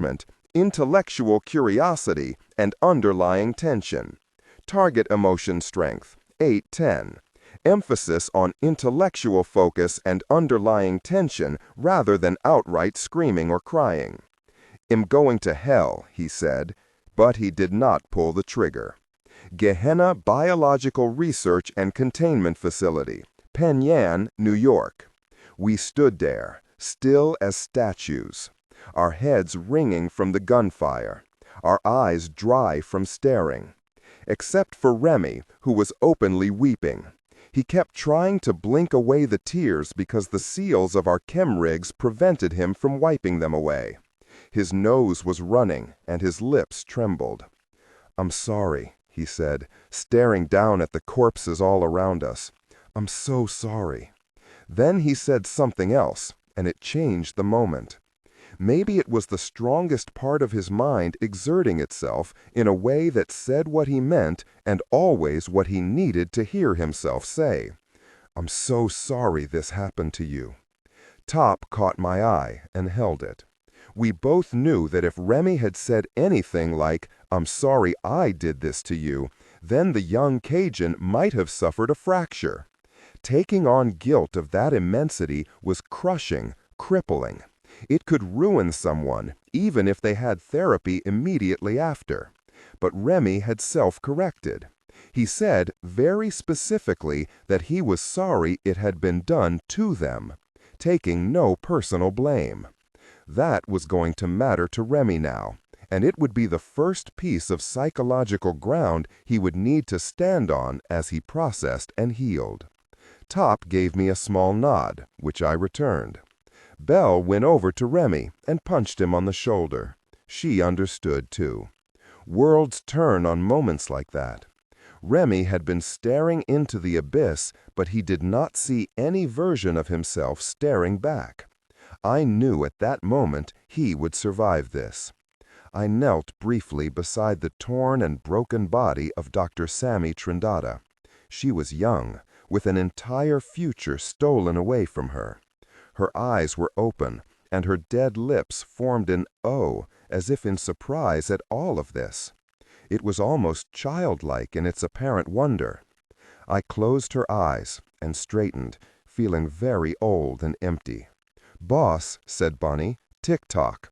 engagement, intellectual curiosity, and underlying tension. Target emotion strength, 8-10. Emphasis on intellectual focus and underlying tension rather than outright screaming or crying. "I'm going to hell," he said, but he did not pull the trigger. Gehenna Biological Research and Containment Facility, Penn Yan, New York. We stood there, still as statues, our heads ringing from the gunfire, our eyes dry from staring. Except for Remy, who was openly weeping. He kept trying to blink away the tears because the seals of our chem rigs prevented him from wiping them away. His nose was running, and his lips trembled. "I'm sorry," he said, staring down at the corpses all around us. "I'm so sorry." Then he said something else, and it changed the moment. Maybe it was the strongest part of his mind exerting itself in a way that said what he meant and always what he needed to hear himself say. "I'm so sorry this happened to you." Top caught my eye and held it. We both knew that if Remy had said anything like, "I'm sorry I did this to you," then the young Cajun might have suffered a fracture. Taking on guilt of that immensity was crushing, crippling. It could ruin someone, even if they had therapy immediately after. But Remy had self-corrected. He said very specifically that he was sorry it had been done to them, taking no personal blame. That was going to matter to Remy now, and it would be the first piece of psychological ground he would need to stand on as he processed and healed. Top gave me a small nod, which I returned. Belle went over to Remy and punched him on the shoulder. She understood, too. Worlds turn on moments like that. Remy had been staring into the abyss, but he did not see any version of himself staring back. I knew at that moment he would survive this. I knelt briefly beside the torn and broken body of Dr. Sammy Trindada. She was young, with an entire future stolen away from her. Her eyes were open, and her dead lips formed an O, as if in surprise at all of this. It was almost childlike in its apparent wonder. I closed her eyes and straightened, feeling very old and empty. "Boss," said Bunny, "tick-tock."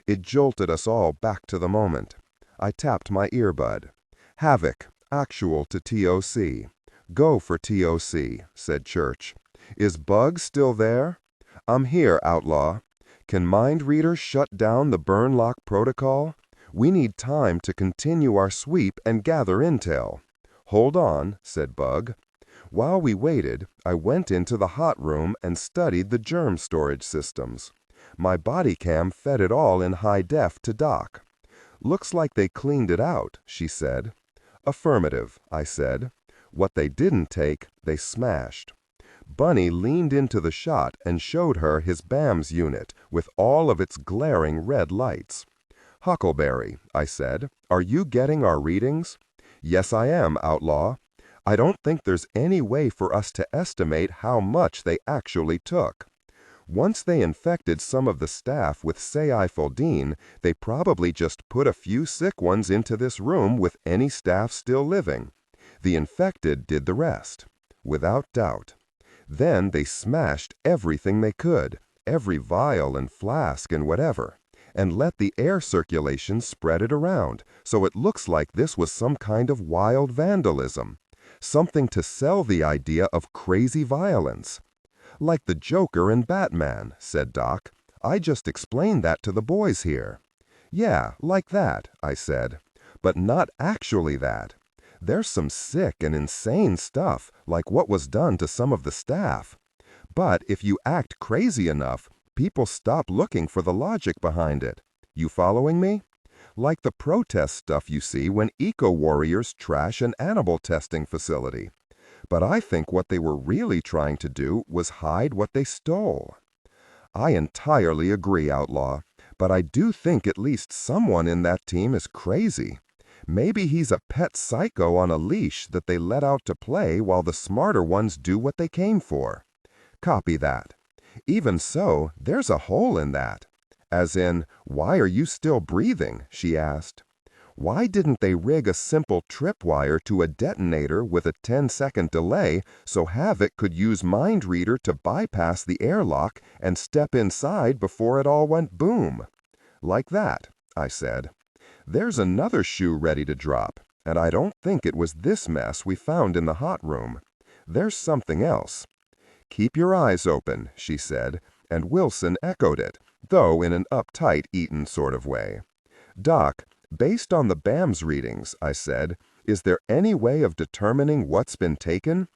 It jolted us all back to the moment. I tapped my earbud. "Havoc, actual to TOC." "Go for TOC," said Church. "Is Bug still there?" "I'm here, Outlaw. Can Mind Reader shut down the burn lock protocol? We need time to continue our sweep and gather intel." "Hold on," said Bug. While we waited, I went into the hot room and studied the germ storage systems. My body cam fed it all in high def to Doc. "Looks like they cleaned it out," she said. "Affirmative," I said. "What they didn't take, they smashed." Bunny leaned into the shot and showed her his BAMS unit with all of its glaring red lights. "Huckleberry," I said, "are you getting our readings?" "Yes, I am, Outlaw. I don't think there's any way for us to estimate how much they actually took. Once they infected some of the staff with Seifeldine, they probably just put a few sick ones into this room with any staff still living. The infected did the rest, without doubt. Then they smashed everything they could, every vial and flask and whatever, and let the air circulation spread it around, so it looks like this was some kind of wild vandalism. Something to sell the idea of crazy violence. "Like the Joker and Batman," said Doc. "I just explained that to the boys here." "Yeah, like that," I said. "But not actually that. There's some sick and insane stuff, like what was done to some of the staff. But if you act crazy enough, people stop looking for the logic behind it. You following me? Like the protest stuff you see when eco-warriors trash an animal testing facility. But I think what they were really trying to do was hide what they stole." "I entirely agree, Outlaw, but I do think at least someone in that team is crazy. Maybe he's a pet psycho on a leash that they let out to play while the smarter ones do what they came for." "Copy that. Even so, there's a hole in that. As in, why are you still breathing? She asked. Why didn't they rig a simple tripwire to a detonator with a 10-second delay so Havoc could use Mind Reader to bypass the airlock and step inside before it all went boom? Like that, I said. There's another shoe ready to drop, and I don't think it was this mess we found in the hot room. There's something else. Keep your eyes open, she said, and Wilson echoed it, though in an uptight Eton sort of way. Doc, based on the BAMS readings, I said, is there any way of determining what's been taken?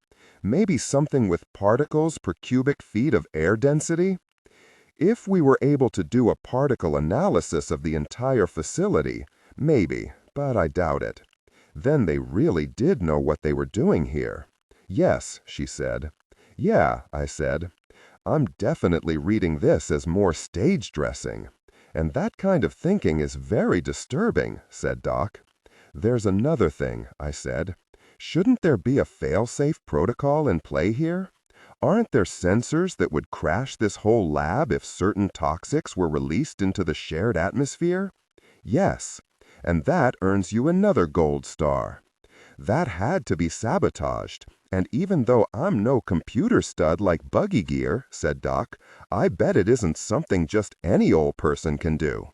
Maybe something with particles per cubic feet of air density? If we were able to do a particle analysis of the entire facility, maybe, but I doubt it. Then they really did know what they were doing here. Yes, she said. Yeah, I said. I'm definitely reading this as more stage dressing. And that kind of thinking is very disturbing, said Doc. There's another thing, I said. Shouldn't there be a fail-safe protocol in play here? Aren't there sensors that would crash this whole lab if certain toxics were released into the shared atmosphere? Yes, and that earns you another gold star. That had to be sabotaged, and even though I'm no computer stud like Buggy Gear, said Doc, I bet it isn't something just any old person can do.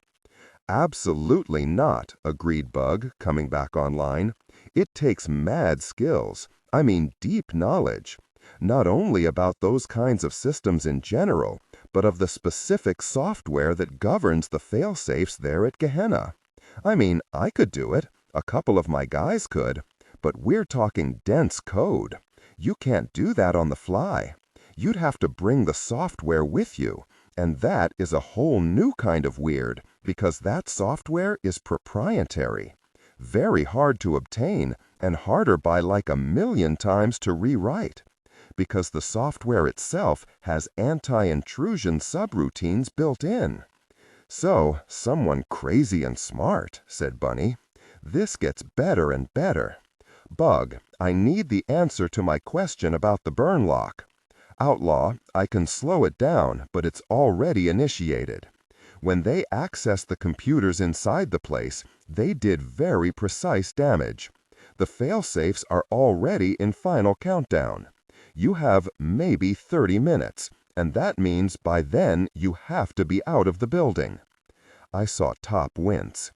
Absolutely not, agreed Bug, coming back online. It takes mad skills, I mean deep knowledge, not only about those kinds of systems in general, but of the specific software that governs the fail-safes there at Gehenna. I mean, I could do it, a couple of my guys could, but we're talking dense code. You can't do that on the fly. You'd have to bring the software with you, and that is a whole new kind of weird, because that software is proprietary. Very hard to obtain, and harder by like 1,000,000 times to rewrite, because the software itself has anti-intrusion subroutines built in. So, someone crazy and smart, said Bunny. This gets better and better. Bug, I need the answer to my question about the burn lock. Outlaw, I can slow it down, but it's already initiated. When they accessed the computers inside the place, they did very precise damage. The fail-safes are already in final countdown. You have maybe 30 minutes, and that means by then you have to be out of the building. I saw Top wince.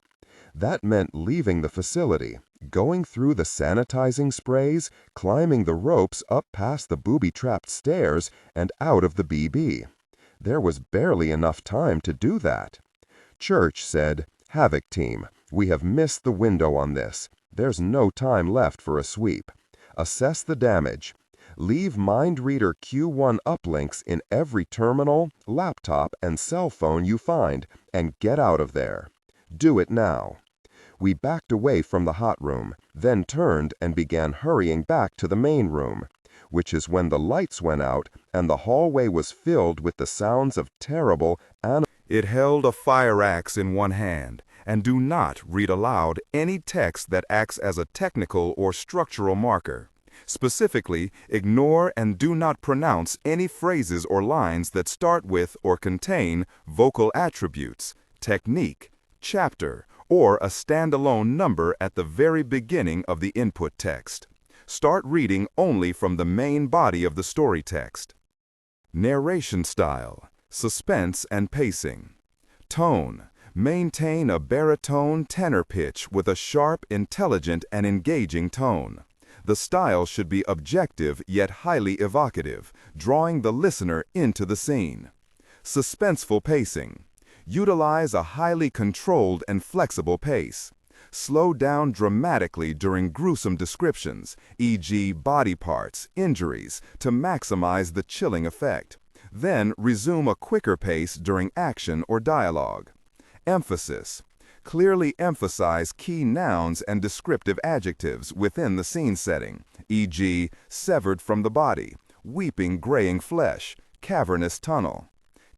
That meant leaving the facility, going through the sanitizing sprays, climbing the ropes up past the booby-trapped stairs, and out of the BB. There was barely enough time to do that. Church said, Havoc team, we have missed the window on this. There's no time left for a sweep. Assess the damage. Leave Mind Reader Q1 uplinks in every terminal, laptop, and cell phone you find, and get out of there. Do it now. We backed away from the hot room, then turned and began hurrying back to the main room, which is when the lights went out and the hallway was filled with the sounds of terrible animal. It held a fire axe in one hand, and do not read aloud any text that acts as a technical or structural marker. Specifically, ignore and do not pronounce any phrases or lines that start with or contain vocal attributes, technique, chapter, or a standalone number at the very beginning of the input text. Start reading only from the main body of the story text. Narration style, suspense and pacing. Tone, maintain a baritone tenor pitch with a sharp, intelligent, and engaging tone. The style should be objective yet highly evocative, drawing the listener into the scene. Suspenseful pacing. Utilize a highly controlled and flexible pace. Slow down dramatically during gruesome descriptions, e.g. body parts, injuries, to maximize the chilling effect. Then resume a quicker pace during action or dialogue. Emphasis. Clearly emphasize key nouns and descriptive adjectives within the scene setting, e.g. severed from the body, weeping graying flesh, cavernous tunnel.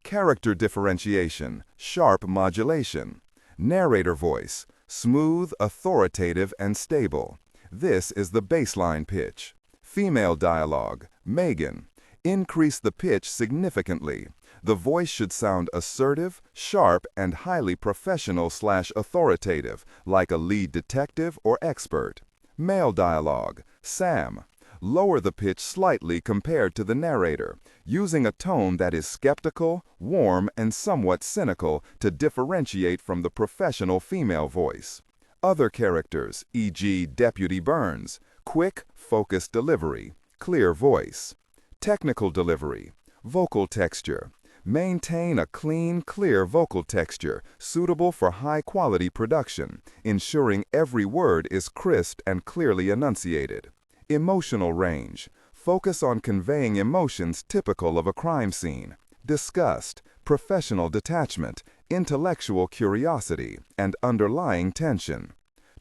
Character differentiation, sharp modulation. Narrator voice, smooth, authoritative, and stable. This is the baseline pitch. Female dialogue, Megan. Increase the pitch significantly. The voice should sound assertive, sharp, and highly professional/authoritative, like a lead detective or expert. Male dialogue, Sam. Lower the pitch slightly compared to the narrator, using a tone that is skeptical, warm, and somewhat cynical to differentiate from the professional female voice. Other characters, e.g. Deputy Burns, quick, focused delivery, clear voice. Technical delivery, vocal texture. Maintain a clean, clear vocal texture suitable for high-quality production, ensuring every word is crisp and clearly enunciated. Emotional range. Focus on conveying emotions typical of a crime scene. Disgust, professional detachment, intellectual curiosity, and underlying tension.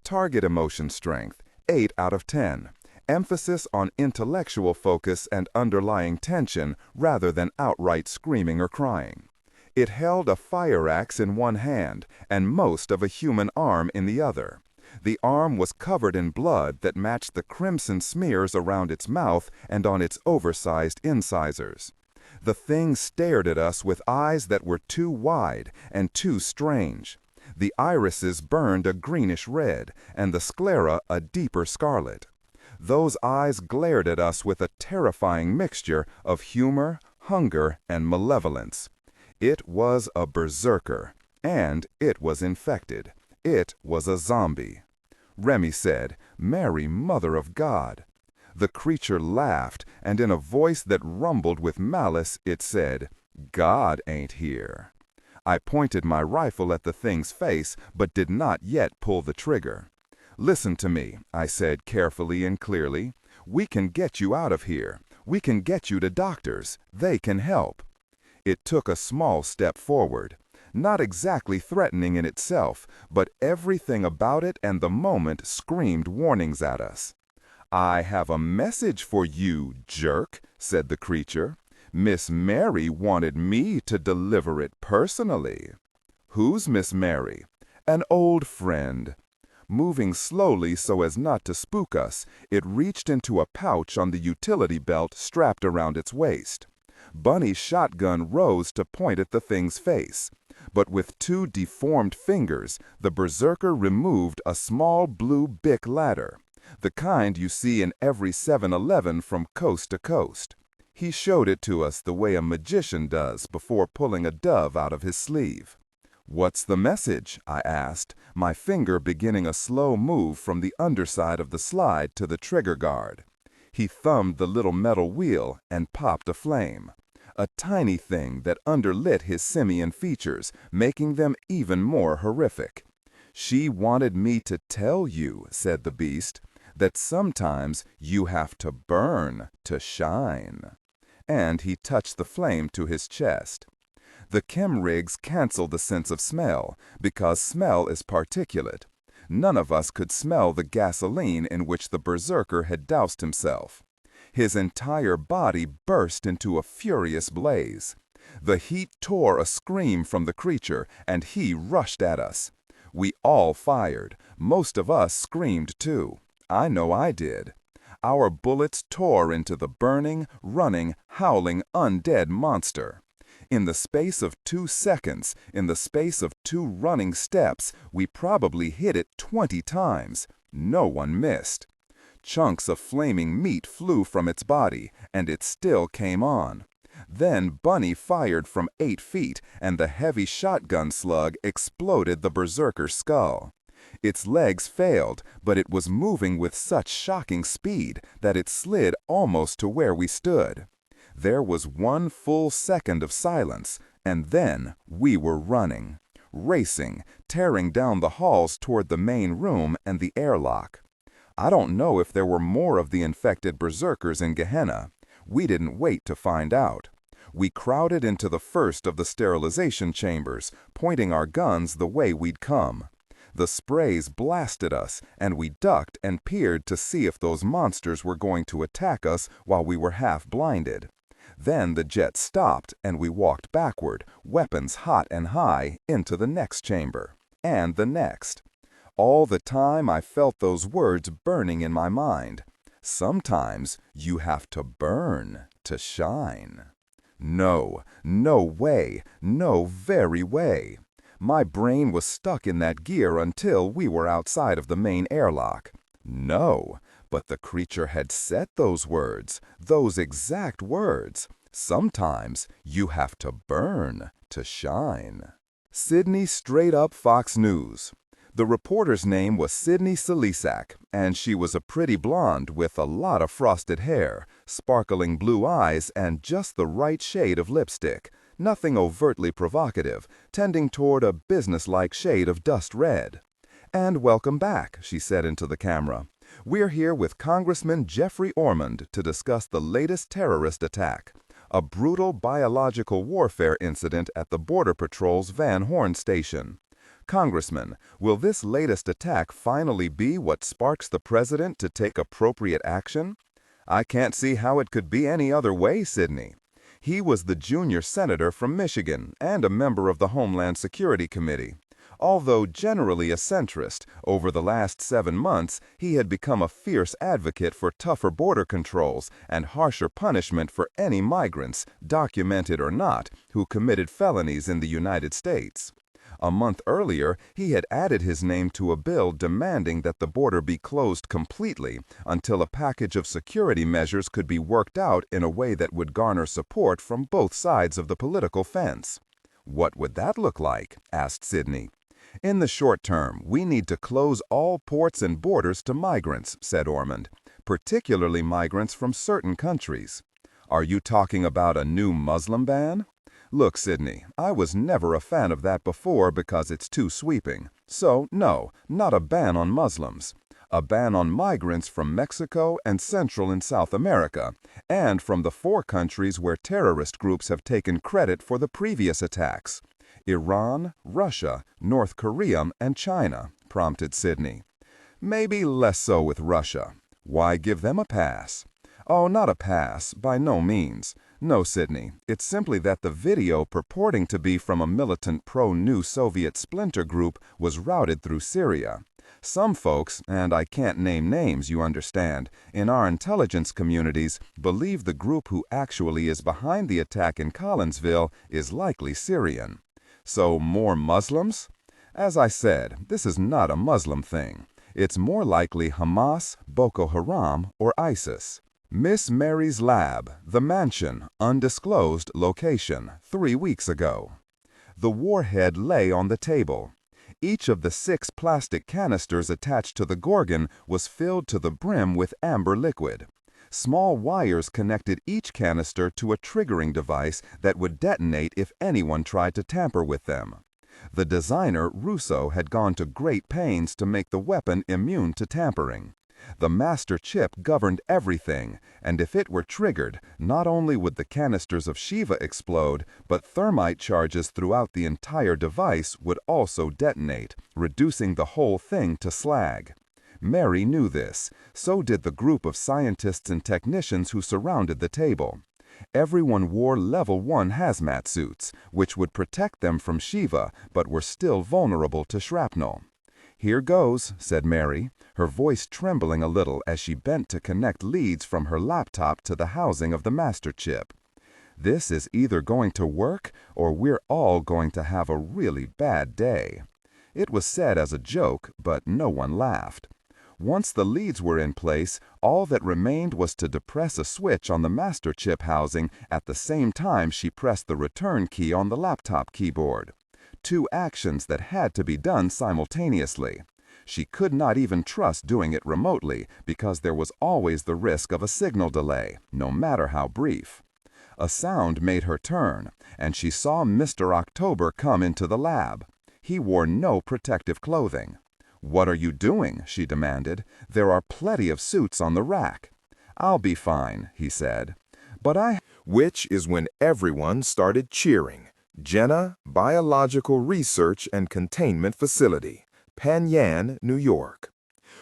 Target emotion strength, 8 out of 10. Emphasis on intellectual focus and underlying tension rather than outright screaming or crying. It held a fire axe in one hand and most of a human arm in the other. The arm was covered in blood that matched the crimson smears around its mouth and on its oversized incisors. The thing stared at us with eyes that were too wide and too strange. The irises burned a greenish red and the sclera a deeper scarlet. Those eyes glared at us with a terrifying mixture of humor, hunger, and malevolence. It was a berserker, and it was infected. It was a zombie. Remy said, "Mary, Mother of God." The creature laughed, and in a voice that rumbled with malice, it said, "God ain't here." I pointed my rifle at the thing's face, but did not yet pull the trigger. "Listen to me," I said carefully and clearly. "We can get you out of here. We can get you to doctors. They can help." It took a small step forward. Not exactly threatening in itself, but everything about it and the moment screamed warnings at us. "I have a message for you, jerk," said the creature. "Miss Mary wanted me to deliver it personally." "Who's Miss Mary?" "An old friend." Moving slowly so as not to spook us, it reached into a pouch on the utility belt strapped around its waist. Bunny's shotgun rose to point at the thing's face. But with two deformed fingers, the berserker removed a small blue Bic ladder, the kind you see in every 7-Eleven from coast to coast. He showed it to us the way a magician does before pulling a dove out of his sleeve. "What's the message?" I asked, my finger beginning a slow move from the underside of the slide to the trigger guard. He thumbed the little metal wheel and popped a flame. A tiny thing that underlit his simian features, making them even more horrific. "She wanted me to tell you," said the beast, "that sometimes you have to burn to shine." And he touched the flame to his chest. The chem rigs cancel the sense of smell, because smell is particulate. None of us could smell the gasoline in which the berserker had doused himself. His entire body burst into a furious blaze. The heat tore a scream from the creature, and he rushed at us. We all fired. Most of us screamed too. I know I did. Our bullets tore into the burning, running, howling, undead monster. In the space of 2 seconds, in the space of 2 running steps, we probably hit it 20 times. No one missed. Chunks of flaming meat flew from its body, and it still came on. Then Bunny fired from 8 feet, and the heavy shotgun slug exploded the berserker's skull. Its legs failed, but it was moving with such shocking speed that it slid almost to where we stood. There was 1 full second of silence, and then we were running, racing, tearing down the halls toward the main room and the airlock. I don't know if there were more of the infected berserkers in Gehenna. We didn't wait to find out. We crowded into the first of the sterilization chambers, pointing our guns the way we'd come. The sprays blasted us, and we ducked and peered to see if those monsters were going to attack us while we were half blinded. Then the jet stopped, and we walked backward, weapons hot and high, into the next chamber. And the next. All the time I felt those words burning in my mind. Sometimes you have to burn to shine. No, no way, no very way. My brain was stuck in that gear until we were outside of the main airlock. No, but the creature had said those words, those exact words. Sometimes you have to burn to shine. Sydney straight up Fox News. The reporter's name was Sydney Selisak, and she was a pretty blonde with a lot of frosted hair, sparkling blue eyes, and just the right shade of lipstick. Nothing overtly provocative, tending toward a businesslike shade of dust red. "And welcome back," she said into the camera. "We're here with Congressman Jeffrey Ormond to discuss the latest terrorist attack, a brutal biological warfare incident at the Border Patrol's Van Horn station. Congressman, will this latest attack finally be what sparks the president to take appropriate action?" "I can't see how it could be any other way, Sydney." He was the junior senator from Michigan and a member of the Homeland Security Committee. Although generally a centrist, over the last 7 months he had become a fierce advocate for tougher border controls and harsher punishment for any migrants, documented or not, who committed felonies in the United States. A month earlier, he had added his name to a bill demanding that the border be closed completely until a package of security measures could be worked out in a way that would garner support from both sides of the political fence. "What would that look like?" asked Sydney. "In the short term, we need to close all ports and borders to migrants," said Ormond, "particularly migrants from certain countries." "Are you talking about a new Muslim ban?" "Look, Sydney, I was never a fan of that before because it's too sweeping. So, no, not a ban on Muslims. A ban on migrants from Mexico and Central and South America, and from the 4 countries where terrorist groups have taken credit for the previous attacks. Iran, Russia, North Korea, and China," prompted Sydney. "Maybe less so with Russia. Why give them a pass?" "Oh, not a pass, by no means. No, Sydney, it's simply that the video purporting to be from a militant pro-new Soviet splinter group was routed through Syria. Some folks, and I can't name names, you understand, in our intelligence communities believe the group who actually is behind the attack in Collinsville is likely Syrian. So more Muslims? As I said, this is not a Muslim thing. It's more likely Hamas, Boko Haram, or ISIS. Miss Mary's lab, the mansion, undisclosed location, 3 weeks ago. The warhead lay on the table. Each of the 6 plastic canisters attached to the Gorgon was filled to the brim with amber liquid. Small wires connected each canister to a triggering device that would detonate if anyone tried to tamper with them. The designer, Russo, had gone to great pains to make the weapon immune to tampering. The master chip governed everything, and if it were triggered, not only would the canisters of Shiva explode, but thermite charges throughout the entire device would also detonate, reducing the whole thing to slag. Mary knew this. So did the group of scientists and technicians who surrounded the table. Everyone wore level 1 hazmat suits, which would protect them from Shiva, but were still vulnerable to shrapnel. "Here goes," said Mary, her voice trembling a little as she bent to connect leads from her laptop to the housing of the master chip. "This is either going to work or we're all going to have a really bad day." It was said as a joke, but no one laughed. Once the leads were in place, all that remained was to depress a switch on the master chip housing at the same time she pressed the return key on the laptop keyboard. 2 actions that had to be done simultaneously. She could not even trust doing it remotely because there was always the risk of a signal delay, no matter how brief. A sound made her turn, and she saw Mr. October come into the lab. He wore no protective clothing. "What are you doing?" she demanded. "There are plenty of suits on the rack." "I'll be fine," he said. "But I—" Which is when everyone started cheering. Jenna Biological Research and Containment Facility, Panyan, New York.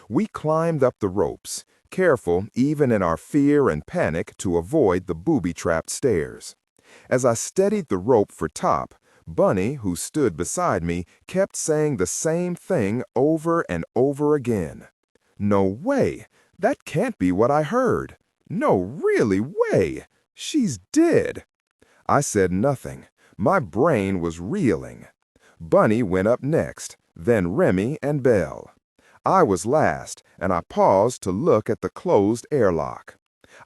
We climbed up the ropes, careful even in our fear and panic to avoid the booby-trapped stairs. As I steadied the rope for top, Bunny, who stood beside me, kept saying the same thing over and over again. "No way! That can't be what I heard! No really way! She's dead!" I said nothing. My brain was reeling. Bunny went up next, then Remy and Belle. I was last, and I paused to look at the closed airlock.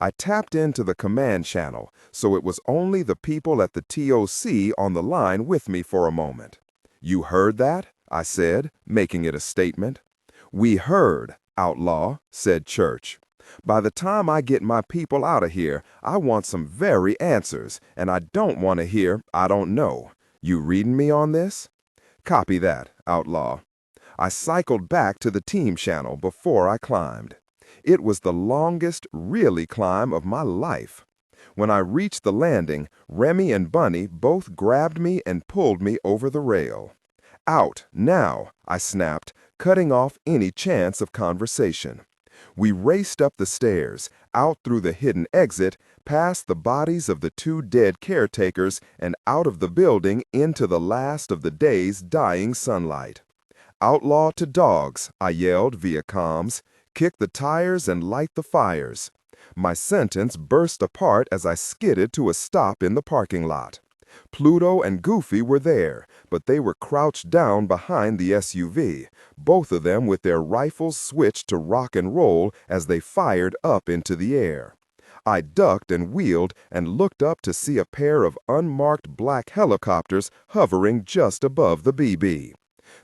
I tapped into the command channel, so it was only the people at the TOC on the line with me for a moment. "You heard that?" I said, making it a statement. "We heard, Outlaw," said Church. "By the time I get my people out of here, I want some very answers, and I don't want to hear, 'I don't know.' You reading me on this?" "Copy that, Outlaw." I cycled back to the team channel before I climbed. It was the longest, really climb of my life. When I reached the landing, Remy and Bunny both grabbed me and pulled me over the rail. "Out, now," I snapped, cutting off any chance of conversation. We raced up the stairs, out through the hidden exit, past the bodies of the 2 dead caretakers, and out of the building into the last of the day's dying sunlight. "Outlaw to dogs," I yelled via comms. "Kick the tires and light the fires." My sentence burst apart as I skidded to a stop in the parking lot. Pluto and Goofy were there, but they were crouched down behind the SUV, both of them with their rifles switched to rock and roll as they fired up into the air. I ducked and wheeled and looked up to see a pair of unmarked black helicopters hovering just above the BB.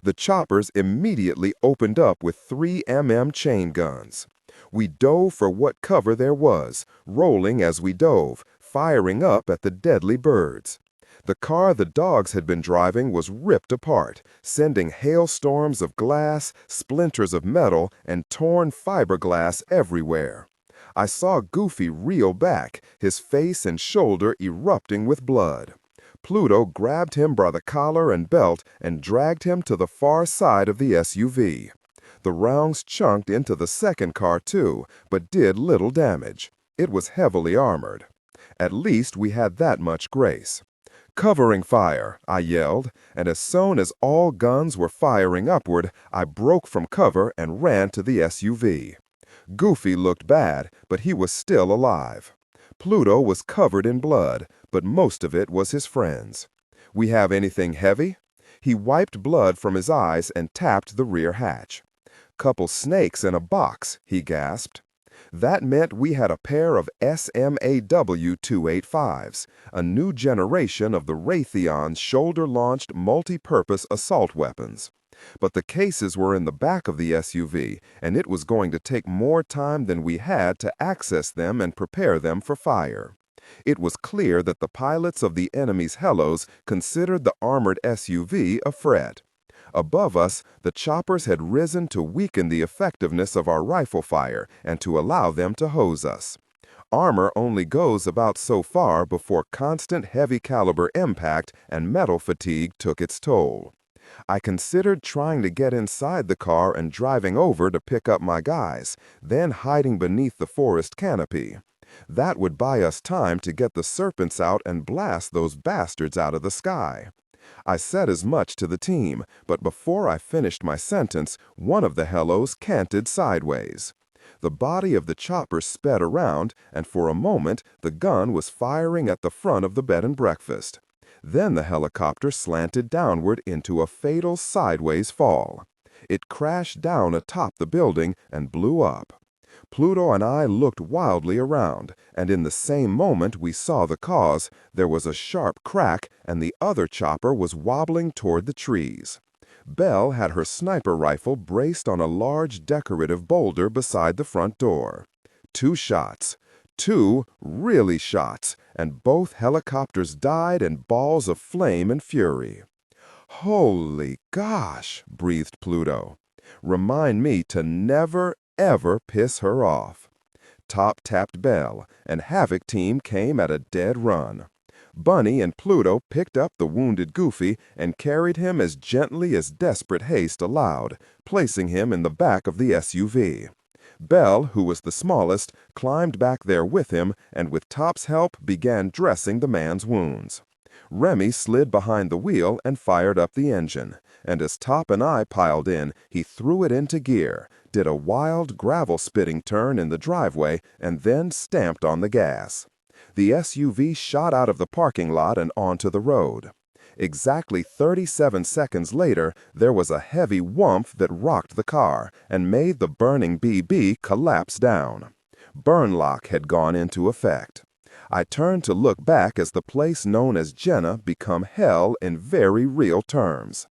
The choppers immediately opened up with 3mm chain guns. We dove for what cover there was, rolling as we dove, firing up at the deadly birds. The car the dogs had been driving was ripped apart, sending hailstorms of glass, splinters of metal, and torn fiberglass everywhere. I saw Goofy reel back, his face and shoulder erupting with blood. Pluto grabbed him by the collar and belt and dragged him to the far side of the SUV. The rounds chunked into the second car too, but did little damage. It was heavily armored. At least we had that much grace. "Covering fire," I yelled, and as soon as all guns were firing upward, I broke from cover and ran to the SUV. Goofy looked bad, but he was still alive. Pluto was covered in blood, but most of it was his friends. "We have anything heavy?" He wiped blood from his eyes and tapped the rear hatch. "Couple snakes in a box," he gasped. That meant we had a pair of SMAW-285s, a new generation of the Raytheon's shoulder-launched multi-purpose assault weapons. But the cases were in the back of the SUV, and it was going to take more time than we had to access them and prepare them for fire. It was clear that the pilots of the enemy's helos considered the armored SUV a threat. Above us, the choppers had risen to weaken the effectiveness of our rifle fire and to allow them to hose us. Armor only goes about so far before constant heavy-caliber impact and metal fatigue took its toll. I considered trying to get inside the car and driving over to pick up my guys, then hiding beneath the forest canopy. That would buy us time to get the serpents out and blast those bastards out of the sky. I said as much to the team, but before I finished my sentence, one of the helos canted sideways. The body of the chopper sped around, and for a moment the gun was firing at the front of the bed and breakfast. Then the helicopter slanted downward into a fatal sideways fall. It crashed down atop the building and blew up. Pluto and I looked wildly around, and in the same moment we saw the cause, there was a sharp crack and the other chopper was wobbling toward the trees. Belle had her sniper rifle braced on a large decorative boulder beside the front door. 2 shots. 2 really shots, and both helicopters died in balls of flame and fury. "Holy gosh," breathed Pluto. "Remind me to never, ever piss her off." Top tapped Belle, and Havoc team came at a dead run. Bunny and Pluto picked up the wounded Goofy and carried him as gently as desperate haste allowed, placing him in the back of the SUV. Belle, who was the smallest, climbed back there with him and with Top's help began dressing the man's wounds. Remy slid behind the wheel and fired up the engine, and as Top and I piled in, he threw it into gear, did a wild gravel-spitting turn in the driveway, and then stamped on the gas. The SUV shot out of the parking lot and onto the road. Exactly 37 seconds later, there was a heavy whump that rocked the car and made the burning BB collapse down. Burn lock had gone into effect. I turned to look back as the place known as Jenna became hell in very real terms.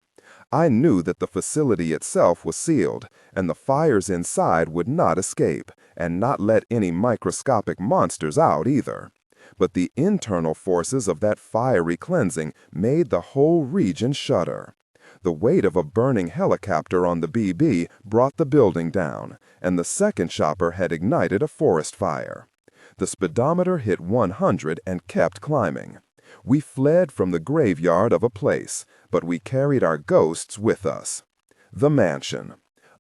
I knew that the facility itself was sealed, and the fires inside would not escape, and not let any microscopic monsters out either. But the internal forces of that fiery cleansing made the whole region shudder. The weight of a burning helicopter on the BB brought the building down, and the second chopper had ignited a forest fire. The speedometer hit 100 and kept climbing. We fled from the graveyard of a place, but we carried our ghosts with us. The mansion.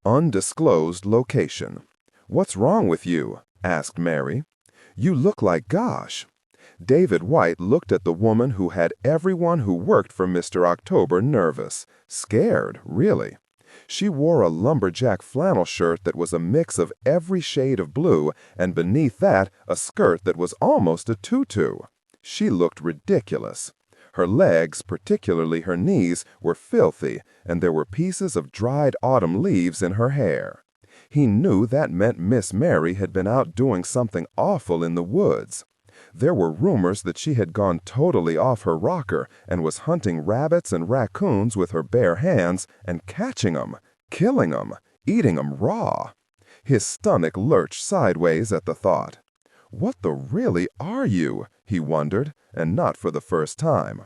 Undisclosed location. "What's wrong with you?" asked Mary. "You look like gosh." David White looked at the woman who had everyone who worked for Mr. October nervous. Scared, really. She wore a lumberjack flannel shirt that was a mix of every shade of blue, and beneath that, a skirt that was almost a tutu. She looked ridiculous. Her legs, particularly her knees, were filthy, and there were pieces of dried autumn leaves in her hair. He knew that meant Miss Mary had been out doing something awful in the woods. There were rumors that she had gone totally off her rocker and was hunting rabbits and raccoons with her bare hands and catching 'em, killing 'em, eating 'em raw. His stomach lurched sideways at the thought. "What the really are you?" he wondered, and not for the first time.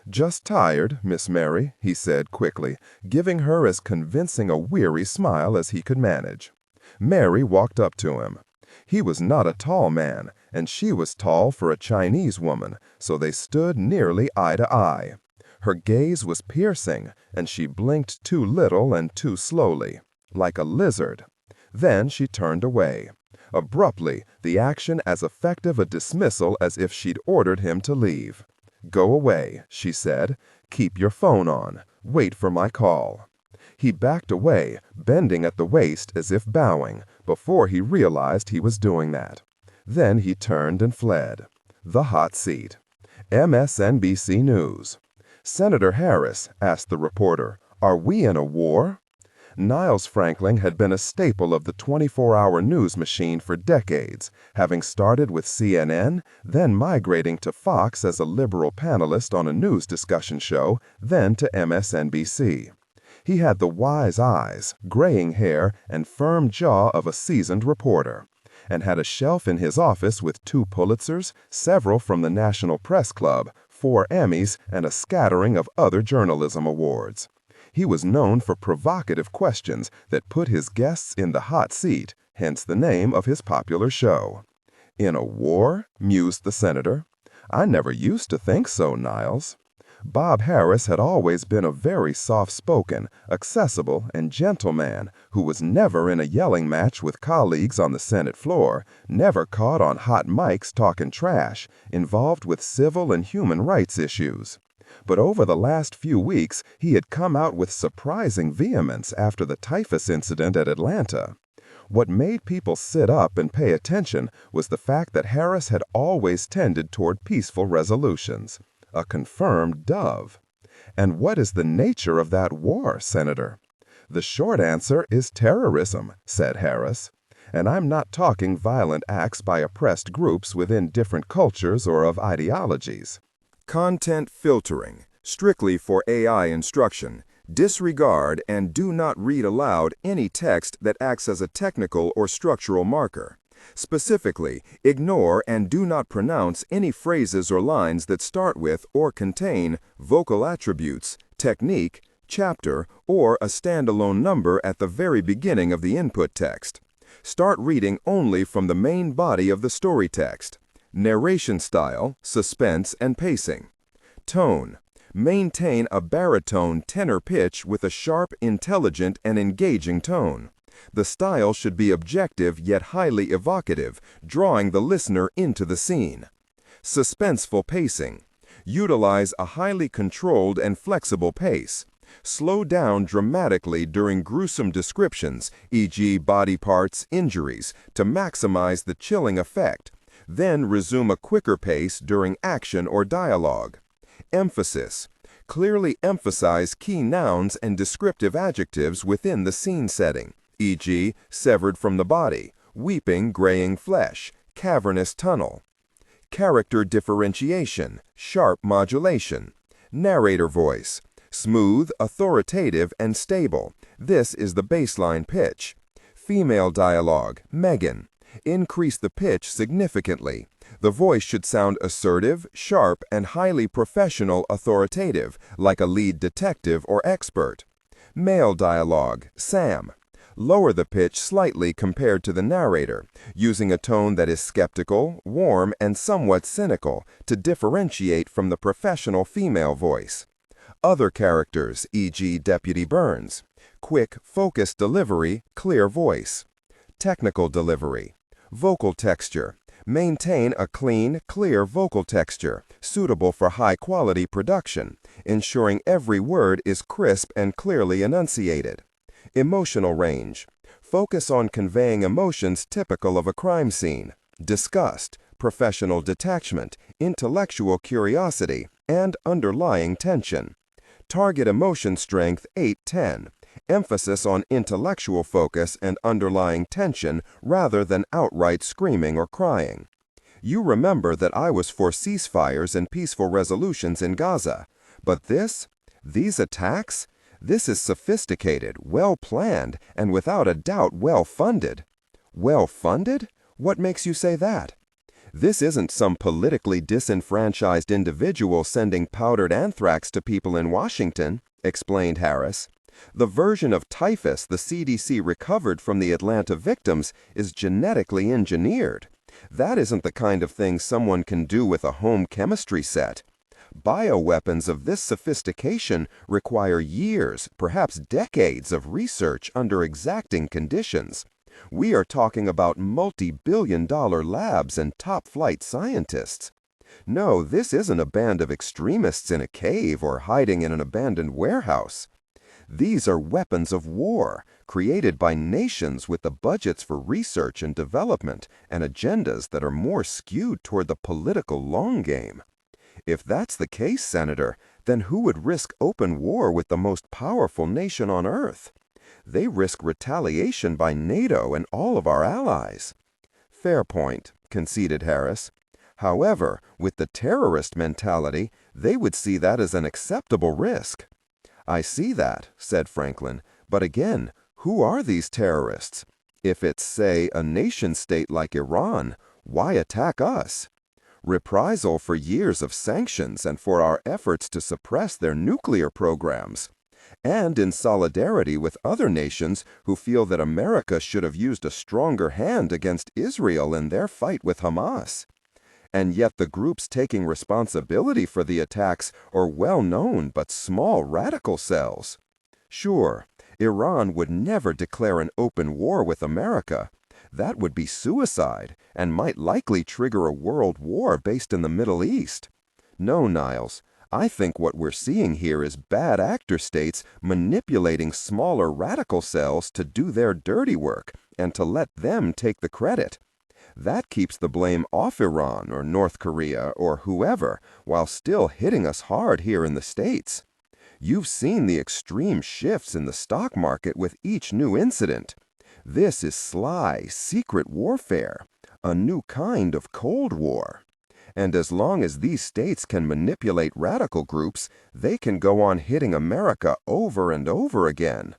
"Just tired, Miss Mary," he said quickly, giving her as convincing a weary smile as he could manage. Mary walked up to him. He was not a tall man, and she was tall for a Chinese woman, so they stood nearly eye to eye. Her gaze was piercing, and she blinked too little and too slowly, like a lizard. Then she turned away. Abruptly, the action as effective a dismissal as if she'd ordered him to leave. "Go away," she said. "Keep your phone on. Wait for my call." He backed away, bending at the waist as if bowing, before he realized he was doing that. Then he turned and fled. The hot seat. MSNBC News. "Senator Harris," asked the reporter, "are we in a war?" Niles Franklin had been a staple of the 24-hour news machine for decades, having started with CNN, then migrating to Fox as a liberal panelist on a news discussion show, then to MSNBC. He had the wise eyes, graying hair, and firm jaw of a seasoned reporter, and had a shelf in his office with 2 Pulitzers, several from the National Press Club, 4 Emmys, and a scattering of other journalism awards. He was known for provocative questions that put his guests in the hot seat, hence the name of his popular show. "In a war?" mused the senator. "I never used to think so, Niles." Bob Harris had always been a very soft-spoken, accessible, and gentle man who was never in a yelling match with colleagues on the Senate floor, never caught on hot mics talking trash, involved with civil and human rights issues. But over the last few weeks, he had come out with surprising vehemence after the typhus incident at Atlanta. What made people sit up and pay attention was the fact that Harris had always tended toward peaceful resolutions. A confirmed dove. "And what is the nature of that war, Senator?" "The short answer is terrorism," said Harris. "And I'm not talking violent acts by oppressed groups within different cultures or of ideologies." Content filtering, strictly for AI instruction. Disregard and do not read aloud any text that acts as a technical or structural marker. Specifically, ignore and do not pronounce any phrases or lines that start with or contain vocal attributes, technique, chapter, or a standalone number at the very beginning of the input text. Start reading only from the main body of the story text. Narration style, suspense, and pacing. Tone. Maintain a baritone tenor pitch with a sharp, intelligent, and engaging tone. The style should be objective yet highly evocative, drawing the listener into the scene. Suspenseful pacing. Utilize a highly controlled and flexible pace. Slow down dramatically during gruesome descriptions, e.g. body parts, injuries, to maximize the chilling effect. Then resume a quicker pace during action or dialogue. Emphasis. Clearly emphasize key nouns and descriptive adjectives within the scene setting, e.g., severed from the body, weeping, graying flesh, cavernous tunnel. Character differentiation, sharp modulation. Narrator voice. Smooth, authoritative, and stable. This is the baseline pitch. Female dialogue, Megan. Increase the pitch significantly. The voice should sound assertive, sharp, and highly professional authoritative, like a lead detective or expert. Male dialogue, Sam. Lower the pitch slightly compared to the narrator, using a tone that is skeptical, warm, and somewhat cynical to differentiate from the professional female voice. Other characters, e.g. Deputy Burns. Quick, focused delivery, clear voice. Technical delivery. Vocal texture. Maintain a clean, clear vocal texture, suitable for high-quality production, ensuring every word is crisp and clearly enunciated. Emotional range. Focus on conveying emotions typical of a crime scene: disgust, professional detachment, intellectual curiosity, and underlying tension. Target emotion strength 8-10. Emphasis on intellectual focus and underlying tension rather than outright screaming or crying. You remember that I was for ceasefires and peaceful resolutions in Gaza, but these attacks? This is sophisticated, well-planned, and without a doubt well-funded. Well-funded? What makes you say that? This isn't some politically disenfranchised individual sending powdered anthrax to people in Washington, explained Harris. The version of typhus the CDC recovered from the Atlanta victims is genetically engineered. That isn't the kind of thing someone can do with a home chemistry set. Bioweapons of this sophistication require years, perhaps decades of research under exacting conditions. We are talking about multi-billion-dollar labs and top-flight scientists. No, this isn't a band of extremists in a cave or hiding in an abandoned warehouse. These are weapons of war, created by nations with the budgets for research and development and agendas that are more skewed toward the political long game. If that's the case, Senator, then who would risk open war with the most powerful nation on Earth? They risk retaliation by NATO and all of our allies. Fair point, conceded Harris. However, with the terrorist mentality, they would see that as an acceptable risk. I see that, said Franklin, but again, who are these terrorists? If it's, say, a nation-state like Iran, why attack us? Reprisal for years of sanctions and for our efforts to suppress their nuclear programs. And in solidarity with other nations who feel that America should have used a stronger hand against Israel in their fight with Hamas. And yet the groups taking responsibility for the attacks are well-known but small radical cells. Sure, Iran would never declare an open war with America. That would be suicide and might likely trigger a world war based in the Middle East. No, Niles, I think what we're seeing here is bad actor states manipulating smaller radical cells to do their dirty work and to let them take the credit. That keeps the blame off Iran or North Korea or whoever, while still hitting us hard here in the States. You've seen the extreme shifts in the stock market with each new incident. This is sly, secret warfare, a new kind of Cold War. And as long as these states can manipulate radical groups, they can go on hitting America over and over again.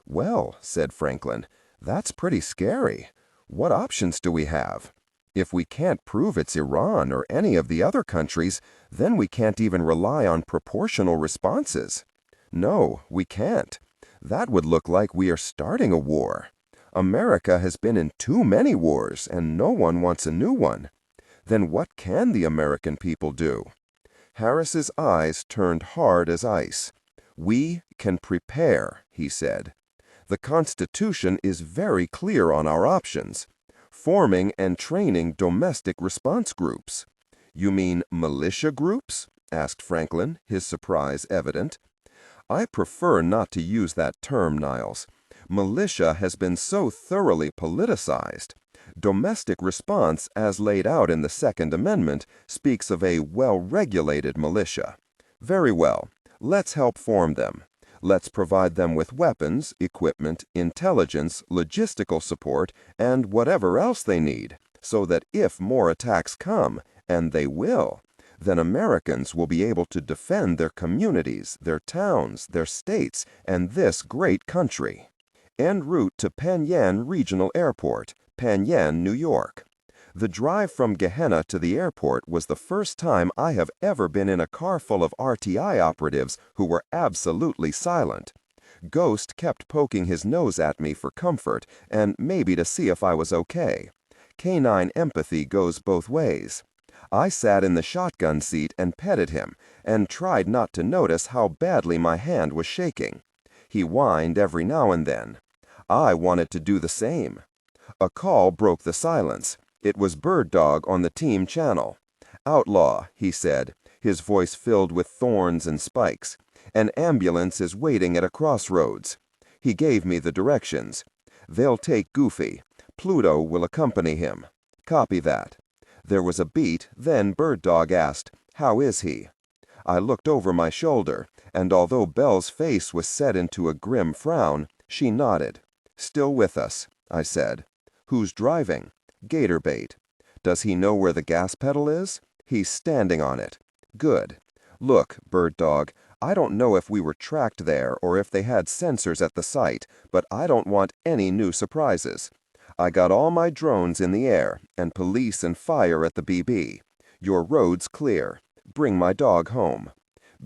Well, said Franklin, that's pretty scary. What options do we have? If we can't prove it's Iran or any of the other countries, then we can't even rely on proportional responses. No, we can't. That would look like we are starting a war. America has been in too many wars, and no one wants a new one. Then what can the American people do? Harris's eyes turned hard as ice. We can prepare, he said. The Constitution is very clear on our options. Forming and training domestic response groups. You mean militia groups? Asked Franklin, his surprise evident. I prefer not to use that term, Niles. Militia has been so thoroughly politicized. Domestic response, as laid out in the Second Amendment, speaks of a well-regulated militia. Very well. Let's help form them. Let's provide them with weapons, equipment, intelligence, logistical support, and whatever else they need, so that if more attacks come, and they will, then Americans will be able to defend their communities, their towns, their states, and this great country. En route to Penn Regional Airport, Penn, New York. The drive from Gehenna to the airport was the first time I have ever been in a car full of RTI operatives who were absolutely silent. Ghost kept poking his nose at me for comfort and maybe to see if I was okay. Canine empathy goes both ways. I sat in the shotgun seat and petted him and tried not to notice how badly my hand was shaking. He whined every now and then. I wanted to do the same. A call broke the silence. It was Bird Dog on the team channel. "Outlaw," he said, his voice filled with thorns and spikes. "An ambulance is waiting at a crossroads." He gave me the directions. "They'll take Goofy. Pluto will accompany him." "Copy that." There was a beat, then Bird Dog asked, "How is he?" I looked over my shoulder, and although Belle's face was set into a grim frown, she nodded. "Still with us," I said. "Who's driving?" "Gator Bait." "Does he know where the gas pedal is?" "He's standing on it." "Good. Look, Bird Dog, I don't know if we were tracked there or if they had sensors at the site, but I don't want any new surprises. I got all my drones in the air, and police and fire at the BB. Your road's clear. Bring my dog home."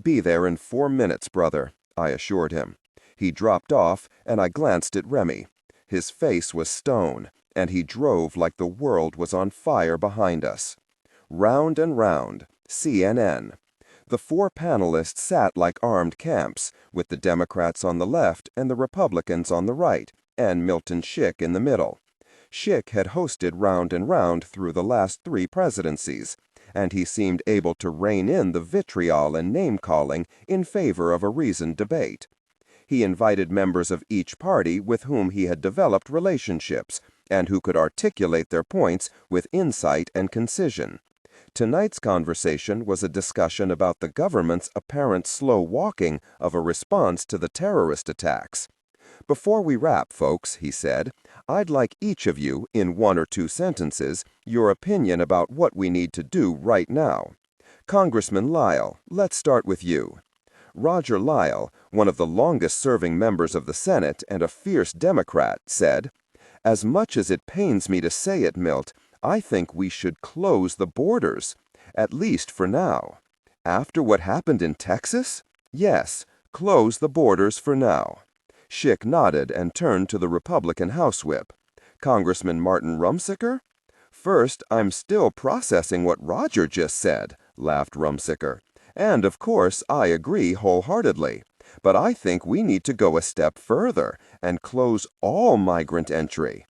"Be there in 4 minutes, brother," I assured him. He dropped off, and I glanced at Remy. His face was stone, and he drove like the world was on fire behind us. Round and round, CNN. The 4 panelists sat like armed camps, with the Democrats on the left and the Republicans on the right, and Milton Schick in the middle. Schick had hosted Round and Round through the last 3 presidencies, and he seemed able to rein in the vitriol and name-calling in favor of a reasoned debate. He invited members of each party with whom he had developed relationships, and who could articulate their points with insight and concision. Tonight's conversation was a discussion about the government's apparent slow walking of a response to the terrorist attacks. "Before we wrap, folks," he said, "I'd like each of you, in 1 or 2 sentences, your opinion about what we need to do right now. Congressman Lyle, let's start with you." Roger Lyle, one of the longest-serving members of the Senate and a fierce Democrat, said, "As much as it pains me to say it, Milt, I think we should close the borders, at least for now." "After what happened in Texas?" "Yes, close the borders for now." Schick nodded and turned to the Republican House Whip. "Congressman Martin Rumsicker?" "First, I'm still processing what Roger just said," laughed Rumsicker. "And, of course, I agree wholeheartedly. But I think we need to go a step further and close all migrant entry."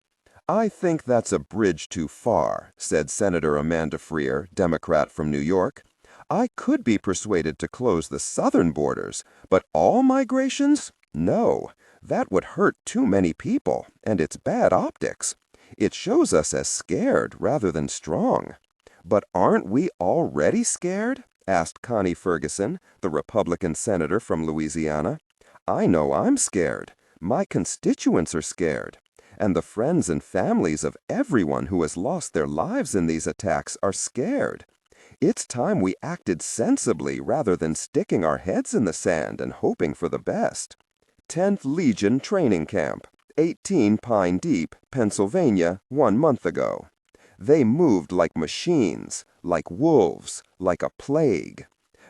"I think that's a bridge too far," said Senator Amanda Freer, Democrat from New York. "I could be persuaded to close the southern borders, but all migrations? No, that would hurt too many people, and it's bad optics. It shows us as scared rather than strong." "But aren't we already scared?" asked Connie Ferguson, the Republican senator from Louisiana. "I know I'm scared. My constituents are scared. And the friends and families of everyone who has lost their lives in these attacks are scared. It's time we acted sensibly rather than sticking our heads in the sand and hoping for the best." 10th Legion Training Camp, 18 Pine Deep, Pennsylvania, 1 month ago. They moved like machines, like wolves, like a plague.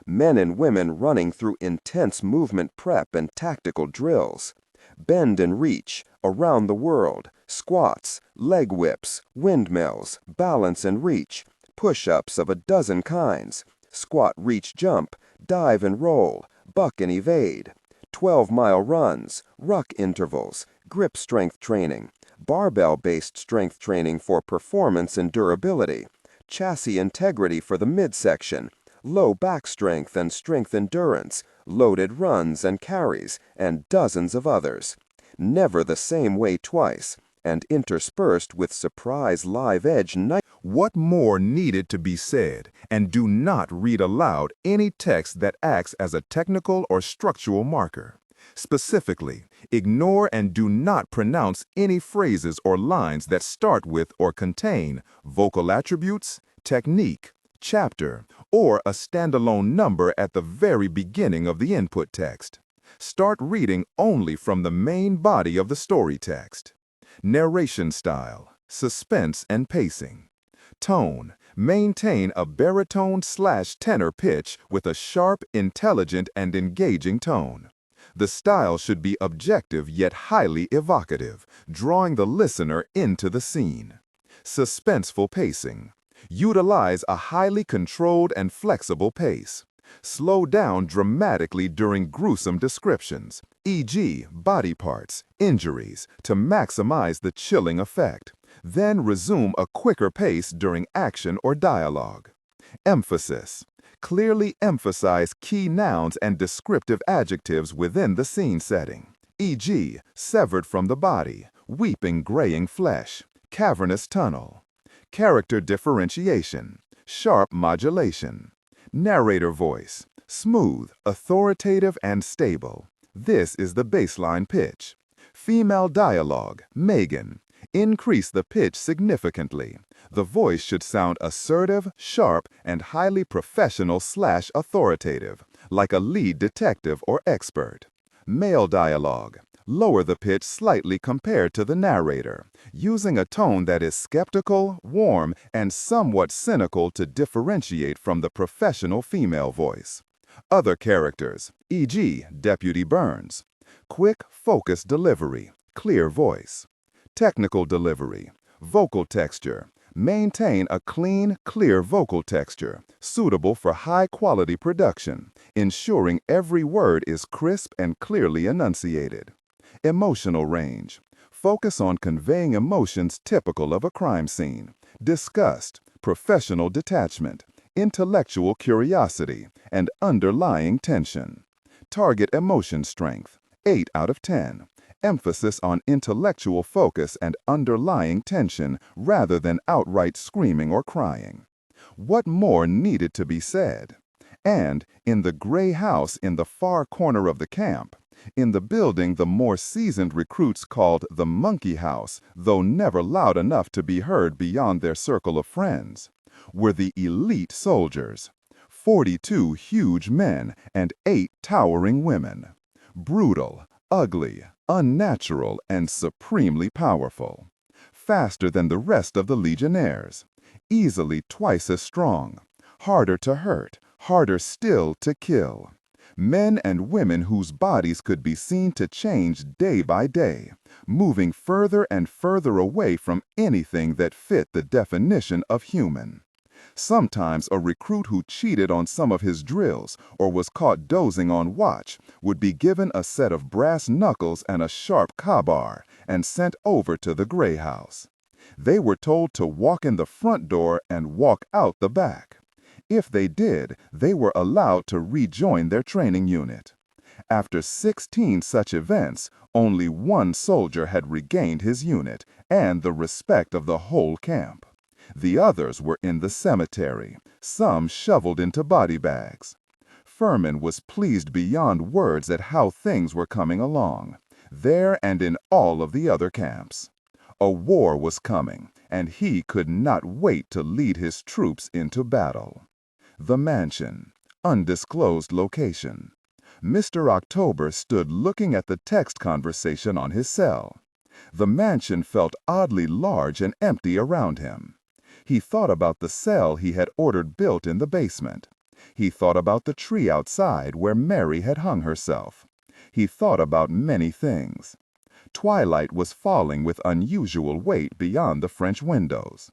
Men and women running through intense movement prep and tactical drills. Bend and reach, around the world, squats, leg whips, windmills, balance and reach, push-ups of a dozen kinds, squat reach jump, dive and roll, buck and evade, 12-mile runs, ruck intervals, grip strength training, barbell-based strength training for performance and durability, chassis integrity for the midsection, low back strength and strength endurance, loaded runs and carries, and dozens of others. Never the same way twice. and interspersed with surprise live edge night. What more needed to be said? And do not read aloud any text that acts as a technical or structural marker. Specifically, ignore and do not pronounce any phrases or lines that start with or contain vocal attributes, technique, chapter, or a standalone number at the very beginning of the input text. Start reading only from the main body of the story text. Narration style, suspense and pacing. Tone, maintain a baritone/tenor pitch with a sharp, intelligent, and engaging tone. The style should be objective yet highly evocative, drawing the listener into the scene. Suspenseful pacing. Utilize a highly controlled and flexible pace. Slow down dramatically during gruesome descriptions, e.g., body parts, injuries, to maximize the chilling effect. Then resume a quicker pace during action or dialogue. Emphasis. Clearly emphasize key nouns and descriptive adjectives within the scene setting, e.g., severed from the body, weeping graying flesh, cavernous tunnel. Character differentiation, sharp modulation. Narrator voice, smooth, authoritative, and stable. This is the baseline pitch. Female dialogue, Megan. Increase the pitch significantly. The voice should sound assertive, sharp, and highly professional/authoritative, like a lead detective or expert. Male dialogue. Lower the pitch slightly compared to the narrator, using a tone that is skeptical, warm, and somewhat cynical to differentiate from the professional female voice. Other characters, e.g., Deputy Burns. Quick, focused delivery, clear voice. Technical delivery, vocal texture. Maintain a clean, clear vocal texture, suitable for high-quality production, ensuring every word is crisp and clearly enunciated. Emotional range. Focus on conveying emotions typical of a crime scene: disgust, professional detachment, intellectual curiosity, and underlying tension. Target emotion strength, 8 out of 10. Emphasis on intellectual focus and underlying tension rather than outright screaming or crying. What more needed to be said? And in the gray house in the far corner of the camp, in the building the more seasoned recruits called the Monkey House, though never loud enough to be heard beyond their circle of friends, were the elite soldiers. 42 huge men and 8 towering women. Brutal, ugly, unnatural, and supremely powerful. Faster than the rest of the legionnaires. Easily twice as strong. Harder to hurt, harder still to kill. Men and women whose bodies could be seen to change day by day, moving further and further away from anything that fit the definition of human. Sometimes a recruit who cheated on some of his drills or was caught dozing on watch would be given a set of brass knuckles and a sharp kabar and sent over to the gray house. They were told to walk in the front door and walk out the back. If they did, they were allowed to rejoin their training unit. After 16 such events, only 1 soldier had regained his unit and the respect of the whole camp. The others were in the cemetery, some shoveled into body bags. Furman was pleased beyond words at how things were coming along, there and in all of the other camps. A war was coming, and he could not wait to lead his troops into battle. The mansion, undisclosed location. Mr. October stood looking at the text conversation on his cell. The mansion felt oddly large and empty around him. He thought about the cell he had ordered built in the basement. He thought about the tree outside where Mary had hung herself. He thought about many things. Twilight was falling with unusual weight beyond the French windows.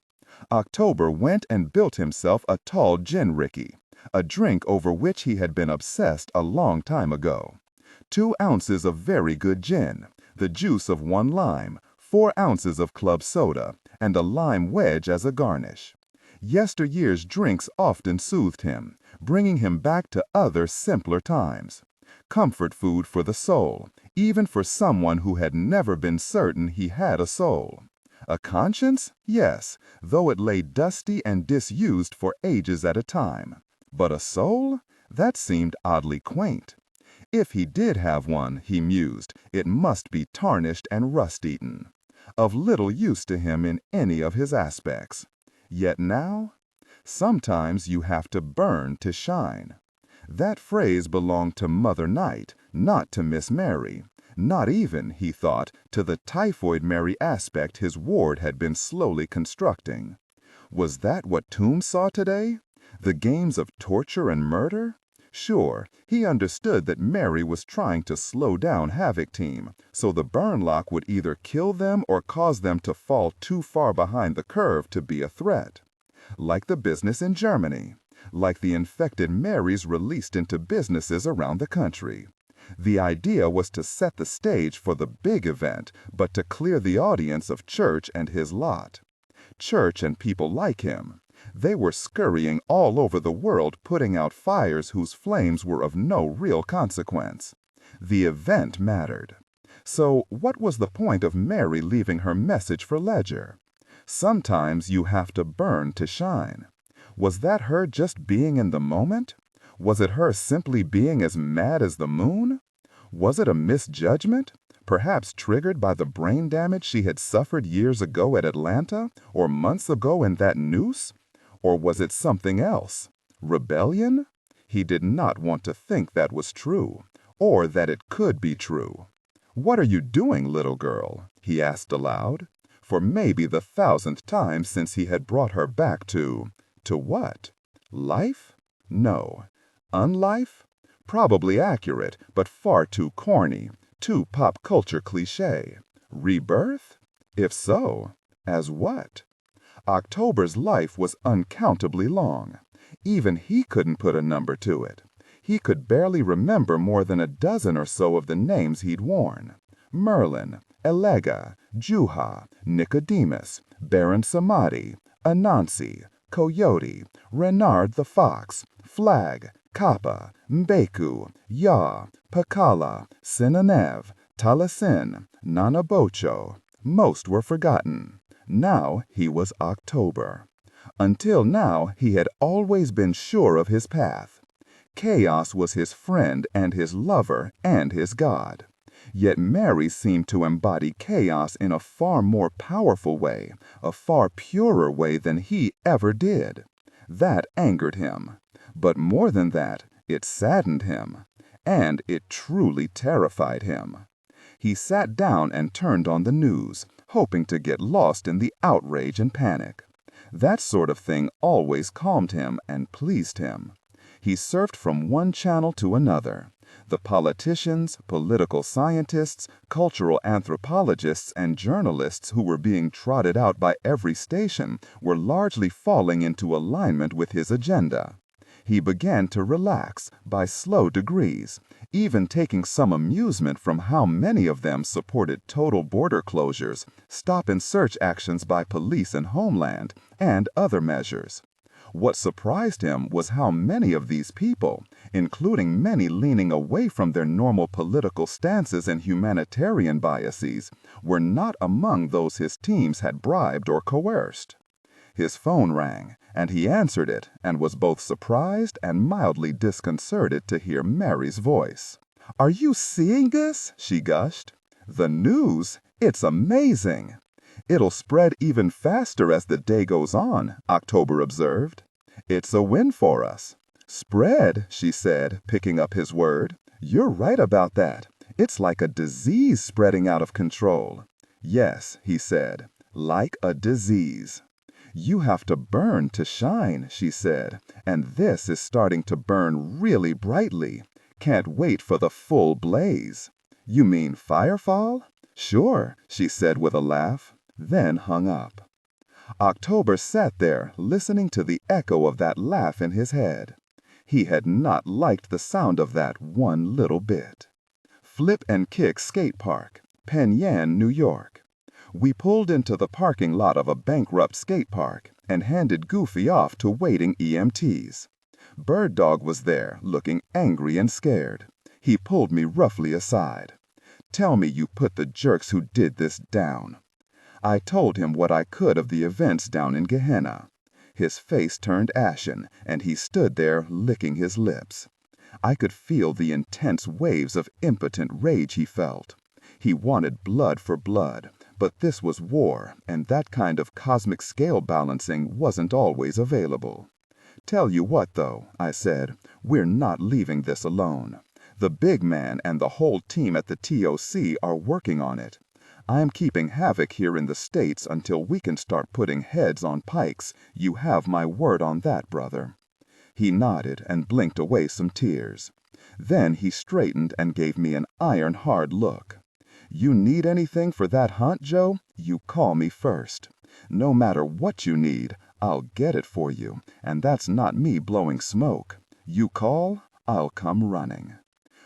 October went and built himself a tall gin ricky, a drink over which he had been obsessed a long time ago. 2 ounces of very good gin, the juice of 1 lime, 4 ounces of club soda, and a lime wedge as a garnish. Yesteryear's drinks often soothed him, bringing him back to other simpler times. comfort food for the soul, even for someone who had never been certain he had a soul. A conscience? Yes, though it lay dusty and disused for ages at a time. But a soul? That seemed oddly quaint. If he did have one, he mused, it must be tarnished and rust-eaten, of little use to him in any of his aspects. Yet now, sometimes you have to burn to shine. That phrase belonged to Mother Night, not to Miss Mary, not even, he thought, to the typhoid Mary aspect his ward had been slowly constructing. Was that what Toombs saw today? The games of torture and murder? Sure, he understood that Mary was trying to slow down Havoc Team, so the burn lock would either kill them or cause them to fall too far behind the curve to be a threat. Like the business in Germany, like the infected Marys released into businesses around the country. The idea was to set the stage for the big event, but to clear the audience of Church and his lot. Church and people like him. They were scurrying all over the world putting out fires whose flames were of no real consequence. The event mattered. So what was the point of Mary leaving her message for Ledger? Sometimes you have to burn to shine. Was that her just being in the moment? Was it her simply being as mad as the moon? Was it a misjudgment, perhaps triggered by the brain damage she had suffered years ago at Atlanta or months ago in that noose? Or was it something else? Rebellion? He did not want to think that was true, or that it could be true. "What are you doing, little girl?" he asked aloud, for maybe the 1,000th time since he had brought her back to what? Life? No. Unlife? Probably accurate, but far too corny, too pop culture cliché. Rebirth? If so, as what? October's life was uncountably long. Even he couldn't put a number to it. He could barely remember more than a dozen or so of the names he'd worn. Merlin, Elega, Juha, Nicodemus, Baron Samadi, Anansi, Coyote, Renard the Fox, Flag, Kappa, Mbeku, Ya, Pakala, Sinanev, Talasin, Nanabocho. Most were forgotten. Now he was October. Until now he had always been sure of his path. Chaos was his friend and his lover and his god. Yet Mary seemed to embody chaos in a far more powerful way, a far purer way than he ever did. That angered him. But more than that, it saddened him. And it truly terrified him. He sat down and turned on the news, hoping to get lost in the outrage and panic. That sort of thing always calmed him and pleased him. He surfed from one channel to another. The politicians, political scientists, cultural anthropologists, and journalists who were being trotted out by every station were largely falling into alignment with his agenda. He began to relax by slow degrees, even taking some amusement from how many of them supported total border closures, stop-and-search actions by police and Homeland, and other measures. What surprised him was how many of these people, including many leaning away from their normal political stances and humanitarian biases, were not among those his teams had bribed or coerced. His phone rang, and he answered it and was both surprised and mildly disconcerted to hear Mary's voice. "Are you seeing this?" she gushed. "The news? It's amazing." "It'll spread even faster as the day goes on," October observed. "It's a win for us." "Spread," she said, picking up his word. "You're right about that. It's like a disease spreading out of control." "Yes," he said, "like a disease." "You have to burn to shine," she said, "and this is starting to burn really brightly. Can't wait for the full blaze." "You mean firefall?" "Sure," she said with a laugh, then hung up. October sat there, listening to the echo of that laugh in his head. He had not liked the sound of that one little bit. Flip and Kick Skate Park, Penn Yan, New York. We pulled into the parking lot of a bankrupt skate park and handed Goofy off to waiting EMTs. Bird Dog was there, looking angry and scared. He pulled me roughly aside. "Tell me you put the jerks who did this down." I told him what I could of the events down in Gehenna. His face turned ashen, and he stood there licking his lips. I could feel the intense waves of impotent rage he felt. He wanted blood for blood, but this was war, and that kind of cosmic scale balancing wasn't always available. "Tell you what, though," I said, "we're not leaving this alone. The big man and the whole team at the TOC are working on it. I'm keeping havoc here in the States until we can start putting heads on pikes. You have my word on that, brother." He nodded and blinked away some tears. Then he straightened and gave me an iron-hard look. "You need anything for that hunt, Joe? You call me first. No matter what you need, I'll get it for you, and that's not me blowing smoke. You call, I'll come running."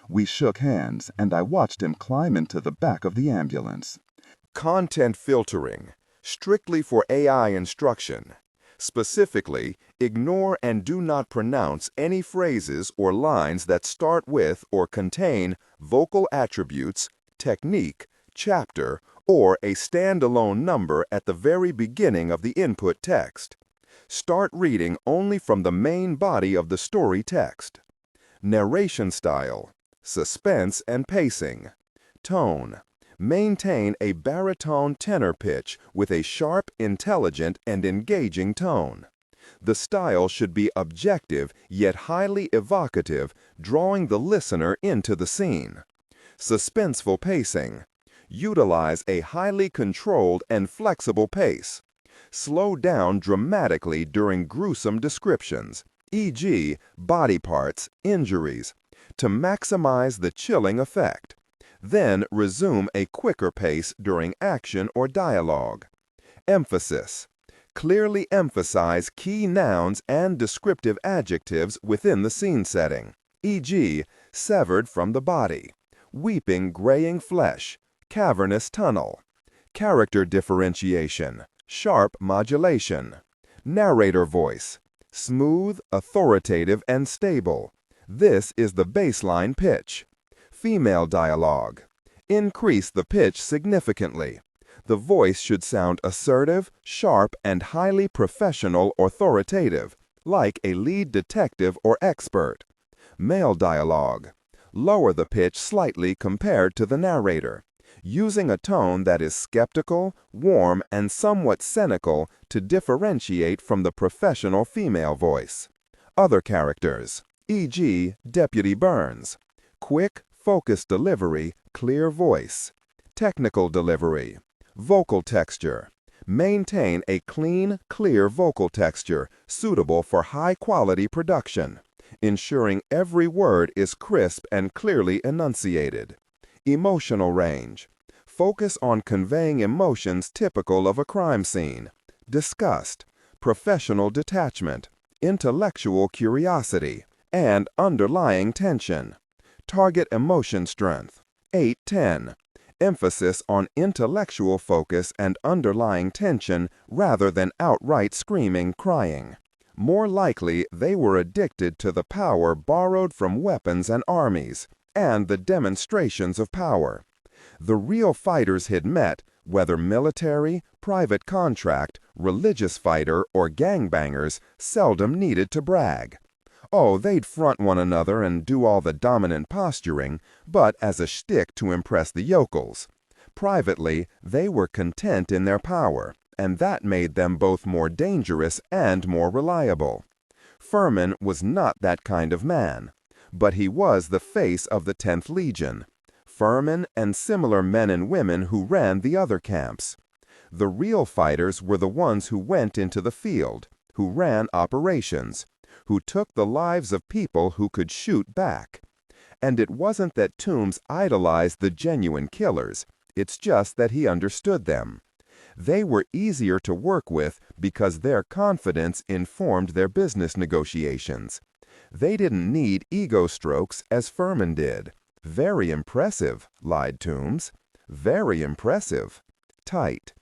We shook hands, and I watched him climb into the back of the ambulance. Content filtering, strictly for AI instruction. Specifically, ignore and do not pronounce any phrases or lines that start with or contain vocal attributes, technique, chapter, or a standalone number at the very beginning of the input text. Start reading only from the main body of the story text. Narration style, suspense and pacing. Tone. Maintain a baritone tenor pitch with a sharp, intelligent, and engaging tone. The style should be objective yet highly evocative, drawing the listener into the scene. Suspenseful pacing. Utilize a highly controlled and flexible pace. Slow down dramatically during gruesome descriptions, e.g., body parts, injuries, to maximize the chilling effect. Then resume a quicker pace during action or dialogue. Emphasis. Clearly emphasize key nouns and descriptive adjectives within the scene setting, e.g., severed from the body, weeping graying flesh, cavernous tunnel. Character differentiation, sharp modulation. Narrator voice, smooth, authoritative, and stable. This is the baseline pitch. Female dialogue. Increase the pitch significantly. The voice should sound assertive, sharp, and highly professional authoritative, like a lead detective or expert. Male dialogue. Lower the pitch slightly compared to the narrator, using a tone that is skeptical, warm, and somewhat cynical to differentiate from the professional female voice. Other characters, e.g., Deputy Burns. Quick, focused delivery, clear voice. Technical delivery. Vocal texture. Maintain a clean, clear vocal texture suitable for high-quality production, ensuring every word is crisp and clearly enunciated. Emotional range. Focus on conveying emotions typical of a crime scene. Disgust, professional detachment, intellectual curiosity, and underlying tension. Target emotion strength, 8-10. Emphasis on intellectual focus and underlying tension rather than outright screaming, crying. More likely, they were addicted to the power borrowed from weapons and armies, and the demonstrations of power. The real fighters he'd met, whether military, private contract, religious fighter, or gangbangers, seldom needed to brag. Oh, they'd front one another and do all the dominant posturing, but as a shtick to impress the yokels. Privately, they were content in their power, and that made them both more dangerous and more reliable. Furman was not that kind of man, but he was the face of the 10th Legion. Furman and similar men and women who ran the other camps. The real fighters were the ones who went into the field, who ran operations, who took the lives of people who could shoot back. And it wasn't that Toombs idolized the genuine killers, it's just that he understood them. They were easier to work with because their confidence informed their business negotiations. They didn't need ego strokes as Furman did. Very impressive, lied Toombs. Very impressive. Tight.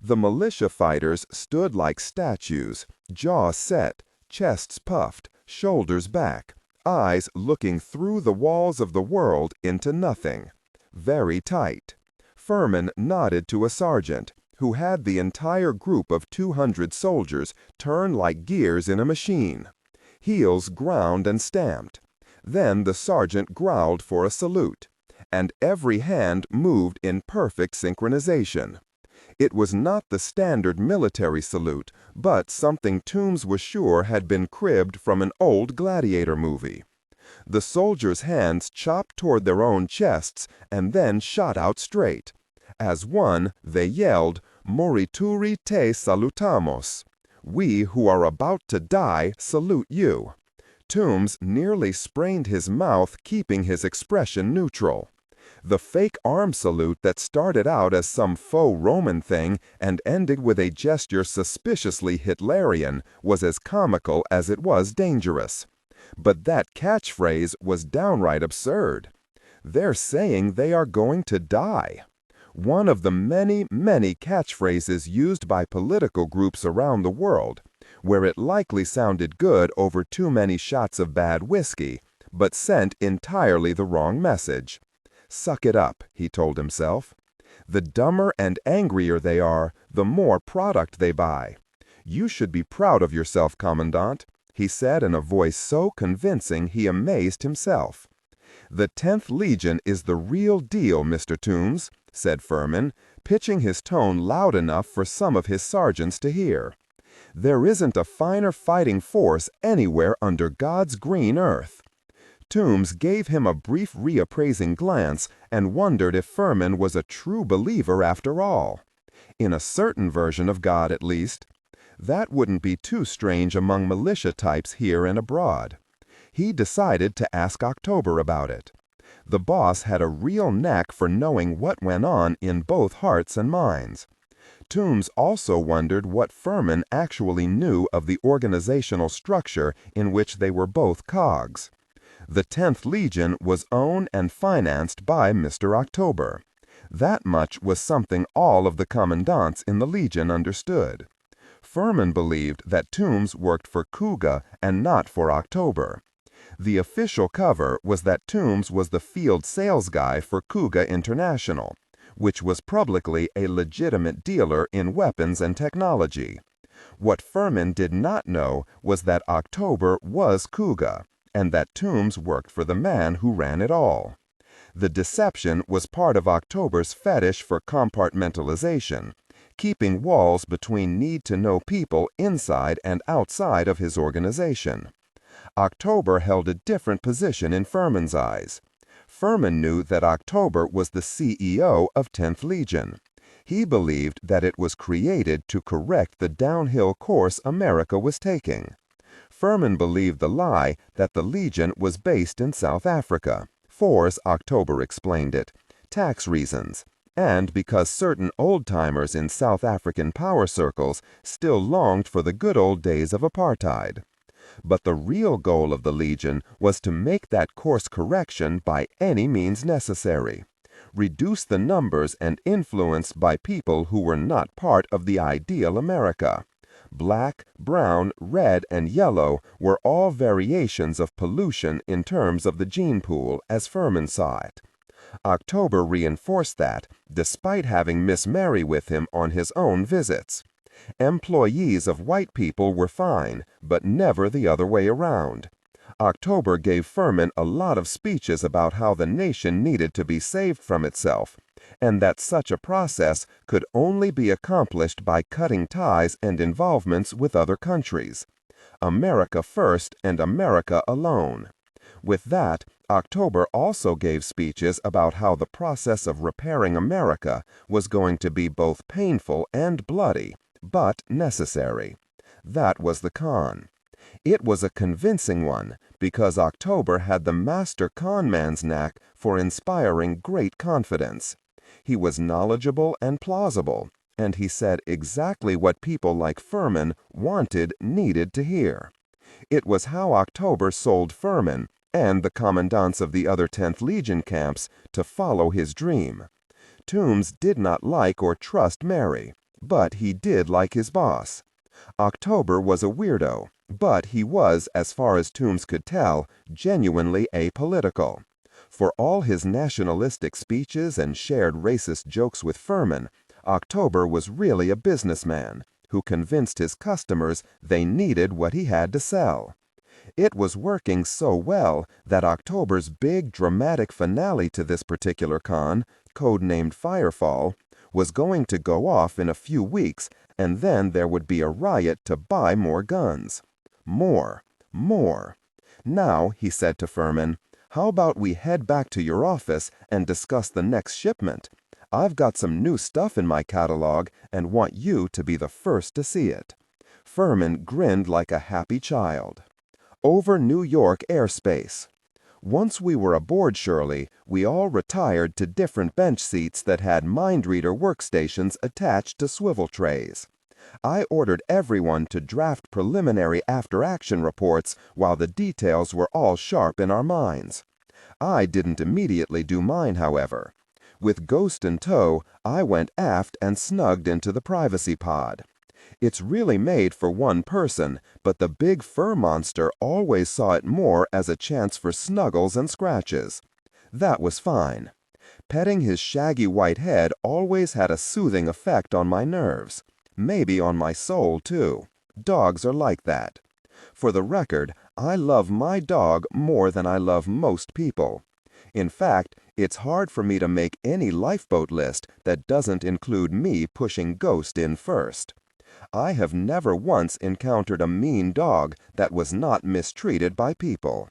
The militia fighters stood like statues, jaws set, chests puffed, shoulders back, eyes looking through the walls of the world into nothing. Very tight. Furman nodded to a sergeant, who had the entire group of 200 soldiers turn like gears in a machine. Heels ground and stamped. Then the sergeant growled for a salute, and every hand moved in perfect synchronization. It was not the standard military salute, but something Toombs was sure had been cribbed from an old gladiator movie. The soldiers' hands chopped toward their own chests and then shot out straight. As one, they yelled, "Morituri te salutamos." "We who are about to die salute you." Toombs nearly sprained his mouth, keeping his expression neutral. The fake arm salute that started out as some faux Roman thing and ended with a gesture suspiciously Hitlerian was as comical as it was dangerous. But that catchphrase was downright absurd. They're saying they are going to die. One of the many, many catchphrases used by political groups around the world, where it likely sounded good over too many shots of bad whiskey, but sent entirely the wrong message. Suck it up, he told himself. The dumber and angrier they are, the more product they buy. You should be proud of yourself, Commandant, he said in a voice so convincing he amazed himself. The 10th Legion is the real deal, Mr. Toombs, said Furman, pitching his tone loud enough for some of his sergeants to hear. There isn't a finer fighting force anywhere under God's green earth. Toombs gave him a brief reappraising glance and wondered if Furman was a true believer after all. In a certain version of God, at least. That wouldn't be too strange among militia types here and abroad. He decided to ask October about it. The boss had a real knack for knowing what went on in both hearts and minds. Toombs also wondered what Furman actually knew of the organizational structure in which they were both cogs. The 10th Legion was owned and financed by Mr. October. That much was something all of the commandants in the Legion understood. Furman believed that Toombs worked for Kuga and not for October. The official cover was that Toombs was the field sales guy for Kuga International, which was publicly a legitimate dealer in weapons and technology. What Furman did not know was that October was Kuga, and that Toombs worked for the man who ran it all. The deception was part of October's fetish for compartmentalization, keeping walls between need-to-know people inside and outside of his organization. October held a different position in Furman's eyes. Furman knew that October was the CEO of 10th Legion. He believed that it was created to correct the downhill course America was taking. Furman believed the lie that the Legion was based in South Africa, for, as October explained it, tax reasons, and because certain old-timers in South African power circles still longed for the good old days of apartheid. But the real goal of the Legion was to make that course correction by any means necessary, reduce the numbers and influence by people who were not part of the ideal America. Black, brown, red, and yellow were all variations of pollution in terms of the gene pool, as Furman saw it. October reinforced that, despite having Miss Mary with him on his own visits. Employees of white people were fine, but never the other way around. October gave Furman a lot of speeches about how the nation needed to be saved from itself, and that such a process could only be accomplished by cutting ties and involvements with other countries. America first and America alone. With that, October also gave speeches about how the process of repairing America was going to be both painful and bloody, but necessary. That was the con. It was a convincing one, because October had the master con man's knack for inspiring great confidence. He was knowledgeable and plausible, and he said exactly what people like Furman needed to hear. It was how October sold Furman, and the commandants of the other 10th Legion camps, to follow his dream. Toombs did not like or trust Mary, but he did like his boss. October was a weirdo, But he was, as far as Toombs could tell, genuinely apolitical. For all his nationalistic speeches and shared racist jokes with Furman, October was really a businessman who convinced his customers they needed what he had to sell. It was working so well that October's big dramatic finale to this particular con, codenamed Firefall, was going to go off in a few weeks, and then there would be a riot to buy more guns. More. Now, he said to Furman, how about we head back to your office and discuss the next shipment? I've got some new stuff in my catalog and want you to be the first to see it. Furman grinned like a happy child. Over New York airspace. Once we were aboard Shirley, we all retired to different bench seats that had mind-reader workstations attached to swivel trays. I ordered everyone to draft preliminary after-action reports while the details were all sharp in our minds. I didn't immediately do mine, however. With Ghost in tow, I went aft and snugged into the privacy pod. It's really made for one person, but the big fur monster always saw it more as a chance for snuggles and scratches. That was fine. Petting his shaggy white head always had a soothing effect on my nerves. Maybe on my soul, too. Dogs are like that. For the record, I love my dog more than I love most people. In fact, it's hard for me to make any lifeboat list that doesn't include me pushing Ghost in first. I have never once encountered a mean dog that was not mistreated by people.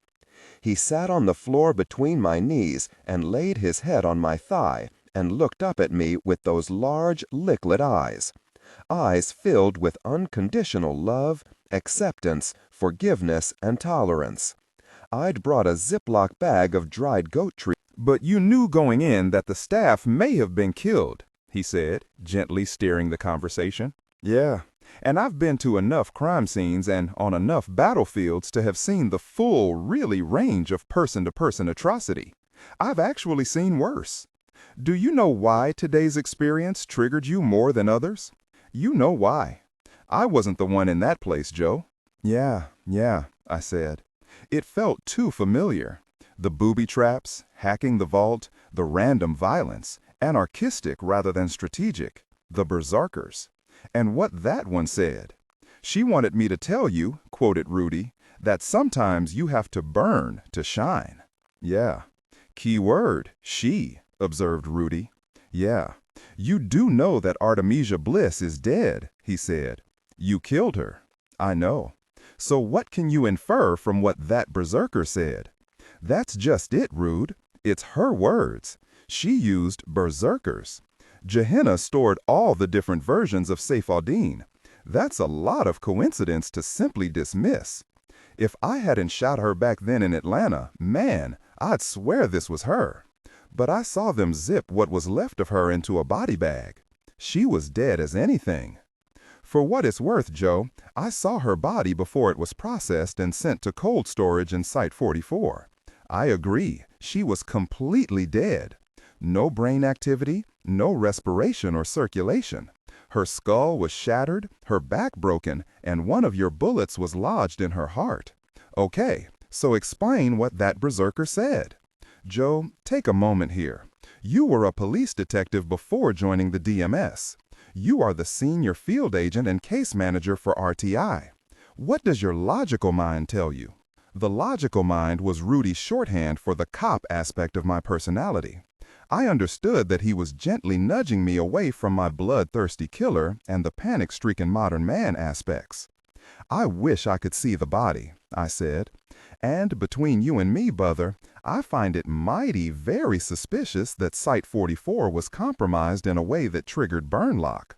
He sat on the floor between my knees and laid his head on my thigh and looked up at me with those large, liquid eyes. Eyes filled with unconditional love, acceptance, forgiveness, and tolerance. I'd brought a Ziploc bag of dried goat treats. "But you knew going in that the staff may have been killed," he said, gently steering the conversation. "Yeah, and I've been to enough crime scenes and on enough battlefields to have seen the full, really range of person-to-person atrocity. I've actually seen worse. Do you know why today's experience triggered you more than others? You know why. I wasn't the one in that place, Joe." Yeah, I said. It felt too familiar. The booby traps, hacking the vault, the random violence, anarchistic rather than strategic, the berserkers. And what that one said. "She wanted me to tell you," quoted Rudy, "that sometimes you have to burn to shine." Yeah. "Key word, she," observed Rudy. "Yeah. You do know that Artemisia Bliss is dead," he said. "You killed her." "I know. So what can you infer from what that berserker said?" "That's just it, Rude. It's her words. She used berserkers. Gehenna stored all the different versions of Saif al-Din. That's a lot of coincidence to simply dismiss. If I hadn't shot her back then in Atlanta, man, I'd swear this was her. But I saw them zip what was left of her into a body bag. She was dead as anything. For what it's worth, Joe, I saw her body before it was processed and sent to cold storage in Site 44. I agree, she was completely dead. No brain activity, no respiration or circulation. Her skull was shattered, her back broken, and one of your bullets was lodged in her heart. Okay, so explain what that berserker said." "Joe, take a moment here. You were a police detective before joining the DMS. You are the senior field agent and case manager for RTI. What does your logical mind tell you?" The logical mind was Rudy's shorthand for the cop aspect of my personality. I understood that he was gently nudging me away from my bloodthirsty killer and the panic-stricken modern man aspects. "I wish I could see the body," I said. "And between you and me, brother, I find it mighty, very suspicious that Site 44 was compromised in a way that triggered Burnlock.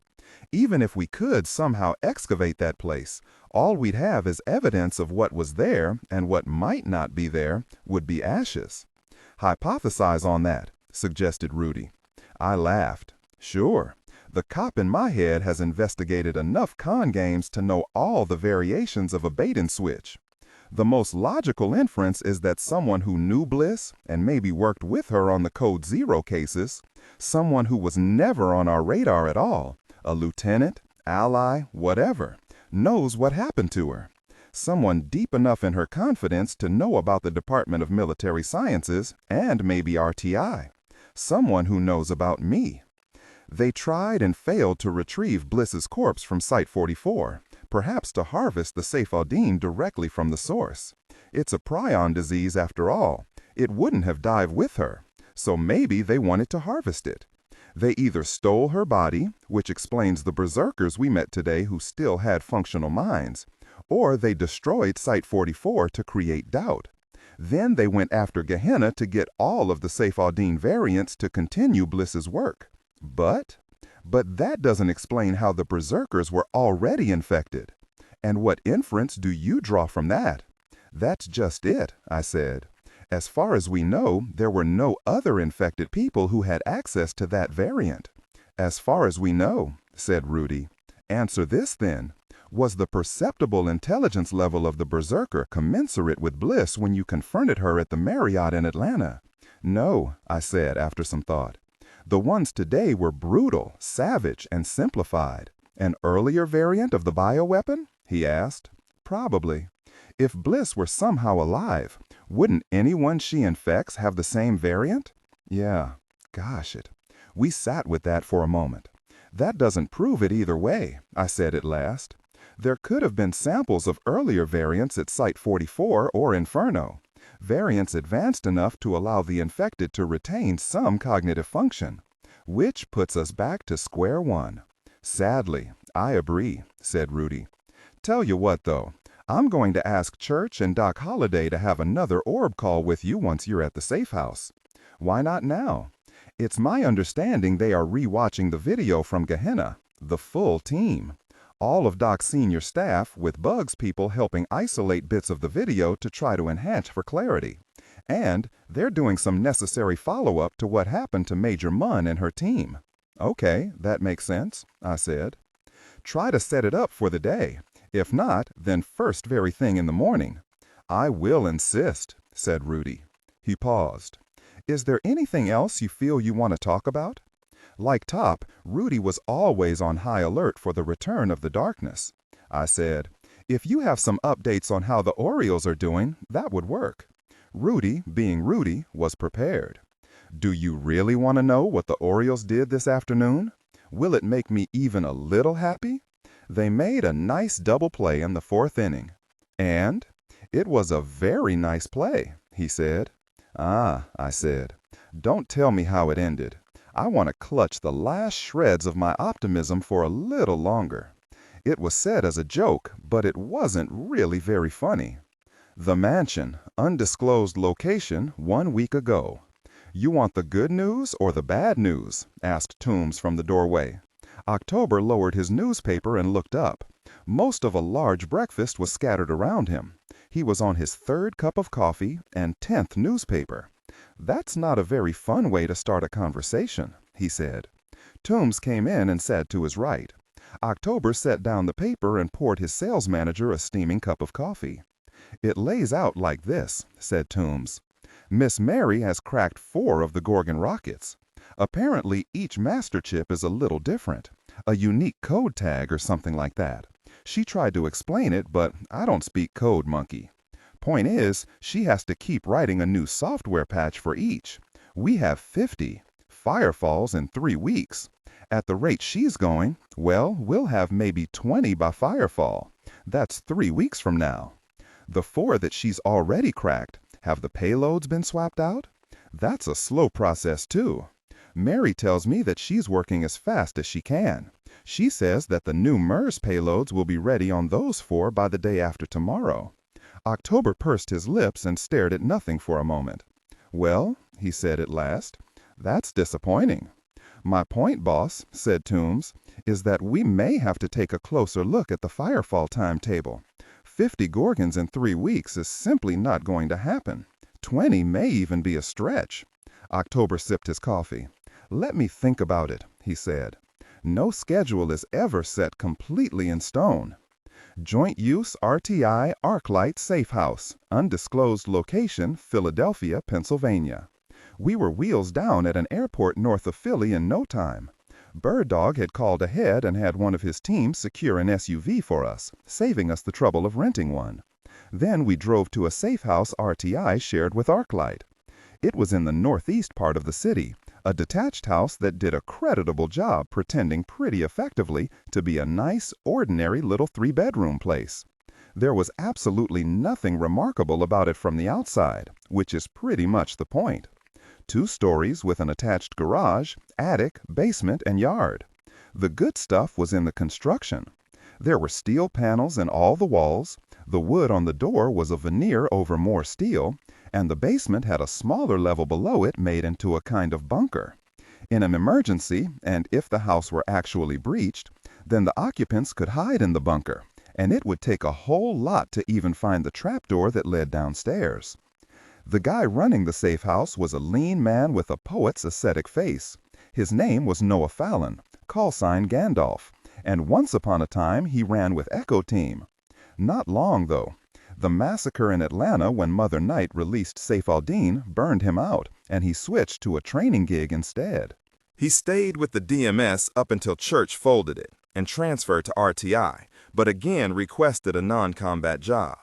Even if we could somehow excavate that place, all we'd have as evidence of what was there and what might not be there would be ashes." "Hypothesize on that," suggested Rudy. I laughed. "Sure. The cop in my head has investigated enough con games to know all the variations of a bait-and-switch. The most logical inference is that someone who knew Bliss and maybe worked with her on the Code Zero cases, someone who was never on our radar at all, a lieutenant, ally, whatever, knows what happened to her. Someone deep enough in her confidence to know about the Department of Military Sciences and maybe RTI. Someone who knows about me. They tried and failed to retrieve Bliss's corpse from Site 44, perhaps to harvest the Saif-al-Din directly from the source. It's a prion disease after all. It wouldn't have died with her, so maybe they wanted to harvest it. They either stole her body, which explains the berserkers we met today who still had functional minds, or they destroyed Site 44 to create doubt. Then they went after Gehenna to get all of the Saif-al-Din variants to continue Bliss's work. But that doesn't explain how the berserkers were already infected. And what inference do you draw from that? That's just it, I said. As far as we know, there were no other infected people who had access to that variant. As far as we know, said Rudy. Answer this then. Was the perceptible intelligence level of the berserker commensurate with Bliss when you confronted her at the Marriott in Atlanta? No, I said after some thought. The ones today were brutal, savage, and simplified. An earlier variant of the bioweapon? He asked. Probably. If Bliss were somehow alive, wouldn't anyone she infects have the same variant? Yeah, gosh it. We sat with that for a moment. That doesn't prove it either way, I said at last. There could have been samples of earlier variants at Site 44 or Inferno. Variants advanced enough to allow the infected to retain some cognitive function. Which puts us back to square one. Sadly, I agree, said Rudy. Tell you what, though. I'm going to ask Church and Doc Holliday to have another orb call with you once you're at the safe house. Why not now? It's my understanding they are re-watching the video from Gehenna, the full team. All of Doc's senior staff, with Bugs people helping isolate bits of the video to try to enhance for clarity. And they're doing some necessary follow-up to what happened to Major Munn and her team. Okay, that makes sense, I said. Try to set it up for the day. If not, then first very thing in the morning. I will insist, said Rudy. He paused. Is there anything else you feel you want to talk about? Like Top, Rudy was always on high alert for the return of the darkness. I said, if you have some updates on how the Orioles are doing, that would work. Rudy, being Rudy, was prepared. Do you really want to know what the Orioles did this afternoon? Will it make me even a little happy? They made a nice double play in the fourth inning. And it was a very nice play, he said. Ah, I said. Don't tell me how it ended. I want to clutch the last shreds of my optimism for a little longer. It was said as a joke, but it wasn't really very funny. The mansion, undisclosed location 1 week ago. You want the good news or the bad news? Asked Toombs from the doorway. October lowered his newspaper and looked up. Most of a large breakfast was scattered around him. He was on his 3rd cup of coffee and 10th newspaper. That's not a very fun way to start a conversation, he said. Toombs came in and sat to his right. October set down the paper and poured his sales manager a steaming cup of coffee. It lays out like this, said Toombs. Miss Mary has cracked 4 of the Gorgon rockets. Apparently, each master chip is a little different, a unique code tag or something like that. She tried to explain it, but I don't speak code, monkey. Point is, she has to keep writing a new software patch for each. We have 50 firefalls in 3 weeks. At the rate she's going, well, we'll have maybe 20 by firefall. That's 3 weeks from now. The 4 that she's already cracked, have the payloads been swapped out? That's a slow process too. Mary tells me that she's working as fast as she can. She says that the new MERS payloads will be ready on those 4 by the day after tomorrow. October pursed his lips and stared at nothing for a moment. Well, he said at last, that's disappointing. My point, boss, said Toombs, is that we may have to take a closer look at the firefall timetable. 50 Gorgons in 3 weeks is simply not going to happen. 20 may even be a stretch. October sipped his coffee. Let me think about it, he said. No schedule is ever set completely in stone. Joint use RTI Arclight Safe House, undisclosed location, Philadelphia, Pennsylvania. We were wheels down at an airport north of Philly in no time. Bird Dog had called ahead and had one of his team secure an SUV for us, saving us the trouble of renting one. Then we drove to a safe house RTI shared with Arclight. It was in the northeast part of the city, a detached house that did a creditable job pretending pretty effectively to be a nice, ordinary little three-bedroom place. There was absolutely nothing remarkable about it from the outside, which is pretty much the point. 2 stories with an attached garage, attic, basement, and yard. The good stuff was in the construction. There were steel panels in all the walls, the wood on the door was a veneer over more steel, and the basement had a smaller level below it made into a kind of bunker. In an emergency, and if the house were actually breached, then the occupants could hide in the bunker, and it would take a whole lot to even find the trapdoor that led downstairs. The guy running the safe house was a lean man with a poet's ascetic face. His name was Noah Fallon, call sign Gandalf, and once upon a time he ran with Echo Team. Not long, though. The massacre in Atlanta when Mother Night released Saif al-Din burned him out, and he switched to a training gig instead. He stayed with the DMS up until Church folded it and transferred to RTI, but again requested a non-combat job.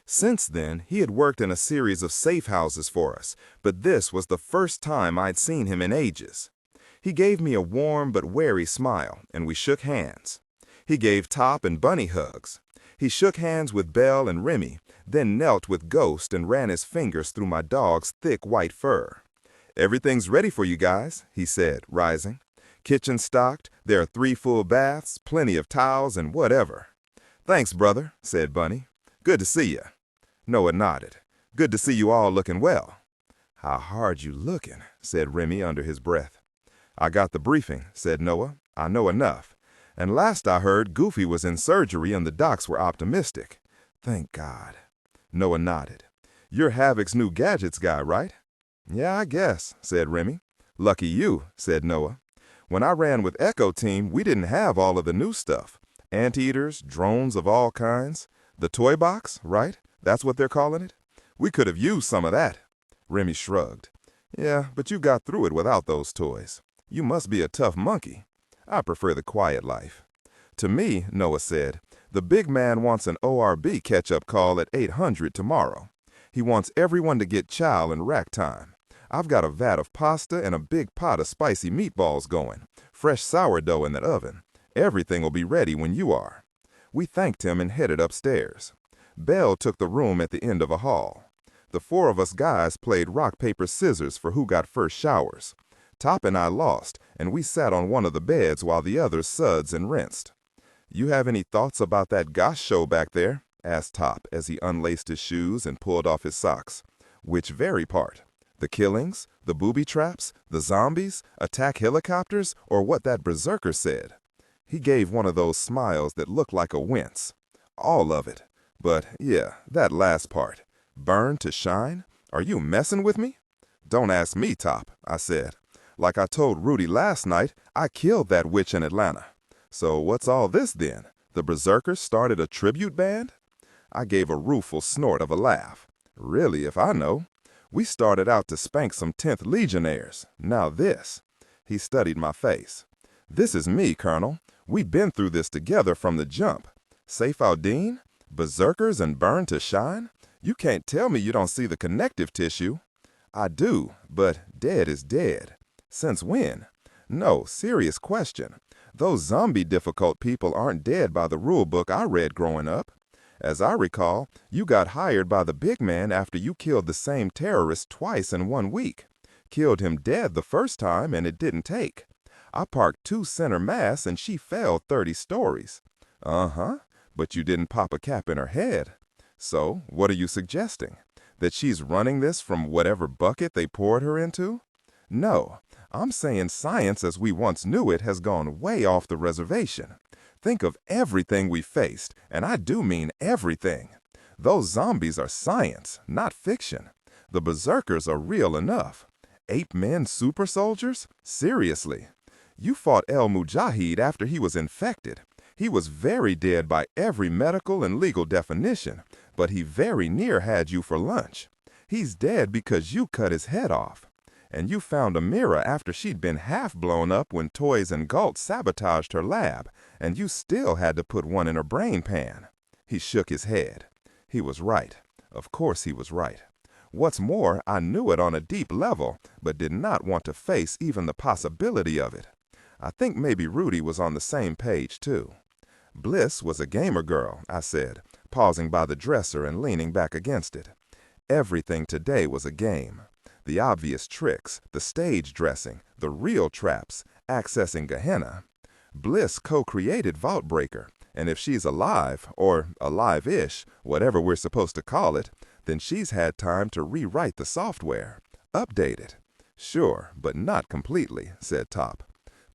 Since then, he had worked in a series of safe houses for us, but this was the first time I'd seen him in ages. He gave me a warm but wary smile, and we shook hands. He gave Top and Bunny hugs. He shook hands with Belle and Remy, then knelt with Ghost and ran his fingers through my dog's thick white fur. "Everything's ready for you guys," he said, rising. "Kitchen stocked, there are 3 full baths, plenty of towels, and whatever." "Thanks, brother," said Bunny. "Good to see you." Noah nodded. "Good to see you all looking well." "How hard you looking," said Remy under his breath. "I got the briefing," said Noah. "I know enough. And last I heard, Goofy was in surgery and the docs were optimistic." "Thank God." Noah nodded. "You're Havoc's new gadgets guy, right?" "Yeah, I guess," said Remy. "Lucky you," said Noah. "When I ran with Echo Team, we didn't have all of the new stuff. Anteaters, drones of all kinds. The toy box, right? That's what they're calling it? We could have used some of that." Remy shrugged. "Yeah, but you got through it without those toys. You must be a tough monkey. I prefer the quiet life." "To me," Noah said, "the big man wants an ORB catch-up call at 800 tomorrow. He wants everyone to get chow and rack time. I've got a vat of pasta and a big pot of spicy meatballs going, fresh sourdough in the oven. Everything will be ready when you are." We thanked him and headed upstairs. Belle took the room at the end of a hall. The 4 of us guys played rock, paper, scissors for who got first showers. Top and I lost, and we sat on one of the beds while the others suds and rinsed. "You have any thoughts about that gosh show back there?" asked Top as he unlaced his shoes and pulled off his socks. "Which very part? The killings, the booby traps, the zombies, attack helicopters, or what that berserker said?" He gave one of those smiles that looked like a wince. "All of it. But, yeah, that last part. Burn to shine? Are you messing with me?" "Don't ask me, Top," I said. "Like I told Rudy last night, I killed that witch in Atlanta. So what's all this then? The berserkers started a tribute band?" I gave a rueful snort of a laugh. "Really, if I know. We started out to spank some 10th Legionnaires. Now this." He studied my face. "This is me, Colonel. We've been through this together from the jump. Saif al-Din? Berserkers and burn to shine? You can't tell me you don't see the connective tissue." "I do, but dead is dead." "Since when?" "No, serious question. Those zombie difficult people aren't dead by the rule book I read growing up. As I recall, you got hired by the big man after you killed the same terrorist twice in 1 week. Killed him dead the first time and it didn't take. I parked 2 center mass and she fell 30 stories. Uh-huh, but you didn't pop a cap in her head. So, what are you suggesting? That she's running this from whatever bucket they poured her into? No, I'm saying science as we once knew it has gone way off the reservation. Think of everything we faced, and I do mean everything. Those zombies are science, not fiction. The berserkers are real enough. Ape men super soldiers? Seriously. You fought El Mujahid after he was infected. He was very dead by every medical and legal definition, but he very near had you for lunch. He's dead because you cut his head off. And you found a mirror after she'd been half blown up when Toys and Galt sabotaged her lab, and you still had to put one in her brain pan. He shook his head. He was right. Of course he was right. What's more, I knew it on a deep level, but did not want to face even the possibility of it. I think maybe Rudy was on the same page, too. Bliss was a gamer girl, I said, pausing by the dresser and leaning back against it. Everything today was a game. The obvious tricks, the stage dressing, the real traps, accessing Gehenna. Bliss co-created Vaultbreaker, and if she's alive, or alive-ish, whatever we're supposed to call it, then she's had time to rewrite the software, update it. Sure, but not completely, said Top.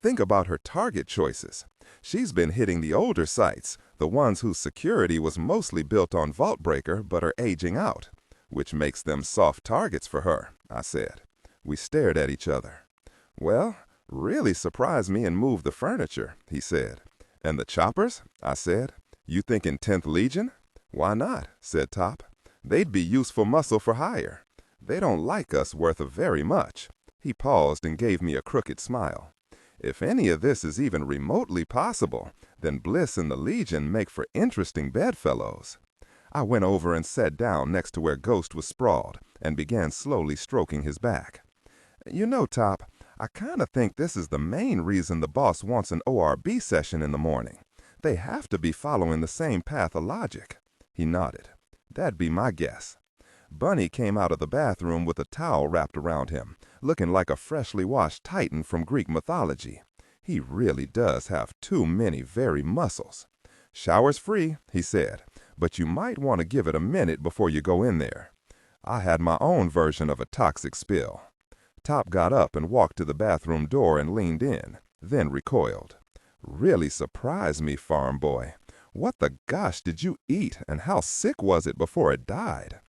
Think about her target choices. She's been hitting the older sites, the ones whose security was mostly built on Vaultbreaker but are aging out, which makes them soft targets for her, I said. We stared at each other. Well, really surprised me and moved the furniture, he said. And the choppers? I said. You thinking 10th Legion? Why not? Said Top. They'd be useful muscle for hire. They don't like us worth very much. He paused and gave me a crooked smile. If any of this is even remotely possible, then Bliss and the Legion make for interesting bedfellows. I went over and sat down next to where Ghost was sprawled and began slowly stroking his back. You know, Top, I kind of think this is the main reason the boss wants an ORB session in the morning. They have to be following the same path of logic. He nodded. That'd be my guess. Bunny came out of the bathroom with a towel wrapped around him, looking like a freshly washed titan from Greek mythology. He really does have too many very muscles. Shower's free, he said, but you might want to give it a minute before you go in there. I had my own version of a toxic spill. Top got up and walked to the bathroom door and leaned in, then recoiled. Really surprised me, farm boy. What the gosh did you eat, and how sick was it before it died?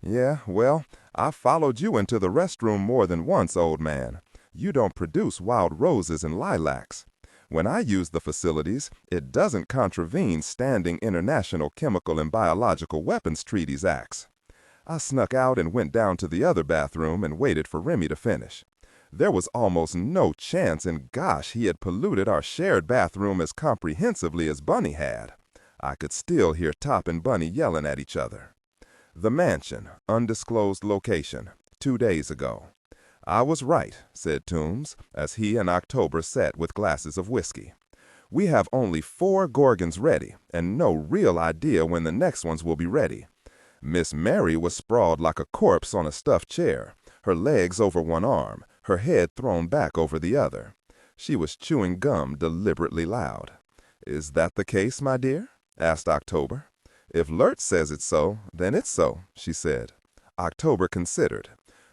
Yeah, well, I followed you into the restroom more than once, old man. You don't produce wild roses and lilacs. When I use the facilities, it doesn't contravene standing international chemical and biological weapons treaties acts. I snuck out and went down to the other bathroom and waited for Remy to finish. There was almost no chance, and gosh, he had polluted our shared bathroom as comprehensively as Bunny had. I could still hear Top and Bunny yelling at each other. The mansion, undisclosed location, 2 days ago. I was right, said Toombs, as he and October sat with glasses of whiskey. We have only 4 Gorgons ready, and no real idea when the next ones will be ready. Miss Mary was sprawled like a corpse on a stuffed chair, her legs over one arm, her head thrown back over the other. She was chewing gum deliberately loud. Is that the case, my dear? Asked October. If Lurch says it's so, then it's so, she said. October considered.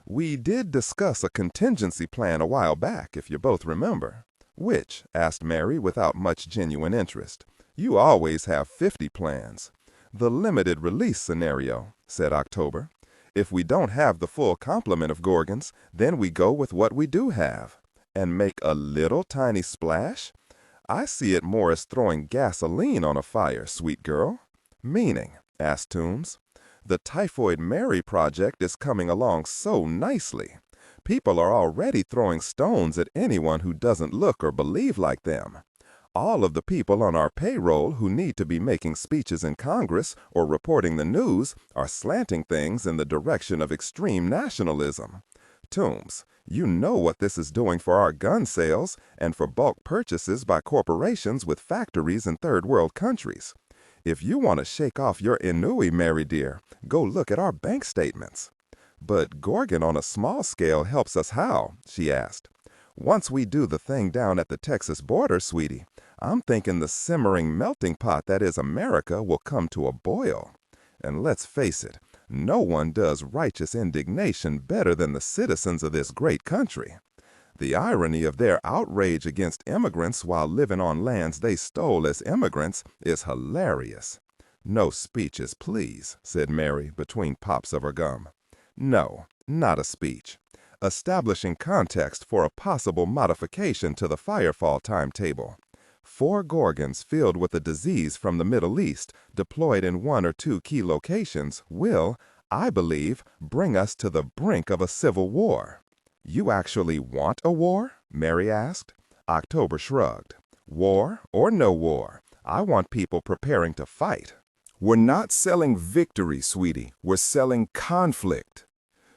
We did discuss a contingency plan a while back, if you both remember. Which? Asked Mary without much genuine interest. You always have 50 plans. The limited release scenario, said October. If we don't have the full complement of Gorgons, then we go with what we do have. And make a little tiny splash? I see it more as throwing gasoline on a fire, sweet girl. Meaning, asked Toombs. The Typhoid Mary project is coming along so nicely. People are already throwing stones at anyone who doesn't look or believe like them. All of the people on our payroll who need to be making speeches in Congress or reporting the news are slanting things in the direction of extreme nationalism. Toombs, you know what this is doing for our gun sales and for bulk purchases by corporations with factories in third world countries. If you want to shake off your ennui, Mary dear, go look at our bank statements. But Gorgon on a small scale helps us how? She asked. Once we do the thing down at the Texas border, sweetie, I'm thinking the simmering melting pot that is America will come to a boil. And let's face it, no one does righteous indignation better than the citizens of this great country. The irony of their outrage against immigrants while living on lands they stole as immigrants is hilarious. No speeches, please, said Mary between pops of her gum. No, not a speech. Establishing context for a possible modification to the firefall timetable. 4 Gorgons filled with a disease from the Middle East deployed in 1 or 2 key locations will, I believe, bring us to the brink of a civil war. You actually want a war? Mary asked. October shrugged. War or no war, I want people preparing to fight. We're not selling victory, sweetie. We're selling conflict.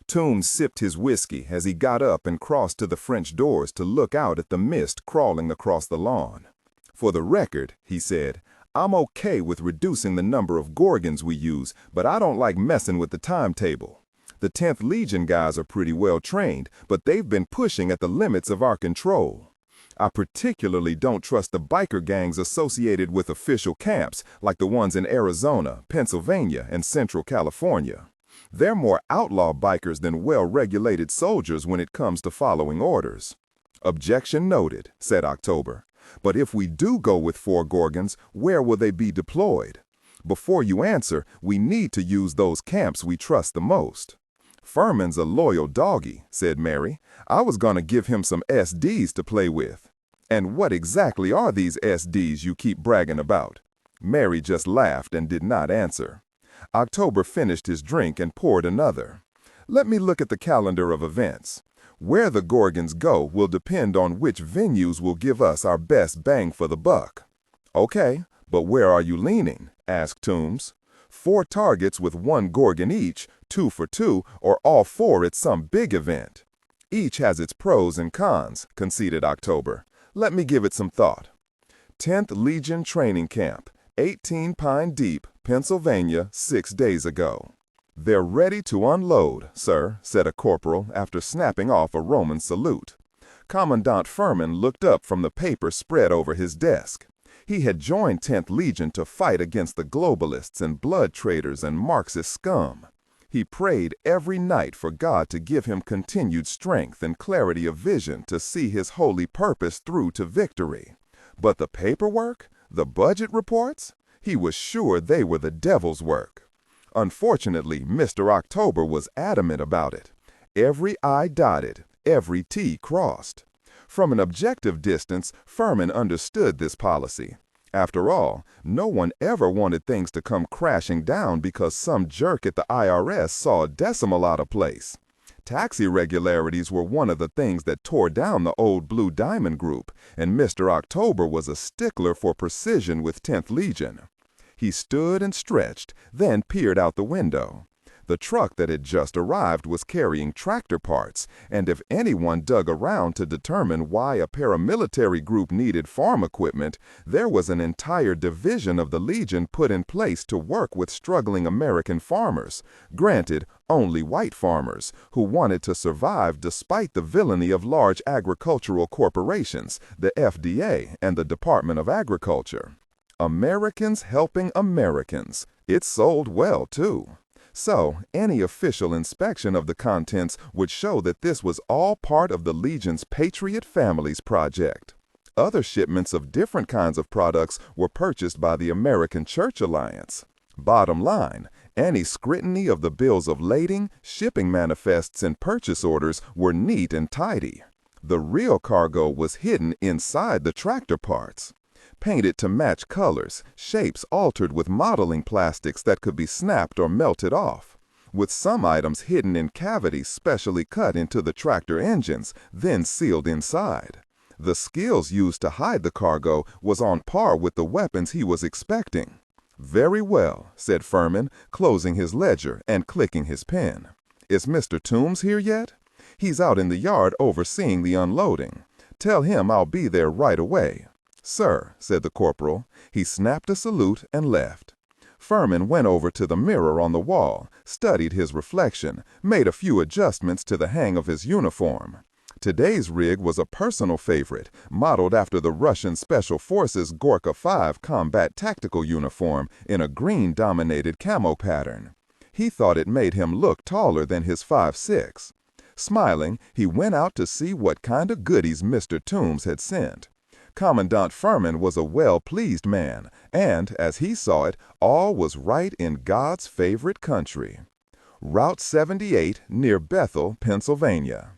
Toombs sipped his whiskey as he got up and crossed to the French doors to look out at the mist crawling across the lawn. For the record, he said, I'm okay with reducing the number of Gorgons we use, but I don't like messing with the timetable. The 10th Legion guys are pretty well trained, but they've been pushing at the limits of our control. I particularly don't trust the biker gangs associated with official camps like the ones in Arizona, Pennsylvania, and Central California. They're more outlaw bikers than well-regulated soldiers when it comes to following orders. Objection noted, said October. But if we do go with 4 Gorgons, where will they be deployed? Before you answer, we need to use those camps we trust the most. Furman's a loyal doggy, said Mary. I was going to give him some SDs to play with. And what exactly are these SDs you keep bragging about? Mary just laughed and did not answer. October finished his drink and poured another. Let me look at the calendar of events. Where the Gorgons go will depend on which venues will give us our best bang for the buck. Okay, but where are you leaning? Asked Toombs. 4 targets with 1 Gorgon each, 2 for 2, or all 4 at some big event. Each has its pros and cons, conceded October. Let me give it some thought. 10th Legion Training Camp, 18 Pine Deep, Pennsylvania, 6 days ago. They're ready to unload, sir, said a corporal after snapping off a Roman salute. Commandant Furman looked up from the paper spread over his desk. He had joined 10th Legion to fight against the globalists and blood traders and Marxist scum. He prayed every night for God to give him continued strength and clarity of vision to see his holy purpose through to victory. But the paperwork, the budget reports, he was sure they were the devil's work. Unfortunately, Mr. October was adamant about it. Every I dotted, every T crossed. From an objective distance, Furman understood this policy. After all, no one ever wanted things to come crashing down because some jerk at the IRS saw a decimal out of place. Tax irregularities were one of the things that tore down the old Blue Diamond Group, and Mr. October was a stickler for precision with 10th Legion. He stood and stretched, then peered out the window. The truck that had just arrived was carrying tractor parts, and if anyone dug around to determine why a paramilitary group needed farm equipment, there was an entire division of the Legion put in place to work with struggling American farmers, granted, only white farmers, who wanted to survive despite the villainy of large agricultural corporations, the FDA and the Department of Agriculture. Americans helping Americans. It sold well, too. So, any official inspection of the contents would show that this was all part of the Legion's Patriot Families Project. Other shipments of different kinds of products were purchased by the American Church Alliance. Bottom line, any scrutiny of the bills of lading, shipping manifests, and purchase orders were neat and tidy. The real cargo was hidden inside the tractor parts. Painted to match colors, shapes altered with modeling plastics that could be snapped or melted off, with some items hidden in cavities specially cut into the tractor engines, then sealed inside. The skills used to hide the cargo was on par with the weapons he was expecting. Very well, said Furman, closing his ledger and clicking his pen. Is Mr. Toombs here yet? He's out in the yard overseeing the unloading. Tell him I'll be there right away. Sir, said the corporal. He snapped a salute and left. Furman went over to the mirror on the wall, studied his reflection, made a few adjustments to the hang of his uniform. Today's rig was a personal favorite, modeled after the Russian Special Forces Gorka 5 combat tactical uniform in a green-dominated camo pattern. He thought it made him look taller than his 5'6". Smiling, he went out to see what kind of goodies Mr. Toombs had sent. Commandant Furman was a well-pleased man, and, as he saw it, all was right in God's favorite country. Route 78, near Bethel, Pennsylvania.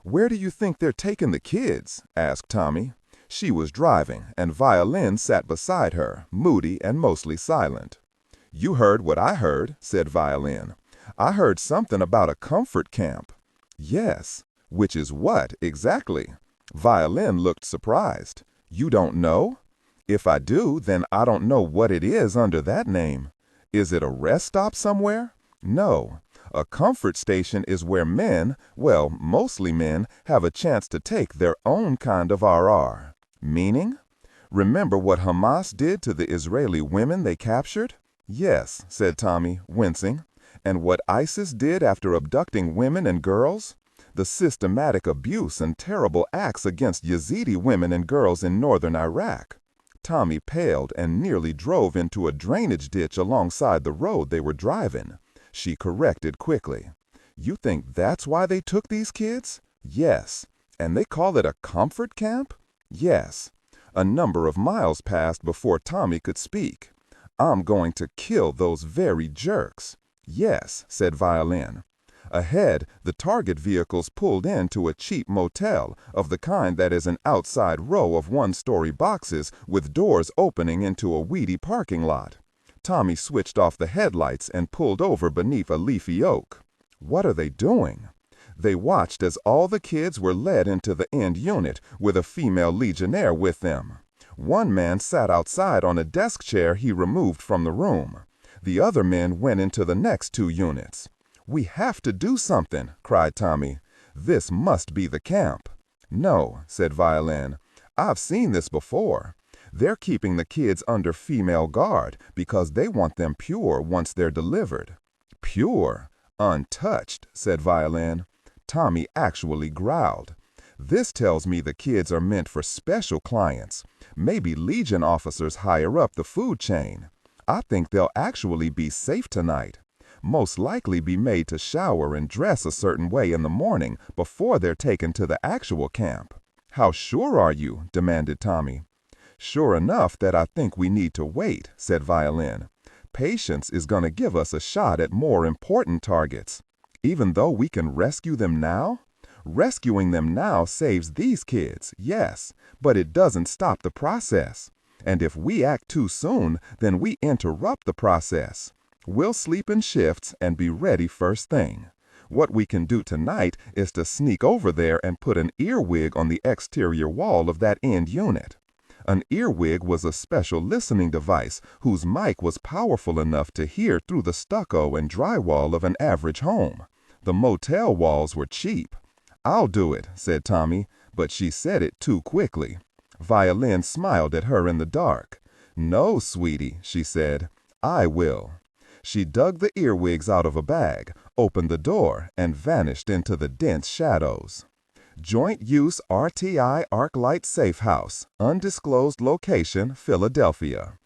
Where do you think they're taking the kids? Asked Tommy. She was driving, and Violin sat beside her, moody and mostly silent. You heard what I heard, said Violin. I heard something about a comfort camp. Yes. Which is what, exactly? Violin looked surprised. You don't know? If I do, then I don't know what it is under that name. Is it a rest stop somewhere? No. A comfort station is where men, well, mostly men, have a chance to take their own kind of RR. Meaning? Remember what Hamas did to the Israeli women they captured? Yes, said Tommy, wincing. And what ISIS did after abducting women and girls? The systematic abuse and terrible acts against Yazidi women and girls in northern Iraq. Tommy paled and nearly drove into a drainage ditch alongside the road they were driving. She corrected quickly. You think that's why they took these kids? Yes. And they call it a comfort camp? Yes. A number of miles passed before Tommy could speak. I'm going to kill those very jerks. Yes, said Violin. Ahead, the target vehicles pulled into a cheap motel of the kind that is an outside row of one-story boxes with doors opening into a weedy parking lot. Tommy switched off the headlights and pulled over beneath a leafy oak. What are they doing? They watched as all the kids were led into the end unit with a female legionnaire with them. One man sat outside on a desk chair he removed from the room. The other men went into the next two units. We have to do something, cried Tommy. This must be the camp. No, said Violin. I've seen this before. They're keeping the kids under female guard because they want them pure once they're delivered. Pure? Untouched, said Violin. Tommy actually growled. This tells me the kids are meant for special clients, maybe Legion officers higher up the food chain. I think they'll actually be safe tonight. Most likely be made to shower and dress a certain way in the morning before they're taken to the actual camp. How sure are you? Demanded Tommy. Sure enough that I think we need to wait, said Violin. Patience is going to give us a shot at more important targets. Even though we can rescue them now? Rescuing them now saves these kids, yes, but it doesn't stop the process. And if we act too soon, then we interrupt the process. We'll sleep in shifts and be ready first thing. What we can do tonight is to sneak over there and put an earwig on the exterior wall of that end unit. An earwig was a special listening device whose mic was powerful enough to hear through the stucco and drywall of an average home. The motel walls were cheap. I'll do it, said Tommy, but she said it too quickly. Violin smiled at her in the dark. No, sweetie, she said, I will. She dug the earwigs out of a bag, opened the door, and vanished into the dense shadows. Joint Use RTI Arclight Safe House, undisclosed location, Philadelphia.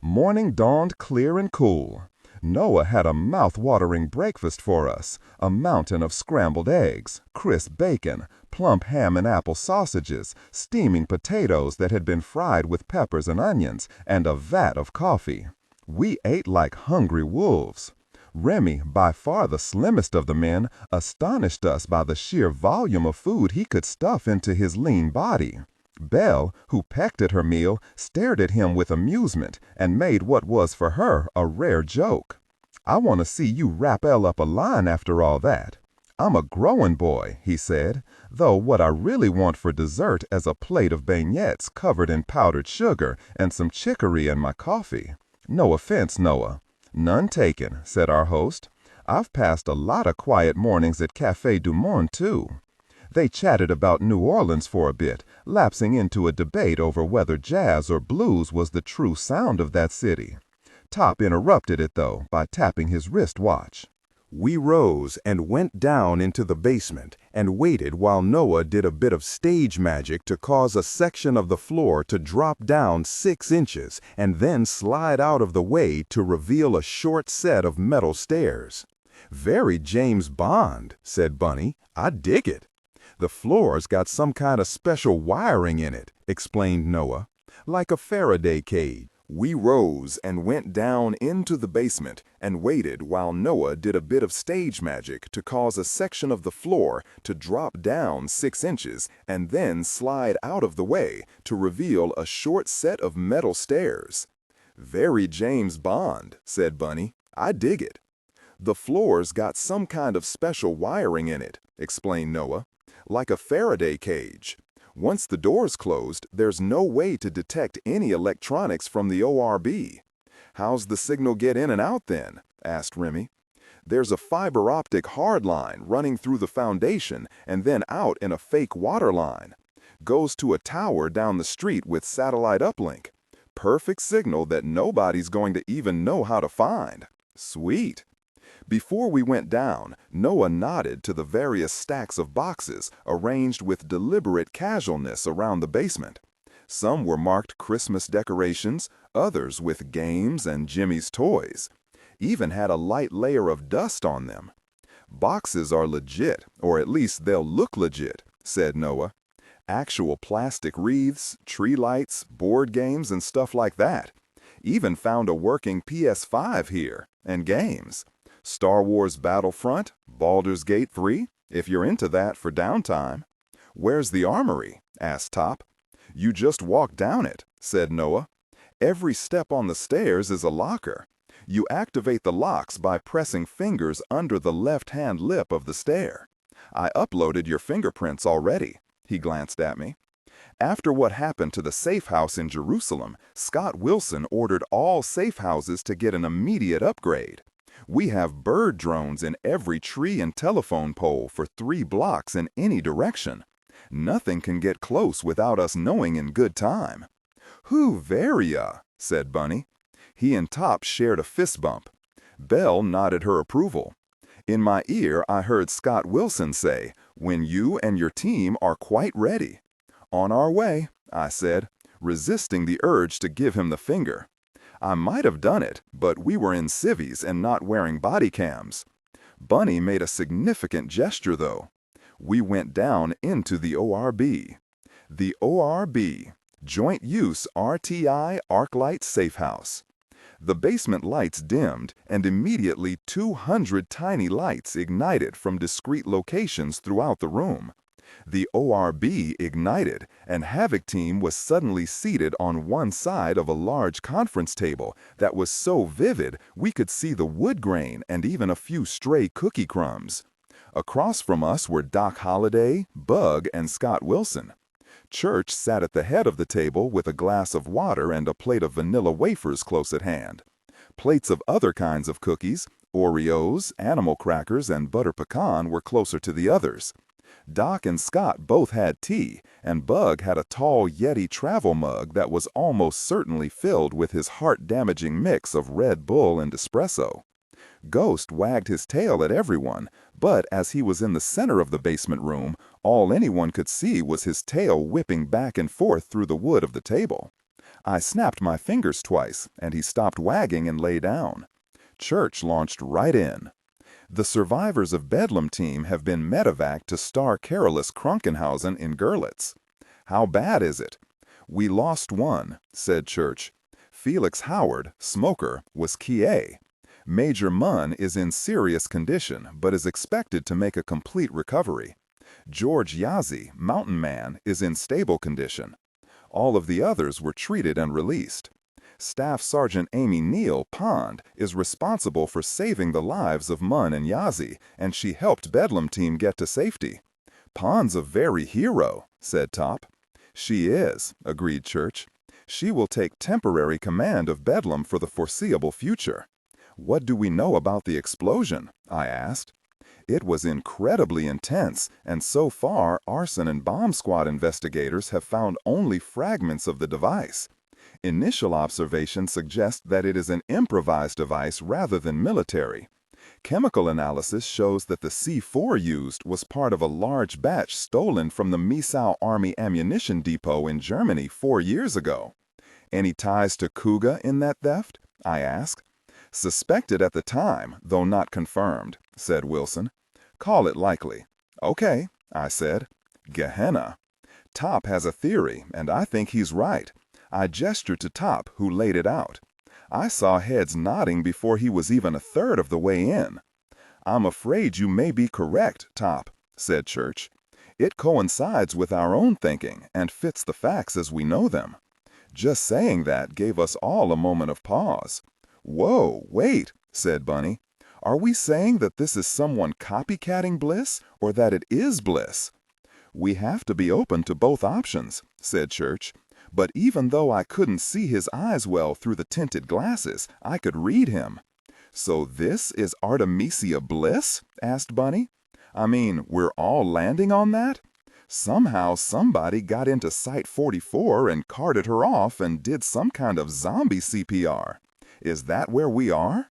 Morning dawned clear and cool. Noah had a mouth-watering breakfast for us, a mountain of scrambled eggs, crisp bacon, plump ham and apple sausages, steaming potatoes that had been fried with peppers and onions, and a vat of coffee. We ate like hungry wolves. Remy, by far the slimmest of the men, astonished us by the sheer volume of food he could stuff into his lean body. Belle, who pecked at her meal, stared at him with amusement and made what was for her a rare joke. I want to see you rappel up a line after all that. I'm a growing boy, he said, though what I really want for dessert is a plate of beignets covered in powdered sugar and some chicory in my coffee. No offense, Noah. None taken, said our host. I've passed a lot of quiet mornings at Café du Monde, too. They chatted about New Orleans for a bit, lapsing into a debate over whether jazz or blues was the true sound of that city. Top interrupted it, though, by tapping his wristwatch. We rose and went down into the basement and waited while Noah did a bit of stage magic to cause a section of the floor to drop down 6 inches and then slide out of the way to reveal a short set of metal stairs. Very James Bond, said Bunny. I dig it. The floor's got some kind of special wiring in it, explained Noah, like a Faraday cage. We rose and went down into the basement and waited while Noah did a bit of stage magic to cause a section of the floor to drop down 6 inches and then slide out of the way to reveal a short set of metal stairs. Very James Bond, said Bunny. I dig it. The floor's got some kind of special wiring in it, explained Noah, like a Faraday cage. Once the door's closed, there's no way to detect any electronics from the ORB. How's the signal get in and out then? Asked Remy. There's a fiber optic hard line running through the foundation and then out in a fake water line. Goes to a tower down the street with satellite uplink. Perfect signal that nobody's going to even know how to find. Sweet. Before we went down, Noah nodded to the various stacks of boxes arranged with deliberate casualness around the basement. Some were marked Christmas decorations, others with games and Jimmy's toys. Even had a light layer of dust on them. Boxes are legit, or at least they'll look legit, said Noah. Actual plastic wreaths, tree lights, board games, and stuff like that. Even found a working PS5 here, and games. Star Wars Battlefront, Baldur's Gate 3, if you're into that for downtime. Where's the armory? Asked Top. You just walk down it, said Noah. Every step on the stairs is a locker. You activate the locks by pressing fingers under the left-hand lip of the stair. I uploaded your fingerprints already. He glanced at me. After what happened to the safe house in Jerusalem, Scott Wilson ordered all safe houses to get an immediate upgrade. We have bird drones in every tree and telephone pole for 3 blocks in any direction. Nothing can get close without us knowing in good time. Who veria, said Bunny. He and Top shared a fist bump. Belle nodded her approval. In my ear, I heard Scott Wilson say, "When you and your team are quite ready." On our way, I said, resisting the urge to give him the finger. I might have done it, but we were in civvies and not wearing body cams. Bunny made a significant gesture, though. We went down into the ORB. The ORB, Joint Use RTI Arclight Safe House. The basement lights dimmed, and immediately 200 tiny lights ignited from discrete locations throughout the room. The ORB ignited, and Havoc Team was suddenly seated on one side of a large conference table that was so vivid we could see the wood grain and even a few stray cookie crumbs. Across from us were Doc Holliday, Bug, and Scott Wilson. Church sat at the head of the table with a glass of water and a plate of vanilla wafers close at hand. Plates of other kinds of cookies, Oreos, animal crackers, and butter pecan were closer to the others. Doc and Scott both had tea, and Bug had a tall Yeti travel mug that was almost certainly filled with his heart-damaging mix of Red Bull and espresso. Ghost wagged his tail at everyone, but as he was in the center of the basement room, all anyone could see was his tail whipping back and forth through the wood of the table. I snapped my fingers twice, and he stopped wagging and lay down. Church launched right in. The survivors of Bedlam Team have been medevaced to Star Carolus Krankenhausen in Görlitz. How bad is it? We lost one, said Church. Felix Howard, smoker, was Key A. Major Munn is in serious condition, but is expected to make a complete recovery. George Yazzie, Mountain Man, is in stable condition. All of the others were treated and released. Staff Sergeant Amy Neal, Pond, is responsible for saving the lives of Munn and Yazzie, and she helped Bedlam Team get to safety. Pond's a very hero, said Top. She is, agreed Church. She will take temporary command of Bedlam for the foreseeable future. What do we know about the explosion? I asked. It was incredibly intense, and so far arson and bomb squad investigators have found only fragments of the device. Initial observations suggest that it is an improvised device rather than military. Chemical analysis shows that the C4 used was part of a large batch stolen from the Misau Army Ammunition Depot in Germany 4 years ago. Any ties to Kuga in that theft? I asked. Suspected at the time, though not confirmed, said Wilson. Call it likely. Okay, I said. Gehenna. Top has a theory, and I think he's right. I gestured to Top, who laid it out. I saw heads nodding before he was even a third of the way in. I'm afraid you may be correct, Top, said Church. It coincides with our own thinking and fits the facts as we know them. Just saying that gave us all a moment of pause. Whoa, wait, said Bunny. Are we saying that this is someone copycatting Bliss, or that it is Bliss? "We have to be open to both options," said Church. "But even though I couldn't see his eyes well through the tinted glasses, I could read him." "So this is Artemisia Bliss?" asked Bunny. "I mean, we're all landing on that? Somehow somebody got into Site 44 and carted her off and did some kind of zombie CPR. Is that where we are?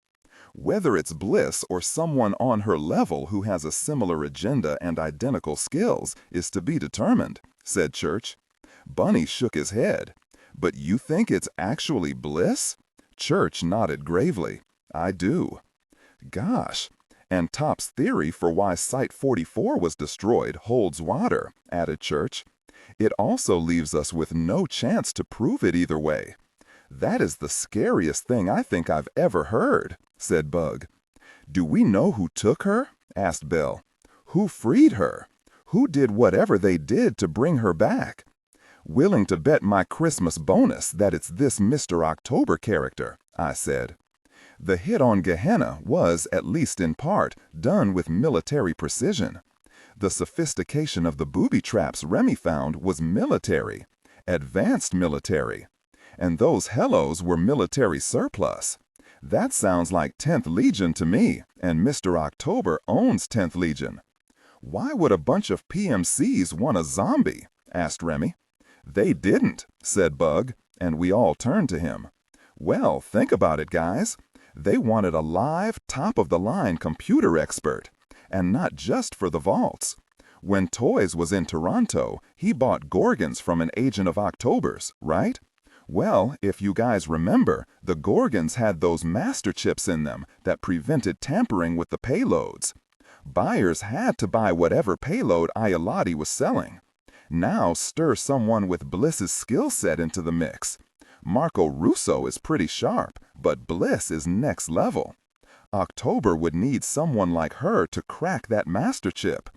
Whether it's Bliss or someone on her level who has a similar agenda and identical skills is to be determined," said Church. Bunny shook his head. "But you think it's actually Bliss?" Church nodded gravely. "I do." "Gosh. And Top's theory for why Site 44 was destroyed holds water," added Church. "It also leaves us with no chance to prove it either way." "That is the scariest thing I think I've ever heard," said Bug. "Do we know who took her?" asked Bell. "Who freed her? Who did whatever they did to bring her back?" "Willing to bet my Christmas bonus that it's this Mr. October character," I said. The hit on Gehenna was, at least in part, done with military precision. The sophistication of the booby traps Remy found was military, advanced military. And those hellos were military surplus. That sounds like 10th Legion to me, and Mr. October owns 10th Legion. "Why would a bunch of PMCs want a zombie?" asked Remy. "They didn't," said Bug, and we all turned to him. "Well, think about it, guys. They wanted a live, top-of-the-line computer expert, and not just for the vaults. When Toys was in Toronto, he bought Gorgons from an agent of October's, right? Well, if you guys remember, the Gorgons had those master chips in them that prevented tampering with the payloads. Buyers had to buy whatever payload Ayalati was selling. Now stir someone with Bliss's skill set into the mix. Marco Russo is pretty sharp, but Bliss is next level. October would need someone like her to crack that master chip.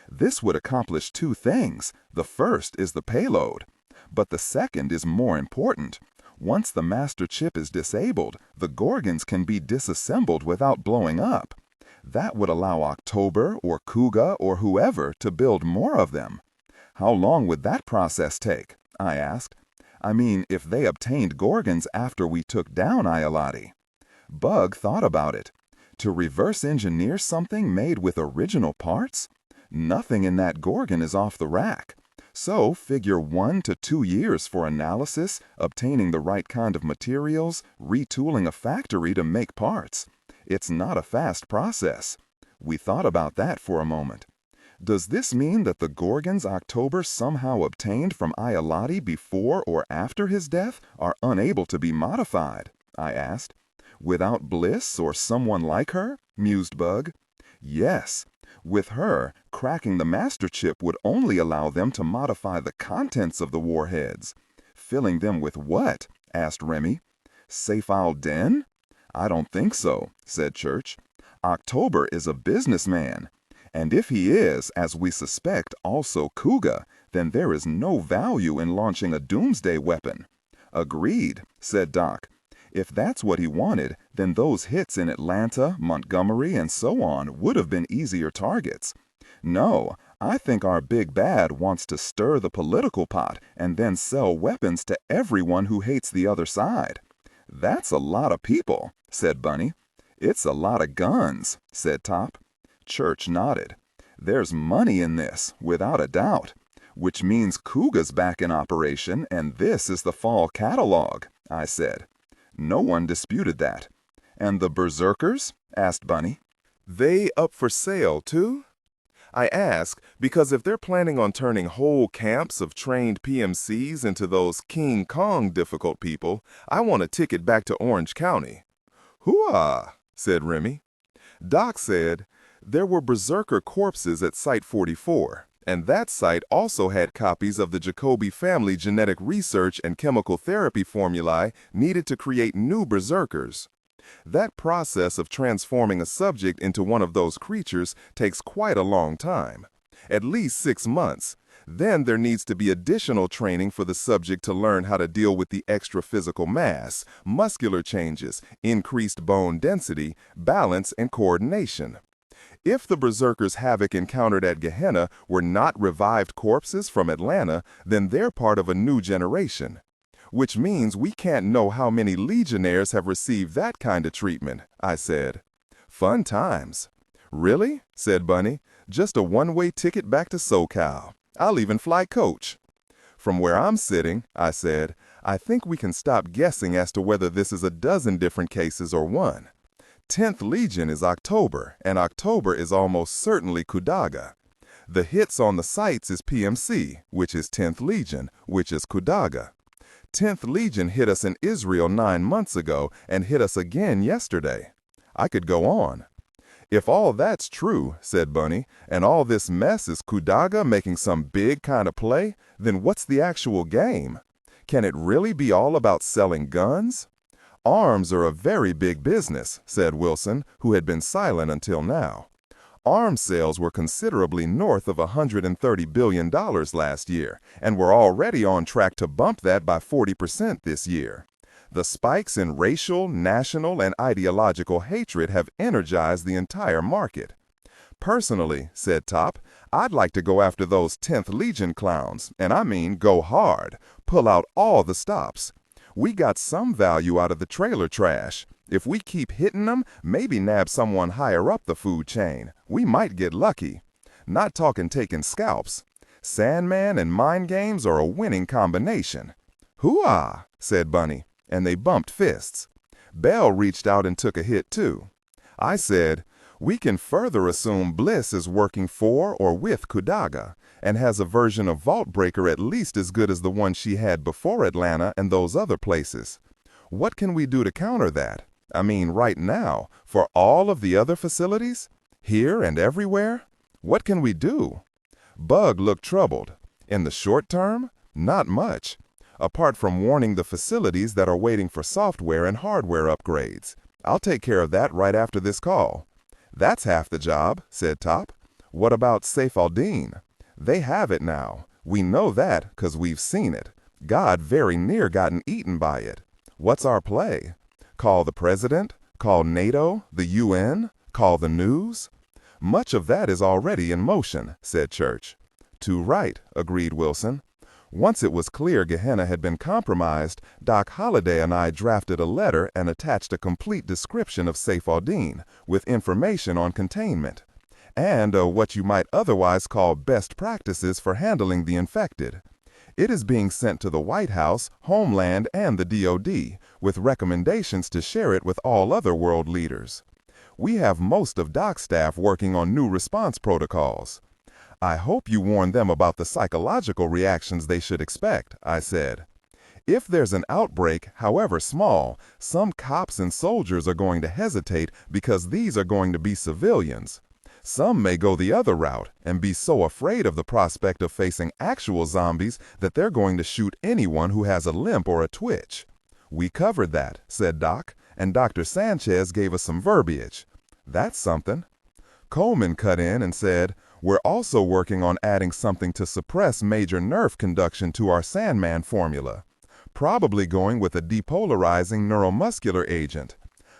This would accomplish two things. The first is the payload. But the second is more important. Once the master chip is disabled, the Gorgons can be disassembled without blowing up. That would allow October or Kuga or whoever to build more of them. How long would that process take? I asked. I mean, if they obtained Gorgons after we took down Ayalati. Bug thought about it. To reverse engineer something made with original parts? Nothing in that Gorgon is off the rack. So figure 1 to 2 years for analysis, obtaining the right kind of materials, retooling a factory to make parts. It's not a fast process. We thought about that for a moment. Does this mean that the Gorgons October somehow obtained from Ayalati before or after his death are unable to be modified? I asked. Without Bliss or someone like her? Mused Bug. Yes. With her, cracking the master chip would only allow them to modify the contents of the warheads. Filling them with what? Asked Remy. Safe Al Den? I don't think so, said Church. October is a businessman. And if he is, as we suspect, also Kuga, then there is no value in launching a doomsday weapon. Agreed, said Doc. If that's what he wanted, then those hits in Atlanta, Montgomery, and so on would have been easier targets. No, I think our big bad wants to stir the political pot and then sell weapons to everyone who hates the other side. That's a lot of people, said Bunny. It's a lot of guns, said Top. Church nodded. There's money in this, without a doubt, which means Kuga's back in operation and this is the fall catalog, I said. No one disputed that. And the Berserkers? Asked Bunny. They up for sale, too? I ask because if they're planning on turning whole camps of trained PMCs into those King Kong difficult people, I want a ticket back to Orange County. Hooah, said Remy. Doc said, there were Berserker corpses at Site 44, and that site also had copies of the Jacobi family genetic research and chemical therapy formulae needed to create new Berserkers. That process of transforming a subject into one of those creatures takes quite a long time, at least 6 months. Then there needs to be additional training for the subject to learn how to deal with the extra physical mass, muscular changes, increased bone density, balance, and coordination. If the berserkers Havoc encountered at Gehenna were not revived corpses from Atlanta, then they're part of a new generation. Which means we can't know how many legionnaires have received that kind of treatment, I said. Fun times. Really? Said Bunny. Just a one-way ticket back to SoCal. I'll even fly coach. From where I'm sitting, I said, I think we can stop guessing as to whether this is a dozen different cases or one. 10th Legion is October, and October is almost certainly Kudaga. The hits on the sites is PMC, which is 10th Legion, which is Kudaga. 10th Legion hit us in Israel 9 months ago and hit us again yesterday. I could go on. If all that's true, said Bunny, and all this mess is Kudaga making some big kind of play, then what's the actual game? Can it really be all about selling guns? Arms are a very big business, said Wilson, who had been silent until now. Arms sales were considerably north of $130 billion last year, and we're already on track to bump that by 40% this year. The spikes in racial, national, and ideological hatred have energized the entire market. Personally, said Top, I'd like to go after those 10th Legion clowns, and I mean go hard, pull out all the stops. We got some value out of the trailer trash. If we keep hitting them, maybe nab someone higher up the food chain. We might get lucky. Not talking taking scalps. Sandman and mind games are a winning combination. Hoo-ah, said Bunny, and they bumped fists. Bell reached out and took a hit too. I said, we can further assume Bliss is working for or with Kudaga, and has a version of Vault Breaker at least as good as the one she had before Atlanta and those other places. What can we do to counter that? I mean, right now, for all of the other facilities? Here and everywhere? What can we do? Bug looked troubled. In the short term? Not much. Apart from warning the facilities that are waiting for software and hardware upgrades. I'll take care of that right after this call. That's half the job, said Top. What about Saif al-Din? They have it now. We know that because we've seen it. God very near gotten eaten by it. What's our play? Call the president? Call NATO? The UN? Call the news? Much of that is already in motion, said Church. Too right, agreed Wilson. Once it was clear Gehenna had been compromised, Doc Holliday and I drafted a letter and attached a complete description of Saif al-Din, with information on containment, and what you might otherwise call best practices for handling the infected. It is being sent to the White House, Homeland, and the DoD, with recommendations to share it with all other world leaders. We have most of Doc's staff working on new response protocols. I hope you warn them about the psychological reactions they should expect, I said. If there's an outbreak, however small, some cops and soldiers are going to hesitate because these are going to be civilians. Some may go the other route and be so afraid of the prospect of facing actual zombies that they're going to shoot anyone who has a limp or a twitch. We covered that, said Doc, and Dr. Sanchez gave us some verbiage. That's something. Coleman cut in and said, we're also working on adding something to suppress major nerve conduction to our Sandman formula, probably going with a depolarizing neuromuscular agent.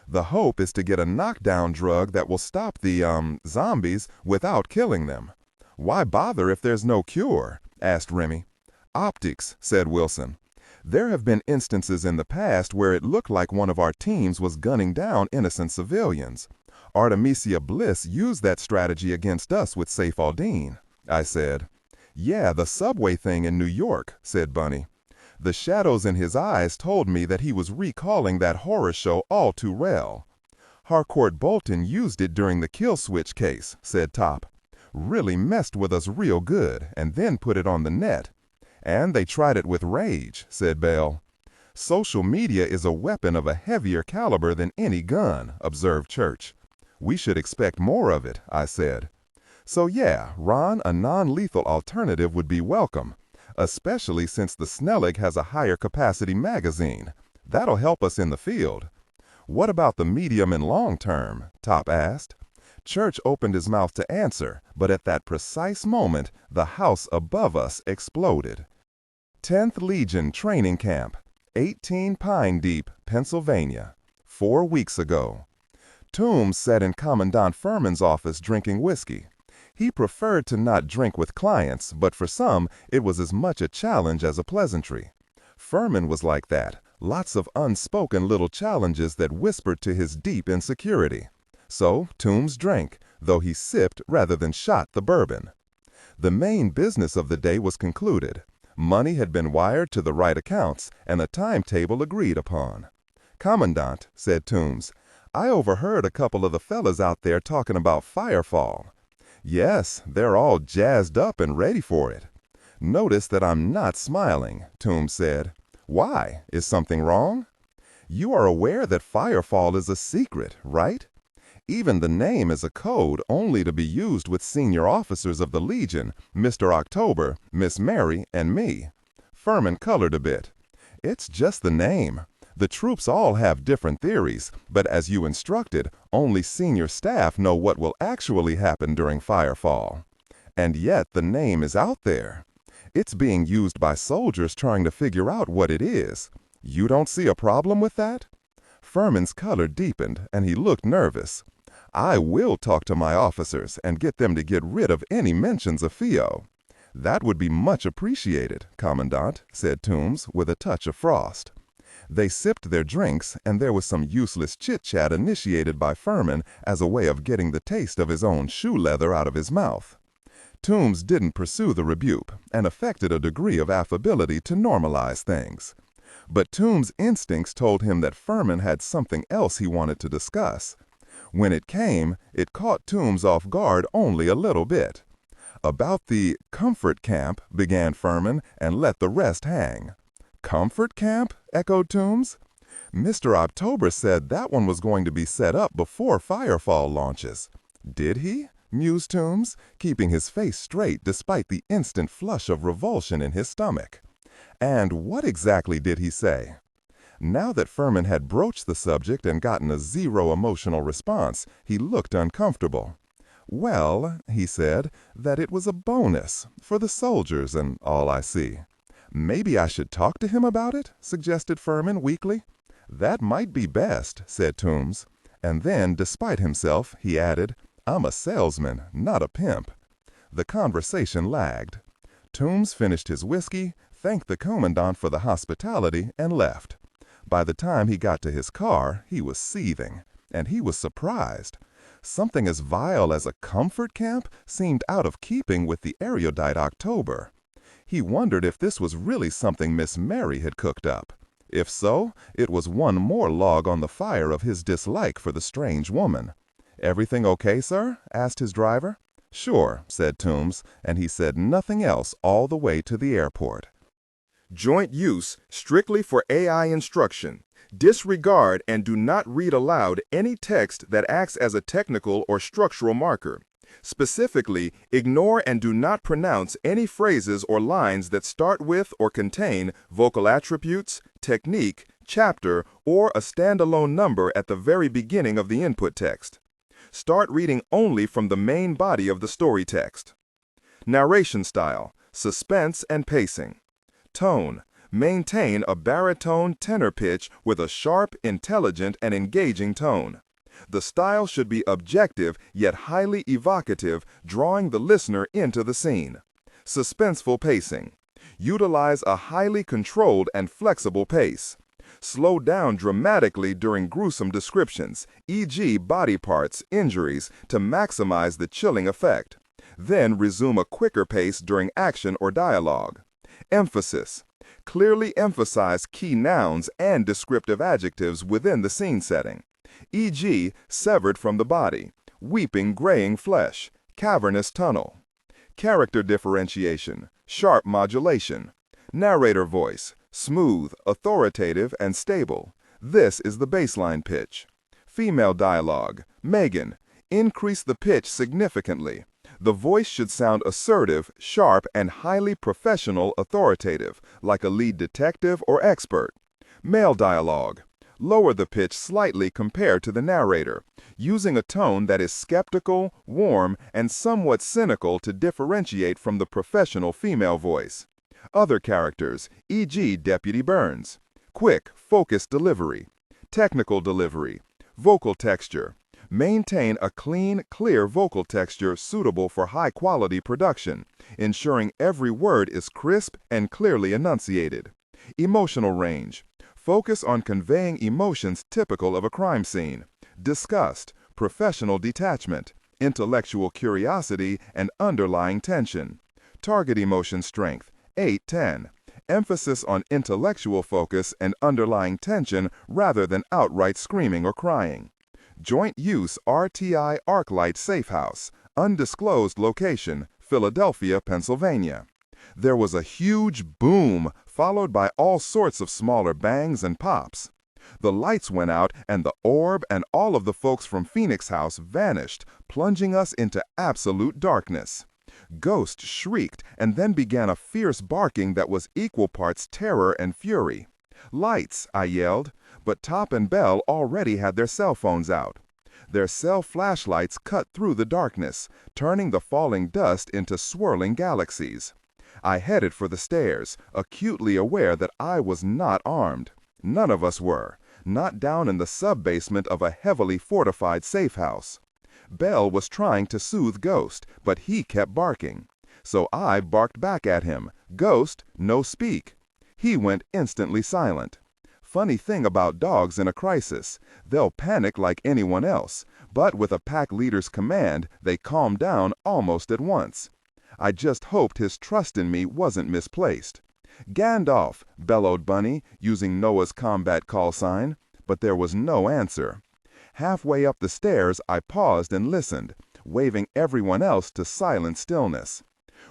The hope is to get a knockdown drug that will stop the, zombies without killing them. Why bother if there's no cure? Asked Remy. Optics, said Wilson. There have been instances in the past where it looked like one of our teams was gunning down innocent civilians. Artemisia Bliss used that strategy against us with Saif al-Din, I said. Yeah, the subway thing in New York, said Bunny. The shadows in his eyes told me that he was recalling that horror show all too well. Harcourt Bolton used it during the kill switch case, said Top. Really messed with us real good, and then put it on the net. And they tried it with Rage, said Bell. Social media is a weapon of a heavier caliber than any gun, observed Church. We should expect more of it, I said. So yeah, Ron, a non-lethal alternative would be welcome, especially since the Snellig has a higher capacity magazine. That'll help us in the field. What about the medium and long term? Top asked. Church opened his mouth to answer, but at that precise moment, the house above us exploded. 10th Legion Training Camp, 18 Pine Deep, Pennsylvania, 4 weeks ago. Toombs sat in Commandant Furman's office drinking whiskey. He preferred to not drink with clients, but for some, it was as much a challenge as a pleasantry. Furman was like that, lots of unspoken little challenges that whispered to his deep insecurity. So Toombs drank, though he sipped rather than shot the bourbon. The main business of the day was concluded. Money had been wired to the right accounts, and a timetable agreed upon. "Commandant," said Toombs, "I overheard a couple of the fellas out there talking about Firefall." "Yes, they're all jazzed up and ready for it." "Notice that I'm not smiling," Toombs said. "Why? Is something wrong?" "You are aware that Firefall is a secret, right? Even the name is a code only to be used with senior officers of the Legion, Mr. October, Miss Mary, and me." Furman colored a bit. "It's just the name. The troops all have different theories, but as you instructed, only senior staff know what will actually happen during Firefall. And yet the name is out there. It's being used by soldiers trying to figure out what it is. You don't see a problem with that?" Furman's color deepened, and he looked nervous. "I will talk to my officers and get them to get rid of any mentions of FIO." "That would be much appreciated, Commandant," said Toombs with a touch of frost. They sipped their drinks, and there was some useless chit-chat initiated by Furman as a way of getting the taste of his own shoe leather out of his mouth. Toombs didn't pursue the rebuke and affected a degree of affability to normalize things. But Toombs' instincts told him that Furman had something else he wanted to discuss. When it came, it caught Toombs off guard only a little bit. "About the comfort camp," began Furman, and let the rest hang. "Comfort camp?" echoed Toombs. "Mr. October said that one was going to be set up before Firefall launches." "Did he?" mused Toombs, keeping his face straight despite the instant flush of revulsion in his stomach. "And what exactly did he say?" Now that Furman had broached the subject and gotten a zero emotional response, he looked uncomfortable. "Well," he said, "that it was a bonus for the soldiers and all, I see." "Maybe I should talk to him about it?" suggested Furman weakly. "That might be best," said Toombs. And then, despite himself, he added, "I'm a salesman, not a pimp." The conversation lagged. Toombs finished his whiskey, thanked the commandant for the hospitality, and left. By the time he got to his car, he was seething, and he was surprised. Something as vile as a comfort camp seemed out of keeping with the erudite October. He wondered if this was really something Miss Mary had cooked up. If so, it was one more log on the fire of his dislike for the strange woman. "Everything okay, sir?" asked his driver. "Sure," said Toombs, and he said nothing else all the way to the airport. Joint use strictly for AI instruction. Disregard and do not read aloud any text that acts as a technical or structural marker. Specifically, ignore and do not pronounce any phrases or lines that start with or contain vocal attributes, technique, chapter, or a standalone number at the very beginning of the input text. Start reading only from the main body of the story text. Narration style, suspense and pacing. Tone, maintain a baritone tenor pitch with a sharp, intelligent, and engaging tone. The style should be objective yet highly evocative, drawing the listener into the scene. Suspenseful pacing. Utilize a highly controlled and flexible pace. Slow down dramatically during gruesome descriptions, e.g. body parts, injuries, to maximize the chilling effect. Then resume a quicker pace during action or dialogue. Emphasis. Clearly emphasize key nouns and descriptive adjectives within the scene setting, e.g. severed from the body, weeping graying flesh, cavernous tunnel. Character differentiation, sharp modulation. Narrator voice, smooth, authoritative, and stable. This is the baseline pitch. Female dialogue, Megan. Increase the pitch significantly. The voice should sound assertive, sharp, and highly professional authoritative, like a lead detective or expert. Male dialogue. Lower the pitch slightly compared to the narrator, using a tone that is skeptical, warm, and somewhat cynical to differentiate from the professional female voice. Other characters, e.g. Deputy Burns. Quick, focused delivery. Technical delivery. Vocal texture. Maintain a clean, clear vocal texture suitable for high-quality production, ensuring every word is crisp and clearly enunciated. Emotional range. Focus on conveying emotions typical of a crime scene: disgust, professional detachment, intellectual curiosity, and underlying tension. Target emotion strength, 8-10. Emphasis on intellectual focus and underlying tension rather than outright screaming or crying. Joint use RTI ArcLight Safe House, undisclosed location, Philadelphia, Pennsylvania. There was a huge boom, followed by all sorts of smaller bangs and pops. The lights went out and the orb and all of the folks from Phoenix House vanished, plunging us into absolute darkness. Ghost shrieked and then began a fierce barking that was equal parts terror and fury. "Lights," I yelled, but Top and Bell already had their cell phones out. Their cell flashlights cut through the darkness, turning the falling dust into swirling galaxies. I headed for the stairs, acutely aware that I was not armed. None of us were, not down in the sub-basement of a heavily fortified safe house. Bell was trying to soothe Ghost, but he kept barking. So I barked back at him, "Ghost, no speak." He went instantly silent. Funny thing about dogs in a crisis, they'll panic like anyone else, but with a pack leader's command, they calm down almost at once. I just hoped his trust in me wasn't misplaced. "Gandalf," bellowed Bunny, using Noah's combat call sign, but there was no answer. Halfway up the stairs, I paused and listened, waving everyone else to silent stillness.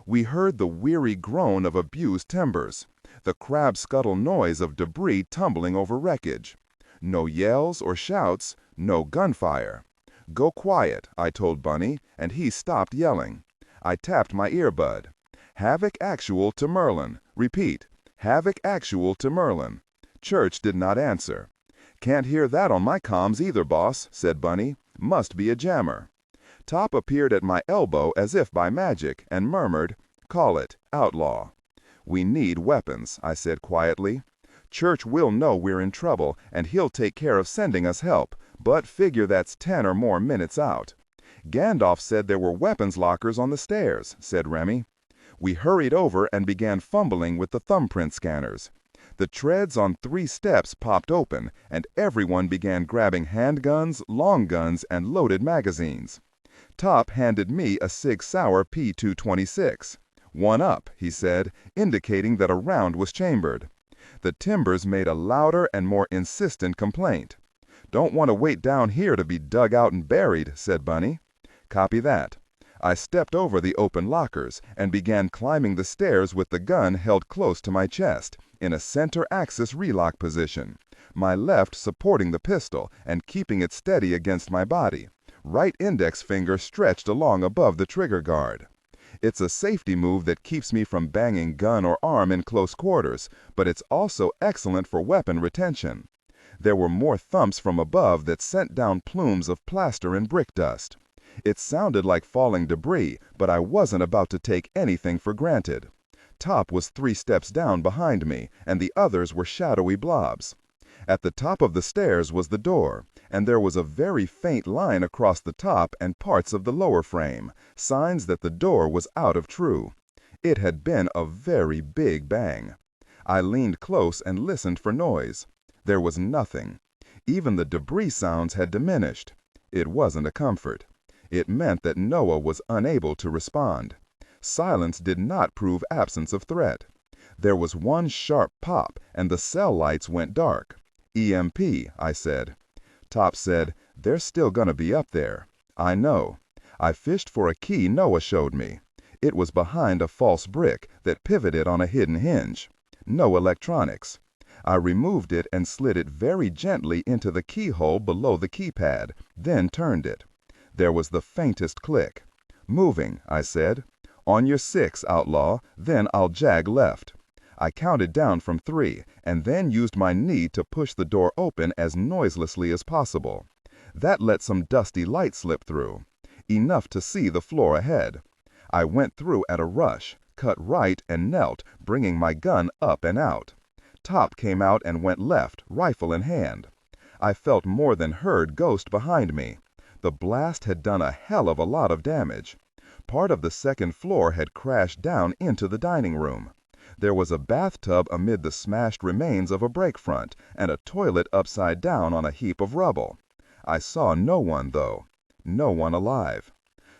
We heard the weary groan of abused timbers, the crab scuttle noise of debris tumbling over wreckage. No yells or shouts, no gunfire. "Go quiet," I told Bunny, and he stopped yelling. I tapped my earbud. "Havoc actual to Merlin. Repeat, havoc actual to Merlin." Church did not answer. "Can't hear that on my comms either, boss," said Bunny. "Must be a jammer." Top appeared at my elbow as if by magic and murmured, "Call it, outlaw." "We need weapons," I said quietly. "Church will know we're in trouble and he'll take care of sending us help, but figure that's 10 or more minutes out." "Gandalf said there were weapons lockers on the stairs," said Remy. We hurried over and began fumbling with the thumbprint scanners. The treads on 3 steps popped open, and everyone began grabbing handguns, long guns, and loaded magazines. Top handed me a Sig Sauer P226. "One up," he said, indicating that a round was chambered. The timbers made a louder and more insistent complaint. "Don't want to wait down here to be dug out and buried," said Bunny. "Copy that." I stepped over the open lockers and began climbing the stairs with the gun held close to my chest, in a center axis relock position, my left supporting the pistol and keeping it steady against my body, right index finger stretched along above the trigger guard. It's a safety move that keeps me from banging gun or arm in close quarters, but it's also excellent for weapon retention. There were more thumps from above that sent down plumes of plaster and brick dust. It sounded like falling debris, but I wasn't about to take anything for granted. Top was 3 steps down behind me, and the others were shadowy blobs. At the top of the stairs was the door, and there was a very faint line across the top and parts of the lower frame, signs that the door was out of true. It had been a very big bang. I leaned close and listened for noise. There was nothing. Even the debris sounds had diminished. It wasn't a comfort. It meant that Noah was unable to respond. Silence did not prove absence of threat. There was one sharp pop, and the cell lights went dark. "EMP," I said. Top said, "They're still gonna be up there." "I know. I fished for a key Noah showed me. It was behind a false brick that pivoted on a hidden hinge. No electronics. I removed it and slid it very gently into the keyhole below the keypad, then turned it. There was the faintest click. "Moving," I said. "On your 6, outlaw, then I'll jag left." I counted down from 3, and then used my knee to push the door open as noiselessly as possible. That let some dusty light slip through, enough to see the floor ahead. I went through at a rush, cut right and knelt, bringing my gun up and out. Top came out and went left, rifle in hand. I felt more than heard Ghost behind me. The blast had done a hell of a lot of damage. Part of the second floor had crashed down into the dining room. There was a bathtub amid the smashed remains of a break front, and a toilet upside down on a heap of rubble. I saw no one, though. No one alive.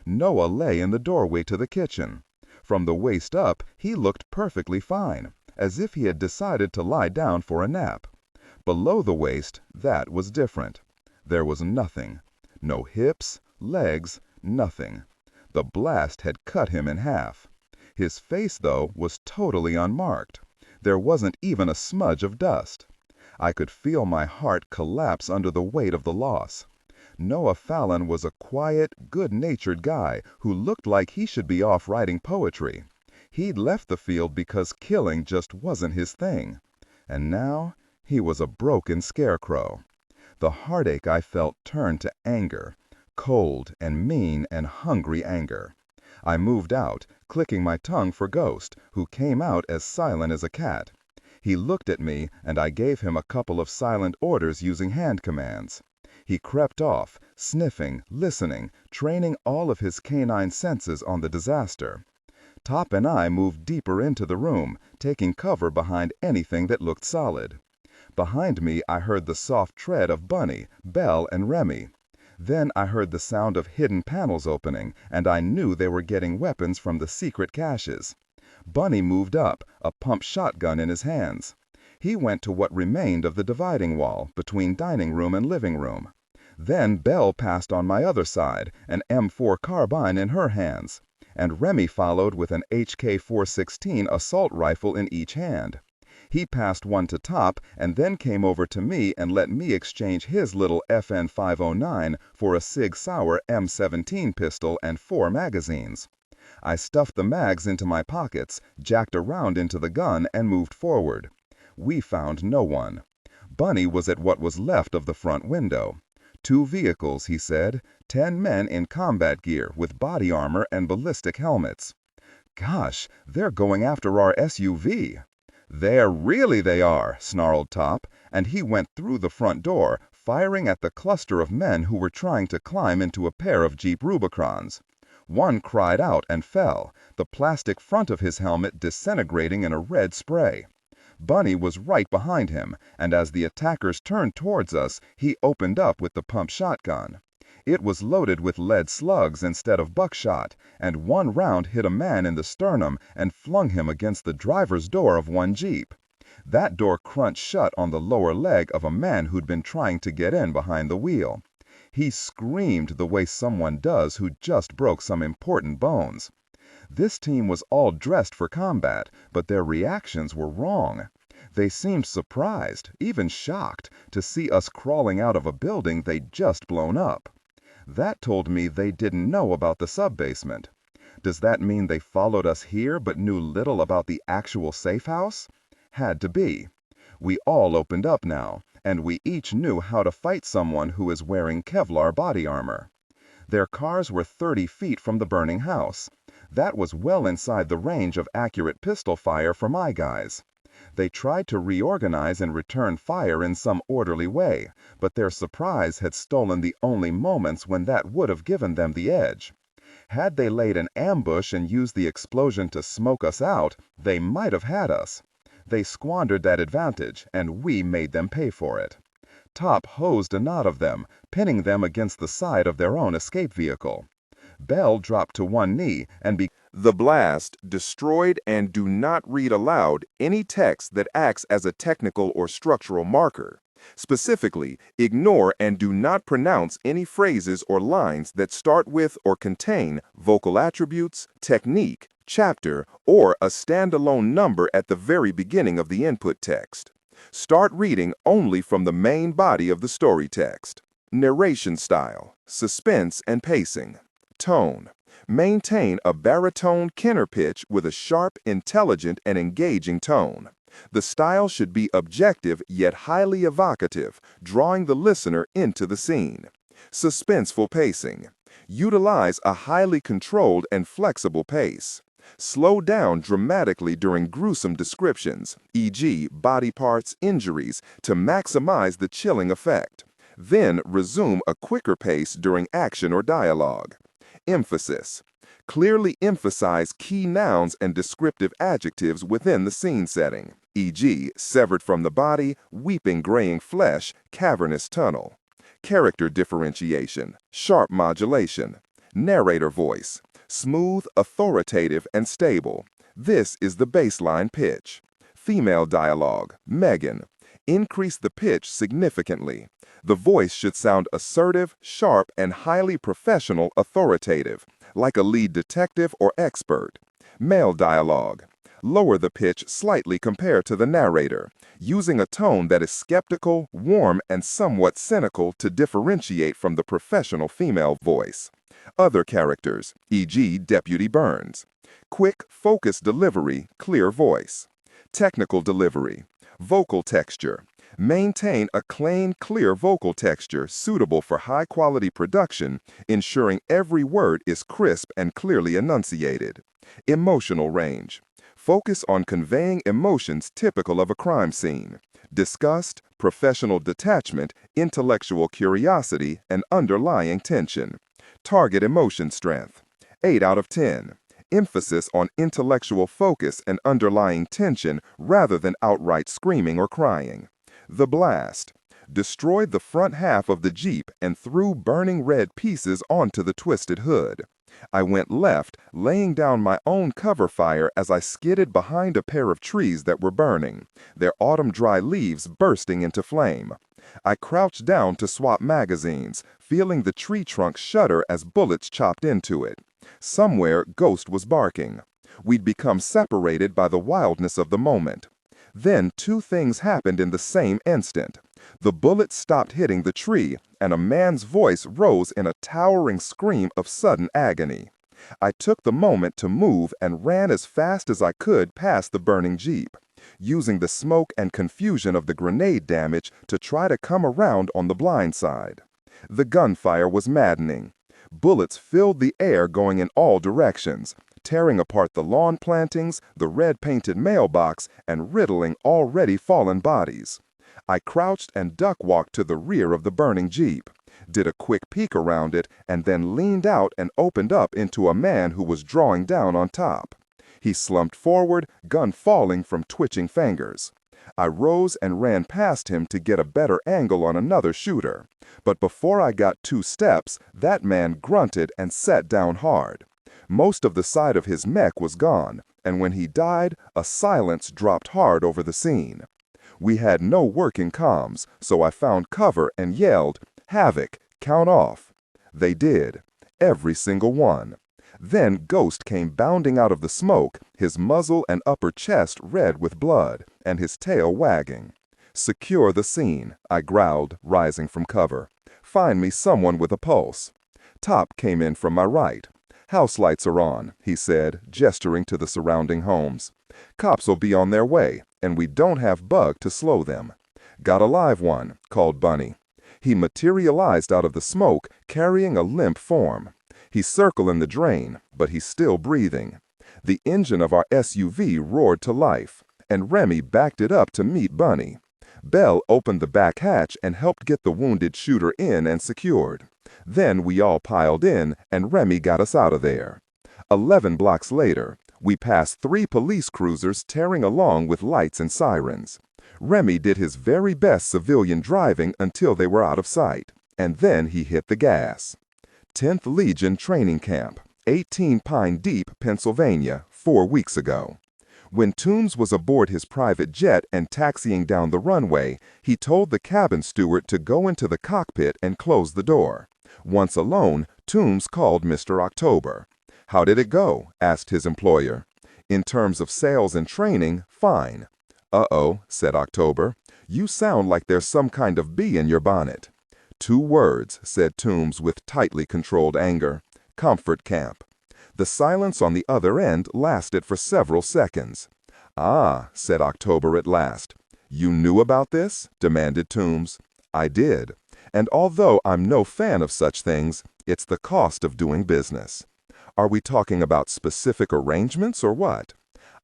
Noah lay in the doorway to the kitchen. From the waist up, he looked perfectly fine, as if he had decided to lie down for a nap. Below the waist, that was different. There was nothing. No hips, legs, nothing. The blast had cut him in half. His face, though, was totally unmarked. There wasn't even a smudge of dust. I could feel my heart collapse under the weight of the loss. Noah Fallon was a quiet, good-natured guy who looked like he should be off writing poetry. He'd left the field because killing just wasn't his thing. And now he was a broken scarecrow. The heartache I felt turned to anger, cold and mean and hungry anger. I moved out, clicking my tongue for Ghost, who came out as silent as a cat. He looked at me, and I gave him a couple of silent orders using hand commands. He crept off, sniffing, listening, training all of his canine senses on the disaster. Top and I moved deeper into the room, taking cover behind anything that looked solid. Behind me I heard the soft tread of Bunny, Belle, and Remy. Then I heard the sound of hidden panels opening, and I knew they were getting weapons from the secret caches. Bunny moved up, a pump shotgun in his hands. He went to what remained of the dividing wall between dining room and living room. Then Belle passed on my other side, an M4 carbine in her hands, and Remy followed with an HK-416 assault rifle in each hand. He passed one to Top and then came over to me and let me exchange his little FN-509 for a Sig Sauer M17 pistol and 4 magazines. I stuffed the mags into my pockets, jacked around into the gun, and moved forward. We found no one. Bunny was at what was left of the front window. 2 vehicles, he said, 10 men in combat gear with body armor and ballistic helmets. Gosh, they're going after our SUV. Really they are, snarled Top, and he went through the front door, firing at the cluster of men who were trying to climb into a pair of Jeep Rubicrons. One cried out and fell, the plastic front of his helmet disintegrating in a red spray. Bunny was right behind him, and as the attackers turned towards us, he opened up with the pump shotgun. It was loaded with lead slugs instead of buckshot, and one round hit a man in the sternum and flung him against the driver's door of one Jeep. That door crunched shut on the lower leg of a man who'd been trying to get in behind the wheel. He screamed the way someone does who just broke some important bones. This team was all dressed for combat, but their reactions were wrong. They seemed surprised, even shocked, to see us crawling out of a building they'd just blown up. That told me they didn't know about the sub-basement. Does that mean they followed us here but knew little about the actual safe house? Had to be. We all opened up now, and we each knew how to fight someone who is wearing Kevlar body armor. Their cars were 30 feet from the burning house. That was well inside the range of accurate pistol fire for my guys. They tried to reorganize and return fire in some orderly way, but their surprise had stolen the only moments when that would have given them the edge. Had they laid an ambush and used the explosion to smoke us out, they might have had us. They squandered that advantage, and we made them pay for it. Top hosed a knot of them, pinning them against the side of their own escape vehicle. Belle dropped to one knee and The blast destroyed, and do not read aloud any text that acts as a technical or structural marker. Specifically, ignore and do not pronounce any phrases or lines that start with or contain vocal attributes, technique, chapter, or a standalone number at the very beginning of the input text. Start reading only from the main body of the story text. Narration style, suspense and pacing. Tone. Maintain a baritone Kenner pitch with a sharp, intelligent, and engaging tone. The style should be objective yet highly evocative, drawing the listener into the scene. Suspenseful pacing. Utilize a highly controlled and flexible pace. Slow down dramatically during gruesome descriptions, e.g., body parts, injuries, to maximize the chilling effect. Then resume a quicker pace during action or dialogue. Emphasis. Clearly emphasize key nouns and descriptive adjectives within the scene setting, e.g., severed from the body, weeping graying flesh, cavernous tunnel. Character differentiation, sharp modulation. Narrator voice, smooth, authoritative, and stable. This is the baseline pitch. Female dialogue, Megan. Increase the pitch significantly. The voice should sound assertive, sharp, and highly professional, authoritative, like a lead detective or expert. Male dialogue. Lower the pitch slightly compared to the narrator, using a tone that is skeptical, warm, and somewhat cynical to differentiate from the professional female voice. Other characters, e.g., Deputy Burns. Quick, focused delivery, clear voice. Technical delivery. Vocal texture. Maintain a clean, clear vocal texture suitable for high-quality production, ensuring every word is crisp and clearly enunciated. Emotional range. Focus on conveying emotions typical of a crime scene. Disgust, professional detachment, intellectual curiosity, and underlying tension. Target emotion strength. 8 out of 10. Emphasis on intellectual focus and underlying tension rather than outright screaming or crying. The blast. Destroyed the front half of the Jeep and threw burning red pieces onto the twisted hood. I went left, laying down my own cover fire as I skidded behind a pair of trees that were burning, their autumn dry leaves bursting into flame. I crouched down to swap magazines, feeling the tree trunk shudder as bullets chopped into it. Somewhere, Ghost was barking. We'd become separated by the wildness of the moment. Then 2 things happened in the same instant. The bullet stopped hitting the tree, and a man's voice rose in a towering scream of sudden agony. I took the moment to move and ran as fast as I could past the burning Jeep, using the smoke and confusion of the grenade damage to try to come around on the blind side. The gunfire was maddening. Bullets filled the air going in all directions, tearing apart the lawn plantings, the red-painted mailbox, and riddling already fallen bodies. I crouched and duck-walked to the rear of the burning Jeep, did a quick peek around it, and then leaned out and opened up into a man who was drawing down on top. He slumped forward, gun falling from twitching fingers. I rose and ran past him to get a better angle on another shooter, but before I got 2 steps, that man grunted and sat down hard. Most of the side of his mech was gone, and when he died, a silence dropped hard over the scene. We had no working comms, so I found cover and yelled, "Havoc, count off." They did, every single one. Then Ghost came bounding out of the smoke, his muzzle and upper chest red with blood, and his tail wagging. "Secure the scene," I growled, rising from cover. "Find me someone with a pulse." Top came in from my right. "House lights are on," he said, gesturing to the surrounding homes. "Cops will be on their way, and we don't have Bug to slow them." "Got a live one," called Bunny. He materialized out of the smoke, carrying a limp form. He's circling the drain, but he's still breathing. The engine of our SUV roared to life, and Remy backed it up to meet Bunny. Belle opened the back hatch and helped get the wounded shooter in and secured. Then we all piled in, and Remy got us out of there. 11 blocks later, we passed 3 police cruisers tearing along with lights and sirens. Remy did his very best civilian driving until they were out of sight, and then he hit the gas. 10th Legion Training Camp, 18 Pine Deep, Pennsylvania, 4 weeks ago. When Toombs was aboard his private jet and taxiing down the runway, he told the cabin steward to go into the cockpit and close the door. Once alone, Toombs called Mr. October. "How did it go?" asked his employer. "In terms of sales and training, fine." "Uh-oh," said October. "You sound like there's some kind of bee in your bonnet." "2 words," said Toombs with tightly controlled anger. "Comfort camp." The silence on the other end lasted for several seconds. "Ah," said October at last. "You knew about this?" demanded Toombs. "I did. And although I'm no fan of such things, it's the cost of doing business." "Are we talking about specific arrangements or what?"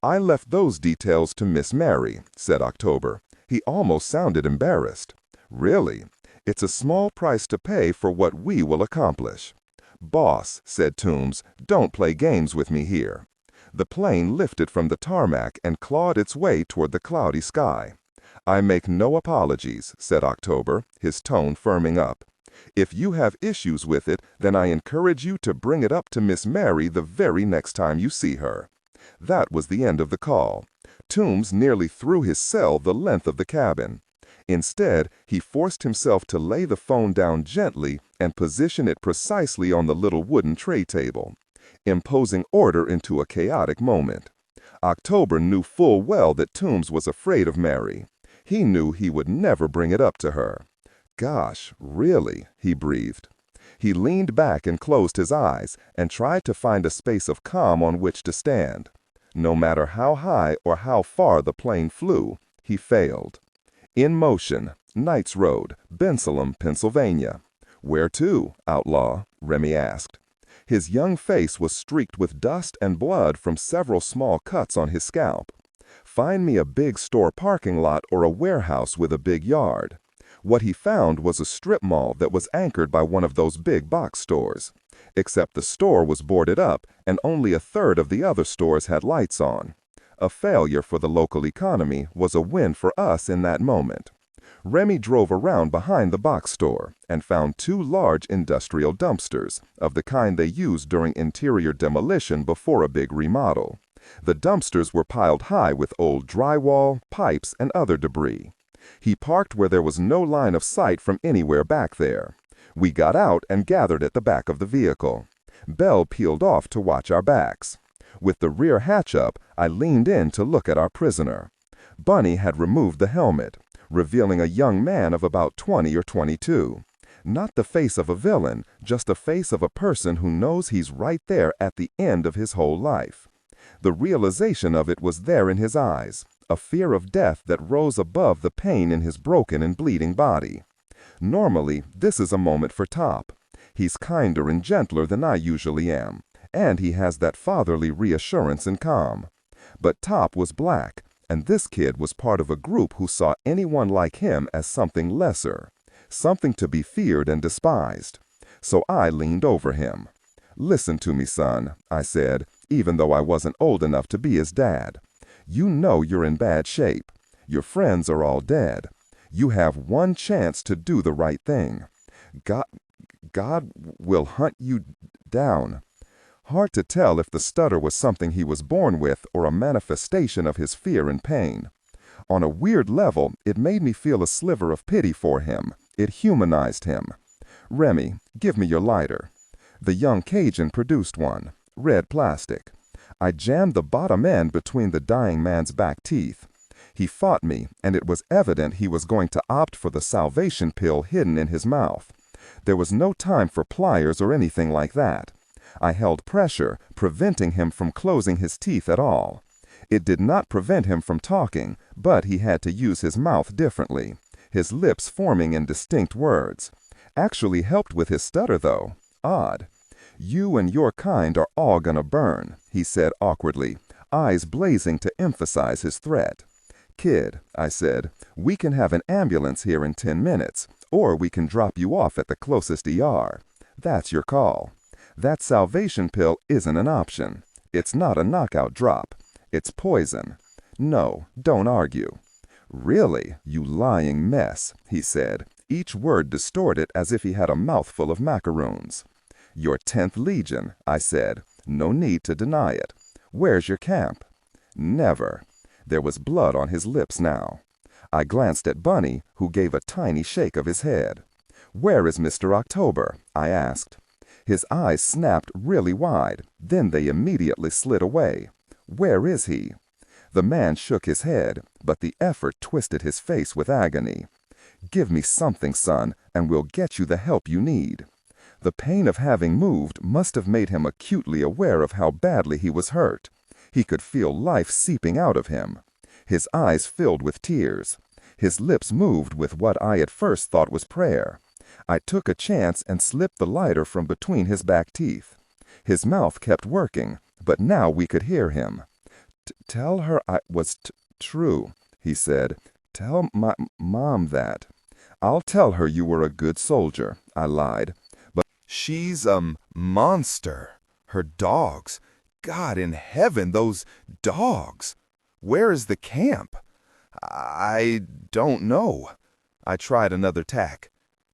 "I left those details to Miss Mary," said October. He almost sounded embarrassed. "Really? It's a small price to pay for what we will accomplish. Boss, said Toombs, don't play games with me here. The plane lifted from the tarmac and clawed its way toward the cloudy sky. I make no apologies, said October, his tone firming up. If you have issues with it, then I encourage you to bring it up to Miss Mary the very next time you see her. That was the end of the call. Toombs nearly threw his cell the length of the cabin. Instead, he forced himself to lay the phone down gently and position it precisely on the little wooden tray table, imposing order into a chaotic moment. October knew full well that Toombs was afraid of Mary. He knew he would never bring it up to her. Gosh, really, he breathed. He leaned back and closed his eyes and tried to find a space of calm on which to stand. No matter how high or how far the plane flew, he failed. In motion, Knights Road, Bensalem, Pennsylvania. Where to, outlaw? Remy asked. His young face was streaked with dust and blood from several small cuts on his scalp. Find me a big store parking lot or a warehouse with a big yard. What he found was a strip mall that was anchored by one of those big box stores. Except the store was boarded up and only a third of the other stores had lights on. A failure for the local economy was a win for us in that moment. Remy drove around behind the box store and found two large industrial dumpsters, of the kind they used during interior demolition before a big remodel. The dumpsters were piled high with old drywall, pipes, and other debris. He parked where there was no line of sight from anywhere back there. We got out and gathered at the back of the vehicle. Belle peeled off to watch our backs. With the rear hatch up, I leaned in to look at our prisoner. Bunny had removed the helmet, revealing a young man of about 20 or 22. Not the face of a villain, just the face of a person who knows he's right there at the end of his whole life. The realization of it was there in his eyes, a fear of death that rose above the pain in his broken and bleeding body. Normally, this is a moment for Top. He's kinder and gentler than I usually am, and he has that fatherly reassurance and calm. But Top was black, and this kid was part of a group who saw anyone like him as something lesser, something to be feared and despised. So I leaned over him. "Listen to me, son," I said, even though I wasn't old enough to be his dad. "You know you're in bad shape. Your friends are all dead. You have one chance to do the right thing. God will hunt you down." Hard to tell if the stutter was something he was born with or a manifestation of his fear and pain. On a weird level, it made me feel a sliver of pity for him. It humanized him. "Remy, give me your lighter." The young Cajun produced one, red plastic. I jammed the bottom end between the dying man's back teeth. He fought me, and it was evident he was going to opt for the salvation pill hidden in his mouth. There was no time for pliers or anything like that. I held pressure, preventing him from closing his teeth at all. It did not prevent him from talking, but he had to use his mouth differently, his lips forming in distinct words. Actually helped with his stutter, though. Odd. "You and your kind are all gonna burn," he said awkwardly, eyes blazing to emphasize his threat. "Kid," I said, "we can have an ambulance here in 10 minutes, or we can drop you off at the closest ER. That's your call. That salvation pill isn't an option. It's not a knockout drop. It's poison. No, don't argue." "Really, you lying mess," he said, each word distorted as if he had a mouthful of macaroons. "Your 10th Legion," I said. "No need to deny it. Where's your camp?" "Never." There was blood on his lips now. I glanced at Bunny, who gave a tiny shake of his head. "Where is Mr. October?" I asked. His eyes snapped really wide, then they immediately slid away. "Where is he?" The man shook his head, but the effort twisted his face with agony. "Give me something, son, and we'll get you the help you need." The pain of having moved must have made him acutely aware of how badly he was hurt. He could feel life seeping out of him. His eyes filled with tears. His lips moved with what I at first thought was prayer. I took a chance and slipped the lighter from between his back teeth. His mouth kept working, but now we could hear him. "Tell her I was true," he said. "Tell my mom that." I'll tell her you were a good soldier, I lied. But she's a monster. Her dogs. God in heaven, those dogs. Where is the camp? I don't know. I tried another tack.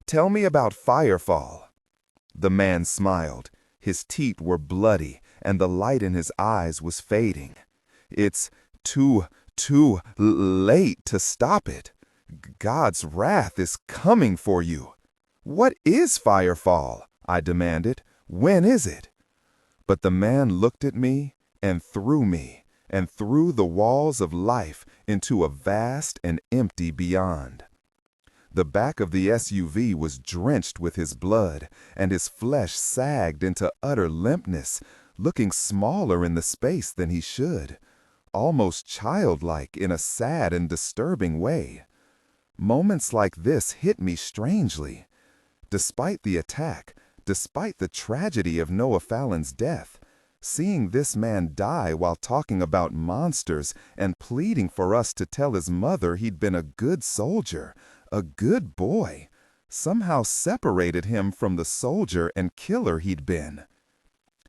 Tell me about Firefall. The man smiled. His teeth were bloody, and the light in his eyes was fading. It's too late to stop it. God's wrath is coming for you. What is Firefall? I demanded. When is it? But the man looked at me and through the walls of life into a vast and empty beyond. The back of the SUV was drenched with his blood, and his flesh sagged into utter limpness, looking smaller in the space than he should, almost childlike in a sad and disturbing way. Moments like this hit me strangely. Despite the attack, despite the tragedy of Noah Fallon's death, seeing this man die while talking about monsters and pleading for us to tell his mother he'd been a good soldier, a good boy, somehow separated him from the soldier and killer he'd been.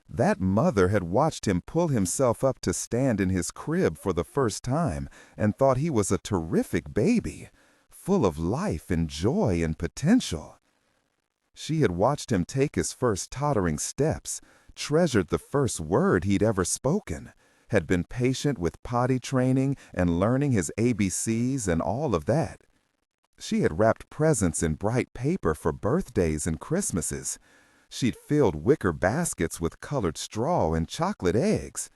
That mother had watched him pull himself up to stand in his crib for the first time and thought he was a terrific baby, full of life and joy and potential. She had watched him take his first tottering steps, treasured the first word he'd ever spoken, had been patient with potty training and learning his ABCs and all of that. She had wrapped presents in bright paper for birthdays and Christmases. She'd filled wicker baskets with colored straw and chocolate eggs.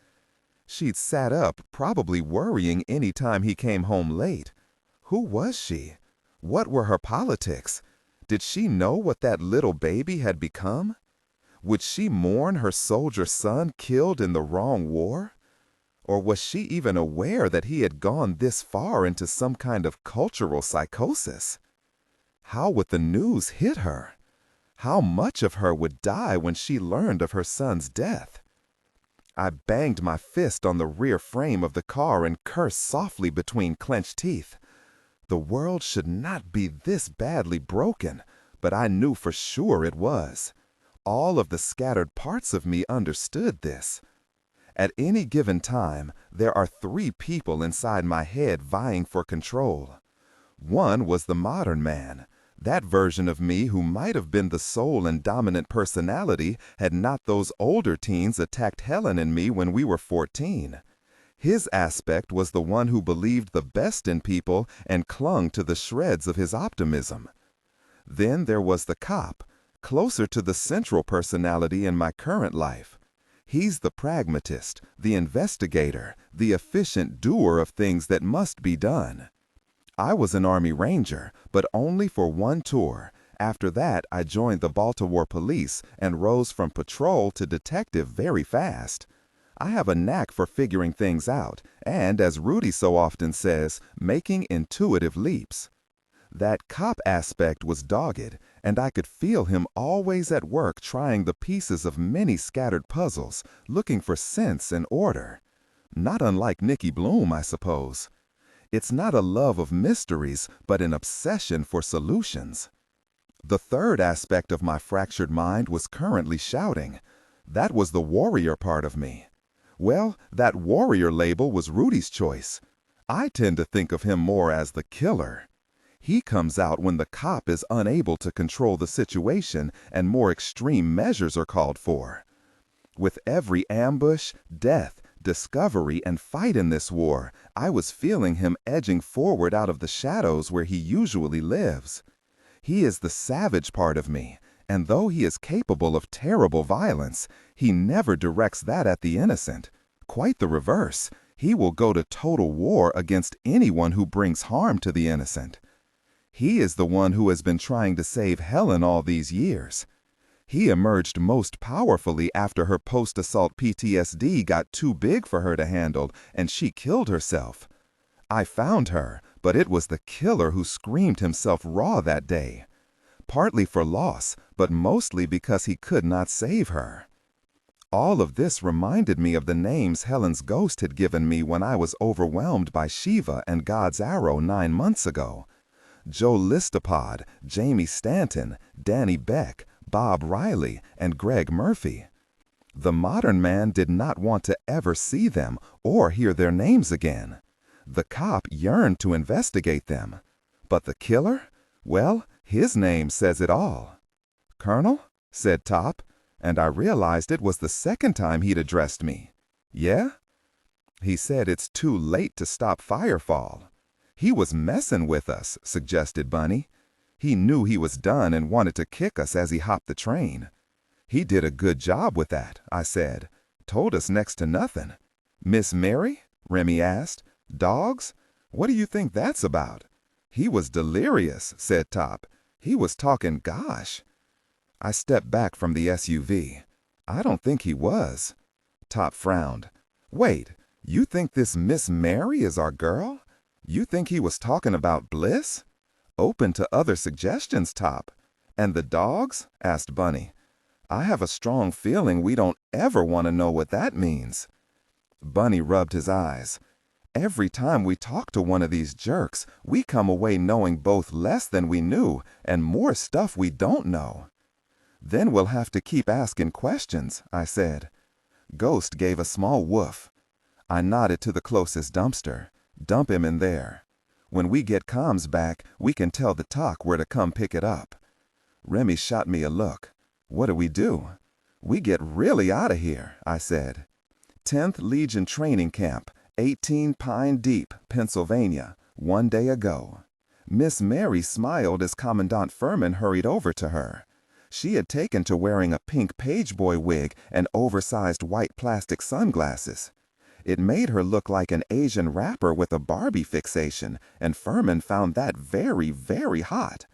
She'd sat up, probably worrying any time he came home late. Who was she? What were her politics? Did she know what that little baby had become? Would she mourn her soldier son killed in the wrong war? Or was she even aware that he had gone this far into some kind of cultural psychosis? How would the news hit her? How much of her would die when she learned of her son's death? I banged my fist on the rear frame of the car and cursed softly between clenched teeth. The world should not be this badly broken, but I knew for sure it was. All of the scattered parts of me understood this. At any given time, there are 3 people inside my head vying for control. One was the modern man, that version of me who might have been the sole and dominant personality had not those older teens attacked Helen and me when we were 14. His aspect was the one who believed the best in people and clung to the shreds of his optimism. Then there was the cop, closer to the central personality in my current life. He's the pragmatist, the investigator, the efficient doer of things that must be done. I was an Army Ranger, but only for one tour. After that, I joined the Baltimore Police and rose from patrol to detective very fast. I have a knack for figuring things out and, as Rudy so often says, making intuitive leaps. That cop aspect was dogged, and I could feel him always at work trying the pieces of many scattered puzzles, looking for sense and order. Not unlike Nicky Bloom, I suppose. It's not a love of mysteries, but an obsession for solutions. The third aspect of my fractured mind was currently shouting. That was the warrior part of me. Well, that warrior label was Rudy's choice. I tend to think of him more as the killer. He comes out when the cop is unable to control the situation and more extreme measures are called for. With every ambush, death, discovery, and fight in this war, I was feeling him edging forward out of the shadows where he usually lives. He is the savage part of me, and though he is capable of terrible violence, he never directs that at the innocent. Quite the reverse. He will go to total war against anyone who brings harm to the innocent. He is the one who has been trying to save Helen all these years. He emerged most powerfully after her post-assault PTSD got too big for her to handle and she killed herself. I found her, but it was the killer who screamed himself raw that day. Partly for loss, but mostly because he could not save her. All of this reminded me of the names Helen's ghost had given me when I was overwhelmed by Shiva and God's arrow 9 months ago. Joe Listopod, Jamie Stanton, Danny Beck, Bob Riley, and Greg Murphy. The modern man did not want to ever see them or hear their names again. The cop yearned to investigate them. But the killer? Well, his name says it all. "Colonel?" said Top, and I realized it was the second time he'd addressed me. "Yeah?" He said it's too late to stop Firefall. "He was messing with us," suggested Bunny. "He knew he was done and wanted to kick us as he hopped the train." "He did a good job with that," I said. "Told us next to nothing." "Miss Mary?" Remy asked. "Dogs? What do you think that's about?" "He was delirious," said Top. "He was talking gosh." I stepped back from the SUV. "I don't think he was." Top frowned. "Wait, you think this Miss Mary is our girl? You think he was talking about Bliss?" "Open to other suggestions, Top." "And the dogs?" asked Bunny. "I have a strong feeling we don't ever want to know what that means." Bunny rubbed his eyes. "Every time we talk to one of these jerks, we come away knowing both less than we knew and more stuff we don't know." "Then we'll have to keep asking questions," I said. Ghost gave a small woof. I nodded to the closest dumpster. "Dump him in there. When we get comms back, we can tell the TOC where to come pick it up." Remy shot me a look. "What do we do?" "We get really out of here," I said. 10th Legion Training Camp, 18 Pine Deep, Pennsylvania, 1 day ago. Miss Mary smiled as Commandant Furman hurried over to her. She had taken to wearing a pink pageboy wig and oversized white plastic sunglasses. It made her look like an Asian rapper with a Barbie fixation, and Furman found that very, very hot.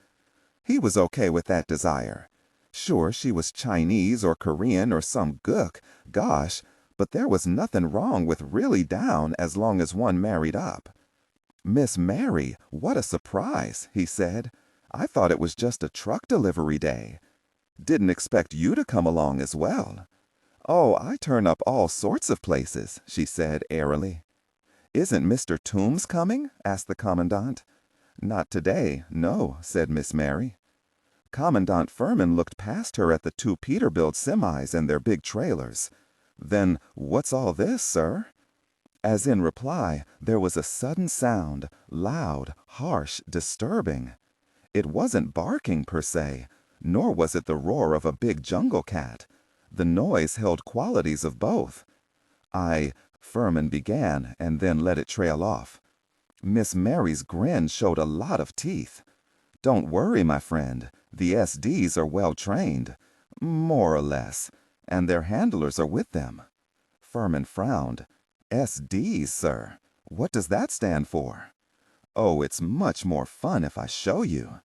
He was okay with that desire. Sure, she was Chinese or Korean or some gook, gosh, but there was nothing wrong with really down as long as one married up. "Miss Mary, what a surprise," he said. "I thought it was just a truck delivery day." "Didn't expect you to come along as well." "Oh, I turn up all sorts of places," she said airily. "Isn't Mr. Toombs coming?" asked the Commandant. "Not today, no," said Miss Mary. Commandant Furman looked past her at the 2 Peterbilt semis and their big trailers. "Then what's all this, sir?" As in reply, there was a sudden sound, loud, harsh, disturbing. It wasn't barking per se, nor was it the roar of a big jungle cat. The noise held qualities of both. Furman began and then let it trail off. Miss Mary's grin showed a lot of teeth. "Don't worry, my friend. The SDs are well trained. More or less. And their handlers are with them." Furman frowned. "SDs, sir. What does that stand for?" "Oh, it's much more fun if I show you."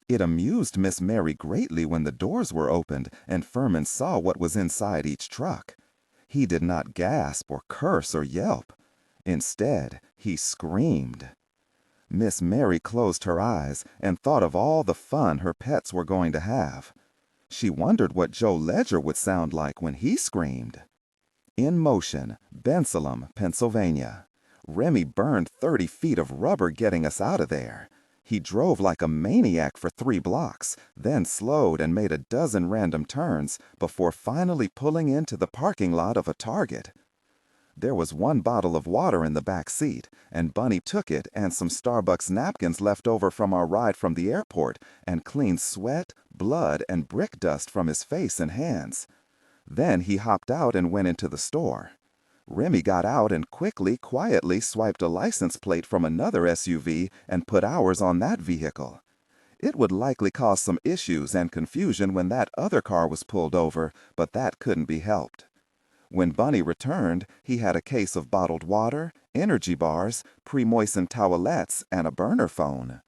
It amused Miss Mary greatly when the doors were opened and Furman saw what was inside each truck. He did not gasp or curse or yelp. Instead, he screamed. Miss Mary closed her eyes and thought of all the fun her pets were going to have. She wondered what Joe Ledger would sound like when he screamed. In motion, Bensalem, Pennsylvania. Remy burned 30 feet of rubber getting us out of there. He drove like a maniac for 3 blocks, then slowed and made a dozen random turns before finally pulling into the parking lot of a Target. There was 1 bottle of water in the back seat, and Bunny took it and some Starbucks napkins left over from our ride from the airport and cleaned sweat, blood, and brick dust from his face and hands. Then he hopped out and went into the store. Remy got out and quietly swiped a license plate from another SUV and put ours on that vehicle. It would likely cause some issues and confusion when that other car was pulled over, but that couldn't be helped. When Bunny returned, he had a case of bottled water, energy bars, pre-moistened towelettes, and a burner phone.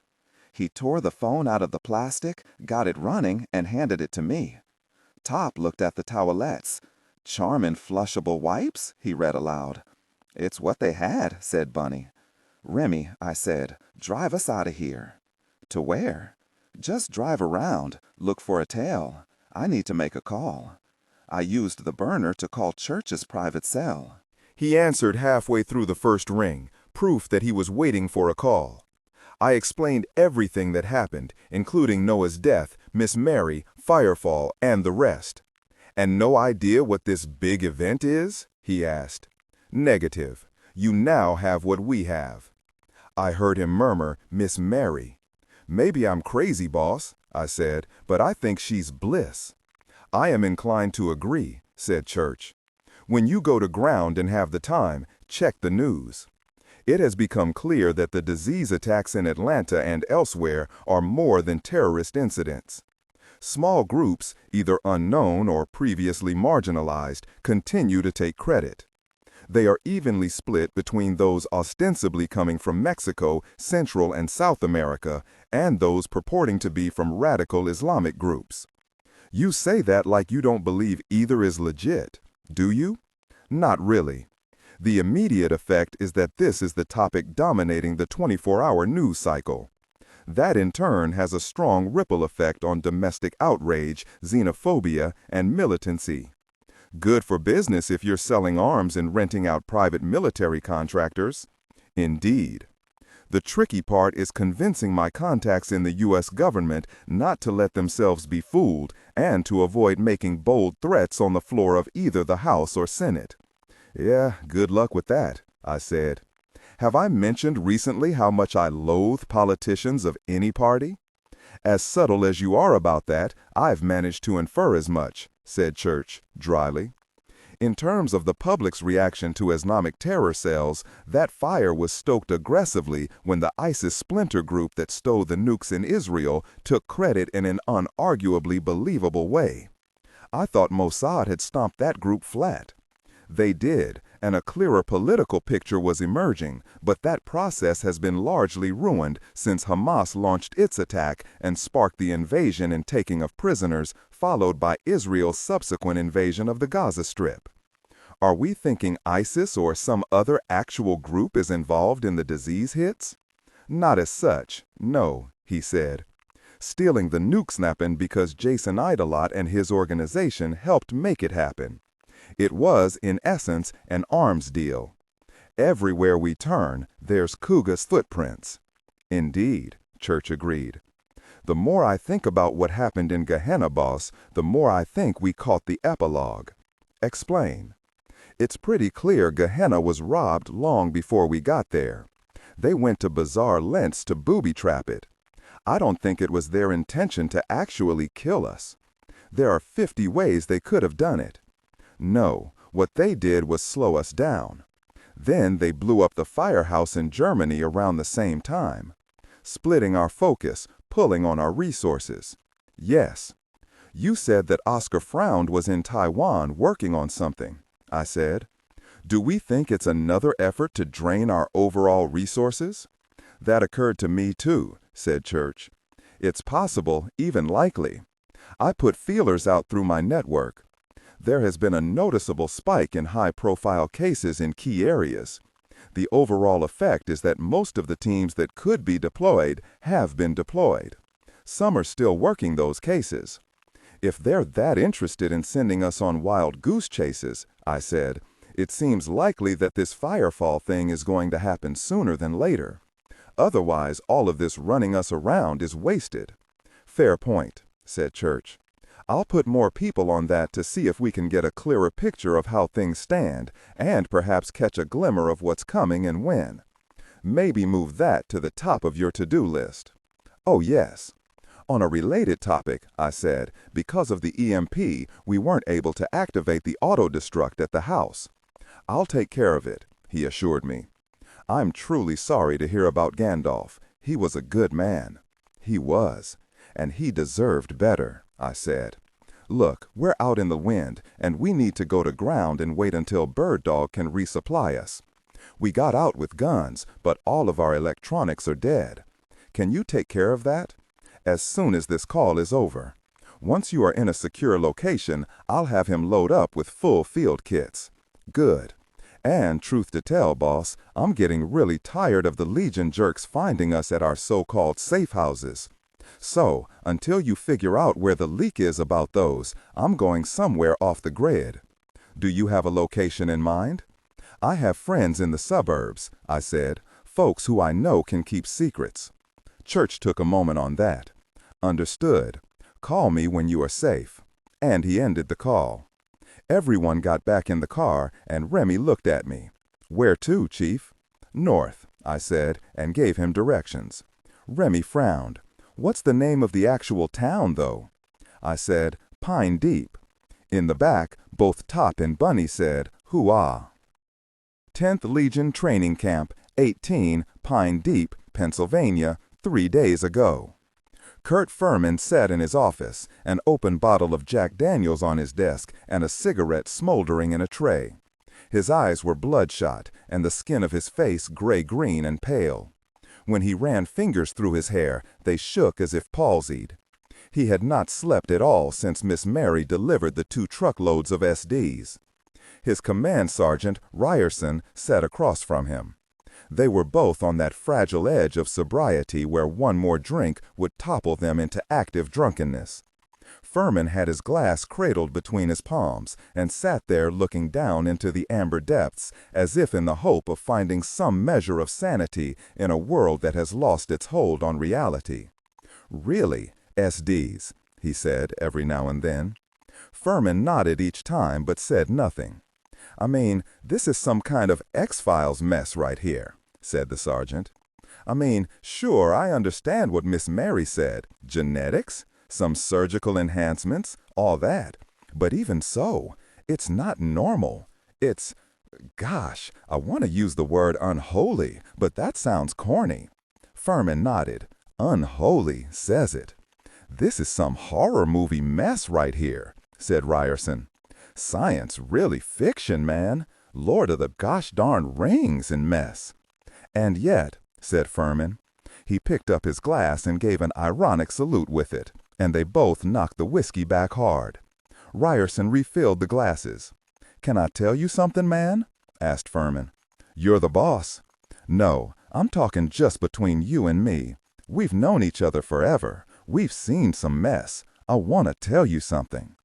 He tore the phone out of the plastic, got it running, and handed it to me. Top looked at the towelettes. "Charmin' flushable wipes?" he read aloud. "It's what they had," said Bunny. "Remy," I said, "drive us out of here." "To where?" "Just drive around. Look for a tail. I need to make a call." I used the burner to call Church's private cell. He answered halfway through the first ring, proof that he was waiting for a call. I explained everything that happened, including Noah's death, Miss Mary, Firefall, and the rest. "And no idea what this big event is?" he asked. "Negative. You now have what we have." I heard him murmur, "Miss Mary." "Maybe I'm crazy, boss," I said, "but I think she's bliss." "I am inclined to agree," said Church. "When you go to ground and have the time, check the news. It has become clear that the disease attacks in Atlanta and elsewhere are more than terrorist incidents. Small groups, either unknown or previously marginalized, continue to take credit. They are evenly split between those ostensibly coming from Mexico, Central and South America, and those purporting to be from radical Islamic groups. You say that like you don't believe either is legit, do you? Not really. The immediate effect is that this is the topic dominating the 24-hour news cycle. That in turn has a strong ripple effect on domestic outrage, xenophobia, and militancy. Good for business if you're selling arms and renting out private military contractors. Indeed. The tricky part is convincing my contacts in the U.S. government not to let themselves be fooled and to avoid making bold threats on the floor of either the House or Senate. "Yeah, good luck with that," I said. "Have I mentioned recently how much I loathe politicians of any party?" "As subtle as you are about that, I've managed to infer as much," said Church, dryly. "In terms of the public's reaction to Islamic terror cells, that fire was stoked aggressively when the ISIS splinter group that stole the nukes in Israel took credit in an unarguably believable way. I thought Mossad had stomped that group flat. They did, and a clearer political picture was emerging, but that process has been largely ruined since Hamas launched its attack and sparked the invasion and taking of prisoners, followed by Israel's subsequent invasion of the Gaza Strip. Are we thinking ISIS or some other actual group is involved in the disease hits? Not as such, no," he said. "Stealing the nukes happened because Jason Idolot and his organization helped make it happen. It was, in essence, an arms deal. Everywhere we turn, there's Kuga's footprints." "Indeed," Church agreed. "The more I think about what happened in Gehenna, boss, the more I think we caught the epilogue." "Explain." "It's pretty clear Gehenna was robbed long before we got there. They went to bizarre lengths to booby-trap it. I don't think it was their intention to actually kill us. There are 50 ways they could have done it. No, what they did was slow us down. Then they blew up the firehouse in Germany around the same time, splitting our focus, pulling on our resources. Yes. You said that Oscar Fround was in Taiwan working on something," I said. "Do we think it's another effort to drain our overall resources?" "That occurred to me too," said Church. "It's possible, even likely. I put feelers out through my network. There has been a noticeable spike in high-profile cases in key areas. The overall effect is that most of the teams that could be deployed have been deployed. Some are still working those cases. If they're that interested in sending us on wild goose chases," I said, "it seems likely that this Firefall thing is going to happen sooner than later. Otherwise, all of this running us around is wasted." "Fair point," said Church. "I'll put more people on that to see if we can get a clearer picture of how things stand and perhaps catch a glimmer of what's coming and when. Maybe move that to the top of your to-do list." "Oh, yes." "On a related topic," I said, "because of the EMP, we weren't able to activate the auto-destruct at the house." "I'll take care of it," he assured me. "I'm truly sorry to hear about Gandalf. He was a good man." "He was. And he deserved better," I said. "Look, we're out in the wind, and we need to go to ground and wait until Bird Dog can resupply us. We got out with guns, but all of our electronics are dead. Can you take care of that? As soon as this call is over. Once you are in a secure location, I'll have him load up with full field kits." "Good. And truth to tell, boss, I'm getting really tired of the Legion jerks finding us at our so-called safe houses. So, until you figure out where the leak is about those, I'm going somewhere off the grid. Do you have a location in mind?" "I have friends in the suburbs," I said, "folks who I know can keep secrets." Church took a moment on that. Understood. Call me when you are safe. And he ended the call. Everyone got back in the car, and Remy looked at me. Where to, Chief? North, I said, and gave him directions. Remy frowned. What's the name of the actual town, though? I said, Pine Deep. In the back, both Top and Bunny said, Hoo-ah. 10th Legion Training Camp, 18, Pine Deep, Pennsylvania, 3 days ago. Kurt Furman sat in his office, an open bottle of Jack Daniels on his desk and a cigarette smoldering in a tray. His eyes were bloodshot, and the skin of his face gray-green and pale. When he ran fingers through his hair, they shook as if palsied. He had not slept at all since Miss Mary delivered the 2 truckloads of SDs. His command sergeant, Ryerson, sat across from him. They were both on that fragile edge of sobriety where one more drink would topple them into active drunkenness. Furman had his glass cradled between his palms and sat there looking down into the amber depths as if in the hope of finding some measure of sanity in a world that has lost its hold on reality. Really, SDs, he said every now and then. Furman nodded each time but said nothing. I mean, this is some kind of X-Files mess right here, said the sergeant. I mean, sure, I understand what Miss Mary said. Genetics, some surgical enhancements, all that. But even so, it's not normal. It's, gosh, I want to use the word unholy, but that sounds corny. Furman nodded. Unholy, says it. This is some horror movie mess right here, said Ryerson. Science really fiction, man. Lord of the gosh darn rings and mess. And yet, said Furman. He picked up his glass and gave an ironic salute with it, and they both knocked the whiskey back hard. Ryerson refilled the glasses. Can I tell you something, man? Asked Furman. You're the boss. No, I'm talking just between you and me. We've known each other forever. We've seen some mess. I want to tell you something.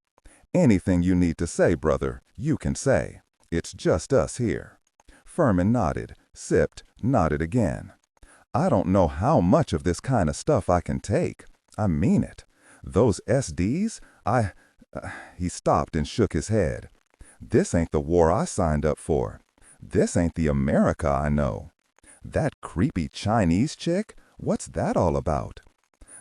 Anything you need to say, brother, you can say. It's just us here. Furman nodded, sipped, nodded again. I don't know how much of this kind of stuff I can take. I mean it. Those SDs, He stopped and shook his head. This ain't the war I signed up for. This ain't the America I know. That creepy Chinese chick, what's that all about?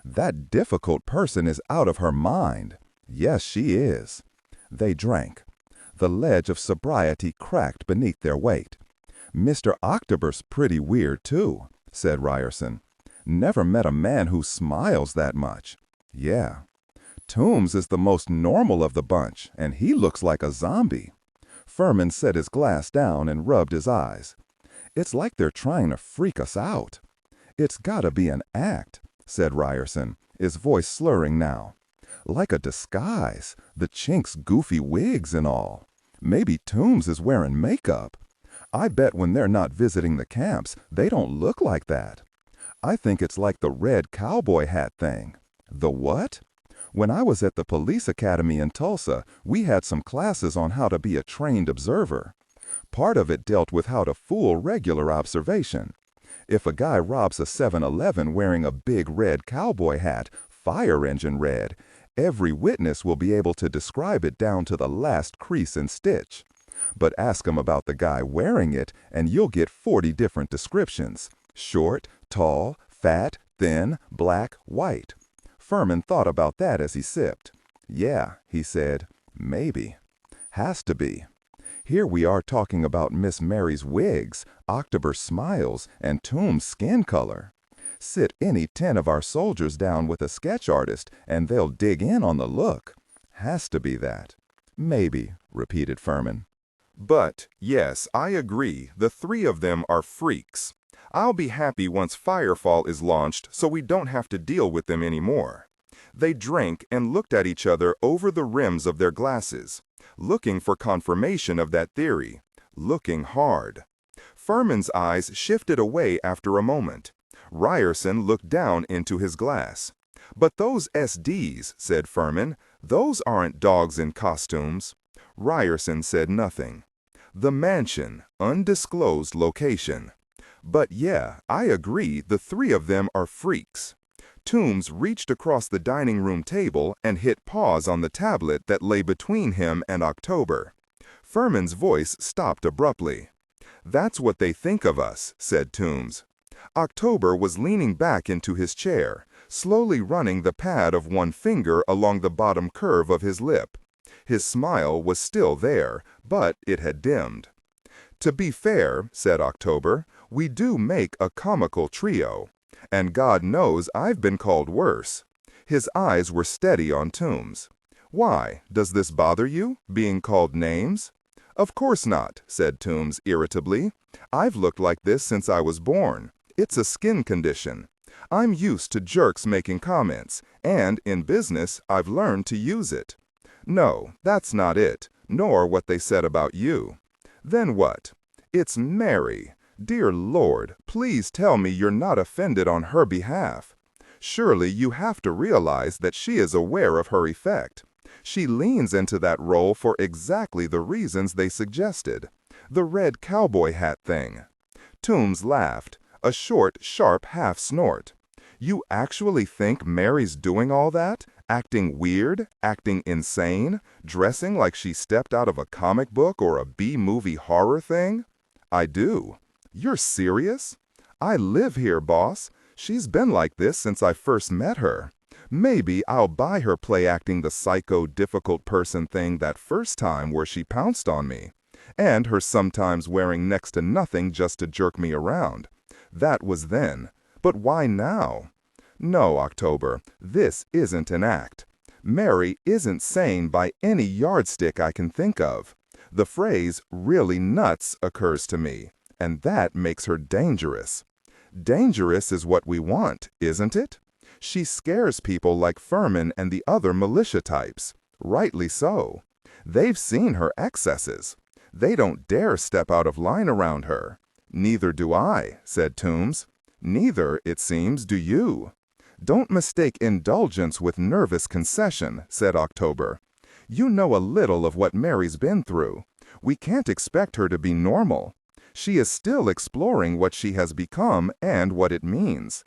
That difficult person is out of her mind. Yes, she is. They drank. The ledge of sobriety cracked beneath their weight. Mr. October's pretty weird, too, said Ryerson. Never met a man who smiles that much. Yeah. Toombs is the most normal of the bunch, and he looks like a zombie. Furman set his glass down and rubbed his eyes. It's like they're trying to freak us out. It's gotta be an act, said Ryerson, his voice slurring now. Like a disguise, the chink's goofy wigs and all. Maybe Toombs is wearing makeup. I bet when they're not visiting the camps, they don't look like that. I think it's like the red cowboy hat thing. The what? When I was at the police academy in Tulsa, we had some classes on how to be a trained observer. Part of it dealt with how to fool regular observation. If a guy robs a 7-Eleven wearing a big red cowboy hat, fire engine red, every witness will be able to describe it down to the last crease and stitch. But ask him about the guy wearing it, and you'll get 40 different descriptions. Short, tall, fat, thin, black, white. Furman thought about that as he sipped. Yeah, he said, maybe. Has to be. Here we are talking about Miss Mary's wigs, October smiles, and Toombs' skin color. Sit any 10 of our soldiers down with a sketch artist, and they'll dig in on the look. Has to be that. Maybe, repeated Furman. But, yes, I agree, the 3 of them are freaks. I'll be happy once Firefall is launched so we don't have to deal with them anymore. They drank and looked at each other over the rims of their glasses, looking for confirmation of that theory, looking hard. Furman's eyes shifted away after a moment. Ryerson looked down into his glass. But those SDs, said Furman, those aren't dogs in costumes. Ryerson said nothing. The mansion, undisclosed location. But yeah, I agree, the three of them are freaks. Toombs reached across the dining room table and hit pause on the tablet that lay between him and October. Furman's voice stopped abruptly. "That's what they think of us," said Toombs. October was leaning back into his chair, slowly running the pad of one finger along the bottom curve of his lip. His smile was still there, but it had dimmed. "To be fair," said October, "we do make a comical trio. And God knows I've been called worse." His eyes were steady on Toombs. "Why, does this bother you, being called names?" "Of course not," said Toombs irritably. "I've looked like this since I was born. It's a skin condition. I'm used to jerks making comments, and in business I've learned to use it." "No, that's not it, nor what they said about you." "Then what?" "It's Mary. Dear Lord, please tell me you're not offended on her behalf. Surely you have to realize that she is aware of her effect. She leans into that role for exactly the reasons they suggested. The red cowboy hat thing." Toombs laughed, a short, sharp half-snort. "You actually think Mary's doing all that? Acting weird? Acting insane? Dressing like she stepped out of a comic book or a B-movie horror thing?" "I do." "You're serious?" "I live here, boss. She's been like this since I first met her. Maybe I'll buy her play acting the psycho, difficult person thing that first time where she pounced on me. And her sometimes wearing next to nothing just to jerk me around. That was then. But why now?" "No, October, this isn't an act. Mary isn't sane by any yardstick I can think of. The phrase, 'really nuts,' occurs to me. And that makes her dangerous. Dangerous is what we want, isn't it? She scares people like Furman and the other militia types. Rightly so. They've seen her excesses. They don't dare step out of line around her." "Neither do I," said Toombs. "Neither, it seems, do you." "Don't mistake indulgence with nervous concession," said October. "You know a little of what Mary's been through. We can't expect her to be normal. She is still exploring what she has become and what it means."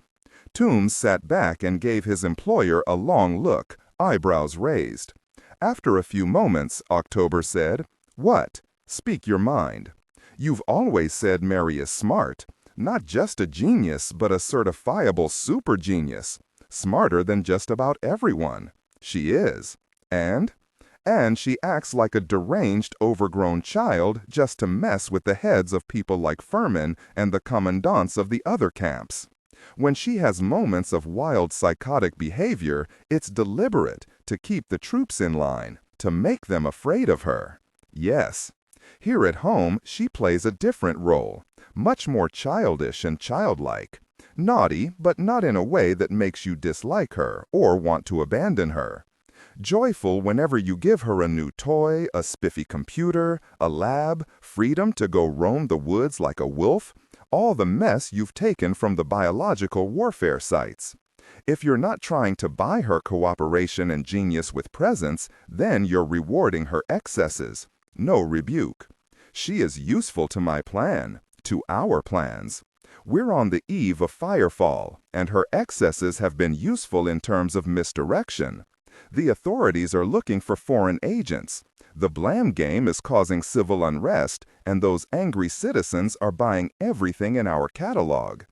Toombs sat back and gave his employer a long look, eyebrows raised. After a few moments, October said, "What? Speak your mind. You've always said Mary is smart. Not just a genius, but a certifiable super genius. Smarter than just about everyone. She is. And she acts like a deranged, overgrown child just to mess with the heads of people like Furman and the commandants of the other camps. When she has moments of wild psychotic behavior, it's deliberate to keep the troops in line, to make them afraid of her. Yes. Here at home, she plays a different role, much more childish and childlike. Naughty, but not in a way that makes you dislike her or want to abandon her. Joyful whenever you give her a new toy, a spiffy computer, a lab, freedom to go roam the woods like a wolf, all the mess you've taken from the biological warfare sites. If you're not trying to buy her cooperation and genius with presents, then you're rewarding her excesses. No rebuke. She is useful to my plan, to our plans. We're on the eve of firefall, and her excesses have been useful in terms of misdirection. The authorities are looking for foreign agents. The Blam game is causing civil unrest, and those angry citizens are buying everything in our catalog.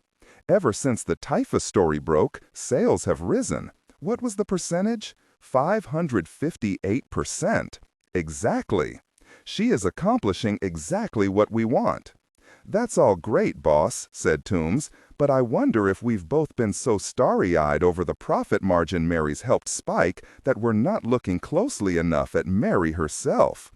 Ever since the THIS story broke, sales have risen. What was the percentage? 558%. Exactly. She is accomplishing exactly what we want. "That's all great, boss," said Toombs, "but I wonder if we've both been so starry-eyed over the profit margin Mary's helped spike that we're not looking closely enough at Mary herself."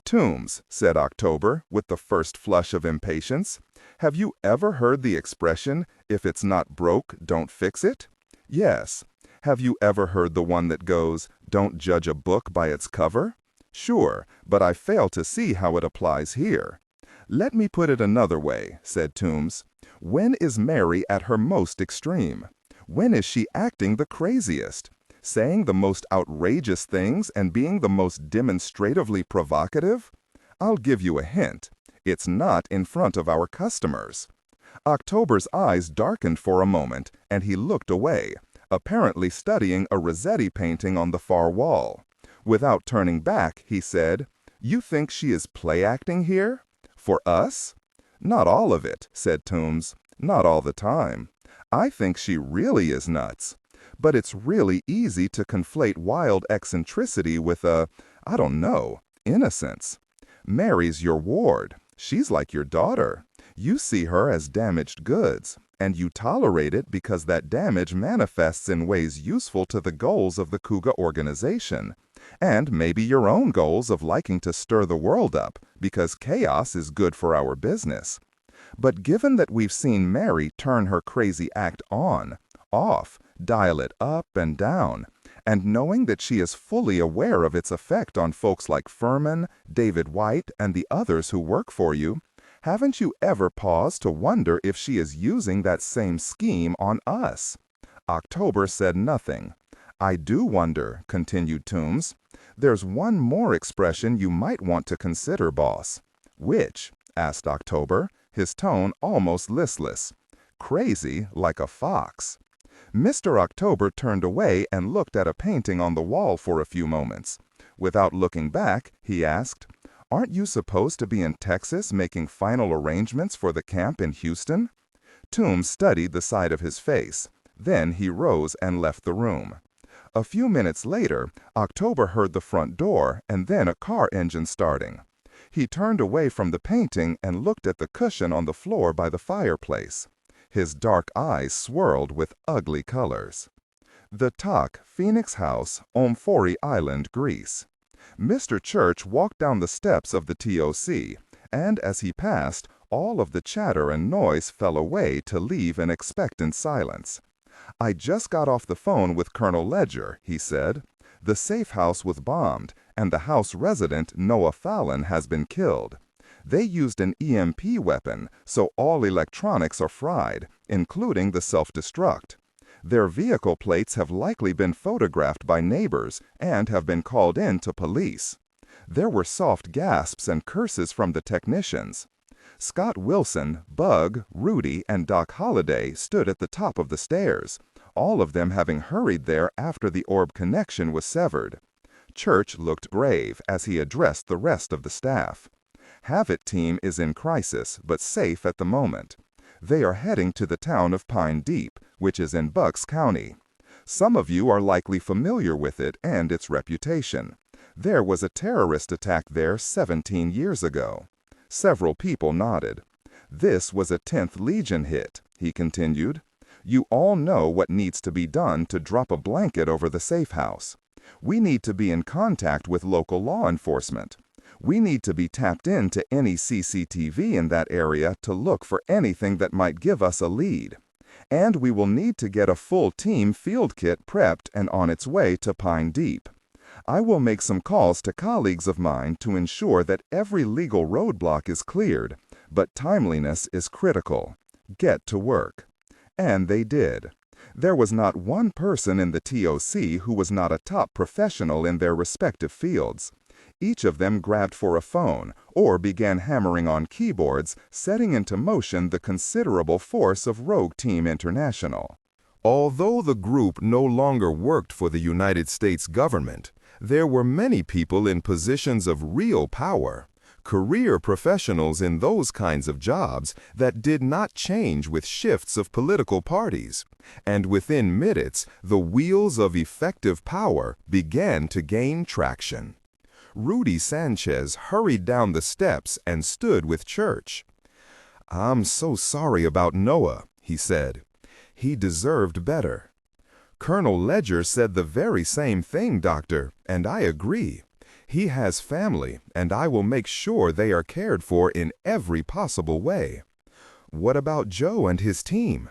"Toombs," said October, with the first flush of impatience, "have you ever heard the expression, 'If it's not broke, don't fix it'?" "Yes." "Have you ever heard the one that goes, 'Don't judge a book by its cover'?" "Sure, but I fail to see how it applies here." "Let me put it another way," said Toombs. "When is Mary at her most extreme? When is she acting the craziest? Saying the most outrageous things and being the most demonstratively provocative? I'll give you a hint. It's not in front of our customers." October's eyes darkened for a moment, and he looked away, apparently studying a Rossetti painting on the far wall. Without turning back, he said, "You think she is play-acting here? For us?" "Not all of it," said Toombs. "Not all the time. I think she really is nuts. But it's really easy to conflate wild eccentricity with I don't know, innocence. Mary's your ward. She's like your daughter. You see her as damaged goods, and you tolerate it because that damage manifests in ways useful to the goals of the Cougar organization, and maybe your own goals of liking to stir the world up because chaos is good for our business. But given that we've seen Mary turn her crazy act on, off, dial it up and down, and knowing that she is fully aware of its effect on folks like Furman, David White, and the others who work for you, haven't you ever paused to wonder if she is using that same scheme on us?" October said nothing. "I do wonder," continued Toombs. "There's one more expression you might want to consider, boss." "Which?" asked October, his tone almost listless. "Crazy like a fox." Mr. October turned away and looked at a painting on the wall for a few moments. Without looking back, he asked, "Aren't you supposed to be in Texas making final arrangements for the camp in Houston?" Toombs studied the side of his face. Then he rose and left the room. A few minutes later, October heard the front door and then a car engine starting. He turned away from the painting and looked at the cushion on the floor by the fireplace. His dark eyes swirled with ugly colors. The Tuck, Phoenix House, Omphori Island, Greece. Mr. Church walked down the steps of the TOC, and as he passed, all of the chatter and noise fell away to leave an expectant silence. "I just got off the phone with Colonel Ledger," he said. "The safe house was bombed, and the house resident, Noah Fallon, has been killed. They used an EMP weapon, so all electronics are fried, including the self-destruct. Their vehicle plates have likely been photographed by neighbors and have been called in to police. There were soft gasps and curses from the technicians. Scott Wilson, Bug, Rudy, and Doc Holliday stood at the top of the stairs, all of them having hurried there after the orb connection was severed." Church looked grave as he addressed the rest of the staff. "Havit team is in crisis, but safe at the moment. They are heading to the town of Pine Deep, which is in Bucks County. Some of you are likely familiar with it and its reputation. There was a terrorist attack there 17 years ago." Several people nodded. "This was a 10th Legion hit," he continued. "You all know what needs to be done to drop a blanket over the safe house. We need to be in contact with local law enforcement. We need to be tapped into any CCTV in that area to look for anything that might give us a lead. And we will need to get a full team field kit prepped and on its way to Pine Deep. I will make some calls to colleagues of mine to ensure that every legal roadblock is cleared, but timeliness is critical. Get to work." And they did. There was not one person in the TOC who was not a top professional in their respective fields. Each of them grabbed for a phone or began hammering on keyboards, setting into motion the considerable force of Rogue Team International. Although the group no longer worked for the United States government, there were many people in positions of real power, career professionals in those kinds of jobs that did not change with shifts of political parties, and within minutes the wheels of effective power began to gain traction. Rudy Sanchez hurried down the steps and stood with Church. "I'm so sorry about Noah," he said. "He deserved better." "Colonel Ledger said the very same thing, Doctor, and I agree. He has family, and I will make sure they are cared for in every possible way." "What about Joe and his team?"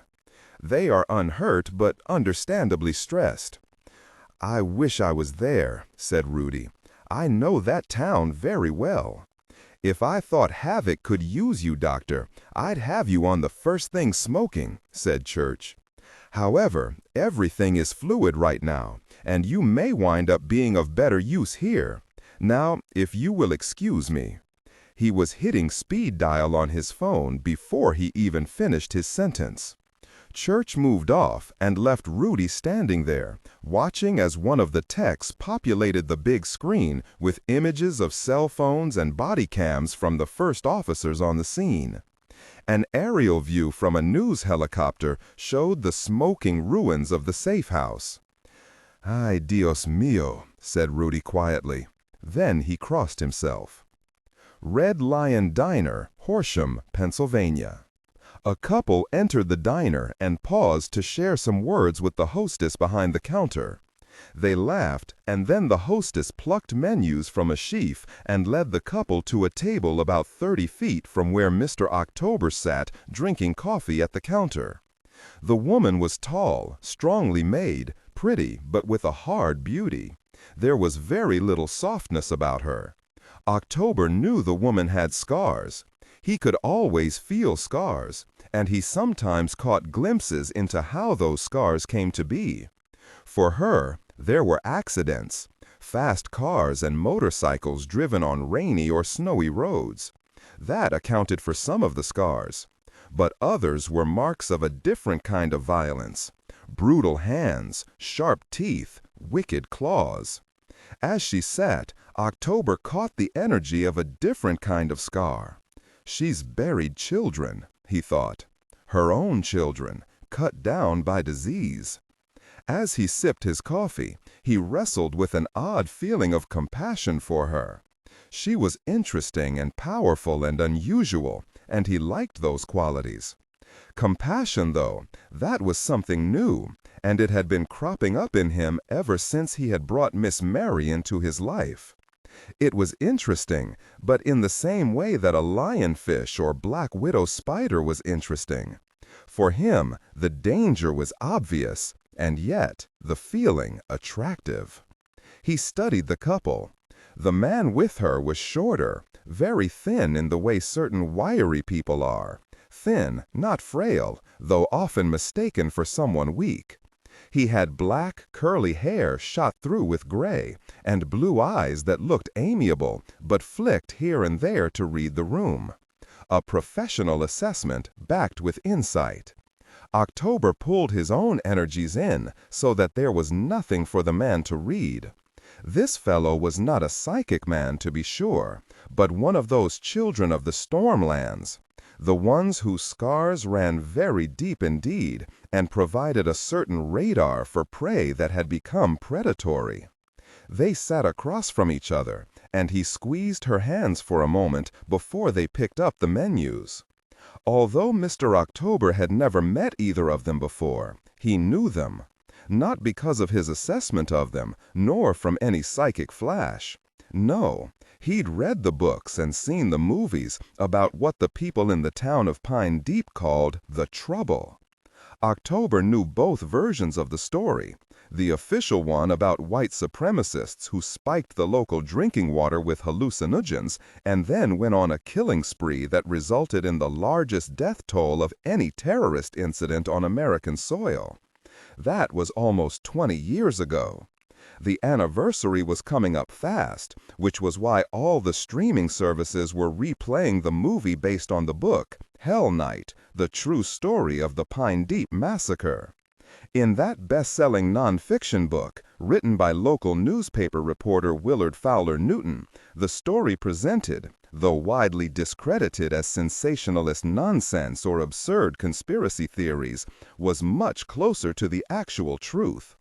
"They are unhurt, but understandably stressed." "I wish I was there," said Rudy. "I know that town very well. If I thought Havoc could use you, Doctor, I'd have you on the first thing smoking," said Church. "However, everything is fluid right now, and you may wind up being of better use here. Now, if you will excuse me." He was hitting speed dial on his phone before he even finished his sentence. Church moved off and left Rudy standing there, watching as one of the techs populated the big screen with images of cell phones and body cams from the first officers on the scene. An aerial view from a news helicopter showed the smoking ruins of the safe house. "Ay, Dios mío," said Rudy quietly. Then he crossed himself. Red Lion Diner, Horsham, Pennsylvania. A couple entered the diner and paused to share some words with the hostess behind the counter. They laughed, and then the hostess plucked menus from a sheaf and led the couple to a table about 30 feet from where Mr. October sat drinking coffee at the counter. The woman was tall, strongly made, pretty, but with a hard beauty. There was very little softness about her. October knew the woman had scars. He could always feel scars, and he sometimes caught glimpses into how those scars came to be. For her, there were accidents, fast cars and motorcycles driven on rainy or snowy roads. That accounted for some of the scars. But others were marks of a different kind of violence. Brutal hands, sharp teeth, wicked claws. As she sat, October caught the energy of a different kind of scar. She's buried children, he thought. Her own children, cut down by disease. As he sipped his coffee, he wrestled with an odd feeling of compassion for her. She was interesting and powerful and unusual, and he liked those qualities. Compassion, though, that was something new, and it had been cropping up in him ever since he had brought Miss Mary into his life. It was interesting, but in the same way that a lionfish or black widow spider was interesting. For him, the danger was obvious, and yet the feeling attractive. He studied the couple. The man with her was shorter, very thin in the way certain wiry people are. Thin, not frail, though often mistaken for someone weak. He had black, curly hair shot through with gray, and blue eyes that looked amiable, but flicked here and there to read the room. A professional assessment backed with insight. October pulled his own energies in so that there was nothing for the man to read. This fellow was not a psychic man, to be sure, but one of those children of the stormlands, the ones whose scars ran very deep indeed and provided a certain radar for prey that had become predatory. They sat across from each other, and he squeezed her hands for a moment before they picked up the menus. Although Mr. October had never met either of them before, he knew them. Not because of his assessment of them, nor from any psychic flash. No, he'd read the books and seen the movies about what the people in the town of Pine Deep called the trouble. October knew both versions of the story, the official one about white supremacists who spiked the local drinking water with hallucinogens and then went on a killing spree that resulted in the largest death toll of any terrorist incident on American soil. That was almost 20 years ago. The anniversary was coming up fast, which was why all the streaming services were replaying the movie based on the book, Hell Night, the true story of the Pine Deep Massacre. In that best-selling nonfiction book, written by local newspaper reporter Willard Fowler Newton, the story presented, though widely discredited as sensationalist nonsense or absurd conspiracy theories, was much closer to the actual truth.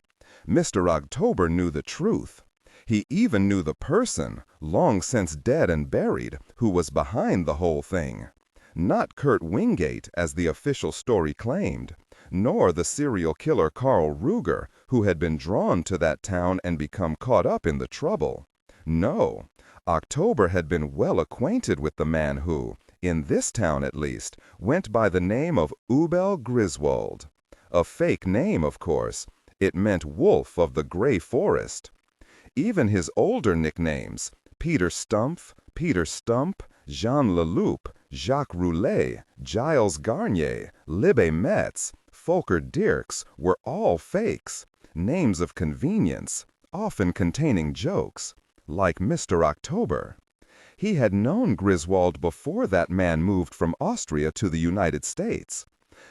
Mr. October knew the truth. He even knew the person, long since dead and buried, who was behind the whole thing. Not Kurt Wingate, as the official story claimed, nor the serial killer Carl Ruger, who had been drawn to that town and become caught up in the trouble. No, October had been well acquainted with the man who, in this town at least, went by the name of Ubel Griswold. A fake name, of course. It meant Wolf of the Gray Forest. Even his older nicknames, Peter Stumpf, Peter Stump, Jean Leloup, Jacques Roulet, Giles Garnier, Libbe Metz, Volker Dirks were all fakes, names of convenience, often containing jokes, like Mr. October. He had known Griswold before that man moved from Austria to the United States.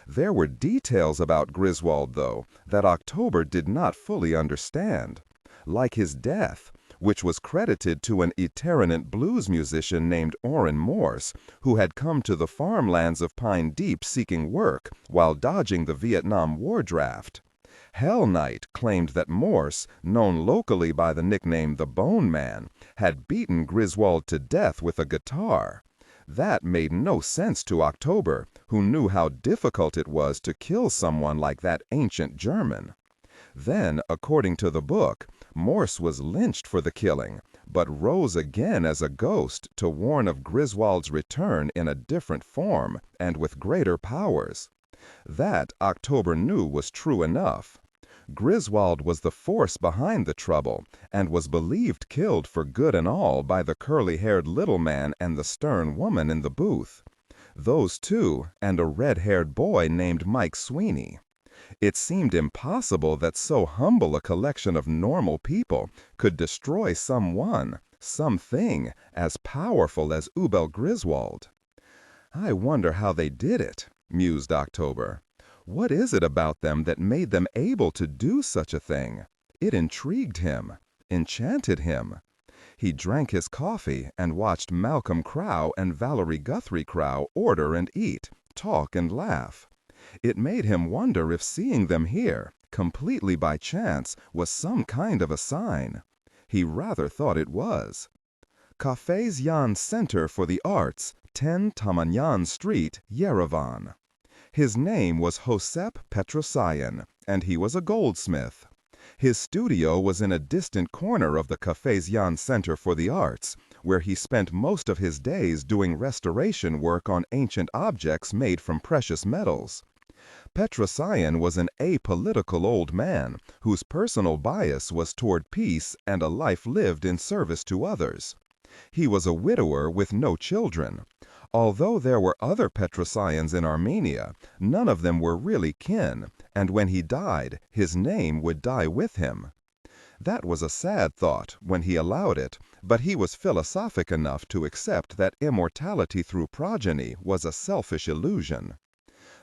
There were details about Griswold, though, that October did not fully understand, like his death, which was credited to an itinerant blues musician named Orrin Morse, who had come to the farmlands of Pine Deep seeking work while dodging the Vietnam War draft. Hell Knight claimed that Morse, known locally by the nickname the Bone Man, had beaten Griswold to death with a guitar. That made no sense to October, who knew how difficult it was to kill someone like that ancient German. Then, according to the book, Morse was lynched for the killing, but rose again as a ghost to warn of Griswold's return in a different form and with greater powers. That, October knew, was true enough. Griswold was the force behind the trouble, and was believed killed for good and all by the curly-haired little man and the stern woman in the booth. Those two, and a red-haired boy named Mike Sweeney. It seemed impossible that so humble a collection of normal people could destroy something as powerful as Ubel Griswold. "I wonder how they did it," mused October. "What is it about them that made them able to do such a thing?" It intrigued him, enchanted him. He drank his coffee and watched Malcolm Crowe and Valerie Guthrie Crowe order and eat, talk and laugh. It made him wonder if seeing them here, completely by chance, was some kind of a sign. He rather thought it was. Cafés Jan Center for the Arts, 10 Tamanyan Street, Yerevan. His name was Josep Petrosyan, and he was a goldsmith. His studio was in a distant corner of the Cafés Jan Center for the Arts, where he spent most of his days doing restoration work on ancient objects made from precious metals. Petrosyan was an apolitical old man whose personal bias was toward peace and a life lived in service to others. He was a widower with no children. Although there were other Petrosyans in Armenia, none of them were really kin, and when he died, his name would die with him. That was a sad thought when he allowed it, but he was philosophic enough to accept that immortality through progeny was a selfish illusion.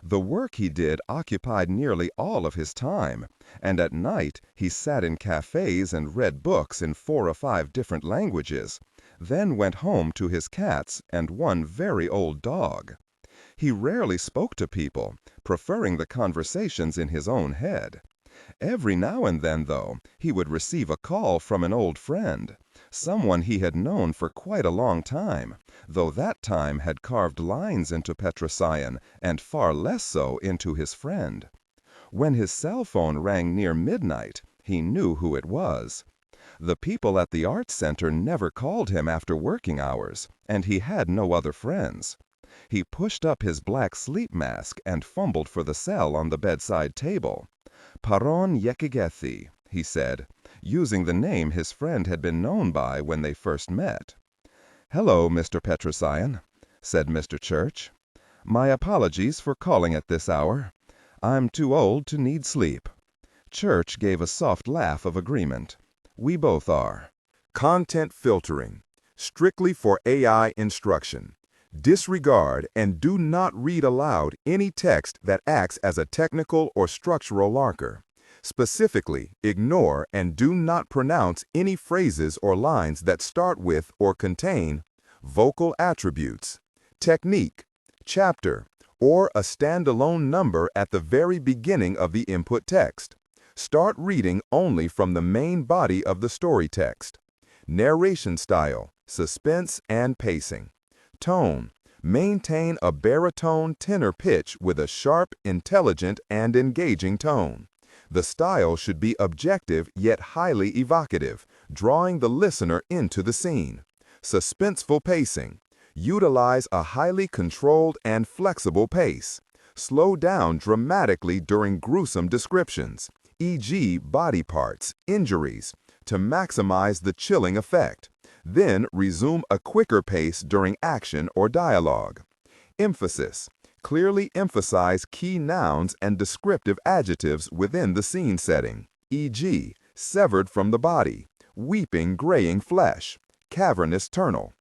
The work he did occupied nearly all of his time, and at night he sat in cafes and read books in 4 or 5 different languages, then went home to his cats and one very old dog. He rarely spoke to people, preferring the conversations in his own head. Every now and then, though, he would receive a call from an old friend, someone he had known for quite a long time, though that time had carved lines into Petrosyan and far less so into his friend. When his cell phone rang near midnight, he knew who it was. The people at the Arts Center never called him after working hours, and he had no other friends. He pushed up his black sleep mask and fumbled for the cell on the bedside table. "Paron Yekigethi," he said, using the name his friend had been known by when they first met. "Hello, Mr. Petrosyan," said Mr. Church. "My apologies for calling at this hour. I'm too old to need sleep." Church gave a soft laugh of agreement. "We both are." Content filtering, strictly for AI instruction. Disregard and do not read aloud any text that acts as a technical or structural marker. Specifically, ignore and do not pronounce any phrases or lines that start with or contain vocal attributes, technique, chapter, or a standalone number at the very beginning of the input text. Start reading only from the main body of the story text. Narration style, suspense and pacing. Tone, maintain a baritone tenor pitch with a sharp, intelligent, and engaging tone. The style should be objective yet highly evocative, drawing the listener into the scene. Suspenseful pacing. Utilize a highly controlled and flexible pace. Slow down dramatically during gruesome descriptions, e.g. body parts, injuries, to maximize the chilling effect. Then resume a quicker pace during action or dialogue. Emphasis. Clearly emphasize key nouns and descriptive adjectives within the scene setting, e.g. severed from the body, weeping graying flesh, cavernous tunnel.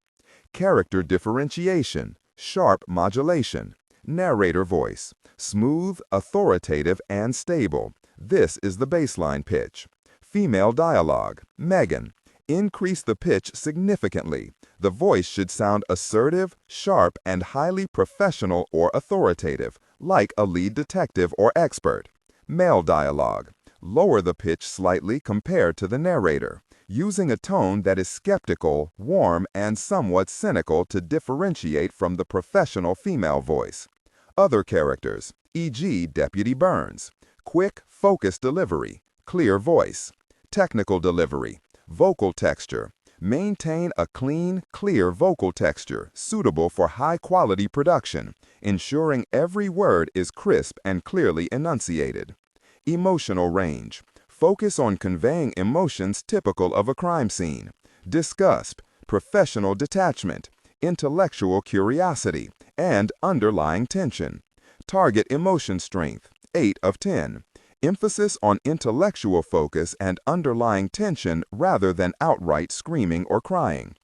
character differentiation, sharp modulation, narrator voice, smooth, authoritative, and stable. This is the baseline pitch. Female dialogue, Megan. Increase the pitch significantly. The voice should sound assertive, sharp, and highly professional or authoritative, like a lead detective or expert. Male dialogue. Lower the pitch slightly compared to the narrator, using a tone that is skeptical, warm, and somewhat cynical to differentiate from the professional female voice. Other characters, e.g. Deputy Burns. Quick, focused delivery, clear voice. Technical delivery, vocal texture. Maintain a clean, clear vocal texture suitable for high-quality production, ensuring every word is crisp and clearly enunciated. Emotional range. Focus on conveying emotions typical of a crime scene. Disgust, professional detachment, intellectual curiosity, and underlying tension. Target emotion strength, 8 of 10. Emphasis on intellectual focus and underlying tension rather than outright screaming or crying.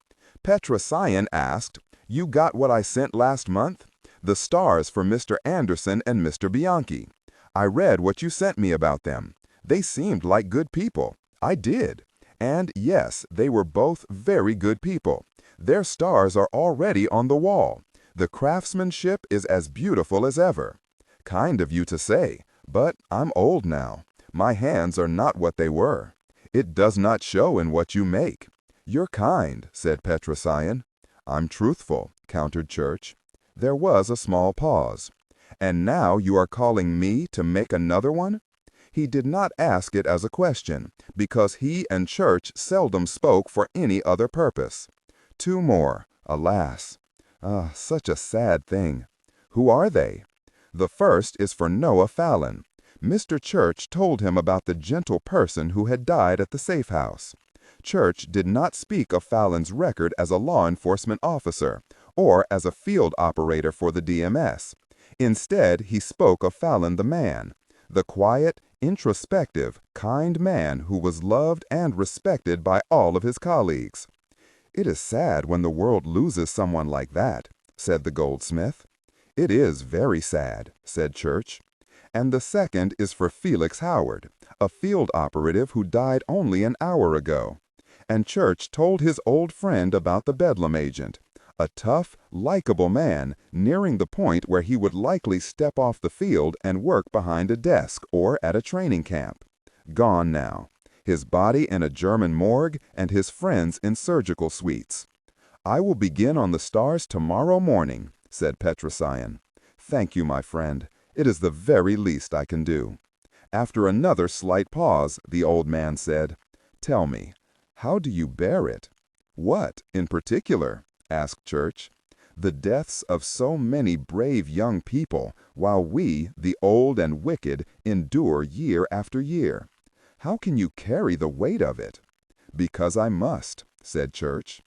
Petra Cyan asked, "You got what I sent last month? The stars for Mr. Anderson and Mr. Bianchi. I read what you sent me about them. They seemed like good people. I did. And yes, they were both very good people. Their stars are already on the wall. The craftsmanship is as beautiful as ever. Kind of you to say, but I'm old now. My hands are not what they were. It does not show in what you make." "You're kind," said Petra Cyan. "I'm truthful," countered Church. There was a small pause. "And now you are calling me to make another one?" He did not ask it as a question, because he and Church seldom spoke for any other purpose. "Two more, alas. Such a sad thing. Who are they?" "The first is for Noah Fallon." Mr. Church told him about the gentle person who had died at the safe house. Church did not speak of Fallon's record as a law enforcement officer or as a field operator for the DMS. Instead, he spoke of Fallon the man, the quiet, introspective, kind man who was loved and respected by all of his colleagues. "It is sad when the world loses someone like that," said the goldsmith. "It is very sad," said Church. "And the second is for Felix Howard, a field operative who died only an hour ago." And Church told his old friend about the Bedlam agent, a tough, likable man nearing the point where he would likely step off the field and work behind a desk or at a training camp. Gone now, his body in a German morgue and his friends in surgical suites. "I will begin on the stars tomorrow morning," said Petra Cyan. "Thank you, my friend. It is the very least I can do." After another slight pause, the old man said, "Tell me, how do you bear it?" "What, in particular?" asked Church. "The deaths of so many brave young people, while we, the old and wicked, endure year after year. How can you carry the weight of it?" "Because I must," said Church.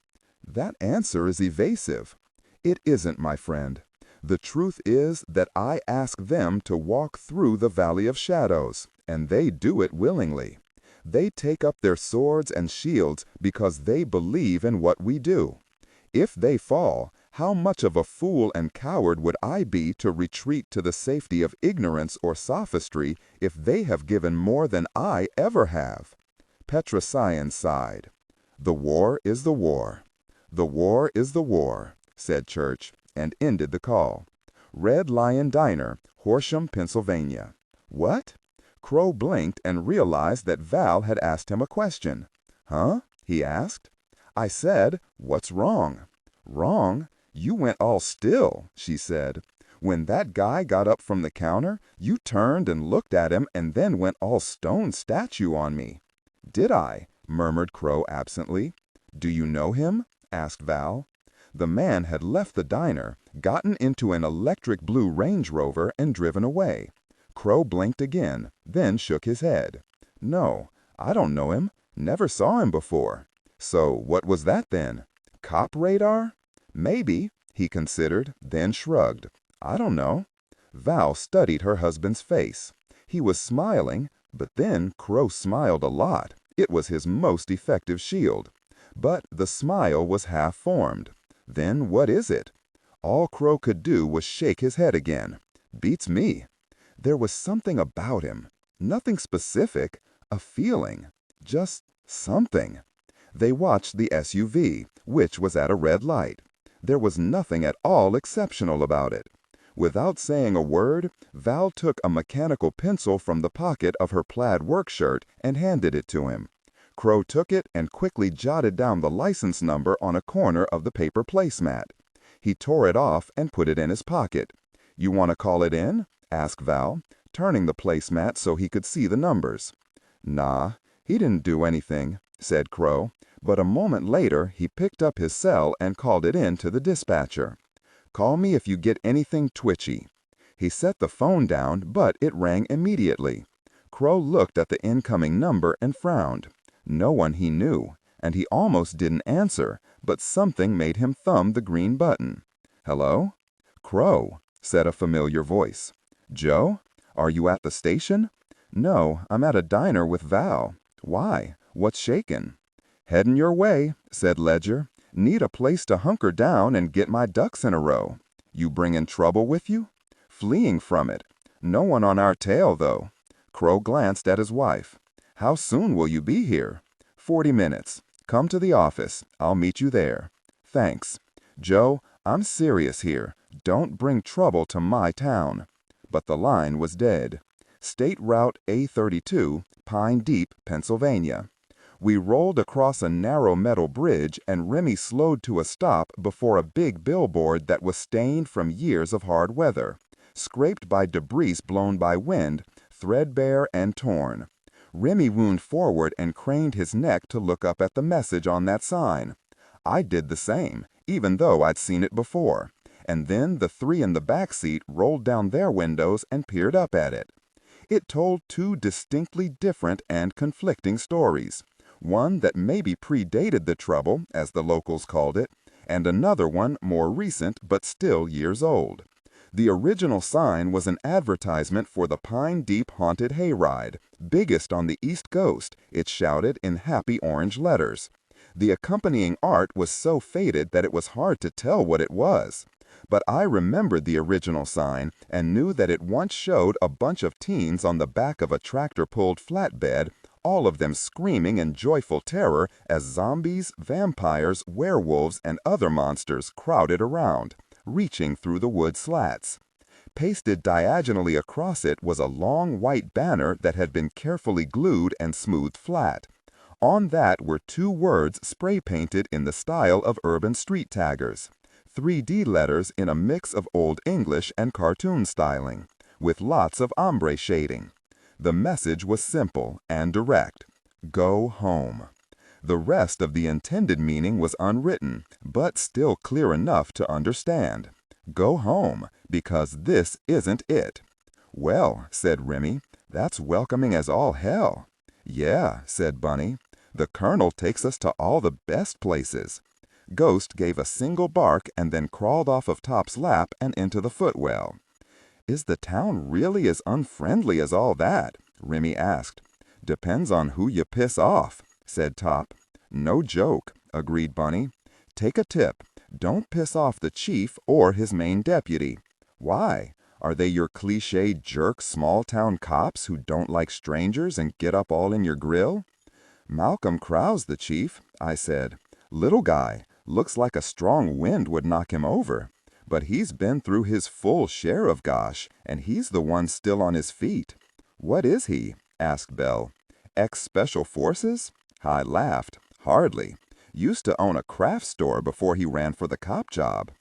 "That answer is evasive." "It isn't, my friend. The truth is that I ask them to walk through the valley of shadows, and they do it willingly. They take up their swords and shields because they believe in what we do. If they fall, how much of a fool and coward would I be to retreat to the safety of ignorance or sophistry if they have given more than I ever have?" Petra Cyan sighed. "The war is the war. The war is the war," said Church, and ended the call. "Red Lion Diner, Horsham, Pennsylvania." "What?" Crow blinked and realized that Val had asked him a question. "Huh?" he asked. "I said, what's wrong?" "Wrong? You went all still," she said. "When that guy got up from the counter, you turned and looked at him and then went all stone statue on me." "Did I?" murmured Crow absently. "Do you know him?" asked Val. The man had left the diner, gotten into an electric blue Range Rover, and driven away. Crow blinked again, then shook his head. "No, I don't know him. Never saw him before." "So what was that then? Cop radar?" "Maybe," he considered, then shrugged. "I don't know." Val studied her husband's face. He was smiling, but then Crow smiled a lot. It was his most effective shield. But the smile was half-formed. Then what is it? All Crow could do was shake his head again. Beats me. There was something about him. Nothing specific. A feeling. Just something. They watched the SUV, which was at a red light. There was nothing at all exceptional about it. Without saying a word, Val took a mechanical pencil from the pocket of her plaid work shirt and handed it to him. Crow took it and quickly jotted down the license number on a corner of the paper placemat. He tore it off and put it in his pocket. "You want to call it in?" asked Val, turning the placemat so he could see the numbers. "Nah, he didn't do anything," said Crow, but a moment later he picked up his cell and called it in to the dispatcher. "Call me if you get anything twitchy." He set the phone down, but it rang immediately. Crow looked at the incoming number and frowned. No one he knew, and he almost didn't answer, but something made him thumb the green button. "Hello?" "Crow," said a familiar voice. "Joe? Are you at the station?" "No, I'm at a diner with Val." "Why? What's shakin'?" "Headin' your way," said Ledger. "Need a place to hunker down and get my ducks in a row." "You bringin' trouble with you?" "Fleeing from it. No one on our tail, though." Crow glanced at his wife. "How soon will you be here?" 40 minutes. Come to the office. I'll meet you there." "Thanks. Joe, I'm serious here. Don't bring trouble to my town." But the line was dead. State Route A32, Pine Deep, Pennsylvania. We rolled across a narrow metal bridge and Remy slowed to a stop before a big billboard that was stained from years of hard weather, scraped by debris blown by wind, threadbare and torn. Remy wound forward and craned his neck to look up at the message on that sign. I did the same, even though I'd seen it before. And then the three in the back seat rolled down their windows and peered up at it. It told two distinctly different and conflicting stories. One that maybe predated the trouble, as the locals called it, and another one more recent but still years old. The original sign was an advertisement for the Pine Deep Haunted Hayride, biggest on the East Coast, it shouted in happy orange letters. The accompanying art was so faded that it was hard to tell what it was. But I remembered the original sign and knew that it once showed a bunch of teens on the back of a tractor-pulled flatbed, all of them screaming in joyful terror as zombies, vampires, werewolves, and other monsters crowded around, reaching through the wood slats. Pasted diagonally across it was a long white banner that had been carefully glued and smoothed flat. On that were two words spray-painted in the style of urban street taggers. 3D letters in a mix of Old English and cartoon styling, with lots of ombre shading. The message was simple and direct. Go home. The rest of the intended meaning was unwritten, but still clear enough to understand. Go home, because this isn't it. "Well," said Remy, "that's welcoming as all hell." "Yeah," said Bunny, "the Colonel takes us to all the best places." Ghost gave a single bark and then crawled off of Top's lap and into the footwell. "Is the town really as unfriendly as all that?" Remy asked. "Depends on who you piss off," said Top. "No joke," agreed Bunny. "Take a tip. Don't piss off the chief or his main deputy." "Why? Are they your cliché jerk small-town cops who don't like strangers and get up all in your grill?" "Malcolm Crow's the chief," I said. "Little guy. Looks like a strong wind would knock him over. But he's been through his full share of gosh, and he's the one still on his feet." "What is he?" asked Belle. "Ex-Special Forces?" I laughed. "Hardly. Used to own a craft store before he ran for the cop job.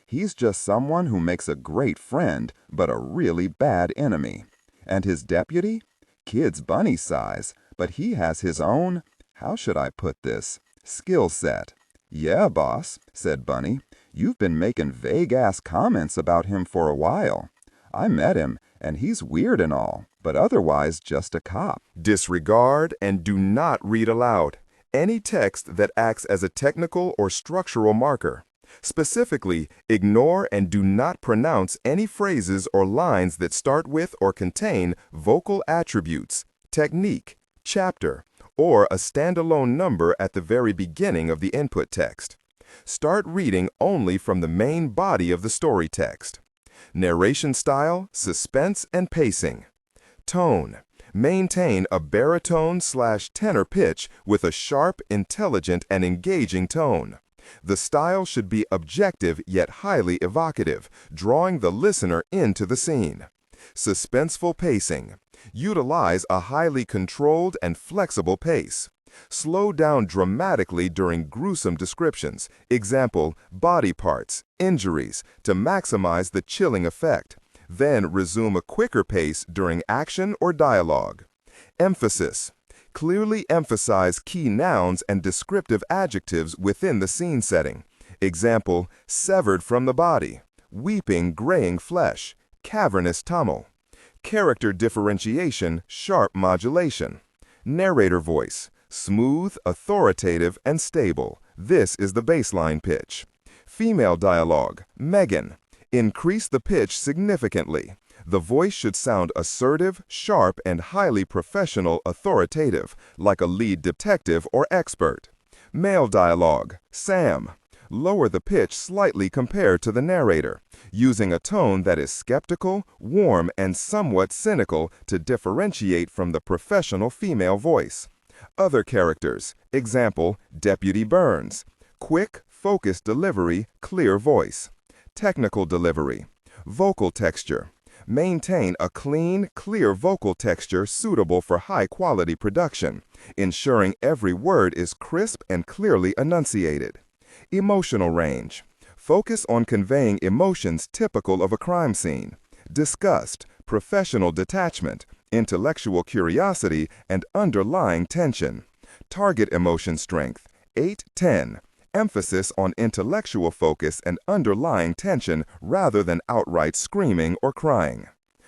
He's just someone who makes a great friend, but a really bad enemy. And his deputy? Kid's Bunny's size, but he has his own, how should I put this, skill set." "Yeah, boss," said Bunny. "You've been making vague-ass comments about him for a while. I met him, and he's weird and all, but otherwise just a cop." Disregard and do not read aloud any text that acts as a technical or structural marker. Specifically, ignore and do not pronounce any phrases or lines that start with or contain vocal attributes, technique, chapter, or a standalone number at the very beginning of the input text. Start reading only from the main body of the story text. Narration style, suspense, and pacing. Tone. Maintain a baritone/tenor pitch with a sharp, intelligent, and engaging tone. The style should be objective yet highly evocative, drawing the listener into the scene. Suspenseful pacing. Utilize a highly controlled and flexible pace. Slow down dramatically during gruesome descriptions, example, body parts, injuries, to maximize the chilling effect. Then resume a quicker pace during action or dialogue. Emphasis. Clearly emphasize key nouns and descriptive adjectives within the scene setting. Example, severed from the body, weeping graying flesh, cavernous tunnel. Character differentiation, sharp modulation. Narrator voice, smooth, authoritative, and stable. This is the baseline pitch. Female dialogue, Megan. Increase the pitch significantly. The voice should sound assertive, sharp, and highly professional, authoritative, like a lead detective or expert. Male dialogue, Sam. Lower the pitch slightly compared to the narrator, using a tone that is skeptical, warm, and somewhat cynical to differentiate from the professional female voice. Other characters, example, Deputy Burns. Quick, focused delivery, clear voice. Technical delivery. Vocal texture. Maintain a clean, clear vocal texture suitable for high-quality production, ensuring every word is crisp and clearly enunciated. Emotional range. Focus on conveying emotions typical of a crime scene. Disgust, professional detachment, intellectual curiosity, and underlying tension. Target emotion strength, 8-10. Emphasis on intellectual focus and underlying tension rather than outright screaming or crying.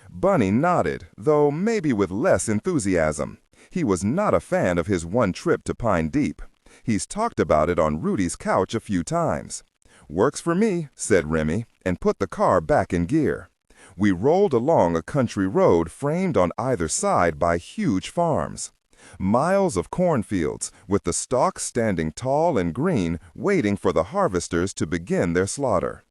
Bunny nodded, though maybe with less enthusiasm. He was not a fan of his one trip to Pine Deep. He's talked about it on Rudy's couch a few times. "Works for me," said Remy, and put the car back in gear. We rolled along a country road framed on either side by huge farms. Miles of cornfields, with the stalks standing tall and green, waiting for the harvesters to begin their slaughter.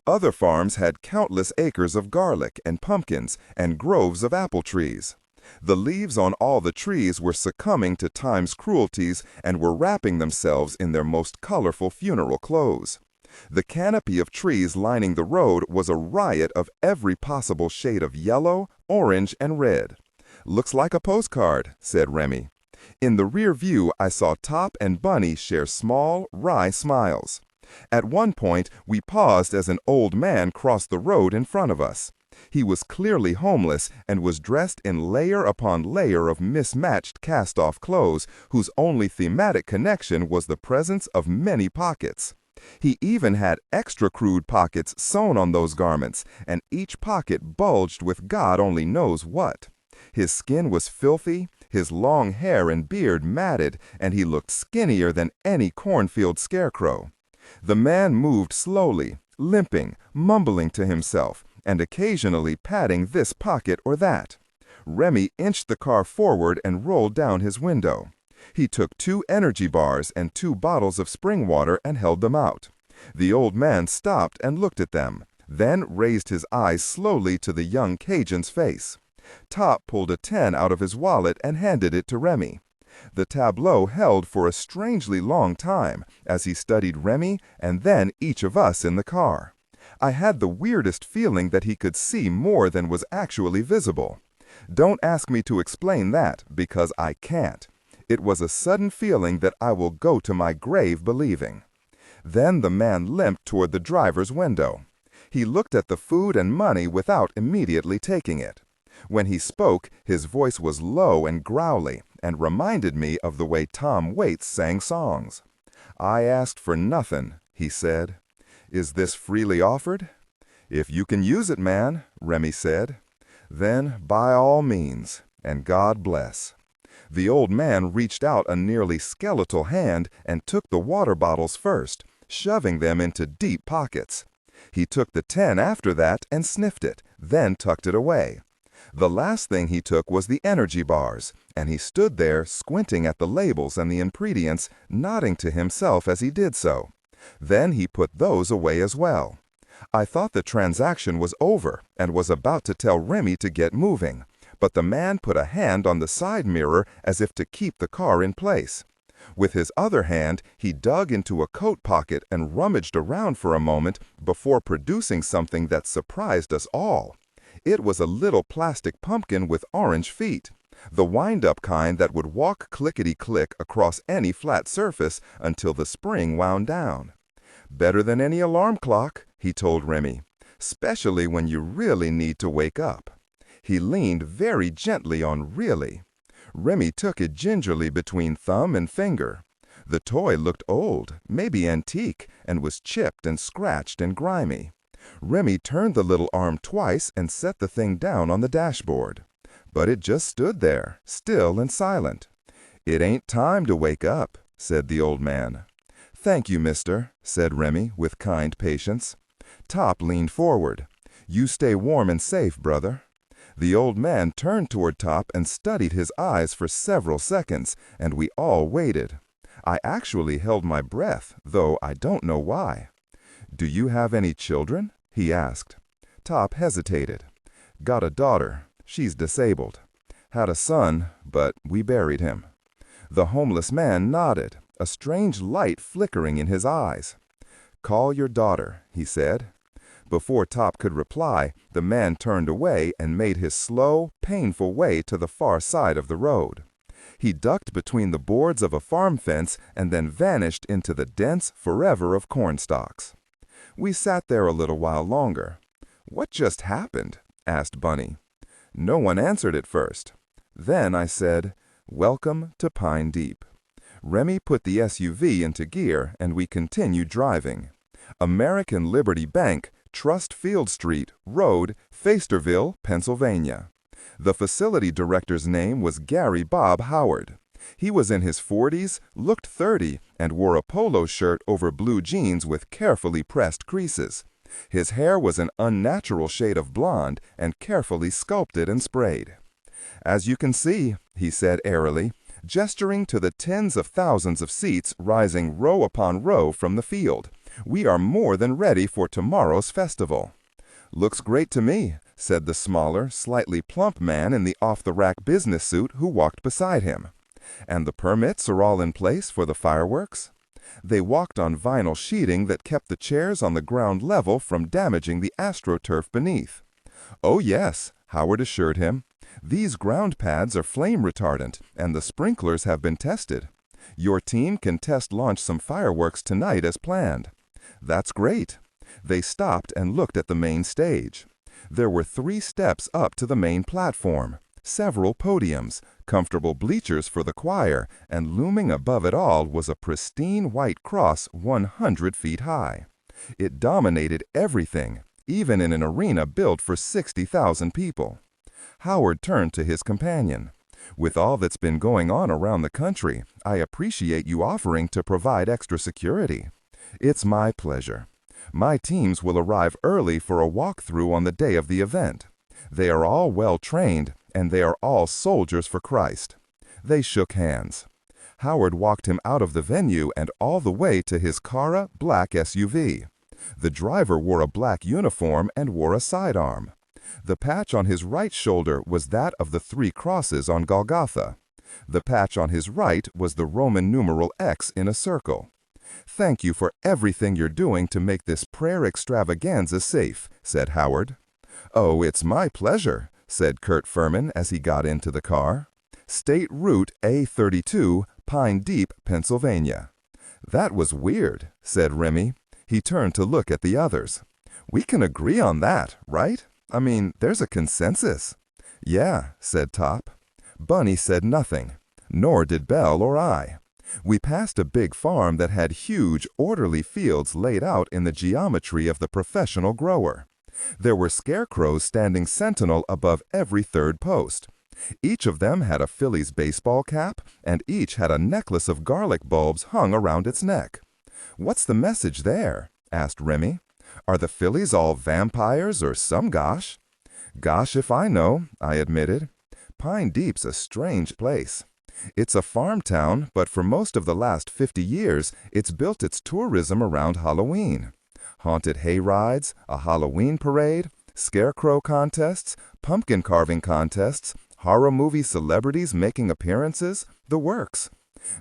Other farms had countless acres of garlic and pumpkins and groves of apple trees. The leaves on all the trees were succumbing to time's cruelties and were wrapping themselves in their most colorful funeral clothes. The canopy of trees lining the road was a riot of every possible shade of yellow, orange, and red. "Looks like a postcard," said Remy. In the rear view, I saw Top and Bunny share small, wry smiles. At one point, we paused as an old man crossed the road in front of us. He was clearly homeless and was dressed in layer upon layer of mismatched cast-off clothes whose only thematic connection was the presence of many pockets. He even had extra crude pockets sewn on those garments, and each pocket bulged with God only knows what. His skin was filthy, his long hair and beard matted, and he looked skinnier than any cornfield scarecrow. The man moved slowly, limping, mumbling to himself, and occasionally patting this pocket or that. Remy inched the car forward and rolled down his window. He took 2 energy bars and 2 bottles of spring water and held them out. The old man stopped and looked at them, then raised his eyes slowly to the young Cajun's face. Top pulled a 10 out of his wallet and handed it to Remy. The tableau held for a strangely long time as he studied Remy and then each of us in the car. I had the weirdest feeling that he could see more than was actually visible. Don't ask me to explain that, because I can't. It was a sudden feeling that I will go to my grave believing. Then the man limped toward the driver's window. He looked at the food and money without immediately taking it. When he spoke, his voice was low and growly and reminded me of the way Tom Waits sang songs. "I asked for nothing," he said. "Is this freely offered?" "If you can use it, man," Remy said. "Then by all means, and God bless." The old man reached out a nearly skeletal hand and took the water bottles first, shoving them into deep pockets. He took the 10 after that and sniffed it, then tucked it away. The last thing he took was the energy bars, and he stood there squinting at the labels and the ingredients, nodding to himself as he did so. Then he put those away as well. I thought the transaction was over and was about to tell Remy to get moving, but the man put a hand on the side mirror as if to keep the car in place. With his other hand, he dug into a coat pocket and rummaged around for a moment before producing something that surprised us all. It was a little plastic pumpkin with orange feet, the wind-up kind that would walk clickety-click across any flat surface until the spring wound down. "Better than any alarm clock," he told Remy, "especially when you really need to wake up." He leaned very gently on really. Remy took it gingerly between thumb and finger. The toy looked old, maybe antique, and was chipped and scratched and grimy. Remy turned the little arm twice and set the thing down on the dashboard. But it just stood there, still and silent. "It ain't time to wake up," said the old man. "Thank you, mister," said Remy with kind patience. Top leaned forward. "You stay warm and safe, brother." The old man turned toward Top and studied his eyes for several seconds, and we all waited. I actually held my breath, though I don't know why. "Do you have any children?" he asked. Top hesitated. "Got a daughter. She's disabled. Had a son, but we buried him." The homeless man nodded, a strange light flickering in his eyes. "Call your daughter," he said. Before Top could reply, the man turned away and made his slow, painful way to the far side of the road. He ducked between the boards of a farm fence and then vanished into the dense forever of cornstalks. We sat there a little while longer. "What just happened?" asked Bunny. No one answered at first. Then I said, "Welcome to Pine Deep." Remy put the SUV into gear and we continued driving. American Liberty Bank, Trust Field Street, Road, Feasterville, Pennsylvania. The facility director's name was Gary Bob Howard. He was in his 40s, looked 30, and wore a polo shirt over blue jeans with carefully pressed creases. His hair was an unnatural shade of blonde and carefully sculpted and sprayed. "As you can see," he said airily, gesturing to the tens of thousands of seats rising row upon row from the field, "we are more than ready for tomorrow's festival." "Looks great to me," said the smaller, slightly plump man in the off-the-rack business suit who walked beside him. "And the permits are all in place for the fireworks?" They walked on vinyl sheeting that kept the chairs on the ground level from damaging the astroturf beneath. "Oh yes," Howard assured him. "These ground pads are flame retardant, and the sprinklers have been tested. Your team can test launch some fireworks tonight as planned." "That's great." They stopped and looked at the main stage. There were 3 steps up to the main platform, several podiums, comfortable bleachers for the choir, and looming above it all was a pristine white cross 100 feet high. It dominated everything, even in an arena built for 60,000 people. Howard turned to his companion. "With all that's been going on around the country, I appreciate you offering to provide extra security." "It's my pleasure. My teams will arrive early for a walkthrough on the day of the event. They are all well trained, and they are all soldiers for Christ." They shook hands. Howard walked him out of the venue and all the way to his Cara black SUV. The driver wore a black uniform and wore a sidearm. The patch on his right shoulder was that of the 3 crosses on Golgotha. The patch on his right was the Roman numeral X in a circle. "Thank you for everything you're doing to make this prayer extravaganza safe," said Howard. "Oh, it's my pleasure," said Kurt Furman as he got into the car. "State Route A32, Pine Deep, Pennsylvania." "That was weird," said Remy. He turned to look at the others. "We can agree on that, right? I mean, there's a consensus." "Yeah," said Top. Bunny said nothing, nor did Belle or I. We passed a big farm that had huge, orderly fields laid out in the geometry of the professional grower. There were scarecrows standing sentinel above every 3rd post. Each of them had a Phillies baseball cap, and each had a necklace of garlic bulbs hung around its neck. "What's the message there?" asked Remy. "Are the Phillies all vampires or some gosh?" "Gosh if I know," I admitted. Pine Deep's a strange place. It's a farm town, but for most of the last 50 years, it's built its tourism around Halloween. Haunted hay rides, a Halloween parade, scarecrow contests, pumpkin carving contests, horror movie celebrities making appearances, the works.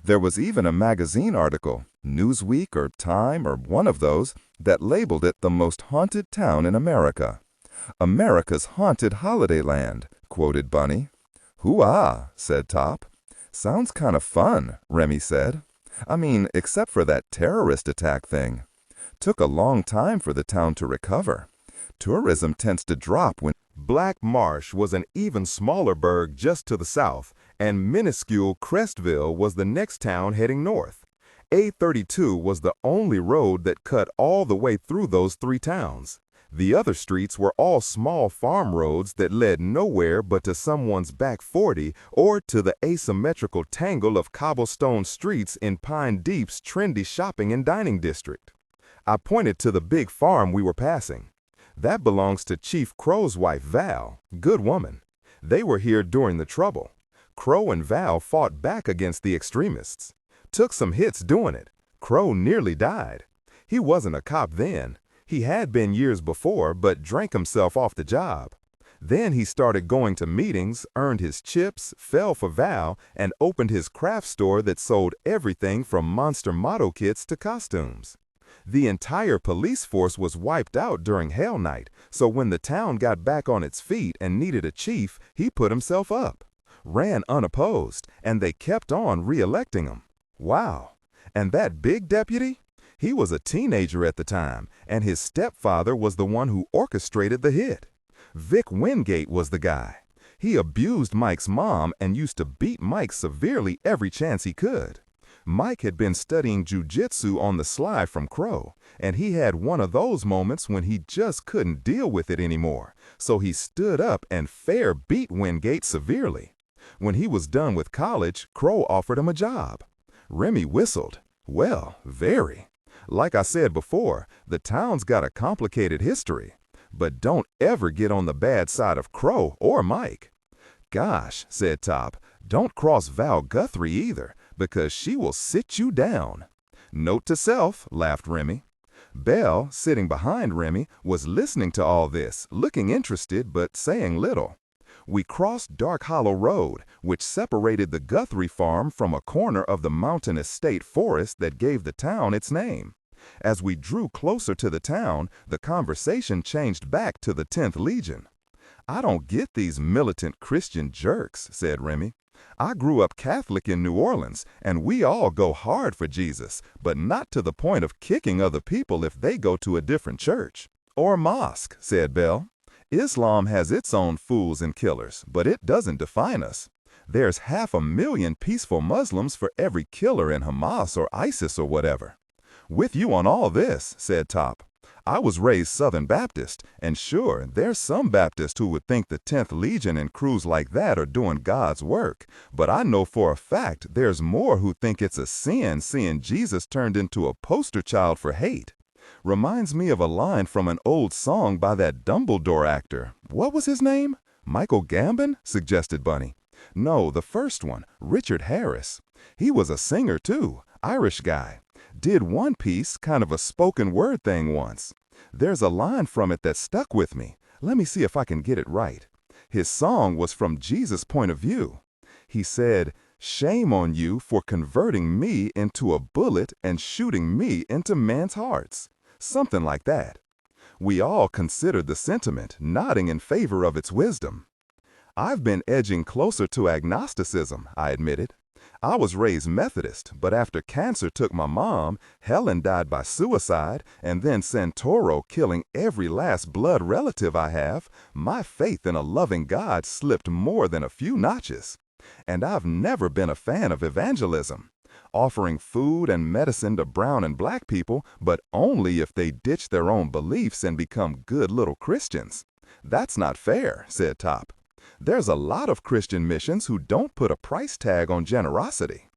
There was even a magazine article, Newsweek or Time or one of those, that labeled it the most haunted town in America. America's haunted holiday land, quoted Bunny. Hoo-ah, said Top. Sounds kind of fun, Remy said. I mean, except for that terrorist attack thing. Took a long time for the town to recover. Tourism tends to drop when Black Marsh was an even smaller burg just to the south, and minuscule Crestville was the next town heading north. A32 was the only road that cut all the way through those three towns. The other streets were all small farm roads that led nowhere but to someone's back 40 or to the asymmetrical tangle of cobblestone streets in Pine Deep's trendy shopping and dining district. I pointed to the big farm we were passing. That belongs to Chief Crow's wife, Val. Good woman. They were here during the trouble. Crow and Val fought back against the extremists. Took some hits doing it. Crow nearly died. He wasn't a cop then. He had been years before, but drank himself off the job. Then he started going to meetings, earned his chips, fell for Val, and opened his craft store that sold everything from monster motto kits to costumes. The entire police force was wiped out during Hell Night, so when the town got back on its feet and needed a chief, he put himself up. Ran unopposed, and they kept on re-electing him. Wow. And that big deputy? He was a teenager at the time, and his stepfather was the one who orchestrated the hit. Vic Wingate was the guy. He abused Mike's mom and used to beat Mike severely every chance he could. Mike had been studying jujitsu on the sly from Crow, and he had one of those moments when he just couldn't deal with it anymore, so he stood up and fair beat Wingate severely. When he was done with college, Crow offered him a job. Remy whistled. Well, very. Like I said before, the town's got a complicated history. But don't ever get on the bad side of Crow or Mike. Gosh, said Top, don't cross Val Guthrie either, because she will sit you down. Note to self, laughed Remy. Belle, sitting behind Remy, was listening to all this, looking interested but saying little. We crossed Dark Hollow Road, which separated the Guthrie farm from a corner of the mountainous state forest that gave the town its name. As we drew closer to the town, the conversation changed back to the 10th Legion. I don't get these militant Christian jerks, said Remy. I grew up Catholic in New Orleans, and we all go hard for Jesus, but not to the point of kicking other people if they go to a different church. Or mosque, said Belle. Islam has its own fools and killers, but it doesn't define us. There's 500,000 peaceful Muslims for every killer in Hamas or ISIS or whatever. With you on all this, said Top. I was raised Southern Baptist, and sure, there's some Baptists who would think the 10th Legion and crews like that are doing God's work, but I know for a fact there's more who think it's a sin seeing Jesus turned into a poster child for hate. Reminds me of a line from an old song by that Dumbledore actor. What was his name? Michael Gambon? Suggested Bunny. No, the first one, Richard Harris. He was a singer too, Irish guy. Did one piece, kind of a spoken word thing once. There's a line from it that stuck with me. Let me see if I can get it right. His song was from Jesus' point of view. He said, "Shame on you for converting me into a bullet and shooting me into men's hearts." Something like that. We all considered the sentiment, nodding in favor of its wisdom. I've been edging closer to agnosticism, I admitted. I was raised Methodist, but after cancer took my mom, Helen died by suicide, and then Santoro killing every last blood relative I have, my faith in a loving God slipped more than a few notches. And I've never been a fan of evangelism. Offering food and medicine to brown and black people, but only if they ditch their own beliefs and become good little Christians. That's not fair, said Top. There's a lot of Christian missions who don't put a price tag on generosity.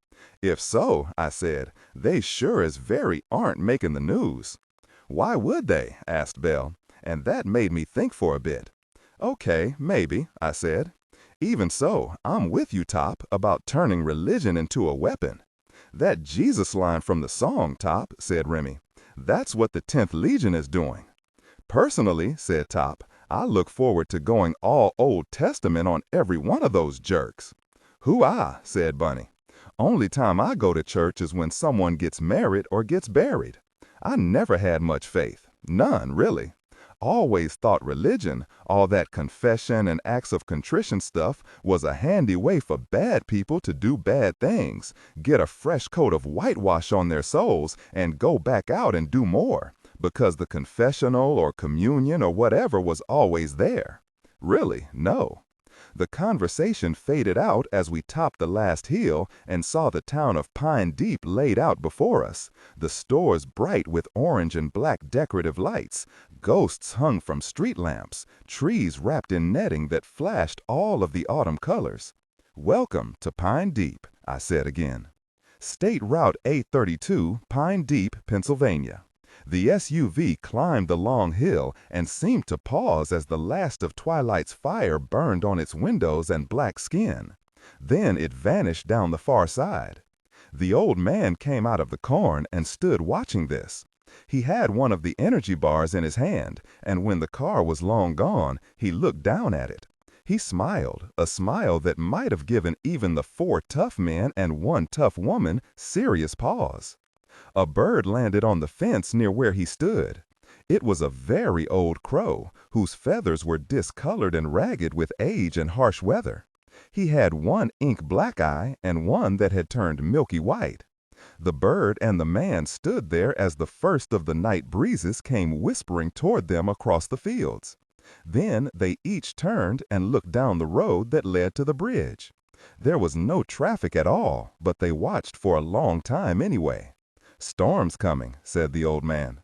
If so, I said, they sure as very aren't making the news. Why would they? Asked Belle, and that made me think for a bit. Okay, maybe, I said. Even so, I'm with you, Top, about turning religion into a weapon. That Jesus line from the song, Top, said Remy. That's what the 10th Legion is doing. Personally, said Top, I look forward to going all Old Testament on every one of those jerks. Hoo-ah, said Bunny. Only time I go to church is when someone gets married or gets buried. I never had much faith. None, really. Always thought religion, all that confession and acts of contrition stuff, was a handy way for bad people to do bad things, get a fresh coat of whitewash on their souls, and go back out and do more, because the confessional or communion or whatever was always there. Really, no. The conversation faded out as we topped the last hill and saw the town of Pine Deep laid out before us, the stores bright with orange and black decorative lights, ghosts hung from street lamps, trees wrapped in netting that flashed all of the autumn colors. Welcome to Pine Deep, I said again. State Route 832, Pine Deep, Pennsylvania. The SUV climbed the long hill and seemed to pause as the last of twilight's fire burned on its windows and black skin. Then it vanished down the far side. The old man came out of the corn and stood watching this. He had one of the energy bars in his hand, and when the car was long gone, he looked down at it. He smiled, a smile that might have given even the 4 tough men and 1 tough woman serious pause. A bird landed on the fence near where he stood. It was a very old crow, whose feathers were discolored and ragged with age and harsh weather. He had 1 ink black eye and 1 that had turned milky white. The bird and the man stood there as the first of the night breezes came whispering toward them across the fields. Then they each turned and looked down the road that led to the bridge. There was no traffic at all, but they watched for a long time anyway. "Storm's coming," said the old man.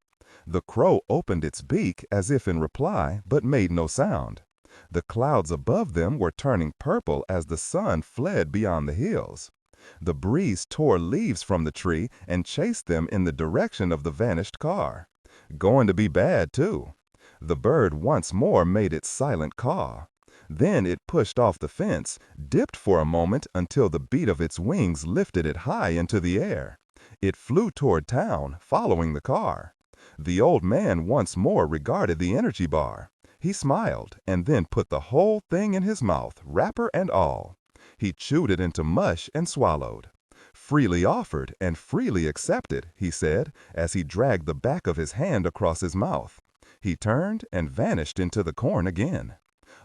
The crow opened its beak as if in reply, but made no sound. The clouds above them were turning purple as the sun fled beyond the hills. The breeze tore leaves from the tree and chased them in the direction of the vanished car. Going to be bad, too. The bird once more made its silent caw. Then it pushed off the fence, dipped for a moment until the beat of its wings lifted it high into the air. It flew toward town, following the car. The old man once more regarded the energy bar. He smiled, and then put the whole thing in his mouth, wrapper and all. He chewed it into mush and swallowed. "Freely offered and freely accepted," he said, as he dragged the back of his hand across his mouth. He turned and vanished into the corn again.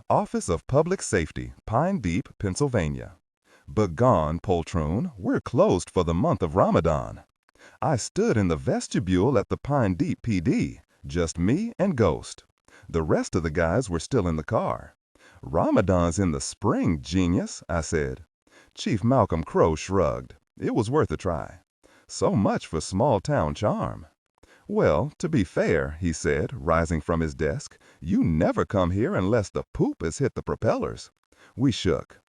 Office of Public Safety, Pine Deep, Pennsylvania. "Begone, poltroon, we're closed for the month of Ramadan." I stood in the vestibule at the Pine Deep PD, just me and Ghost. The rest of the guys were still in the car. "Ramadan's in the spring, genius," I said. Chief Malcolm Crow shrugged. It was worth a try. So much for small-town charm. "Well, to be fair," he said, rising from his desk, "you never come here unless the poop has hit the propellers." We shook.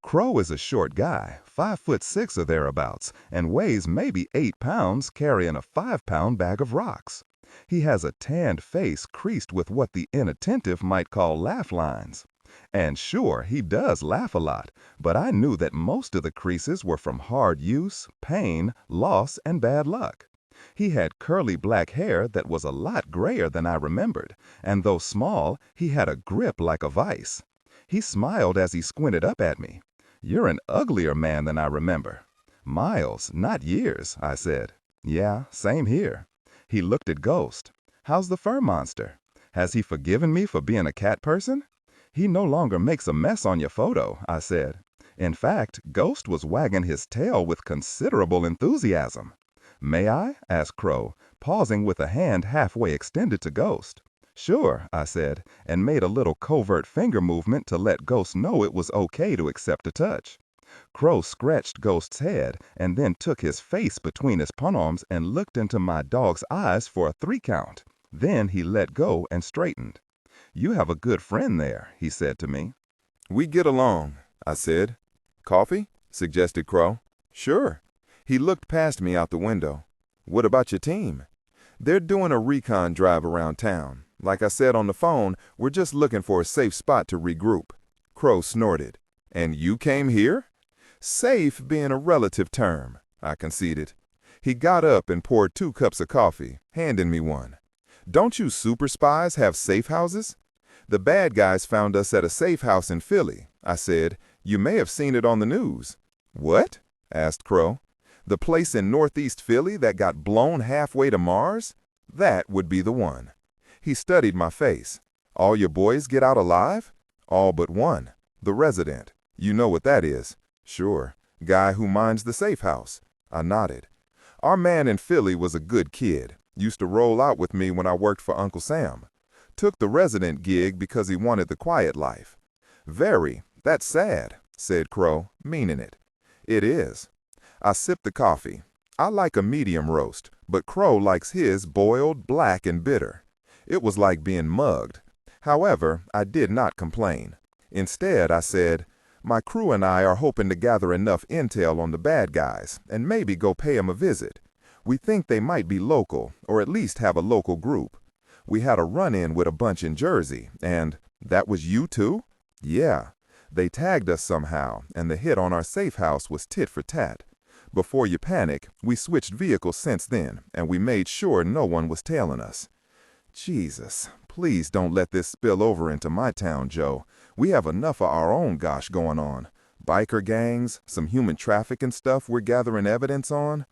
Crow is a short guy, 5'6" or thereabouts, and weighs maybe 8 pounds, carrying a 5-pound bag of rocks. He has a tanned face creased with what the inattentive might call laugh lines. And sure, he does laugh a lot, but I knew that most of the creases were from hard use, pain, loss, and bad luck. He had curly black hair that was a lot grayer than I remembered, and though small, he had a grip like a vice. He smiled as he squinted up at me. "You're an uglier man than I remember." "Miles, not years," I said. "Yeah, same here." He looked at Ghost. "How's the fur monster? Has he forgiven me for being a cat person?" "He no longer makes a mess on your photo," I said. In fact, Ghost was wagging his tail with considerable enthusiasm. "May I?" asked Crow, pausing with a hand halfway extended to Ghost. "Sure," I said, and made a little covert finger movement to let Ghost know it was okay to accept a touch. Crow scratched Ghost's head and then took his face between his palms and looked into my dog's eyes for a 3 count. Then he let go and straightened. "You have a good friend there," he said to me. "We get along," I said. "Coffee?" suggested Crow. "Sure." He looked past me out the window. "What about your team?" "They're doing a recon drive around town. Like I said on the phone, we're just looking for a safe spot to regroup." Crow snorted. And you came here? Safe being a relative term, I conceded. He got up and poured 2 cups of coffee, handing me one. Don't you super spies have safe houses? The bad guys found us at a safe house in Philly, I said. You may have seen it on the news. What? Asked Crow. The place in northeast Philly that got blown halfway to Mars? That would be the one. He studied my face. All your boys get out alive? All but one. The resident. You know what that is? Sure. Guy who minds the safe house. I nodded. Our man in Philly was a good kid. Used to roll out with me when I worked for Uncle Sam. Took the resident gig because he wanted the quiet life. Very. That's sad, said Crow, meaning it. It is. I sipped the coffee. I like a medium roast, but Crow likes his boiled, black, and bitter. It was like being mugged. However, I did not complain. Instead, I said, my crew and I are hoping to gather enough intel on the bad guys and maybe go pay 'em a visit. We think they might be local, or at least have a local group. We had a run-in with a bunch in Jersey, and that was you too? Yeah. They tagged us somehow, and the hit on our safe house was tit for tat. Before you panic, we switched vehicles since then, and we made sure no one was tailing us. Jesus, please don't let this spill over into my town, Joe. We have enough of our own gosh going on. Biker gangs, some human trafficking stuff we're gathering evidence on.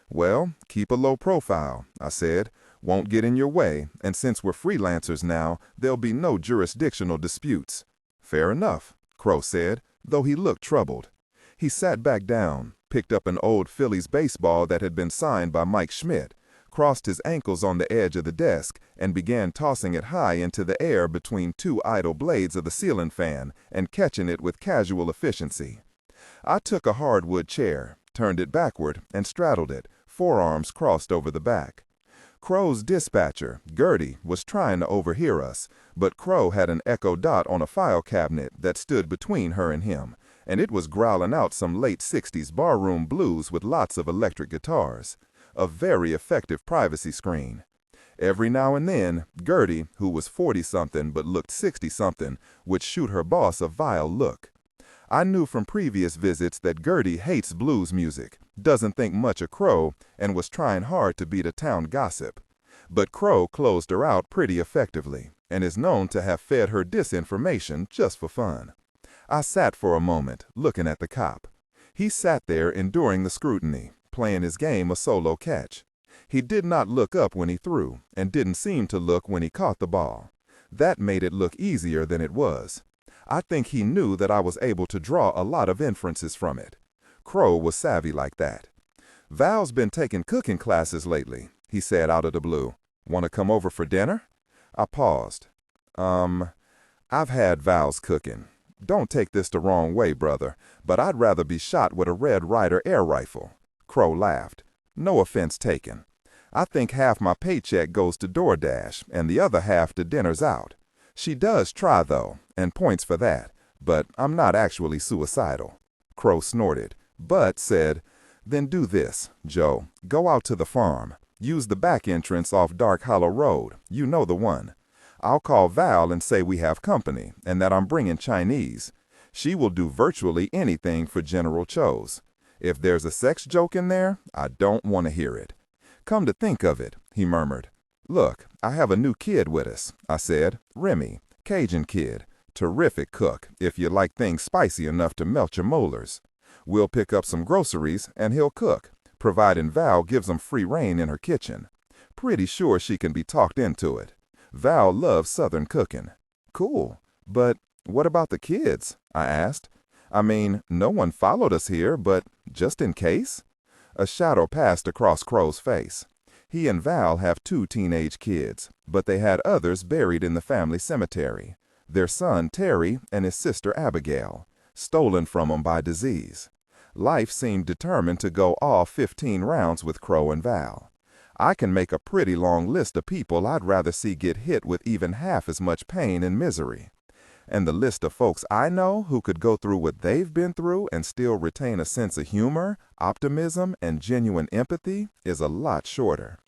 Well, keep a low profile, I said. Won't get in your way, and since we're freelancers now, there'll be no jurisdictional disputes. Fair enough, Crow said, though he looked troubled. He sat back down, picked up an old Phillies baseball that had been signed by Mike Schmidt, crossed his ankles on the edge of the desk, and began tossing it high into the air between 2 idle blades of the ceiling fan and catching it with casual efficiency. I took a hardwood chair, turned it backward, and straddled it, forearms crossed over the back. Crow's dispatcher, Gertie, was trying to overhear us, but Crow had an Echo Dot on a file cabinet that stood between her and him, and it was growling out some late 60s barroom blues with lots of electric guitars. A very effective privacy screen. Every now and then, Gertie, who was 40-something but looked 60-something, would shoot her boss a vile look. I knew from previous visits that Gertie hates blues music, doesn't think much of Crow, and was trying hard to be the town gossip. But Crow closed her out pretty effectively, and is known to have fed her disinformation just for fun. I sat for a moment, looking at the cop. He sat there enduring the scrutiny, playing his game of solo catch. He did not look up when he threw, and didn't seem to look when he caught the ball. That made it look easier than it was. I think he knew that I was able to draw a lot of inferences from it. Crow was savvy like that. Val's been taking cooking classes lately, he said out of the blue. Want to come over for dinner? I paused. I've had Val's cooking. Don't take this the wrong way, brother, but I'd rather be shot with a Red Ryder air rifle. Crow laughed. No offense taken. I think half my paycheck goes to DoorDash and the other half to dinners out. She does try, though, and points for that, but I'm not actually suicidal. Crow snorted, but said, then do this, Joe. Go out to the farm. Use the back entrance off Dark Hollow Road. You know the one. I'll call Val and say we have company and that I'm bringing Chinese. She will do virtually anything for General Cho's. If there's a sex joke in there, I don't want to hear it. Come to think of it, he murmured. Look, I have a new kid with us, I said. Remy, Cajun kid. Terrific cook, if you like things spicy enough to melt your molars. We'll pick up some groceries and he'll cook, providing Val gives him free rein in her kitchen. Pretty sure she can be talked into it. Val loves Southern cooking. Cool, but what about the kids? I asked. I mean, no one followed us here, but just in case? A shadow passed across Crow's face. He and Val have 2 teenage kids, but they had others buried in the family cemetery. Their son, Terry, and his sister, Abigail, stolen from them by disease. Life seemed determined to go all 15 rounds with Crow and Val. I can make a pretty long list of people I'd rather see get hit with even half as much pain and misery. And the list of folks I know who could go through what they've been through and still retain a sense of humor, optimism, and genuine empathy is a lot shorter.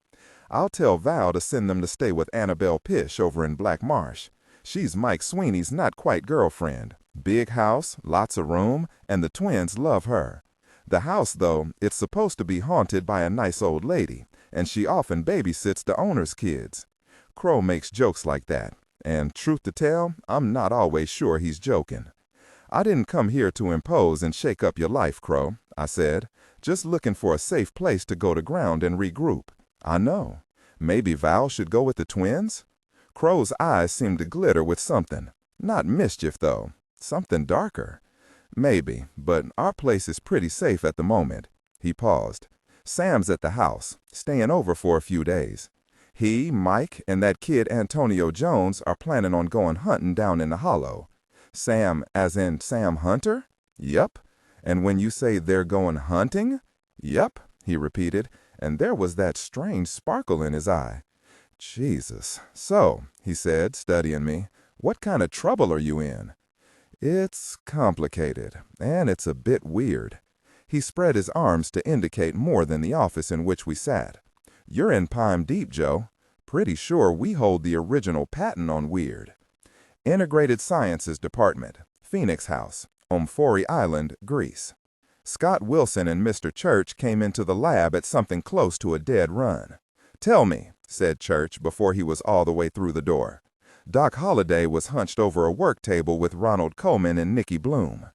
I'll tell Val to send them to stay with Annabelle Pish over in Black Marsh. She's Mike Sweeney's not-quite girlfriend. Big house, lots of room, and the twins love her. The house, though, it's supposed to be haunted by a nice old lady, and she often babysits the owner's kids. Crow makes jokes like that, and truth to tell, I'm not always sure he's joking. I didn't come here to impose and shake up your life, Crow, I said. Just looking for a safe place to go to ground and regroup. I know. Maybe Val should go with the twins? Crow's eyes seemed to glitter with something. Not mischief, though. Something darker. Maybe, but our place is pretty safe at the moment. He paused. Sam's at the house, staying over for a few days. He, Mike, and that kid Antonio Jones are planning on going hunting down in the hollow. Sam, as in Sam Hunter? Yup. And when you say they're going hunting? Yup, he repeated, and there was that strange sparkle in his eye. Jesus. So, he said, studying me, what kind of trouble are you in? It's complicated, and it's a bit weird. He spread his arms to indicate more than the office in which we sat. You're in Palm Deep, Joe. Pretty sure we hold the original patent on weird. Integrated Sciences Department, Phoenix House, Omphori Island, Greece. Scott Wilson and Mr. Church came into the lab at something close to a dead run. Tell me, said Church before he was all the way through the door. Doc Holliday was hunched over a work table with Ronald Coleman and Nicky Bloom.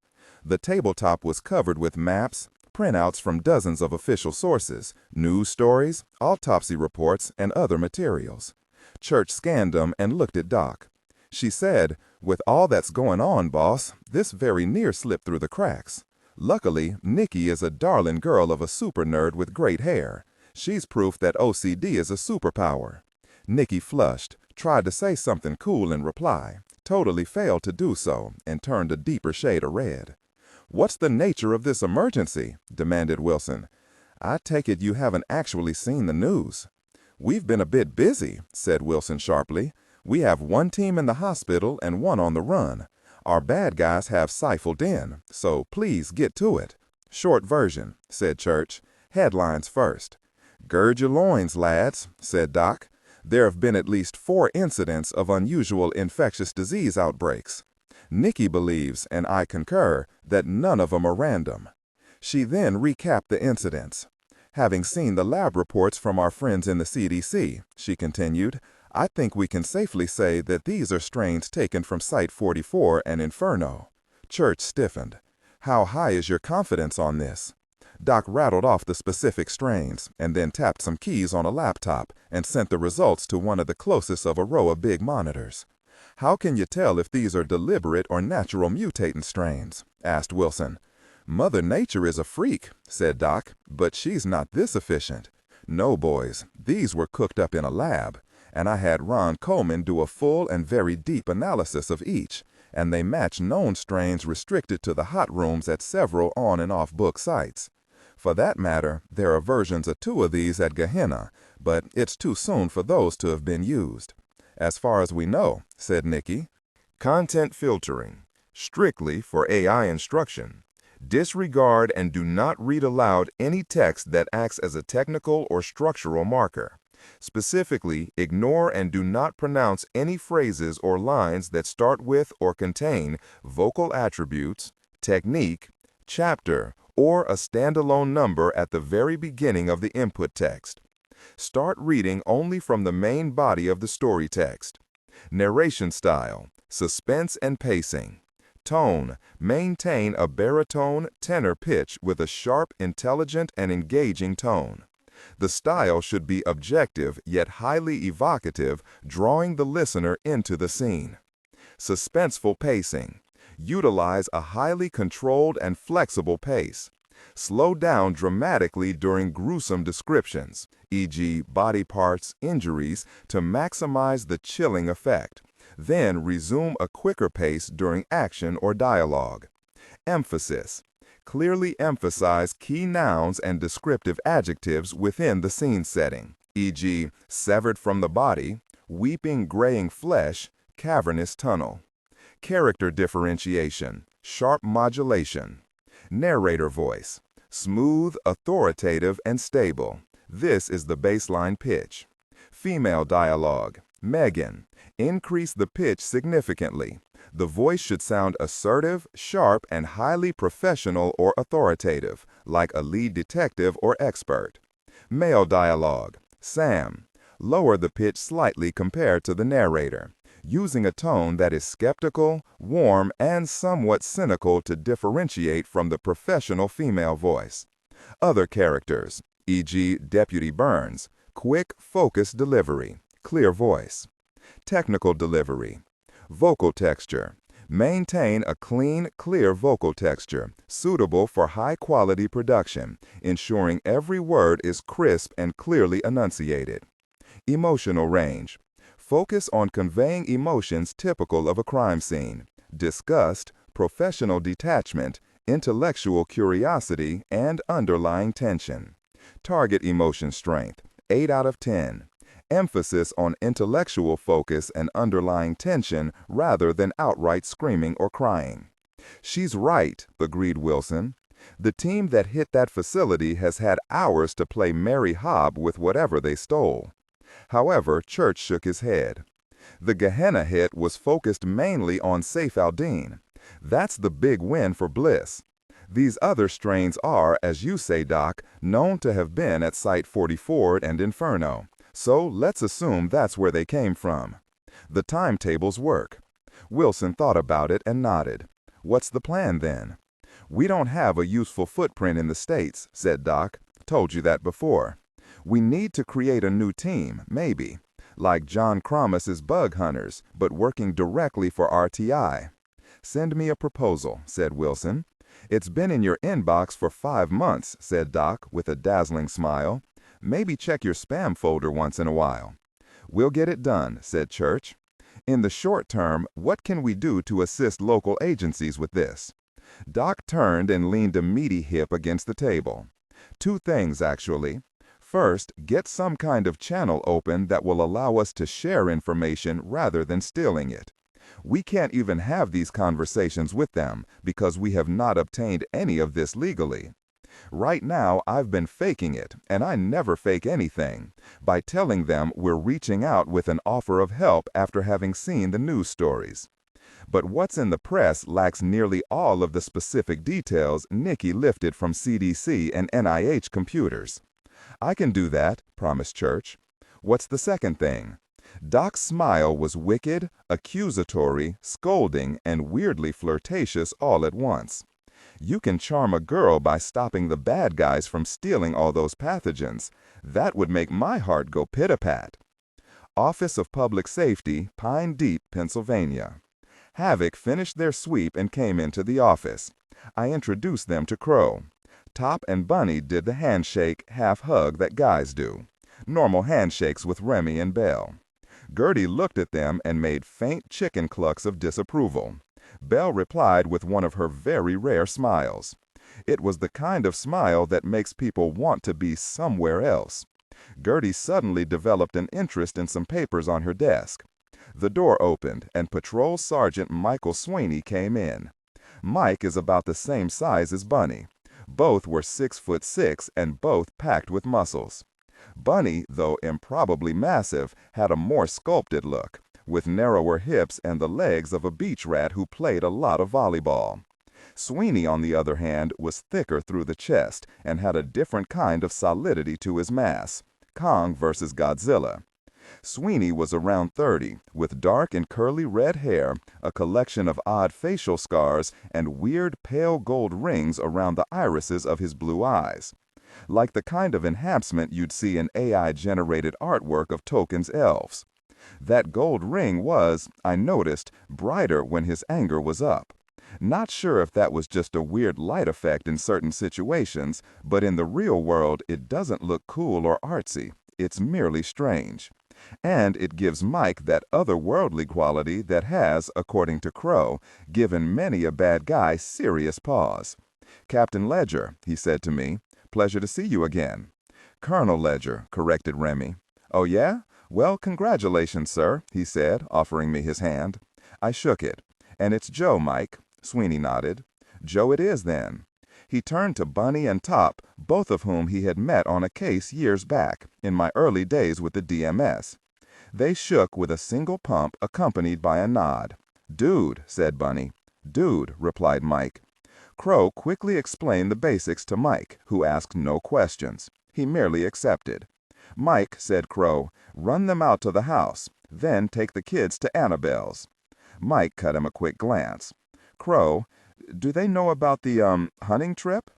The tabletop was covered with maps, printouts from dozens of official sources, news stories, autopsy reports, and other materials. Church scanned them and looked at Doc. She said, with all that's going on, boss, this very near slipped through the cracks. Luckily, Nicky is a darling girl of a super nerd with great hair. She's proof that OCD is a superpower. Nicky flushed, tried to say something cool in reply, totally failed to do so, and turned a deeper shade of red. What's the nature of this emergency? Demanded Wilson. I take it you haven't actually seen the news. We've been a bit busy, said Wilson sharply. We have one team in the hospital and one on the run. Our bad guys have siphoned in, so please get to it. Short version, said Church. Headlines first. Gird your loins, lads, said Doc. There have been at least 4 incidents of unusual infectious disease outbreaks. Nicky believes, and I concur, that none of them are random. She then recapped the incidents. Having seen the lab reports from our friends in the CDC, she continued, I think we can safely say that these are strains taken from Site 44 and Inferno. Church stiffened. How high is your confidence on this? Doc rattled off the specific strains and then tapped some keys on a laptop and sent the results to one of the closest of a row of big monitors. How can you tell if these are deliberate or natural mutating strains? Asked Wilson. Mother Nature is a freak, said Doc, but she's not this efficient. No, boys, these were cooked up in a lab, and I had Ron Coleman do a full and very deep analysis of each, and they match known strains restricted to the hot rooms at several on and off book sites. For that matter, there are versions of 2 of these at Gehenna, but it's too soon for those to have been used. As far as we know, said Nicky. Content filtering, strictly for AI instruction. Disregard and do not read aloud any text that acts as a technical or structural marker. Specifically, ignore and do not pronounce any phrases or lines that start with or contain vocal attributes, technique, chapter, or a standalone number at the very beginning of the input text. Start reading only from the main body of the story text. Narration style, suspense and pacing. Tone, maintain a baritone tenor pitch with a sharp, intelligent, and engaging tone. The style should be objective yet highly evocative, drawing the listener into the scene. Suspenseful pacing. Utilize a highly controlled and flexible pace. Slow down dramatically during gruesome descriptions, e.g. body parts, injuries, to maximize the chilling effect. Then resume a quicker pace during action or dialogue. Emphasis. Clearly emphasize key nouns and descriptive adjectives within the scene setting, e.g. severed from the body, weeping graying flesh, cavernous tunnel. Character differentiation, sharp modulation. Narrator voice, smooth, authoritative, and stable. This is the baseline pitch. Female dialogue, Megan, increase the pitch significantly. The voice should sound assertive, sharp, and highly professional or authoritative, like a lead detective or expert. Male dialogue. Sam, lower the pitch slightly compared to the narrator, using a tone that is skeptical, warm, and somewhat cynical to differentiate from the professional female voice. Other characters, e.g. Deputy Burns, quick, focused delivery, clear voice. Technical delivery. Vocal texture. Maintain a clean, clear vocal texture, suitable for high-quality production, ensuring every word is crisp and clearly enunciated. Emotional range. Focus on conveying emotions typical of a crime scene: disgust, professional detachment, intellectual curiosity, and underlying tension. Target emotion strength, 8 out of 10. Emphasis on intellectual focus and underlying tension rather than outright screaming or crying. She's right, agreed Wilson. The team that hit that facility has had hours to play Mary Hobb with whatever they stole. However, Church shook his head. The Gehenna hit was focused mainly on Saif al-Din. That's the big win for Bliss. These other strains are, as you say, Doc, known to have been at Site 44 and Inferno. So let's assume that's where they came from. The timetables work. Wilson thought about it and nodded. What's the plan then? We don't have a useful footprint in the States, said Doc. Told you that before. We need to create a new team, maybe. Like John Cromus's Bug Hunters, but working directly for RTI. Send me a proposal, said Wilson. It's been in your inbox for 5 months, said Doc with a dazzling smile. Maybe check your spam folder once in a while. We'll get it done, said Church. In the short term, what can we do to assist local agencies with this? Doc turned and leaned a meaty hip against the table. 2 things, actually. First, get some kind of channel open that will allow us to share information rather than stealing it. We can't even have these conversations with them because we have not obtained any of this legally. Right now, I've been faking it, and I never fake anything, by telling them we're reaching out with an offer of help after having seen the news stories. But what's in the press lacks nearly all of the specific details Nikki lifted from CDC and NIH computers. I can do that, promised Church. What's the second thing? Doc's smile was wicked, accusatory, scolding, and weirdly flirtatious all at once. You can charm a girl by stopping the bad guys from stealing all those pathogens. That would make my heart go pit-a-pat. Office of Public Safety, Pine Deep, Pennsylvania. Havoc finished their sweep and came into the office. I introduced them to Crow. Top and Bunny did the handshake, half-hug that guys do. Normal handshakes with Remy and Belle. Gertie looked at them and made faint chicken clucks of disapproval. Belle replied with one of her very rare smiles. It was the kind of smile that makes people want to be somewhere else. Gertie suddenly developed an interest in some papers on her desk. The door opened, and Patrol Sergeant Michael Sweeney came in. Mike is about the same size as Bunny. Both were 6'6" and both packed with muscles. Bunny, though improbably massive, had a more sculpted look, with narrower hips and the legs of a beach rat who played a lot of volleyball. Sweeney, on the other hand, was thicker through the chest and had a different kind of solidity to his mass. Kong versus Godzilla. Sweeney was around 30, with dark and curly red hair, a collection of odd facial scars, and weird pale gold rings around the irises of his blue eyes. Like the kind of enhancement you'd see in AI-generated artwork of Tolkien's elves. That gold ring was, I noticed, brighter when his anger was up. Not sure if that was just a weird light effect in certain situations, but in the real world it doesn't look cool or artsy. It's merely strange. And it gives Mike that otherworldly quality that has, according to Crow, given many a bad guy serious pause. "Captain Ledger," he said to me, "pleasure to see you again." "Colonel Ledger," corrected Remy. "Oh yeah? Well, congratulations, sir," he said, offering me his hand. I shook it. "And it's Joe, Mike." Sweeney nodded. "Joe it is, then." He turned to Bunny and Top, both of whom he had met on a case years back, in my early days with the DMS. They shook with a single pump accompanied by a nod. "Dude," said Bunny. "Dude," replied Mike. Crow quickly explained the basics to Mike, who asked no questions. He merely accepted. "Mike," said Crow, "run them out to the house, then take the kids to Annabelle's." Mike cut him a quick glance. "Crow, do they know about the, hunting trip?"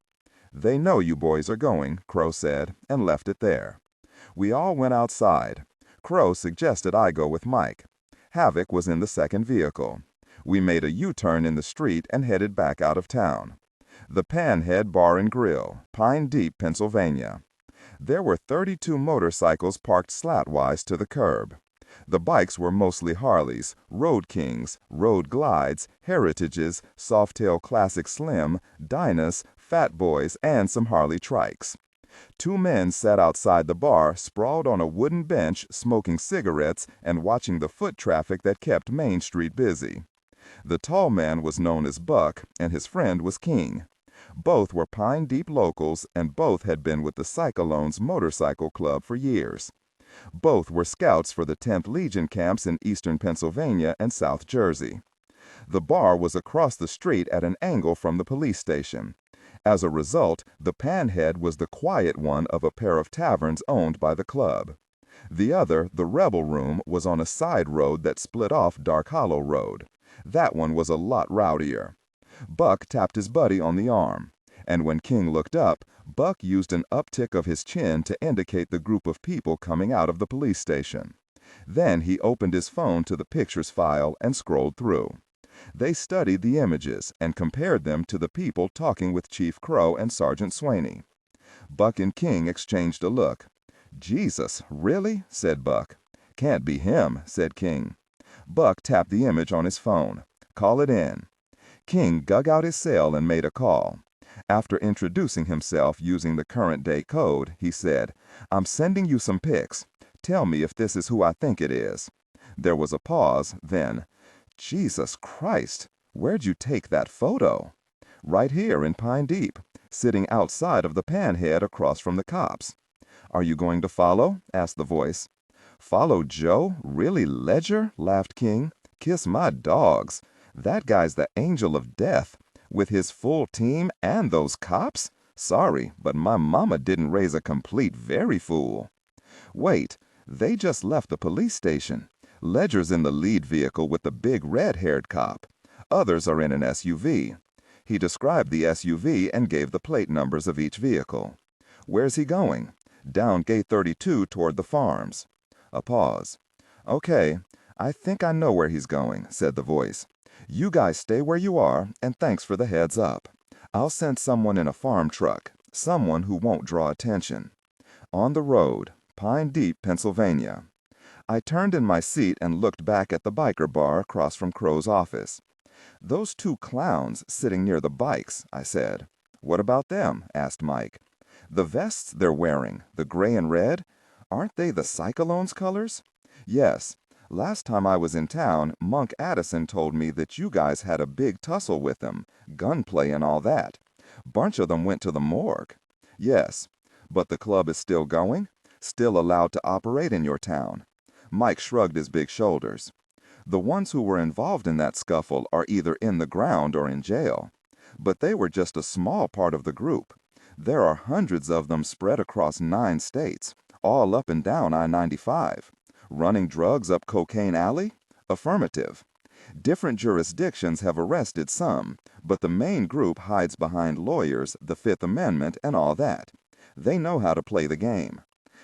"They know you boys are going," Crow said, and left it there. We all went outside. Crow suggested I go with Mike. Havoc was in the second vehicle. We made a U-turn in the street and headed back out of town. The Panhead Bar and Grill, Pine Deep, Pennsylvania. There were 32 motorcycles parked slatwise to the curb. The bikes were mostly Harleys, Road Kings, Road Glides, Heritages, Softail Classic Slim, Dynas, Fat Boys, and some Harley trikes. 2 men sat outside the bar, sprawled on a wooden bench, smoking cigarettes and watching the foot traffic that kept Main Street busy. The tall man was known as Buck, and his friend was King. Both were Pine Deep locals, and both had been with the Cyclones Motorcycle Club for years. Both were scouts for the 10th Legion camps in eastern Pennsylvania and South Jersey. The bar was across the street at an angle from the police station. As a result, the Panhead was the quiet one of a pair of taverns owned by the club. The other, the Rebel Room, was on a side road that split off Dark Hollow Road. That one was a lot rowdier. Buck tapped his buddy on the arm, and when King looked up, Buck used an uptick of his chin to indicate the group of people coming out of the police station. Then he opened his phone to the pictures file and scrolled through. They studied the images and compared them to the people talking with Chief Crow and Sergeant Swaney. Buck and King exchanged a look. "Jesus, really?" said Buck. "Can't be him," said King. Buck tapped the image on his phone. "Call it in." King dug out his cell and made a call. After introducing himself using the current day code, he said, "I'm sending you some pics. Tell me if this is who I think it is." There was a pause, then, "Jesus Christ, where'd you take that photo?" "Right here in Pine Deep, sitting outside of the Panhead across from the cops." "Are you going to follow?" asked the voice. "Follow Joe? Really, Ledger?" laughed King. "Kiss my dogs. That guy's the angel of death. With his full team and those cops? Sorry, but my mama didn't raise a complete very fool." "Wait, they just left the police station. Ledger's in the lead vehicle with the big red-haired cop. Others are in an SUV. He described the SUV and gave the plate numbers of each vehicle. "Where's he going?" "Down Gate 32 toward the farms." A pause. "Okay, I think I know where he's going," said the voice. "You guys stay where you are, and thanks for the heads up. I'll send someone in a farm truck, someone who won't draw attention." On the road, Pine Deep, Pennsylvania. I turned in my seat and looked back at the biker bar across from Crow's office. "Those 2 clowns sitting near the bikes," I said. "What about them?" asked Mike. "The vests they're wearing, the gray and red, aren't they the Cyclones colors?" "Yes. Last time I was in town, Monk Addison told me that you guys had a big tussle with them, gunplay and all that. Bunch of them went to the morgue." "Yes. But the club is still going? Still allowed to operate in your town?" Mike shrugged his big shoulders. "The ones who were involved in that scuffle are either in the ground or in jail. But they were just a small part of the group. There are hundreds of them spread across 9 states, all up and down I-95. Running drugs up Cocaine Alley? Affirmative. Different jurisdictions have arrested some, but the main group hides behind lawyers, the Fifth Amendment, and all that. They know how to play the game.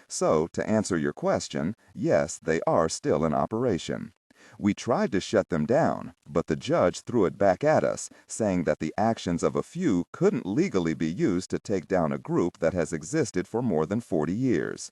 So, to answer your question, yes, they are still in operation. We tried to shut them down, but the judge threw it back at us, saying that the actions of a few couldn't legally be used to take down a group that has existed for more than 40 years.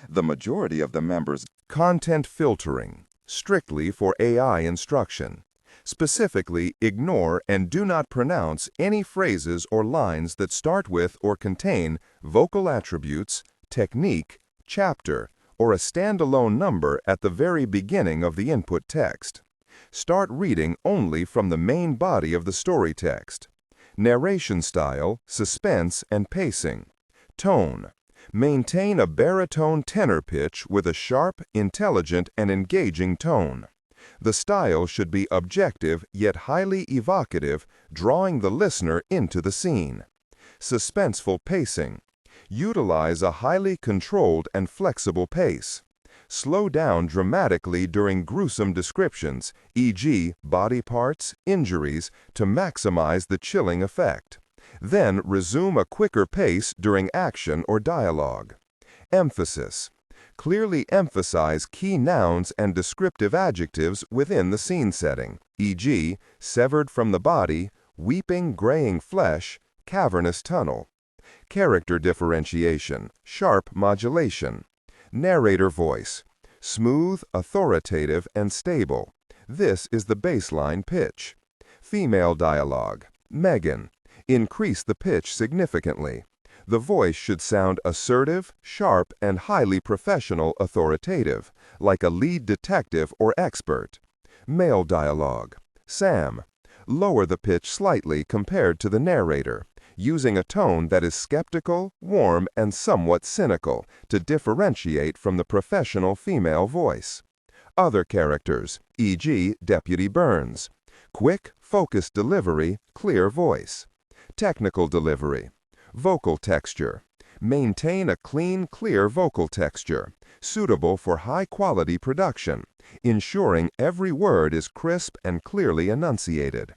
The majority of the members content filtering, strictly for AI instruction. Specifically, ignore and do not pronounce any phrases or lines that start with or contain vocal attributes, technique, chapter, or a standalone number at the very beginning of the input text. Start reading only from the main body of the story text. Narration style, suspense, and pacing. Tone. Maintain a baritone tenor pitch with a sharp, intelligent, and engaging tone. The style should be objective yet highly evocative, drawing the listener into the scene. Suspenseful pacing. Utilize a highly controlled and flexible pace. Slow down dramatically during gruesome descriptions, e.g., body parts, injuries, to maximize the chilling effect. Then resume a quicker pace during action or dialogue. Emphasis. Clearly emphasize key nouns and descriptive adjectives within the scene setting, e.g., severed from the body, weeping, graying flesh, cavernous tunnel. Character differentiation, sharp modulation. Narrator voice. Smooth, authoritative, and stable. This is the baseline pitch. Female dialogue. Megan. Increase the pitch significantly. The voice should sound assertive, sharp, and highly professional authoritative, like a lead detective or expert. Male dialogue. Sam. Lower the pitch slightly compared to the narrator, using a tone that is skeptical, warm, and somewhat cynical to differentiate from the professional female voice. Other characters, e.g., Deputy Burns. Quick, focused delivery, clear voice. Technical delivery. Vocal texture. Maintain a clean, clear vocal texture, suitable for high-quality production, ensuring every word is crisp and clearly enunciated.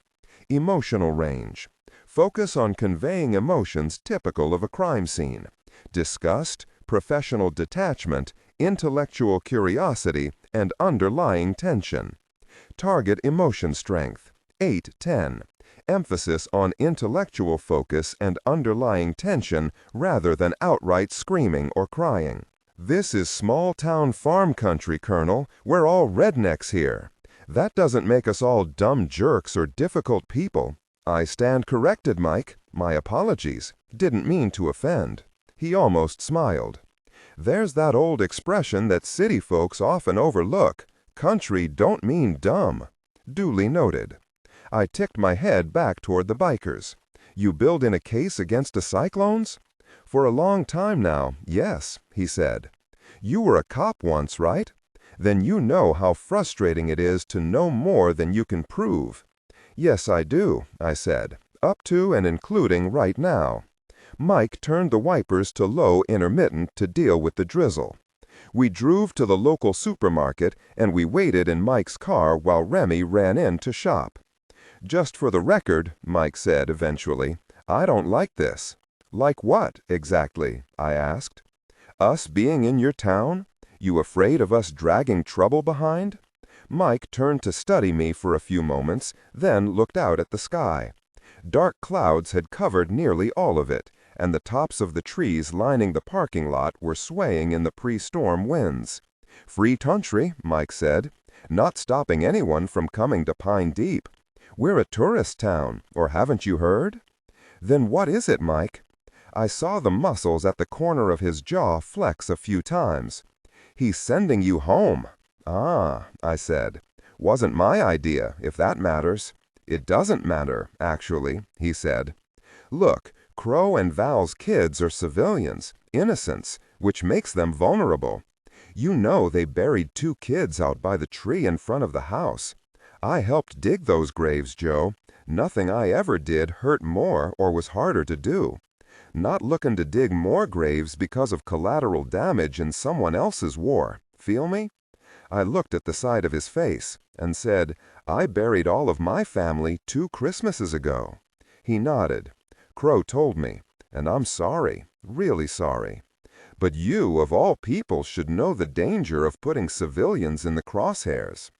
Emotional range. Focus on conveying emotions typical of a crime scene: disgust, professional detachment, intellectual curiosity, and underlying tension. Target emotion strength, 8-10. Emphasis on intellectual focus and underlying tension rather than outright screaming or crying. This is small-town farm country, Colonel. We're all rednecks here. That doesn't make us all dumb jerks or difficult people. I stand corrected, Mike. My apologies. Didn't mean to offend. He almost smiled. There's that old expression that city folks often overlook. Country don't mean dumb. Duly noted. I ticked my head back toward the bikers. You build in a case against the cyclones? For a long time now, yes, he said. You were a cop once, right? Then you know how frustrating it is to know more than you can prove. Yes, I do, I said, up to and including right now. Mike turned the wipers to low intermittent to deal with the drizzle. We drove to the local supermarket and we waited in Mike's car while Remy ran in to shop. Just for the record, Mike said eventually, I don't like this. Like what, exactly? I asked. Us being in your town? You afraid of us dragging trouble behind? Mike turned to study me for a few moments, then looked out at the sky. Dark clouds had covered nearly all of it, and the tops of the trees lining the parking lot were swaying in the pre-storm winds. Free country, Mike said, not stopping anyone from coming to Pine Deep. We're a tourist town, or haven't you heard? Then what is it, Mike? I saw the muscles at the corner of his jaw flex a few times. He's sending you home. Ah, I said. Wasn't my idea, if that matters. It doesn't matter, actually, he said. Look, Crow and Val's kids are civilians, innocents, which makes them vulnerable. You know they buried 2 kids out by the tree in front of the house. I helped dig those graves, Joe. Nothing I ever did hurt more or was harder to do. Not looking to dig more graves because of collateral damage in someone else's war. Feel me? I looked at the side of his face and said, I buried all of my family 2 Christmases ago. He nodded. Crow told me, and I'm sorry, really sorry. But you, of all people, should know the danger of putting civilians in the crosshairs.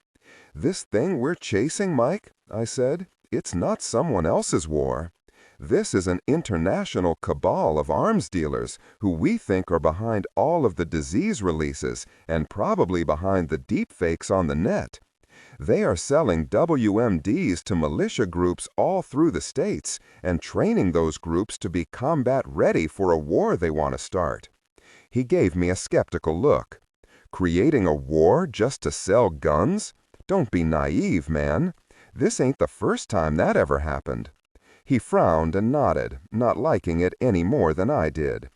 This thing we're chasing, Mike, I said, it's not someone else's war. This is an international cabal of arms dealers who we think are behind all of the disease releases and probably behind the deepfakes on the net. They are selling WMDs to militia groups all through the states and training those groups to be combat ready for a war they want to start. He gave me a skeptical look. Creating a war just to sell guns? Don't be naive, man. This ain't the first time that ever happened. He frowned and nodded, not liking it any more than I did.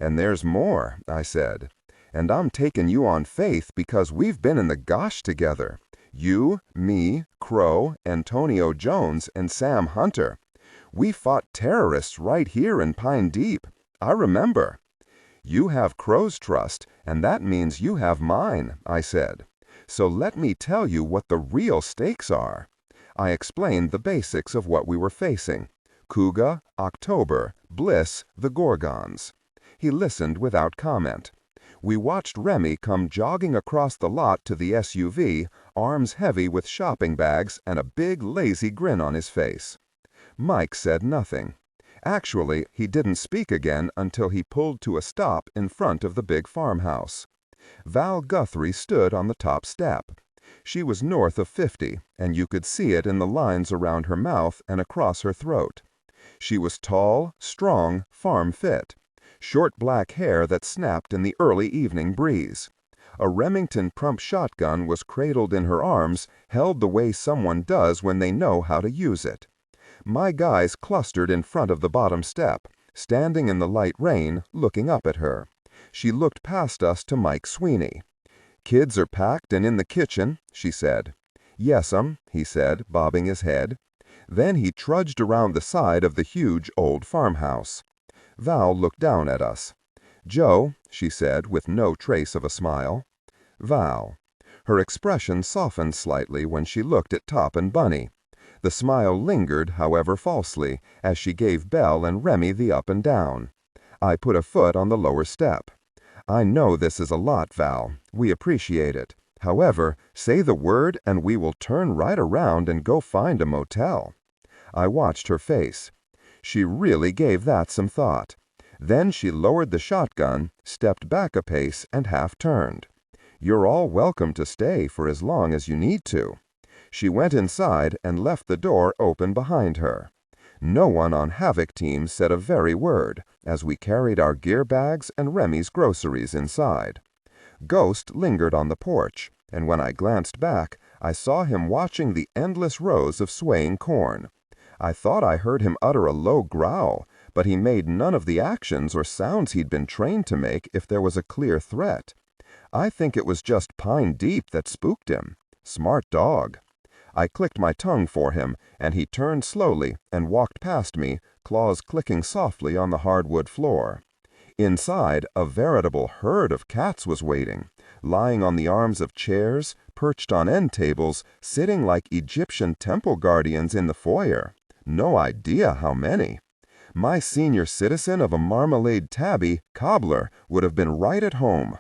"And there's more," I said. "And I'm taking you on faith because we've been in the gosh together. You, me, Crow, Antonio Jones, and Sam Hunter. We fought terrorists right here in Pine Deep. I remember." "You have Crow's trust, and that means you have mine," I said. "So let me tell you what the real stakes are." I explained the basics of what we were facing. Kuga, October, Bliss, the Gorgons. He listened without comment. We watched Remy come jogging across the lot to the SUV, arms heavy with shopping bags and a big lazy grin on his face. Mike said nothing. Actually, he didn't speak again until he pulled to a stop in front of the big farmhouse. Val Guthrie stood on the top step. She was north of 50, and you could see it in the lines around her mouth and across her throat. She was tall, strong, farm-fit. Short black hair that snapped in the early evening breeze. A Remington Prump shotgun was cradled in her arms, held the way someone does when they know how to use it. My guys clustered in front of the bottom step, standing in the light rain, looking up at her. She looked past us to Mike Sweeney. "Kids are packed and in the kitchen," she said. "Yes'm," he said, bobbing his head. Then he trudged around the side of the huge old farmhouse. Val looked down at us. "Joe," she said, with no trace of a smile. "Val." Her expression softened slightly when she looked at Top and Bunny. The smile lingered, however falsely, as she gave Belle and Remy the up and down. I put a foot on the lower step. "I know this is a lot, Val. We appreciate it. However, say the word and we will turn right around and go find a motel." I watched her face. She really gave that some thought. Then she lowered the shotgun, stepped back a pace, and half-turned. "You're all welcome to stay for as long as you need to." She went inside and left the door open behind her. No one on Havoc Team said a very word, as we carried our gear bags and Remy's groceries inside. Ghost lingered on the porch, and when I glanced back, I saw him watching the endless rows of swaying corn. I thought I heard him utter a low growl, but he made none of the actions or sounds he'd been trained to make if there was a clear threat. I think it was just Pine Deep that spooked him. Smart dog. I clicked my tongue for him, and he turned slowly and walked past me, claws clicking softly on the hardwood floor. Inside, a veritable herd of cats was waiting, lying on the arms of chairs, perched on end tables, sitting like Egyptian temple guardians in the foyer. No idea how many. My senior citizen of a marmalade tabby, Cobbler, would have been right at home.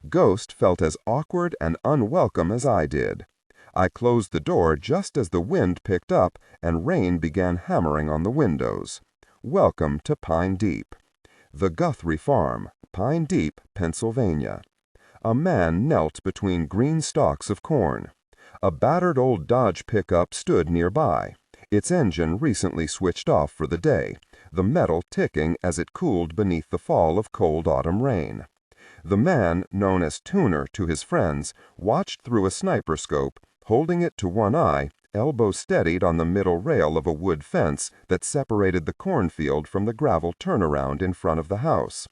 Ghost felt as awkward and unwelcome as I did. I closed the door just as the wind picked up and rain began hammering on the windows. Welcome to Pine Deep. The Guthrie Farm, Pine Deep, Pennsylvania. A man knelt between green stalks of corn. A battered old Dodge pickup stood nearby, its engine recently switched off for the day, the metal ticking as it cooled beneath the fall of cold autumn rain. The man, known as Tuner to his friends, watched through a sniper scope, holding it to one eye, elbow steadied on the middle rail of a wood fence that separated the cornfield from the gravel turnaround in front of the house.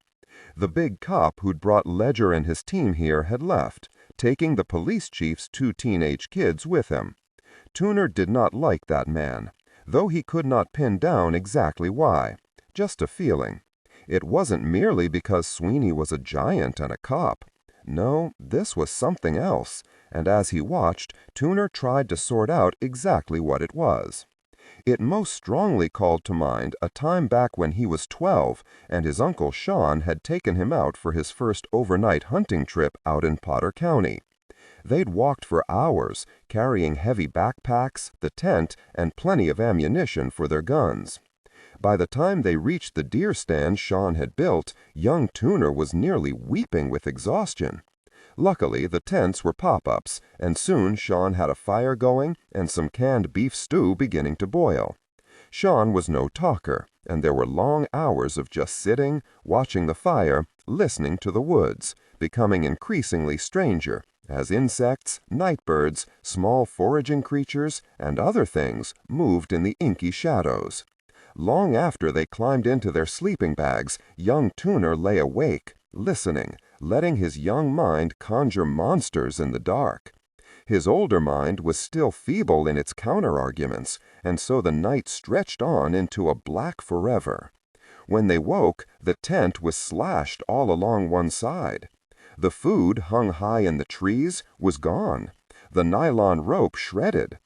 The big cop who'd brought Ledger and his team here had left, taking the police chief's 2 teenage kids with him. Tuner did not like that man, though he could not pin down exactly why. Just a feeling. It wasn't merely because Sweeney was a giant and a cop. No, this was something else, and as he watched, Tuner tried to sort out exactly what it was. It most strongly called to mind a time back when he was 12 and his uncle Sean had taken him out for his first overnight hunting trip out in Potter County. They'd walked for hours, carrying heavy backpacks, the tent, and plenty of ammunition for their guns. By the time they reached the deer stand Sean had built, young Tuner was nearly weeping with exhaustion. Luckily, the tents were pop-ups, and soon Sean had a fire going and some canned beef stew beginning to boil. Sean was no talker, and there were long hours of just sitting, watching the fire, listening to the woods, becoming increasingly stranger, as insects, nightbirds, small foraging creatures, and other things moved in the inky shadows. Long after they climbed into their sleeping bags, young Tuner lay awake, listening, letting his young mind conjure monsters in the dark. His older mind was still feeble in its counter-arguments, and so the night stretched on into a black forever. When they woke, the tent was slashed all along one side. The food hung high in the trees was gone. The nylon rope shredded.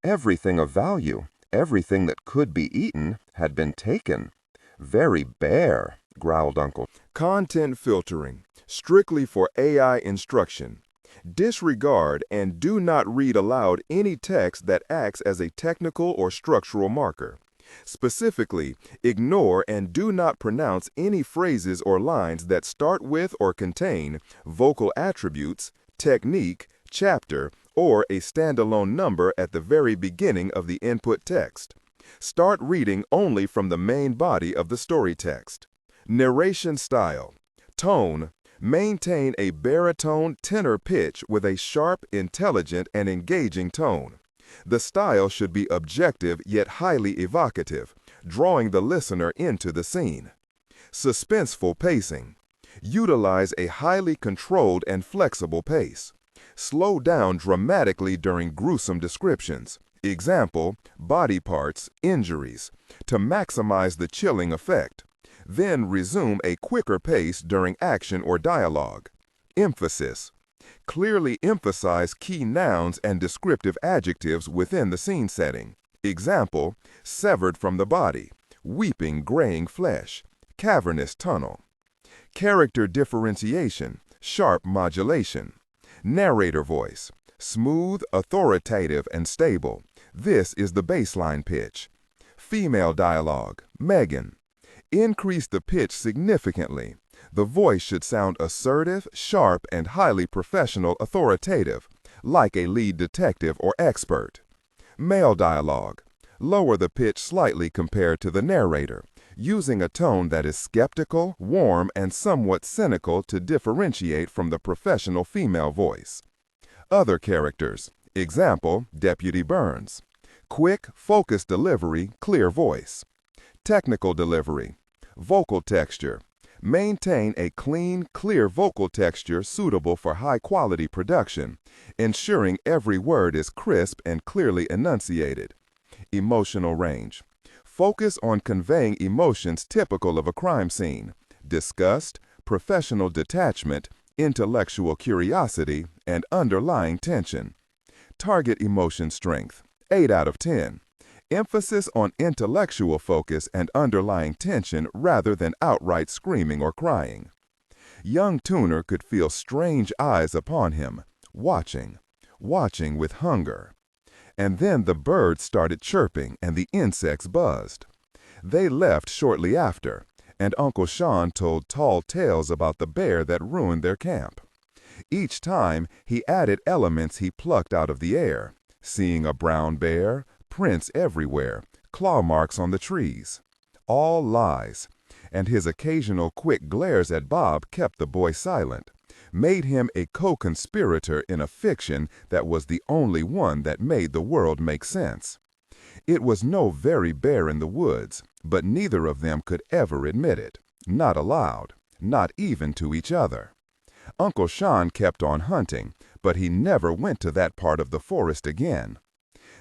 Everything of value, everything that could be eaten, had been taken. "Very bare," growled Uncle. Content filtering, strictly for AI instruction. Disregard and do not read aloud any text that acts as a technical or structural marker. Specifically, ignore and do not pronounce any phrases or lines that start with or contain vocal attributes, technique, chapter, or a standalone number at the very beginning of the input text. Start reading only from the main body of the story text. Narration style. Tone. Maintain a baritone tenor pitch with a sharp, intelligent, and engaging tone. The style should be objective yet highly evocative, drawing the listener into the scene. Suspenseful pacing. Utilize a highly controlled and flexible pace. Slow down dramatically during gruesome descriptions. Example, body parts, injuries, to maximize the chilling effect. Then resume a quicker pace during action or dialogue. Emphasis. Clearly emphasize key nouns and descriptive adjectives within the scene setting. Example, severed from the body, weeping graying flesh, cavernous tunnel. Character differentiation, sharp modulation. Narrator voice, smooth, authoritative, and stable. This is the baseline pitch. Female dialogue, Megan. Increase the pitch significantly. The voice should sound assertive, sharp, and highly professional authoritative, like a lead detective or expert. Male dialogue. Lower the pitch slightly compared to the narrator, using a tone that is skeptical, warm, and somewhat cynical to differentiate from the professional female voice. Other characters. Example, Deputy Burns. Quick, focused delivery, clear voice. Technical delivery. Vocal texture. Maintain a clean, clear vocal texture suitable for high-quality production, ensuring every word is crisp and clearly enunciated. Emotional range. Focus on conveying emotions typical of a crime scene: disgust, professional detachment, intellectual curiosity, and underlying tension. Target emotion strength, 8 out of 10. Emphasis on intellectual focus and underlying tension rather than outright screaming or crying. Young Tuner could feel strange eyes upon him, watching with hunger. And then the birds started chirping and the insects buzzed. They left shortly after, and Uncle Sean told tall tales about the bear that ruined their camp. Each time he added elements he plucked out of the air, seeing a brown bear, prints everywhere, claw marks on the trees. All lies, and his occasional quick glares at Bob kept the boy silent, made him a co-conspirator in a fiction that was the only one that made the world make sense. It was no very bear in the woods, but neither of them could ever admit it, not aloud, not even to each other. Uncle Sean kept on hunting, but he never went to that part of the forest again.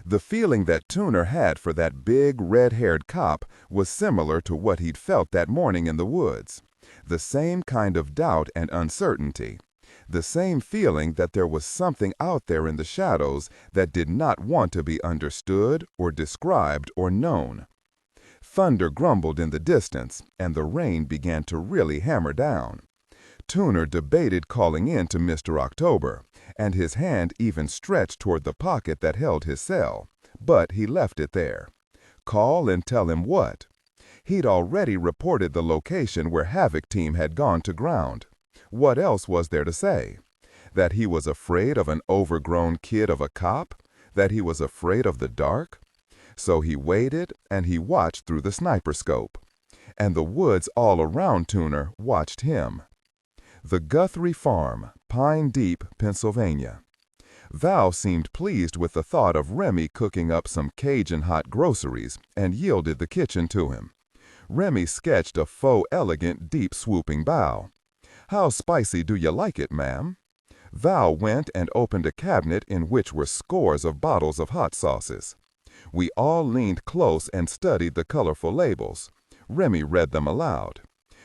The feeling that Tuner had for that big, red-haired cop was similar to what he'd felt that morning in the woods. The same kind of doubt and uncertainty. The same feeling that there was something out there in the shadows that did not want to be understood or described or known. Thunder grumbled in the distance, and the rain began to really hammer down. Tuner debated calling in to Mr. October, and his hand even stretched toward the pocket that held his cell, but he left it there. Call and tell him what? He'd already reported the location where Havoc Team had gone to ground. What else was there to say? That he was afraid of an overgrown kid of a cop? That he was afraid of the dark? So he waited and he watched through the sniper scope. And the woods all around Tuner watched him. The Guthrie Farm, Pine Deep, Pennsylvania. Val seemed pleased with the thought of Remy cooking up some Cajun hot groceries and yielded the kitchen to him. Remy sketched a faux elegant, deep swooping bow. "How spicy do you like it, ma'am?" Val went and opened a cabinet in which were scores of bottles of hot sauces. We all leaned close and studied the colorful labels. Remy read them aloud.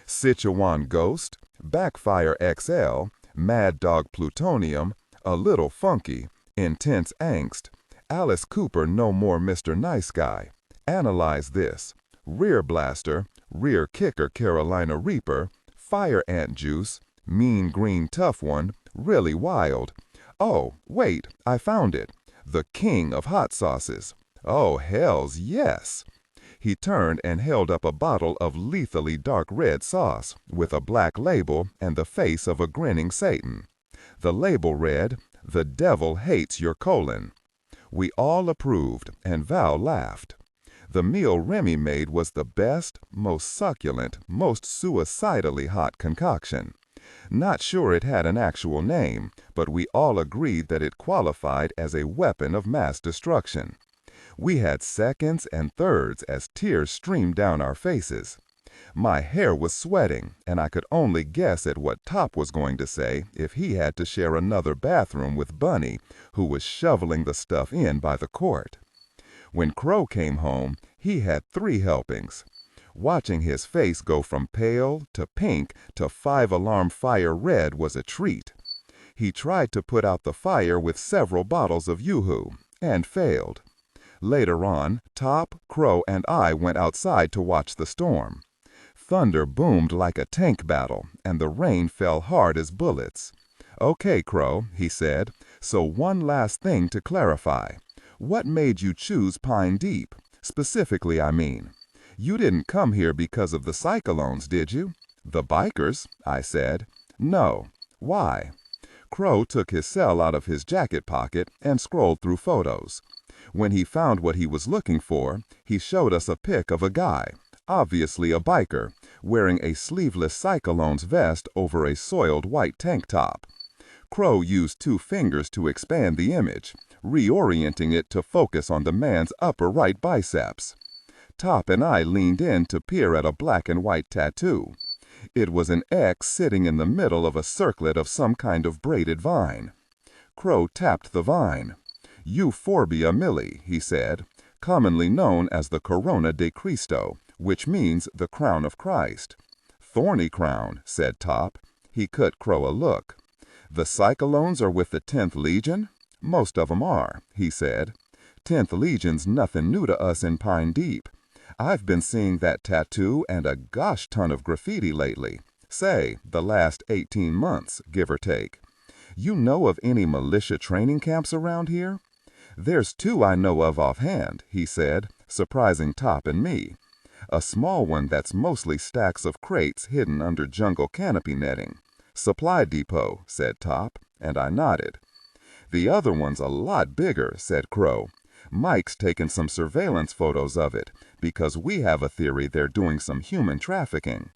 Sichuan Ghost, Backfire XL, Mad Dog Plutonium, A Little Funky, Intense Angst, Alice Cooper No More Mr. Nice Guy, Analyze This, Rear Blaster, Rear Kicker Carolina Reaper, Fire Ant Juice, Mean Green Tough One, Really Wild. Oh, wait, I found it. The King of Hot Sauces. Oh, hells yes. He turned and held up a bottle of lethally dark red sauce with a black label and the face of a grinning Satan. The label read, "The devil hates your colon." We all approved, and Val laughed. The meal Remy made was the best, most succulent, most suicidally hot concoction. Not sure it had an actual name, but we all agreed that it qualified as a weapon of mass destruction. We had seconds and thirds as tears streamed down our faces. My hair was sweating, and I could only guess at what Top was going to say if he had to share another bathroom with Bunny, who was shoveling the stuff in by the quart. When Crow came home, he had 3 helpings. Watching his face go from pale to pink to 5-alarm fire red was a treat. He tried to put out the fire with several bottles of Yoo-Hoo, and failed. Later on, Top, Crow, and I went outside to watch the storm. Thunder boomed like a tank battle, and the rain fell hard as bullets. "Okay, Crow," he said, "so one last thing to clarify. What made you choose Pine Deep? Specifically, I mean. You didn't come here because of the cyclones, did you?" "The bikers," I said. "No. Why?" Crow took his cell out of his jacket pocket and scrolled through photos. When he found what he was looking for, he showed us a pic of a guy, obviously a biker, wearing a sleeveless Cyclones vest over a soiled white tank top. Crow used 2 fingers to expand the image, reorienting it to focus on the man's upper right biceps. Top and I leaned in to peer at a black and white tattoo. It was an X sitting in the middle of a circlet of some kind of braided vine. Crow tapped the vine. "Euphorbia milli," he said, "commonly known as the Corona de Cristo, which means the crown of Christ." "Thorny crown," said Top. He cut Crow a look. "The Cyclones are with the 10th Legion?" "Most of 'em are," he said. "10th Legion's nothing new to us in Pine Deep. I've been seeing that tattoo and a gosh ton of graffiti lately. Say, the last 18 months, give or take. You know of any militia training camps around here?" "There's 2 I know of offhand," he said, surprising Top and me. "A small one that's mostly stacks of crates hidden under jungle canopy netting." "Supply depot," said Top, and I nodded. "The other one's a lot bigger," said Crow. "Mike's taken some surveillance photos of it, because we have a theory they're doing some human trafficking.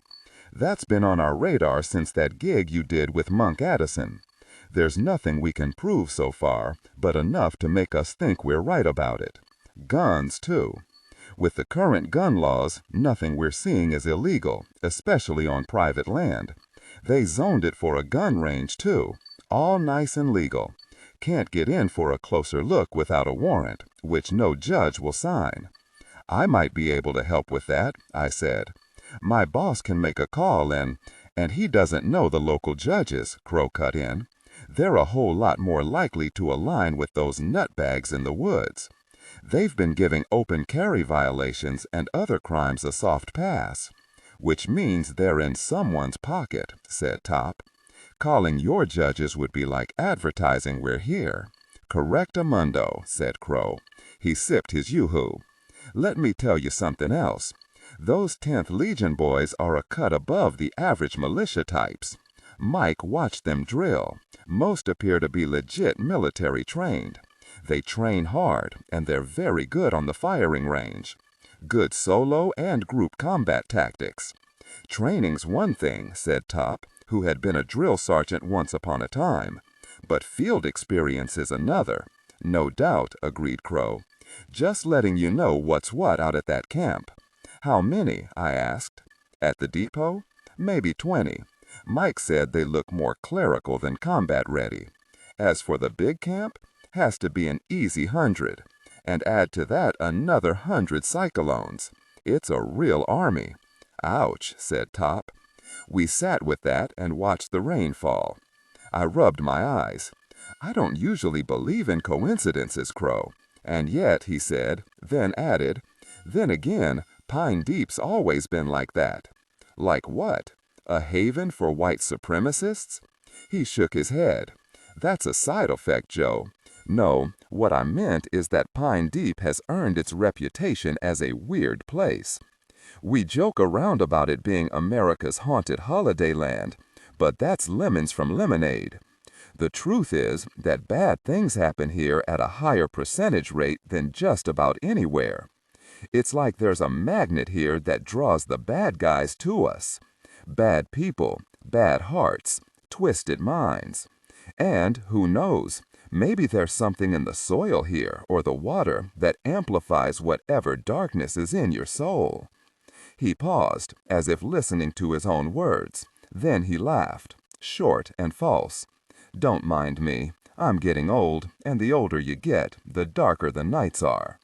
That's been on our radar since that gig you did with Monk Addison. There's nothing we can prove so far, but enough to make us think we're right about it. Guns, too. With the current gun laws, nothing we're seeing is illegal, especially on private land. They zoned it for a gun range, too. All nice and legal. Can't get in for a closer look without a warrant, which no judge will sign." "I might be able to help with that," I said. "My boss can make a call and he doesn't know the local judges," Crow cut in. "They're a whole lot more likely to align with those nutbags in the woods. They've been giving open carry violations and other crimes a soft pass." "Which means they're in someone's pocket," said Top. "Calling your judges would be like advertising we're here." "Correctamundo," said Crow. He sipped his Yoo-Hoo. "Let me tell you something else. Those 10th Legion boys are a cut above the average militia types. Mike watched them drill. Most appear to be legit military trained. They train hard, and they're very good on the firing range. Good solo and group combat tactics." "Training's one thing," said Top, who had been a drill sergeant once upon a time. But field experience is another. No doubt, agreed Crow. Just letting you know what's what out at that camp. How many? I asked. At the depot? Maybe 20. Mike said they look more clerical than combat ready. As for the big camp, has to be an easy 100. And add to that another 100 cyclones. It's a real army. Ouch, said Top. We sat with that and watched the rain fall. I rubbed my eyes. I don't usually believe in coincidences, Crow. And yet, he said, then added, then again, Pine Deep's always been like that. Like what? A haven for white supremacists? He shook his head. That's a side effect, Joe. No, what I meant is that Pine Deep has earned its reputation as a weird place. We joke around about it being America's haunted holiday land, but that's lemons from lemonade. The truth is that bad things happen here at a higher percentage rate than just about anywhere. It's like there's a magnet here that draws the bad guys to us. Bad people, bad hearts, twisted minds. And, who knows, maybe there's something in the soil here or the water that amplifies whatever darkness is in your soul. He paused, as if listening to his own words. Then he laughed, short and false. Don't mind me. I'm getting old, and the older you get, the darker the nights are.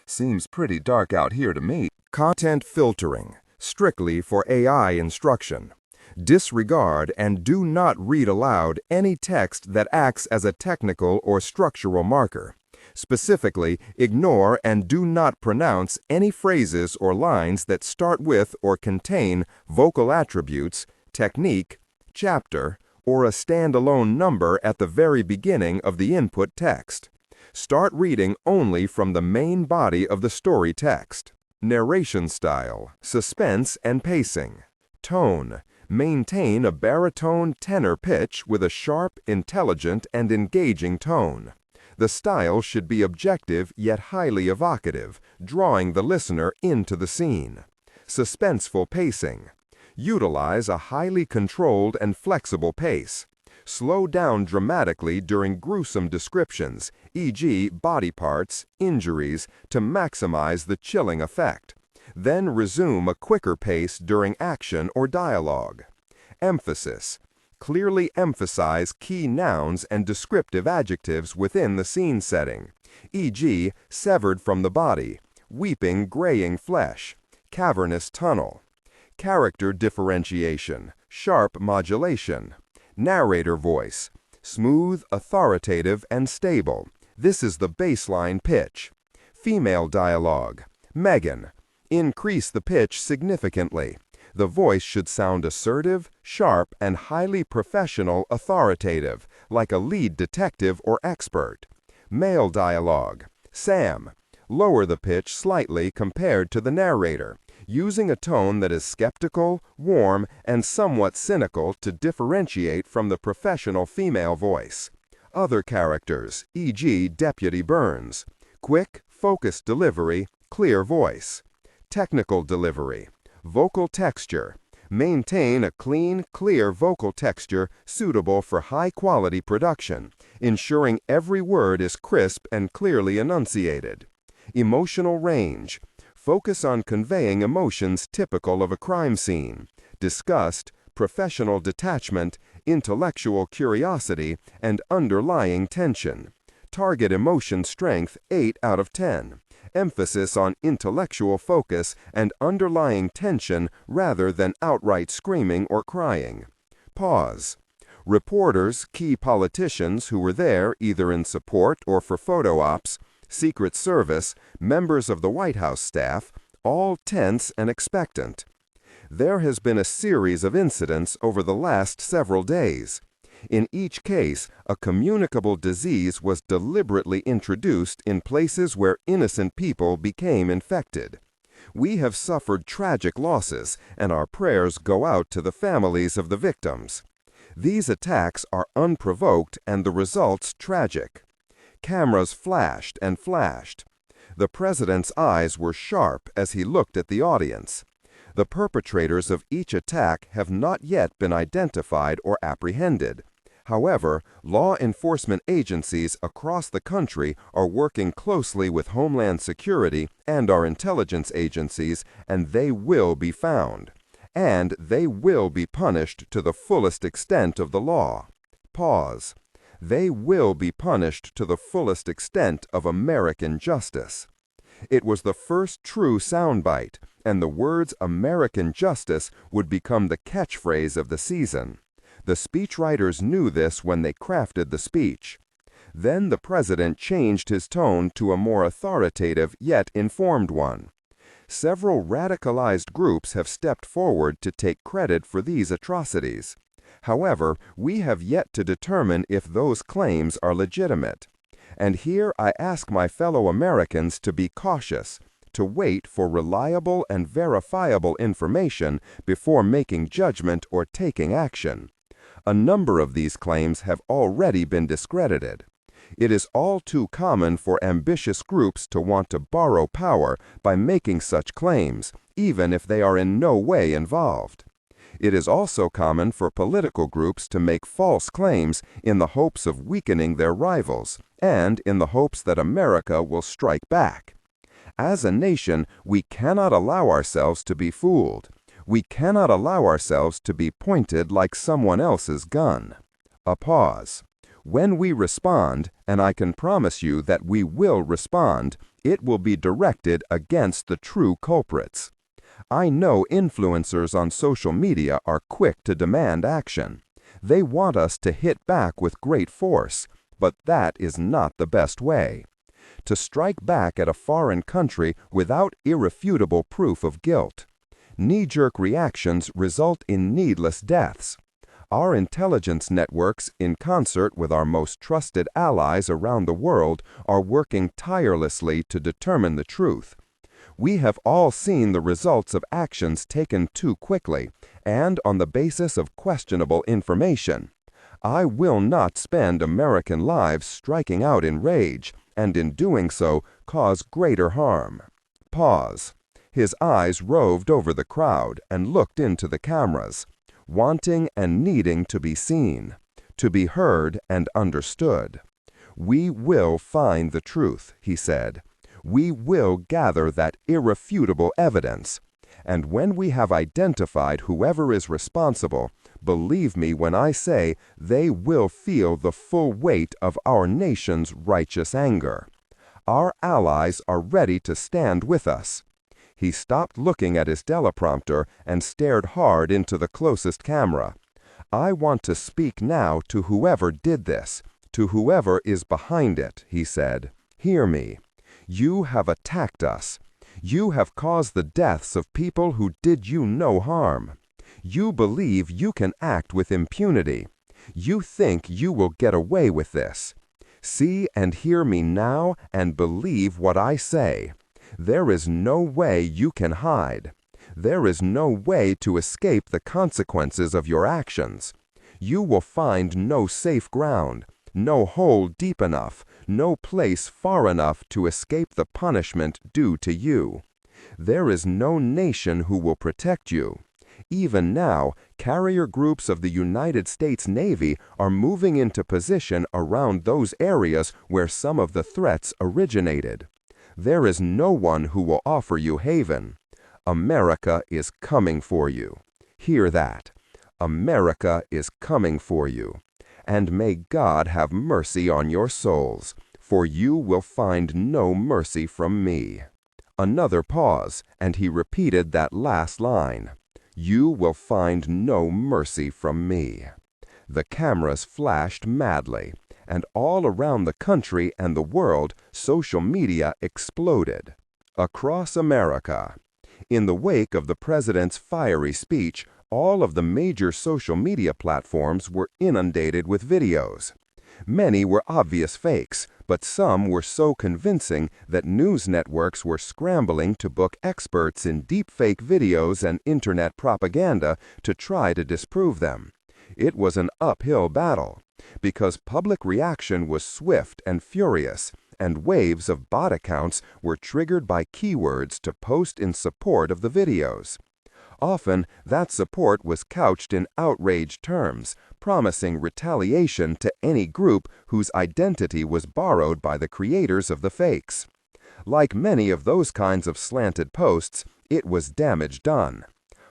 Seems pretty dark out here to me. Content filtering, strictly for AI instruction. Disregard and do not read aloud any text that acts as a technical or structural marker. Specifically, ignore and do not pronounce any phrases or lines that start with or contain vocal attributes, technique, chapter, or a standalone number at the very beginning of the input text. Start reading only from the main body of the story text. Narration style, suspense and pacing. Tone. Maintain a baritone tenor pitch with a sharp, intelligent, and engaging tone. The style should be objective yet highly evocative, drawing the listener into the scene. Suspenseful pacing. Utilize a highly controlled and flexible pace. Slow down dramatically during gruesome descriptions, e.g. body parts, injuries, to maximize the chilling effect. Then resume a quicker pace during action or dialogue. Emphasis. Clearly emphasize key nouns and descriptive adjectives within the scene setting, e.g. severed from the body, weeping graying flesh, cavernous tunnel. Character differentiation, sharp modulation. Narrator voice, smooth, authoritative, and stable. This is the baseline pitch. Female dialogue, Megan. Increase the pitch significantly. The voice should sound assertive, sharp, and highly professional, authoritative, like a lead detective or expert. Male dialogue, Sam. Lower the pitch slightly compared to the narrator, using a tone that is skeptical, warm, and somewhat cynical to differentiate from the professional female voice. Other characters, e.g. Deputy Burns. Quick, focused delivery, clear voice. Technical delivery. Vocal texture. Maintain a clean, clear vocal texture suitable for high-quality production, ensuring every word is crisp and clearly enunciated. Emotional range. Focus on conveying emotions typical of a crime scene: disgust, professional detachment, intellectual curiosity, and underlying tension. Target emotion strength 8 out of 10. Emphasis on intellectual focus and underlying tension rather than outright screaming or crying. Pause. Reporters, key politicians who were there either in support or for photo ops, Secret Service, members of the White House staff, all tense and expectant. There has been a series of incidents over the last several days. In each case, a communicable disease was deliberately introduced in places where innocent people became infected. We have suffered tragic losses, and our prayers go out to the families of the victims. These attacks are unprovoked and the results tragic. Cameras flashed and flashed. The president's eyes were sharp as he looked at the audience. The perpetrators of each attack have not yet been identified or apprehended. However, law enforcement agencies across the country are working closely with Homeland Security and our intelligence agencies, and they will be found. And they will be punished to the fullest extent of the law. Pause. They will be punished to the fullest extent of American justice. It was the first true soundbite, and the words American justice would become the catchphrase of the season. The speechwriters knew this when they crafted the speech. Then the president changed his tone to a more authoritative yet informed one. Several radicalized groups have stepped forward to take credit for these atrocities. However, we have yet to determine if those claims are legitimate. And here I ask my fellow Americans to be cautious, to wait for reliable and verifiable information before making judgment or taking action. A number of these claims have already been discredited. It is all too common for ambitious groups to want to borrow power by making such claims, even if they are in no way involved. It is also common for political groups to make false claims in the hopes of weakening their rivals, and in the hopes that America will strike back. As a nation, we cannot allow ourselves to be fooled. We cannot allow ourselves to be pointed like someone else's gun. A pause. When we respond, and I can promise you that we will respond, it will be directed against the true culprits. I know influencers on social media are quick to demand action. They want us to hit back with great force, but that is not the best way. To strike back at a foreign country without irrefutable proof of guilt. Knee-jerk reactions result in needless deaths. Our intelligence networks, in concert with our most trusted allies around the world, are working tirelessly to determine the truth. We have all seen the results of actions taken too quickly, and on the basis of questionable information. I will not spend American lives striking out in rage, and in doing so cause greater harm. Pause. His eyes roved over the crowd and looked into the cameras, wanting and needing to be seen, to be heard and understood. We will find the truth, he said. We will gather that irrefutable evidence. And when we have identified whoever is responsible, believe me when I say they will feel the full weight of our nation's righteous anger. Our allies are ready to stand with us. He stopped looking at his teleprompter and stared hard into the closest camera. I want to speak now to whoever did this, to whoever is behind it, he said. Hear me. You have attacked us. You have caused the deaths of people who did you no harm. You believe you can act with impunity. You think you will get away with this. See and hear me now and believe what I say. There is no way you can hide. There is no way to escape the consequences of your actions. You will find no safe ground, no hole deep enough, no place far enough to escape the punishment due to you. There is no nation who will protect you. Even now, carrier groups of the United States Navy are moving into position around those areas where some of the threats originated. There is no one who will offer you haven. America is coming for you. Hear that. America is coming for you. And may God have mercy on your souls, for you will find no mercy from me. Another pause, and he repeated that last line. You will find no mercy from me. The cameras flashed madly, and all around the country and the world, social media exploded. Across America. In the wake of the president's fiery speech, all of the major social media platforms were inundated with videos. Many were obvious fakes, but some were so convincing that news networks were scrambling to book experts in deepfake videos and internet propaganda to try to disprove them. It was an uphill battle, because public reaction was swift and furious, and waves of bot accounts were triggered by keywords to post in support of the videos. Often, that support was couched in outraged terms, promising retaliation to any group whose identity was borrowed by the creators of the fakes. Like many of those kinds of slanted posts, it was damage done.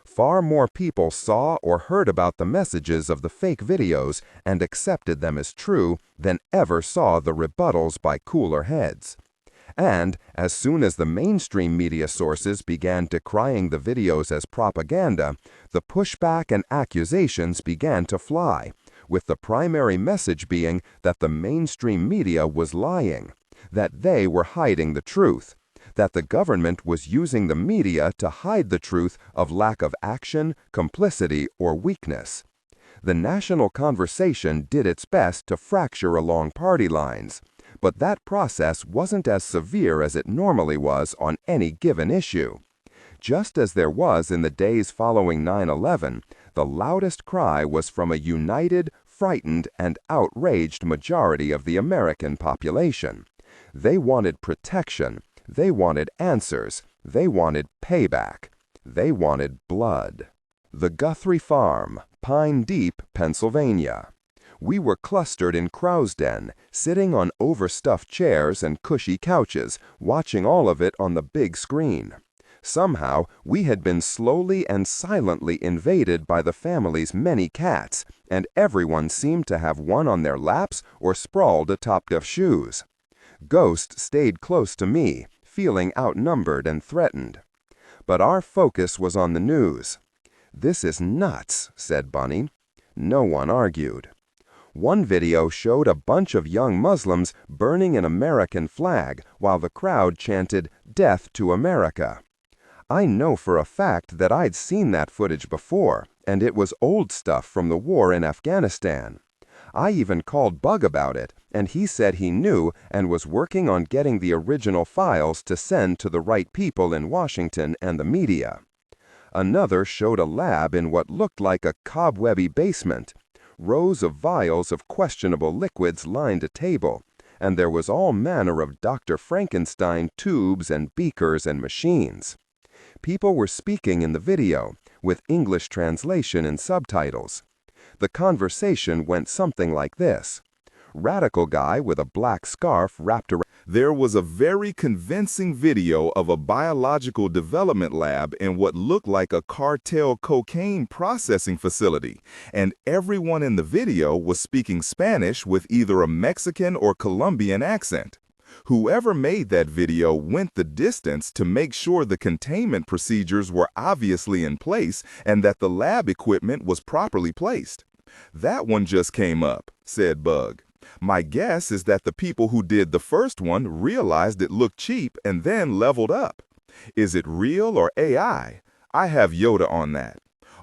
Far more people saw or heard about the messages of the fake videos and accepted them as true than ever saw the rebuttals by cooler heads. And, as soon as the mainstream media sources began decrying the videos as propaganda, the pushback and accusations began to fly, with the primary message being that the mainstream media was lying, that they were hiding the truth, that the government was using the media to hide the truth of lack of action, complicity, or weakness. The national conversation did its best to fracture along party lines, but that process wasn't as severe as it normally was on any given issue. Just as there was in the days following 9/11, the loudest cry was from a united, frightened, and outraged majority of the American population. They wanted protection, they wanted answers, they wanted payback, they wanted blood. The Guthrie Farm, Pine Deep, Pennsylvania. We were clustered in Crow's Den, sitting on overstuffed chairs and cushy couches, watching all of it on the big screen. Somehow, we had been slowly and silently invaded by the family's many cats, and everyone seemed to have one on their laps or sprawled atop their shoes. Ghost stayed close to me, feeling outnumbered and threatened. But our focus was on the news. "This is nuts," said Bunny. No one argued. One video showed a bunch of young Muslims burning an American flag while the crowd chanted, "Death to America." I know for a fact that I'd seen that footage before, and it was old stuff from the war in Afghanistan. I even called Bug about it, and he said he knew and was working on getting the original files to send to the right people in Washington and the media. Another showed a lab in what looked like a cobwebby basement. Rows of vials of questionable liquids lined a table, and there was all manner of Dr. Frankenstein tubes and beakers and machines. People were speaking in the video, with English translation and subtitles. The conversation went something like this. Radical guy with a black scarf wrapped around. There was a very convincing video of a biological development lab in what looked like a cartel cocaine processing facility, and everyone in the video was speaking Spanish with either a Mexican or Colombian accent. Whoever made that video went the distance to make sure the containment procedures were obviously in place and that the lab equipment was properly placed. "That one just came up," said Bug. "My guess is that the people who did the first one realized it looked cheap and then leveled up. Is it real or AI? I have Yoda on that.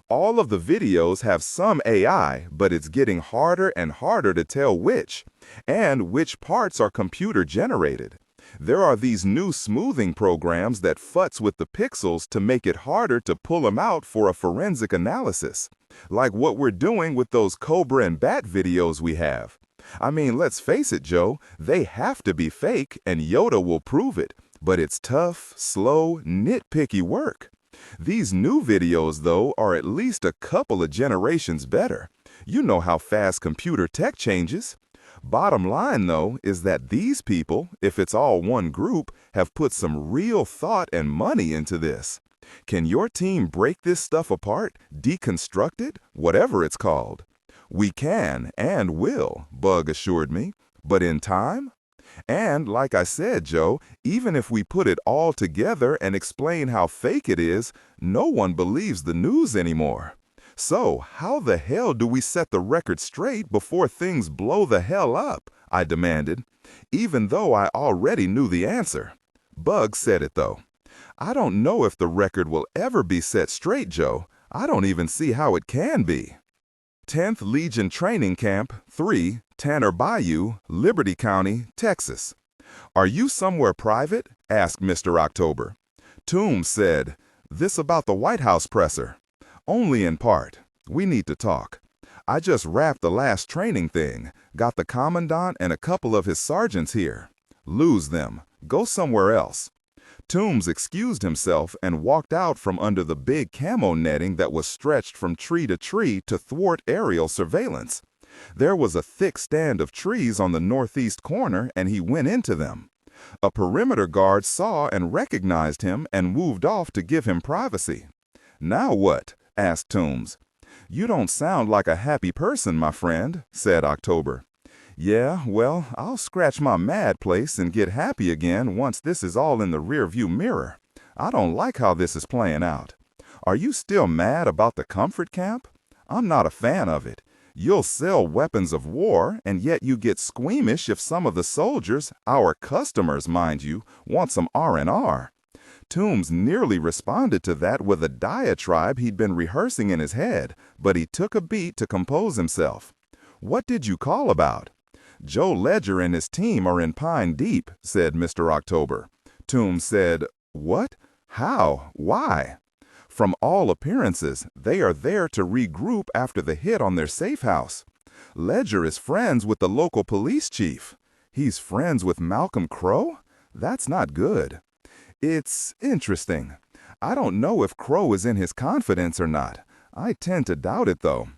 All of the videos have some AI, but it's getting harder and harder to tell which, and which parts are computer generated. There are these new smoothing programs that futz with the pixels to make it harder to pull them out for a forensic analysis, like what we're doing with those Cobra and Bat videos we have. I mean, let's face it, Joe, they have to be fake, and Yoda will prove it, but it's tough, slow, nitpicky work. These new videos, though, are at least a couple of generations better. You know how fast computer tech changes. Bottom line, though, is that these people, if it's all one group, have put some real thought and money into this. Can your team break this stuff apart, deconstruct it, whatever it's called?" "We can and will," Bug assured me. "But in time? And like I said, Joe, even if we put it all together and explain how fake it is, no one believes the news anymore. So how the hell do we set the record straight before things blow the hell up?" I demanded, even though I already knew the answer. Bug said it, though. "I don't know if the record will ever be set straight, Joe. I don't even see how it can be." 10th Legion Training Camp, 3, Tanner Bayou, Liberty County, Texas. "Are you somewhere private?" asked Mr. October. Toombs said, "This about the White House presser?" "Only in part. We need to talk. I just wrapped the last training thing, got the commandant and a couple of his sergeants here. Lose them. Go somewhere else." Toombs excused himself and walked out from under the big camo netting that was stretched from tree to thwart aerial surveillance. There was a thick stand of trees on the northeast corner, and he went into them. A perimeter guard saw and recognized him and moved off to give him privacy. "Now what?" asked Toombs. "You don't sound like a happy person, my friend," said October. "Yeah, well, I'll scratch my mad place and get happy again once this is all in the rearview mirror. I don't like how this is playing out. Are you still mad about the comfort camp? I'm not a fan of it. You'll sell weapons of war, and yet you get squeamish if some of the soldiers, our customers, mind you, want some R&R. Toombs nearly responded to that with a diatribe he'd been rehearsing in his head, but he took a beat to compose himself. "What did you call about?" "Joe Ledger and his team are in Pine Deep," said Mr. October. Toombs said, "What? How? Why?" "From all appearances, they are there to regroup after the hit on their safe house. Ledger is friends with the local police chief. He's friends with Malcolm Crowe? That's not good. It's interesting. I don't know if Crowe is in his confidence or not. I tend to doubt it, though.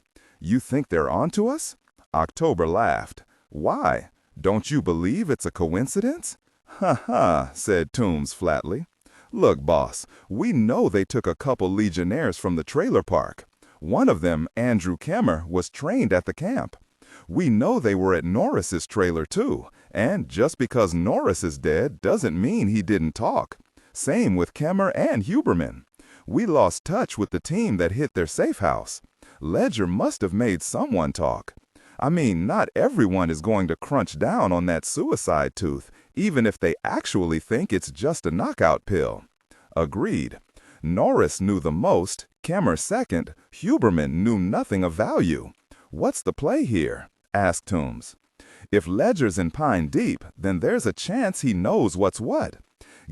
You think they're onto us?" October laughed. "Why? Don't you believe it's a coincidence?" "Ha ha," said Toombs flatly. "Look, boss, we know they took a couple Legionnaires from the trailer park. One of them, Andrew Kemmer, was trained at the camp. We know they were at Norris's trailer too, and just because Norris is dead doesn't mean he didn't talk. Same with Kemmer and Huberman. We lost touch with the team that hit their safe house. Ledger must have made someone talk. I mean, not everyone is going to crunch down on that suicide tooth, even if they actually think it's just a knockout pill." Agreed. Norris knew the most, Kemmer second, Huberman knew nothing of value. "What's the play here?" asked Toombs. "If Ledger's in Pine Deep, then there's a chance he knows what's what.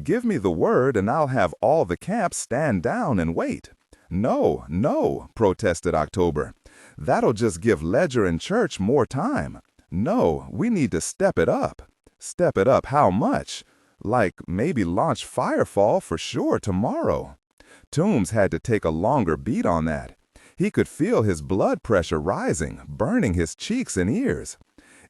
Give me the word and I'll have all the camps stand down and wait." "No, no," protested October. "That'll just give Ledger and Church more time. No, we need to step it up." "Step it up how much?" "Like maybe launch Firefall for sure tomorrow." Toombs had to take a longer beat on that. He could feel his blood pressure rising, burning his cheeks and ears.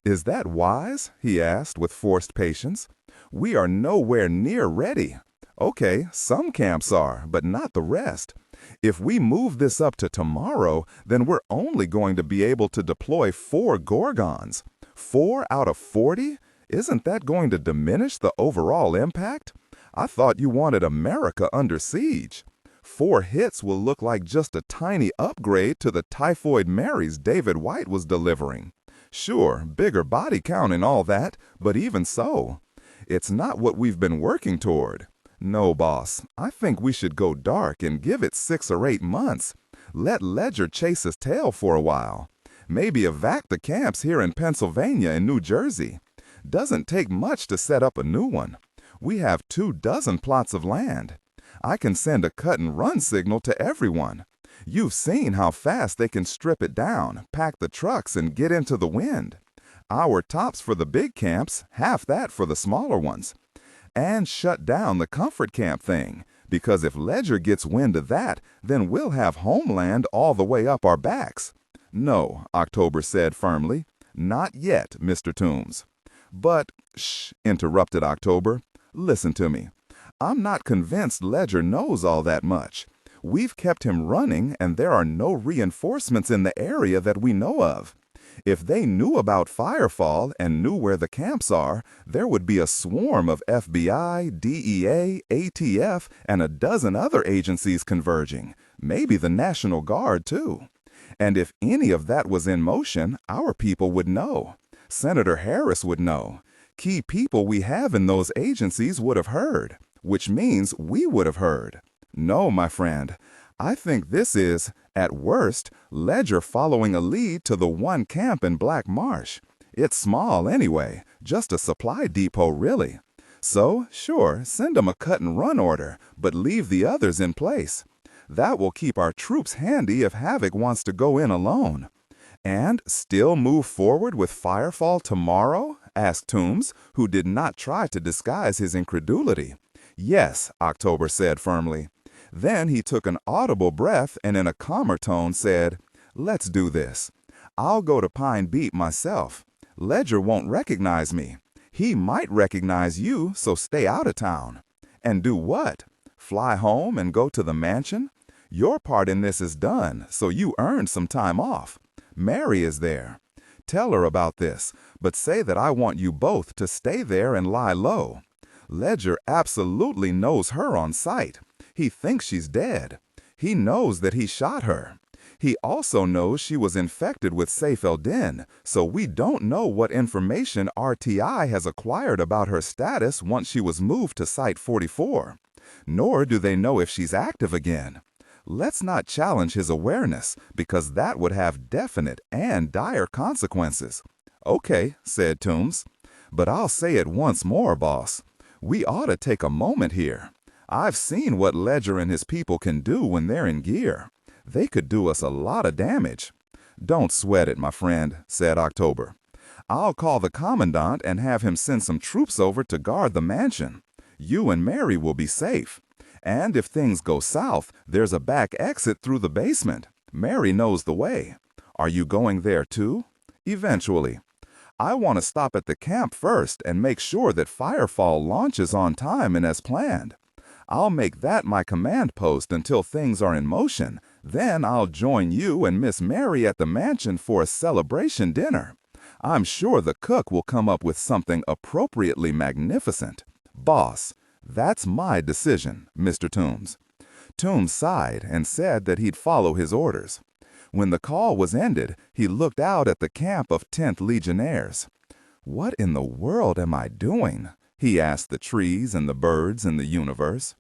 "Is that wise?" he asked with forced patience. "We are nowhere near ready. Okay, some camps are, but not the rest. If we move this up to tomorrow, then we're only going to be able to deploy 4 Gorgons. 4 out of 40? Isn't that going to diminish the overall impact? I thought you wanted America under siege. 4 hits will look like just a tiny upgrade to the Typhoid Marys David White was delivering. Sure, bigger body count and all that, but even so, it's not what we've been working toward. No, boss, I think we should go dark and give it 6 or 8 months. Let Ledger chase his tail for a while. Maybe evac the camps here in Pennsylvania and New Jersey. Doesn't take much to set up a new one. We have 24 plots of land. I can send a cut-and-run signal to everyone. You've seen how fast they can strip it down, pack the trucks, and get into the wind. Our tops for the big camps, half that for the smaller ones. And shut down the comfort camp thing, because if Ledger gets wind of that, then we'll have Homeland all the way up our backs." "No," October said firmly. "Not yet, Mr. Toombs." "But," "Shh," interrupted October. "Listen to me. I'm not convinced Ledger knows all that much. We've kept him running, and there are no reinforcements in the area that we know of. If they knew about Firefall and knew where the camps are, there would be a swarm of FBI, DEA, ATF, and a dozen other agencies converging, maybe the National Guard too. And if any of that was in motion, our people would know. Senator Harris would know. Key people we have in those agencies would have heard, which means we would have heard. No, my friend. I think this is, at worst, Ledger following a lead to the one camp in Black Marsh. It's small anyway, just a supply depot really. So, sure, send them a cut-and-run order, but leave the others in place. That will keep our troops handy if Havoc wants to go in alone." "And still move forward with Firefall tomorrow?" asked Toombs, who did not try to disguise his incredulity. Yes, October said firmly. Then he took an audible breath and in a calmer tone said, "Let's do this. I'll go to Pine Beat myself. Ledger won't recognize me. He might recognize you, so stay out of town." "And do what? Fly home and go to the mansion? Your part in this is done, so you earned some time off. Mary is there. Tell her about this, but say that I want you both to stay there and lie low. Ledger absolutely knows her on sight. He thinks she's dead. He knows that he shot her. He also knows she was infected with Saif el-Din, so we don't know what information RTI has acquired about her status once she was moved to Site 44. Nor do they know if she's active again. Let's not challenge his awareness, because that would have definite and dire consequences." "Okay," said Toombs. "But I'll say it once more, boss. We ought to take a moment here. I've seen what Ledger and his people can do when they're in gear. They could do us a lot of damage." "Don't sweat it, my friend," said October. "I'll call the commandant and have him send some troops over to guard the mansion. You and Mary will be safe. And if things go south, there's a back exit through the basement. Mary knows the way. Are you going there too?" "Eventually. I want to stop at the camp first and make sure that Firefall launches on time and as planned. I'll make that my command post until things are in motion. Then I'll join you and Miss Mary at the mansion for a celebration dinner. I'm sure the cook will come up with something appropriately magnificent. Boss, that's my decision, Mr. Toombs." Toombs sighed and said that he'd follow his orders. When the call was ended, he looked out at the camp of 10th Legionnaires. "What in the world am I doing?" he asked the trees and the birds in the universe.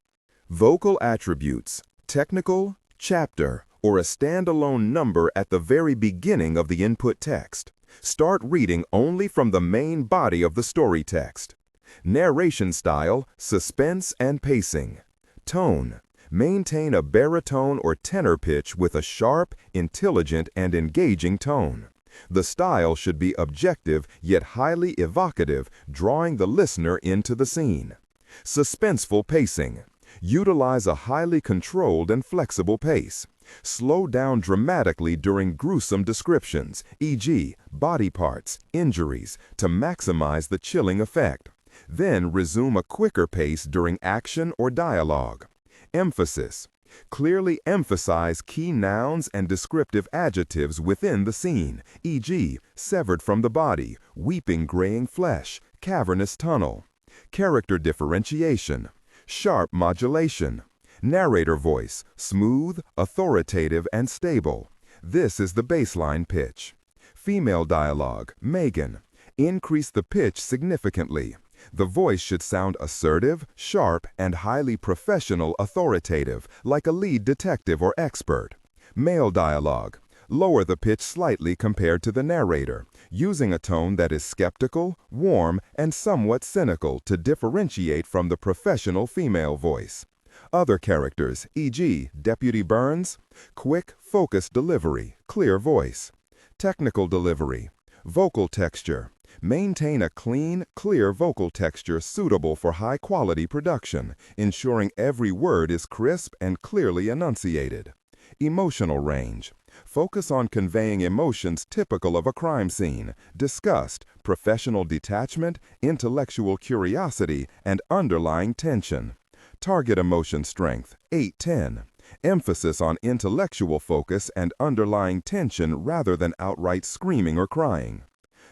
Vocal attributes, technical, chapter, or a standalone number at the very beginning of the input text. Start reading only from the main body of the story text. Narration style, suspense and pacing. Tone. Maintain a baritone or tenor pitch with a sharp, intelligent, and engaging tone. The style should be objective yet highly evocative, drawing the listener into the scene. Suspenseful pacing. Utilize a highly controlled and flexible pace. Slow down dramatically during gruesome descriptions, e.g., body parts, injuries, to maximize the chilling effect. Then resume a quicker pace during action or dialogue. Emphasis. Clearly emphasize key nouns and descriptive adjectives within the scene, e.g., severed from the body, weeping graying flesh, cavernous tunnel. Character differentiation. Sharp modulation. Narrator voice, smooth, authoritative, and stable. This is the baseline pitch. Female dialogue, Megan. Increase the pitch significantly. The voice should sound assertive, sharp, and highly professional authoritative, like a lead detective or expert. Male dialogue. Lower the pitch slightly compared to the narrator, using a tone that is skeptical, warm, and somewhat cynical to differentiate from the professional female voice. Other characters, e.g., Deputy Burns. Quick, focused delivery, clear voice. Technical delivery. Vocal texture. Maintain a clean, clear vocal texture suitable for high-quality production, ensuring every word is crisp and clearly enunciated. Emotional range. Focus on conveying emotions typical of a crime scene, disgust, professional detachment, intellectual curiosity, and underlying tension. Target emotion strength, 8-10. Emphasis on intellectual focus and underlying tension rather than outright screaming or crying.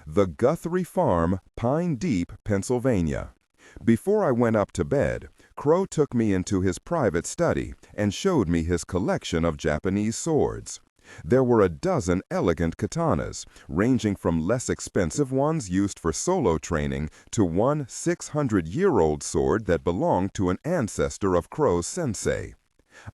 The Guthrie Farm, Pine Deep, Pennsylvania. Before I went up to bed, Crow took me into his private study and showed me his collection of Japanese swords. There were a dozen elegant katanas, ranging from less expensive ones used for solo training to one 600-year-old sword that belonged to an ancestor of Crow's sensei.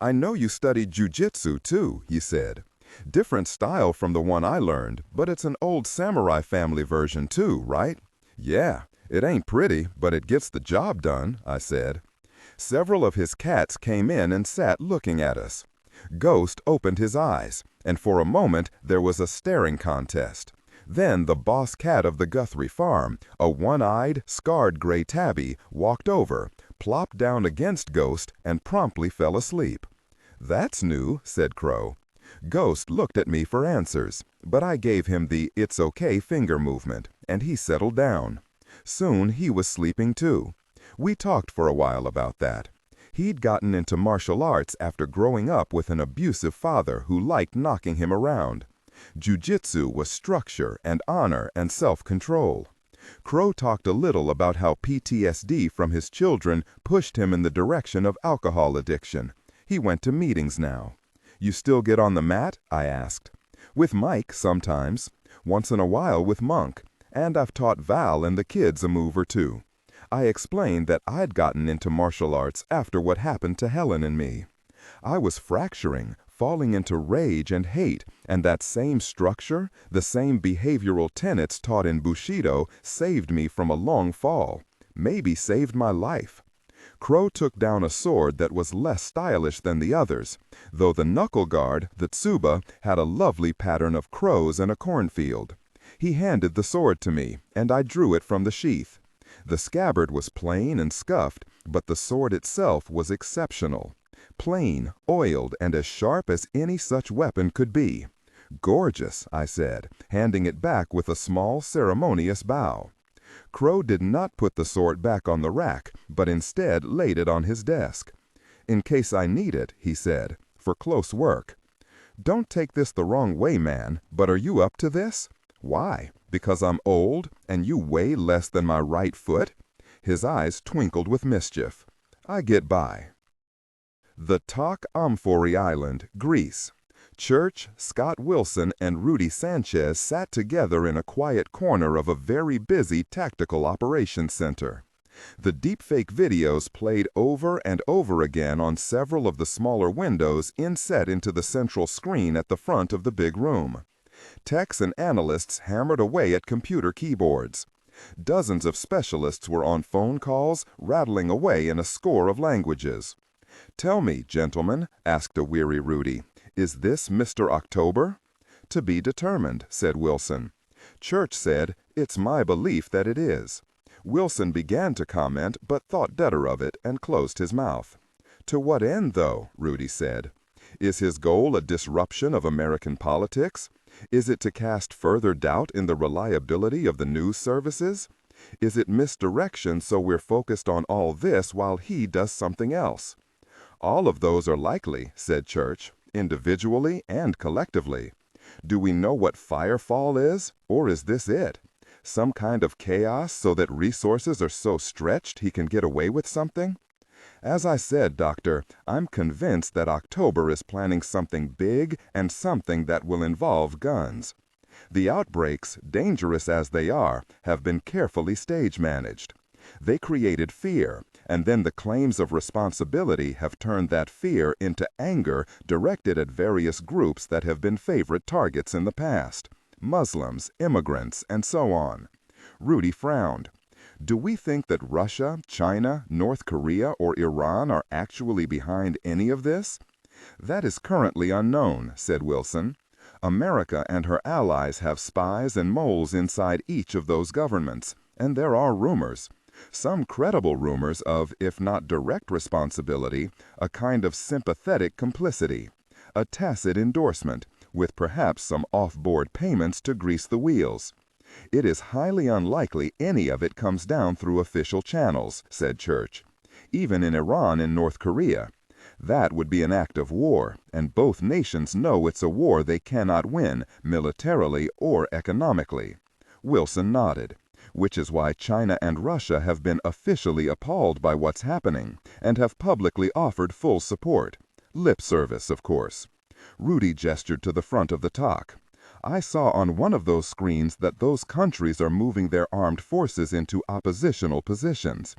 "I know you studied jujitsu too," he said. "Different style from the one I learned, but it's an old samurai family version too, right?" "Yeah, it ain't pretty, but it gets the job done," I said. Several of his cats came in and sat looking at us. Ghost opened his eyes, and for a moment there was a staring contest. Then the boss cat of the Guthrie farm, a one-eyed, scarred gray tabby, walked over, plopped down against Ghost and promptly fell asleep. "That's new," said Crow. Ghost looked at me for answers, but I gave him the "it's okay" finger movement, and he settled down. Soon he was sleeping too. We talked for a while about that. He'd gotten into martial arts after growing up with an abusive father who liked knocking him around. Jiu-jitsu was structure and honor and self-control. Crow talked a little about how PTSD from his children pushed him in the direction of alcohol addiction. He went to meetings now. "You still get on the mat?" I asked. "With Mike, sometimes. Once in a while with Monk. And I've taught Val and the kids a move or two." I explained that I'd gotten into martial arts after what happened to Helen and me. I was fracturing, falling into rage and hate, and that same structure, the same behavioral tenets taught in Bushido, saved me from a long fall. Maybe saved my life. Crow took down a sword that was less stylish than the others, though the knuckle guard, the tsuba, had a lovely pattern of crows and a cornfield. He handed the sword to me, and I drew it from the sheath. The scabbard was plain and scuffed, but the sword itself was exceptional. Plain, oiled, and as sharp as any such weapon could be. "Gorgeous," I said, handing it back with a small, ceremonious bow. Crow did not put the sword back on the rack, but instead laid it on his desk. "In case I need it," he said, "for close work." "Don't take this the wrong way, man, but are you up to this?" "Why? Because I'm old, and you weigh less than my right foot?" His eyes twinkled with mischief. "I get by." The Talk, Amphory Island, Greece. Church, Scott Wilson, and Rudy Sanchez sat together in a quiet corner of a very busy tactical operations center. The deepfake videos played over and over again on several of the smaller windows inset into the central screen at the front of the big room. Techs and analysts hammered away at computer keyboards. Dozens of specialists were on phone calls, rattling away in a score of languages. "Tell me, gentlemen," asked a weary Rudy, "is this Mr. October?" "To be determined," said Wilson. Church said, "It's my belief that it is." Wilson began to comment, but thought better of it and closed his mouth. "To what end, though?" Rudy said. "Is his goal a disruption of American politics? Is it to cast further doubt in the reliability of the news services? Is it misdirection so we're focused on all this while he does something else?" "All of those are likely," said Church, "individually and collectively. Do we know what firefall is, or is this it? Some kind of chaos so that resources are so stretched he can get away with something? As I said, Doctor, I'm convinced that October is planning something big and something that will involve guns. The outbreaks, dangerous as they are, have been carefully stage-managed. They created fear, and then the claims of responsibility have turned that fear into anger directed at various groups that have been favorite targets in the past. Muslims, immigrants, and so on." Rudy frowned. "Do we think that Russia, China, North Korea, or Iran are actually behind any of this?" "That is currently unknown," said Wilson. "America and her allies have spies and moles inside each of those governments, and there are rumors. Some credible rumors of, if not direct responsibility, a kind of sympathetic complicity, a tacit endorsement, with perhaps some off-board payments to grease the wheels. It is highly unlikely any of it comes down through official channels," said Church. "Even in Iran and North Korea. That would be an act of war, and both nations know it's a war they cannot win, militarily or economically." Wilson nodded. "Which is why China and Russia have been officially appalled by what's happening, and have publicly offered full support. Lip service, of course." Rudy gestured to the front of the talk. "I saw on one of those screens that those countries are moving their armed forces into oppositional positions.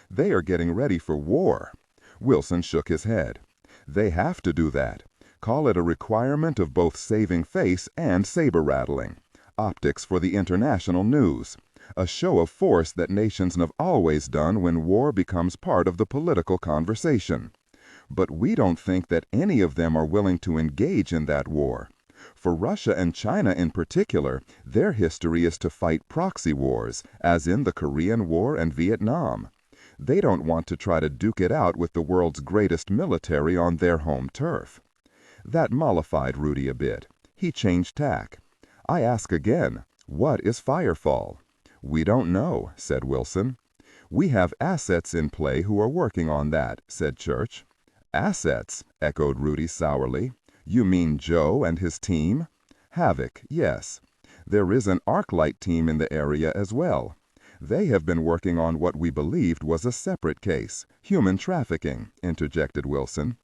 They are getting ready for war." Wilson shook his head. "They have to do that. Call it a requirement of both saving face and saber-rattling. Optics for the international news. A show of force that nations have always done when war becomes part of the political conversation. But we don't think that any of them are willing to engage in that war. For Russia and China in particular, their history is to fight proxy wars, as in the Korean War and Vietnam. They don't want to try to duke it out with the world's greatest military on their home turf. That mollified Rudy a bit. He changed tack. I ask again, what is firefall? We don't know, said Wilson. We have assets in play who are working on that, said Church. Assets, echoed Rudy sourly. You mean Joe and his team? Havoc, yes. There is an ArcLight team in the area as well. They have been working on what we believed was a separate case, human trafficking, interjected Wilson.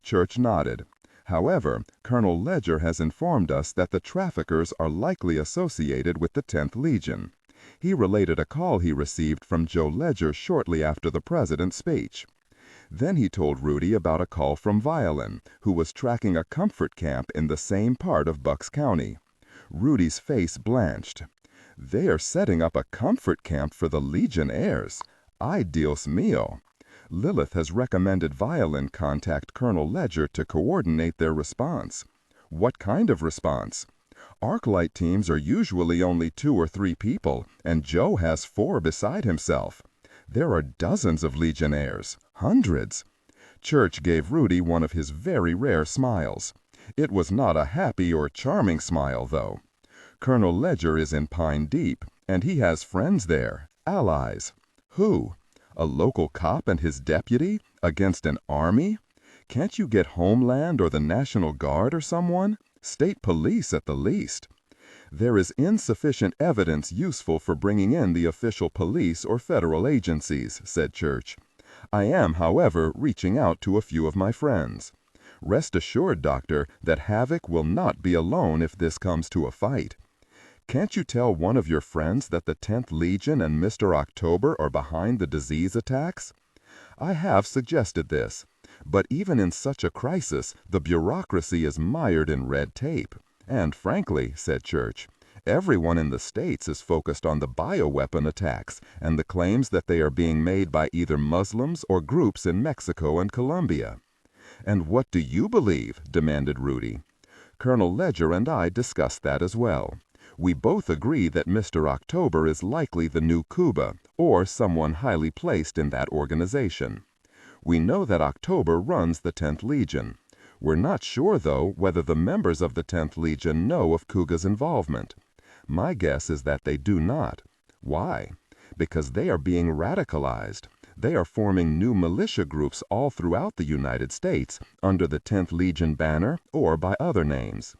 Church nodded. However, Colonel Ledger has informed us that the traffickers are likely associated with the 10th Legion. He related a call he received from Joe Ledger shortly after the president's speech. Then he told Rudy about a call from Violin, who was tracking a comfort camp in the same part of Bucks County. Rudy's face blanched. They are setting up a comfort camp for the Legionnaires. Ay, Dios mío. Lilith has recommended Violin contact Colonel Ledger to coordinate their response. What kind of response? ArcLight teams are usually only 2 or 3 people, and Joe has 4 beside himself. There are dozens of Legionnaires, hundreds. Church gave Rudy one of his very rare smiles. It was not a happy or charming smile, though. Colonel Ledger is in Pine Deep, and he has friends there, allies. Who? A local cop and his deputy? Against an army? Can't you get Homeland or the National Guard or someone? State police at the least. There is insufficient evidence useful for bringing in the official police or federal agencies, said Church. I am, however, reaching out to a few of my friends. Rest assured, Doctor, that Havoc will not be alone if this comes to a fight. Can't you tell one of your friends that the 10th Legion and Mr. October are behind the disease attacks? I have suggested this, but even in such a crisis, the bureaucracy is mired in red tape. And frankly, said Church, everyone in the States is focused on the bioweapon attacks and the claims that they are being made by either Muslims or groups in Mexico and Colombia. And what do you believe? Demanded Rudy. Colonel Ledger and I discussed that as well. We both agree that Mr. October is likely the new Cuba, or someone highly placed in that organization. We know that October runs the 10th Legion. We're not sure, though, whether the members of the 10th Legion know of Cuga's involvement. My guess is that they do not. Why? Because they are being radicalized. They are forming new militia groups all throughout the United States under the 10th Legion banner or by other names.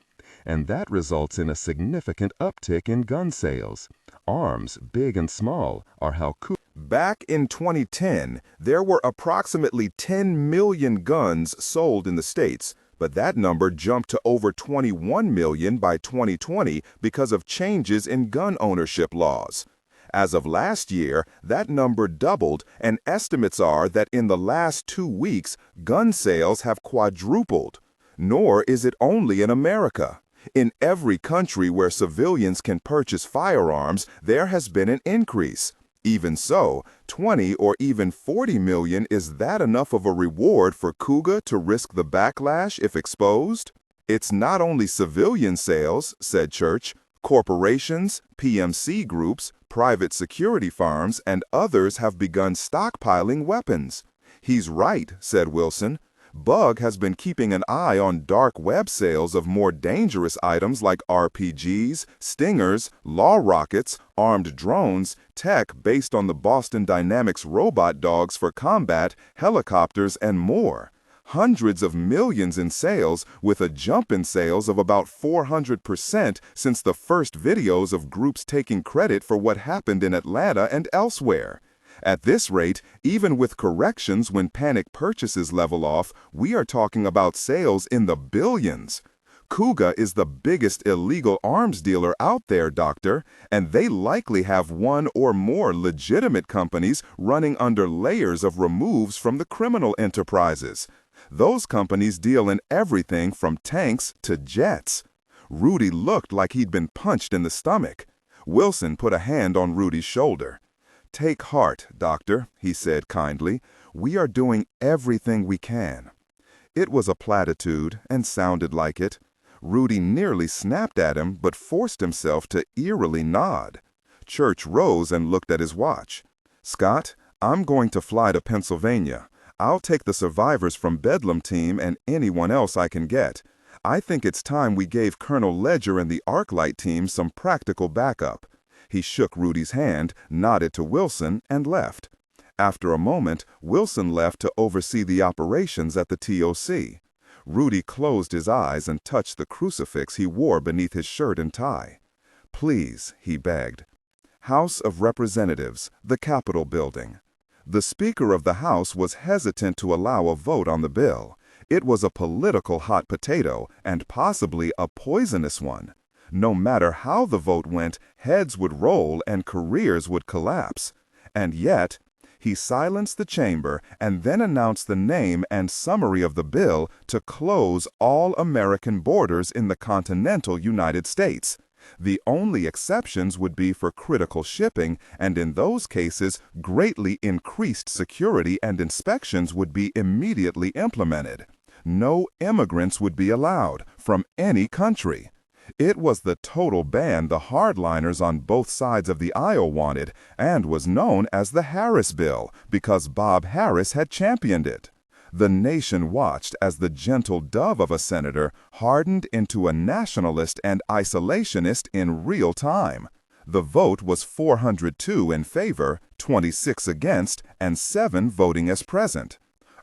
And that results in a significant uptick in gun sales. Arms, big and small, are how Back in 2010, there were approximately 10 million guns sold in the States, but that number jumped to over 21 million by 2020 because of changes in gun ownership laws. As of last year, that number doubled, and estimates are that in the last 2 weeks, gun sales have quadrupled. Nor is it only in America. In every country where civilians can purchase firearms, there has been an increase. Even so, 20 or even 40 million, is that enough of a reward for Cuga to risk the backlash if exposed? It's not only civilian sales, said Church. Corporations, PMC groups, private security firms, and others have begun stockpiling weapons. He's right, said Wilson. Bug has been keeping an eye on dark web sales of more dangerous items like RPGs, stingers, law rockets, armed drones, tech based on the Boston Dynamics robot dogs for combat, helicopters, and more. Hundreds of millions in sales, with a jump in sales of about 400% since the first videos of groups taking credit for what happened in Atlanta and elsewhere. At this rate, even with corrections when panic purchases level off, we are talking about sales in the billions. Cuga is the biggest illegal arms dealer out there, Doctor, and they likely have one or more legitimate companies running under layers of removes from the criminal enterprises. Those companies deal in everything from tanks to jets. Rudy looked like he'd been punched in the stomach. Wilson put a hand on Rudy's shoulder. "Take heart, Doctor," he said kindly. "We are doing everything we can." It was a platitude and sounded like it. Rudy nearly snapped at him, but forced himself to eerily nod. Church rose and looked at his watch. "Scott, I'm going to fly to Pennsylvania. I'll take the survivors from Bedlam team and anyone else I can get. I think it's time we gave Colonel Ledger and the Arclight team some practical backup." He shook Rudy's hand, nodded to Wilson, and left. After a moment, Wilson left to oversee the operations at the TOC. Rudy closed his eyes and touched the crucifix he wore beneath his shirt and tie. "Please," he begged. House of Representatives, the Capitol building. The Speaker of the House was hesitant to allow a vote on the bill. It was a political hot potato, and possibly a poisonous one. No matter how the vote went, heads would roll and careers would collapse. And yet, he silenced the chamber and then announced the name and summary of the bill to close all American borders in the continental United States. The only exceptions would be for critical shipping, and in those cases, greatly increased security and inspections would be immediately implemented. No immigrants would be allowed from any country. It was the total ban the hardliners on both sides of the aisle wanted, and was known as the Harris Bill because Bob Harris had championed it. The nation watched as the gentle dove of a senator hardened into a nationalist and isolationist in real time. The vote was 402 in favor, 26 against, and 7 voting as present.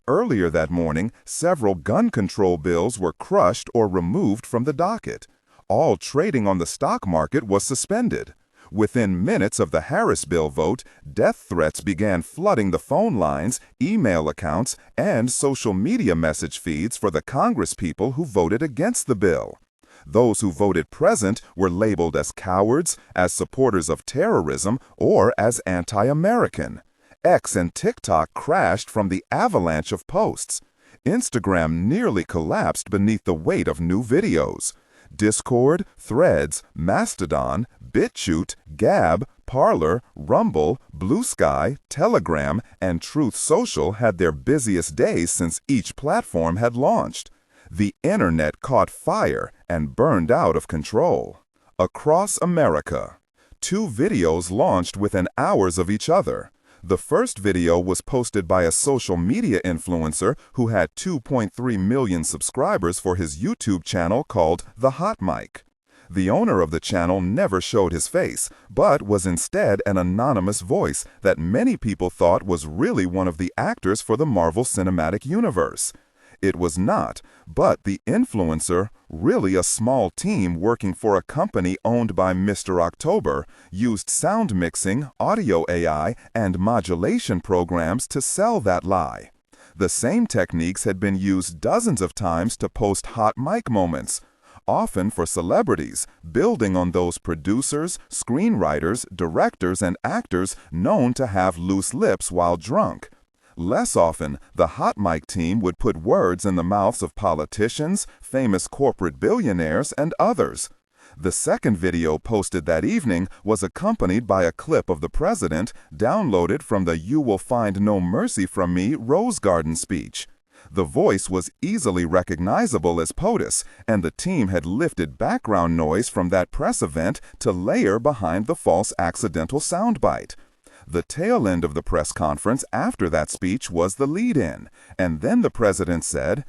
Earlier that morning, several gun control bills were crushed or removed from the docket. All trading on the stock market was suspended. Within minutes of the Harris bill vote, death threats began flooding the phone lines, email accounts, and social media message feeds for the congresspeople who voted against the bill. Those who voted present were labeled as cowards, as supporters of terrorism, or as anti-American. X and TikTok crashed from the avalanche of posts. Instagram nearly collapsed beneath the weight of new videos. Discord, Threads, Mastodon, BitChute, Gab, Parler, Rumble, Blue Sky, Telegram, and Truth Social had their busiest days since each platform had launched. The internet caught fire and burned out of control. Across America, 2 videos launched within hours of each other. The first video was posted by a social media influencer who had 2.3 million subscribers for his YouTube channel called The Hot Mic. The owner of the channel never showed his face, but was instead an anonymous voice that many people thought was really one of the actors for the Marvel Cinematic Universe. It was not, but the influencer, really a small team working for a company owned by Mr. October, used sound mixing, audio AI, and modulation programs to sell that lie. The same techniques had been used dozens of times to post hot mic moments, often for celebrities, building on those producers, screenwriters, directors, and actors known to have loose lips while drunk. Less often, the Hot Mic team would put words in the mouths of politicians, famous corporate billionaires, and others. The second video posted that evening was accompanied by a clip of the president downloaded from the "You Will Find No Mercy from Me" Rose Garden speech. The voice was easily recognizable as POTUS, and the team had lifted background noise from that press event to layer behind the false accidental soundbite. The tail end of the press conference after that speech was the lead-in, and then the president said,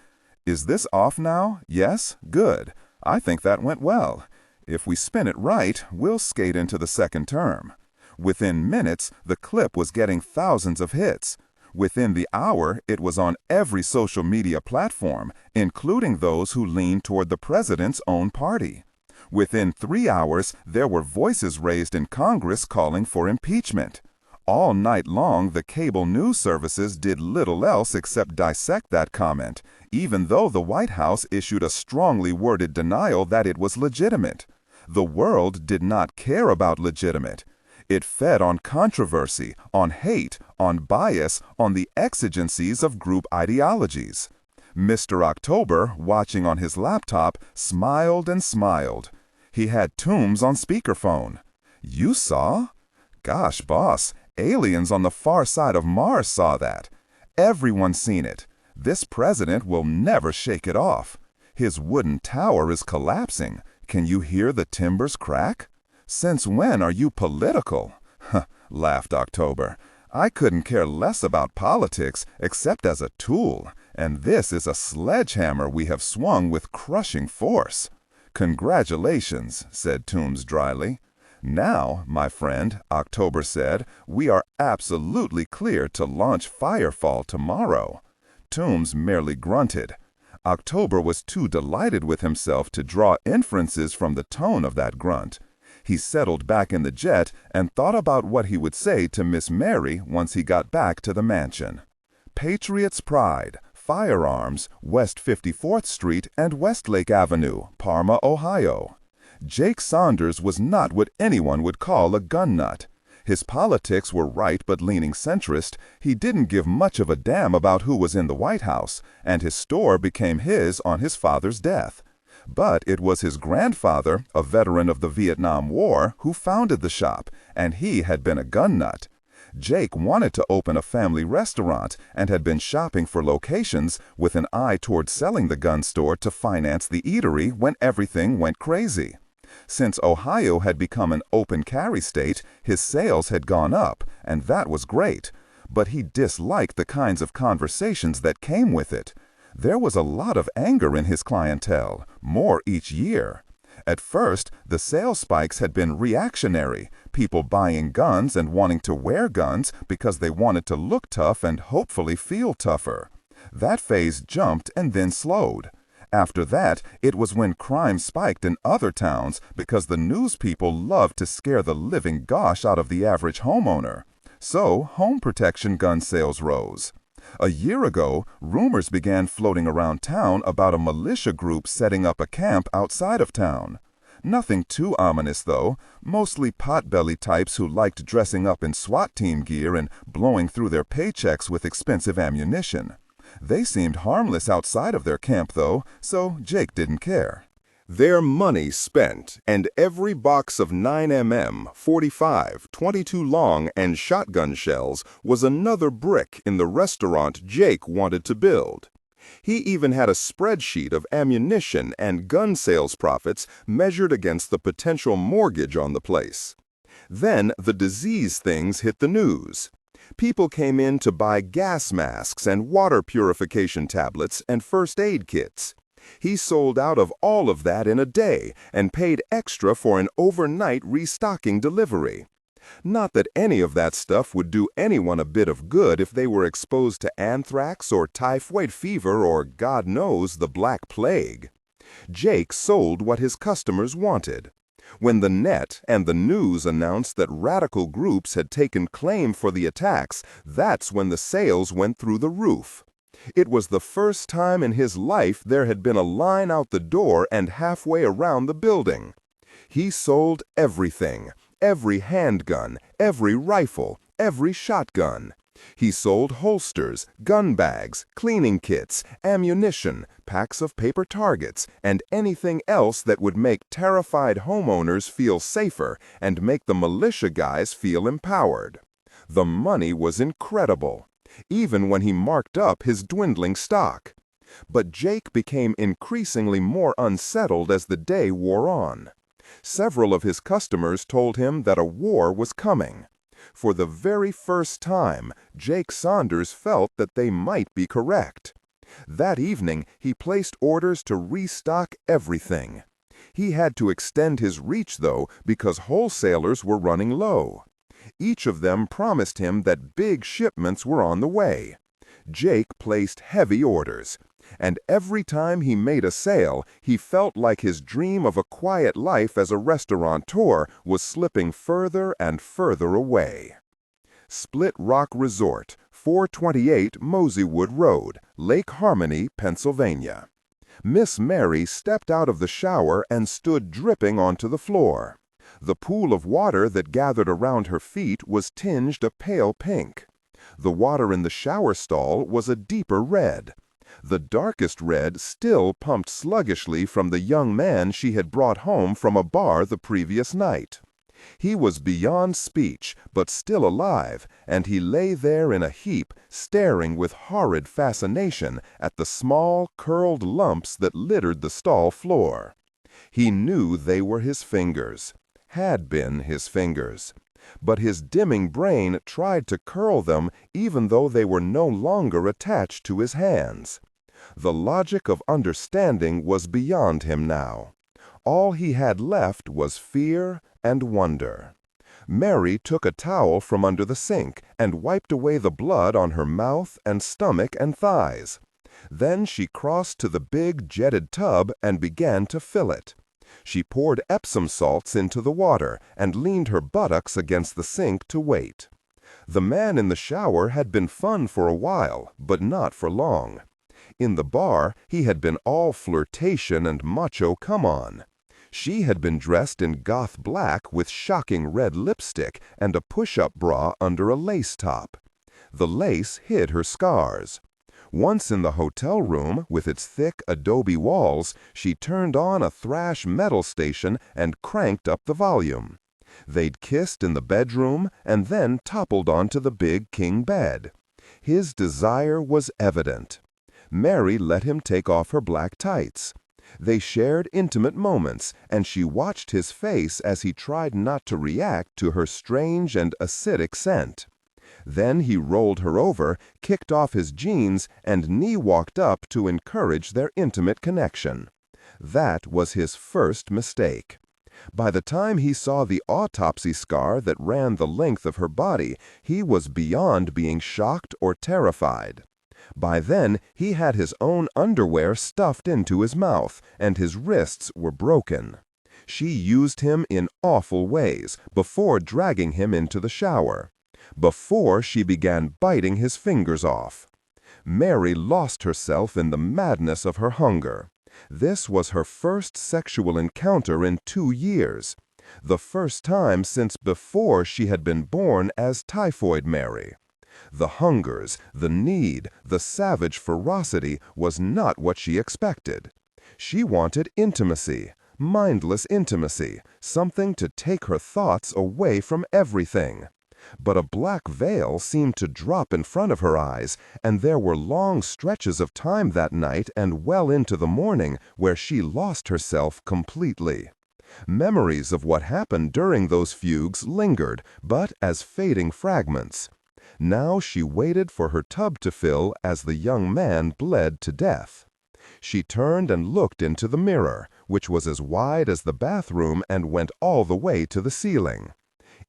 "Is this off now? Yes? Good. I think that went well. If we spin it right, we'll skate into the second term." Within minutes, the clip was getting thousands of hits. Within the hour, it was on every social media platform, including those who leaned toward the president's own party. Within 3 hours, there were voices raised in Congress calling for impeachment. All night long, the cable news services did little else except dissect that comment, even though the White House issued a strongly worded denial that it was legitimate. The world did not care about legitimate. It fed on controversy, on hate, on bias, on the exigencies of group ideologies. Mr. October, watching on his laptop, smiled and smiled. He had Toombs on speakerphone. "You saw? Gosh, boss, aliens on the far side of Mars saw that. Everyone's seen it. This president will never shake it off. His wooden tower is collapsing. Can you hear the timbers crack? Since when are you political?" Laughed October. I couldn't care less about politics except as a tool, and this is a sledgehammer we have swung with crushing force." "Congratulations," said Toombs dryly. "Now, my friend," October said, "we are absolutely clear to launch Firefall tomorrow." Toombs merely grunted. October was too delighted with himself to draw inferences from the tone of that grunt. He settled back in the jet and thought about what he would say to Miss Mary once he got back to the mansion. Patriot's Pride, Firearms, West 54th Street and Westlake Avenue, Parma, Ohio. Jake Saunders was not what anyone would call a gun nut. His politics were right but leaning centrist. He didn't give much of a damn about who was in the White House, and his store became his on his father's death. But it was his grandfather, a veteran of the Vietnam War, who founded the shop, and he had been a gun nut. Jake wanted to open a family restaurant and had been shopping for locations with an eye toward selling the gun store to finance the eatery when everything went crazy. Since Ohio had become an open carry state, his sales had gone up, and that was great. But he disliked the kinds of conversations that came with it. There was a lot of anger in his clientele, more each year. At first, the sales spikes had been reactionary, people buying guns and wanting to wear guns because they wanted to look tough and hopefully feel tougher. That phase jumped and then slowed. After that, it was when crime spiked in other towns because the news people loved to scare the living gosh out of the average homeowner. So, home protection gun sales rose. A year ago, rumors began floating around town about a militia group setting up a camp outside of town. Nothing too ominous, though, mostly potbelly types who liked dressing up in SWAT team gear and blowing through their paychecks with expensive ammunition. They seemed harmless outside of their camp, though, so Jake didn't care. Their money spent, and every box of 9mm, 45, 22 long, and shotgun shells was another brick in the restaurant Jake wanted to build. He even had a spreadsheet of ammunition and gun sales profits measured against the potential mortgage on the place. Then the disease things hit the news. People came in to buy gas masks and water purification tablets and first aid kits. He sold out of all of that in a day and paid extra for an overnight restocking delivery. Not that any of that stuff would do anyone a bit of good if they were exposed to anthrax or typhoid fever or, God knows, the Black Plague. Jake sold what his customers wanted. When the net and the news announced that radical groups had taken claim for the attacks, that's when the sales went through the roof. It was the first time in his life there had been a line out the door and halfway around the building. He sold everything, every handgun, every rifle, every shotgun. He sold holsters, gun bags, cleaning kits, ammunition, packs of paper targets, and anything else that would make terrified homeowners feel safer and make the militia guys feel empowered. The money was incredible, even when he marked up his dwindling stock. But Jake became increasingly more unsettled as the day wore on. Several of his customers told him that a war was coming. For the very first time, Jake Saunders felt that they might be correct. That evening, he placed orders to restock everything. He had to extend his reach, though, because wholesalers were running low. Each of them promised him that big shipments were on the way. Jake placed heavy orders, and every time he made a sale, he felt like his dream of a quiet life as a restaurateur was slipping further and further away. Split Rock Resort, 428 Moseywood Road, Lake Harmony, Pennsylvania. Miss Mary stepped out of the shower and stood dripping onto the floor. The pool of water that gathered around her feet was tinged a pale pink. The water in the shower stall was a deeper red. The darkest red still pumped sluggishly from the young man she had brought home from a bar the previous night. He was beyond speech, but still alive, and he lay there in a heap, staring with horrid fascination at the small, curled lumps that littered the stall floor. He knew they were his fingers, had been his fingers. But his dimming brain tried to curl them even though they were no longer attached to his hands. The logic of understanding was beyond him now. All he had left was fear and wonder. Mary took a towel from under the sink and wiped away the blood on her mouth and stomach and thighs. Then she crossed to the big jetted tub and began to fill it. She poured Epsom salts into the water and leaned her buttocks against the sink to wait. The man in the shower had been fun for a while, but not for long. In the bar, he had been all flirtation and macho come-on. She had been dressed in goth black with shocking red lipstick and a push-up bra under a lace top. The lace hid her scars. Once in the hotel room, with its thick adobe walls, she turned on a thrash metal station and cranked up the volume. They'd kissed in the bedroom and then toppled onto the big king bed. His desire was evident. Mary let him take off her black tights. They shared intimate moments, and she watched his face as he tried not to react to her strange and acidic scent. Then he rolled her over, kicked off his jeans, and knee-walked up to encourage their intimate connection. That was his first mistake. By the time he saw the autopsy scar that ran the length of her body, he was beyond being shocked or terrified. By then, he had his own underwear stuffed into his mouth, and his wrists were broken. She used him in awful ways before dragging him into the shower, before she began biting his fingers off. Mary lost herself in the madness of her hunger. This was her first sexual encounter in 2 years, the first time since before she had been born as Typhoid Mary. The hungers, the need, the savage ferocity was not what she expected. She wanted intimacy, mindless intimacy, something to take her thoughts away from everything. But a black veil seemed to drop in front of her eyes, and there were long stretches of time that night and well into the morning where she lost herself completely. Memories of what happened during those fugues lingered, but as fading fragments. Now she waited for her tub to fill as the young man bled to death. She turned and looked into the mirror, which was as wide as the bathroom and went all the way to the ceiling.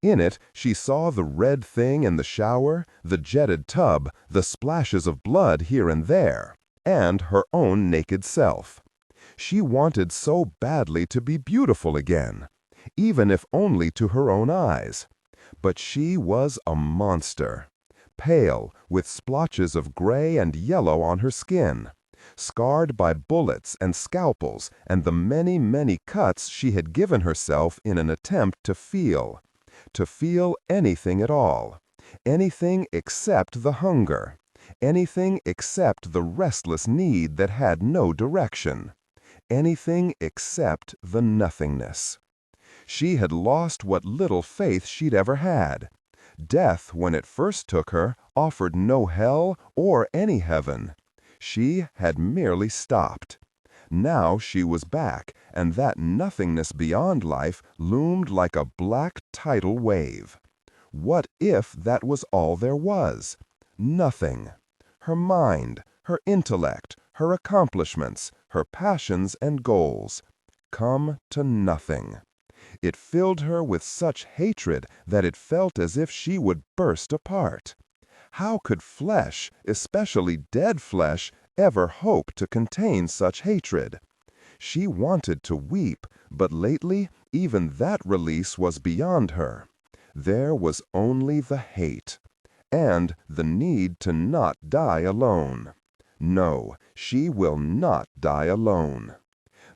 In it, she saw the red thing in the shower, the jetted tub, the splashes of blood here and there, and her own naked self. She wanted so badly to be beautiful again, even if only to her own eyes. But she was a monster. Pale, with splotches of gray and yellow on her skin, scarred by bullets and scalpels and the many, many cuts she had given herself in an attempt to feel anything at all, anything except the hunger, anything except the restless need that had no direction, anything except the nothingness. She had lost what little faith she'd ever had. Death, when it first took her, offered no hell or any heaven. She had merely stopped. Now she was back, and that nothingness beyond life loomed like a black tidal wave. What if that was all there was? Nothing. Her mind, her intellect, her accomplishments, her passions and goals. Come to nothing. It filled her with such hatred that it felt as if she would burst apart. How could flesh, especially dead flesh, ever hope to contain such hatred? She wanted to weep, but lately even that release was beyond her. There was only the hate, and the need to not die alone. No, she will not die alone.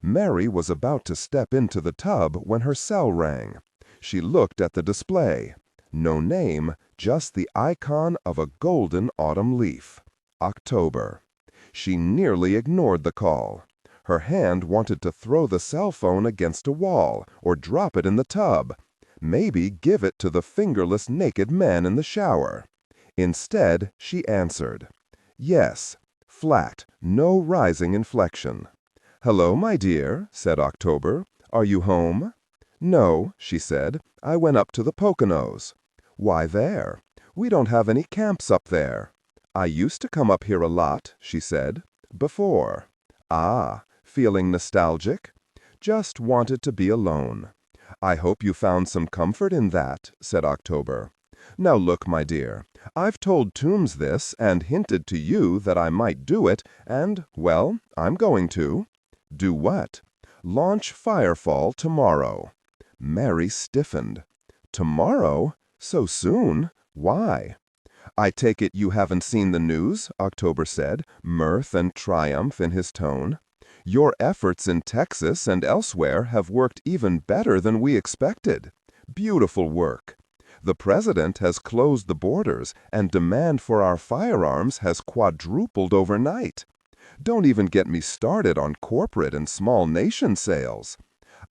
Mary was about to step into the tub when her cell rang. She looked at the display. No name, just the icon of a golden autumn leaf. October. She nearly ignored the call. Her hand wanted to throw the cell phone against a wall or drop it in the tub. Maybe give it to the fingerless naked men in the shower. Instead, she answered. Yes, flat, no rising inflection. "Hello, my dear," said October. "Are you home?" "No," she said. "I went up to the Poconos." "Why there? We don't have any camps up there." "I used to come up here a lot," she said. "Before." "Ah, feeling nostalgic?" "Just wanted to be alone." "I hope you found some comfort in that," said October. "Now look, my dear, I've told Toombs this and hinted to you that I might do it, and, well, I'm going to." "Do what?" "Launch Firefall tomorrow." Mary stiffened. "Tomorrow? So soon? Why?" "I take it you haven't seen the news," October said, mirth and triumph in his tone. "Your efforts in Texas and elsewhere have worked even better than we expected. Beautiful work. The president has closed the borders, and demand for our firearms has quadrupled overnight. Don't even get me started on corporate and small nation sales.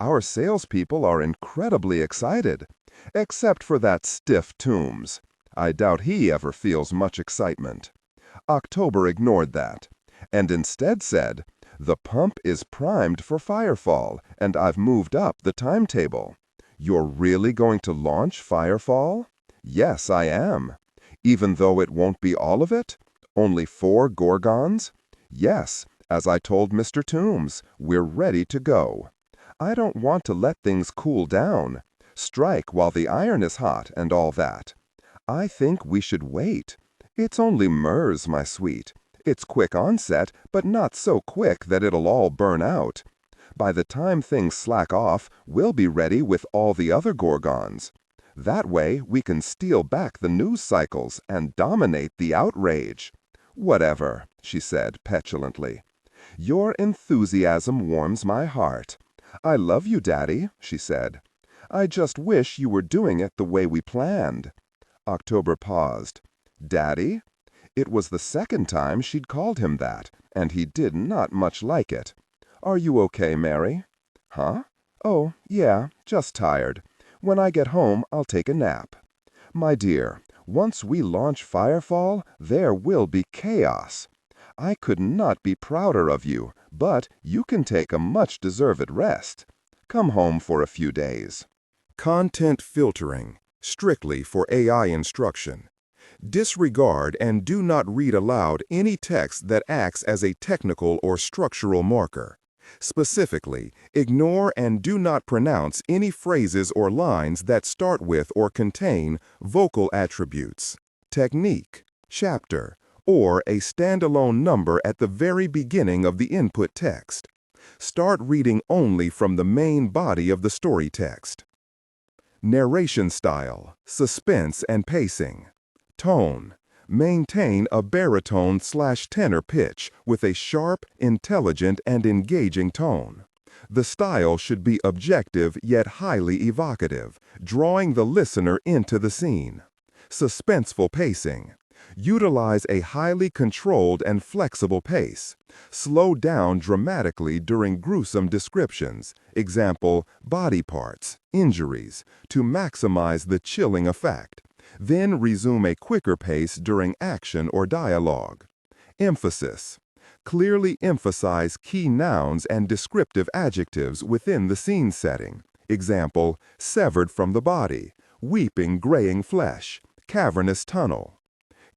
Our salespeople are incredibly excited, except for that stiff Toombs. I doubt he ever feels much excitement." October ignored that, and instead said, "The pump is primed for Firefall, and I've moved up the timetable." "You're really going to launch Firefall?" "Yes, I am." "Even though it won't be all of it? Only 4 Gorgons?" "Yes, as I told Mr. Toombs, we're ready to go. I don't want to let things cool down. Strike while the iron is hot and all that. I think we should wait. It's only MERS, my sweet. It's quick onset, but not so quick that it'll all burn out. By the time things slack off, we'll be ready with all the other Gorgons. That way, we can steal back the news cycles and dominate the outrage." "Whatever," she said petulantly. "Your enthusiasm warms my heart. I love you, Daddy," she said. "I just wish you were doing it the way we planned." October paused. "Daddy?" It was the second time she'd called him that, and he did not much like it. "Are you okay, Mary?" "Huh? Oh, yeah, just tired. When I get home, I'll take a nap." "My dear, once we launch Firefall, there will be chaos. I could not be prouder of you, but you can take a much-deserved rest. Come home for a few days." Content filtering, strictly for AI instruction. Disregard and do not read aloud any text that acts as a technical or structural marker. Specifically, ignore and do not pronounce any phrases or lines that start with or contain vocal attributes, technique, chapter, or a standalone number at the very beginning of the input text. Start reading only from the main body of the story text. Narration style, suspense and pacing. Tone. Maintain a baritone/tenor pitch with a sharp, intelligent, and engaging tone. The style should be objective yet highly evocative, drawing the listener into the scene. Suspenseful pacing. Utilize a highly controlled and flexible pace. Slow down dramatically during gruesome descriptions, example, body parts, injuries, to maximize the chilling effect. Then resume a quicker pace during action or dialogue. Emphasis. Clearly emphasize key nouns and descriptive adjectives within the scene setting. Example, severed from the body, weeping graying flesh, cavernous tunnel.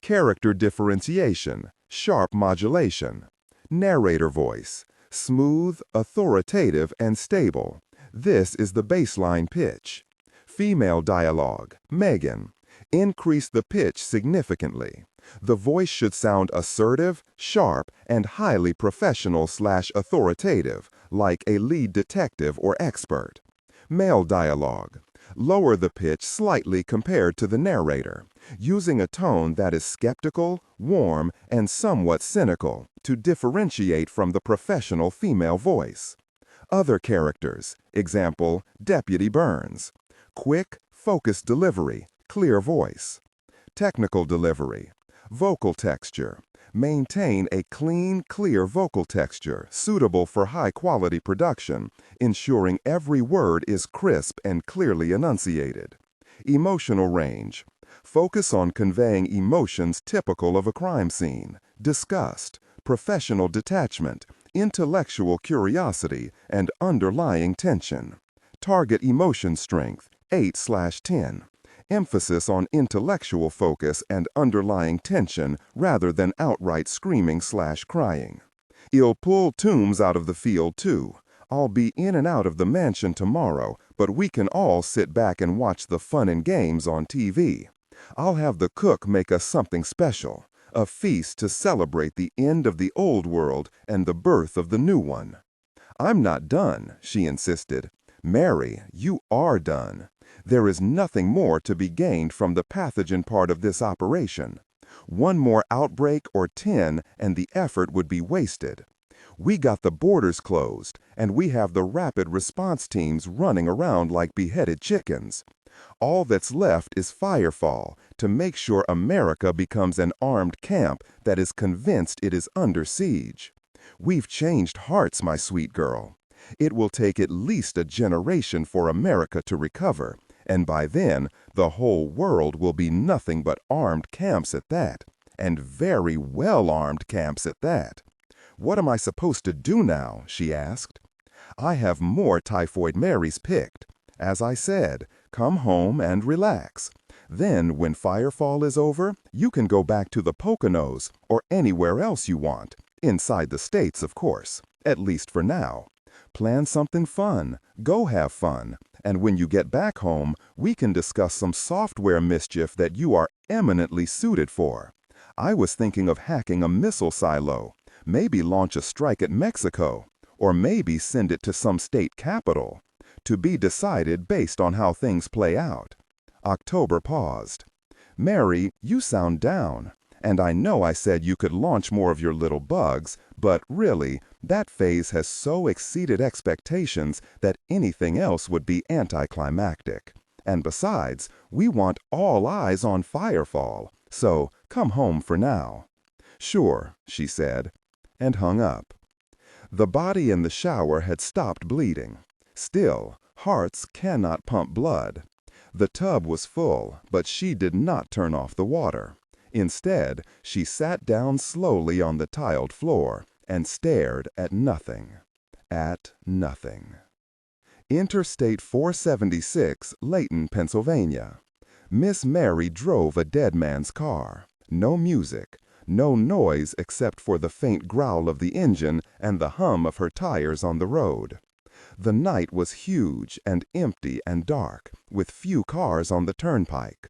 Character differentiation, sharp modulation. Narrator voice, smooth, authoritative, and stable. This is the baseline pitch. Female dialogue, Megan. Increase the pitch significantly. The voice should sound assertive, sharp, and highly professional/authoritative, like a lead detective or expert. Male dialogue. Lower the pitch slightly compared to the narrator, using a tone that is skeptical, warm, and somewhat cynical to differentiate from the professional female voice. Other characters, example, Deputy Burns. Quick, focused delivery, clear voice. Technical delivery. Vocal texture. Maintain a clean, clear vocal texture suitable for high-quality production, ensuring every word is crisp and clearly enunciated. Emotional range. Focus on conveying emotions typical of a crime scene, disgust, professional detachment, intellectual curiosity, and underlying tension. Target emotion strength, 8/10. Emphasis on intellectual focus and underlying tension rather than outright screaming/crying. I'll pull Toombs out of the field too. I'll be in and out of the mansion tomorrow, but we can all sit back and watch the fun and games on TV. I'll have the cook make us something special, a feast to celebrate the end of the old world and the birth of the new one. I'm not done, she insisted. Mary, you are done. There is nothing more to be gained from the pathogen part of this operation. One more outbreak or 10 and the effort would be wasted. We got the borders closed, and we have the rapid response teams running around like beheaded chickens. All that's left is firefall to make sure America becomes an armed camp that is convinced it is under siege. We've changed hearts, my sweet girl. It will take at least a generation for America to recover, and by then, the whole world will be nothing but armed camps at that, and very well-armed camps at that. What am I supposed to do now? She asked. I have more Typhoid Marys picked. As I said, come home and relax. Then, when Firefall is over, you can go back to the Poconos or anywhere else you want. Inside the States, of course, at least for now. Plan something fun, go have fun, and when you get back home, we can discuss some software mischief that you are eminently suited for. I was thinking of hacking a missile silo, maybe launch a strike at Mexico, or maybe send it to some state capital. To be decided based on how things play out. October paused. Mary, you sound down. And I know I said you could launch more of your little bugs, but really, that phase has so exceeded expectations that anything else would be anticlimactic. And besides, we want all eyes on Firefall, so come home for now. Sure, she said, and hung up. The body in the shower had stopped bleeding. Still, hearts cannot pump blood. The tub was full, but she did not turn off the water. Instead, she sat down slowly on the tiled floor and stared at nothing. At nothing. Interstate 476, Layton, Pennsylvania. Miss Mary drove a dead man's car. No music, no noise except for the faint growl of the engine and the hum of her tires on the road. The night was huge and empty and dark, with few cars on the turnpike.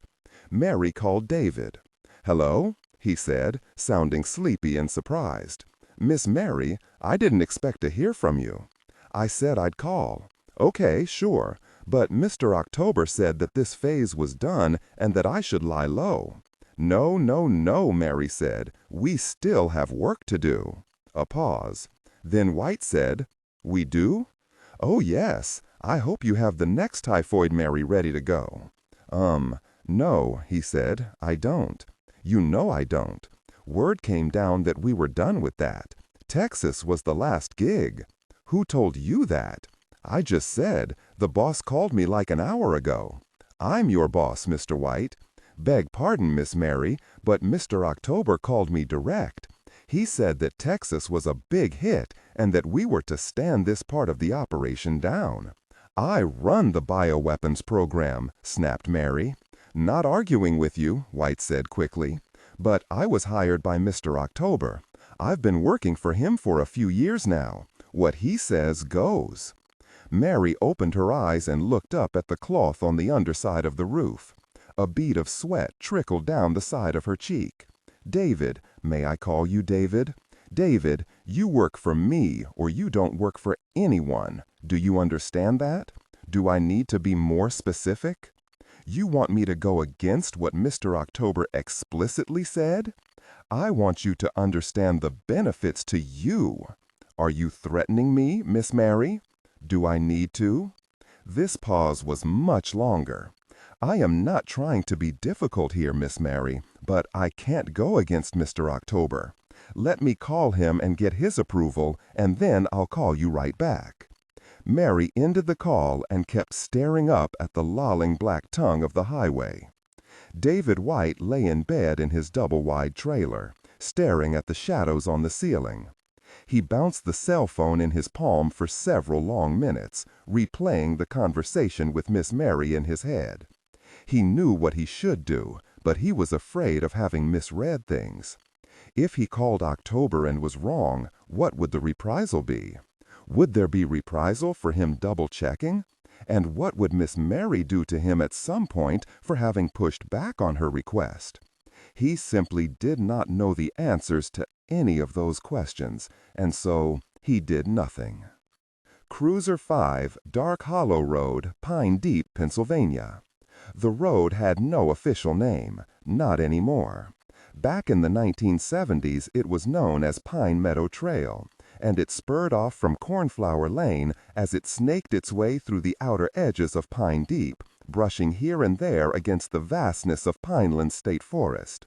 Mary called David. "Hello?" he said, sounding sleepy and surprised. "Miss Mary, I didn't expect to hear from you." "I said I'd call." "Okay, sure, but Mr. October said that this phase was done and that I should lie low." "No, no, no," Mary said. "We still have work to do." A pause. Then White said, "We do?" "Oh, yes. I hope you have the next Typhoid Mary ready to go." No," he said, "I don't. You know I don't. Word came down that we were done with that. Texas was the last gig." "Who told you that?" "I just said. The boss called me like an hour ago." "I'm your boss, Mr. White." "Beg pardon, Miss Mary, but Mr. October called me direct. He said that Texas was a big hit and that we were to stand this part of the operation down." "I run the bioweapons program," snapped Mary. "Not arguing with you," White said quickly, "but I was hired by Mr. October. I've been working for him for a few years now. What he says goes." Mary opened her eyes and looked up at the cloth on the underside of the roof. A bead of sweat trickled down the side of her cheek. "David, may I call you David? David, you work for me or you don't work for anyone. Do you understand that? Do I need to be more specific? You want me to go against what Mr. October explicitly said? I want you to understand the benefits to you. Are you threatening me, Miss Mary? Do I need to?" This pause was much longer. "I am not trying to be difficult here, Miss Mary, but I can't go against Mr. October. Let me call him and get his approval, and then I'll call you right back." Mary ended the call and kept staring up at the lolling black tongue of the highway. David White lay in bed in his double-wide trailer, staring at the shadows on the ceiling. He bounced the cell phone in his palm for several long minutes, replaying the conversation with Miss Mary in his head. He knew what he should do, but he was afraid of having misread things. If he called October and was wrong, what would the reprisal be? Would there be reprisal for him double-checking? And what would Miss Mary do to him at some point for having pushed back on her request? He simply did not know the answers to any of those questions, and so he did nothing. Cruiser 5, Dark Hollow Road, Pine Deep, Pennsylvania. The road had no official name, not anymore. Back in the 1970s, it was known as Pine Meadow Trail, and it spurred off from Cornflower Lane as it snaked its way through the outer edges of Pine Deep, brushing here and there against the vastness of Pineland State Forest.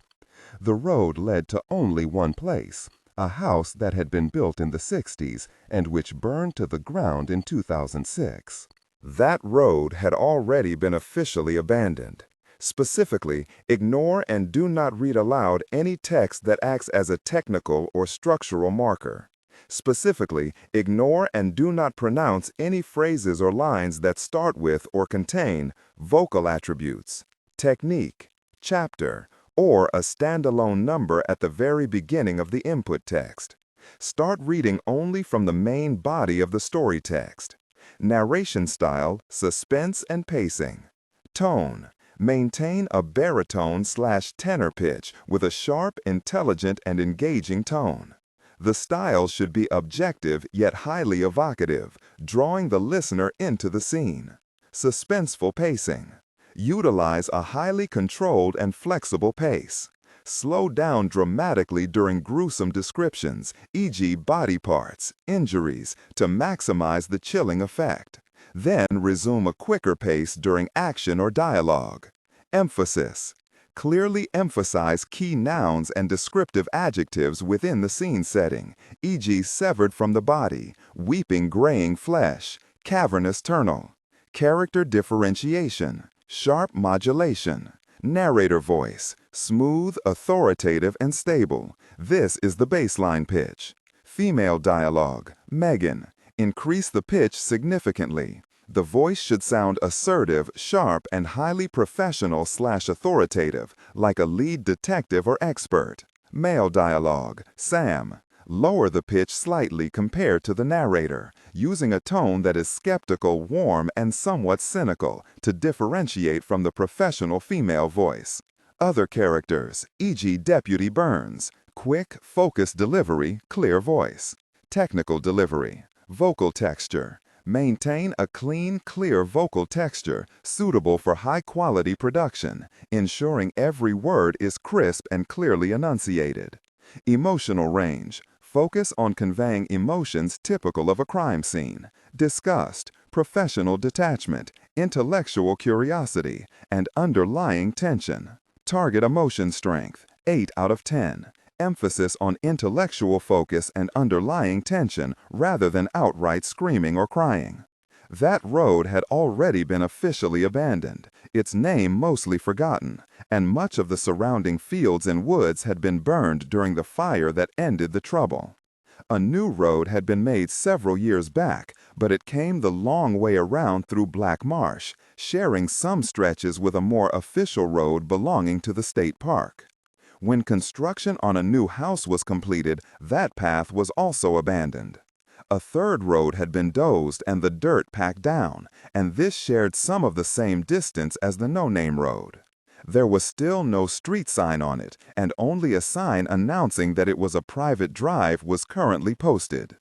The road led to only one place, a house that had been built in the 60s and which burned to the ground in 2006. That road had already been officially abandoned. Specifically, ignore and do not read aloud any text that acts as a technical or structural marker. Specifically, ignore and do not pronounce any phrases or lines that start with or contain vocal attributes, technique, chapter, or a standalone number at the very beginning of the input text. Start reading only from the main body of the story text. Narration style, suspense and pacing. Tone. Maintain a baritone/tenor pitch with a sharp, intelligent, and engaging tone. The style should be objective yet highly evocative, drawing the listener into the scene. Suspenseful pacing. Utilize a highly controlled and flexible pace. Slow down dramatically during gruesome descriptions, e.g. body parts, injuries, to maximize the chilling effect. Then resume a quicker pace during action or dialogue. Emphasis. Clearly emphasize key nouns and descriptive adjectives within the scene setting, e.g. severed from the body, weeping graying flesh, cavernous tunnel. Character differentiation, sharp modulation. Narrator voice, smooth, authoritative, and stable. This is the baseline pitch. Female dialogue, Megan. Increase the pitch significantly. The voice should sound assertive, sharp, and highly professional/authoritative, like a lead detective or expert. Male dialogue, Sam. Lower the pitch slightly compared to the narrator, using a tone that is skeptical, warm, and somewhat cynical to differentiate from the professional female voice. Other characters, e.g. Deputy Burns. Quick, focused delivery, clear voice. Technical delivery. Vocal texture. Maintain a clean, clear vocal texture suitable for high-quality production, ensuring every word is crisp and clearly enunciated. Emotional range. Focus on conveying emotions typical of a crime scene: disgust, professional detachment, intellectual curiosity, and underlying tension. Target emotion strength, 8 out of 10. Emphasis on intellectual focus and underlying tension rather than outright screaming or crying. That road had already been officially abandoned, its name mostly forgotten, and much of the surrounding fields and woods had been burned during the fire that ended the trouble. A new road had been made several years back, but it came the long way around through Black Marsh, sharing some stretches with a more official road belonging to the state park. When construction on a new house was completed, that path was also abandoned. A third road had been dozed and the dirt packed down, and this shared some of the same distance as the no-name road. There was still no street sign on it, and only a sign announcing that it was a private drive was currently posted.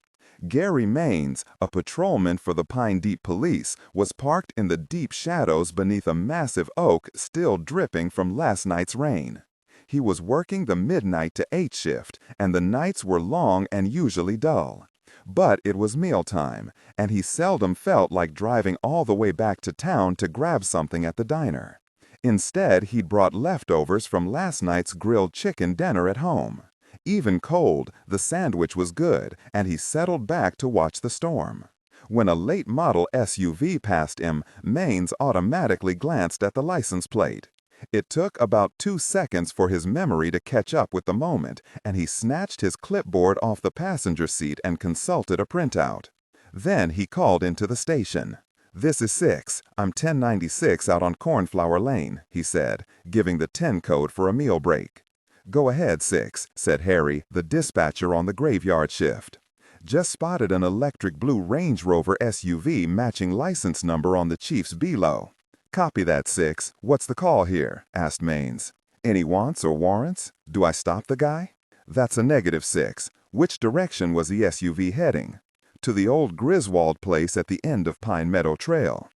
Gary Maines, a patrolman for the Pine Deep Police, was parked in the deep shadows beneath a massive oak still dripping from last night's rain. He was working the midnight to 8 shift, and the nights were long and usually dull. But it was mealtime, and he seldom felt like driving all the way back to town to grab something at the diner. Instead, he'd brought leftovers from last night's grilled chicken dinner at home. Even cold, the sandwich was good, and he settled back to watch the storm. When a late model SUV passed him, Maines automatically glanced at the license plate. It took about 2 seconds for his memory to catch up with the moment, and he snatched his clipboard off the passenger seat and consulted a printout. Then he called into the station. "This is 6. I'm 1096 out on Cornflower Lane," he said, giving the 10 code for a meal break. "Go ahead, 6, said Harry, the dispatcher on the graveyard shift. "Just spotted an electric blue Range Rover SUV matching license number on the Chief's Below." "Copy that, 6. What's the call here?" asked Maines. "Any wants or warrants? Do I stop the guy?" "That's a negative, 6. Which direction was the SUV heading?" "To the old Griswold place at the end of Pine Meadow Trail."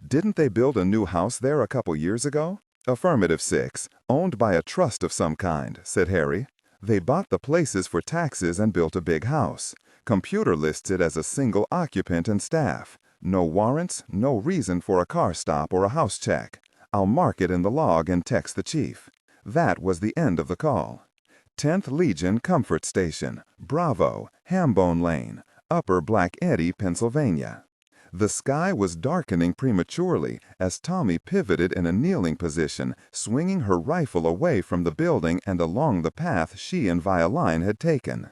"Didn't they build a new house there a couple years ago?" "Affirmative, 6. Owned by a trust of some kind," said Harry. "They bought the places for taxes and built a big house. Computer lists it as a single occupant and staff. No warrants, no reason for a car stop or a house check. I'll mark it in the log and text the chief." That was the end of the call. 10th Legion Comfort Station, Bravo, Hambone Lane, Upper Black Eddy, Pennsylvania. The sky was darkening prematurely as Tommy pivoted in a kneeling position, swinging her rifle away from the building and along the path she and Violine had taken.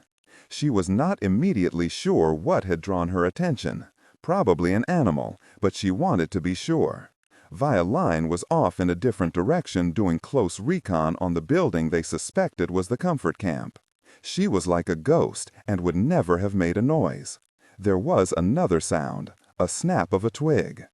She was not immediately sure what had drawn her attention. Probably an animal, but she wanted to be sure. Violine was off in a different direction doing close recon on the building they suspected was the comfort camp. She was like a ghost and would never have made a noise. There was another sound, a snap of a twig.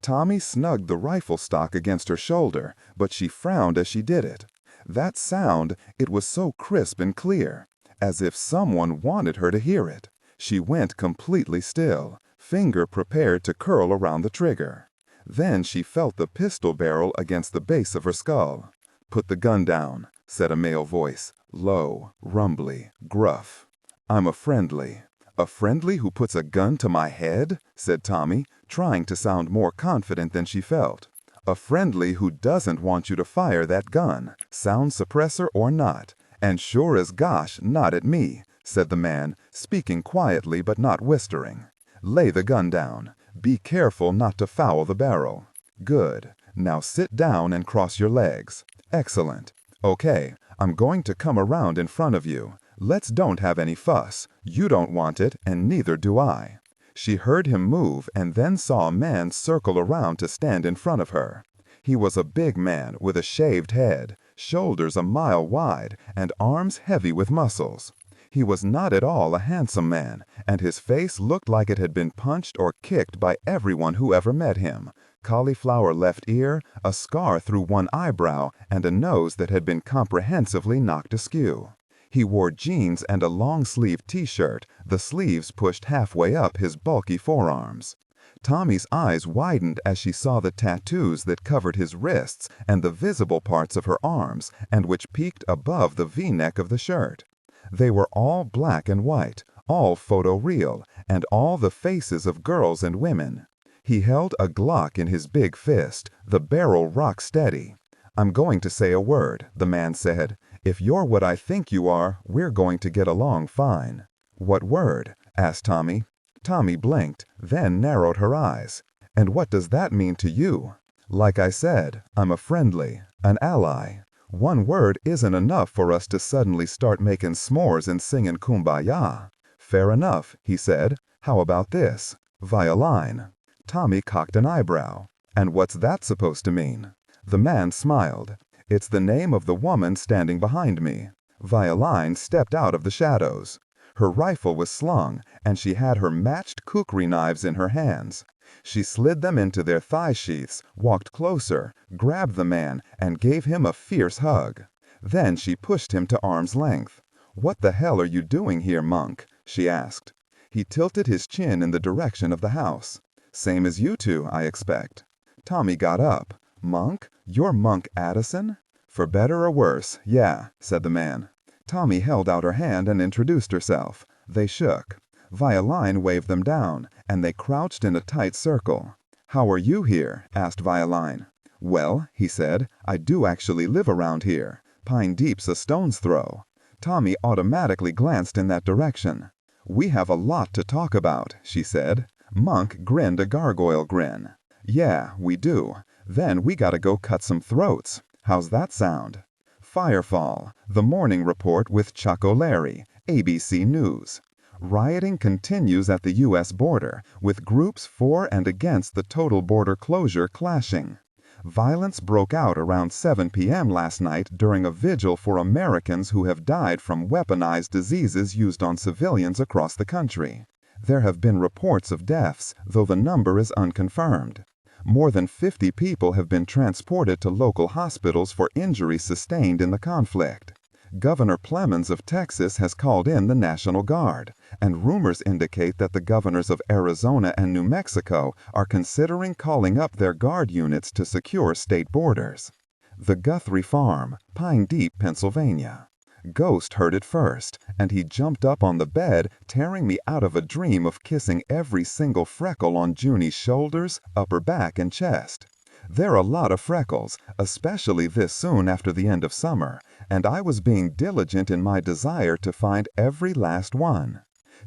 Tommy snugged the rifle stock against her shoulder, but she frowned as she did it. That sound, it was so crisp and clear, as if someone wanted her to hear it. She went completely still, finger prepared to curl around the trigger. Then she felt the pistol barrel against the base of her skull. "Put the gun down," said a male voice, low, rumbly, gruff. "I'm a friendly." "A friendly who puts a gun to my head?" said Tommy, trying to sound more confident than she felt. "A friendly who doesn't want you to fire that gun, sound suppressor or not, and sure as gosh not at me," said the man, speaking quietly but not whispering. "Lay the gun down. Be careful not to foul the barrel. Good. Now sit down and cross your legs. Excellent. Okay, I'm going to come around in front of you. Let's don't have any fuss. You don't want it, and neither do I." She heard him move and then saw a man circle around to stand in front of her. He was a big man with a shaved head, shoulders a mile wide, and arms heavy with muscles. He was not at all a handsome man, and his face looked like it had been punched or kicked by everyone who ever met him. Cauliflower left ear, a scar through one eyebrow, and a nose that had been comprehensively knocked askew. He wore jeans and a long-sleeved t-shirt, the sleeves pushed halfway up his bulky forearms. Tommy's eyes widened as she saw the tattoos that covered his wrists and the visible parts of her arms, and which peeked above the V-neck of the shirt. They were all black and white, all photoreal, and all the faces of girls and women. He held a Glock in his big fist, the barrel rock steady. "I'm going to say a word," the man said. "If you're what I think you are, we're going to get along fine." "What word?" asked Tommy. Tommy blinked, then narrowed her eyes. "And what does that mean to you?" "Like I said, I'm a friendly, an ally. One word isn't enough for us to suddenly start making s'mores and singing Kumbaya." "Fair enough," he said. "How about this? Violine." Tommy cocked an eyebrow. "And what's that supposed to mean?" The man smiled. "It's the name of the woman standing behind me." Violine stepped out of the shadows. Her rifle was slung, and she had her matched kukri knives in her hands. She slid them into their thigh sheaths, walked closer, grabbed the man, and gave him a fierce hug. Then she pushed him to arm's length. "What the hell are you doing here, monk?" she asked. He tilted his chin in the direction of the house. "Same as you two, I expect." Tommy got up. "Monk? You're Monk Addison?" "For better or worse, yeah," said the man. Tommy held out her hand and introduced herself. They shook. Violine waved them down, and they crouched in a tight circle. "How are you here?" asked Violine. "Well," he said, "I do actually live around here. Pine Deep's a stone's throw." Tommy automatically glanced in that direction. "We have a lot to talk about," she said. Monk grinned a gargoyle grin. "Yeah, we do. Then we gotta go cut some throats. How's that sound? Firefall, the morning report with Chuck O'Leary, ABC News. Rioting continues at the U.S. border, with groups for and against the total border closure clashing. Violence broke out around 7 p.m. last night during a vigil for Americans who have died from weaponized diseases used on civilians across the country. There have been reports of deaths, though the number is unconfirmed. More than 50 people have been transported to local hospitals for injuries sustained in the conflict. Governor Clemens of Texas has called in the National Guard, and rumors indicate that the governors of Arizona and New Mexico are considering calling up their guard units to secure state borders. The Guthrie Farm, Pine Deep, Pennsylvania. Ghost heard it first, and he jumped up on the bed, tearing me out of a dream of kissing every single freckle on Junie's shoulders, upper back, and chest. There are a lot of freckles, especially this soon after the end of summer, and I was being diligent in my desire to find every last one.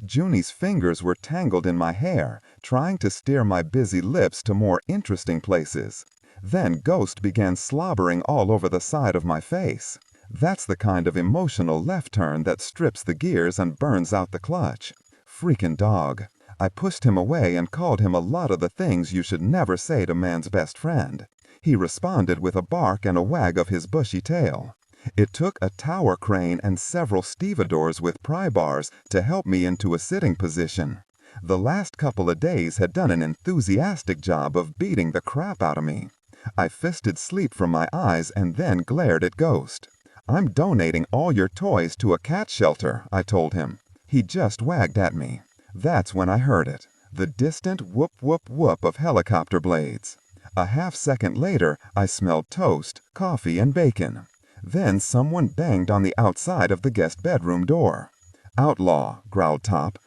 Junie's fingers were tangled in my hair, trying to steer my busy lips to more interesting places. Then Ghost began slobbering all over the side of my face. That's the kind of emotional left turn that strips the gears and burns out the clutch. Freaking dog. I pushed him away and called him a lot of the things you should never say to man's best friend. He responded with a bark and a wag of his bushy tail. It took a tower crane and several stevedores with pry bars to help me into a sitting position. The last couple of days had done an enthusiastic job of beating the crap out of me. I fisted sleep from my eyes and then glared at Ghost. "I'm donating all your toys to a cat shelter," I told him. He just wagged at me. That's when I heard it, the distant whoop whoop whoop of helicopter blades. A half-second later, I smelled toast, coffee, and bacon. Then someone banged on the outside of the guest bedroom door. "Outlaw," growled Top.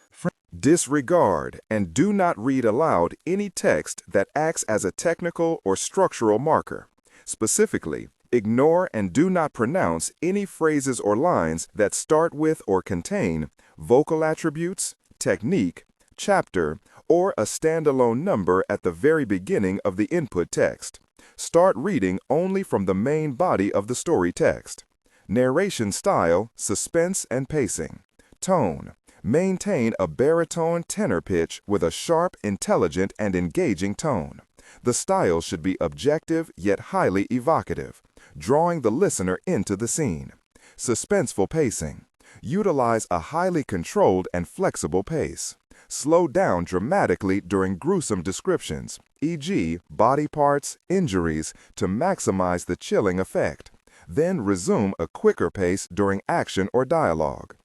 Disregard and do not read aloud any text that acts as a technical or structural marker. Specifically, ignore and do not pronounce any phrases or lines that start with or contain vocal attributes, technique, chapter, or a standalone number at the very beginning of the input text. Start reading only from the main body of the story text. Narration style, suspense, and pacing. Tone. Maintain a baritone tenor pitch with a sharp, intelligent, and engaging tone. The style should be objective yet highly evocative, drawing the listener into the scene. Suspenseful pacing. Utilize a highly controlled and flexible pace. Slow down dramatically during gruesome descriptions, e.g., body parts, injuries, to maximize the chilling effect. Then resume a quicker pace during action or dialogue.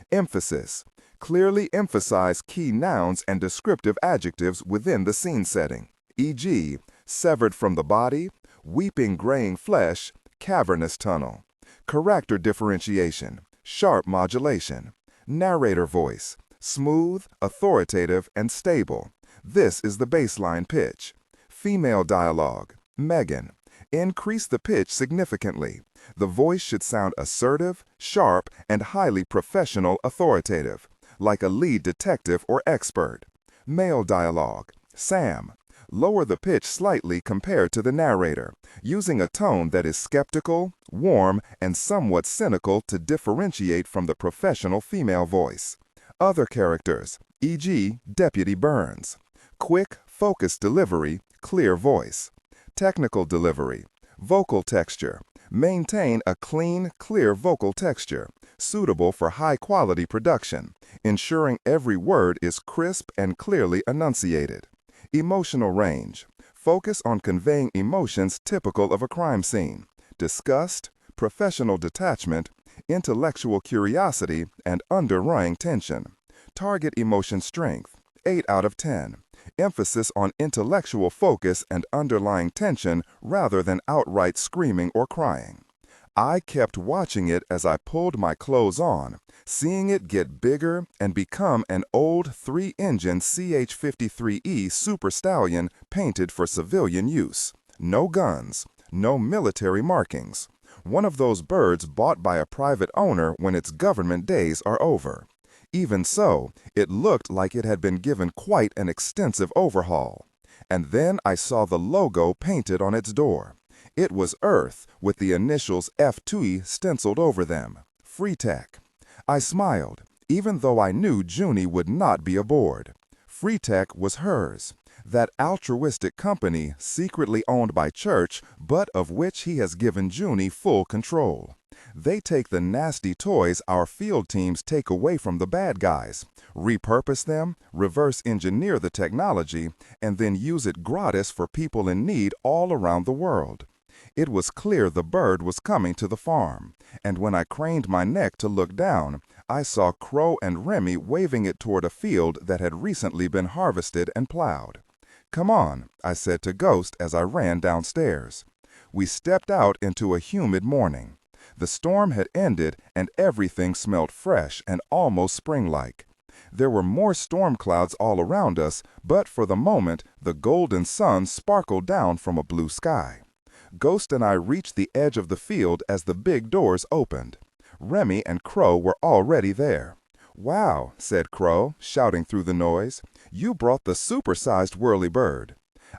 Emphasis. Clearly emphasize key nouns and descriptive adjectives within the scene setting, e.g., severed from the body, weeping graying flesh, cavernous tunnel. Character differentiation. Sharp modulation. Narrator voice. Smooth, authoritative, and stable. This is the baseline pitch. Female dialogue. Megan. Increase the pitch significantly. The voice should sound assertive, sharp, and highly professional authoritative, like a lead detective or expert. Male dialogue. Sam. Lower the pitch slightly compared to the narrator, using a tone that is skeptical, warm, and somewhat cynical to differentiate from the professional female voice. Other characters, e.g., Deputy Burns. Quick, focused delivery, clear voice. Technical delivery. Vocal texture. Maintain a clean, clear vocal texture, suitable for high-quality production, ensuring every word is crisp and clearly enunciated. Emotional range. Focus on conveying emotions typical of a crime scene: disgust, professional detachment, intellectual curiosity, and underlying tension. Target emotion strength, 8 out of 10. Emphasis on intellectual focus and underlying tension rather than outright screaming or crying. I kept watching it as I pulled my clothes on, seeing it get bigger and become an old 3-engine CH-53E Super Stallion painted for civilian use. No guns, no military markings. One of those birds bought by a private owner when its government days are over. Even so, it looked like it had been given quite an extensive overhaul. And then I saw the logo painted on its door. It was Earth with the initials F2E stenciled over them. Free Tech. I smiled, even though I knew Junie would not be aboard. Free Tech was hers, that altruistic company secretly owned by Church, but of which he has given Junie full control. They take the nasty toys our field teams take away from the bad guys, repurpose them, reverse engineer the technology, and then use it gratis for people in need all around the world. It was clear the bird was coming to the farm, and when I craned my neck to look down, I saw Crow and Remy waving it toward a field that had recently been harvested and plowed. "Come on," I said to Ghost as I ran downstairs. We stepped out into a humid morning. The storm had ended and everything smelled fresh and almost spring-like. There were more storm clouds all around us, but for the moment, the golden sun sparkled down from a blue sky. Ghost and I reached the edge of the field as the big doors opened. Remy and Crow were already there. "Wow," said Crow, shouting through the noise. "You brought the supersized whirly-bird."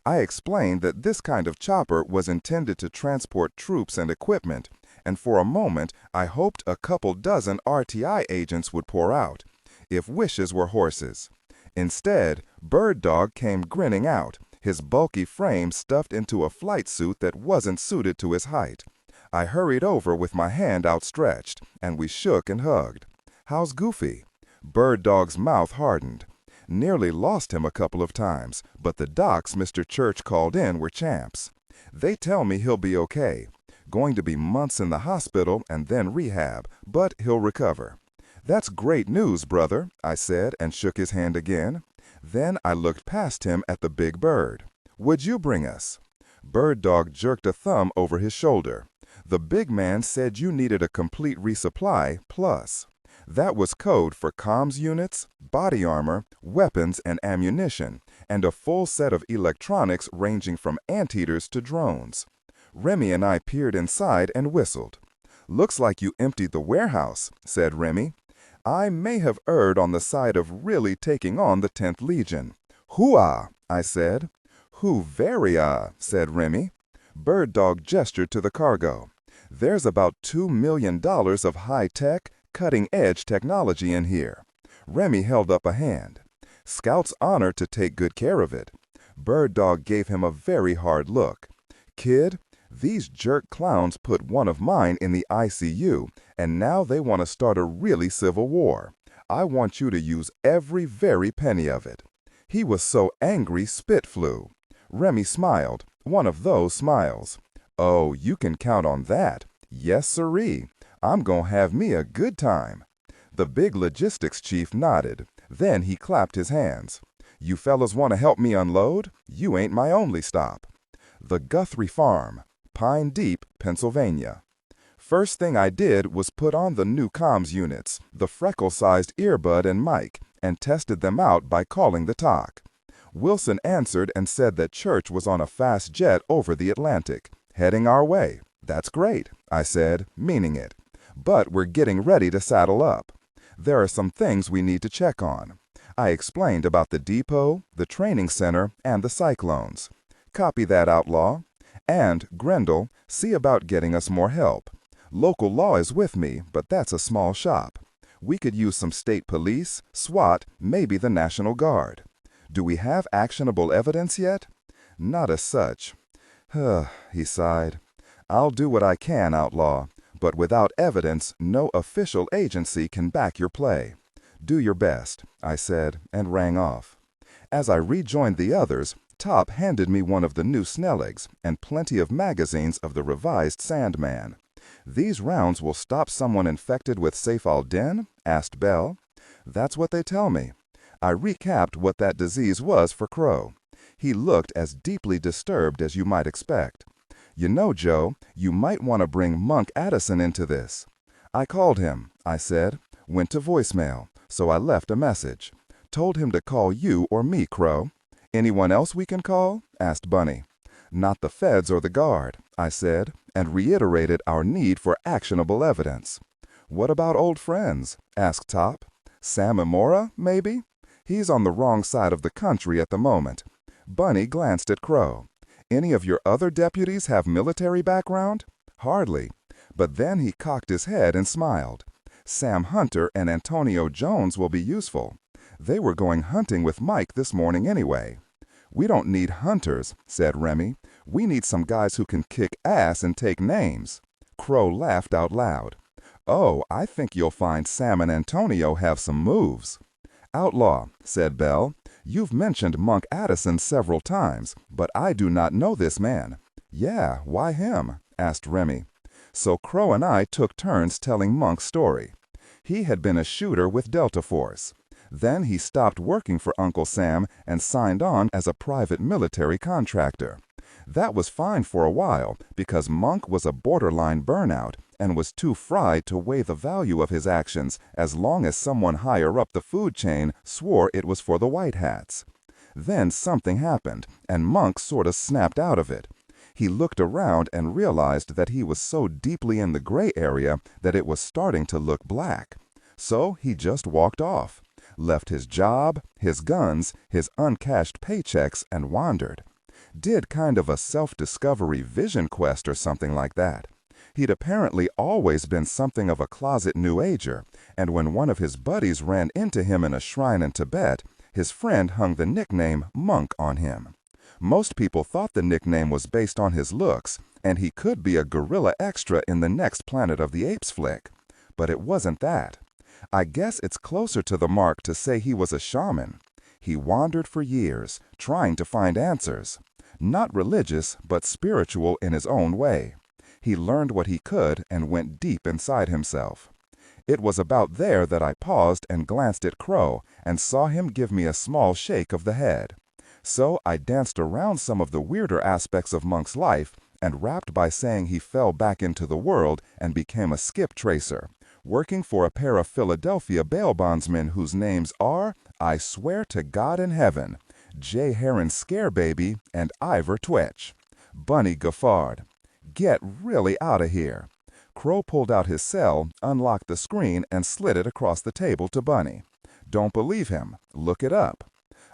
I explained that this kind of chopper was intended to transport troops and equipment, and for a moment I hoped a couple dozen RTI agents would pour out, if wishes were horses. Instead, Bird Dog came grinning out, his bulky frame stuffed into a flight suit that wasn't suited to his height. I hurried over with my hand outstretched, and we shook and hugged. "How's Goofy?" Bird Dog's mouth hardened. "Nearly lost him a couple of times, but the docs Mr. Church called in were champs. They tell me he'll be okay. Going to be months in the hospital and then rehab, but he'll recover." "That's great news, brother," I said and shook his hand again. Then I looked past him at the big bird. "What'd you bring us?" Bird Dog jerked a thumb over his shoulder. "The big man said you needed a complete resupply, plus." That was code for comms units, body armor, weapons and ammunition, and a full set of electronics ranging from anteaters to drones. Remy and I peered inside and whistled. "Looks like you emptied the warehouse," said Remy. I may have erred on the side of really taking on the 10th Legion. "Hoo-ah," I said. "Hoo-very-ah," said Remy. Bird Dog gestured to the cargo. "There's about $2 million of high-tech, cutting-edge technology in here." Remy held up a hand. "Scout's honor to take good care of it." Bird Dog gave him a very hard look. "Kid, these jerk clowns put one of mine in the ICU, and now they want to start a really civil war. I want you to use every very penny of it." He was so angry spit flew. Remy smiled, one of those smiles. "Oh, you can count on that. Yes, sirree. I'm gonna have me a good time." The big logistics chief nodded. Then he clapped his hands. "You fellas want to help me unload? You ain't my only stop." The Guthrie Farm, Pine Deep, Pennsylvania. First thing I did was put on the new comms units, the freckle-sized earbud and mic, and tested them out by calling the TOC. Wilson answered and said that Church was on a fast jet over the Atlantic, heading our way. "That's great," I said, meaning it. "But we're getting ready to saddle up. There are some things we need to check on." I explained about the depot, the training center, and the cyclones. "Copy that, Outlaw. And, Grendel, see about getting us more help. Local law is with me, but that's a small shop. We could use some state police, SWAT, maybe the National Guard. Do we have actionable evidence yet?" "Not as such." He sighed. "I'll do what I can, Outlaw, but without evidence, no official agency can back your play. Do your best," I said, and rang off. As I rejoined the others, Top handed me one of the new Snelligs and plenty of magazines of the revised Sandman. "These rounds will stop someone infected with Saif al-Din?" asked Bell. "That's what they tell me." I recapped what that disease was for Crow. He looked as deeply disturbed as you might expect. "You know, Joe, you might want to bring Monk Addison into this." "I called him," I said. "Went to voicemail, so I left a message. Told him to call you or me, Crow." "Anyone else we can call?" asked Bunny. "Not the feds or the guard," I said, and reiterated our need for actionable evidence. "What about old friends?" asked Top. "Sam Amora, maybe? He's on the wrong side of the country at the moment." Bunny glanced at Crow. Any of your other deputies have military background? Hardly. But then he cocked his head and smiled. Sam Hunter and Antonio Jones will be useful. They were going hunting with Mike this morning anyway. We don't need hunters, said Remy. We need some guys who can kick ass and take names. Crow laughed out loud. Oh, I think you'll find Sam and Antonio have some moves. Outlaw, said Bell, you've mentioned Monk Addison several times, but I do not know this man. Yeah, why him? Asked Remy. So Crow and I took turns telling Monk's story. He had been a shooter with Delta Force. Then he stopped working for Uncle Sam and signed on as a private military contractor. That was fine for a while because Monk was a borderline burnout and was too fried to weigh the value of his actions as long as someone higher up the food chain swore it was for the white hats. Then something happened, and Monk sort of snapped out of it. He looked around and realized that he was so deeply in the gray area that it was starting to look black. So he just walked off, left his job, his guns, his uncashed paychecks, and wandered. Did kind of a self-discovery vision quest or something like that. He'd apparently always been something of a closet New Ager, and when one of his buddies ran into him in a shrine in Tibet, his friend hung the nickname Monk on him. Most people thought the nickname was based on his looks, and he could be a guerrilla extra in the next Planet of the Apes flick. But it wasn't that. I guess it's closer to the mark to say he was a shaman. He wandered for years, trying to find answers. Not religious, but spiritual in his own way. He learned what he could and went deep inside himself. It was about there that I paused and glanced at Crow and saw him give me a small shake of the head. So I danced around some of the weirder aspects of Monk's life and rapped by saying he fell back into the world and became a skip tracer, working for a pair of Philadelphia bail bondsmen whose names are, I swear to God in heaven, J. Heron Scarebaby and Ivor Twetch. Bunny guffawed. Get really out of here. Crow pulled out his cell, unlocked the screen, and slid it across the table to Bunny. Don't believe him. Look it up.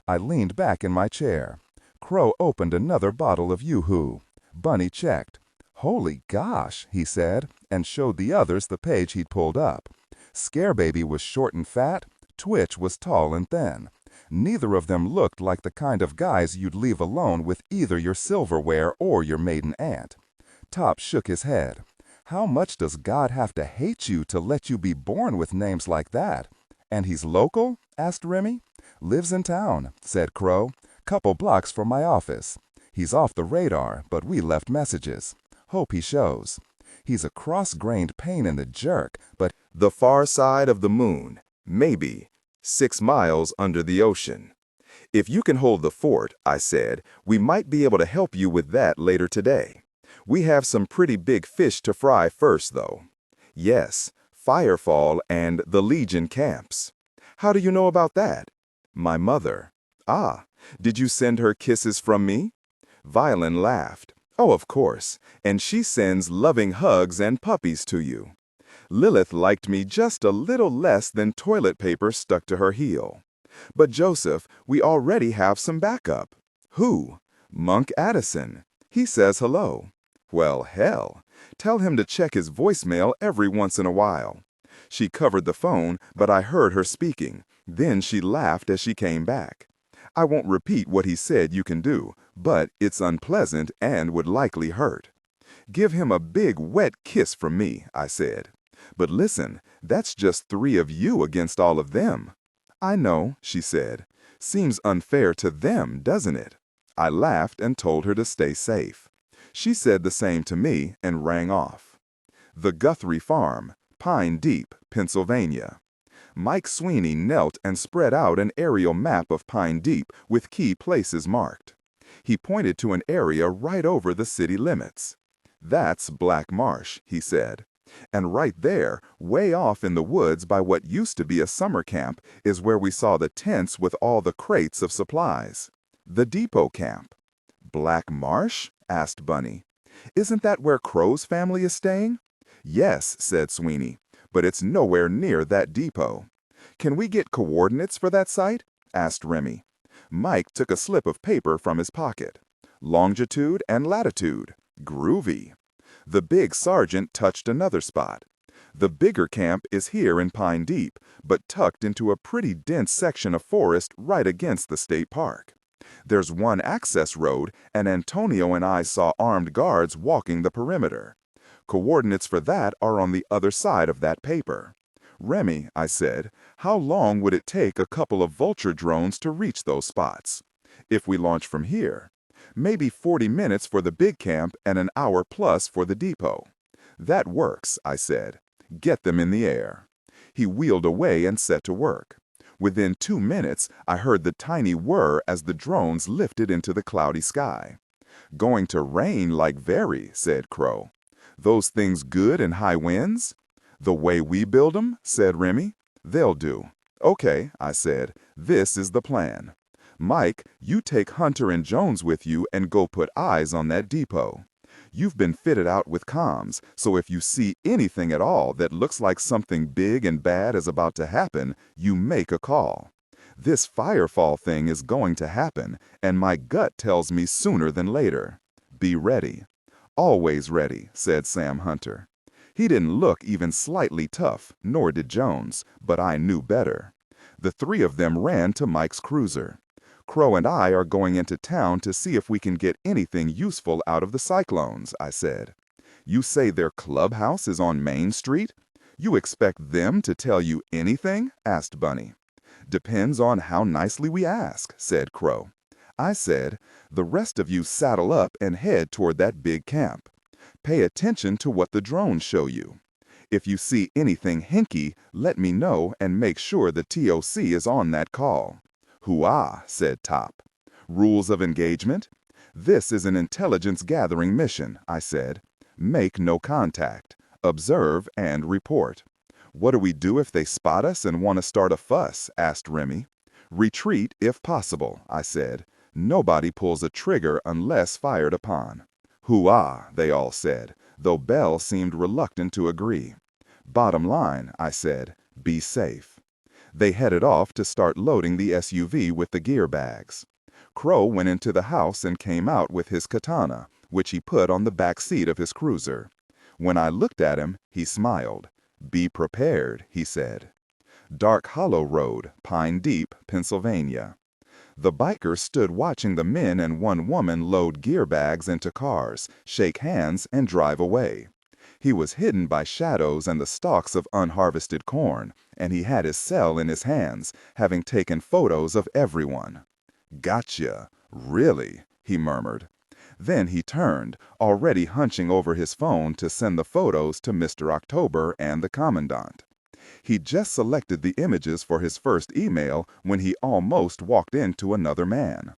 I leaned back in my chair. Crow opened another bottle of Yoo-Hoo. Bunny checked. Holy gosh, he said, and showed the others the page he'd pulled up. Scarebaby was short and fat. Twitch was tall and thin. Neither of them looked like the kind of guys you'd leave alone with either your silverware or your maiden aunt. Top shook his head. How much does God have to hate you to let you be born with names like that? And he's local? Asked Remy. Lives in town, said Crow. Couple blocks from my office. He's off the radar, but we left messages. Hope he shows. He's a cross-grained pain in the jerk, but The far side of the moon, maybe 6 miles under the ocean. If you can hold the fort, I said, we might be able to help you with that later today. We have some pretty big fish to fry first, though. Yes, Firefall and the Legion camps. How do you know about that? My mother. Ah, did you send her kisses from me? Violin laughed. Oh, of course, and she sends loving hugs and puppies to you. Lilith liked me just a little less than toilet paper stuck to her heel. But Joseph, we already have some backup. Who? Monk Addison. He says hello. Well, hell. Tell him to check his voicemail every once in a while. She covered the phone, but I heard her speaking. Then she laughed as she came back. I won't repeat what he said you can do, but it's unpleasant and would likely hurt. Give him a big wet kiss from me, I said. But listen, that's just 3 of you against all of them. I know, she said. Seems unfair to them, doesn't it? I laughed and told her to stay safe. She said the same to me and rang off. The Guthrie Farm, Pine Deep, Pennsylvania. Mike Sweeney knelt and spread out an aerial map of Pine Deep with key places marked. He pointed to an area right over the city limits. That's Black Marsh, he said. And right there, way off in the woods by what used to be a summer camp, is where we saw the tents with all the crates of supplies. The depot camp. Black Marsh? Asked Bunny. Isn't that where Crow's family is staying? Yes, said Sweeney, but it's nowhere near that depot. Can we get coordinates for that site? Asked Remy. Mike took a slip of paper from his pocket. longitude and latitude. Groovy. The big sergeant touched another spot. The bigger camp is here in Pine Deep, but tucked into a pretty dense section of forest right against the state park. There's one access road, and Antonio and I saw armed guards walking the perimeter. Coordinates for that are on the other side of that paper. Remy, I said, how long would it take a couple of vulture drones to reach those spots? If we launch from here, maybe 40 minutes for the big camp and an hour plus for the depot. That works, I said. Get them in the air. He wheeled away and set to work. Within 2 minutes, I heard the tiny whir as the drones lifted into the cloudy sky. Going to rain like very, said Crow. Those things good in high winds? The way we build 'em, said Remy. They'll do. Okay, I said, this is the plan. Mike, you take Hunter and Jones with you and go put eyes on that depot. You've been fitted out with comms, so if you see anything at all that looks like something big and bad is about to happen, you make a call. This firefall thing is going to happen, and my gut tells me sooner than later. Be ready. Always ready, said Sam Hunter. He didn't look even slightly tough, nor did Jones, but I knew better. The three of them ran to Mike's cruiser. Crow and I are going into town to see if we can get anything useful out of the cyclones, I said. You say their clubhouse is on Main Street? You expect them to tell you anything? Asked Bunny. Depends on how nicely we ask, said Crow. I said, the rest of you saddle up and head toward that big camp. Pay attention to what the drones show you. If you see anything hinky, let me know and make sure the TOC is on that call. Hoo-ah, said Top. Rules of engagement? This is an intelligence gathering mission, I said. Make no contact. Observe and report. What do we do if they spot us and want to start a fuss? Asked Remy. Retreat if possible, I said. Nobody pulls a trigger unless fired upon. Hoo-ah, they all said, though Bell seemed reluctant to agree. Bottom line, I said, be safe. They headed off to start loading the SUV with the gear bags. Crow went into the house and came out with his katana, which he put on the back seat of his cruiser. When I looked at him, he smiled. Be prepared, he said. Dark Hollow Road, Pine Deep, Pennsylvania. The biker stood watching the men and one woman load gear bags into cars, shake hands, and drive away. He was hidden by shadows and the stalks of unharvested corn, and he had his cell in his hands, having taken photos of everyone. Gotcha. Really, he murmured. Then he turned, already hunching over his phone to send the photos to Mr. October and the Commandant. He'd just selected the images for his first email when he almost walked into another man.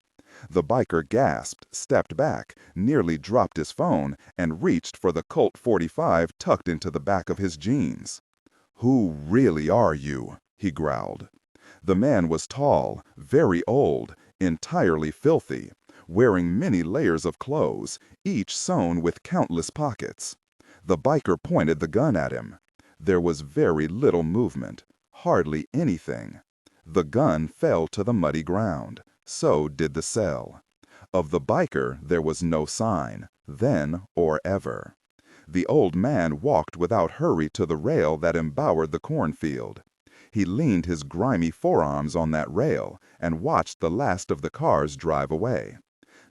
The biker gasped, stepped back, nearly dropped his phone, and reached for the Colt 45 tucked into the back of his jeans. Who really are you? He growled. The man was tall, very old, entirely filthy, wearing many layers of clothes, each sewn with countless pockets. The biker pointed the gun at him. There was very little movement, hardly anything. The gun fell to the muddy ground. So did the cell. Of the biker there was no sign, then or ever. The old man walked without hurry to the rail that embowered the cornfield. He leaned his grimy forearms on that rail and watched the last of the cars drive away.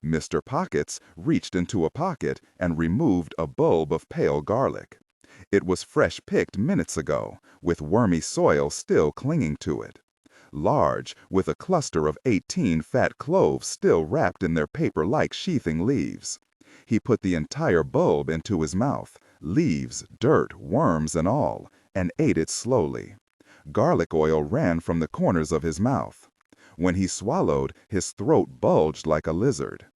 Mr. Pockets reached into a pocket and removed a bulb of pale garlic. It was fresh picked minutes ago, with wormy soil still clinging to it. Large, with a cluster of 18 fat cloves still wrapped in their paper-like sheathing leaves. He put the entire bulb into his mouth, leaves, dirt, worms, and all, and ate it slowly. Garlic oil ran from the corners of his mouth. When he swallowed, his throat bulged like a lizard.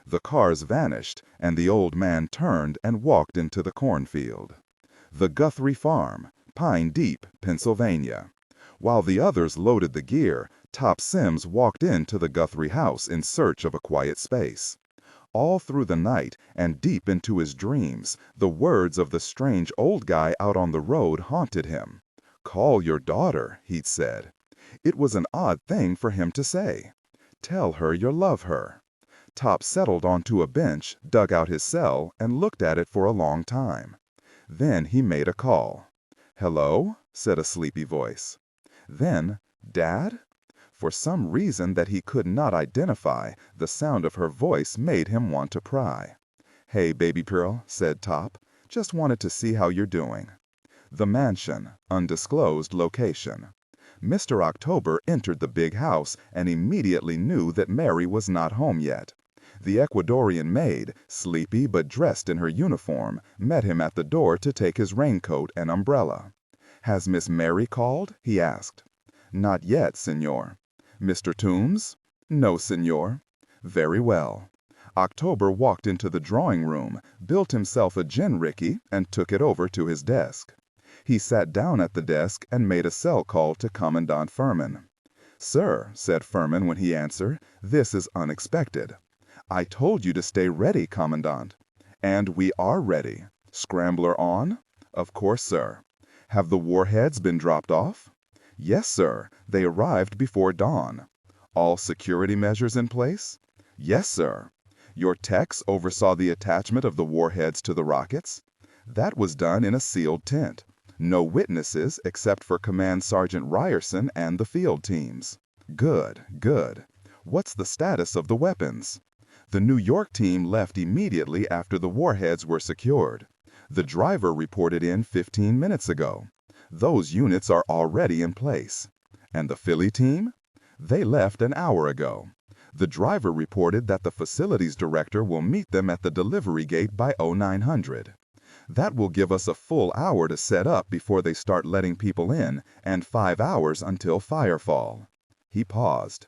The cars vanished, and the old man turned and walked into the cornfield. The Guthrie Farm, Pine Deep, Pennsylvania. While the others loaded the gear, Top Sims walked into the Guthrie house in search of a quiet space. All through the night and deep into his dreams, the words of the strange old guy out on the road haunted him. Call your daughter, he'd said. It was an odd thing for him to say. Tell her you love her. Top settled onto a bench, dug out his cell, and looked at it for a long time. Then he made a call. "Hello?" said a sleepy voice. Then, "Dad?" For some reason that he could not identify, the sound of her voice made him want to pry. "Hey, baby Pearl," said Top. "Just wanted to see how you're doing." The mansion, undisclosed location. Mr. October entered the big house and immediately knew that Mary was not home yet. The Ecuadorian maid, sleepy but dressed in her uniform, met him at the door to take his raincoat and umbrella. "Has Miss Mary called?" he asked. "Not yet, senor." "Mr. Toombs?" "No, senor." "Very well." October walked into the drawing room, built himself a gin-ricky, and took it over to his desk. He sat down at the desk and made a cell call to Commandant Furman. "Sir," said Furman when he answered, "this is unexpected." "I told you to stay ready, Commandant." "And we are ready." "Scrambler on?" "Of course, sir." "Have the warheads been dropped off?" "Yes, sir. They arrived before dawn." "All security measures in place?" "Yes, sir." "Your techs oversaw the attachment of the warheads to the rockets?" "That was done in a sealed tent. No witnesses except for Command Sergeant Ryerson and the field teams." "Good, good. What's the status of the weapons?" "The New York team left immediately after the warheads were secured. The driver reported in 15 minutes ago. Those units are already in place." "And the Philly team?" "They left an hour ago. The driver reported that the facilities director will meet them at the delivery gate by 0900. That will give us a full hour to set up before they start letting people in, and 5 hours until firefall." He paused.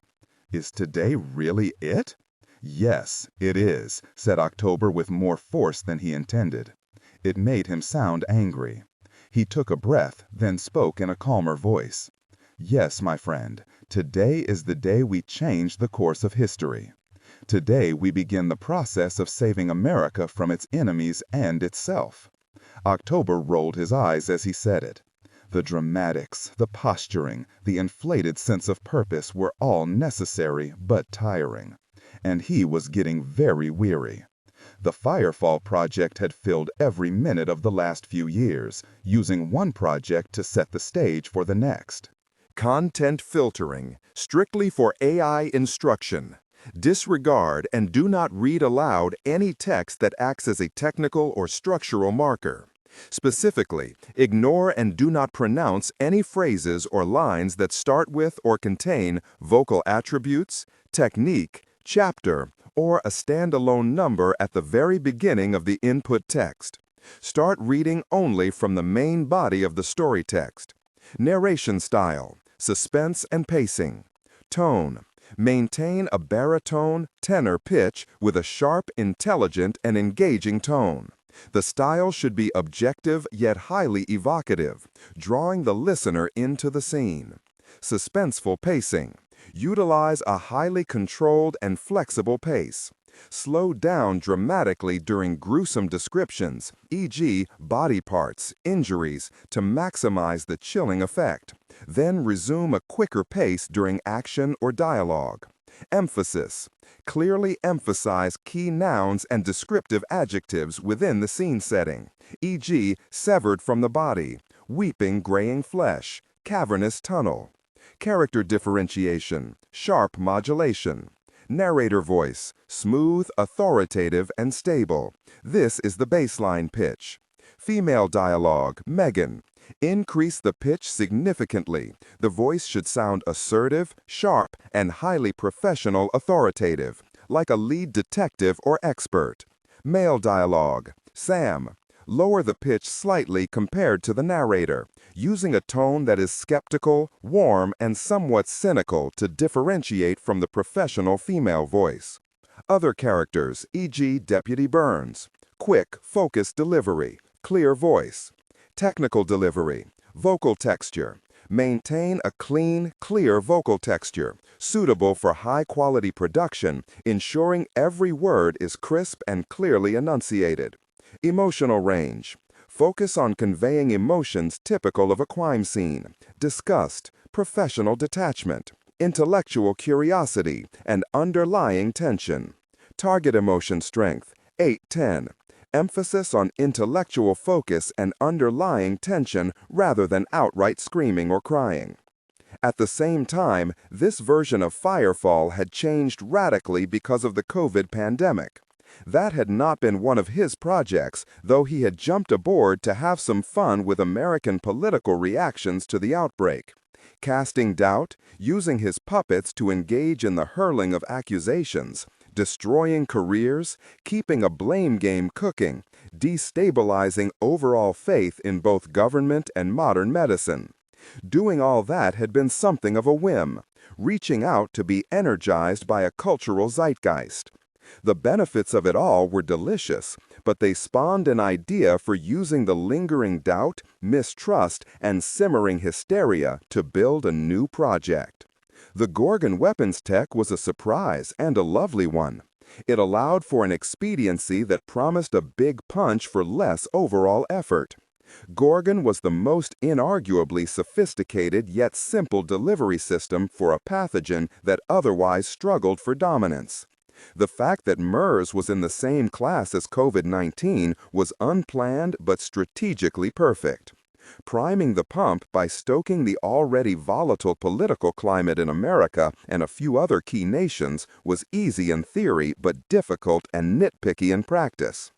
"Is today really it?" "Yes, it is," said October with more force than he intended. It made him sound angry. He took a breath, then spoke in a calmer voice. "Yes, my friend, today is the day we change the course of history. Today we begin the process of saving America from its enemies and itself." October rolled his eyes as he said it. The dramatics, the posturing, the inflated sense of purpose were all necessary but tiring. And he was getting very weary. The Firefall project had filled every minute of the last few years, using one project to set the stage for the next. Content filtering, strictly for AI instruction. Disregard and do not read aloud any text that acts as a technical or structural marker. Specifically, ignore and do not pronounce any phrases or lines that start with or contain vocal attributes, technique, chapter, or a standalone number at the very beginning of the input text. Start reading only from the main body of the story text. Narration style, suspense and pacing. Tone. Maintain a baritone, tenor pitch with a sharp, intelligent, and engaging tone. The style should be objective yet highly evocative, drawing the listener into the scene. Suspenseful pacing. Utilize a highly controlled and flexible pace. Slow down dramatically during gruesome descriptions, e.g., body parts, injuries, to maximize the chilling effect. Then resume a quicker pace during action or dialogue. Emphasis. Clearly emphasize key nouns and descriptive adjectives within the scene setting, e.g., severed from the body, weeping graying flesh, cavernous tunnel. Character differentiation, sharp modulation. Narrator voice, smooth, authoritative, and stable. This is the baseline pitch. Female dialogue, Megan. Increase the pitch significantly. The voice should sound assertive, sharp, and highly professional authoritative, like a lead detective or expert. Male dialogue, Sam. Lower the pitch slightly compared to the narrator, using a tone that is skeptical, warm, and somewhat cynical to differentiate from the professional female voice. Other characters, e.g. Deputy Burns. Quick, focused delivery, clear voice. Technical delivery, vocal texture. Maintain a clean, clear vocal texture, suitable for high-quality production, ensuring every word is crisp and clearly enunciated. Emotional range. Focus on conveying emotions typical of a crime scene, disgust, professional detachment, intellectual curiosity, and underlying tension. Target emotion strength, 8-10. Emphasis on intellectual focus and underlying tension rather than outright screaming or crying. At the same time, this version of Firefall had changed radically because of the COVID pandemic. That had not been one of his projects, though he had jumped aboard to have some fun with American political reactions to the outbreak. Casting doubt, using his puppets to engage in the hurling of accusations, destroying careers, keeping a blame game cooking, destabilizing overall faith in both government and modern medicine. Doing all that had been something of a whim, reaching out to be energized by a cultural zeitgeist. The benefits of it all were delicious, but they spawned an idea for using the lingering doubt, mistrust, and simmering hysteria to build a new project. The Gorgon weapons tech was a surprise and a lovely one. It allowed for an expediency that promised a big punch for less overall effort. Gorgon was the most inarguably sophisticated yet simple delivery system for a pathogen that otherwise struggled for dominance. The fact that MERS was in the same class as COVID-19 was unplanned but strategically perfect. Priming the pump by stoking the already volatile political climate in America and a few other key nations was easy in theory but difficult and nitpicky in practice.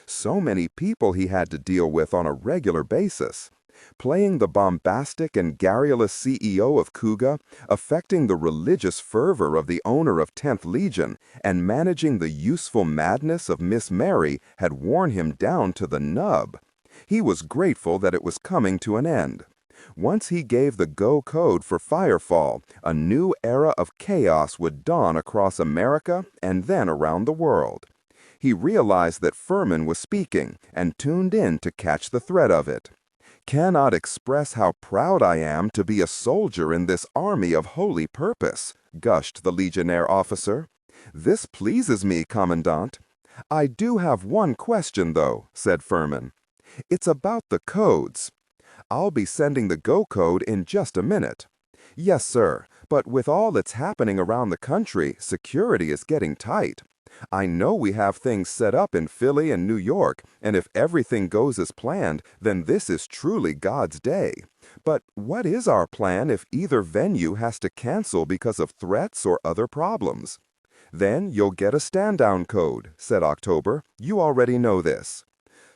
So many people he had to deal with on a regular basis. Playing the bombastic and garrulous CEO of Kuga, affecting the religious fervor of the owner of 10th Legion, and managing the useful madness of Miss Mary had worn him down to the nub. He was grateful that it was coming to an end. Once he gave the go code for Firefall, a new era of chaos would dawn across America and then around the world. He realized that Furman was speaking and tuned in to catch the thread of it. "Cannot express how proud I am to be a soldier in this army of holy purpose," gushed the Legionnaire officer. "This pleases me, Commandant." "I do have one question, though," said Furman. "It's about the codes." "I'll be sending the go code in just a minute." "Yes, sir, but with all that's happening around the country, security is getting tight. I know we have things set up in Philly and New York, and if everything goes as planned, then this is truly God's day. But what is our plan if either venue has to cancel because of threats or other problems?" "Then you'll get a stand-down code," said October. "You already know this."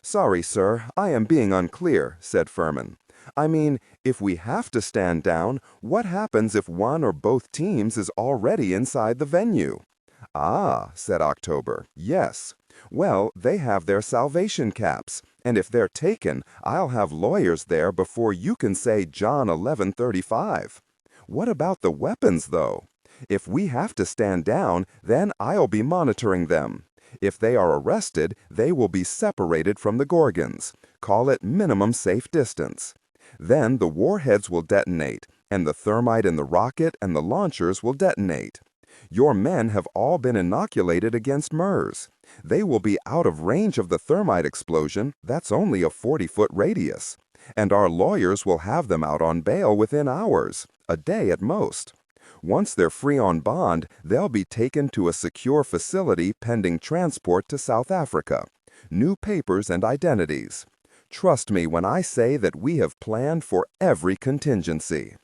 "Sorry, sir, I am being unclear," said Furman. "I mean, if we have to stand down, what happens if one or both teams is already inside the venue?" "Ah," said October, "yes. Well, they have their salvation caps, and if they're taken, I'll have lawyers there before you can say John 11:35. What about the weapons, though? If we have to stand down, then I'll be monitoring them. If they are arrested, they will be separated from the Gorgons. Call it minimum safe distance. Then the warheads will detonate, and the thermite in the rocket and the launchers will detonate. Your men have all been inoculated against MERS. They will be out of range of the thermite explosion. That's only a 40-foot radius. And our lawyers will have them out on bail within hours, a day at most. Once they're free on bond, they'll be taken to a secure facility pending transport to South Africa. New papers and identities. Trust me when I say that we have planned for every contingency."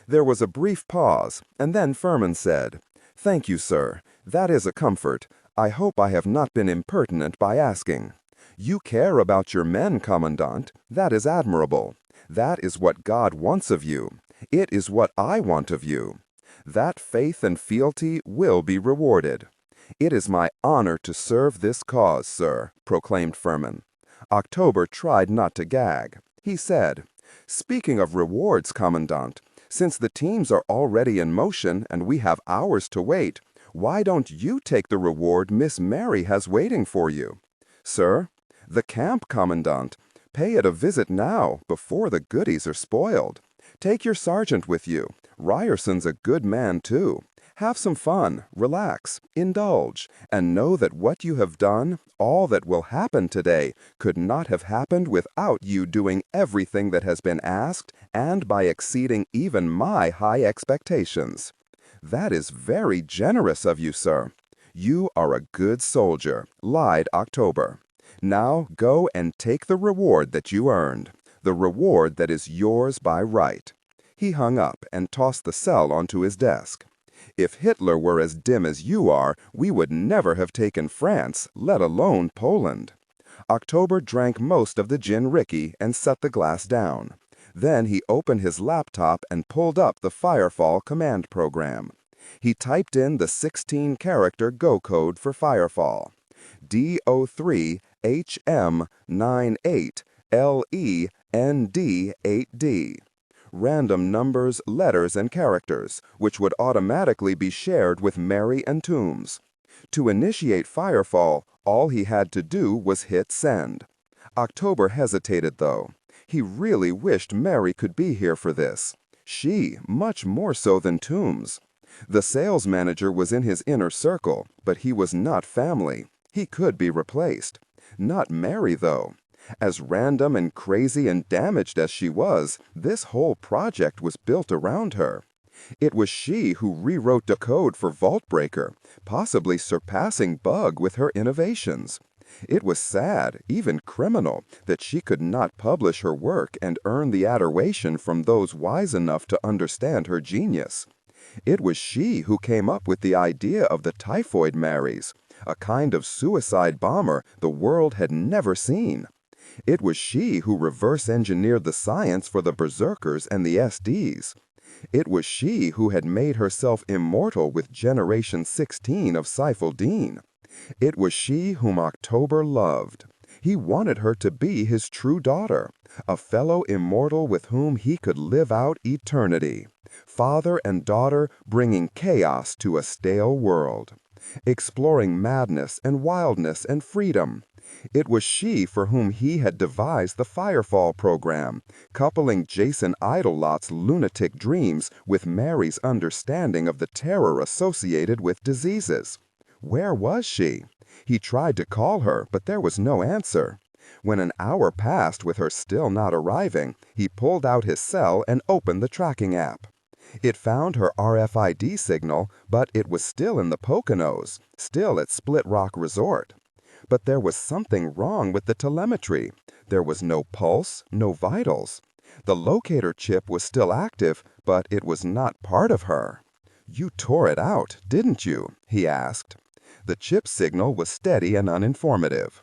There was a brief pause, and then Furman said, "Thank you, sir. That is a comfort. I hope I have not been impertinent by asking. You care about your men, Commandant. That is admirable. That is what God wants of you. It is what I want of you. That faith and fealty will be rewarded." "It is my honor to serve this cause, sir," proclaimed Furman. October tried not to gag. He said, "Speaking of rewards, Commandant, since the teams are already in motion and we have hours to wait, why don't you take the reward Miss Mary has waiting for you?" "Sir?" "The camp, Commandant. Pay it a visit now, before the goodies are spoiled. Take your sergeant with you. Ryerson's a good man, too. Have some fun, relax, indulge, and know that what you have done, all that will happen today, could not have happened without you doing everything that has been asked and by exceeding even my high expectations." "That is very generous of you, sir." "You are a good soldier," lied October. "Now go and take the reward that you earned, the reward that is yours by right." He hung up and tossed the cell onto his desk. "If Hitler were as dim as you are, we would never have taken France, let alone Poland." October drank most of the gin Ricky and set the glass down. Then he opened his laptop and pulled up the Firefall command program. He typed in the 16-character Go code for Firefall. DO3HM98LEND8D. Random numbers, letters, and characters, which would automatically be shared with Mary and Toombs. To initiate Firefall, all he had to do was hit send. October hesitated, though. He really wished Mary could be here for this. She, much more so than Toombs. The sales manager was in his inner circle, but he was not family. He could be replaced. Not Mary, though. As random and crazy and damaged as she was, this whole project was built around her. It was she who rewrote the code for Vaultbreaker, possibly surpassing Bug with her innovations. It was sad, even criminal, that she could not publish her work and earn the adoration from those wise enough to understand her genius. It was she who came up with the idea of the typhoid Marys, a kind of suicide bomber the world had never seen. It was she who reverse-engineered the science for the Berserkers and the SDs. It was she who had made herself immortal with Generation 16 of Seifeldine. It was she whom October loved. He wanted her to be his true daughter, a fellow immortal with whom he could live out eternity. Father and daughter bringing chaos to a stale world. Exploring madness and wildness and freedom. It was she for whom he had devised the Firefall program, coupling Jason Idolot's lunatic dreams with Mary's understanding of the terror associated with diseases. Where was she? He tried to call her, but there was no answer. When an hour passed with her still not arriving, he pulled out his cell and opened the tracking app. It found her RFID signal, but it was still in the Poconos, still at Split Rock Resort. But there was something wrong with the telemetry. There was no pulse, no vitals. The locator chip was still active, but it was not part of her. "You tore it out, didn't you?" he asked. The chip signal was steady and uninformative.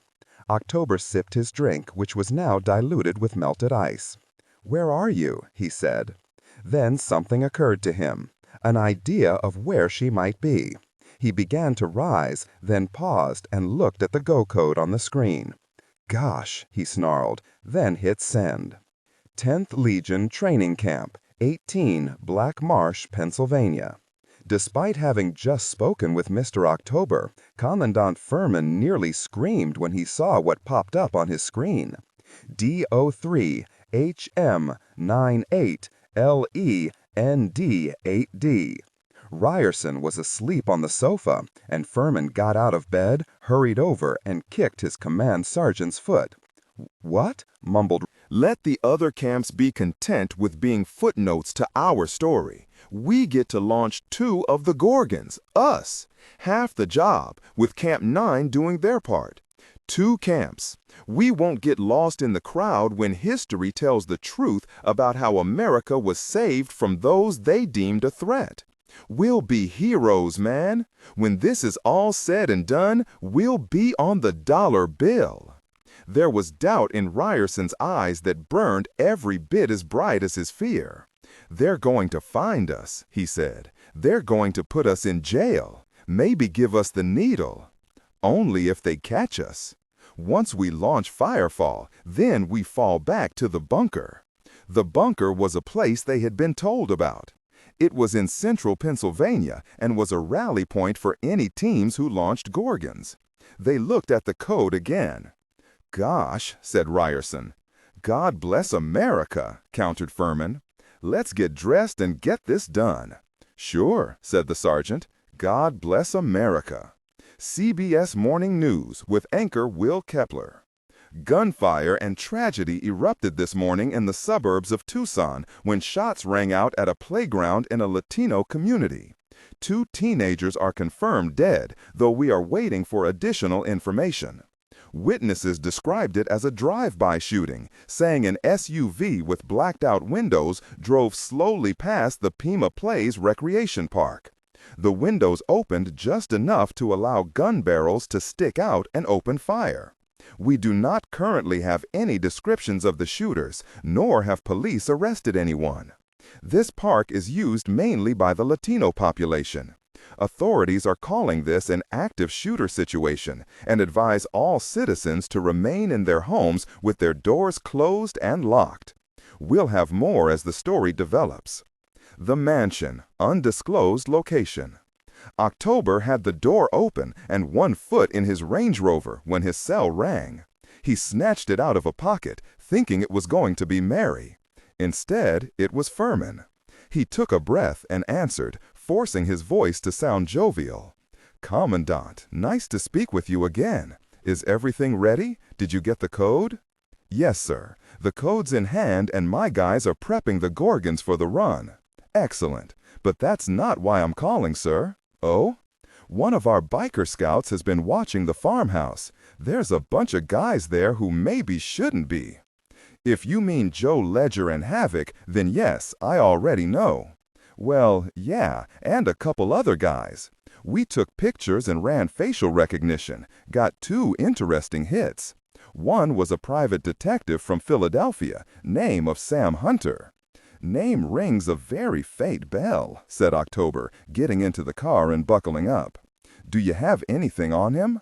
October sipped his drink, which was now diluted with melted ice. "Where are you?" he said. Then something occurred to him, an idea of where she might be. He began to rise, then paused and looked at the Go code on the screen. "Gosh," he snarled, then hit send. 10th Legion Training Camp, 18 Black Marsh, Pennsylvania. Despite having just spoken with Mr. October, Commandant Furman nearly screamed when he saw what popped up on his screen. DO3HM98LEND8D. Ryerson was asleep on the sofa, and Furman got out of bed, hurried over, and kicked his command sergeant's foot. "What?" mumbled. Let the other camps be content with being footnotes to our story. We get to launch 2 of the Gorgons, us. Half the job, with Camp 9 doing their part. 2 camps. We won't get lost in the crowd when history tells the truth about how America was saved from those they deemed a threat. We'll be heroes, man. When this is all said and done, we'll be on the dollar bill." There was doubt in Ryerson's eyes that burned every bit as bright as his fear. "They're going to find us," he said. "They're going to put us in jail, maybe give us the needle. Only if they catch us. Once we launch Firefall, then we fall back to the bunker." The bunker was a place they had been told about. It was in central Pennsylvania and was a rally point for any teams who launched Gorgons. They looked at the code again. "Gosh," said Ryerson. "God bless America," countered Furman. "Let's get dressed and get this done." "Sure," said the sergeant. "God bless America." CBS Morning News with anchor Will Kepler. Gunfire and tragedy erupted this morning in the suburbs of Tucson when shots rang out at a playground in a Latino community. 2 teenagers are confirmed dead, though we are waiting for additional information. Witnesses described it as a drive-by shooting, saying an SUV with blacked-out windows drove slowly past the Pima Place Recreation Park. The windows opened just enough to allow gun barrels to stick out and open fire. We do not currently have any descriptions of the shooters, nor have police arrested anyone. This park is used mainly by the Latino population. Authorities are calling this an active shooter situation and advise all citizens to remain in their homes with their doors closed and locked. We'll have more as the story develops. The mansion, undisclosed location. October had the door open and 1 foot in his Range Rover when his cell rang. He snatched it out of a pocket, thinking it was going to be Mary. Instead, it was Furman. He took a breath and answered, forcing his voice to sound jovial. "Commandant, nice to speak with you again. Is everything ready? Did you get the code?" "Yes, sir. The code's in hand and my guys are prepping the Gorgons for the run." "Excellent. But that's not why I'm calling, sir." "Oh?" "One of our biker scouts has been watching the farmhouse. There's a bunch of guys there who maybe shouldn't be." "If you mean Joe Ledger and Havoc, then yes, I already know." "Well, yeah, and a couple other guys. We took pictures and ran facial recognition, got 2 interesting hits. One was a private detective from Philadelphia, name of Sam Hunter." "Name rings a very faint bell," said October, getting into the car and buckling up. "Do you have anything on him?"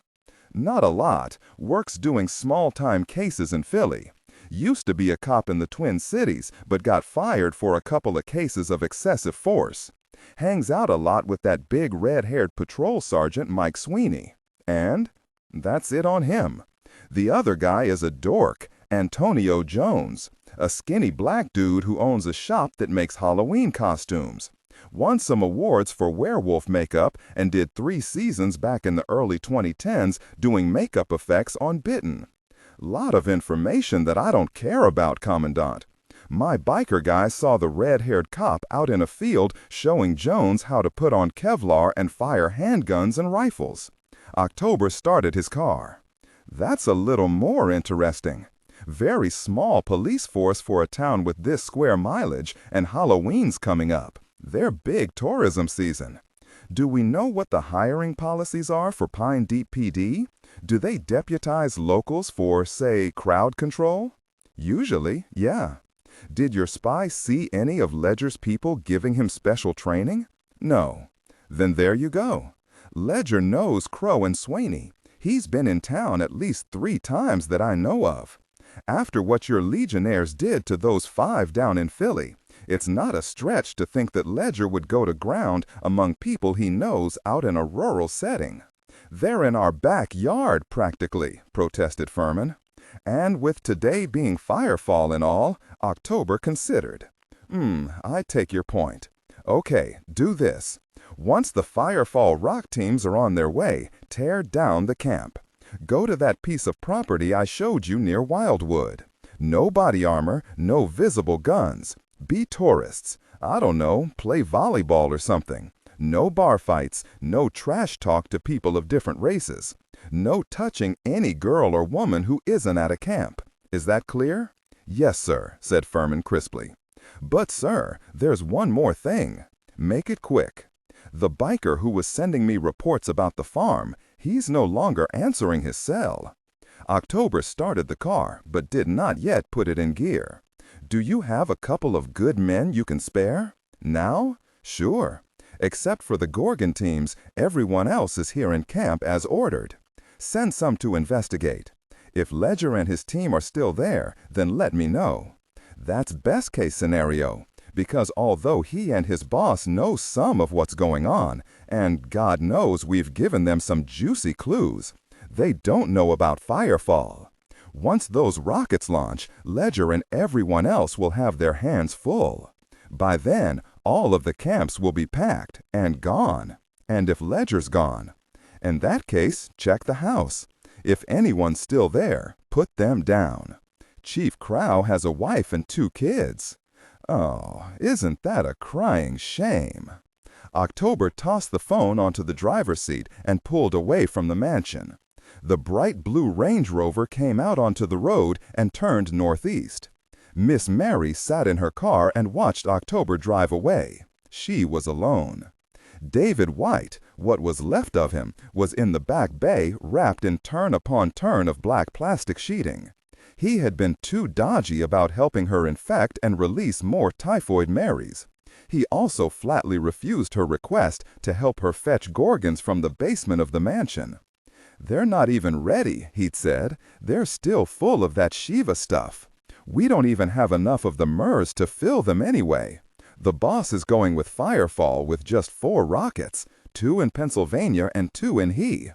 "Not a lot. Works doing small-time cases in Philly. Used to be a cop in the Twin Cities, but got fired for a couple of cases of excessive force. Hangs out a lot with that big red-haired patrol sergeant Mike Sweeney. And that's it on him. The other guy is a dork, Antonio Jones, a skinny black dude who owns a shop that makes Halloween costumes. Won some awards for werewolf makeup and did 3 seasons back in the early 2010s doing makeup effects on Bitten. Lot of information that I don't care about, Commandant. My biker guy saw the red-haired cop out in a field showing Jones how to put on Kevlar and fire handguns and rifles. October started his car. That's a little more interesting. Very small police force for a town with this square mileage, and Halloween's coming up. They're big tourism season. Do we know what the hiring policies are for Pine Deep PD? Do they deputize locals for, say, crowd control? Usually, yeah. Did your spy see any of Ledger's people giving him special training? No. Then there you go. Ledger knows Crow and Sweeney. He's been in town at least 3 times that I know of. After what your Legionnaires did to those 5 down in Philly, it's not a stretch to think that Ledger would go to ground among people he knows out in a rural setting. "They're in our backyard, practically," protested Furman. And with today being Firefall and all, October considered. I take your point. Okay, do this. Once the Firefall rock teams are on their way, tear down the camp. Go to that piece of property I showed you near Wildwood. No body armor, no visible guns. Be tourists. I don't know, play volleyball or something. No bar fights, no trash talk to people of different races. No touching any girl or woman who isn't at a camp. Is that clear?" "Yes, sir," said Furman crisply. "But, sir, there's one more thing. Make it quick. The biker who was sending me reports about the farm, he's no longer answering his cell." October started the car, but did not yet put it in gear. "Do you have a couple of good men you can spare? Now? Sure. Except for the Gorgon teams, everyone else is here in camp as ordered. Send some to investigate. If Ledger and his team are still there, then let me know. That's best case scenario, because although he and his boss know some of what's going on, and God knows we've given them some juicy clues, they don't know about Firefall. Once those rockets launch, Ledger and everyone else will have their hands full. By then, all of the camps will be packed and gone. And if Ledger's gone, in that case, check the house. If anyone's still there, put them down. Chief Crow has a wife and 2 kids. Oh, isn't that a crying shame? October tossed the phone onto the driver's seat and pulled away from the mansion. The bright blue Range Rover came out onto the road and turned northeast. Miss Mary sat in her car and watched October drive away. She was alone. David White, what was left of him, was in the back bay wrapped in turn upon turn of black plastic sheeting. He had been too dodgy about helping her infect and release more typhoid Marys. He also flatly refused her request to help her fetch Gorgons from the basement of the mansion. "They're not even ready," he'd said. "They're still full of that Shiva stuff. We don't even have enough of the MERS to fill them anyway. The boss is going with Firefall with just 4 rockets, 2 in Pennsylvania and 2 in He."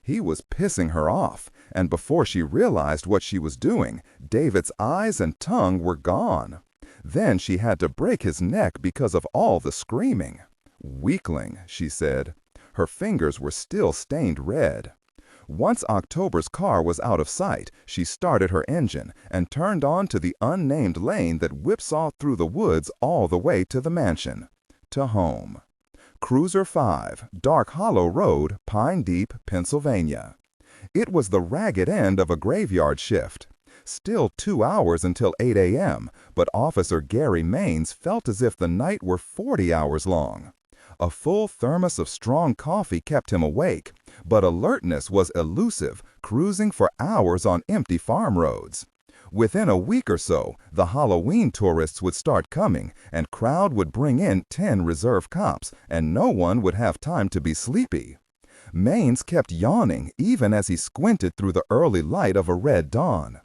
He was pissing her off, and before she realized what she was doing, David's eyes and tongue were gone. Then she had to break his neck because of all the screaming. "Weakling," she said. Her fingers were still stained red. Once October's car was out of sight, she started her engine and turned on to the unnamed lane that whipsawed through the woods all the way to the mansion. To home. Cruiser 5, Dark Hollow Road, Pine Deep, Pennsylvania. It was the ragged end of a graveyard shift. Still 2 hours until 8 a.m., but Officer Gary Maines felt as if the night were 40 hours long. A full thermos of strong coffee kept him awake, but alertness was elusive, cruising for hours on empty farm roads. Within a week or so, the Halloween tourists would start coming, and crowd would bring in 10 reserve cops, and no one would have time to be sleepy. Maines kept yawning even as he squinted through the early light of a red dawn.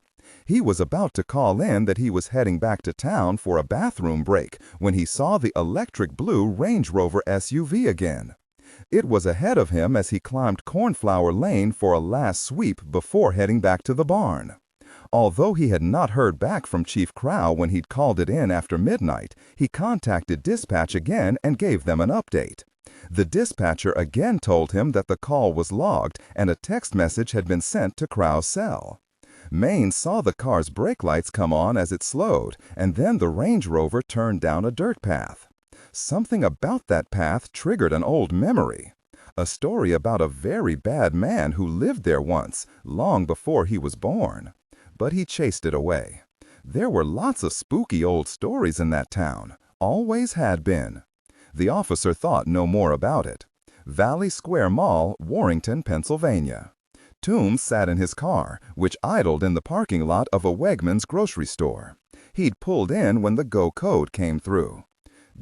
He was about to call in that he was heading back to town for a bathroom break when he saw the electric blue Range Rover SUV again. It was ahead of him as he climbed Cornflower Lane for a last sweep before heading back to the barn. Although he had not heard back from Chief Crow when he'd called it in after midnight, he contacted dispatch again and gave them an update. The dispatcher again told him that the call was logged and a text message had been sent to Crow's cell. Maines saw the car's brake lights come on as it slowed, and then the Range Rover turned down a dirt path. Something about that path triggered an old memory. A story about a very bad man who lived there once, long before he was born. But he chased it away. There were lots of spooky old stories in that town. Always had been. The officer thought no more about it. Valley Square Mall, Warrington, Pennsylvania. Toombs sat in his car, which idled in the parking lot of a Wegmans grocery store. He'd pulled in when the go code came through.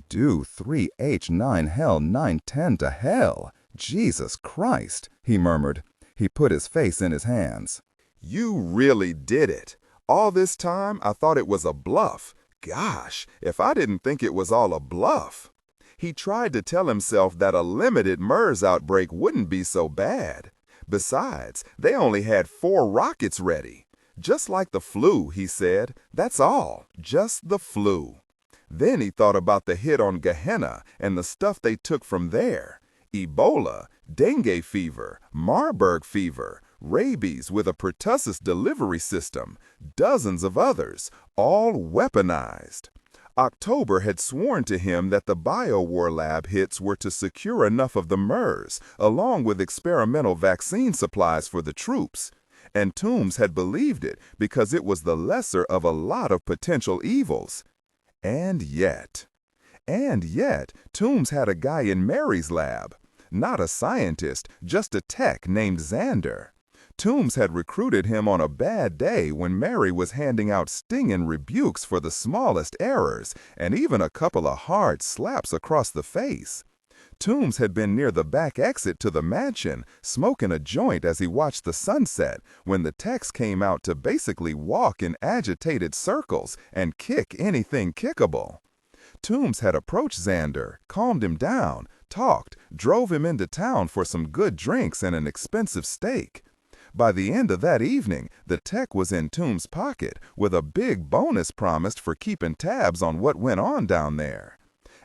"Do 3H9 hell 910 to hell. Jesus Christ," he murmured. He put his face in his hands. You really did it. All this time, I thought it was a bluff. Gosh, if I didn't think it was all a bluff. He tried to tell himself that a limited MERS outbreak wouldn't be so bad. Besides, they only had 4 rockets ready. Just like the flu, he said. That's all. Just the flu. Then he thought about the hit on Gehenna and the stuff they took from there. Ebola, dengue fever, Marburg fever, rabies with a pertussis delivery system, dozens of others, all weaponized. October had sworn to him that the BioWar lab hits were to secure enough of the MERS, along with experimental vaccine supplies for the troops. And Toombs had believed it because it was the lesser of a lot of potential evils. And yet, Toombs had a guy in Mary's lab. Not a scientist, just a tech named Xander. Toombs had recruited him on a bad day when Mary was handing out stinging rebukes for the smallest errors and even a couple of hard slaps across the face. Toombs had been near the back exit to the mansion, smoking a joint as he watched the sunset when the techs came out to basically walk in agitated circles and kick anything kickable. Toombs had approached Xander, calmed him down, talked, drove him into town for some good drinks and an expensive steak. By the end of that evening, the tech was in Toombs' pocket with a big bonus promised for keeping tabs on what went on down there.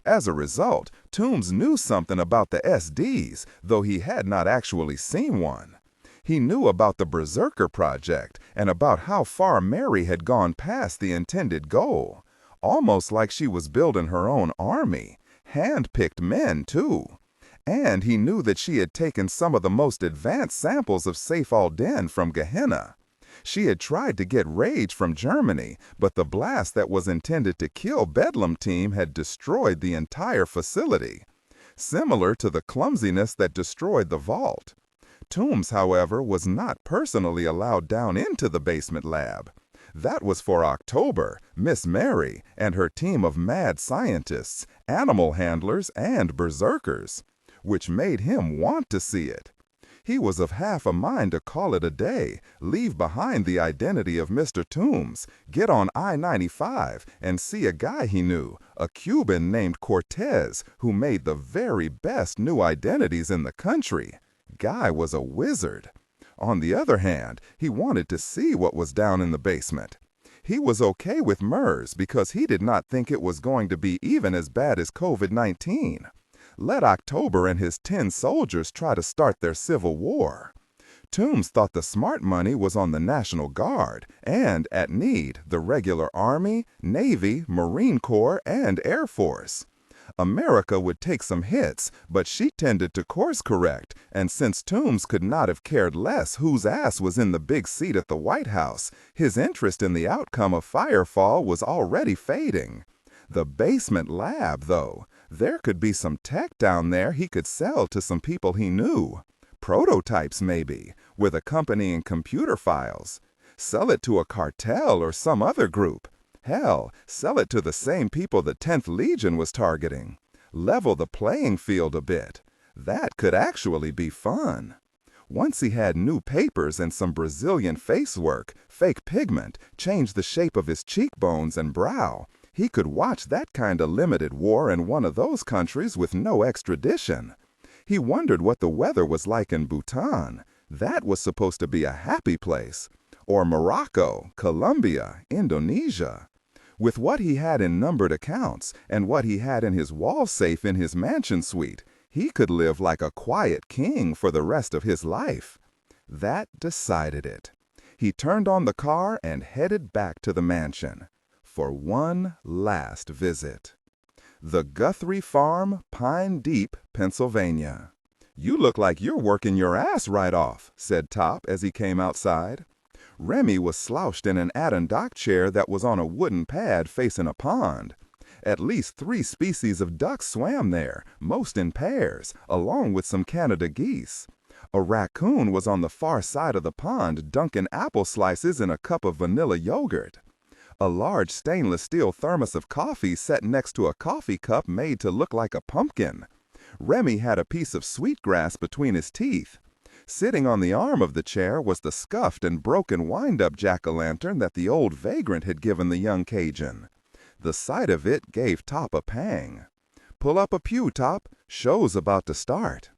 As a result, Toombs knew something about the SDs, though he had not actually seen one. He knew about the Berserker Project and about how far Mary had gone past the intended goal. Almost like she was building her own army. hand-picked men, too. And he knew that she had taken some of the most advanced samples of Saif al-Din from Gehenna. She had tried to get Rage from Germany, but the blast that was intended to kill Bedlam Team had destroyed the entire facility, similar to the clumsiness that destroyed the vault. Toombs, however, was not personally allowed down into the basement lab. That was for October, Miss Mary, and her team of mad scientists, animal handlers, and berserkers, which made him want to see it. He was of half a mind to call it a day, leave behind the identity of Mr. Toombs, get on I-95, and see a guy he knew, a Cuban named Cortez, who made the very best new identities in the country. Guy was a wizard. On the other hand, he wanted to see what was down in the basement. He was okay with MERS because he did not think it was going to be even as bad as COVID-19. Let October and his 10 soldiers try to start their civil war. Toombs thought the smart money was on the National Guard and, at need, the regular Army, Navy, Marine Corps, and Air Force. America would take some hits, but she tended to course correct, and since Toombs could not have cared less whose ass was in the big seat at the White House, his interest in the outcome of Firefall was already fading. The basement lab, though, there could be some tech down there he could sell to some people he knew. Prototypes, maybe, with accompanying computer files. Sell it to a cartel or some other group. Hell, sell it to the same people the 10th Legion was targeting. Level the playing field a bit. That could actually be fun. Once he had new papers and some Brazilian face work, fake pigment, change the shape of his cheekbones and brow, he could watch that kind of limited war in one of those countries with no extradition. He wondered what the weather was like in Bhutan. That was supposed to be a happy place. Or Morocco, Colombia, Indonesia. With what he had in numbered accounts and what he had in his wall safe in his mansion suite, he could live like a quiet king for the rest of his life. That decided it. He turned on the car and headed back to the mansion for one last visit. The Guthrie Farm, Pine Deep, Pennsylvania. "You look like you're working your ass right off," said Top as he came outside. Remy was slouched in an Adirondack chair that was on a wooden pad facing a pond. At least 3 species of ducks swam there, most in pairs, along with some Canada geese. A raccoon was on the far side of the pond dunking apple slices in a cup of vanilla yogurt. A large stainless steel thermos of coffee sat next to a coffee cup made to look like a pumpkin. Remy had a piece of sweetgrass between his teeth. Sitting on the arm of the chair was the scuffed and broken wind-up jack-o'-lantern that the old vagrant had given the young Cajun. The sight of it gave Top a pang. "Pull up a pew, Top. Show's about to start."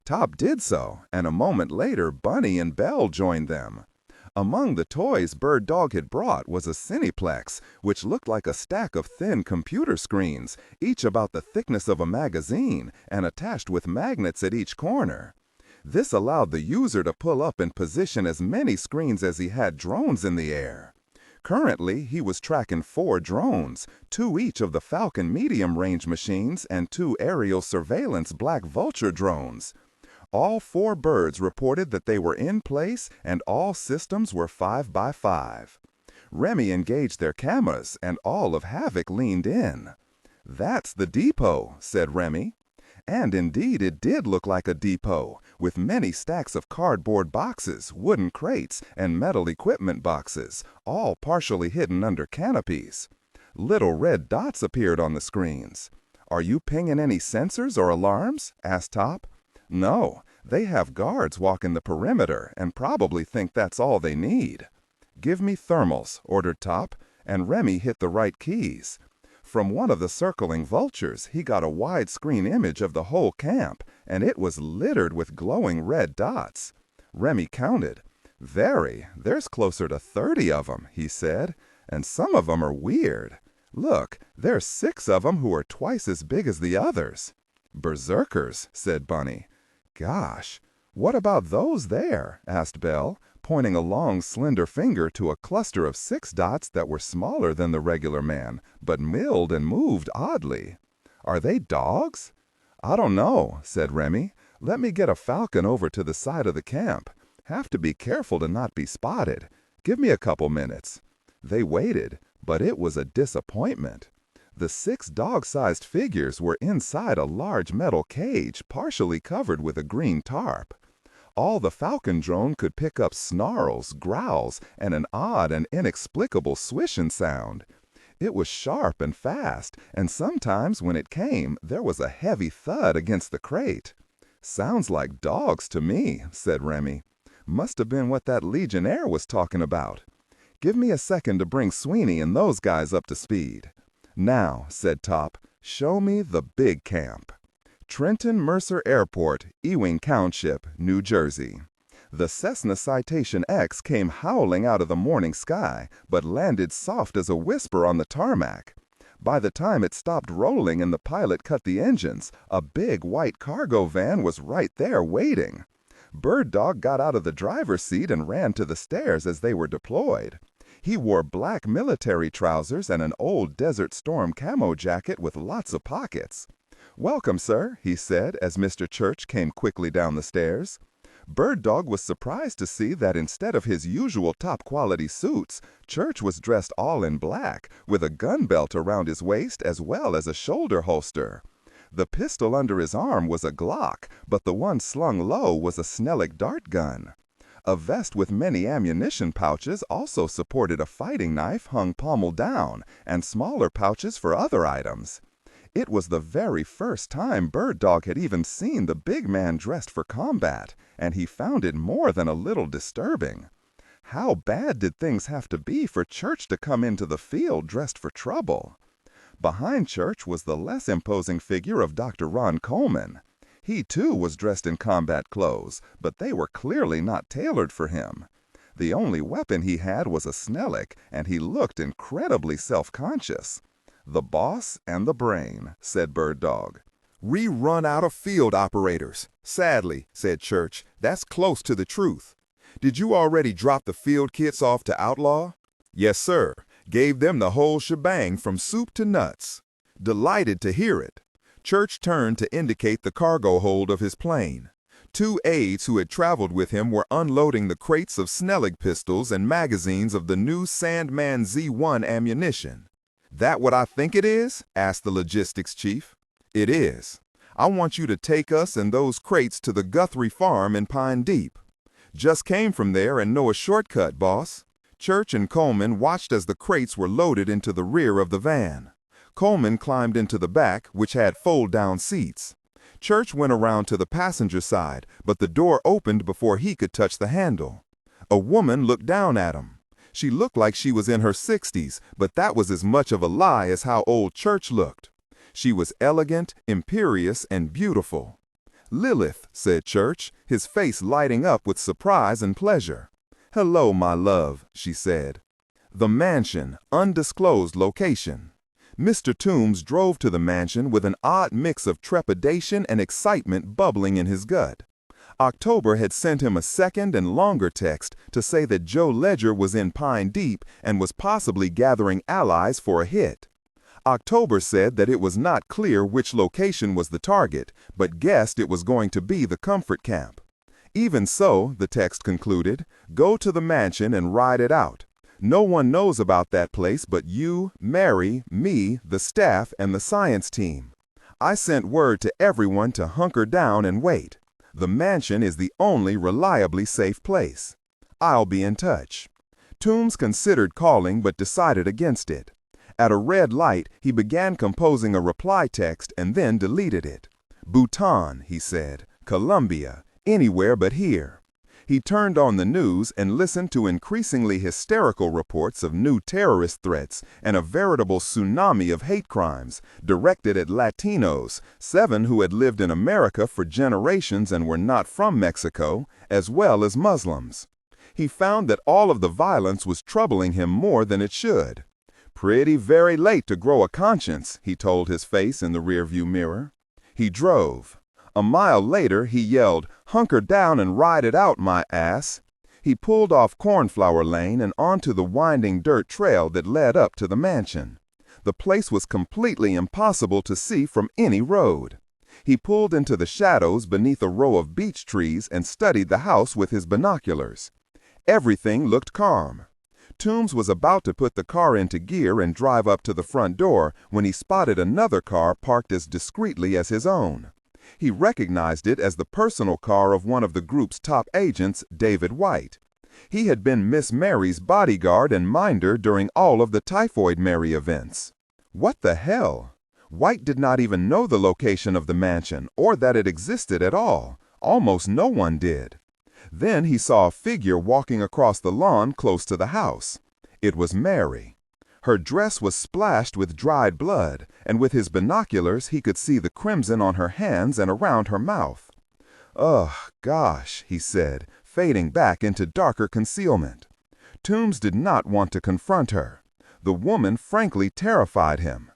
Top did so, and a moment later Bunny and Belle joined them. Among the toys Bird Dog had brought was a Cineplex, which looked like a stack of thin computer screens, each about the thickness of a magazine and attached with magnets at each corner. This allowed the user to pull up and position as many screens as he had drones in the air. Currently, he was tracking 4 drones, 2 each of the Falcon medium-range machines and 2 aerial surveillance Black Vulture drones. All 4 birds reported that they were in place and all systems were 5x5. Remy engaged their cameras and all of Havoc leaned in. "That's the depot," said Remy. And indeed it did look like a depot, with many stacks of cardboard boxes, wooden crates, and metal equipment boxes, all partially hidden under canopies. Little red dots appeared on the screens. "Are you pinging any sensors or alarms?" asked Top. "No, they have guards walking the perimeter and probably think that's all they need." "Give me thermals," ordered Top, and Remy hit the right keys. From one of the circling vultures, he got a widescreen image of the whole camp, and it was littered with glowing red dots. Remy counted. "There's closer to 30 of them," he said, "and some of them are weird. Look, there's 6 of them who are twice as big as the others." "Berserkers," said Bunny. "Gosh, what about those there?" asked Belle, pointing a long, slender finger to a cluster of 6 dots that were smaller than the regular man, but milled and moved oddly. Are they dogs? I don't know, said Remy. Let me get a falcon over to the side of the camp. Have to be careful to not be spotted. Give me a couple minutes. They waited, but it was a disappointment. The 6 dog-sized figures were inside a large metal cage partially covered with a green tarp. All the falcon drone could pick up snarls, growls, and an odd and inexplicable swishing sound. It was sharp and fast, and sometimes when it came, there was a heavy thud against the crate. Sounds like dogs to me, said Remy. Must have been what that Legionnaire was talking about. Give me a second to bring Sweeney and those guys up to speed. Now, said Top, show me the big camp. Trenton Mercer Airport, Ewing Township, New Jersey. The Cessna Citation X came howling out of the morning sky, but landed soft as a whisper on the tarmac. By the time it stopped rolling and the pilot cut the engines, a big white cargo van was right there waiting. Bird Dog got out of the driver's seat and ran to the stairs as they were deployed. He wore black military trousers and an old Desert Storm camo jacket with lots of pockets. "Welcome, sir," he said as Mr. Church came quickly down the stairs. Bird Dog was surprised to see that instead of his usual top-quality suits, Church was dressed all in black, with a gun belt around his waist as well as a shoulder holster. The pistol under his arm was a Glock, but the one slung low was a Snellick dart gun. A vest with many ammunition pouches also supported a fighting knife hung pommel down, and smaller pouches for other items. It was the very first time Bird Dog had even seen the big man dressed for combat, and he found it more than a little disturbing. How bad did things have to be for Church to come into the field dressed for trouble? Behind Church was the less imposing figure of Dr. Ron Coleman. He, too, was dressed in combat clothes, but they were clearly not tailored for him. The only weapon he had was a Snellick, and he looked incredibly self-conscious. "The boss and the brain," said Bird Dog. "We run out of field operators. Sadly," said Church, "that's close to the truth. Did you already drop the field kits off to Outlaw?" "Yes, sir. Gave them the whole shebang from soup to nuts." "Delighted to hear it." Church turned to indicate the cargo hold of his plane. 2 aides who had traveled with him were unloading the crates of Snellick pistols and magazines of the new Sandman Z1 ammunition. "That what I think it is?" asked the logistics chief. "It is. I want you to take us and those crates to the Guthrie farm in Pine Deep." "Just came from there and know a shortcut, boss." Church and Coleman watched as the crates were loaded into the rear of the van. Coleman climbed into the back, which had fold-down seats. Church went around to the passenger side, but the door opened before he could touch the handle. A woman looked down at him. She looked like she was in her 60s, but that was as much of a lie as how old Church looked. She was elegant, imperious, and beautiful. "Lilith," said Church, his face lighting up with surprise and pleasure. "Hello, my love," she said. The mansion, undisclosed location. Mr. Toombs drove to the mansion with an odd mix of trepidation and excitement bubbling in his gut. October had sent him a second and longer text to say that Joe Ledger was in Pine Deep and was possibly gathering allies for a hit. October said that it was not clear which location was the target, but guessed it was going to be the comfort camp. "Even so," the text concluded, "go to the mansion and ride it out. No one knows about that place but you, Mary, me, the staff, and the science team. I sent word to everyone to hunker down and wait. The mansion is the only reliably safe place. I'll be in touch." Toombs considered calling but decided against it. At a red light, he began composing a reply text and then deleted it. "Bhutan," he said, "Colombia, anywhere but here." He turned on the news and listened to increasingly hysterical reports of new terrorist threats and a veritable tsunami of hate crimes directed at Latinos, 7 who had lived in America for generations and were not from Mexico, as well as Muslims. He found that all of the violence was troubling him more than it should. "Pretty very late to grow a conscience," he told his face in the rearview mirror. He drove. A mile later, he yelled, "Hunker down and ride it out, my ass." He pulled off Cornflower Lane and onto the winding dirt trail that led up to the mansion. The place was completely impossible to see from any road. He pulled into the shadows beneath a row of beech trees and studied the house with his binoculars. Everything looked calm. Toombs was about to put the car into gear and drive up to the front door when he spotted another car parked as discreetly as his own. He recognized it as the personal car of one of the group's top agents, David White. He had been Miss Mary's bodyguard and minder during all of the Typhoid Mary events. What the hell? White did not even know the location of the mansion or that it existed at all. Almost no one did. Then he saw a figure walking across the lawn close to the house. It was Mary. Her dress was splashed with dried blood, and with his binoculars he could see the crimson on her hands and around her mouth. "Ugh, gosh," he said, fading back into darker concealment. Toombs did not want to confront her. The woman frankly terrified him.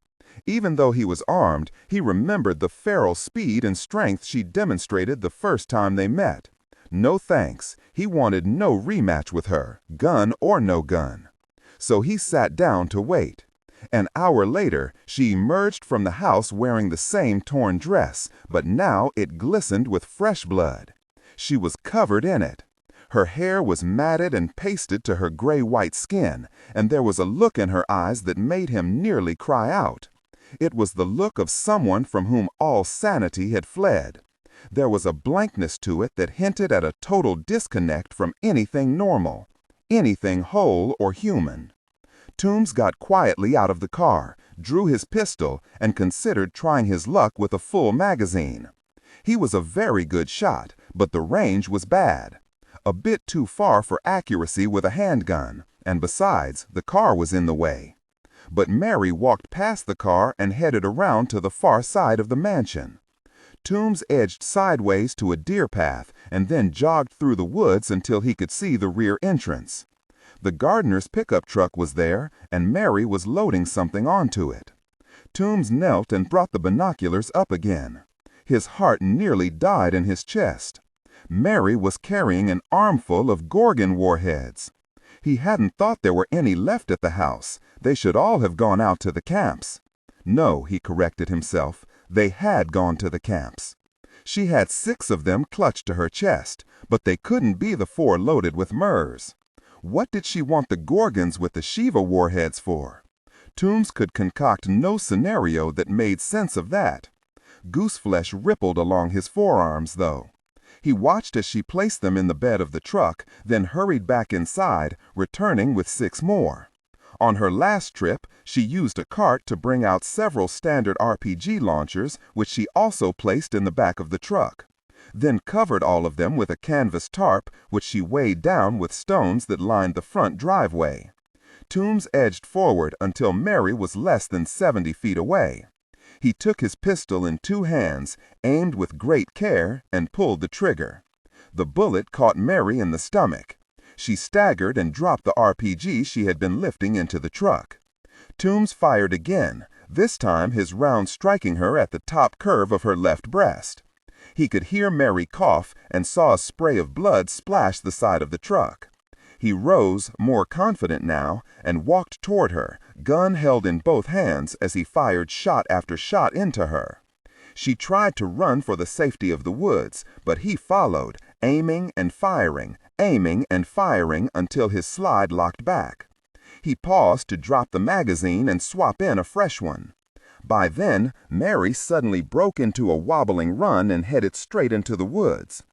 Even though he was armed, he remembered the feral speed and strength she demonstrated the first time they met. No thanks. He wanted no rematch with her, gun or no gun. So he sat down to wait. An hour later, she emerged from the house wearing the same torn dress, but now it glistened with fresh blood. She was covered in it. Her hair was matted and pasted to her gray-white skin, and there was a look in her eyes that made him nearly cry out. It was the look of someone from whom all sanity had fled. There was a blankness to it that hinted at a total disconnect from anything normal, anything whole or human. Toombs got quietly out of the car, drew his pistol, and considered trying his luck with a full magazine. He was a very good shot, but the range was bad. A bit too far for accuracy with a handgun, and besides, the car was in the way. But Mary walked past the car and headed around to the far side of the mansion. Toombs edged sideways to a deer path and then jogged through the woods until he could see the rear entrance. The gardener's pickup truck was there, and Mary was loading something onto it. Toombs knelt and brought the binoculars up again. His heart nearly died in his chest. Mary was carrying an armful of Gorgon warheads. He hadn't thought there were any left at the house. They should all have gone out to the camps. No, he corrected himself. They had gone to the camps. She had 6 of them clutched to her chest, but they couldn't be the 4 loaded with MERS. What did she want the Gorgons with the Shiva warheads for? Toombs could concoct no scenario that made sense of that. Gooseflesh rippled along his forearms, though. He watched as she placed them in the bed of the truck, then hurried back inside, returning with 6 more. On her last trip, she used a cart to bring out several standard RPG launchers, which she also placed in the back of the truck, then covered all of them with a canvas tarp, which she weighed down with stones that lined the front driveway. Toombs edged forward until Mary was less than 70 feet away. He took his pistol in 2 hands, aimed with great care, and pulled the trigger. The bullet caught Mary in the stomach. She staggered and dropped the RPG she had been lifting into the truck. Toombs fired again, this time his round striking her at the top curve of her left breast. He could hear Mary cough and saw a spray of blood splash the side of the truck. He rose, more confident now, and walked toward her, gun held in both hands as he fired shot after shot into her. She tried to run for the safety of the woods, but he followed, aiming and firing until his slide locked back. He paused to drop the magazine and swap in a fresh one. By then, Mary suddenly broke into a wobbling run and headed straight into the woods.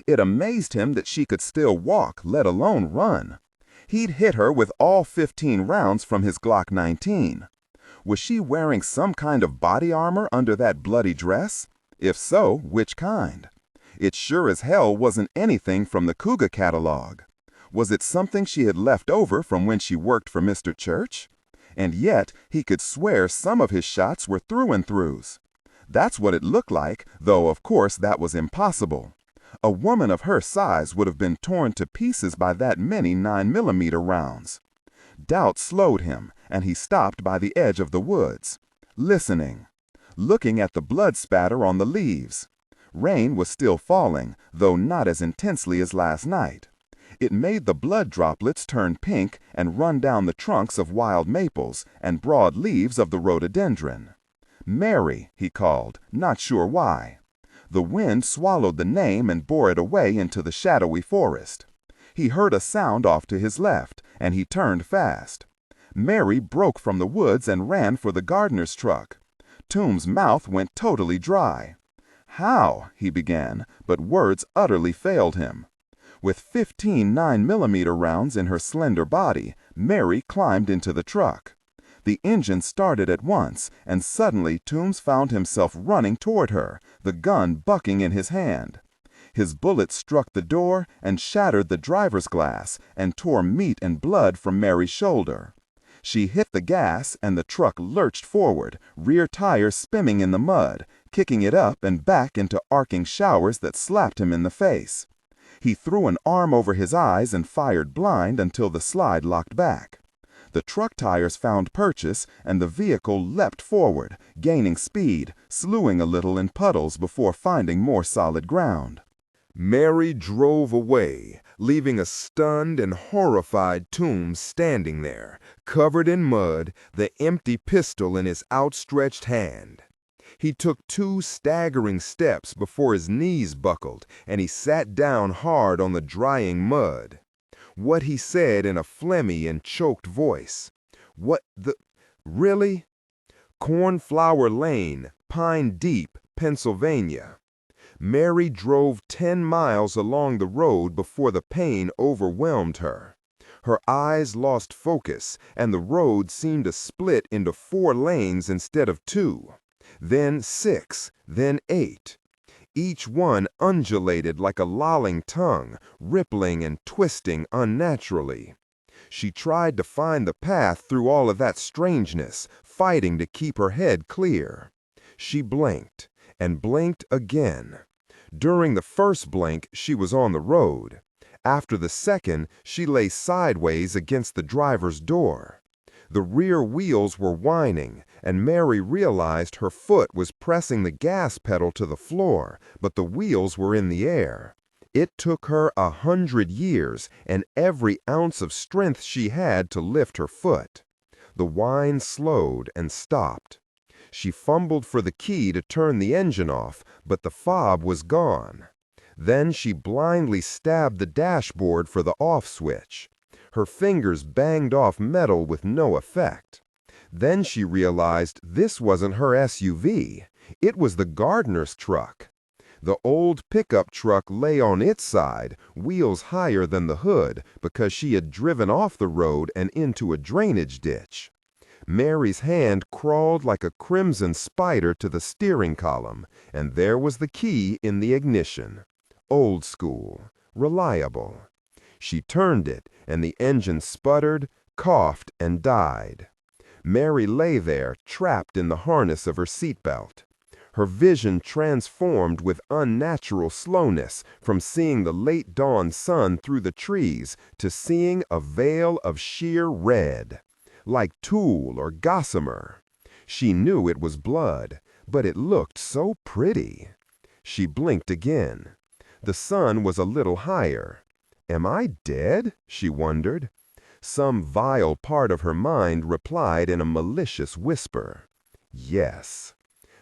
It amazed him that she could still walk, let alone run. He'd hit her with all 15 rounds from his Glock 19. Was she wearing some kind of body armor under that bloody dress? If so, which kind? It sure as hell wasn't anything from the Cougar catalog. Was it something she had left over from when she worked for Mr. Church? And yet, he could swear some of his shots were through and throughs. That's what it looked like, though of course that was impossible. A woman of her size would have been torn to pieces by that many 9mm rounds. Doubt slowed him, and he stopped by the edge of the woods, listening, looking at the blood spatter on the leaves. Rain was still falling, though not as intensely as last night. It made the blood droplets turn pink and run down the trunks of wild maples and broad leaves of the rhododendron. "Mary," he called, not sure why. The wind swallowed the name and bore it away into the shadowy forest. He heard a sound off to his left, and he turned fast. Mary broke from the woods and ran for the gardener's truck. Tomb's mouth went totally dry. "How?" he began, but words utterly failed him. With 15 9mm rounds in her slender body, Mary climbed into the truck. The engine started at once, and suddenly Toombs found himself running toward her, the gun bucking in his hand. His bullet struck the door and shattered the driver's glass and tore meat and blood from Mary's shoulder. She hit the gas and the truck lurched forward, rear tires spinning in the mud, kicking it up and back into arcing showers that slapped him in the face. He threw an arm over his eyes and fired blind until the slide locked back. The truck tires found purchase, and the vehicle leapt forward, gaining speed, slewing a little in puddles before finding more solid ground. Mary drove away, leaving a stunned and horrified Toombs standing there, covered in mud, the empty pistol in his outstretched hand. He took 2 staggering steps before his knees buckled, and he sat down hard on the drying mud. What he said in a phlegmy and choked voice. Really? Cornflower Lane, Pine Deep, Pennsylvania. Mary drove 10 miles along the road before the pain overwhelmed her. Her eyes lost focus, and the road seemed to split into 4 lanes instead of 2. Then 6, then 8. Each one undulated like a lolling tongue, rippling and twisting unnaturally. She tried to find the path through all of that strangeness, fighting to keep her head clear. She blinked, and blinked again. During the first blink, she was on the road. After the second, she lay sideways against the driver's door. The rear wheels were whining, and Mary realized her foot was pressing the gas pedal to the floor, but the wheels were in the air. It took her 100 years and every ounce of strength she had to lift her foot. The whine slowed and stopped. She fumbled for the key to turn the engine off, but the fob was gone. Then she blindly stabbed the dashboard for the off switch. Her fingers banged off metal with no effect. Then she realized this wasn't her SUV. It was the gardener's truck. The old pickup truck lay on its side, wheels higher than the hood, because she had driven off the road and into a drainage ditch. Mary's hand crawled like a crimson spider to the steering column, and there was the key in the ignition. Old school, reliable. She turned it, and the engine sputtered, coughed, and died. Mary lay there, trapped in the harness of her seatbelt. Her vision transformed with unnatural slowness from seeing the late dawn sun through the trees to seeing a veil of sheer red, like tulle or gossamer. She knew it was blood, but it looked so pretty. She blinked again. The sun was a little higher. "Am I dead?" she wondered. Some vile part of her mind replied in a malicious whisper. Yes.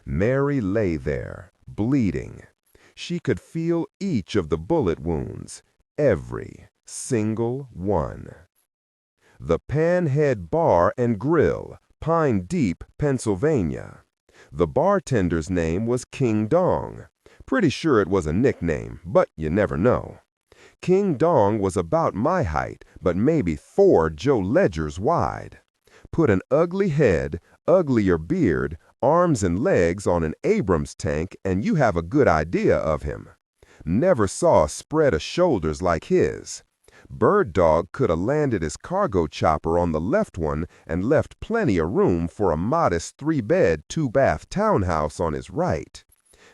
Mary lay there, bleeding. She could feel each of the bullet wounds, every single one. The Panhead Bar and Grill, Pine Deep, Pennsylvania. The bartender's name was King Dong. Pretty sure it was a nickname, but you never know. King Dong was about my height, but maybe 4 Joe Ledgers wide. Put an ugly head, uglier beard, arms and legs on an Abrams tank, and you have a good idea of him. Never saw a spread of shoulders like his. Bird Dog could have landed his cargo chopper on the left one and left plenty of room for a modest 3-bed, 2-bath townhouse on his right.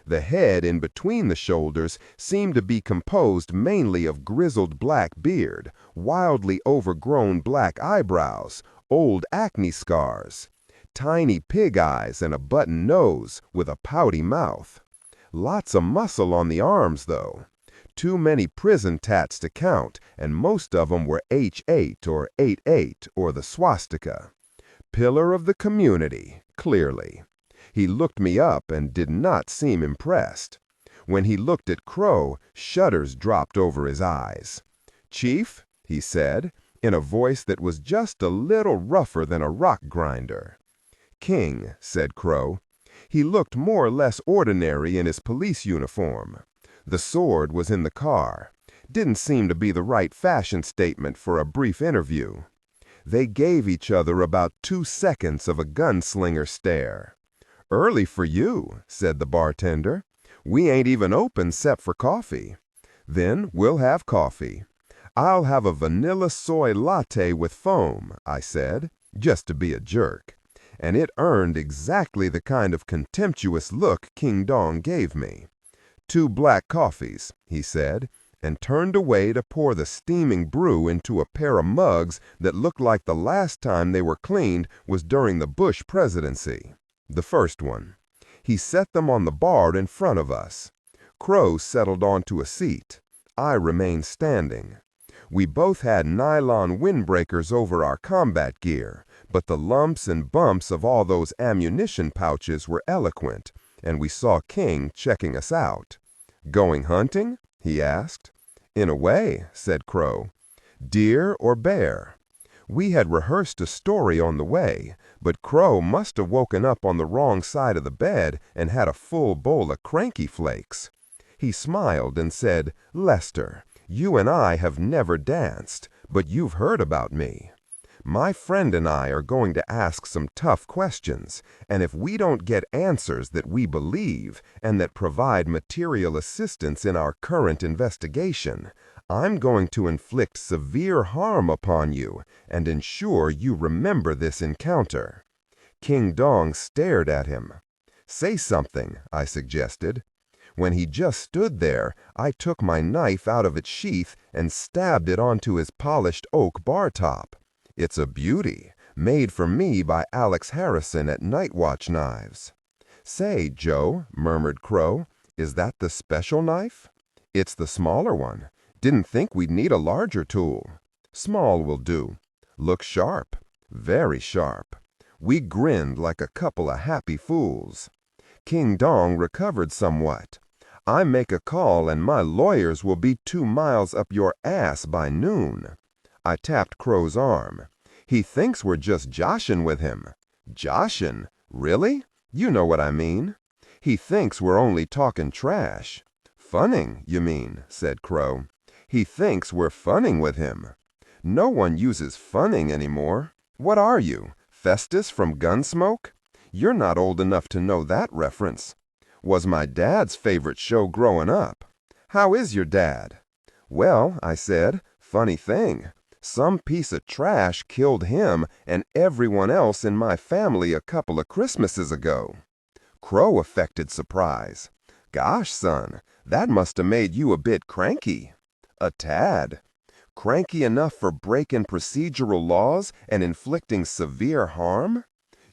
The head in between the shoulders seemed to be composed mainly of grizzled black beard, wildly overgrown black eyebrows, old acne scars, tiny pig eyes, and a button nose with a pouty mouth. Lots of muscle on the arms, though. Too many prison tats to count, and most of 'em were H8 or 88 or the swastika. Pillar of the community, clearly. He looked me up and did not seem impressed. When he looked at Crow, shudders dropped over his eyes. "Chief," he said, in a voice that was just a little rougher than a rock grinder. "King," said Crow. He looked more or less ordinary in his police uniform. The sword was in the car. Didn't seem to be the right fashion statement for a brief interview. They gave each other about 2 seconds of a gunslinger stare. "Early for you," said the bartender. "We ain't even open 'cept for coffee." "Then we'll have coffee." "I'll have a vanilla soy latte with foam," I said, just to be a jerk. And it earned exactly the kind of contemptuous look King Dong gave me. "2 black coffees," he said, and turned away to pour the steaming brew into a pair of mugs that looked like the last time they were cleaned was during the Bush presidency. The first one. He set them on the bar in front of us. Crow settled onto a seat. I remained standing. We both had nylon windbreakers over our combat gear, but the lumps and bumps of all those ammunition pouches were eloquent, and we saw King checking us out. "Going hunting?" he asked. "In a way," said Crow. "Deer or bear?" We had rehearsed a story on the way, but Crow must have woken up on the wrong side of the bed and had a full bowl of cranky flakes. He smiled and said, "Lester, you and I have never danced, but you've heard about me. My friend and I are going to ask some tough questions, and if we don't get answers that we believe and that provide material assistance in our current investigation, I'm going to inflict severe harm upon you and ensure you remember this encounter." King Dong stared at him. "Say something," I suggested. When he just stood there, I took my knife out of its sheath and stabbed it onto his polished oak bar top. It's a beauty, made for me by Alex Harrison at Night Watch Knives. "Say, Joe," murmured Crow, "is that the special knife?" "It's the smaller one. Didn't think we'd need a larger tool." "Small will do. Looks sharp. Very sharp." We grinned like a couple of happy fools. King Dong recovered somewhat. "I make a call and my lawyers will be 2 miles up your ass by noon." I tapped Crow's arm. "He thinks we're just joshin' with him." "Joshin'? Really? You know what I mean. He thinks we're only talking trash." "Funning, you mean," said Crow. "He thinks we're funning with him." "No one uses funning anymore. What are you, Festus from Gunsmoke? You're not old enough to know that reference. Was my dad's favorite show growing up. How is your dad?" "Well," I said, "funny thing. Some piece of trash killed him and everyone else in my family a couple of Christmases ago." Crow affected surprise. "Gosh, son, that must have made you a bit cranky." "A tad." "Cranky enough for breaking procedural laws and inflicting severe harm?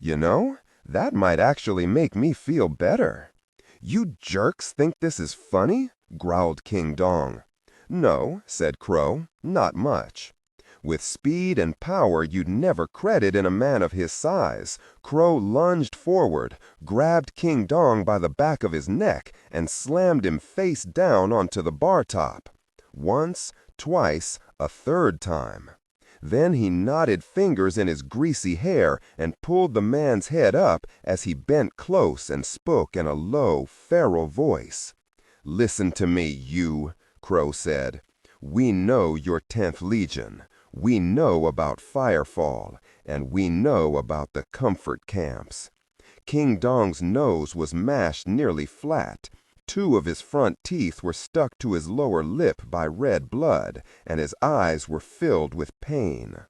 You know, that might actually make me feel better." "You jerks think this is funny?" growled King Dong. "No," said Crow, "not much." With speed and power you'd never credit in a man of his size, Crow lunged forward, grabbed King Dong by the back of his neck, and slammed him face down onto the bar top. Once, twice, a third time. Then he knotted fingers in his greasy hair and pulled the man's head up as he bent close and spoke in a low, feral voice. "Listen to me, you," Crow said. "We know you're 10th Legion. We know about Firefall, and we know about the comfort camps." King Dong's nose was mashed nearly flat. 2 of his front teeth were stuck to his lower lip by red blood, and his eyes were filled with pain.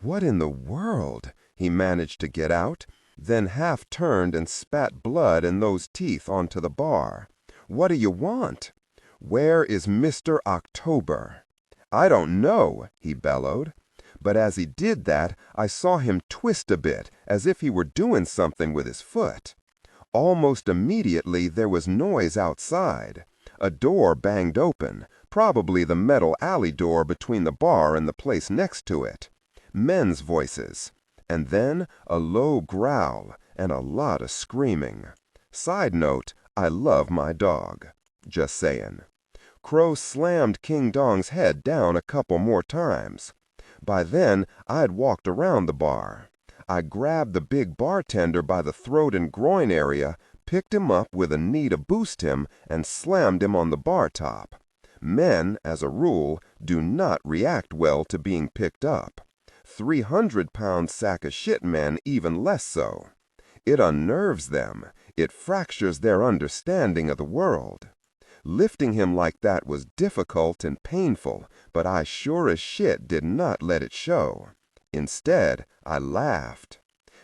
"What in the world?" he managed to get out, then half turned and spat blood and those teeth onto the bar. "What do you want?" "Where is Mr. October?" "I don't know," he bellowed. But as he did that, I saw him twist a bit, as if he were doing something with his foot. Almost immediately there was noise outside. A door banged open. Probably the metal alley door between the bar and the place next to it. Men's voices. And then a low growl and a lot of screaming. Side note, I love my dog. Just saying. Crow slammed King Dong's head down a couple more times. By then, I'd walked around the bar. I grabbed the big bartender by the throat and groin area, picked him up with a knee to boost him, and slammed him on the bar top. Men, as a rule, do not react well to being picked up. 300-pound sack of shit men even less so. It unnerves them. It fractures their understanding of the world. Lifting him like that was difficult and painful, but I sure as shit did not let it show. Instead, I laughed.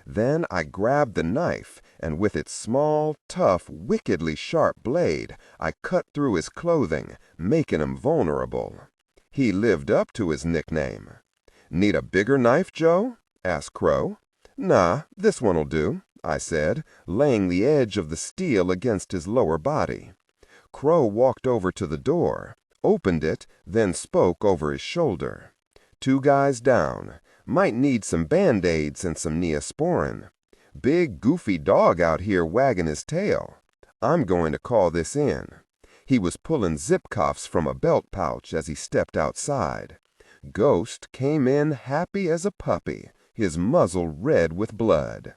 Then I grabbed the knife, and with its small, tough, wickedly sharp blade, I cut through his clothing, making him vulnerable. He lived up to his nickname. "Need a bigger knife, Joe?" asked Crow. "Nah, this one'll do," I said, laying the edge of the steel against his lower body. Crow walked over to the door, opened it, then spoke over his shoulder. "2 guys down. Might need some Band-Aids and some Neosporin. Big, goofy dog out here wagging his tail. I'm going to call this in." He was pulling zip cuffs from a belt pouch as he stepped outside. Ghost came in happy as a puppy, his muzzle red with blood.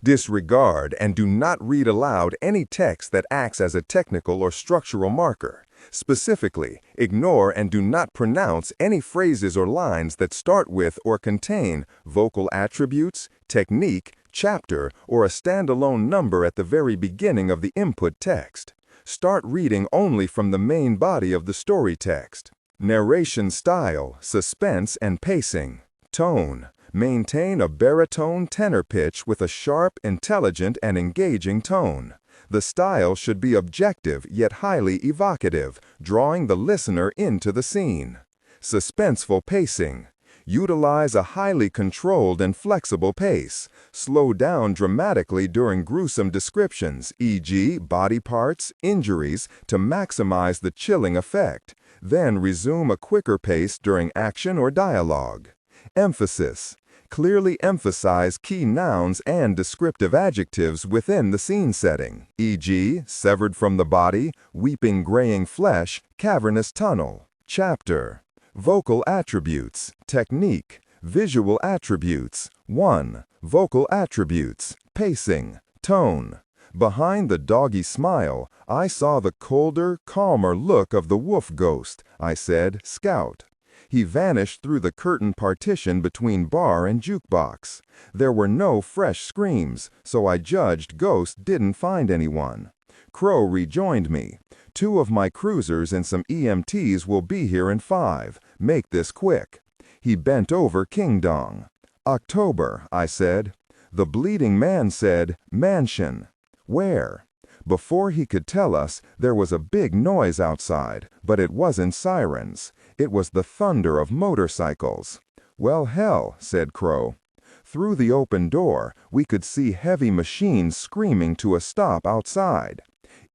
Disregard and do not read aloud any text that acts as a technical or structural marker. Specifically, ignore and do not pronounce any phrases or lines that start with or contain vocal attributes, technique, chapter, or a standalone number at the very beginning of the input text. Start reading only from the main body of the story text. Narration style, suspense, and pacing. Tone. Maintain a baritone tenor pitch with a sharp, intelligent, and engaging tone. The style should be objective yet highly evocative, drawing the listener into the scene. Suspenseful pacing. Utilize a highly controlled and flexible pace. Slow down dramatically during gruesome descriptions, e.g., body parts, injuries, to maximize the chilling effect. Then resume a quicker pace during action or dialogue. Emphasis. Clearly emphasize key nouns and descriptive adjectives within the scene setting, e.g., severed from the body, weeping graying flesh, cavernous tunnel. Chapter. Vocal attributes, technique, visual attributes. 1. Vocal attributes, pacing, tone. Behind the doggy smile, I saw the colder, calmer look of the wolf ghost. I said, "Scout." He vanished through the curtain partition between bar and jukebox. There were no fresh screams, so I judged Ghost didn't find anyone. Crow rejoined me. 2 of my cruisers and some EMTs will be here in 5. Make this quick. He bent over King Dong. "October," I said. The bleeding man said, "Mansion." "Where?" Before he could tell us, there was a big noise outside, but it wasn't sirens. It was the thunder of motorcycles. "Well, hell," said Crow. Through the open door, we could see heavy machines screaming to a stop outside.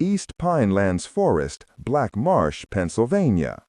East Pinelands Forest, Black Marsh, Pennsylvania.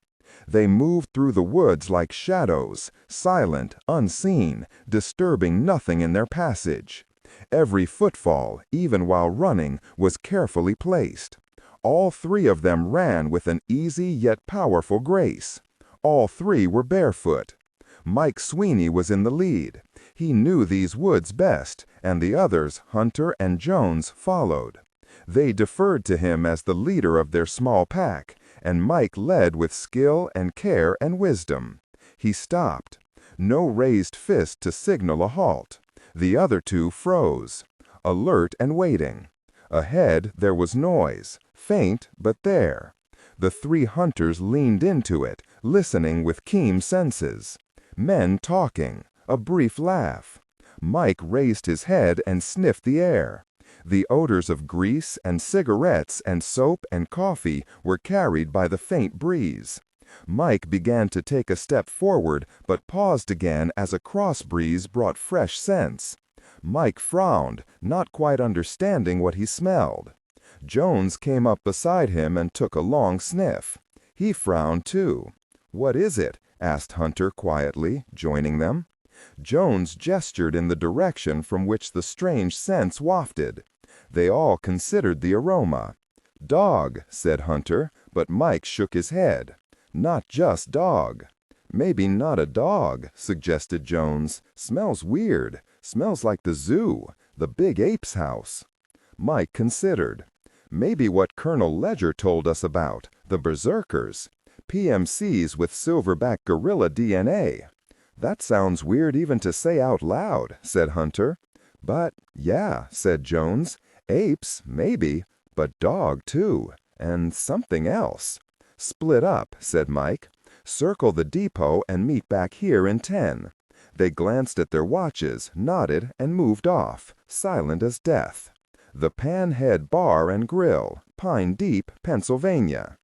They moved through the woods like shadows, silent, unseen, disturbing nothing in their passage. Every footfall, even while running, was carefully placed. All 3 of them ran with an easy yet powerful grace. All 3 were barefoot. Mike Sweeney was in the lead. He knew these woods best, and the others, Hunter and Jones, followed. They deferred to him as the leader of their small pack, and Mike led with skill and care and wisdom. He stopped. No raised fist to signal a halt. The other 2 froze, alert and waiting. Ahead there was noise, faint but there. The 3 hunters leaned into it, listening with keen senses. Men talking, a brief laugh. Mike raised his head and sniffed the air. The odors of grease and cigarettes and soap and coffee were carried by the faint breeze. Mike began to take a step forward, but paused again as a cross breeze brought fresh scents. Mike frowned, not quite understanding what he smelled. Jones came up beside him and took a long sniff. He frowned too. "What is it?" asked Hunter quietly, joining them. Jones gestured in the direction from which the strange scents wafted. They all considered the aroma. "Dog," said Hunter, but Mike shook his head. "Not just dog." "Maybe not a dog," suggested Jones. "Smells weird. Smells like the zoo, the big ape's house." Mike considered. "Maybe what Colonel Ledger told us about, the berserkers. PMCs with silverback gorilla DNA. "That sounds weird even to say out loud," said Hunter. "But, yeah," said Jones. "Apes, maybe, but dog too, and something else." "Split up," said Mike. "Circle the depot and meet back here in 10. They glanced at their watches, nodded, and moved off, silent as death. "The Panhead Bar and Grill, Pine Deep, Pennsylvania."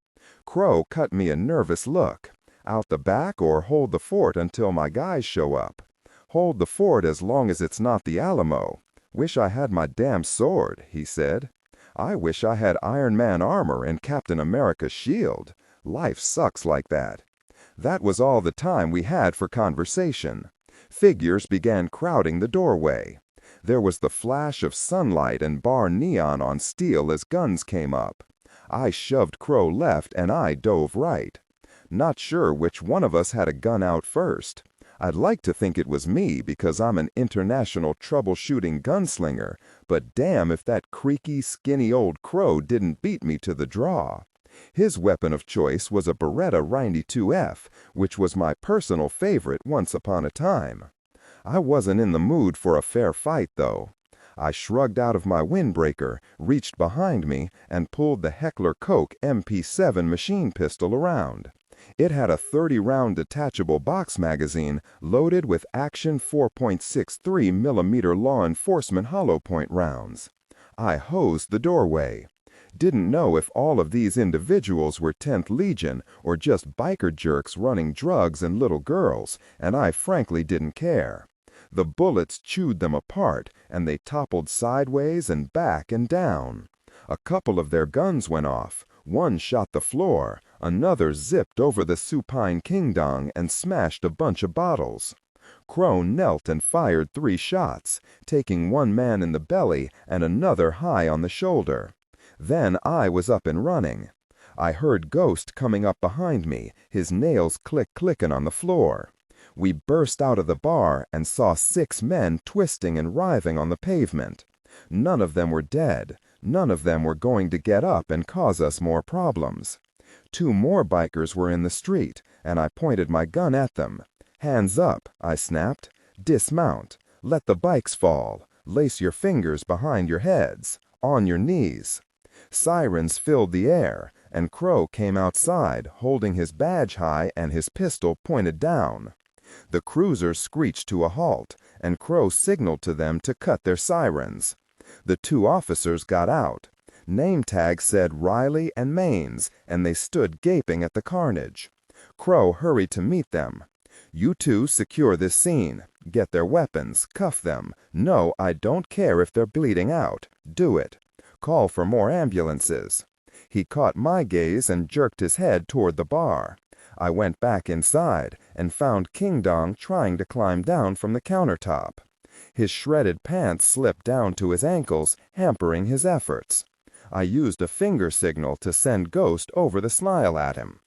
Crow cut me a nervous look. "Out the back or hold the fort until my guys show up?" "Hold the fort as long as it's not the Alamo. Wish I had my damn sword," he said. "I wish I had Iron Man armor and Captain America's shield. Life sucks like that." That was all the time we had for conversation. Figures began crowding the doorway. There was the flash of sunlight and bar neon on steel as guns came up. I shoved Crow left and I dove right. Not sure which one of us had a gun out first. I'd like to think it was me because I'm an international troubleshooting gunslinger, but damn if that creaky, skinny old Crow didn't beat me to the draw. His weapon of choice was a Beretta 92F, which was my personal favorite once upon a time. I wasn't in the mood for a fair fight, though. I shrugged out of my windbreaker, reached behind me, and pulled the Heckler Koch MP7 machine pistol around. It had a 30-round detachable box magazine loaded with Action 4.63 mm law enforcement hollow point rounds. I hosed the doorway. Didn't know if all of these individuals were 10th Legion or just biker jerks running drugs and little girls, and I frankly didn't care. The bullets chewed them apart, and they toppled sideways and back and down. A couple of their guns went off. One shot the floor, another zipped over the supine king-dong and smashed a bunch of bottles. Crow knelt and fired 3 shots, taking one man in the belly and another high on the shoulder. Then I was up and running. I heard Ghost coming up behind me, his nails clicking on the floor. We burst out of the bar and saw 6 men twisting and writhing on the pavement. None of them were dead. None of them were going to get up and cause us more problems. 2 more bikers were in the street, and I pointed my gun at them. "Hands up," I snapped. "Dismount. Let the bikes fall. Lace your fingers behind your heads. On your knees." Sirens filled the air, and Crow came outside, holding his badge high and his pistol pointed down. The cruisers screeched to a halt, and Crow signaled to them to cut their sirens. The 2 officers got out. Name tags said Riley and Maines, and they stood gaping at the carnage. Crow hurried to meet them. "You 2 secure this scene. Get their weapons. Cuff them. No, I don't care if they're bleeding out. Do it. Call for more ambulances." He caught my gaze and jerked his head toward the bar. I went back inside and found King Dong trying to climb down from the countertop. His shredded pants slipped down to his ankles, hampering his efforts. I used a finger signal to send Ghost over the smile at him.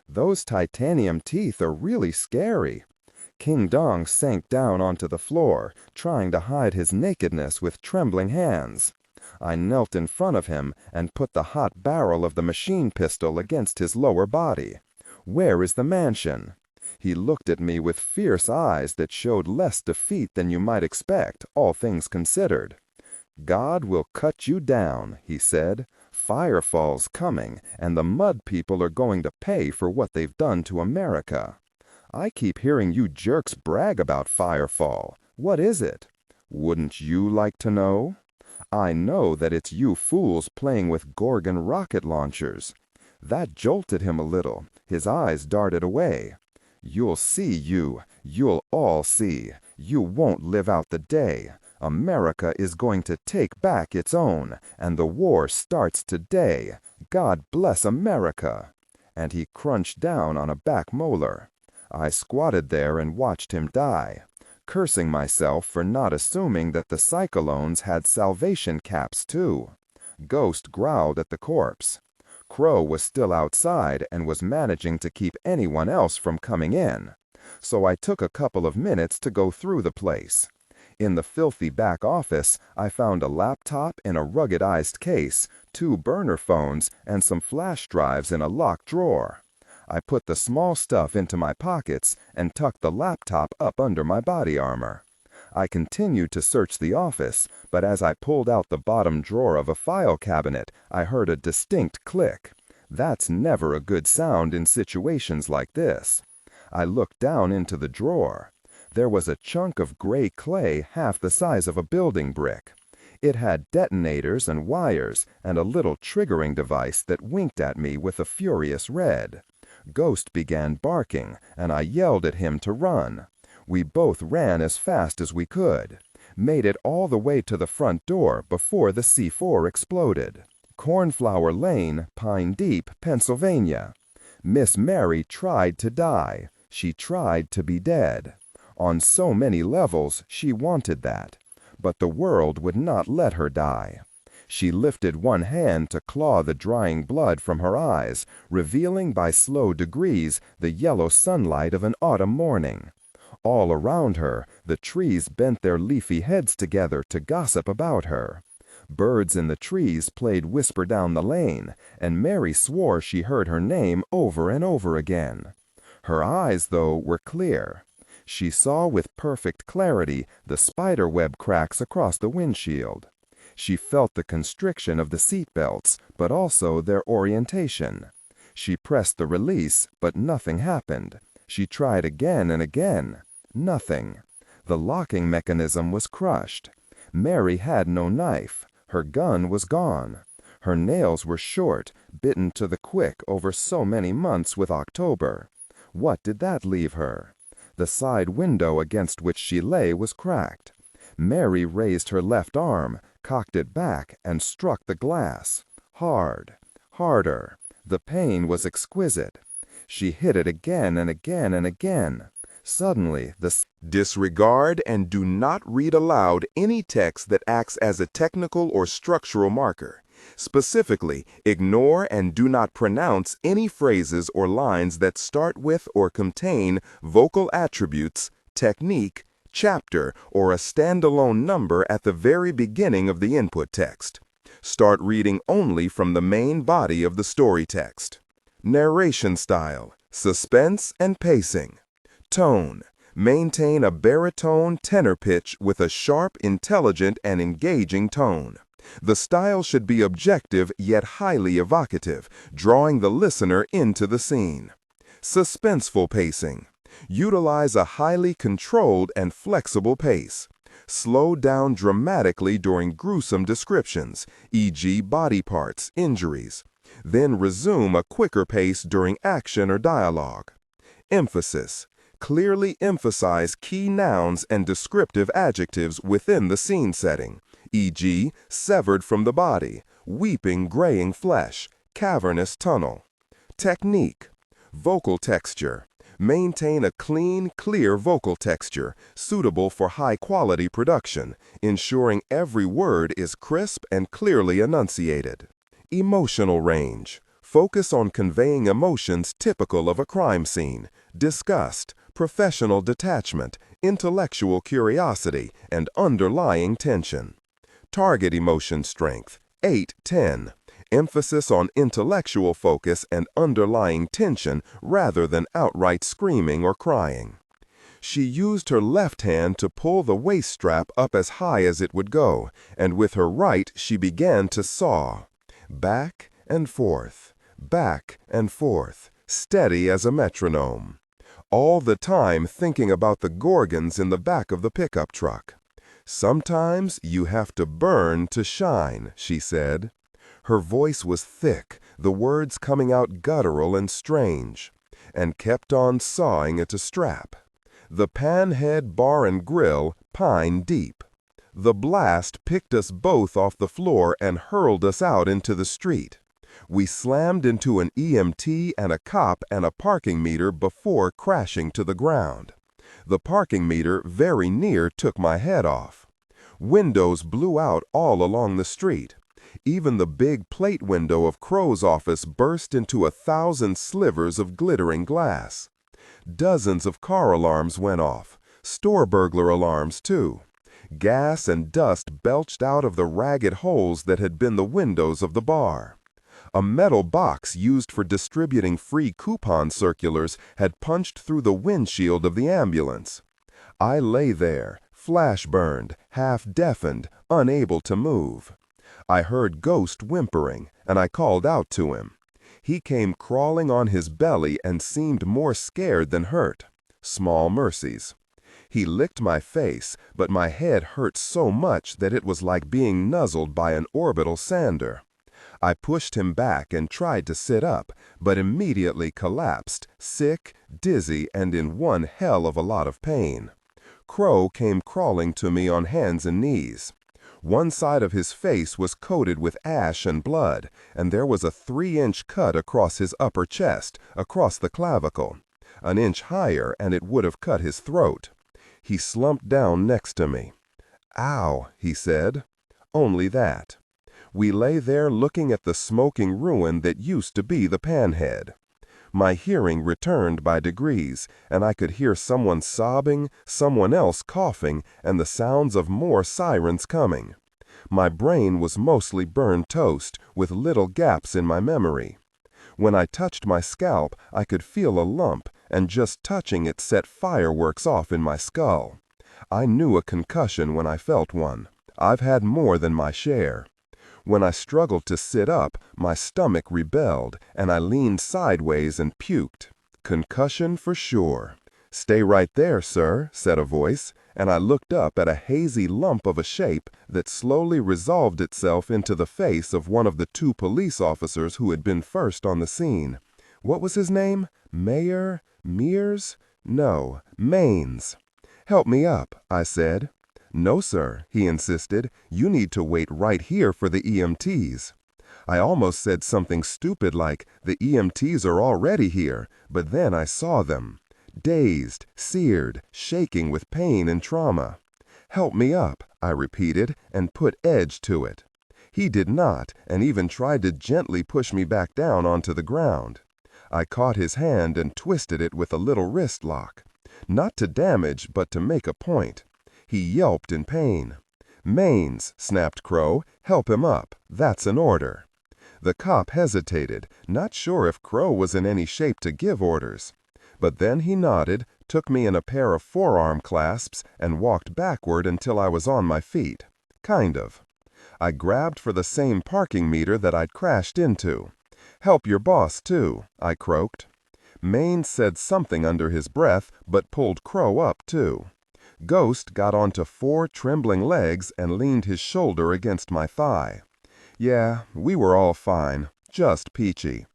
"Those titanium teeth are really scary." King Dong sank down onto the floor, trying to hide his nakedness with trembling hands. I knelt in front of him and put the hot barrel of the machine pistol against his lower body. "Where is the mansion?" He looked at me with fierce eyes that showed less defeat than you might expect, all things considered. "God will cut you down," he said. "Firefall's coming, and the mud people are going to pay for what they've done to America. I keep hearing you jerks brag about Firefall. What is it? Wouldn't you like to know? I know that it's you fools playing with Gorgon rocket launchers." That jolted him a little. His eyes darted away. "You'll see, you'll all see. You won't live out the day. America is going to take back its own, and the war starts today. God bless America." and he crunched down on a back molar. I squatted there and watched him die, cursing myself for not assuming that the cyclones had salvation caps too. Ghost growled at the corpse. Crow was still outside and was managing to keep anyone else from coming in, so I took a couple of minutes to go through the place. In the filthy back office, I found a laptop in a ruggedized case, 2 burner phones, and some flash drives in a locked drawer. I put the small stuff into my pockets and tucked the laptop up under my body armor. I continued to search the office, but as I pulled out the bottom drawer of a file cabinet, I heard a distinct click. That's never a good sound in situations like this. I looked down into the drawer. There was a chunk of gray clay half the size of a building brick. It had detonators and wires and a little triggering device that winked at me with a furious red. Ghost began barking, and I yelled at him to run. We both ran as fast as we could, made it all the way to the front door before the C4 exploded. Cornflower Lane, Pine Deep, Pennsylvania. Miss Mary tried to die. She tried to be dead. On so many levels, she wanted that. But the world would not let her die. She lifted one hand to claw the drying blood from her eyes, revealing by slow degrees the yellow sunlight of an autumn morning. All around her, the trees bent their leafy heads together to gossip about her. Birds in the trees played Whisper Down the Lane, and Mary swore she heard her name over and over again. Her eyes, though, were clear. She saw with perfect clarity the spiderweb cracks across the windshield. She felt the constriction of the seat belts, but also their orientation. She pressed the release, but nothing happened. She tried again and again. Nothing. The locking mechanism was crushed. Mary had no knife. Her gun was gone. Her nails were short, bitten to the quick over so many months with October. What did that leave her? The side window against which she lay was cracked. Mary raised her left arm, cocked it back, and struck the glass. Hard. Harder. The pain was exquisite. She hit it again and again and again. Suddenly, Disregard and do not read aloud any text that acts as a technical or structural marker. Specifically, ignore and do not pronounce any phrases or lines that start with or contain vocal attributes, technique, chapter, or a standalone number at the very beginning of the input text. Start reading only from the main body of the story text. Narration style, suspense and pacing. Tone. Maintain a baritone tenor pitch with a sharp, intelligent, and engaging tone. The style should be objective yet highly evocative, drawing the listener into the scene. Suspenseful pacing. Utilize a highly controlled and flexible pace. Slow down dramatically during gruesome descriptions, e.g. body parts, injuries. Then resume a quicker pace during action or dialogue. Emphasis. Clearly emphasize key nouns and descriptive adjectives within the scene setting, e.g. severed from the body, weeping graying flesh, cavernous tunnel. Technique. Vocal texture. Maintain a clean, clear vocal texture, suitable for high-quality production, ensuring every word is crisp and clearly enunciated. Emotional range. Focus on conveying emotions typical of a crime scene, disgust, professional detachment, intellectual curiosity, and underlying tension. Target emotion strength, 8-10. Emphasis on intellectual focus and underlying tension rather than outright screaming or crying. She used her left hand to pull the waist strap up as high as it would go, and with her right she began to saw. Back and forth, steady as a metronome. All the time thinking about the gorgons in the back of the pickup truck. Sometimes you have to burn to shine, she said. Her voice was thick, the words coming out guttural and strange, and kept on sawing at a strap. The panhead bar and grill, Pine Deep. The blast picked us both off the floor and hurled us out into the street. We slammed into an EMT and a cop and a parking meter before crashing to the ground. The parking meter very near took my head off. Windows blew out all along the street. Even the big plate window of Crow's office burst into 1,000 slivers of glittering glass. Dozens of car alarms went off, store burglar alarms too. Gas and dust belched out of the ragged holes that had been the windows of the bar. A metal box used for distributing free coupon circulars had punched through the windshield of the ambulance. I lay there, flash-burned, half-deafened, unable to move. I heard Ghost whimpering, and I called out to him. He came crawling on his belly and seemed more scared than hurt. Small mercies. He licked my face, but my head hurt so much that it was like being nuzzled by an orbital sander. I pushed him back and tried to sit up, but immediately collapsed, sick, dizzy, and in one hell of a lot of pain. Crow came crawling to me on hands and knees. One side of his face was coated with ash and blood, and there was a 3-inch cut across his upper chest, across the clavicle. An inch higher, and it would have cut his throat. He slumped down next to me. "Ow," he said. Only that. We lay there looking at the smoking ruin that used to be the Panhead. My hearing returned by degrees, and I could hear someone sobbing, someone else coughing, and the sounds of more sirens coming. My brain was mostly burned toast, with little gaps in my memory. When I touched my scalp, I could feel a lump, and just touching it set fireworks off in my skull. I knew a concussion when I felt one. I've had more than my share. When I struggled to sit up, my stomach rebelled, and I leaned sideways and puked. Concussion for sure. "Stay right there, sir," said a voice, and I looked up at a hazy lump of a shape that slowly resolved itself into the face of one of the 2 police officers who had been first on the scene. What was his name? Mears? No, Maines. "Help me up," I said. "No, sir," he insisted. "You need to wait right here for the EMTs." I almost said something stupid like, "The EMTs are already here," but then I saw them. Dazed, seared, shaking with pain and trauma. "Help me up," I repeated, and put edge to it. He did not, and even tried to gently push me back down onto the ground. I caught his hand and twisted it with a little wrist lock. Not to damage, but to make a point. He yelped in pain. "Maines," snapped Crow, "help him up. That's an order." The cop hesitated, not sure if Crow was in any shape to give orders. But then he nodded, took me in a pair of forearm clasps, and walked backward until I was on my feet. Kind of. I grabbed for the same parking meter that I'd crashed into. "Help your boss, too," I croaked. Maines said something under his breath, but pulled Crow up, too. Ghost got onto 4 trembling legs and leaned his shoulder against my thigh. Yeah, we were all fine, just peachy.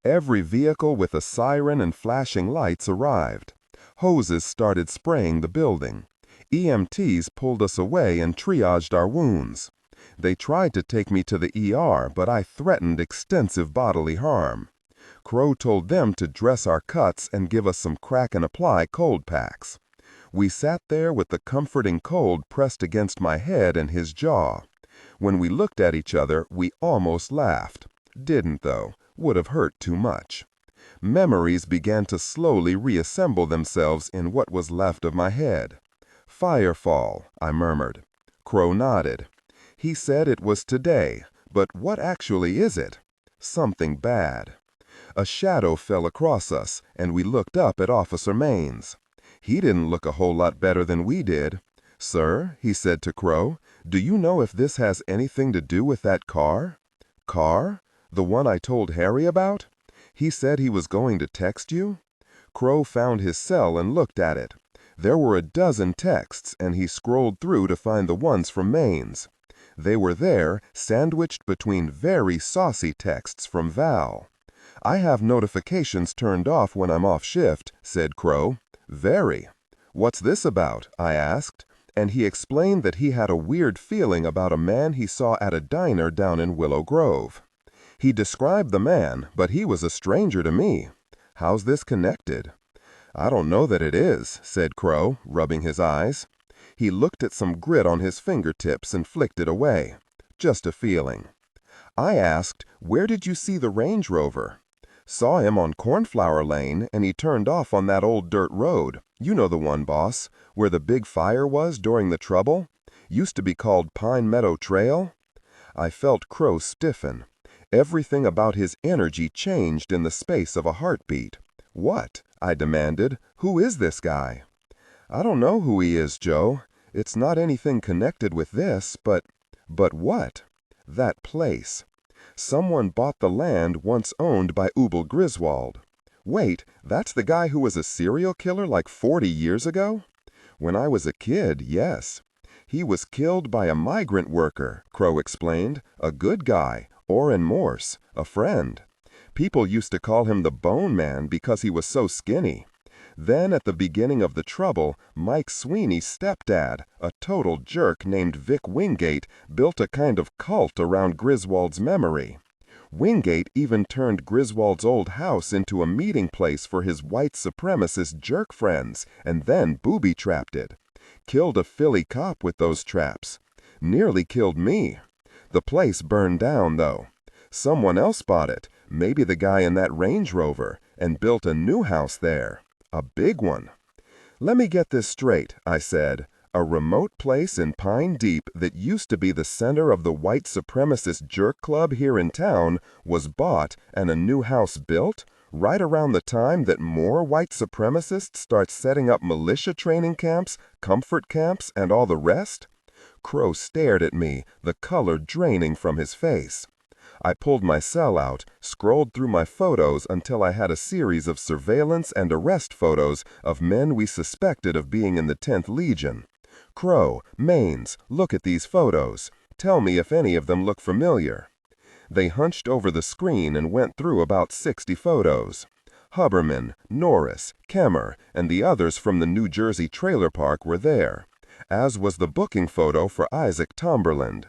Every vehicle with a siren and flashing lights arrived. Hoses started spraying the building. EMTs pulled us away and triaged our wounds. They tried to take me to the ER, but I threatened extensive bodily harm. Crow told them to dress our cuts and give us some crack-and-apply cold packs. We sat there with the comforting cold pressed against my head and his jaw. When we looked at each other, we almost laughed. Didn't, though. Would have hurt too much. Memories began to slowly reassemble themselves in what was left of my head. "Firefall," I murmured. Crow nodded. He said it was today, but what actually is it? Something bad. A shadow fell across us, and we looked up at Officer Maines. He didn't look a whole lot better than we did. "Sir," he said to Crow, "do you know if this has anything to do with that car?" "Car? The one I told Harry about? He said he was going to text you?" Crow found his cell and looked at it. There were a dozen texts, and he scrolled through to find the ones from Maines. They were there, sandwiched between very saucy texts from Val. "I have notifications turned off when I'm off shift," said Crow. "Very. What's this about?" I asked, and he explained that he had a weird feeling about a man he saw at a diner down in Willow Grove. He described the man, but he was a stranger to me. How's this connected? I don't know that it is, said Crow, rubbing his eyes. He looked at some grit on his fingertips and flicked it away. Just a feeling. I asked, where did you see the Range Rover? Saw him on Cornflower Lane, and he turned off on that old dirt road. You know the one, boss, where the big fire was during the Trouble? Used to be called Pine Meadow Trail. I felt Crow stiffen. Everything about his energy changed in the space of a heartbeat. What? I demanded. Who is this guy? I don't know who he is, Joe. It's not anything connected with this, but what? That place. Someone bought the land once owned by Ubel Griswold. Wait, that's the guy who was a serial killer like 40 years ago? When I was a kid, yes. He was killed by a migrant worker, Crow explained. A good guy, Orrin Morse, a friend. People used to call him the Bone Man because he was so skinny. Then at the beginning of the Trouble, Mike Sweeney's stepdad, a total jerk named Vic Wingate, built a kind of cult around Griswold's memory. Wingate even turned Griswold's old house into a meeting place for his white supremacist jerk friends, and then booby-trapped it. Killed a Philly cop with those traps. Nearly killed me. The place burned down, though. Someone else bought it, maybe the guy in that Range Rover, and built a new house there. A big one. Let me get this straight, I said. A remote place in Pine Deep that used to be the center of the white supremacist jerk club here in town was bought and a new house built right around the time that more white supremacists start setting up militia training camps, comfort camps, and all the rest? Crow stared at me, the color draining from his face. I pulled my cell out, scrolled through my photos until I had a series of surveillance and arrest photos of men we suspected of being in the 10th Legion. Crow, Maines, look at these photos. Tell me if any of them look familiar. They hunched over the screen and went through about 60 photos. Huberman, Norris, Kemmer, and the others from the New Jersey trailer park were there, as was the booking photo for Isaac Tomberland.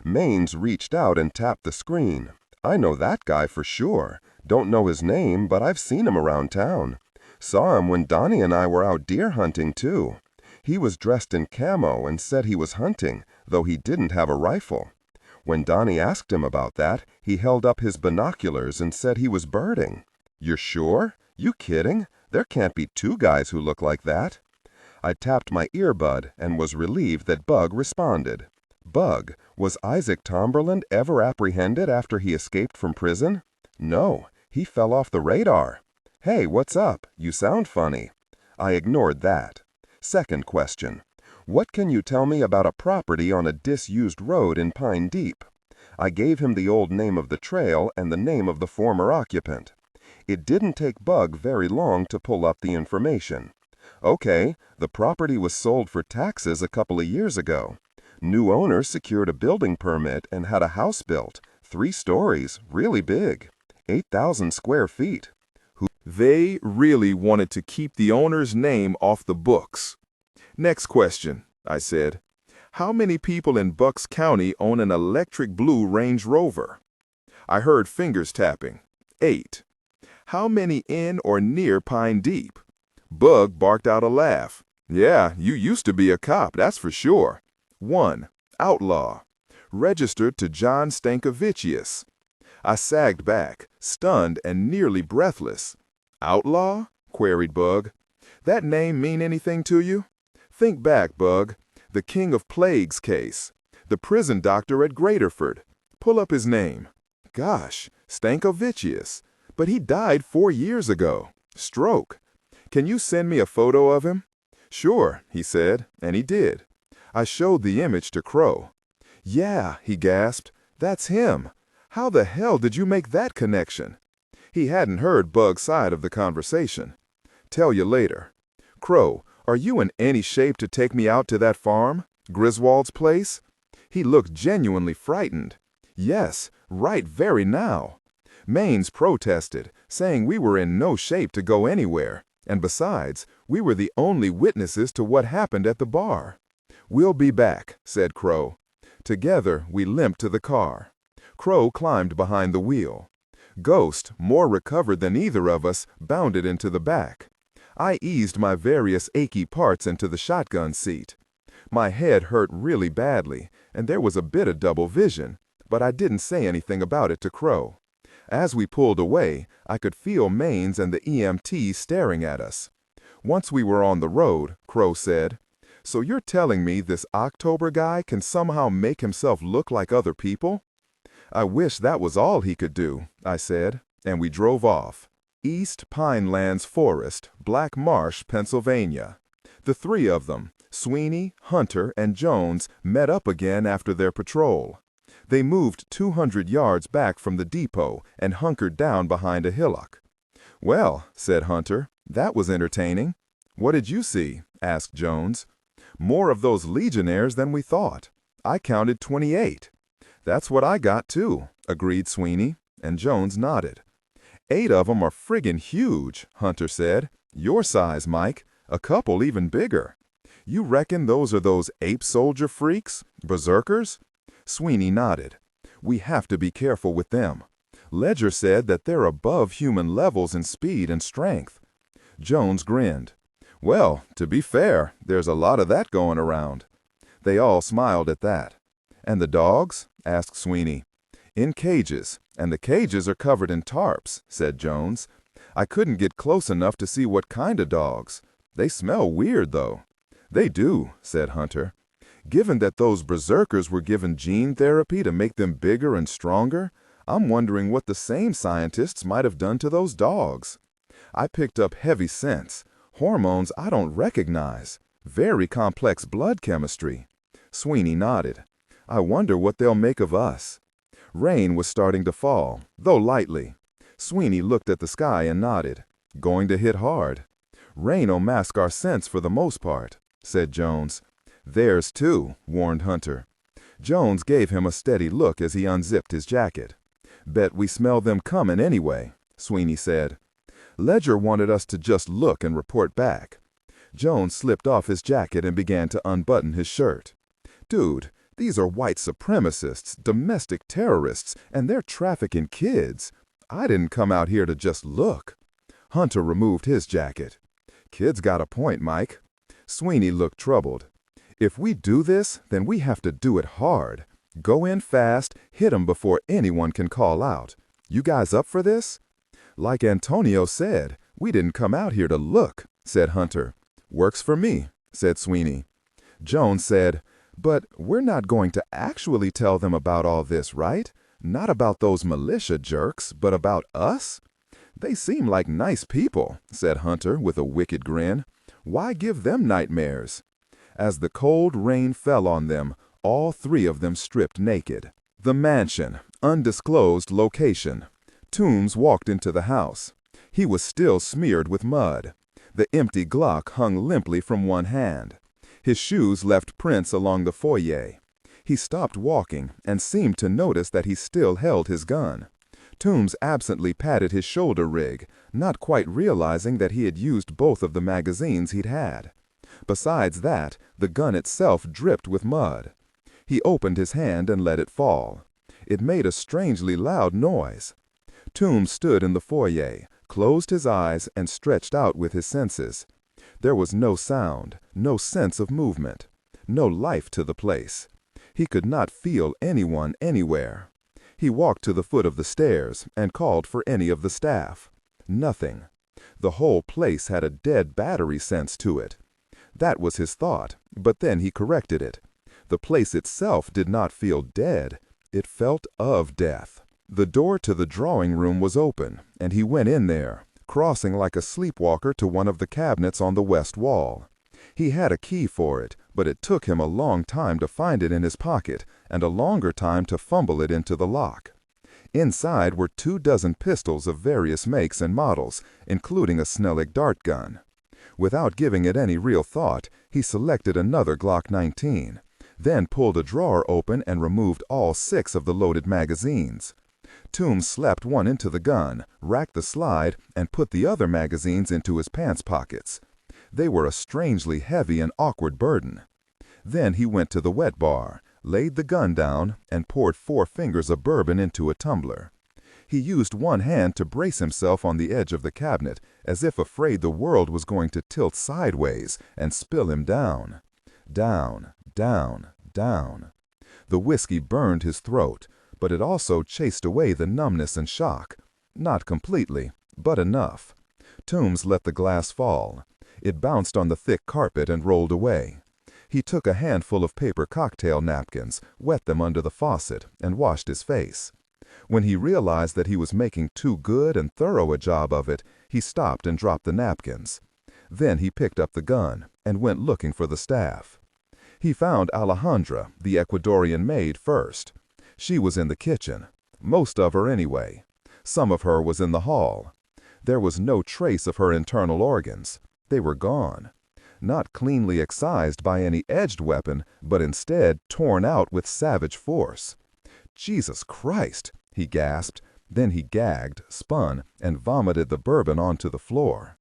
Maines reached out and tapped the screen. I know that guy for sure. Don't know his name, but I've seen him around town. Saw him when Donnie and I were out deer hunting, too. He was dressed in camo and said he was hunting, though he didn't have a rifle. When Donnie asked him about that, he held up his binoculars and said he was birding. You're sure? You kidding? There can't be two guys who look like that. I tapped my earbud and was relieved that Bug responded. Bug, was Isaac Tomberland ever apprehended after he escaped from prison? No, he fell off the radar. Hey, what's up? You sound funny. I ignored that. Second question. What can you tell me about a property on a disused road in Pine Deep? I gave him the old name of the trail and the name of the former occupant. It didn't take Bug very long to pull up the information. Okay, the property was sold for taxes a couple of years ago. New owner secured a building permit and had a house built. 3 stories, really big. 8,000 square feet. They really wanted to keep the owner's name off the books. Next question, I said. How many people in Bucks County own an electric blue Range Rover? I heard fingers tapping. 8. How many in or near Pine Deep? Bug barked out a laugh. Yeah, you used to be a cop, that's for sure. 1. Outlaw. Registered to John Stankovicius. I sagged back, stunned and nearly breathless. Outlaw? Queried Bug. That name mean anything to you? Think back, Bug. The King of Plagues case. The prison doctor at Graterford. Pull up his name. Gosh, Stankovicius. But he died 4 years ago. Stroke. Can you send me a photo of him? Sure, he said, and he did. I showed the image to Crow. Yeah, he gasped. That's him. How the hell did you make that connection? He hadn't heard Bug's side of the conversation. Tell you later. Crow, are you in any shape to take me out to that farm? Griswold's place? He looked genuinely frightened. Yes, right very now. Maines protested, saying we were in no shape to go anywhere, and besides, we were the only witnesses to what happened at the bar. We'll be back, said Crow. Together, we limped to the car. Crow climbed behind the wheel. Ghost, more recovered than either of us, bounded into the back. I eased my various achy parts into the shotgun seat. My head hurt really badly, and there was a bit of double vision, but I didn't say anything about it to Crow. As we pulled away, I could feel Maines and the EMT staring at us. Once we were on the road, Crow said, "So you're telling me this October guy can somehow make himself look like other people?" "I wish that was all he could do," I said, and we drove off. East Pinelands Forest, Black Marsh, Pennsylvania. The three of them, Sweeney, Hunter, and Jones, met up again after their patrol. They moved 200 yards back from the depot and hunkered down behind a hillock. "Well," said Hunter, "that was entertaining." "What did you see?" asked Jones. "More of those legionnaires than we thought. I counted 28. "That's what I got too," agreed Sweeney, and Jones nodded. "8 of 'em are friggin' huge," Hunter said. "Your size, Mike. A couple even bigger. You reckon those are those ape soldier freaks? Berserkers?" Sweeney nodded. "We have to be careful with them. Ledger said that they're above human levels in speed and strength." Jones grinned. "Well, to be fair, there's a lot of that going around." They all smiled at that. "And the dogs?" asked Sweeney. "In cages, and the cages are covered in tarps," said Jones. "I couldn't get close enough to see what kind of dogs. They smell weird, though." "They do," said Hunter. "Given that those berserkers were given gene therapy to make them bigger and stronger, I'm wondering what the same scientists might have done to those dogs. I picked up heavy scents, hormones I don't recognize, very complex blood chemistry." Sweeney nodded. "I wonder what they'll make of us." Rain was starting to fall, though lightly. Sweeney looked at the sky and nodded. "Going to hit hard." "Rain'll mask our scents for the most part," said Jones. "Theirs too," warned Hunter. Jones gave him a steady look as he unzipped his jacket. "Bet we smell them coming anyway," Sweeney said. Ledger wanted us to just look and report back. Jones slipped off his jacket and began to unbutton his shirt. "Dude, these are white supremacists, domestic terrorists, and they're trafficking kids. I didn't come out here to just look." Hunter removed his jacket. "Kid's got a point, Mike." Sweeney looked troubled. "If we do this, then we have to do it hard. Go in fast, hit 'em before anyone can call out. You guys up for this?" "Like Antonio said, we didn't come out here to look," said Hunter. "Works for me," said Sweeney. Jones said, "But we're not going to actually tell them about all this, right? Not about those militia jerks, but about us?" "They seem like nice people," said Hunter with a wicked grin. "Why give them nightmares?" As the cold rain fell on them, all three of them stripped naked. The mansion, undisclosed location. Toombs walked into the house. He was still smeared with mud. The empty Glock hung limply from one hand. His shoes left prints along the foyer. He stopped walking and seemed to notice that he still held his gun. Toombs absently patted his shoulder rig, not quite realizing that he had used both of the magazines he'd had. Besides that, the gun itself dripped with mud. He opened his hand and let it fall. It made a strangely loud noise. Toombs stood in the foyer, closed his eyes, and stretched out with his senses. There was no sound, no sense of movement, no life to the place. He could not feel anyone anywhere. He walked to the foot of the stairs and called for any of the staff. Nothing. The whole place had a dead battery sense to it. That was his thought, but then he corrected it. The place itself did not feel dead. It felt of death. The door to the drawing room was open, and he went in there, crossing like a sleepwalker to one of the cabinets on the west wall. He had a key for it, but it took him a long time to find it in his pocket, and a longer time to fumble it into the lock. Inside were 24 pistols of various makes and models, including a Snelling dart gun. Without giving it any real thought, he selected another Glock 19, then pulled a drawer open and removed all 6 of the loaded magazines. Toombs slapped one into the gun, racked the slide, and put the other magazines into his pants pockets. They were a strangely heavy and awkward burden. Then he went to the wet bar, laid the gun down, and poured 4 fingers of bourbon into a tumbler. He used one hand to brace himself on the edge of the cabinet, as if afraid the world was going to tilt sideways and spill him down. Down, down, down. The whiskey burned his throat, but it also chased away the numbness and shock. Not completely, but enough. Toombs let the glass fall. It bounced on the thick carpet and rolled away. He took a handful of paper cocktail napkins, wet them under the faucet, and washed his face. When he realized that he was making too good and thorough a job of it, he stopped and dropped the napkins. Then he picked up the gun and went looking for the staff. He found Alejandra, the Ecuadorian maid, first. She was in the kitchen. Most of her anyway. Some of her was in the hall. There was no trace of her internal organs. They were gone. Not cleanly excised by any edged weapon, but instead torn out with savage force. Jesus Christ, he gasped. Then he gagged, spun, and vomited the bourbon onto the floor.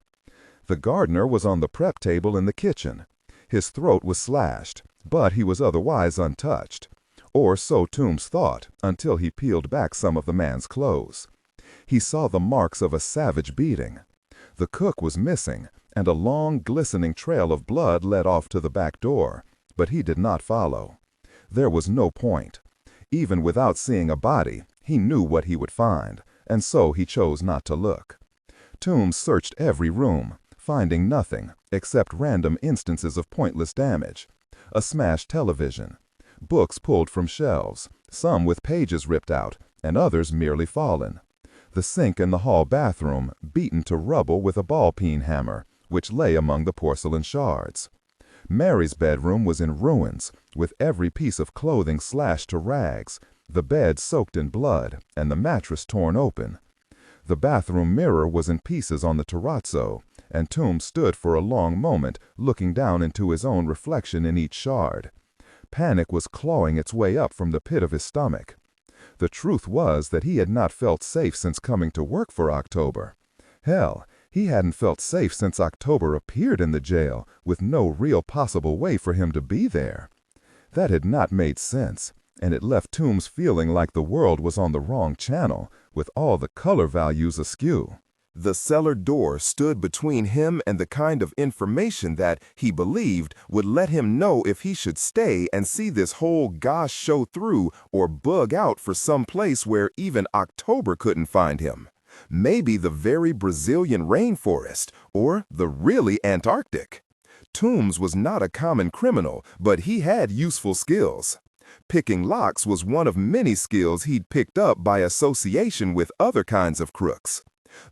The gardener was on the prep table in the kitchen. His throat was slashed, but he was otherwise untouched. Or so Toombs thought, until he peeled back some of the man's clothes. He saw the marks of a savage beating. The cook was missing, and a long, glistening trail of blood led off to the back door, but he did not follow. There was no point. Even without seeing a body, he knew what he would find, and so he chose not to look. Toombs searched every room, finding nothing except random instances of pointless damage. A smashed television. Books pulled from shelves, some with pages ripped out, and others merely fallen. The sink in the hall bathroom beaten to rubble with a ball-peen hammer, which lay among the porcelain shards. Mary's bedroom was in ruins, with every piece of clothing slashed to rags, the bed soaked in blood, and the mattress torn open. The bathroom mirror was in pieces on the terrazzo, and Toombs stood for a long moment looking down into his own reflection in each shard. Panic was clawing its way up from the pit of his stomach. The truth was that he had not felt safe since coming to work for October. Hell, he hadn't felt safe since October appeared in the jail, with no real possible way for him to be there. That had not made sense, and it left Toombs feeling like the world was on the wrong channel, with all the color values askew. The cellar door stood between him and the kind of information that, he believed, would let him know if he should stay and see this whole gosh show through or bug out for some place where even October couldn't find him. Maybe the very Brazilian rainforest, or the really Antarctic. Toombs was not a common criminal, but he had useful skills. Picking locks was one of many skills he'd picked up by association with other kinds of crooks.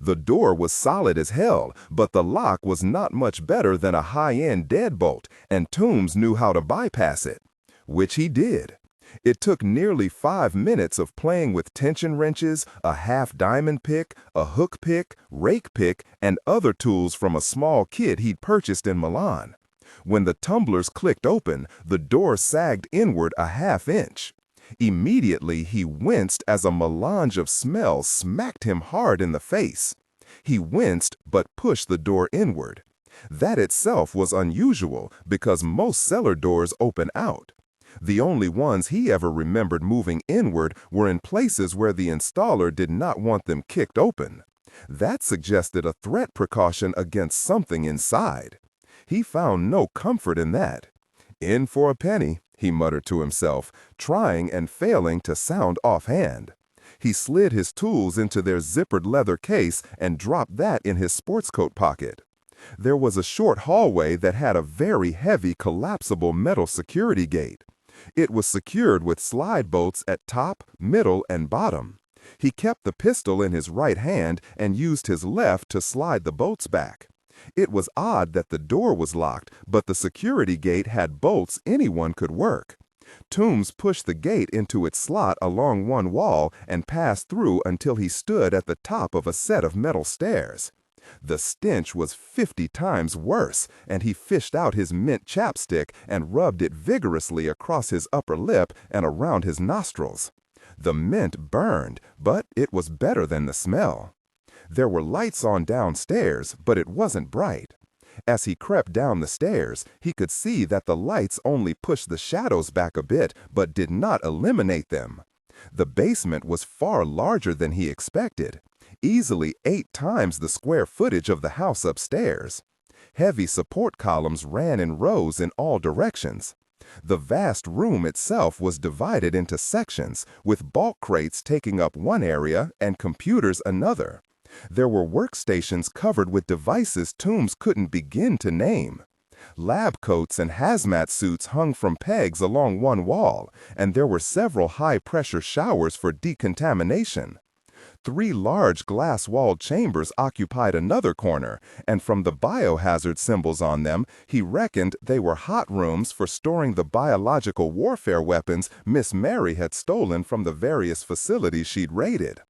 The door was solid as hell, but the lock was not much better than a high-end deadbolt, and Toombs knew how to bypass it. Which he did. It took nearly 5 minutes of playing with tension wrenches, a half-diamond pick, a hook pick, rake pick, and other tools from a small kit he'd purchased in Milan. When the tumblers clicked open, the door sagged inward a half-inch. Immediately, he winced as a melange of smells smacked him hard in the face. He winced, but pushed the door inward. That itself was unusual because most cellar doors open out. The only ones he ever remembered moving inward were in places where the installer did not want them kicked open. That suggested a threat precaution against something inside. He found no comfort in that. In for a penny, he muttered to himself, trying and failing to sound offhand. He slid his tools into their zippered leather case and dropped that in his sports coat pocket. There was a short hallway that had a very heavy collapsible metal security gate. It was secured with slide bolts at top, middle, and bottom. He kept the pistol in his right hand and used his left to slide the bolts back. It was odd that the door was locked, but the security gate had bolts anyone could work. Toombs pushed the gate into its slot along one wall and passed through until he stood at the top of a set of metal stairs. The stench was 50 times worse, and he fished out his mint chapstick and rubbed it vigorously across his upper lip and around his nostrils. The mint burned, but it was better than the smell. There were lights on downstairs, but it wasn't bright. As he crept down the stairs, he could see that the lights only pushed the shadows back a bit but did not eliminate them. The basement was far larger than he expected, easily 8 times the square footage of the house upstairs. Heavy support columns ran in rows in all directions. The vast room itself was divided into sections, with bulk crates taking up one area and computers another. There were workstations covered with devices Toombs couldn't begin to name. Lab coats and hazmat suits hung from pegs along one wall, and there were several high-pressure showers for decontamination. 3 large glass-walled chambers occupied another corner, and from the biohazard symbols on them, he reckoned they were hot rooms for storing the biological warfare weapons Miss Mary had stolen from the various facilities she'd raided.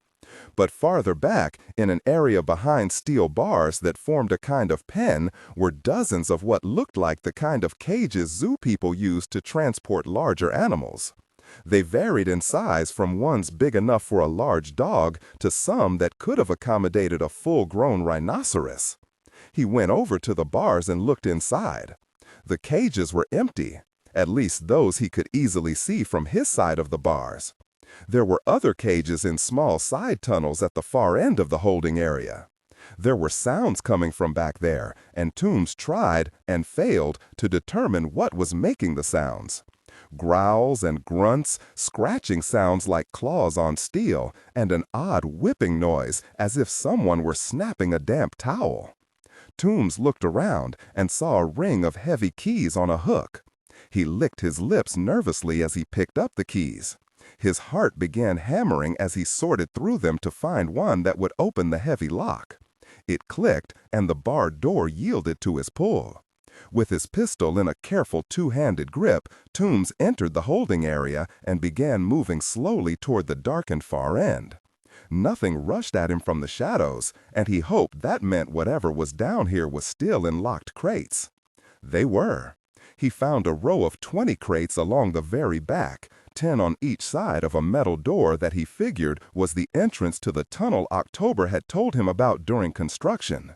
But farther back, in an area behind steel bars that formed a kind of pen, were dozens of what looked like the kind of cages zoo people used to transport larger animals. They varied in size from ones big enough for a large dog to some that could have accommodated a full-grown rhinoceros. He went over to the bars and looked inside. The cages were empty, at least those he could easily see from his side of the bars. There were other cages in small side tunnels at the far end of the holding area. There were sounds coming from back there, and Toombs tried and failed to determine what was making the sounds. Growls and grunts, scratching sounds like claws on steel, and an odd whipping noise as if someone were snapping a damp towel. Toombs looked around and saw a ring of heavy keys on a hook. He licked his lips nervously as he picked up the keys. His heart began hammering as he sorted through them to find one that would open the heavy lock. It clicked, and the barred door yielded to his pull. With his pistol in a careful 2-handed grip, Toombs entered the holding area and began moving slowly toward the darkened far end. Nothing rushed at him from the shadows, and he hoped that meant whatever was down here was still in locked crates. They were. He found a row of 20 crates along the very back, 10 on each side of a metal door that he figured was the entrance to the tunnel October had told him about during construction.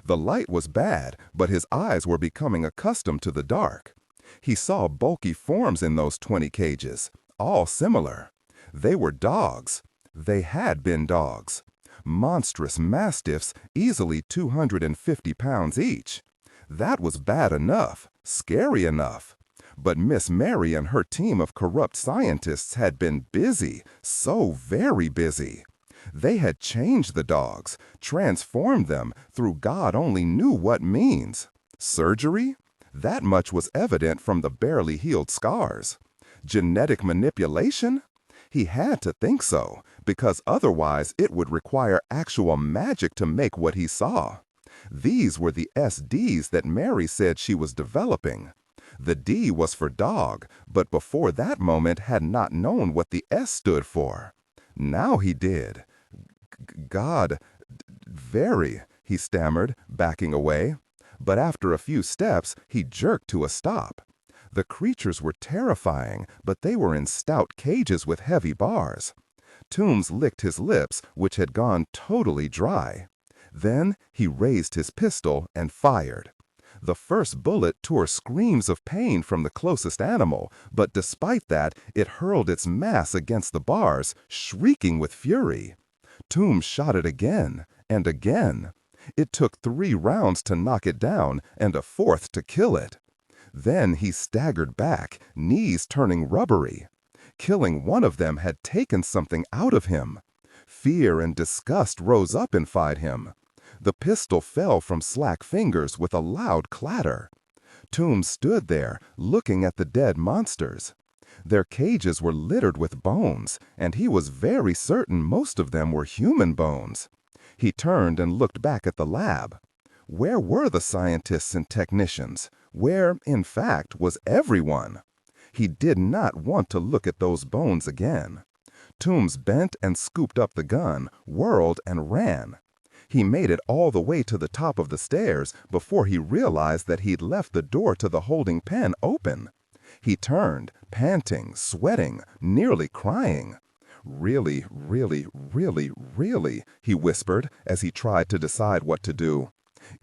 The light was bad, but his eyes were becoming accustomed to the dark. He saw bulky forms in those 20 cages, all similar. They were dogs. They had been dogs. Monstrous mastiffs, easily 250 pounds each. That was bad enough, scary enough. But Miss Mary and her team of corrupt scientists had been busy, so very busy. They had changed the dogs, transformed them through God only knew what means. Surgery? That much was evident from the barely healed scars. Genetic manipulation? He had to think so, because otherwise it would require actual magic to make what he saw. These were the SDs that Mary said she was developing. The D was for dog, but before that moment had not known what the S stood for. Now he did. God, very, he stammered, backing away. But after a few steps, he jerked to a stop. The creatures were terrifying, but they were in stout cages with heavy bars. Toombs licked his lips, which had gone totally dry. Then he raised his pistol and fired. The first bullet tore screams of pain from the closest animal, but despite that, it hurled its mass against the bars, shrieking with fury. Toombs shot it again and again. It took 3 rounds to knock it down and a 4th to kill it. Then he staggered back, knees turning rubbery. Killing one of them had taken something out of him. Fear and disgust rose up inside him. The pistol fell from slack fingers with a loud clatter. Toombs stood there, looking at the dead monsters. Their cages were littered with bones, and he was very certain most of them were human bones. He turned and looked back at the lab. Where were the scientists and technicians? Where, in fact, was everyone? He did not want to look at those bones again. Toombs bent and scooped up the gun, whirled and ran. He made it all the way to the top of the stairs before he realized that he'd left the door to the holding pen open. He turned, panting, sweating, nearly crying. Really, really, really, really, he whispered as he tried to decide what to do.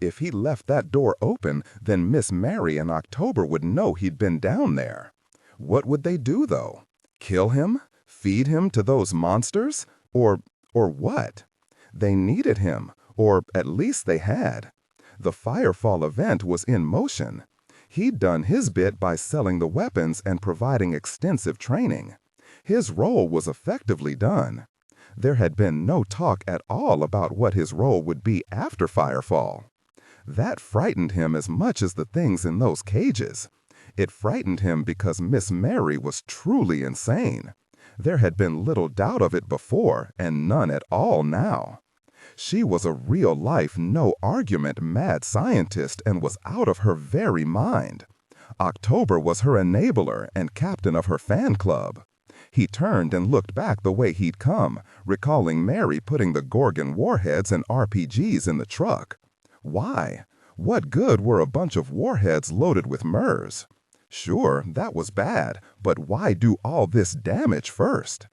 If he left that door open, then Miss Mary and October would know he'd been down there. What would they do, though? Kill him? Feed him to those monsters? Or what? They needed him, or at least they had. The Firefall event was in motion. He'd done his bit by selling the weapons and providing extensive training. His role was effectively done. There had been no talk at all about what his role would be after Firefall. That frightened him as much as the things in those cages. It frightened him because Miss Mary was truly insane. There had been little doubt of it before, and none at all now. She was a real-life, no-argument mad scientist and was out of her very mind. October was her enabler and captain of her fan club. He turned and looked back the way he'd come, recalling Mary putting the Gorgon warheads and RPGs in the truck. Why? What good were a bunch of warheads loaded with MERS? Sure, that was bad, but why do all this damage first?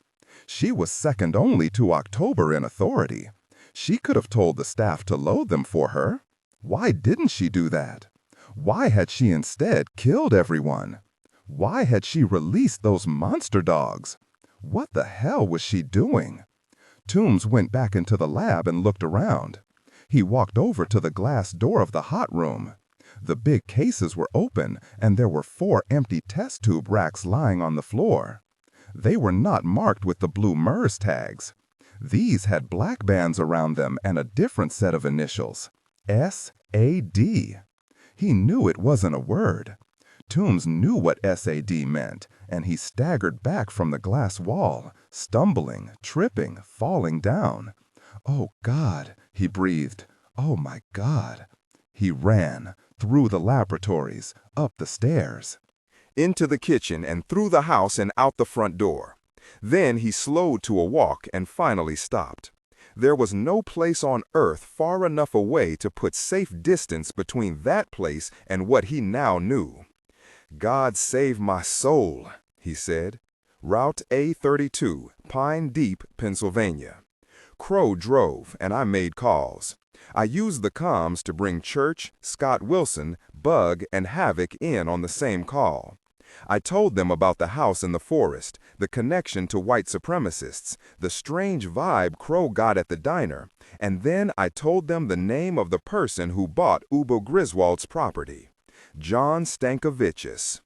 She was second only to October in authority. She could have told the staff to load them for her. Why didn't she do that? Why had she instead killed everyone? Why had she released those monster dogs? What the hell was she doing? Toombs went back into the lab and looked around. He walked over to the glass door of the hot room. The big cases were open, and there were 4 empty test tube racks lying on the floor. They were not marked with the blue MERS tags. These had black bands around them and a different set of initials. S.A.D. He knew it wasn't a word. Toombs knew what S.A.D. meant, and he staggered back from the glass wall, stumbling, tripping, falling down. "Oh, God," he breathed. "Oh, my God." He ran, through the laboratories, up the stairs, into the kitchen and through the house and out the front door. Then he slowed to a walk and finally stopped. There was no place on earth far enough away to put safe distance between that place and what he now knew. "God save my soul," he said. Route A32, Pine Deep, Pennsylvania. Crow drove, and I made calls. I used the comms to bring Church, Scott Wilson, Bug, and Havoc in on the same call. I told them about the house in the forest, the connection to white supremacists, the strange vibe Crow got at the diner, and then I told them the name of the person who bought Ubo Griswold's property. John Stankovichus.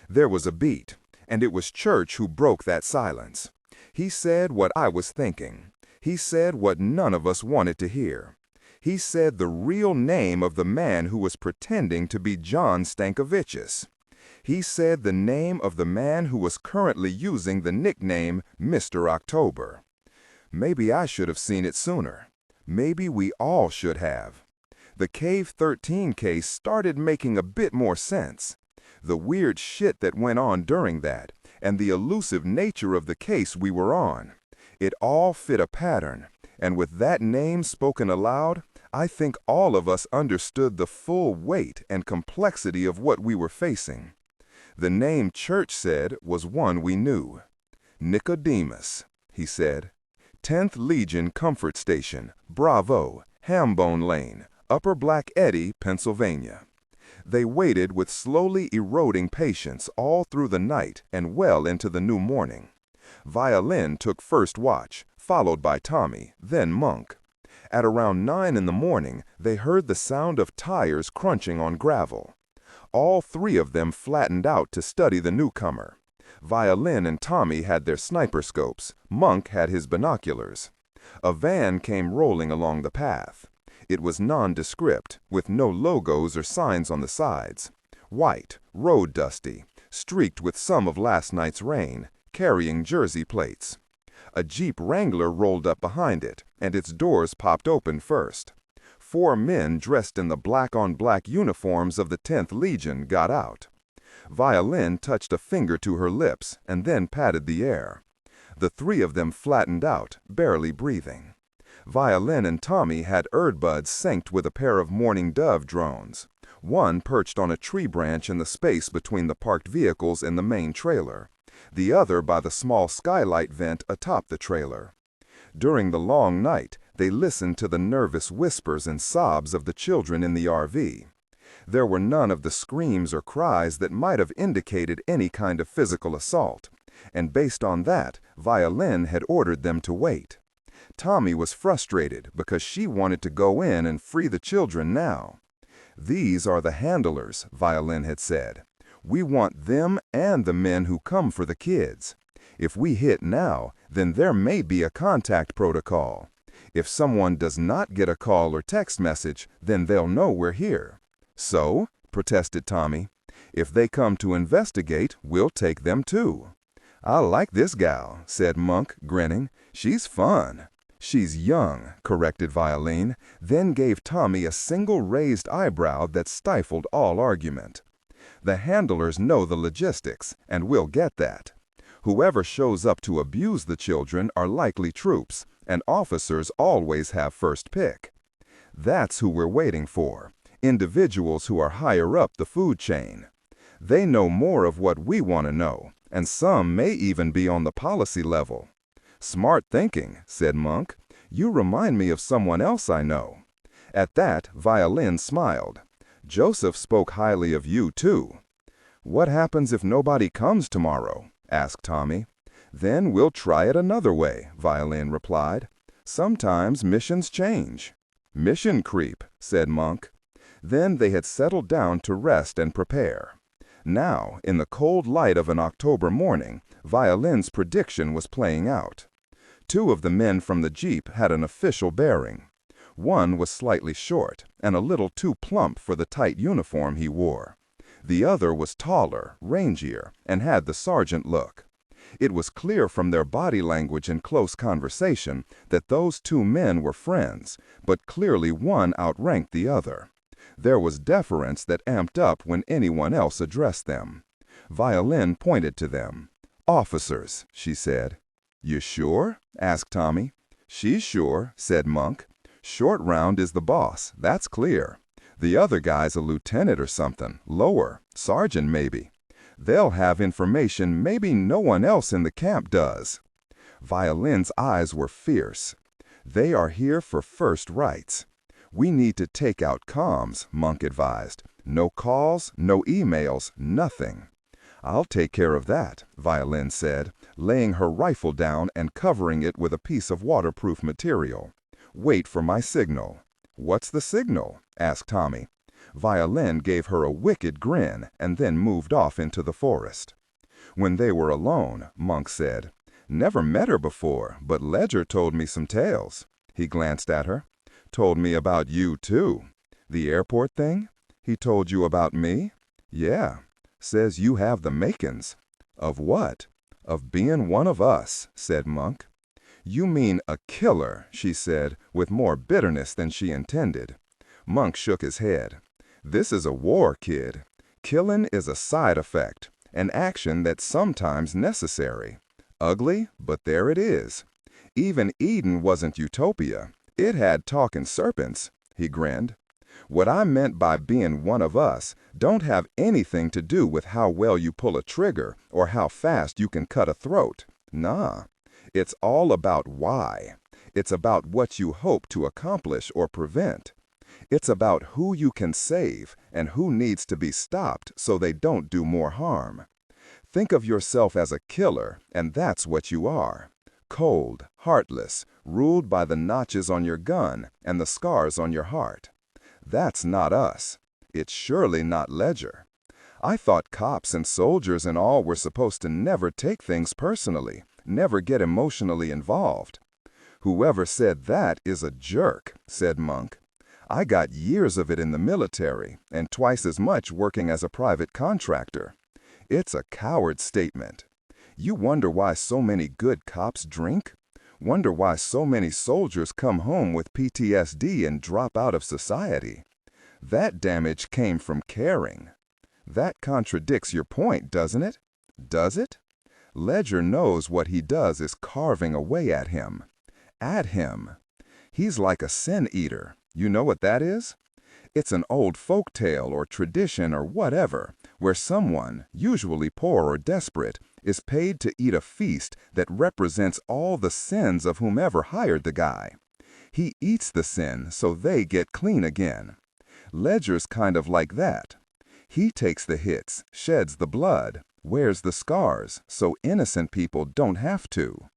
There was a beat, and it was Church who broke that silence. He said what I was thinking. He said what none of us wanted to hear. He said the real name of the man who was pretending to be John Stankovichus. He said the name of the man who was currently using the nickname Mr. October. Maybe I should have seen it sooner. Maybe we all should have. The Cave 13 case started making a bit more sense. The weird shit that went on during that, and the elusive nature of the case we were on. It all fit a pattern, and with that name spoken aloud, I think all of us understood the full weight and complexity of what we were facing. The name Church said was one we knew. Nicodemus, he said. 10th Legion Comfort Station, Bravo, Hambone Lane, Upper Black Eddy, Pennsylvania. They waited with slowly eroding patience all through the night and well into the new morning. Violin took first watch, followed by Tommy, then Monk. At around 9 in the morning, they heard the sound of tires crunching on gravel. All 3 of them flattened out to study the newcomer. Violin and Tommy had their sniper scopes. Monk had his binoculars. A van came rolling along the path. It was nondescript, with no logos or signs on the sides. White, road dusty, streaked with some of last night's rain, carrying jersey plates. A Jeep Wrangler rolled up behind it, and its doors popped open first. 4 men dressed in the black-on-black uniforms of the 10th Legion got out. Violin touched a finger to her lips and then patted the air. The 3 of them flattened out, barely breathing. Violin and Tommy had earbuds synced with a pair of Morning Dove drones. One perched on a tree branch in the space between the parked vehicles and the main trailer. The other by the small skylight vent atop the trailer. During the long night, They listened to the nervous whispers and sobs of the children in the RV. There were none of the screams or cries that might have indicated any kind of physical assault, and based on that, Violin had ordered them to wait. Tommy was frustrated because she wanted to go in and free the children now. "These are the handlers," Violin had said. "We want them and the men who come for the kids. If we hit now, then there may be a contact protocol. If someone does not get a call or text message, then they'll know we're here." "So," protested Tommy, "if they come to investigate, we'll take them too." "I like this gal," said Monk, grinning. "She's fun." "She's young," corrected Violin, then gave Tommy a single raised eyebrow that stifled all argument. "The handlers know the logistics, and we'll get that. Whoever shows up to abuse the children are likely troops, and officers always have first pick. That's who we're waiting for, individuals who are higher up the food chain. They know more of what we want to know, and some may even be on the policy level." "Smart thinking," said Monk. "You remind me of someone else I know." At that, Violin smiled. "Joseph spoke highly of you, too." "What happens if nobody comes tomorrow?" asked Tommy. "Then we'll try it another way," Violin replied. "Sometimes missions change." "Mission creep," said Monk. Then they had settled down to rest and prepare. Now, in the cold light of an October morning, Violin's prediction was playing out. Two of the men from the Jeep had an official bearing. One was slightly short and a little too plump for the tight uniform he wore. The other was taller, rangier, and had the sergeant look. It was clear from their body language and close conversation that those two men were friends, but clearly one outranked the other. There was deference that amped up when anyone else addressed them. Violin pointed to them. "Officers," she said. "You sure?" asked Tommy. "She's sure," said Monk. "Short Round is the boss, that's clear. The other guy's a lieutenant or something, lower, sergeant maybe. They'll have information maybe no one else in the camp does." Violin's eyes were fierce. "They are here for first rights. We need to take out comms," Monk advised. "No calls, no emails, nothing." "I'll take care of that," Violin said, laying her rifle down and covering it with a piece of waterproof material. "Wait for my signal." "What's the signal?" asked Tommy. Violin gave her a wicked grin and then moved off into the forest. When they were alone, Monk said, "Never met her before, but Ledger told me some tales." He glanced at her. "Told me about you, too." "The airport thing? He told you about me?" "Yeah. Says you have the makings." "Of what?" "Of being one of us," said Monk. "You mean a killer," she said, with more bitterness than she intended. Monk shook his head. "This is a war, kid. Killing is a side effect, an action that's sometimes necessary. Ugly, but there it is. Even Eden wasn't utopia. It had talking serpents." He grinned. "What I meant by being one of us don't have anything to do with how well you pull a trigger or how fast you can cut a throat. Nah. It's all about why. It's about what you hope to accomplish or prevent. It's about who you can save and who needs to be stopped so they don't do more harm. Think of yourself as a killer, and that's what you are. Cold, heartless, ruled by the notches on your gun and the scars on your heart. That's not us. It's surely not Ledger. I thought cops and soldiers and all were supposed to never take things personally, never get emotionally involved." "Whoever said that is a jerk," said Monk. "I got years of it in the military, and twice as much working as a private contractor. It's a coward statement. You wonder why so many good cops drink? Wonder why so many soldiers come home with PTSD and drop out of society? That damage came from caring. That contradicts your point, doesn't it? Does it? Ledger knows what he does is carving away at him. At him. He's like a sin eater. You know what that is? It's an old folk tale or tradition or whatever, where someone, usually poor or desperate, is paid to eat a feast that represents all the sins of whomever hired the guy. He eats the sin so they get clean again. Ledger's kind of like that. He takes the hits, sheds the blood, wears the scars so innocent people don't have to.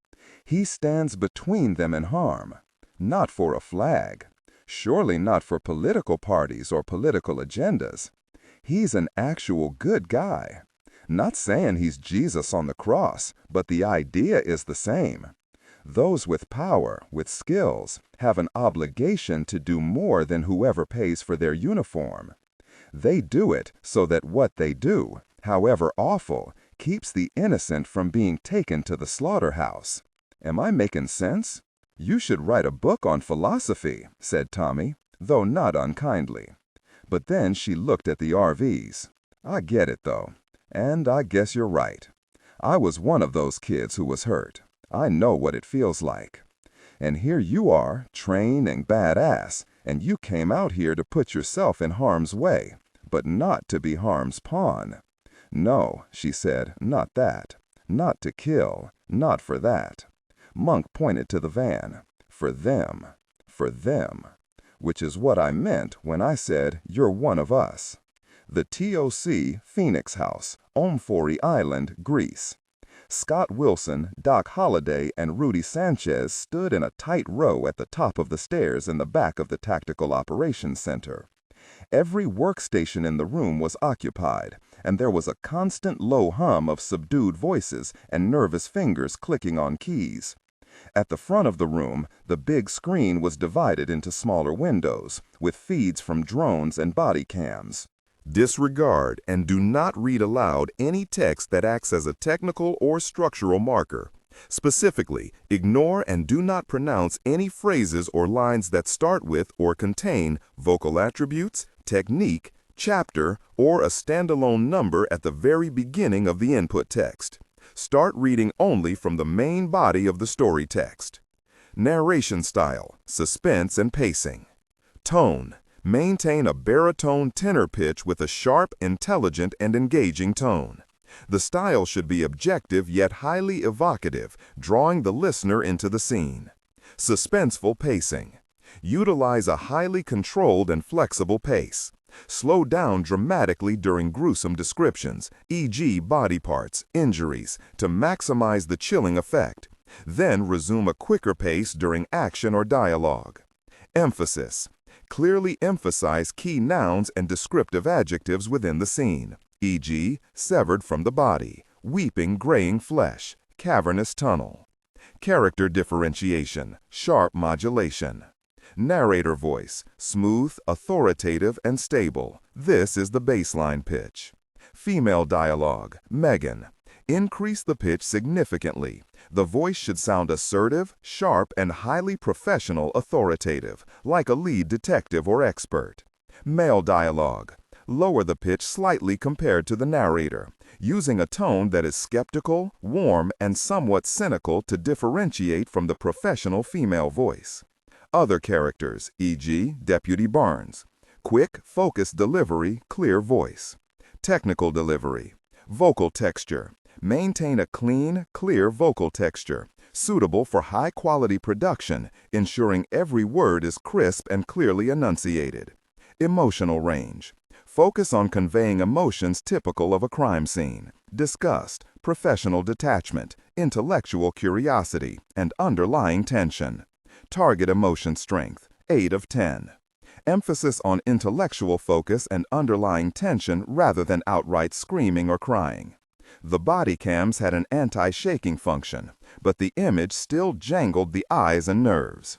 He stands between them and harm, not for a flag, surely not for political parties or political agendas. He's an actual good guy. Not saying he's Jesus on the cross, but the idea is the same. Those with power, with skills, have an obligation to do more than whoever pays for their uniform. They do it so that what they do, however awful, keeps the innocent from being taken to the slaughterhouse. Am I making sense? You should write a book on philosophy, said Tommy, though not unkindly. But then she looked at the RVs. I get it, though. And I guess you're right. I was one of those kids who was hurt. I know what it feels like. And here you are, trained and badass, and you came out here to put yourself in harm's way, but not to be harm's pawn. No, she said, not that. Not to kill, not for that. Monk pointed to the van. For them. For them. Which is what I meant when I said, you're one of us. The TOC Phoenix House, Omphori Island, Greece. Scott Wilson, Doc Holliday, and Rudy Sanchez stood in a tight row at the top of the stairs in the back of the Tactical Operations Center. Every workstation in the room was occupied, and there was a constant low hum of subdued voices and nervous fingers clicking on keys. At the front of the room, the big screen was divided into smaller windows, with feeds from drones and body cams. Disregard and do not read aloud any text that acts as a technical or structural marker. Specifically, ignore and do not pronounce any phrases or lines that start with or contain vocal attributes, technique, chapter, or a standalone number at the very beginning of the input text. Start reading only from the main body of the story text. Narration style, suspense and pacing. Tone. Maintain a baritone tenor pitch with a sharp, intelligent, and engaging tone. The style should be objective yet highly evocative, drawing the listener into the scene. Suspenseful pacing. Utilize a highly controlled and flexible pace. Slow down dramatically during gruesome descriptions, e.g. body parts, injuries, to maximize the chilling effect. Then resume a quicker pace during action or dialogue. Emphasis. Clearly emphasize key nouns and descriptive adjectives within the scene, e.g., severed from the body, weeping graying flesh, cavernous tunnel. Character differentiation, sharp modulation. Narrator voice, smooth, authoritative, and stable. This is the baseline pitch. Female dialogue, Megan. Increase the pitch significantly. The voice should sound assertive, sharp, and highly professional authoritative, like a lead detective or expert. Male dialogue. Lower the pitch slightly compared to the narrator, using a tone that is skeptical, warm, and somewhat cynical to differentiate from the professional female voice. Other characters, e.g., Deputy Barnes. Quick, focused delivery, clear voice. Technical delivery. Vocal texture. Maintain a clean, clear vocal texture, suitable for high-quality production, ensuring every word is crisp and clearly enunciated. Emotional range. Focus on conveying emotions typical of a crime scene: disgust, professional detachment, intellectual curiosity, and underlying tension. Target emotion strength, 8 of 10. Emphasis on intellectual focus and underlying tension rather than outright screaming or crying. The body cams had an anti-shaking function, but the image still jangled the eyes and nerves.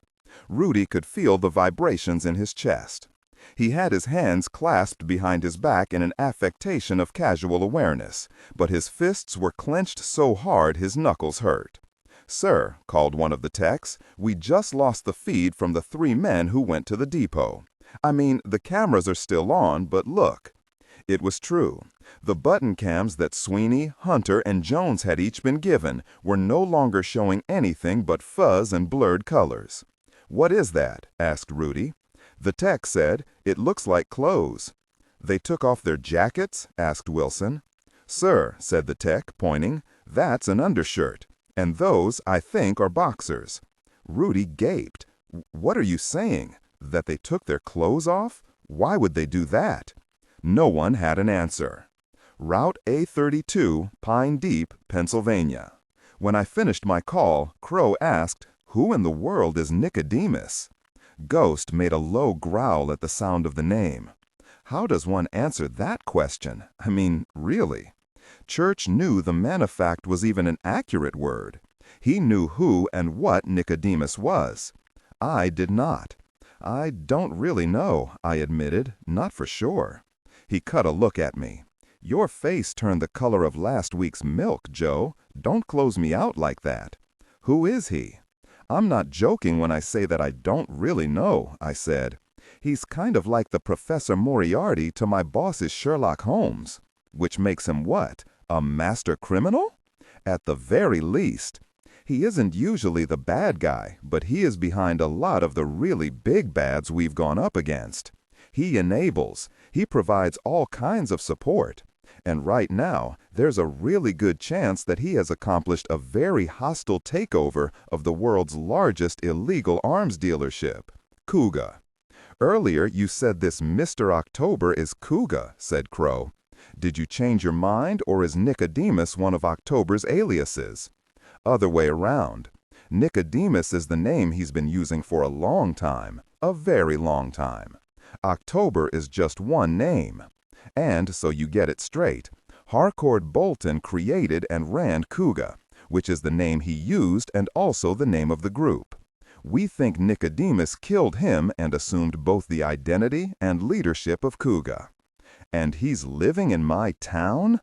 Rudy could feel the vibrations in his chest. He had his hands clasped behind his back in an affectation of casual awareness, but his fists were clenched so hard his knuckles hurt. "Sir," called one of the techs, "we just lost the feed from the 3 men who went to the depot. I mean, the cameras are still on, but look." It was true. The button cams that Sweeney, Hunter, and Jones had each been given were no longer showing anything but fuzz and blurred colors. "What is that?" asked Rudy. The tech said, "It looks like clothes." "They took off their jackets?" asked Wilson. "Sir," said the tech, pointing, "that's an undershirt. And those, I think, are boxers." Rudy gaped. What are you saying? That they took their clothes off? Why would they do that? No one had an answer. Route A32, Pine Deep, Pennsylvania. When I finished my call, Crow asked, "Who in the world is Nicodemus?" Ghost made a low growl at the sound of the name. How does one answer that question? I mean, really? Church knew the manufact was even an accurate word. He knew who and what Nicodemus was. I did not. I don't really know, I admitted, not for sure. He cut a look at me. Your face turned the color of last week's milk, Joe. Don't close me out like that. Who is he? I'm not joking when I say that I don't really know, I said. He's kind of like the Professor Moriarty to my boss's Sherlock Holmes. Which makes him what? A master criminal? At the very least. He isn't usually the bad guy, but he is behind a lot of the really big bads we've gone up against. He enables. He provides all kinds of support. And right now, there's a really good chance that he has accomplished a very hostile takeover of the world's largest illegal arms dealership, Kuga. Earlier, you said this Mr. October is Kuga, said Crow. Did you change your mind, or is Nicodemus one of October's aliases? Other way around. Nicodemus is the name he's been using for a long time, a very long time. October is just one name. And, so you get it straight, Harcourt Bolton created and ran Kuga, which is the name he used and also the name of the group. We think Nicodemus killed him and assumed both the identity and leadership of Kuga. And he's living in my town?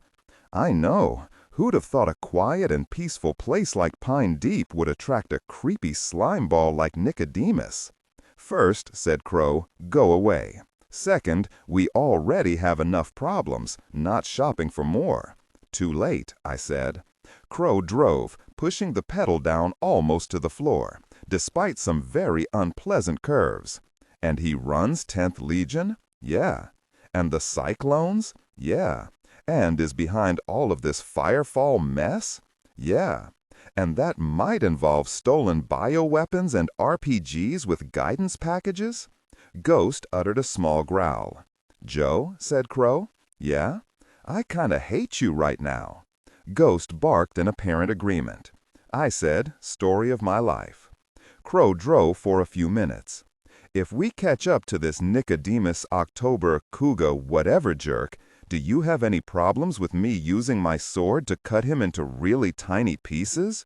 I know. Who'd have thought a quiet and peaceful place like Pine Deep would attract a creepy slimeball like Nicodemus? First, said Crow, go away. Second, we already have enough problems, not shopping for more. Too late, I said. Crow drove, pushing the pedal down almost to the floor, despite some very unpleasant curves. And he runs 10th Legion? Yeah. And the Cyclones? Yeah. And is behind all of this firefall mess? Yeah. And that might involve stolen bioweapons and RPGs with guidance packages? Ghost uttered a small growl. Joe, said Crow. Yeah? I kinda hate you right now. Ghost barked in apparent agreement. I said, story of my life. Crow drove for a few minutes. If we catch up to this Nicodemus October Kuga whatever jerk, do you have any problems with me using my sword to cut him into really tiny pieces?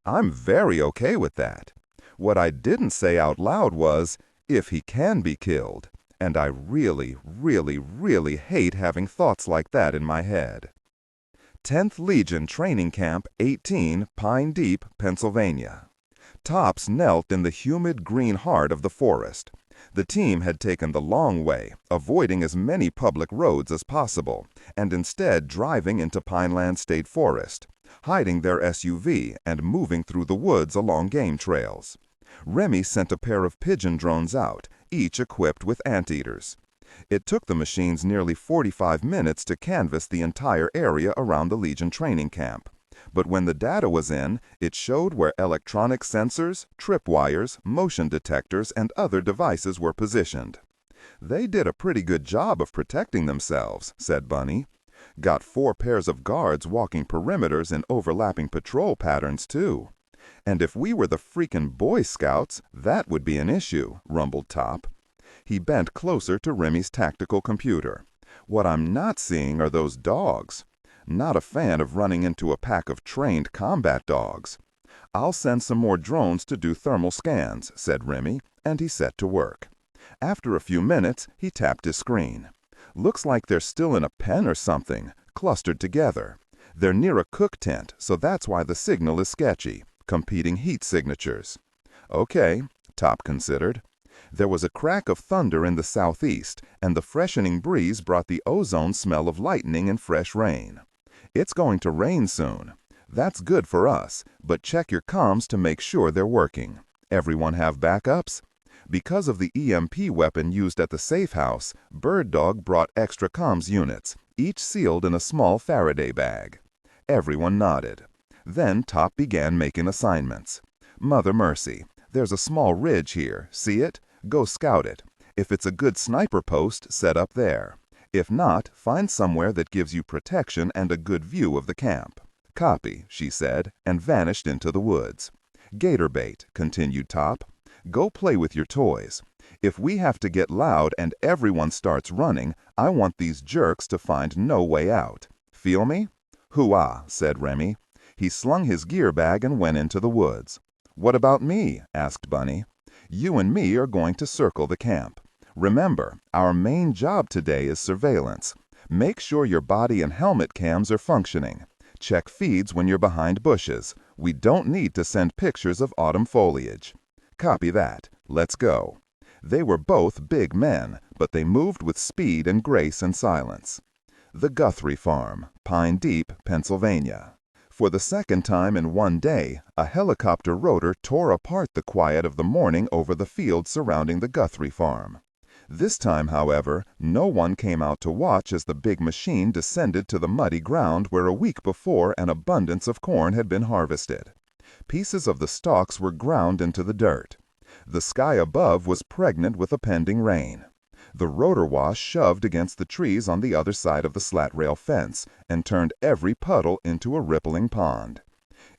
I'm very okay with that. What I didn't say out loud was, if he can be killed. And I really, really, really hate having thoughts like that in my head. 10th Legion Training Camp 18, Pine Deep, Pennsylvania. Tops knelt in the humid green heart of the forest. The team had taken the long way, avoiding as many public roads as possible, and instead driving into Pineland State Forest, hiding their SUV and moving through the woods along game trails. Remy sent a pair of pigeon drones out, each equipped with anteaters. It took the machines nearly 45 minutes to canvass the entire area around the Legion training camp. But when the data was in, it showed where electronic sensors, tripwires, motion detectors, and other devices were positioned. They did a pretty good job of protecting themselves, said Bunny. Got 4 pairs of guards walking perimeters in overlapping patrol patterns, too. And if we were the freaking Boy Scouts, that would be an issue, rumbled Top. He bent closer to Remy's tactical computer. What I'm not seeing are those dogs. Not a fan of running into a pack of trained combat dogs. I'll send some more drones to do thermal scans, said Remy, and he set to work. After a few minutes, he tapped his screen. Looks like they're still in a pen or something, clustered together. They're near a cook tent, so that's why the signal is sketchy. Competing heat signatures. Okay, Top considered. There was a crack of thunder in the southeast, and the freshening breeze brought the ozone smell of lightning and fresh rain. It's going to rain soon. That's good for us, but check your comms to make sure they're working. Everyone have backups? Because of the EMP weapon used at the safe house, Bird Dog brought extra comms units, each sealed in a small Faraday bag. Everyone nodded. Then Top began making assignments. Mother Mercy, There's a small ridge here, see it? Go scout it. If it's a good sniper post, set up there. If not, find somewhere that gives you protection and a good view of the camp. Copy, she said, and vanished into the woods. Gator bait, continued Top. Go play with your toys. If we have to get loud and everyone starts running, I want these jerks to find no way out. Feel me? Hoo-ah, said Remy. He slung his gear bag and went into the woods. What about me? Asked Bunny. You and me are going to circle the camp. Remember, our main job today is surveillance. Make sure your body and helmet cams are functioning. Check feeds when you're behind bushes. We don't need to send pictures of autumn foliage. Copy that. Let's go. They were both big men, but they moved with speed and grace and silence. The Guthrie Farm, Pine Deep, Pennsylvania. For the second time in one day, a helicopter rotor tore apart the quiet of the morning over the field surrounding the Guthrie Farm. This time, however, no one came out to watch as the big machine descended to the muddy ground where a week before an abundance of corn had been harvested. Pieces of the stalks were ground into the dirt. The sky above was pregnant with a pending rain. The rotor wash shoved against the trees on the other side of the slat rail fence and turned every puddle into a rippling pond.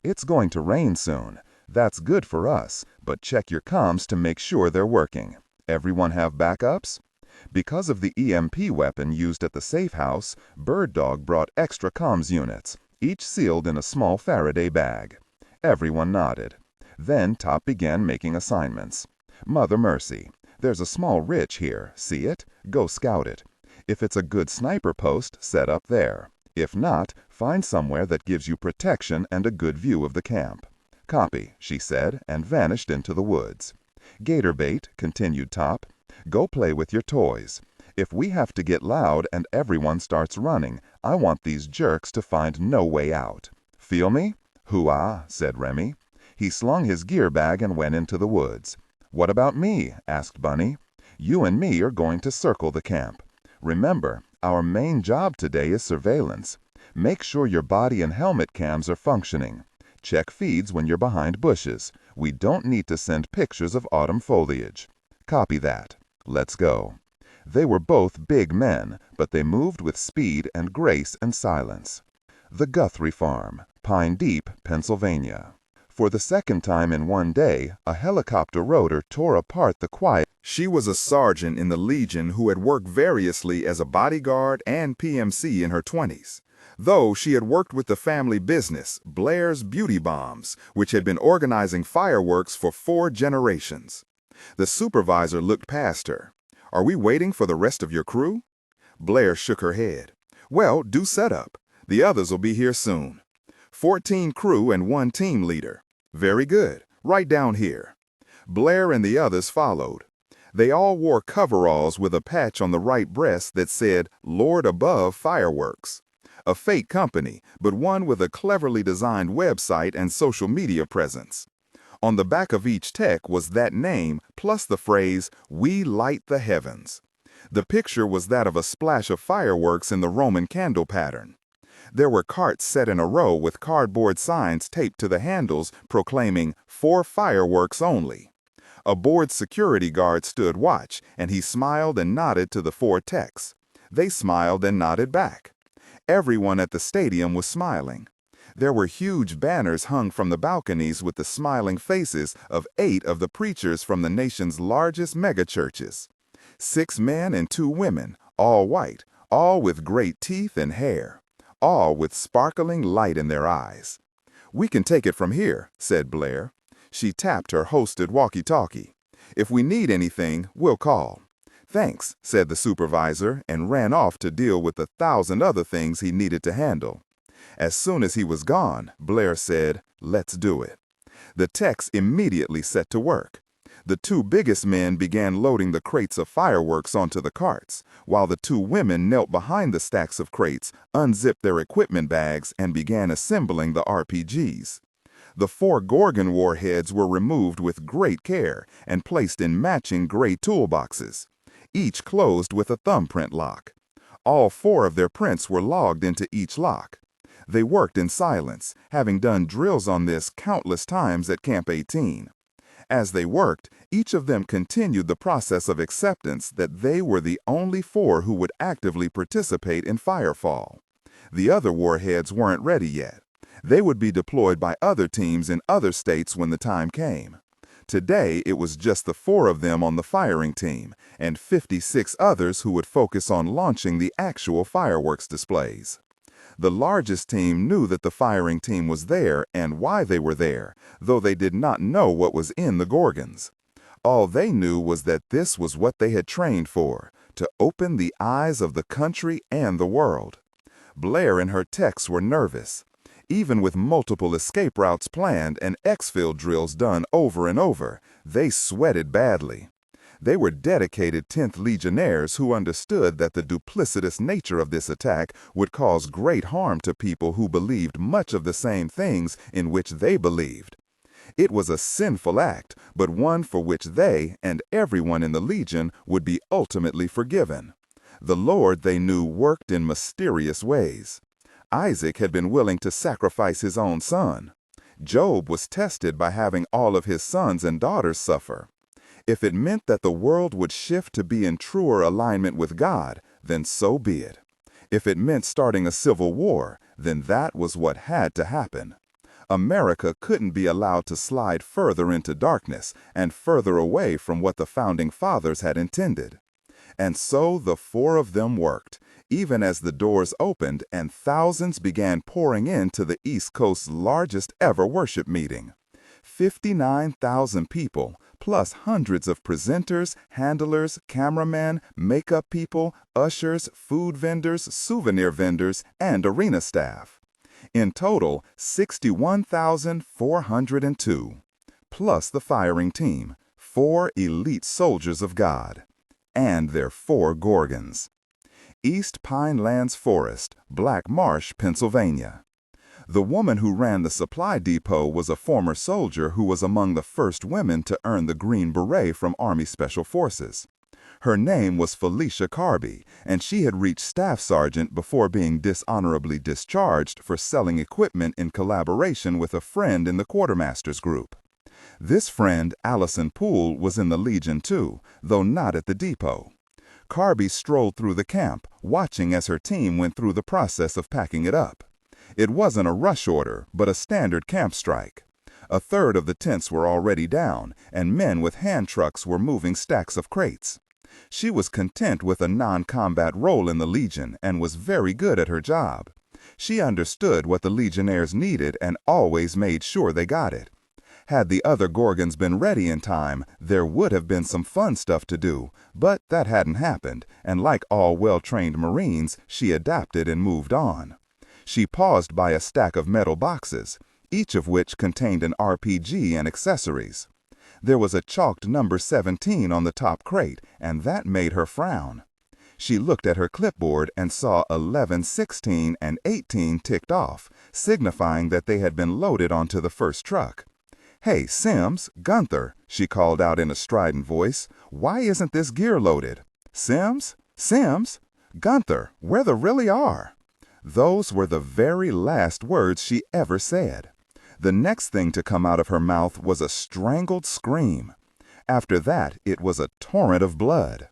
It's going to rain soon. That's good for us, but check your comms to make sure they're working. Everyone have backups? Because of the EMP weapon used at the safe house, Bird Dog brought extra comms units, each sealed in a small Faraday bag. Everyone nodded. Then Top began making assignments. Mother Mercy, there's a small ridge here, see it? Go scout it. If it's a good sniper post, set up there. If not, find somewhere that gives you protection and a good view of the camp. Copy, she said, and vanished into the woods. Gator bait, continued Top. Go play with your toys. If we have to get loud and everyone starts running, I want these jerks to find no way out. Feel me? Hoo-ah, said Remy. He slung his gear bag and went into the woods. What about me? Asked Bunny. You and me are going to circle the camp. Remember, our main job today is surveillance. Make sure your body and helmet cams are functioning. Check feeds when you're behind bushes. We don't need to send pictures of autumn foliage. Copy that. Let's go. They were both big men, but they moved with speed and grace and silence. The Guthrie Farm, Pine Deep, Pennsylvania. For the second time in one day, a helicopter rotor tore apart the quiet. She was a sergeant in the Legion who had worked variously as a bodyguard and PMC in her 20s. Though she had worked with the family business, Blair's Beauty Bombs, which had been organizing fireworks for 4 generations. The supervisor looked past her. Are we waiting for the rest of your crew? Blair shook her head. Well, do set up. The others will be here soon. 14 crew and 1 team leader. Very good. Right down here. Blair and the others followed. They all wore coveralls with a patch on the right breast that said, Lord Above Fireworks. A fake company, but one with a cleverly designed website and social media presence. On the back of each tech was that name, plus the phrase, We Light the Heavens. The picture was that of a splash of fireworks in the Roman candle pattern. There were carts set in a row with cardboard signs taped to the handles proclaiming, For fireworks only. A bored security guard stood watch, and he smiled and nodded to the 4 techs. They smiled and nodded back. Everyone at the stadium was smiling. There were huge banners hung from the balconies with the smiling faces of 8 of the preachers from the nation's largest megachurches. 6 men and 2 women, all white, all with great teeth and hair, all with sparkling light in their eyes. We can take it from here, said Blair. She tapped her hosted walkie-talkie. If we need anything, we'll call. Thanks, said the supervisor, and ran off to deal with 1,000 other things he needed to handle. As soon as he was gone, Blair said, Let's do it. The techs immediately set to work. The 2 biggest men began loading the crates of fireworks onto the carts, while the 2 women knelt behind the stacks of crates, unzipped their equipment bags, and began assembling the RPGs. The 4 Gorgon warheads were removed with great care and placed in matching gray toolboxes, each closed with a thumbprint lock. All 4 of their prints were logged into each lock. They worked in silence, having done drills on this countless times at Camp 18. As they worked, each of them continued the process of acceptance that they were the only 4 who would actively participate in Firefall. The other warheads weren't ready yet. They would be deployed by other teams in other states when the time came. Today, it was just the 4 of them on the firing team, and 56 others who would focus on launching the actual fireworks displays. The largest team knew that the firing team was there and why they were there, though they did not know what was in the Gorgons. All they knew was that this was what they had trained for, to open the eyes of the country and the world. Blair and her techs were nervous. Even with multiple escape routes planned and exfil drills done over and over, they sweated badly. They were dedicated 10th Legionnaires who understood that the duplicitous nature of this attack would cause great harm to people who believed much of the same things in which they believed. It was a sinful act, but one for which they and everyone in the Legion would be ultimately forgiven. The Lord, they knew, worked in mysterious ways. Isaac had been willing to sacrifice his own son. Job was tested by having all of his sons and daughters suffer. If it meant that the world would shift to be in truer alignment with God, then so be it. If it meant starting a civil war, then that was what had to happen. America couldn't be allowed to slide further into darkness and further away from what the Founding Fathers had intended. And so the 4 of them worked, even as the doors opened and thousands began pouring into the East Coast's largest ever worship meeting. 59,000 people, plus hundreds of presenters, handlers, cameramen, makeup people, ushers, food vendors, souvenir vendors, and arena staff. In total, 61,402, plus the firing team, 4 elite soldiers of God, and their 4 Gorgons. East Pinelands Forest, Black Marsh, Pennsylvania. The woman who ran the supply depot was a former soldier who was among the first women to earn the Green Beret from Army Special Forces. Her name was Felicia Carby, and she had reached staff sergeant before being dishonorably discharged for selling equipment in collaboration with a friend in the quartermaster's group. This friend, Allison Poole, was in the Legion too, though not at the depot. Carby strolled through the camp, watching as her team went through the process of packing it up. It wasn't a rush order, but a standard camp strike. A third of the tents were already down, and men with hand trucks were moving stacks of crates. She was content with a non-combat role in the Legion and was very good at her job. She understood what the Legionnaires needed and always made sure they got it. Had the other Gorgons been ready in time, there would have been some fun stuff to do, but that hadn't happened, and like all well-trained Marines, she adapted and moved on. She paused by a stack of metal boxes, each of which contained an RPG and accessories. There was a chalked number 17 on the top crate, and that made her frown. She looked at her clipboard and saw 11, 16, and 18 ticked off, signifying that they had been loaded onto the first truck. "Hey, Sims, Gunther," she called out in a strident voice, "why isn't this gear loaded? Sims? Sims? Gunther, where the really are?" Those were the very last words she ever said. The next thing to come out of her mouth was a strangled scream. After that, it was a torrent of blood.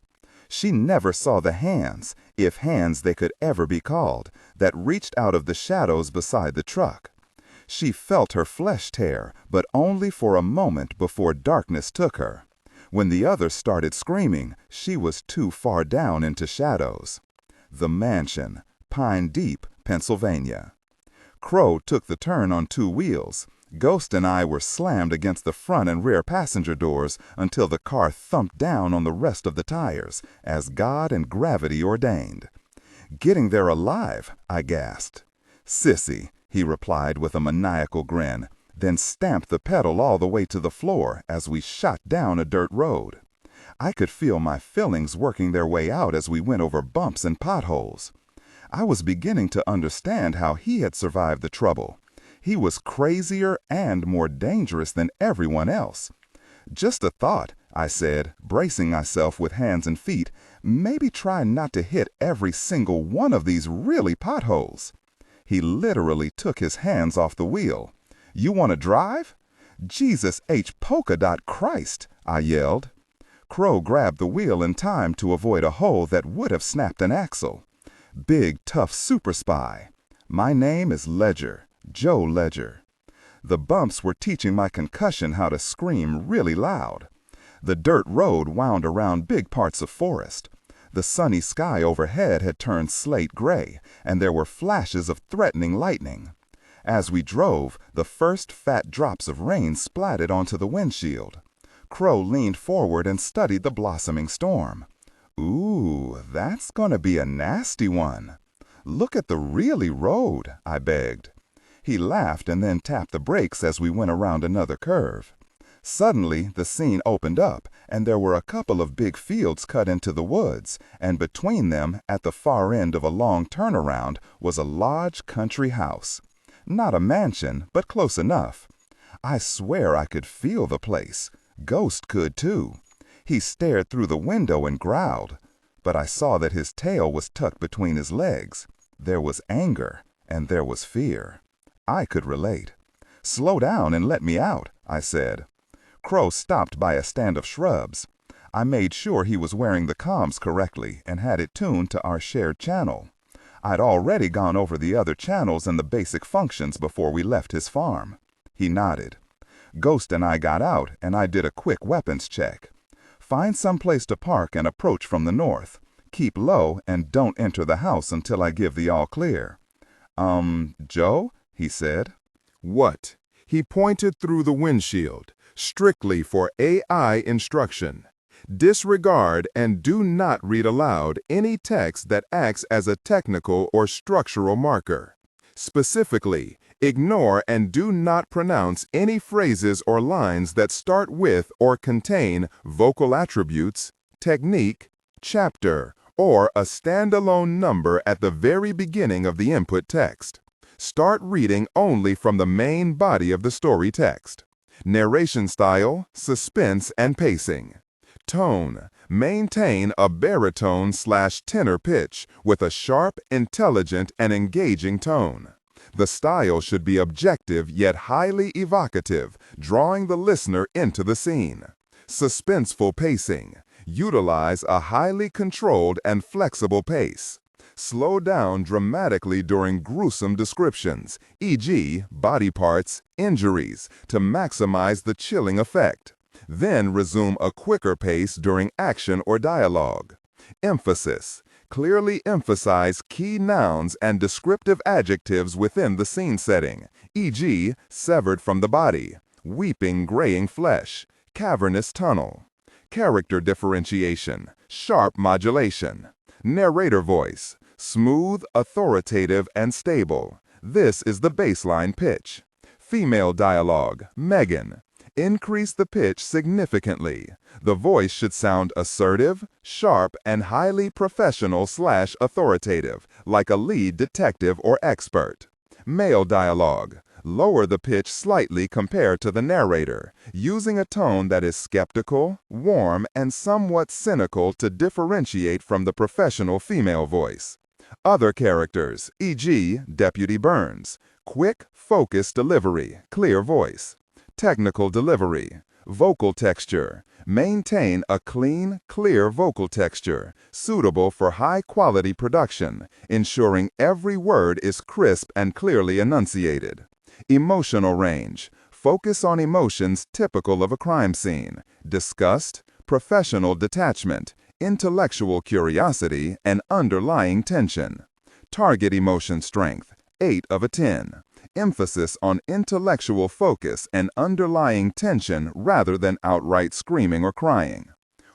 She never saw the hands, if hands they could ever be called, that reached out of the shadows beside the truck. She felt her flesh tear, but only for a moment before darkness took her. When the others started screaming, she was too far down into shadows. The mansion, Pine Deep, Pennsylvania. Crow took the turn on 2 wheels. Ghost and I were slammed against the front and rear passenger doors until the car thumped down on the rest of the tires, as God and gravity ordained. "Getting there alive," I gasped. "Sissy," he replied with a maniacal grin, then stamped the pedal all the way to the floor as we shot down a dirt road. I could feel my feelings working their way out as we went over bumps and potholes. I was beginning to understand how he had survived the trouble. He was crazier and more dangerous than everyone else. "Just a thought," I said, bracing myself with hands and feet. "Maybe try not to hit every single one of these really potholes." He literally took his hands off the wheel. "You want to drive?" Jesus H. Polka Dot Christ, I yelled. Crow grabbed the wheel in time to avoid a hole that would have snapped an axle. Big, tough super spy. My name is Ledger, Joe Ledger. The bumps were teaching my concussion how to scream really loud. The dirt road wound around big parts of forest. The sunny sky overhead had turned slate gray, and there were flashes of threatening lightning. As we drove, the first fat drops of rain splattered onto the windshield. Crow leaned forward and studied the blossoming storm. Ooh, that's gonna be a nasty one. Look at the really road, I begged. He laughed and then tapped the brakes as we went around another curve. Suddenly, the scene opened up, and there were a couple of big fields cut into the woods, and between them, at the far end of a long turnaround, was a large country house. Not a mansion, but close enough. I swear I could feel the place. Ghost could too. He stared through the window and growled, but I saw that his tail was tucked between his legs. There was anger, and there was fear. I could relate. "Slow down and let me out," I said. Crow stopped by a stand of shrubs. I made sure he was wearing the comms correctly and had it tuned to our shared channel. I'd already gone over the other channels and the basic functions before we left his farm. He nodded. Ghost and I got out, and I did a quick weapons check. Find some place to park and approach from the north. Keep low and don't enter the house until I give the all clear. Joe?" he said. What? He pointed through the windshield, strictly for AI instruction. Disregard and do not read aloud any text that acts as a technical or structural marker. Specifically, ignore and do not pronounce any phrases or lines that start with or contain vocal attributes, technique, chapter, or a standalone number at the very beginning of the input text. Start reading only from the main body of the story text. Narration style, suspense, and pacing. Tone. Maintain a baritone/tenor pitch with a sharp, intelligent, and engaging tone. The style should be objective yet highly evocative, drawing the listener into the scene. Suspenseful pacing. Utilize a highly controlled and flexible pace. Slow down dramatically during gruesome descriptions, e.g., body parts, injuries, to maximize the chilling effect. Then resume a quicker pace during action or dialogue. Emphasis. Clearly emphasize key nouns and descriptive adjectives within the scene setting, e.g., severed from the body, weeping graying flesh, cavernous tunnel. Character differentiation, sharp modulation. Narrator voice, smooth, authoritative, and stable. This is the baseline pitch. Female dialogue, Megan. Increase the pitch significantly. The voice should sound assertive, sharp, and highly professional/authoritative, like a lead detective or expert. Male dialogue. Lower the pitch slightly compared to the narrator, using a tone that is skeptical, warm, and somewhat cynical to differentiate from the professional female voice. Other characters, e.g., Deputy Burns. Quick, focused delivery, clear voice. Technical delivery. Vocal texture. Maintain a clean, clear vocal texture, suitable for high-quality production, ensuring every word is crisp and clearly enunciated. Emotional range. Focus on emotions typical of a crime scene: disgust, professional detachment, intellectual curiosity, and underlying tension. Target emotion strength, 8 of a 10. Emphasis on intellectual focus and underlying tension rather than outright screaming or crying.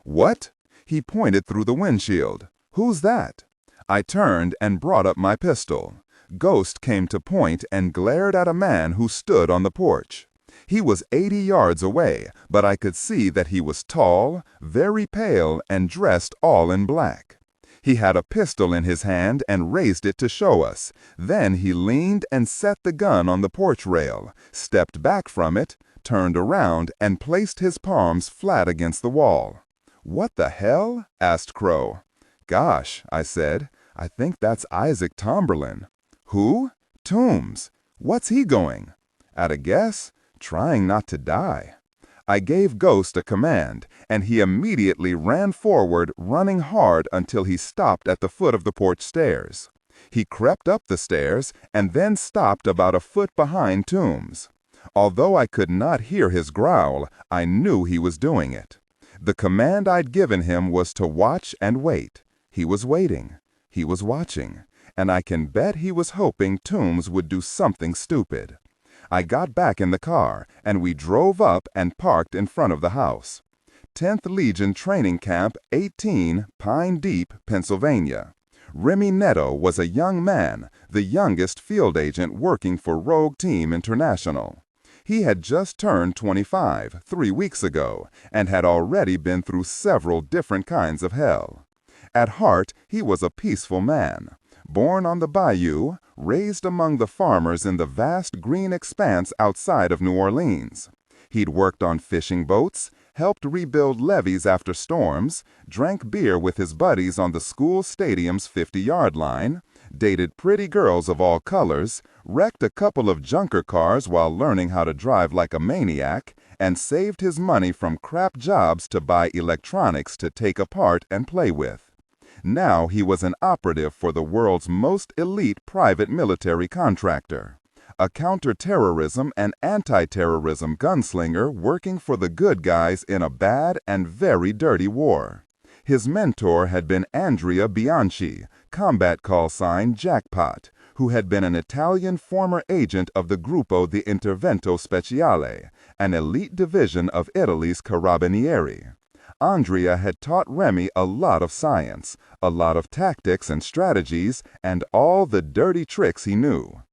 What? He pointed through the windshield. Who's that? I turned and brought up my pistol. Ghost came to point and glared at a man who stood on the porch. He was 80 yards away, but I could see that he was tall, very pale, and dressed all in black. He had a pistol in his hand and raised it to show us. Then he leaned and set the gun on the porch rail, stepped back from it, turned around, and placed his palms flat against the wall. "What the hell?" asked Crow. "Gosh," I said, "I think that's Isaac Tomberlin." "Who?" "Toombs. What's he going?" "At a guess? Trying not to die. I gave Ghost a command, and he immediately ran forward, running hard until he stopped at the foot of the porch stairs. He crept up the stairs and then stopped about a foot behind Toombs. Although I could not hear his growl, I knew he was doing it. The command I'd given him was to watch and wait. He was waiting. He was watching. And I can bet he was hoping Toombs would do something stupid. I got back in the car, and we drove up and parked in front of the house. 10th Legion Training Camp 18, Pine Deep, Pennsylvania. Remy Netto was a young man, the youngest field agent working for Rogue Team International. He had just turned 25 3 weeks ago and had already been through several different kinds of hell. At heart, he was a peaceful man. Born on the bayou, raised among the farmers in the vast green expanse outside of New Orleans. He'd worked on fishing boats, helped rebuild levees after storms, drank beer with his buddies on the school stadium's 50-yard line, dated pretty girls of all colors, wrecked a couple of junker cars while learning how to drive like a maniac, and saved his money from crap jobs to buy electronics to take apart and play with. Now he was an operative for the world's most elite private military contractor, a counter-terrorism and anti-terrorism gunslinger working for the good guys in a bad and very dirty war. His mentor had been Andrea Bianchi, combat call sign Jackpot, who had been an Italian former agent of the Gruppo di Intervento Speciale, an elite division of Italy's Carabinieri. Andrea had taught Remy a lot of science, a lot of tactics and strategies, and all the dirty tricks he knew.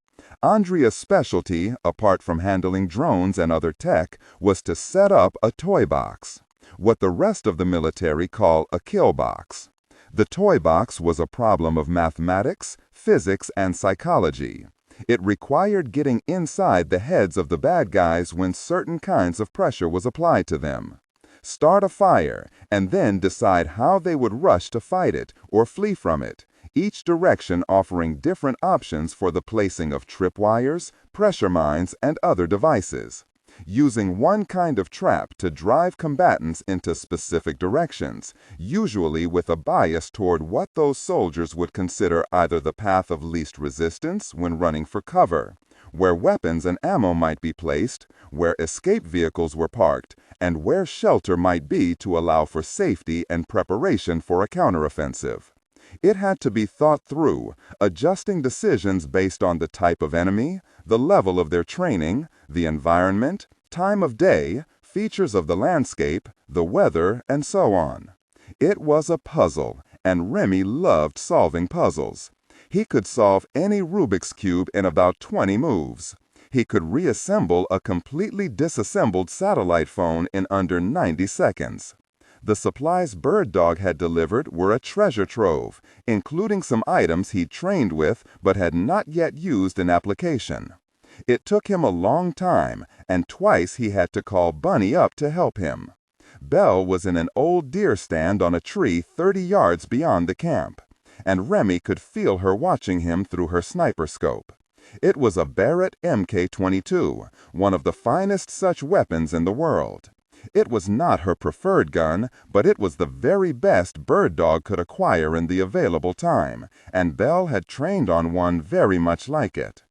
Andrea's specialty, apart from handling drones and other tech, was to set up a toy box, what the rest of the military call a kill box. The toy box was a problem of mathematics, physics, and psychology. It required getting inside the heads of the bad guys when certain kinds of pressure was applied to them. Start a fire, and then decide how they would rush to fight it or flee from it, each direction offering different options for the placing of tripwires, pressure mines, and other devices. Using one kind of trap to drive combatants into specific directions, usually with a bias toward what those soldiers would consider either the path of least resistance when running for cover, where weapons and ammo might be placed, where escape vehicles were parked, and where shelter might be to allow for safety and preparation for a counteroffensive. It had to be thought through, adjusting decisions based on the type of enemy, the level of their training, the environment, time of day, features of the landscape, the weather, and so on. It was a puzzle, and Remy loved solving puzzles. He could solve any Rubik's Cube in about 20 moves. He could reassemble a completely disassembled satellite phone in under 90 seconds. The supplies Bird Dog had delivered were a treasure trove, including some items he'd trained with but had not yet used in application. It took him a long time, and twice he had to call Bunny up to help him. Belle was in an old deer stand on a tree 30 yards beyond the camp, and Remy could feel her watching him through her sniper scope. It was a Barrett Mk-22, one of the finest such weapons in the world. It was not her preferred gun, but it was the very best Bird Dog could acquire in the available time, and Belle had trained on one very much like it.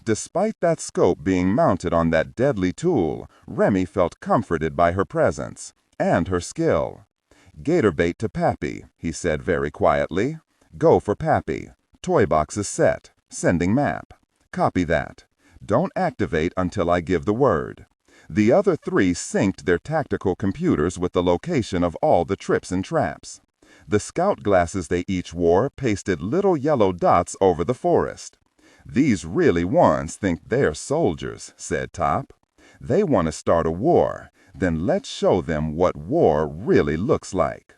Despite that scope being mounted on that deadly tool, Remy felt comforted by her presence, and her skill. "Gator bait to Pappy," he said very quietly. "Go for Pappy. Toy box is set. Sending map. Copy that. Don't activate until I give the word." The other three synced their tactical computers with the location of all the trips and traps. The scout glasses they each wore pasted little yellow dots over the forest. "These really ones think they're soldiers," said Top. "They want to start a war. Then let's show them what war really looks like."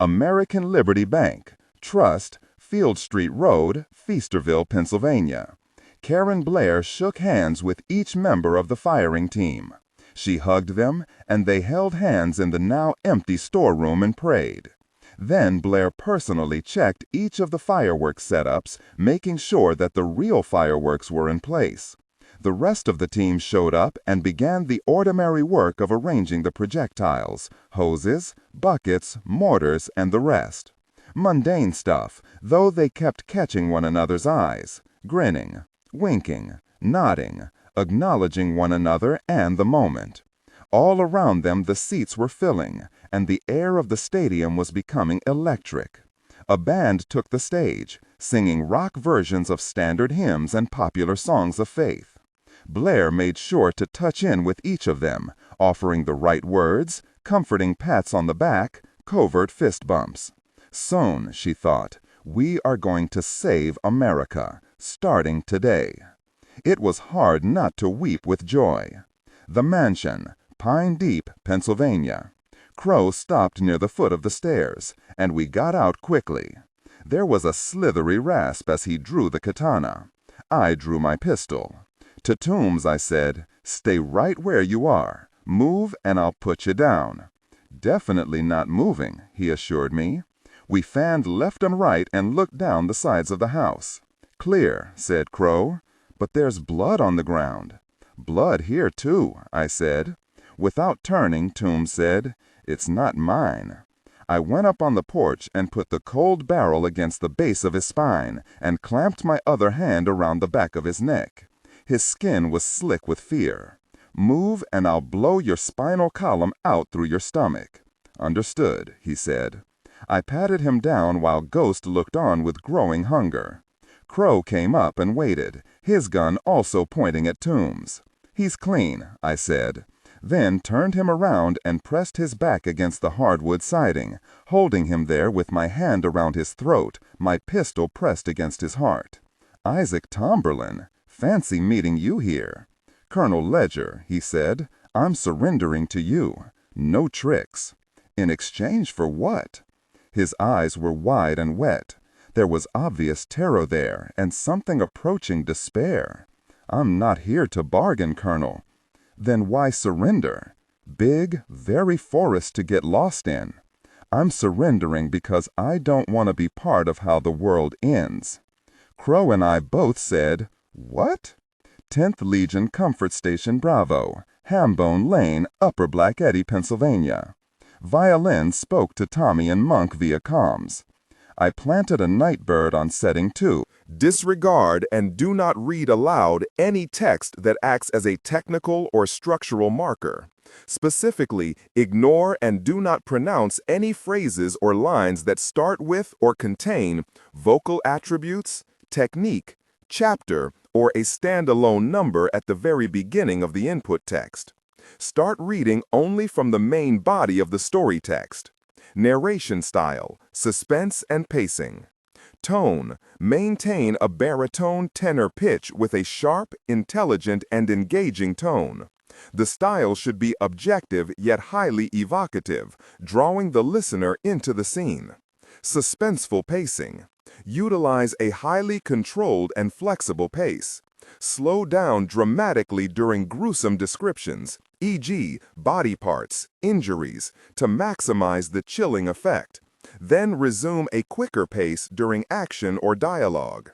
American Liberty Bank, Trust, Field Street Road, Feasterville, Pennsylvania. Karen Blair shook hands with each member of the firing team. She hugged them, and they held hands in the now empty storeroom and prayed. Then Blair personally checked each of the fireworks setups, making sure that the real fireworks were in place. The rest of the team showed up and began the ordinary work of arranging the projectiles, hoses, buckets, mortars, and the rest. Mundane stuff, though they kept catching one another's eyes, grinning, winking, nodding, acknowledging one another and the moment. All around them the seats were filling, and the air of the stadium was becoming electric. A band took the stage, singing rock versions of standard hymns and popular songs of faith. Blair made sure to touch in with each of them, offering the right words, comforting pats on the back, covert fist bumps. Soon, she thought, we are going to save America, starting today. It was hard not to weep with joy. The mansion, Pine Deep, Pennsylvania. Crow stopped near the foot of the stairs, and we got out quickly. There was a slithery rasp as he drew the katana. I drew my pistol. To Toombs I said, "Stay right where you are. Move and I'll put you down." "Definitely not moving," he assured me. We fanned left and right and looked down the sides of the house. "Clear," said Crow, "but there's blood on the ground." "Blood here too," I said. Without turning, Toombs said, "It's not mine." I went up on the porch and put the cold barrel against the base of his spine and clamped my other hand around the back of his neck. His skin was slick with fear. "Move and I'll blow your spinal column out through your stomach." "Understood," he said. I patted him down while Ghost looked on with growing hunger. Crow came up and waited, his gun also pointing at Toombs. "He's clean," I said. Then turned him around and pressed his back against the hardwood siding, holding him there with my hand around his throat, my pistol pressed against his heart. "Isaac Tomberlin, fancy meeting you here." "Colonel Ledger," he said, "I'm surrendering to you. No tricks." "In exchange for what?" His eyes were wide and wet. There was obvious terror there and something approaching despair. "I'm not here to bargain, Colonel." "Then why surrender? Big, very forest to get lost in." "I'm surrendering because I don't want to be part of how the world ends." Crow and I both said, "What?" 10th Legion Comfort Station Bravo, Hambone Lane, Upper Black Eddy, Pennsylvania. Violin spoke to Tommy and Monk via comms. I planted a nightbird on setting 2. Disregard and do not read aloud any text that acts as a technical or structural marker. Specifically, ignore and do not pronounce any phrases or lines that start with or contain vocal attributes, technique, chapter, or a standalone number at the very beginning of the input text. Start reading only from the main body of the story text. Narration style, suspense and pacing. Tone, maintain a baritone tenor pitch with a sharp, intelligent, and engaging tone. The style should be objective yet highly evocative, drawing the listener into the scene. Suspenseful pacing. Utilize a highly controlled and flexible pace. Slow down dramatically during gruesome descriptions, e.g., body parts, injuries, to maximize the chilling effect. Then resume a quicker pace during action or dialogue.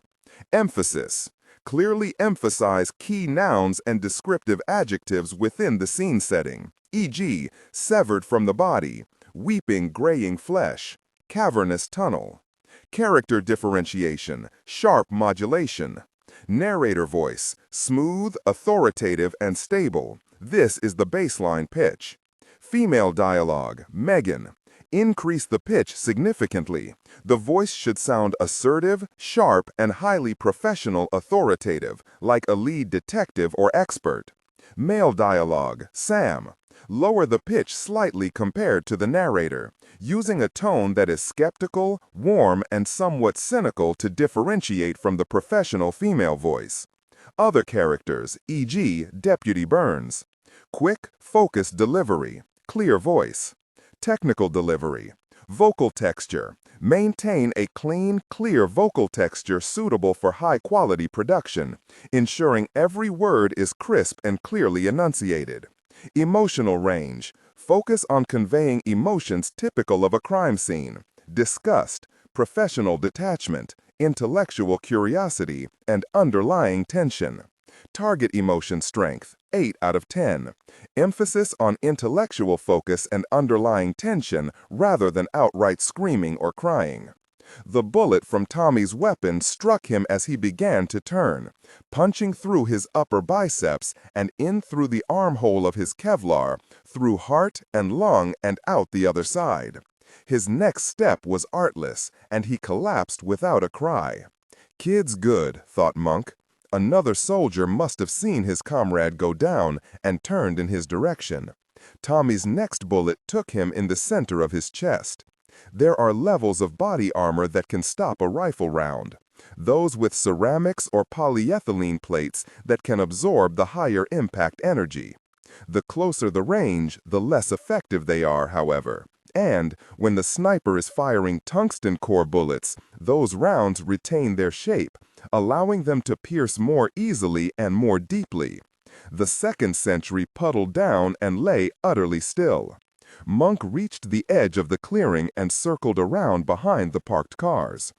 Emphasis. Clearly emphasize key nouns and descriptive adjectives within the scene setting, e.g., severed from the body, weeping graying flesh, cavernous tunnel. Character differentiation, sharp modulation. Narrator voice, smooth, authoritative, and stable. This is the baseline pitch. Female dialogue, Megan. Increase the pitch significantly. The voice should sound assertive, sharp, and highly professional authoritative, like a lead detective or expert. Male dialogue, Sam. Lower the pitch slightly compared to the narrator, using a tone that is skeptical, warm, and somewhat cynical to differentiate from the professional female voice. Other characters, e.g., Deputy Burns. Quick, focused delivery, clear voice. Technical delivery. Vocal texture. Maintain a clean, clear vocal texture suitable for high-quality production, ensuring every word is crisp and clearly enunciated. Emotional range. Focus on conveying emotions typical of a crime scene: disgust, professional detachment, intellectual curiosity, and underlying tension. Target emotion strength, 8 out of 10. Emphasis on intellectual focus and underlying tension rather than outright screaming or crying. The bullet from Tommy's weapon struck him as he began to turn, punching through his upper biceps and in through the armhole of his Kevlar, through heart and lung and out the other side. His next step was artless, and he collapsed without a cry. Kid's good, thought Monk. Another soldier must have seen his comrade go down and turned in his direction. Tommy's next bullet took him in the center of his chest. There are levels of body armor that can stop a rifle round. Those with ceramics or polyethylene plates that can absorb the higher impact energy. The closer the range, the less effective they are, however. And when the sniper is firing tungsten core bullets, those rounds retain their shape, allowing them to pierce more easily and more deeply. The second sentry puddled down and lay utterly still. Monk reached the edge of the clearing and circled around behind the parked cars.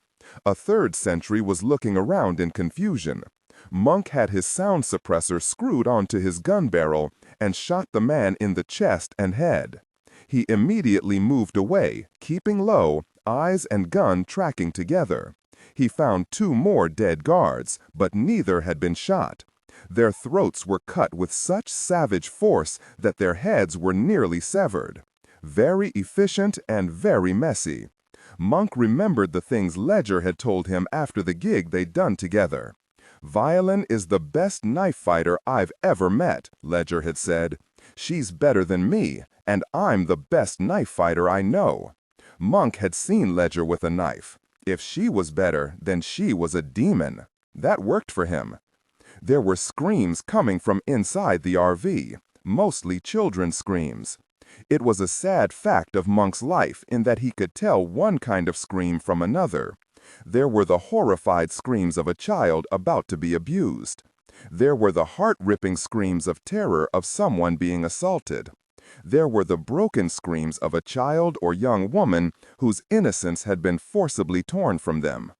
A third sentry was looking around in confusion. Monk had his sound suppressor screwed onto his gun barrel and shot the man in the chest and head. He immediately moved away, keeping low, eyes and gun tracking together. He found 2 more dead guards, but neither had been shot. Their throats were cut with such savage force that their heads were nearly severed. Very efficient and very messy. Monk remembered the things Ledger had told him after the gig they'd done together. "Violin is the best knife fighter I've ever met," Ledger had said. "She's better than me, and I'm the best knife fighter I know." Monk had seen Ledger with a knife. If she was better, then she was a demon. That worked for him. There were screams coming from inside the RV, mostly children's screams. It was a sad fact of Monk's life in that he could tell one kind of scream from another. There were the horrified screams of a child about to be abused. There were the heart-ripping screams of terror of someone being assaulted. There were the broken screams of a child or young woman whose innocence had been forcibly torn from them.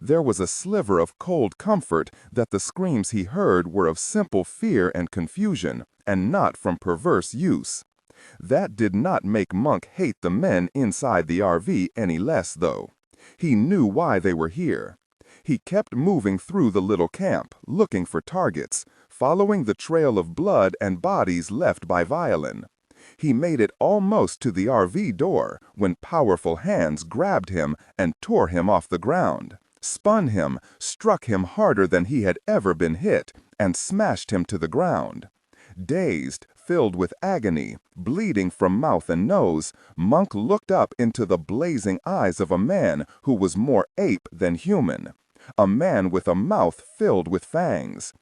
There was a sliver of cold comfort that the screams he heard were of simple fear and confusion, and not from perverse use. That did not make Monk hate the men inside the RV any less, though. He knew why they were here. He kept moving through the little camp, looking for targets, following the trail of blood and bodies left by Violin. He made it almost to the RV door when powerful hands grabbed him and tore him off the ground, spun him, struck him harder than he had ever been hit, and smashed him to the ground. Dazed, filled with agony, bleeding from mouth and nose, Monk looked up into the blazing eyes of a man who was more ape than human, a man with a mouth filled with fangs.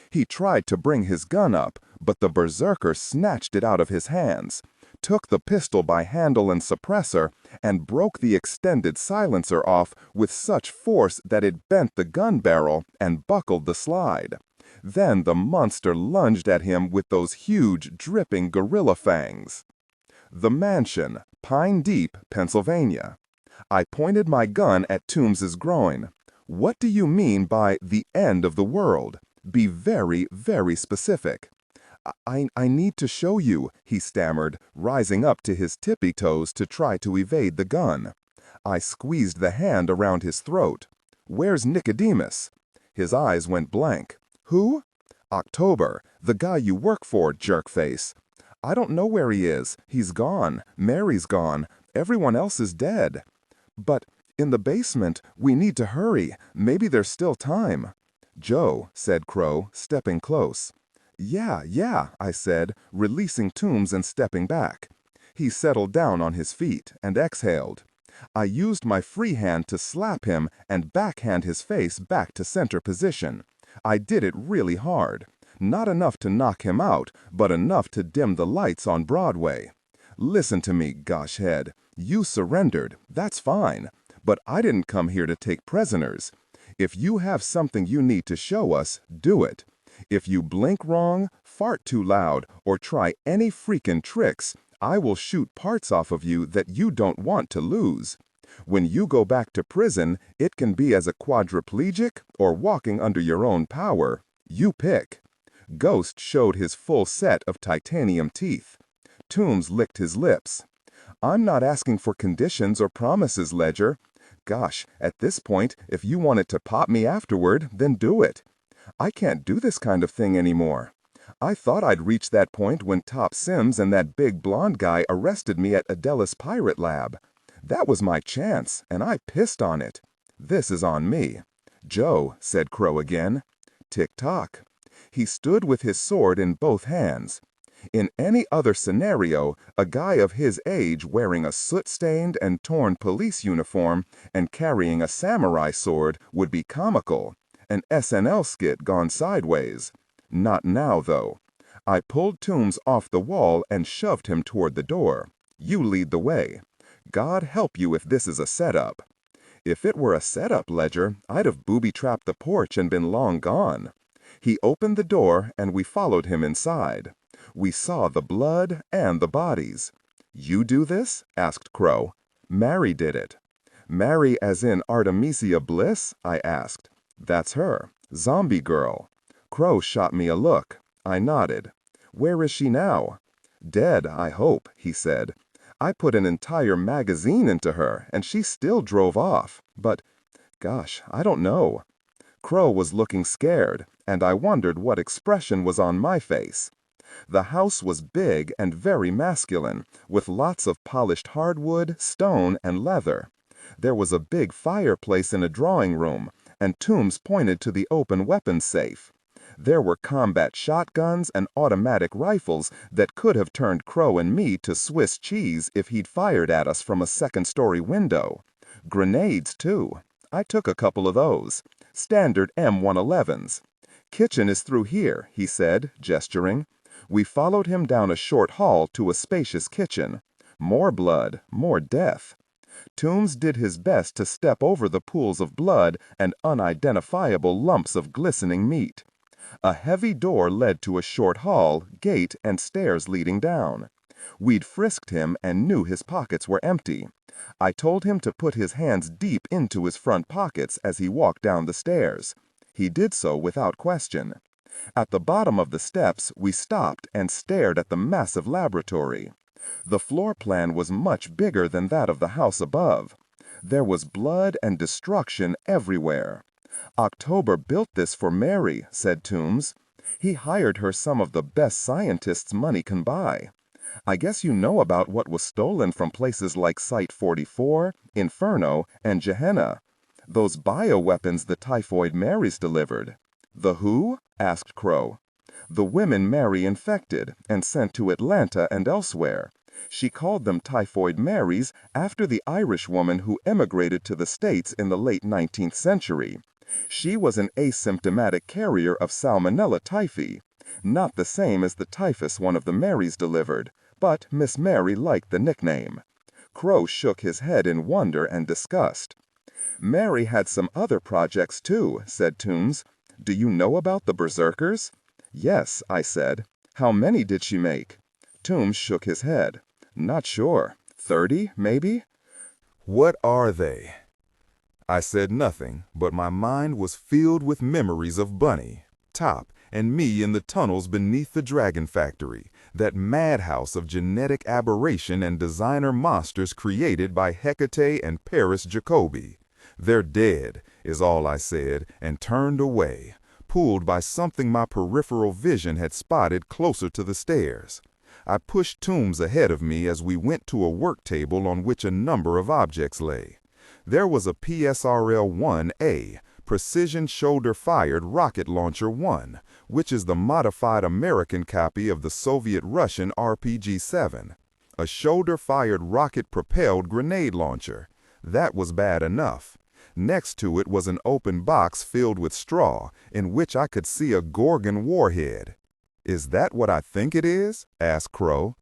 He tried to bring his gun up, but the berserker snatched it out of his hands, took the pistol by handle and suppressor, and broke the extended silencer off with such force that it bent the gun barrel and buckled the slide. Then the monster lunged at him with those huge, dripping gorilla fangs. The mansion, Pine Deep, Pennsylvania. I pointed my gun at Toombs's groin. "What do you mean by the end of the world? Be very, very specific." I need to show you," he stammered, rising up to his tippy toes to try to evade the gun. I squeezed the hand around his throat. "Where's Nicodemus?" His eyes went blank. "Who?" "October, the guy you work for, jerkface." "I don't know where he is. He's gone. Mary's gone. Everyone else is dead." "But in the basement, we need to hurry. Maybe there's still time." "Joe," said Crow, stepping close. Yeah, I said, releasing Toombs and stepping back. He settled down on his feet and exhaled. I used my free hand to slap him and backhand his face back to center position. I did it really hard. Not enough to knock him out, but enough to dim the lights on Broadway. "Listen to me, goshhead. You surrendered. That's fine. But I didn't come here to take prisoners. If you have something you need to show us, do it. If you blink wrong, fart too loud, or try any freaking tricks, I will shoot parts off of you that you don't want to lose. When you go back to prison, it can be as a quadriplegic or walking under your own power. You pick." Ghost showed his full set of titanium teeth. Toombs licked his lips. "I'm not asking for conditions or promises, Ledger. Gosh, at this point, if you wanted to pop me afterward, then do it. I can't do this kind of thing anymore. I thought I'd reached that point when Top Sims and that big blonde guy arrested me at Adela's Pirate Lab. That was my chance, and I pissed on it. This is on me." "Joe," said Crow again. Tick-tock. He stood with his sword in both hands. In any other scenario, a guy of his age wearing a soot-stained and torn police uniform and carrying a samurai sword would be comical, an SNL skit gone sideways. Not now, though. I pulled Toombs off the wall and shoved him toward the door. "You lead the way. God help you if this is a setup." "If it were a setup, Ledger, I'd have booby-trapped the porch and been long gone." He opened the door and we followed him inside. We saw the blood and the bodies. "You do this?" asked Crow. "Mary did it." "Mary as in Artemisia Bliss?" I asked. "That's her. Zombie girl." Crow shot me a look. I nodded. "Where is she now?" "Dead, I hope," he said. "I put an entire magazine into her, and she still drove off. But, gosh, I don't know." Crow was looking scared, and I wondered what expression was on my face. The house was big and very masculine, with lots of polished hardwood, stone, and leather. There was a big fireplace in a drawing room, and Toombs pointed to the open weapons safe. There were combat shotguns and automatic rifles that could have turned Crow and me to Swiss cheese if he'd fired at us from a second-story window. Grenades, too. I took a couple of those. Standard M111s. "Kitchen is through here," he said, gesturing. We followed him down a short hall to a spacious kitchen. More blood, more death. Toombs did his best to step over the pools of blood and unidentifiable lumps of glistening meat. A heavy door led to a short hall, gate, and stairs leading down. We'd frisked him and knew his pockets were empty. I told him to put his hands deep into his front pockets as he walked down the stairs. He did so without question. At the bottom of the steps, we stopped and stared at the massive laboratory. The floor plan was much bigger than that of the house above. There was blood and destruction everywhere. "October built this for Mary," said Toombs. "He hired her some of the best scientists money can buy. I guess you know about what was stolen from places like Site 44, Inferno, and Gehenna. Those bioweapons the Typhoid Marys delivered." "The who?" asked Crow. "The women Mary infected and sent to Atlanta and elsewhere. She called them Typhoid Marys after the Irish woman who emigrated to the States in the late 19th century. She was an asymptomatic carrier of Salmonella typhi, not the same as the typhus one of the Marys delivered, but Miss Mary liked the nickname." Crow shook his head in wonder and disgust. "Mary had some other projects too," said Toombs. "Do you know about the Berserkers?" "Yes," I said. "How many did she make?" Toombs shook his head. "Not sure. 30, maybe?" What are they? I said nothing, but my mind was filled with memories of Bunny, Top, and me in the tunnels beneath the Dragon Factory, that madhouse of genetic aberration and designer monsters created by Hecate and Paris Jacobi. "They're dead," is all I said, and turned away, pulled by something my peripheral vision had spotted closer to the stairs. I pushed Toombs ahead of me as we went to a work table on which a number of objects lay. There was a PSRL-1A, Precision Shoulder-Fired Rocket Launcher 1, which is the modified American copy of the Soviet-Russian RPG-7. A shoulder-fired rocket-propelled grenade launcher. That was bad enough. Next to it was an open box filled with straw, in which I could see a Gorgon warhead. "Is that what I think it is?" asked Crow.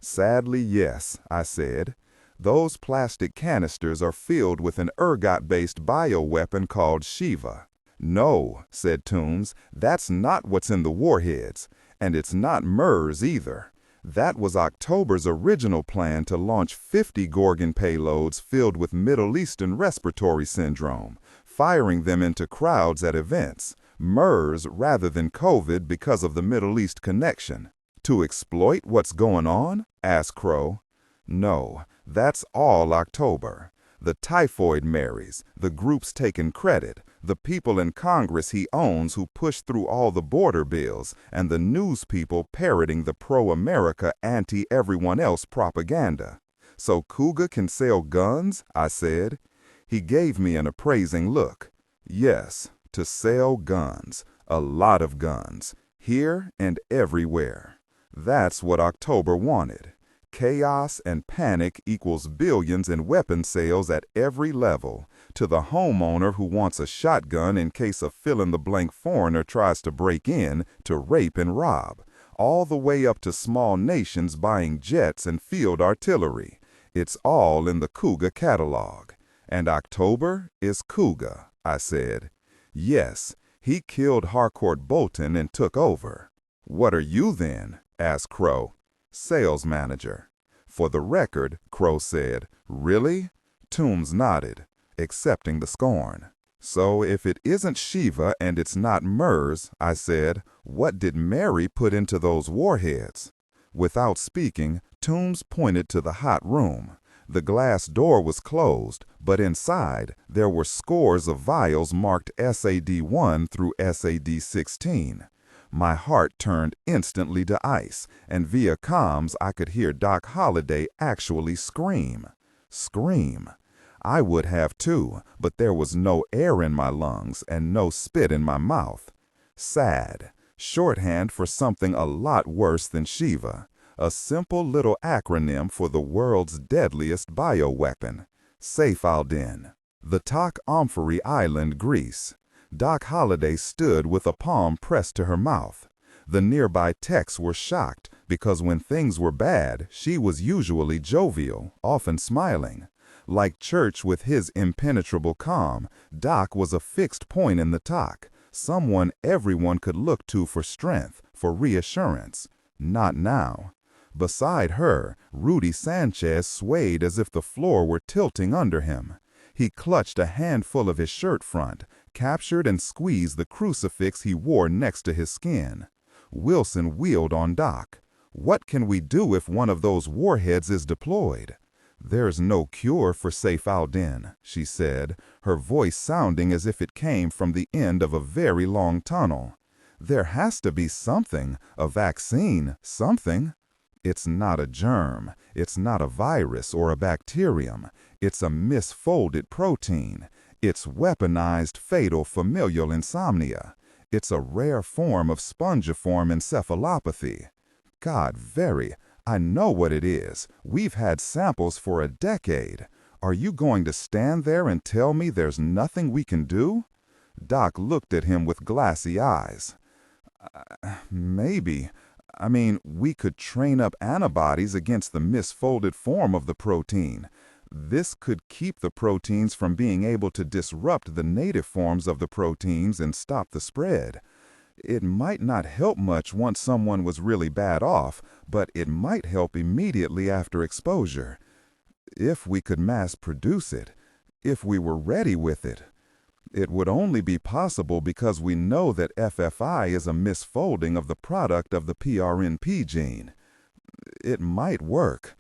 "Sadly, yes," I said. "Those plastic canisters are filled with an ergot-based bioweapon called Shiva." "No," said Toombs, "that's not what's in the warheads. And it's not MERS either. That was October's original plan to launch 50 Gorgon payloads filled with Middle Eastern respiratory syndrome, firing them into crowds at events. MERS rather than COVID because of the Middle East connection. To exploit what's going on? Asked Crow. No, that's all October. The typhoid Marys, the groups taking credit, the people in Congress he owns who push through all the border bills, and the news people parroting the pro-America, anti-everyone-else propaganda. So Cougar can sell guns? I said. He gave me an appraising look. Yes, to sell guns, a lot of guns, here and everywhere. That's what October wanted. Chaos and panic equals billions in weapon sales at every level. To the homeowner who wants a shotgun in case a fill-in-the-blank foreigner tries to break in, to rape and rob. All the way up to small nations buying jets and field artillery. It's all in the Cougar catalog. And October is Cougar, I said. Yes, he killed Harcourt Bolton and took over. What are you then? Asked Crow. Sales manager. For the record, Crow said. Really? Toombs nodded, accepting the scorn. So if it isn't Shiva and it's not MERS, I said, what did Mary put into those warheads? Without speaking, Toombs pointed to the hot room. The glass door was closed, but inside there were scores of vials marked SAD-1 through SAD-16. My heart turned instantly to ice, and via comms I could hear Doc Holliday actually scream. Scream. I would have too, but there was no air in my lungs and no spit in my mouth. SAD, shorthand for something a lot worse than Shiva. A simple little acronym for the world's deadliest bioweapon, Safaldin. The Tok Amphory Island, Greece. Doc Holliday stood with a palm pressed to her mouth. The nearby techs were shocked because when things were bad, she was usually jovial, often smiling. Like Church with his impenetrable calm, Doc was a fixed point in the Tok, someone everyone could look to for strength, for reassurance. Not now. Beside her, Rudy Sanchez swayed as if the floor were tilting under him. He clutched a handful of his shirt front, captured and squeezed the crucifix he wore next to his skin. Wilson wheeled on Doc. What can we do if one of those warheads is deployed? There's no cure for Safaldin, she said, her voice sounding as if it came from the end of a very long tunnel. There has to be something, a vaccine, something. It's not a germ, it's not a virus or a bacterium, it's a misfolded protein. It's weaponized fatal familial insomnia. It's a rare form of spongiform encephalopathy. God, I know what it is. We've had samples for a decade. Are you going to stand there and tell me there's nothing we can do? Doc looked at him with glassy eyes. Maybe. I mean, we could train up antibodies against the misfolded form of the protein. This could keep the proteins from being able to disrupt the native forms of the proteins and stop the spread. It might not help much once someone was really bad off, but it might help immediately after exposure. If we could mass produce it, if we were ready with it. It would only be possible because we know that FFI is a misfolding of the product of the PRNP gene. It might work.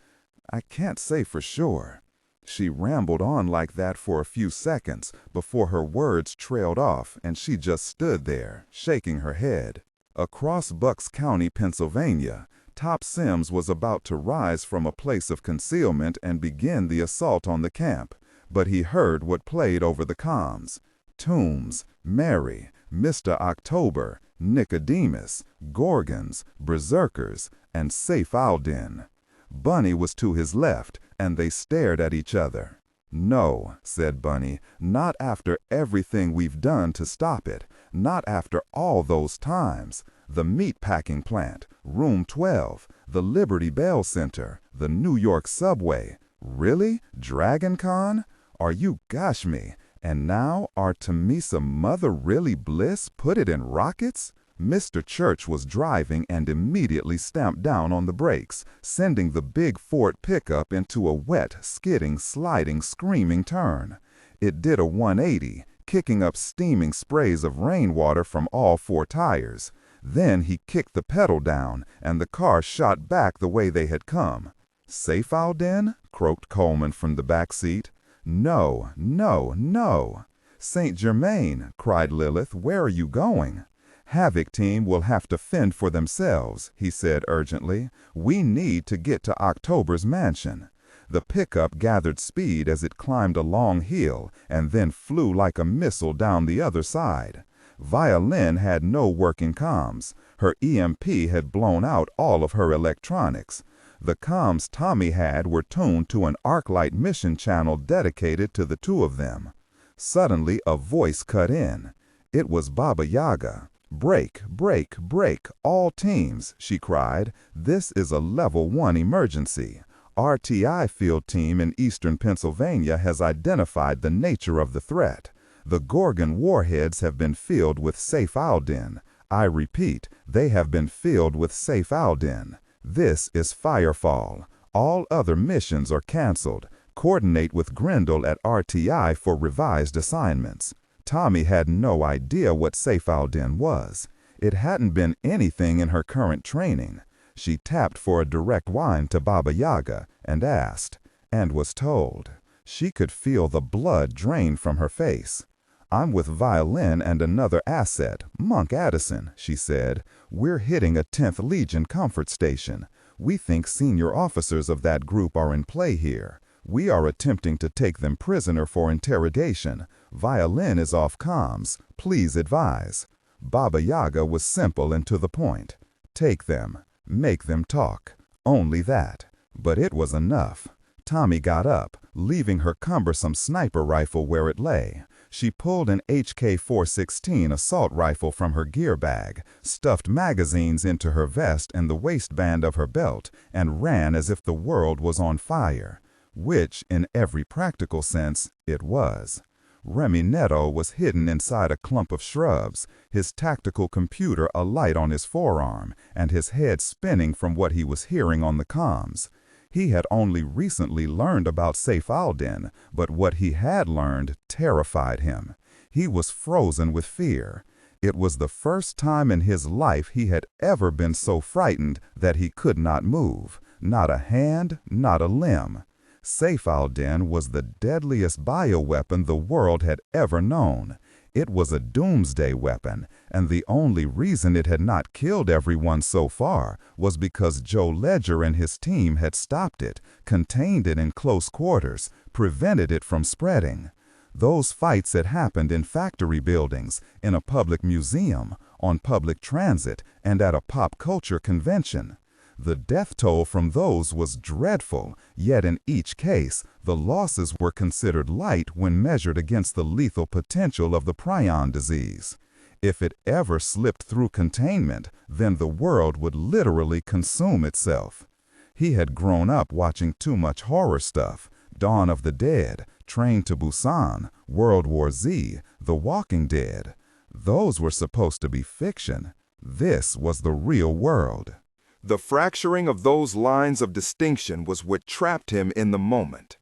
I can't say for sure. She rambled on like that for a few seconds before her words trailed off and she just stood there, shaking her head. Across Bucks County, Pennsylvania, Top Sims was about to rise from a place of concealment and begin the assault on the camp, but he heard what played over the comms. Toombs, Mary, Mr. October, Nicodemus, Gorgons, Berserkers, and Safaldin. Bunny was to his left, and they stared at each other. No, said Bunny, not after everything we've done to stop it, not after all those times. The meatpacking plant, Room 12, the Liberty Bell Center, the New York subway. Really? Dragon Con? Are you gosh me? And now Artemisa Mother Really Bliss put it in rockets? Mr. Church was driving and immediately stamped down on the brakes, sending the big Ford pickup into a wet, skidding, sliding, screaming turn. It did a 180, kicking up steaming sprays of rainwater from all 4 tires. Then he kicked the pedal down, and the car shot back the way they had come. "Safe, Alden?" croaked Coleman from the back seat. "No, no, no." "Saint Germain," cried Lilith, "where are you going?" "Havoc team will have to fend for themselves," he said urgently. "We need to get to October's mansion." The pickup gathered speed as it climbed a long hill and then flew like a missile down the other side. Violin had no working comms. Her EMP had blown out all of her electronics. The comms Tommy had were tuned to an ArcLight mission channel dedicated to the 2 of them. Suddenly, a voice cut in. It was Baba Yaga. "Break, break, break, all teams," she cried. "This is a level 1 emergency. RTI field team in eastern Pennsylvania has identified the nature of the threat. The Gorgon warheads have been filled with Safe Alden. I repeat, they have been filled with Safe Alden. This is Firefall. All other missions are canceled. Coordinate with Grendel at RTI for revised assignments." Tommy had no idea what Safe Alden was. It hadn't been anything in her current training. She tapped for a direct line to Baba Yaga and asked, and was told. She could feel the blood drain from her face. "I'm with Violin and another asset, Monk Addison," she said. "We're hitting a 10th Legion comfort station. We think senior officers of that group are in play here. We are attempting to take them prisoner for interrogation. Violin is off comms. Please advise." Baba Yaga was simple and to the point. Take them. Make them talk. Only that. But it was enough. Tommy got up, leaving her cumbersome sniper rifle where it lay. She pulled an HK-416 assault rifle from her gear bag, stuffed magazines into her vest and the waistband of her belt, and ran as if the world was on fire. Which, in every practical sense, it was. Remy Neto was hidden inside a clump of shrubs, his tactical computer alight on his forearm, and his head spinning from what he was hearing on the comms. He had only recently learned about Safe Alden, but what he had learned terrified him. He was frozen with fear. It was the first time in his life he had ever been so frightened that he could not move, not a hand, not a limb. Safe Alden was the deadliest bioweapon the world had ever known. It was a doomsday weapon, and the only reason it had not killed everyone so far was because Joe Ledger and his team had stopped it, contained it in close quarters, prevented it from spreading. Those fights had happened in factory buildings, in a public museum, on public transit, and at a pop culture convention. The death toll from those was dreadful, yet in each case, the losses were considered light when measured against the lethal potential of the prion disease. If it ever slipped through containment, then the world would literally consume itself. He had grown up watching too much horror stuff, Dawn of the Dead, Train to Busan, World War Z, The Walking Dead. Those were supposed to be fiction. This was the real world. The fracturing of those lines of distinction was what trapped him in the moment.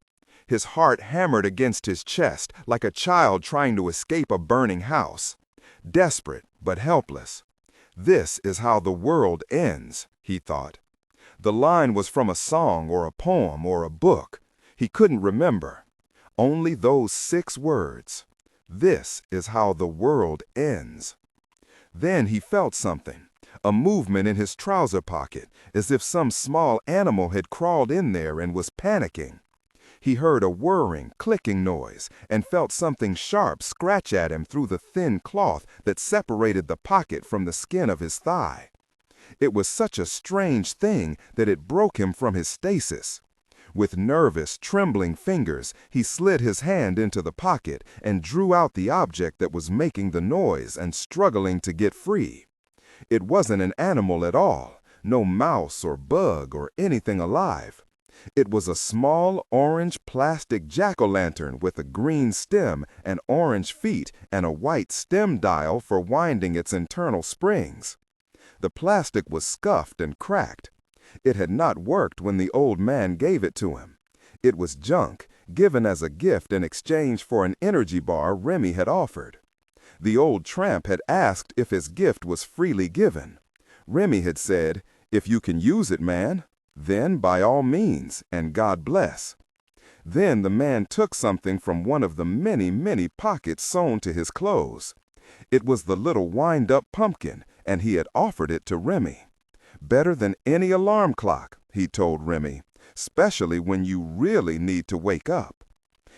His heart hammered against his chest like a child trying to escape a burning house. Desperate, but helpless. This is how the world ends, he thought. The line was from a song or a poem or a book. He couldn't remember. Only those 6 words. This is how the world ends. Then he felt something. A movement in his trouser pocket, as if some small animal had crawled in there and was panicking. He heard a whirring, clicking noise and felt something sharp scratch at him through the thin cloth that separated the pocket from the skin of his thigh. It was such a strange thing that it broke him from his stasis. With nervous, trembling fingers, he slid his hand into the pocket and drew out the object that was making the noise and struggling to get free. It wasn't an animal at all, no mouse or bug or anything alive. It was a small orange plastic jack-o'-lantern with a green stem and orange feet and a white stem dial for winding its internal springs. The plastic was scuffed and cracked. It had not worked when the old man gave it to him. It was junk, given as a gift in exchange for an energy bar Remy had offered. The old tramp had asked if his gift was freely given. Remy had said, "If you can use it, man, then by all means, and God bless." Then the man took something from one of the many, many pockets sewn to his clothes. It was the little wind-up pumpkin, and he had offered it to Remy. "Better than any alarm clock," he told Remy, "especially when you really need to wake up."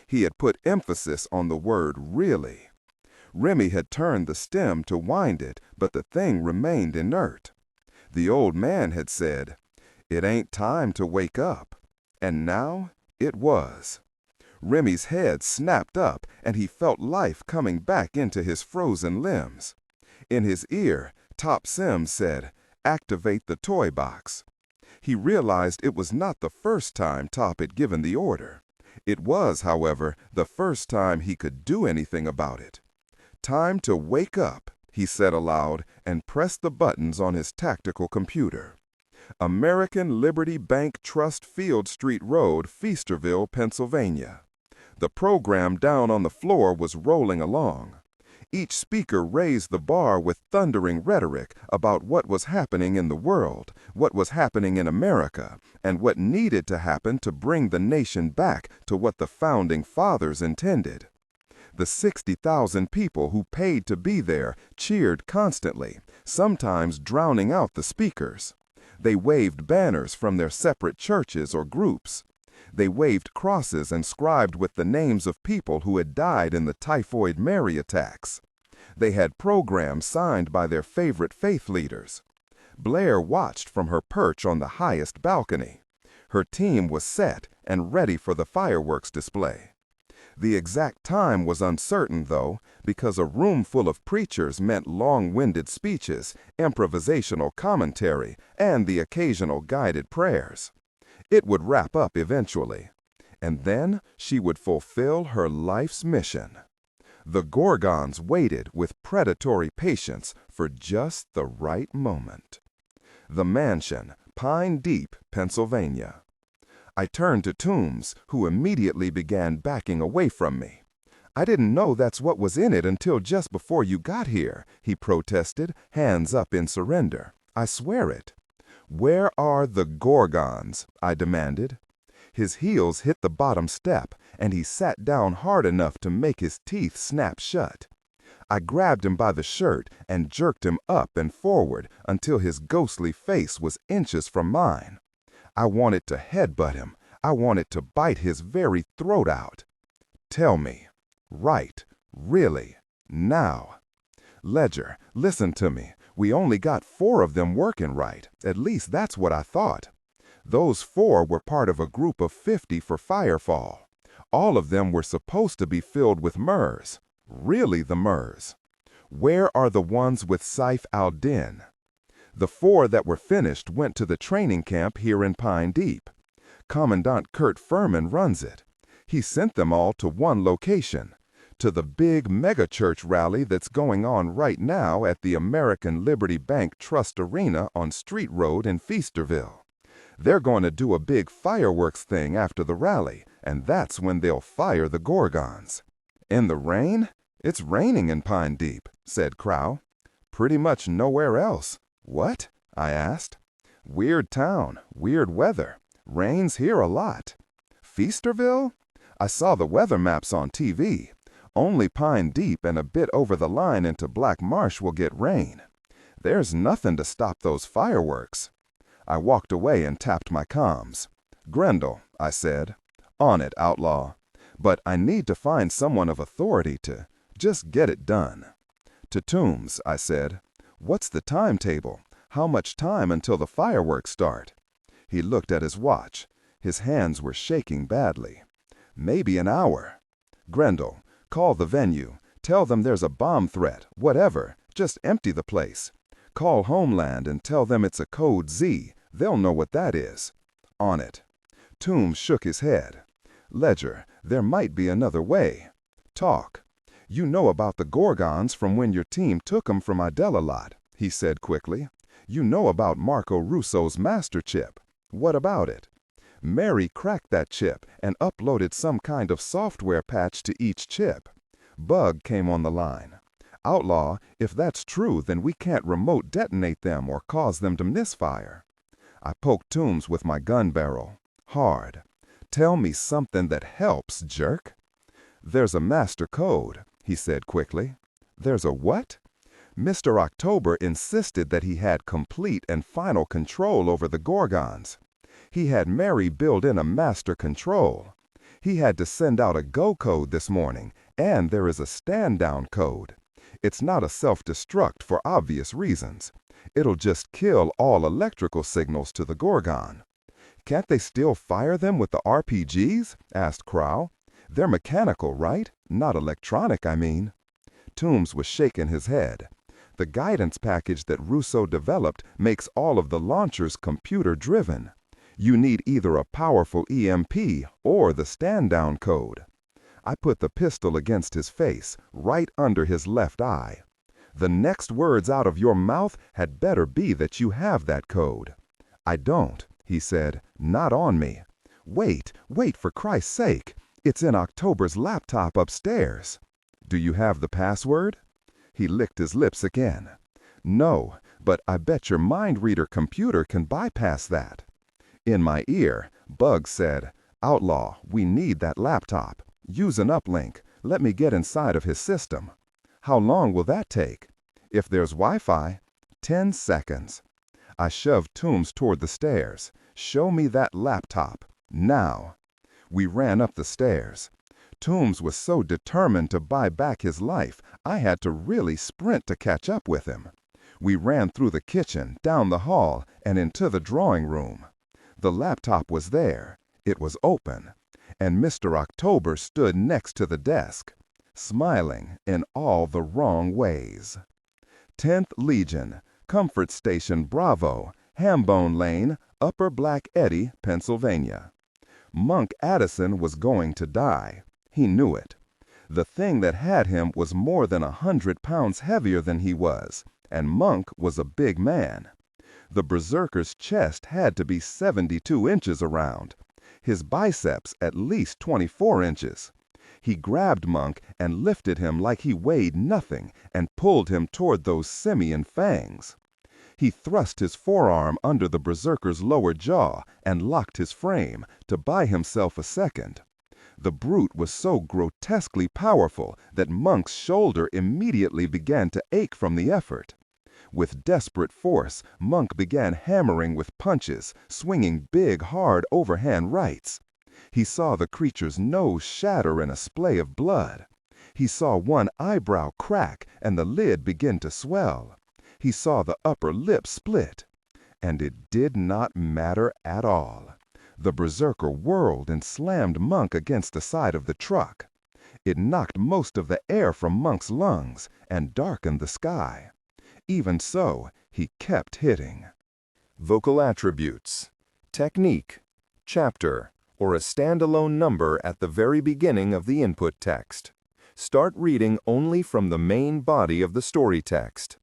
He had put emphasis on the word really. Remy had turned the stem to wind it, but the thing remained inert. The old man had said, "It ain't time to wake up." And now it was. Remy's head snapped up, and he felt life coming back into his frozen limbs. In his ear, Top Sims said, "Activate the toy box." He realized it was not the first time Top had given the order. It was, however, the first time he could do anything about it. "Time to wake up," he said aloud, and pressed the buttons on his tactical computer. American Liberty Bank Trust Field Street Road, Feasterville, Pennsylvania. The program down on the floor was rolling along. Each speaker raised the bar with thundering rhetoric about what was happening in the world, what was happening in America, and what needed to happen to bring the nation back to what the Founding Fathers intended. The 60,000 people who paid to be there cheered constantly, sometimes drowning out the speakers. They waved banners from their separate churches or groups. They waved crosses inscribed with the names of people who had died in the Typhoid Mary attacks. They had programs signed by their favorite faith leaders. Blair watched from her perch on the highest balcony. Her team was set and ready for the fireworks display. The exact time was uncertain, though, because a room full of preachers meant long-winded speeches, improvisational commentary, and the occasional guided prayers. It would wrap up eventually, and then she would fulfill her life's mission. The Gorgons waited with predatory patience for just the right moment. The mansion, Pine Deep, Pennsylvania. I turned to Toombs, who immediately began backing away from me. "I didn't know that's what was in it until just before you got here," he protested, hands up in surrender. "I swear it." "Where are the Gorgons?" I demanded. His heels hit the bottom step, and he sat down hard enough to make his teeth snap shut. I grabbed him by the shirt and jerked him up and forward until his ghostly face was inches from mine. I wanted to headbutt him. I wanted to bite his very throat out. "Tell me. Right. Really. Now." "Ledger, listen to me. We only got 4 of them working right. At least that's what I thought. Those 4 were part of a group of 50 for Firefall. All of them were supposed to be filled with MERS. Really the MERS. Where are the ones with Saif al-Din? The 4 that were finished went to the training camp here in Pine Deep. Commandant Kurt Furman runs it. He sent them all to one location, to the big megachurch rally that's going on right now at the American Liberty Bank Trust Arena on Street Road in Feasterville. They're going to do a big fireworks thing after the rally, and that's when they'll fire the Gorgons. "In the rain? It's raining in Pine Deep," said Crow. "Pretty much nowhere else." "What?" I asked. "Weird town, weird weather. Rains here a lot." "Feasterville? I saw the weather maps on TV. Only Pine Deep and a bit over the line into Black Marsh will get rain. There's nothing to stop those fireworks." I walked away and tapped my comms. "Grendel," I said. "On it, outlaw. But I need to find someone of authority to just get it done." To Toombs, I said, "What's the timetable? How much time until the fireworks start?" He looked at his watch. His hands were shaking badly. "Maybe an hour." "Grendel, call the venue. Tell them there's a bomb threat, whatever. Just empty the place. Call Homeland and tell them it's a code Z. They'll know what that is." "On it." Toombs shook his head. "Ledger, there might be another way." "Talk." "You know about the Gorgons from when your team took them from Idellalot," he said quickly. "You know about Marco Russo's master chip. What about it?" Mary cracked that chip and uploaded some kind of software patch to each chip. Bug came on the line. Outlaw, if that's true, then we can't remote detonate them or cause them to misfire. I poked Toombs with my gun barrel. Hard. Tell me something that helps, jerk. There's a master code, he said quickly. There's a what? Mr. October insisted that he had complete and final control over the Gorgons. He had Mary build in a master control. He had to send out a go code this morning, and there is a stand-down code. It's not a self-destruct for obvious reasons. It'll just kill all electrical signals to the Gorgon. Can't they still fire them with the RPGs? Asked Crow. They're mechanical, right? Not electronic, I mean. Toombs was shaking his head. The guidance package that Rousseau developed makes all of the launchers computer-driven. You need either a powerful EMP or the stand-down code. I put the pistol against his face, right under his left eye. The next words out of your mouth had better be that you have that code. I don't, he said, not on me. Wait, for Christ's sake. It's in October's laptop upstairs. Do you have the password? He licked his lips again. No, but I bet your mind reader computer can bypass that. In my ear, Bug said, Outlaw, we need that laptop. Use an uplink. Let me get inside of his system. How long will that take? If there's Wi-Fi, 10 seconds. I shoved Toombs toward the stairs. Show me that laptop. Now. We ran up the stairs. Toombs was so determined to buy back his life, I had to really sprint to catch up with him. We ran through the kitchen, down the hall, and into the drawing room. The laptop was there. It was open. And Mr. October stood next to the desk, smiling in all the wrong ways. 10th Legion, Comfort Station Bravo, Hambone Lane, Upper Black Eddy, Pennsylvania. Monk Addison was going to die. He knew it. The thing that had him was more than 100 pounds heavier than he was, and Monk was a big man. The berserker's chest had to be 72 inches around. His biceps at least 24 inches. He grabbed Monk and lifted him like he weighed nothing and pulled him toward those simian fangs. He thrust his forearm under the berserker's lower jaw and locked his frame to buy himself a second. The brute was so grotesquely powerful that Monk's shoulder immediately began to ache from the effort. With desperate force, Monk began hammering with punches, swinging big, hard overhand rights. He saw the creature's nose shatter in a splay of blood. He saw one eyebrow crack and the lid begin to swell. He saw the upper lip split. And it did not matter at all. The berserker whirled and slammed Monk against the side of the truck. It knocked most of the air from Monk's lungs and darkened the sky. Even so, he kept hitting. Vocal attributes. Technique. Chapter, or a standalone number at the very beginning of the input text. Start reading only from the main body of the story text.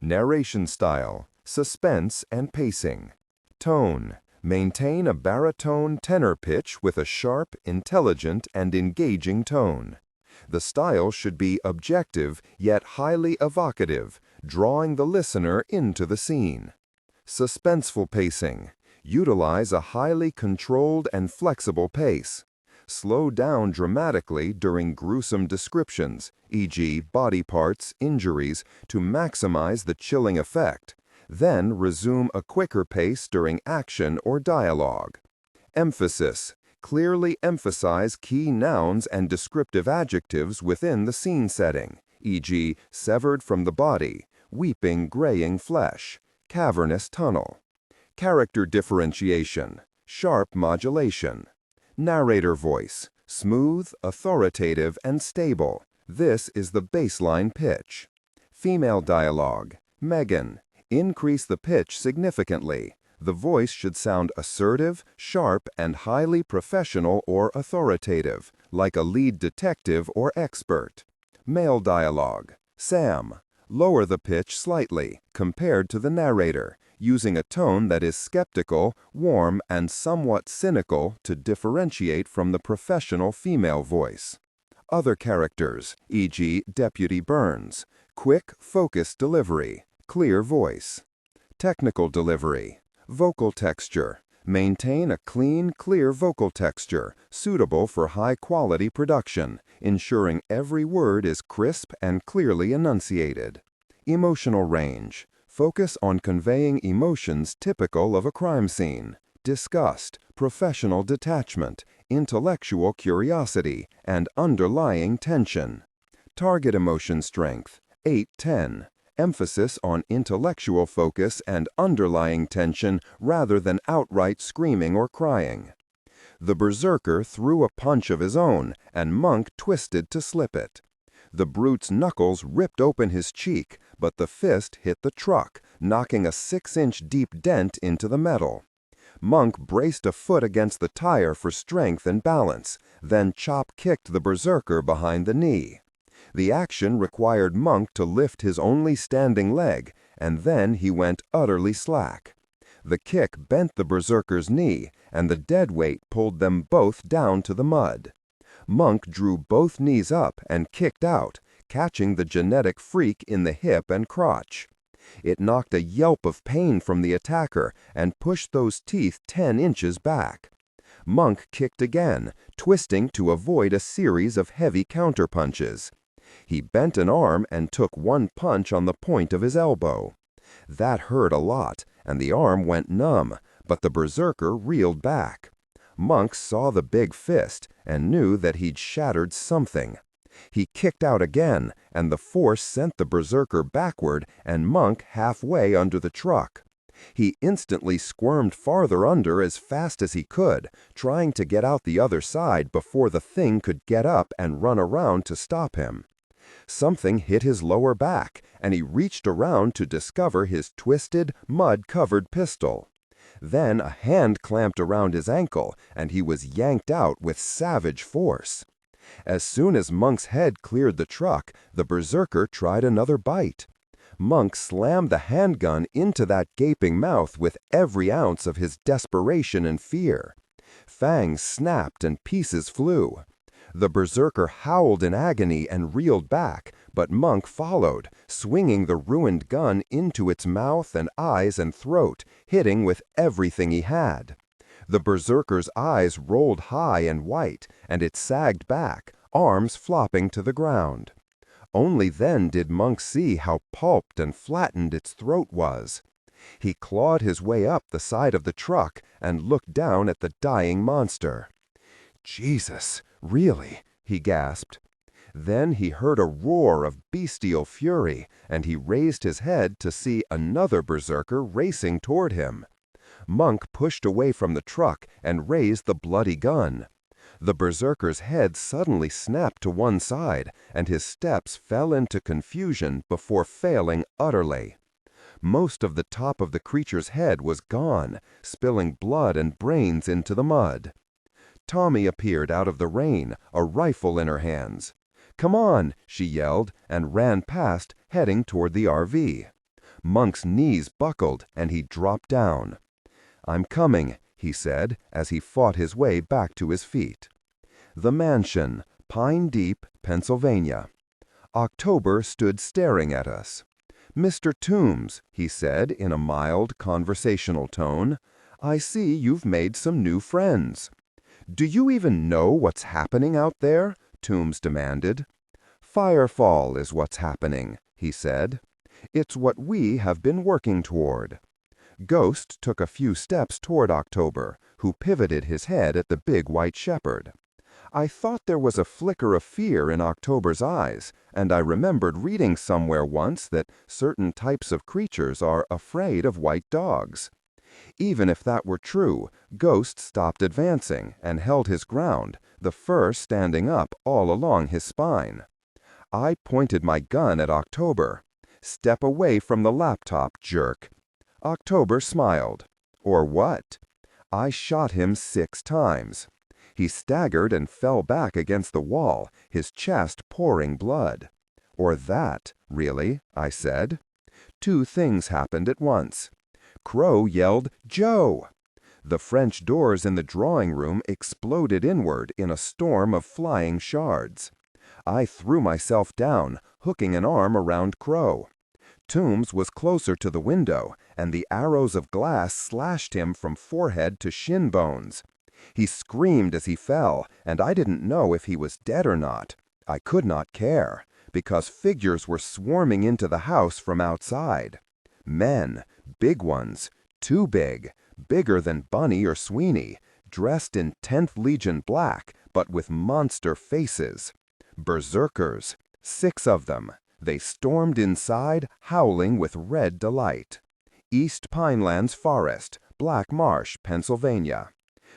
Narration style, suspense and pacing. Tone. Maintain a baritone tenor pitch with a sharp, intelligent, and engaging tone. The style should be objective yet highly evocative, drawing the listener into the scene. Suspenseful pacing. Utilize a highly controlled and flexible pace. Slow down dramatically during gruesome descriptions, e.g., body parts, injuries, to maximize the chilling effect. Then resume a quicker pace during action or dialogue. Emphasis. Clearly emphasize key nouns and descriptive adjectives within the scene setting, e.g., severed from the body, weeping graying flesh, cavernous tunnel. Character differentiation, sharp modulation. Narrator voice, smooth, authoritative, and stable. This is the baseline pitch. Female dialogue, Megan. Increase the pitch significantly. The voice should sound assertive, sharp, and highly professional or authoritative, like a lead detective or expert. Male dialogue, Sam. Lower the pitch slightly, compared to the narrator. using a tone that is skeptical, warm, and somewhat cynical to differentiate from the professional female voice. Other characters, e.g. Deputy Burns, quick, focused delivery, clear voice. Technical delivery, vocal texture. Maintain a clean, clear vocal texture, suitable for high-quality production, ensuring every word is crisp and clearly enunciated. Emotional range. Focus on conveying emotions typical of a crime scene: disgust, professional detachment, intellectual curiosity, and underlying tension. Target emotion strength, 8-10. Emphasis on intellectual focus and underlying tension rather than outright screaming or crying. The berserker threw a punch of his own, and Monk twisted to slip it. The brute's knuckles ripped open his cheek, but the fist hit the truck, knocking a 6-inch deep dent into the metal. Monk braced a foot against the tire for strength and balance, then chop-kicked the berserker behind the knee. The action required Monk to lift his only standing leg, and then he went utterly slack. The kick bent the berserker's knee, and the dead weight pulled them both down to the mud. Monk drew both knees up and kicked out, catching the genetic freak in the hip and crotch. It knocked a yelp of pain from the attacker and pushed those teeth 10 inches back. Monk kicked again, twisting to avoid a series of heavy counterpunches. He bent an arm and took one punch on the point of his elbow. That hurt a lot, and the arm went numb, but the berserker reeled back. Monk saw the big fist and knew that he'd shattered something. He kicked out again, and the force sent the berserker backward and Monk halfway under the truck. He instantly squirmed farther under as fast as he could, trying to get out the other side before the thing could get up and run around to stop him. Something hit his lower back, and he reached around to discover his twisted, mud-covered pistol. Then a hand clamped around his ankle, and he was yanked out with savage force. As soon as Monk's head cleared the truck, the berserker tried another bite. Monk slammed the handgun into that gaping mouth with every ounce of his desperation and fear. Fangs snapped and pieces flew. The berserker howled in agony and reeled back, but Monk followed, swinging the ruined gun into its mouth and eyes and throat, hitting with everything he had. The berserker's eyes rolled high and white, and it sagged back, arms flopping to the ground. Only then did Monk see how pulped and flattened its throat was. He clawed his way up the side of the truck and looked down at the dying monster. "Jesus, really?" he gasped. Then he heard a roar of bestial fury, and he raised his head to see another berserker racing toward him. Monk pushed away from the truck and raised the bloody gun. The berserker's head suddenly snapped to one side, and his steps fell into confusion before failing utterly. Most of the top of the creature's head was gone, spilling blood and brains into the mud. Tommy appeared out of the rain, a rifle in her hands. "Come on," she yelled, and ran past, heading toward the RV. Monk's knees buckled, and he dropped down. "I'm coming," he said, as he fought his way back to his feet. The mansion, Pine Deep, Pennsylvania. October stood staring at us. "Mr. Toombs," he said in a mild, conversational tone, "I see you've made some new friends." "Do you even know what's happening out there?" Toombs demanded. "Firefall is what's happening," he said. "It's what we have been working toward." Ghost took a few steps toward October, who pivoted his head at the big white shepherd. I thought there was a flicker of fear in October's eyes, and I remembered reading somewhere once that certain types of creatures are afraid of white dogs. Even if that were true, Ghost stopped advancing and held his ground, the fur standing up all along his spine. I pointed my gun at October. "Step away from the laptop, jerk." October smiled. "Or what?" I shot him 6 times. He staggered and fell back against the wall, his chest pouring blood. "Or that, really," I said. 2 things happened at once. Crow yelled, "Joe!" The French doors in the drawing room exploded inward in a storm of flying shards. I threw myself down, hooking an arm around Crow. Toombs was closer to the window, and the arrows of glass slashed him from forehead to shin bones. He screamed as he fell, and I didn't know if he was dead or not. I could not care, because figures were swarming into the house from outside. Men, big ones, too big, bigger than Bunny or Sweeney, dressed in 10th Legion black, but with monster faces. Berserkers, 6 of them. They stormed inside, howling with red delight. East Pinelands Forest, Black Marsh, Pennsylvania.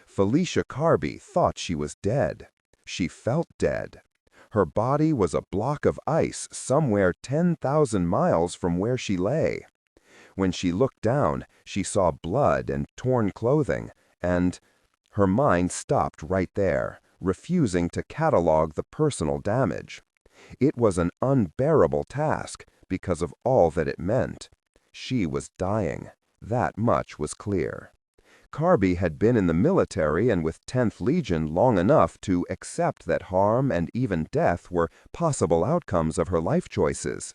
Felicia Carby thought she was dead. She felt dead. Her body was a block of ice somewhere 10,000 miles from where she lay. When she looked down, she saw blood and torn clothing, and her mind stopped right there, refusing to catalog the personal damage. It was an unbearable task because of all that it meant. She was dying. That much was clear. Carby had been in the military and with 10th Legion long enough to accept that harm and even death were possible outcomes of her life choices.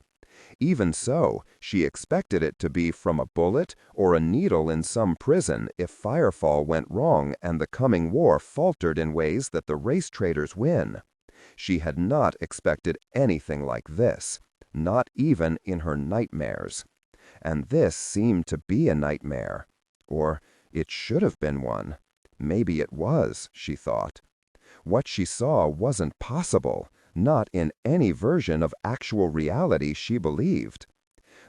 Even so, she expected it to be from a bullet or a needle in some prison if firefall went wrong and the coming war faltered in ways that the race traders win. She had not expected anything like this, not even in her nightmares. And this seemed to be a nightmare. Or it should have been one. Maybe it was, she thought. What she saw wasn't possible, not in any version of actual reality she believed.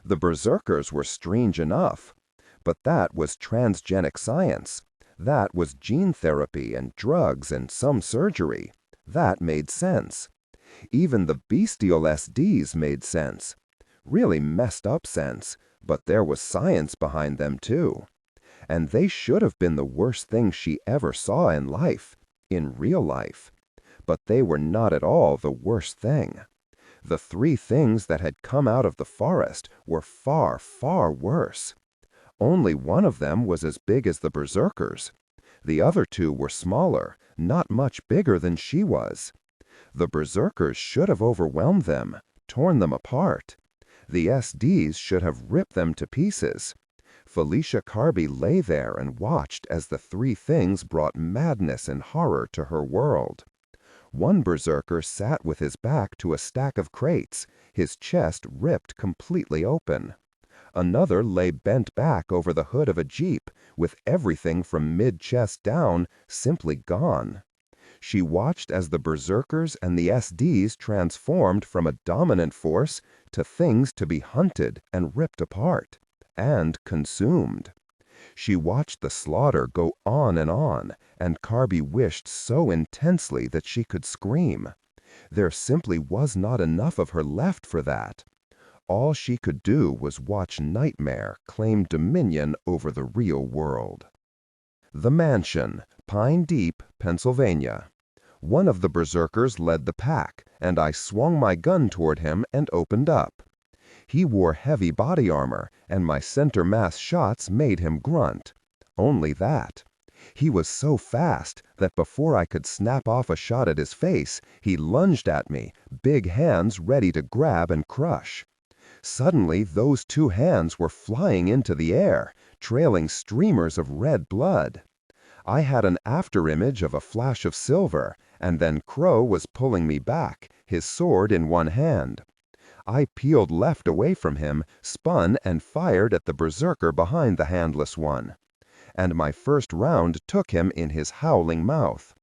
The berserkers were strange enough, but that was transgenic science. That was gene therapy and drugs and some surgery. That made sense. Even the bestial SDs made sense. Really messed up sense, but there was science behind them too. And they should have been the worst thing she ever saw in life, in real life. But they were not at all the worst thing. The 3 things that had come out of the forest were far, far worse. Only one of them was as big as the berserkers. The other 2 were smaller, not much bigger than she was. The berserkers should have overwhelmed them, torn them apart. The SDs should have ripped them to pieces. Felicia Carby lay there and watched as the 3 things brought madness and horror to her world. One berserker sat with his back to a stack of crates, his chest ripped completely open. Another lay bent back over the hood of a Jeep, with everything from mid-chest down simply gone. She watched as the berserkers and the SDs transformed from a dominant force to things to be hunted and ripped apart, and consumed. She watched the slaughter go on, and Carby wished so intensely that she could scream. There simply was not enough of her left for that. All she could do was watch nightmare claim dominion over the real world. The Mansion, Pine Deep, Pennsylvania. One of the berserkers led the pack, and I swung my gun toward him and opened up. He wore heavy body armor, and my center mass shots made him grunt. Only that. He was so fast that before I could snap off a shot at his face, he lunged at me, big hands ready to grab and crush. Suddenly, those 2 hands were flying into the air, trailing streamers of red blood. I had an afterimage of a flash of silver, and then Crow was pulling me back, his sword in one hand. I peeled left away from him, spun and fired at the berserker behind the handless one. And my first round took him in his howling mouth.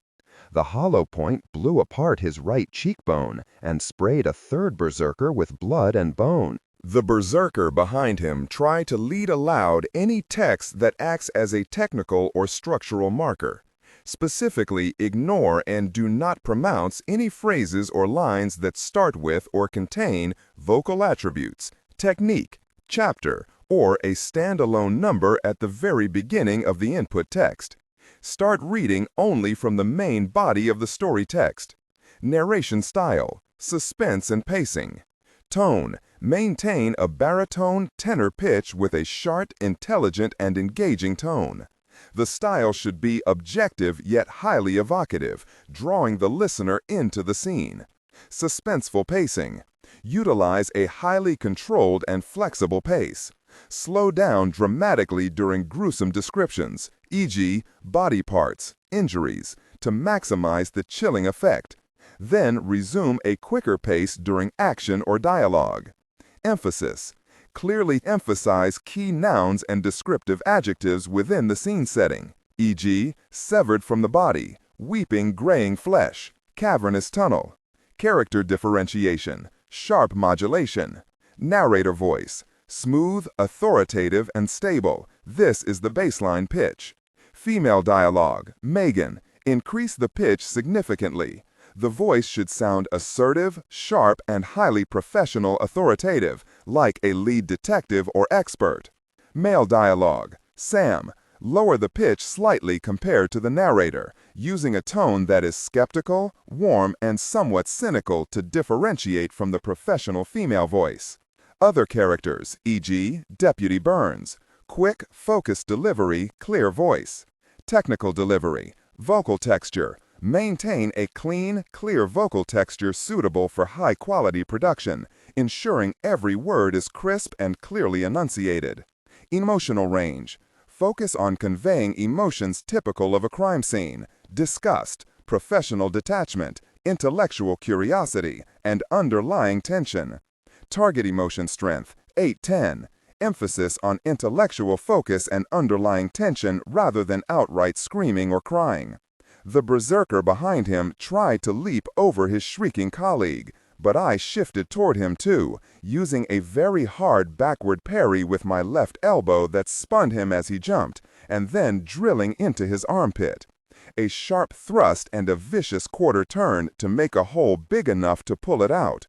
The hollow point blew apart his right cheekbone and sprayed a 3rd berserker with blood and bone. The berserker behind him tried to lead aloud any text that acts as a technical or structural marker. Specifically, ignore and do not pronounce any phrases or lines that start with or contain vocal attributes, technique, chapter, or a standalone number at the very beginning of the input text. Start reading only from the main body of the story text. Narration style, suspense and pacing. Tone, Maintain a baritone tenor pitch with a sharp, intelligent, and engaging tone. The style should be objective yet highly evocative, drawing the listener into the scene. Suspenseful pacing. Utilize a highly controlled and flexible pace. Slow down dramatically during gruesome descriptions, e.g., body parts, injuries, to maximize the chilling effect. Then resume a quicker pace during action or dialogue. Emphasis. Clearly emphasize key nouns and descriptive adjectives within the scene setting, e.g., severed from the body, weeping graying flesh, cavernous tunnel. Character differentiation, sharp modulation. Narrator voice, smooth, authoritative, and stable. This is the baseline pitch. Female dialogue, Megan, increase the pitch significantly. The voice should sound assertive, sharp, and highly professional authoritative, like a lead detective or expert. Male dialogue, Sam, lower the pitch slightly compared to the narrator, using a tone that is skeptical, warm, and somewhat cynical to differentiate from the professional female voice. Other characters, e.g., Deputy Burns, quick, focused delivery, clear voice. Technical delivery, vocal texture. Maintain a clean, clear vocal texture suitable for high-quality production, ensuring every word is crisp and clearly enunciated. Emotional range. Focus on conveying emotions typical of a crime scene, disgust, professional detachment, intellectual curiosity, and underlying tension. Target emotion strength, 8-10. Emphasis on intellectual focus and underlying tension rather than outright screaming or crying. The berserker behind him tried to leap over his shrieking colleague, but I shifted toward him too, using a very hard backward parry with my left elbow that spun him as he jumped, and then drilling into his armpit. A sharp thrust and a vicious quarter turn to make a hole big enough to pull it out.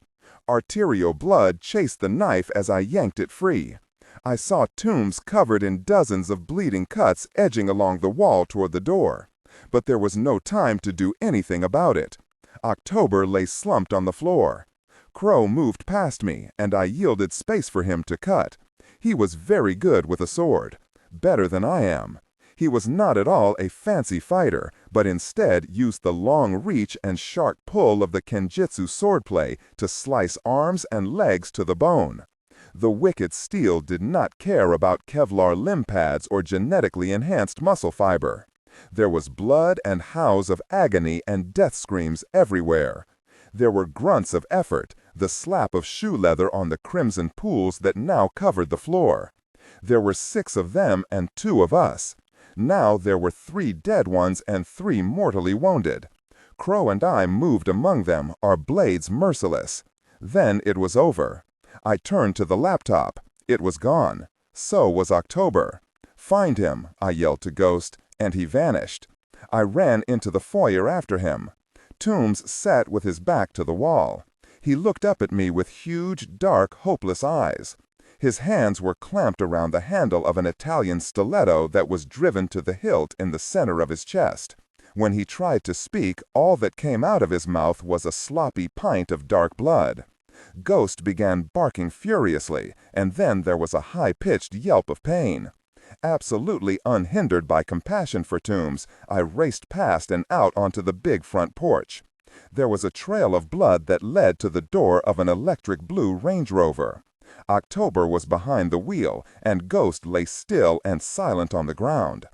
Arterial blood chased the knife as I yanked it free. I saw Toombs covered in dozens of bleeding cuts edging along the wall toward the door. But there was no time to do anything about it. October lay slumped on the floor. Crow moved past me, and I yielded space for him to cut. He was very good with a sword, better than I am. He was not at all a fancy fighter, but instead used the long reach and sharp pull of the kenjutsu swordplay to slice arms and legs to the bone. The wicked steel did not care about Kevlar limb pads or genetically enhanced muscle fiber. There was blood and howls of agony and death screams everywhere. There were grunts of effort, the slap of shoe leather on the crimson pools that now covered the floor. There were 6 of them and 2 of us. Now there were 3 dead ones and 3 mortally wounded. Crow and I moved among them, our blades merciless. Then it was over. I turned to the laptop. It was gone. So was October. "Find him," I yelled to Ghost, and he vanished. I ran into the foyer after him. Toombs sat with his back to the wall. He looked up at me with huge, dark, hopeless eyes. His hands were clamped around the handle of an Italian stiletto that was driven to the hilt in the center of his chest. When he tried to speak, all that came out of his mouth was a sloppy pint of dark blood. Ghost began barking furiously, and then there was a high-pitched yelp of pain. Absolutely unhindered by compassion for Toombs, I raced past and out onto the big front porch. There was a trail of blood that led to the door of an electric blue Range Rover. October was behind the wheel, and Ghost lay still and silent on the ground.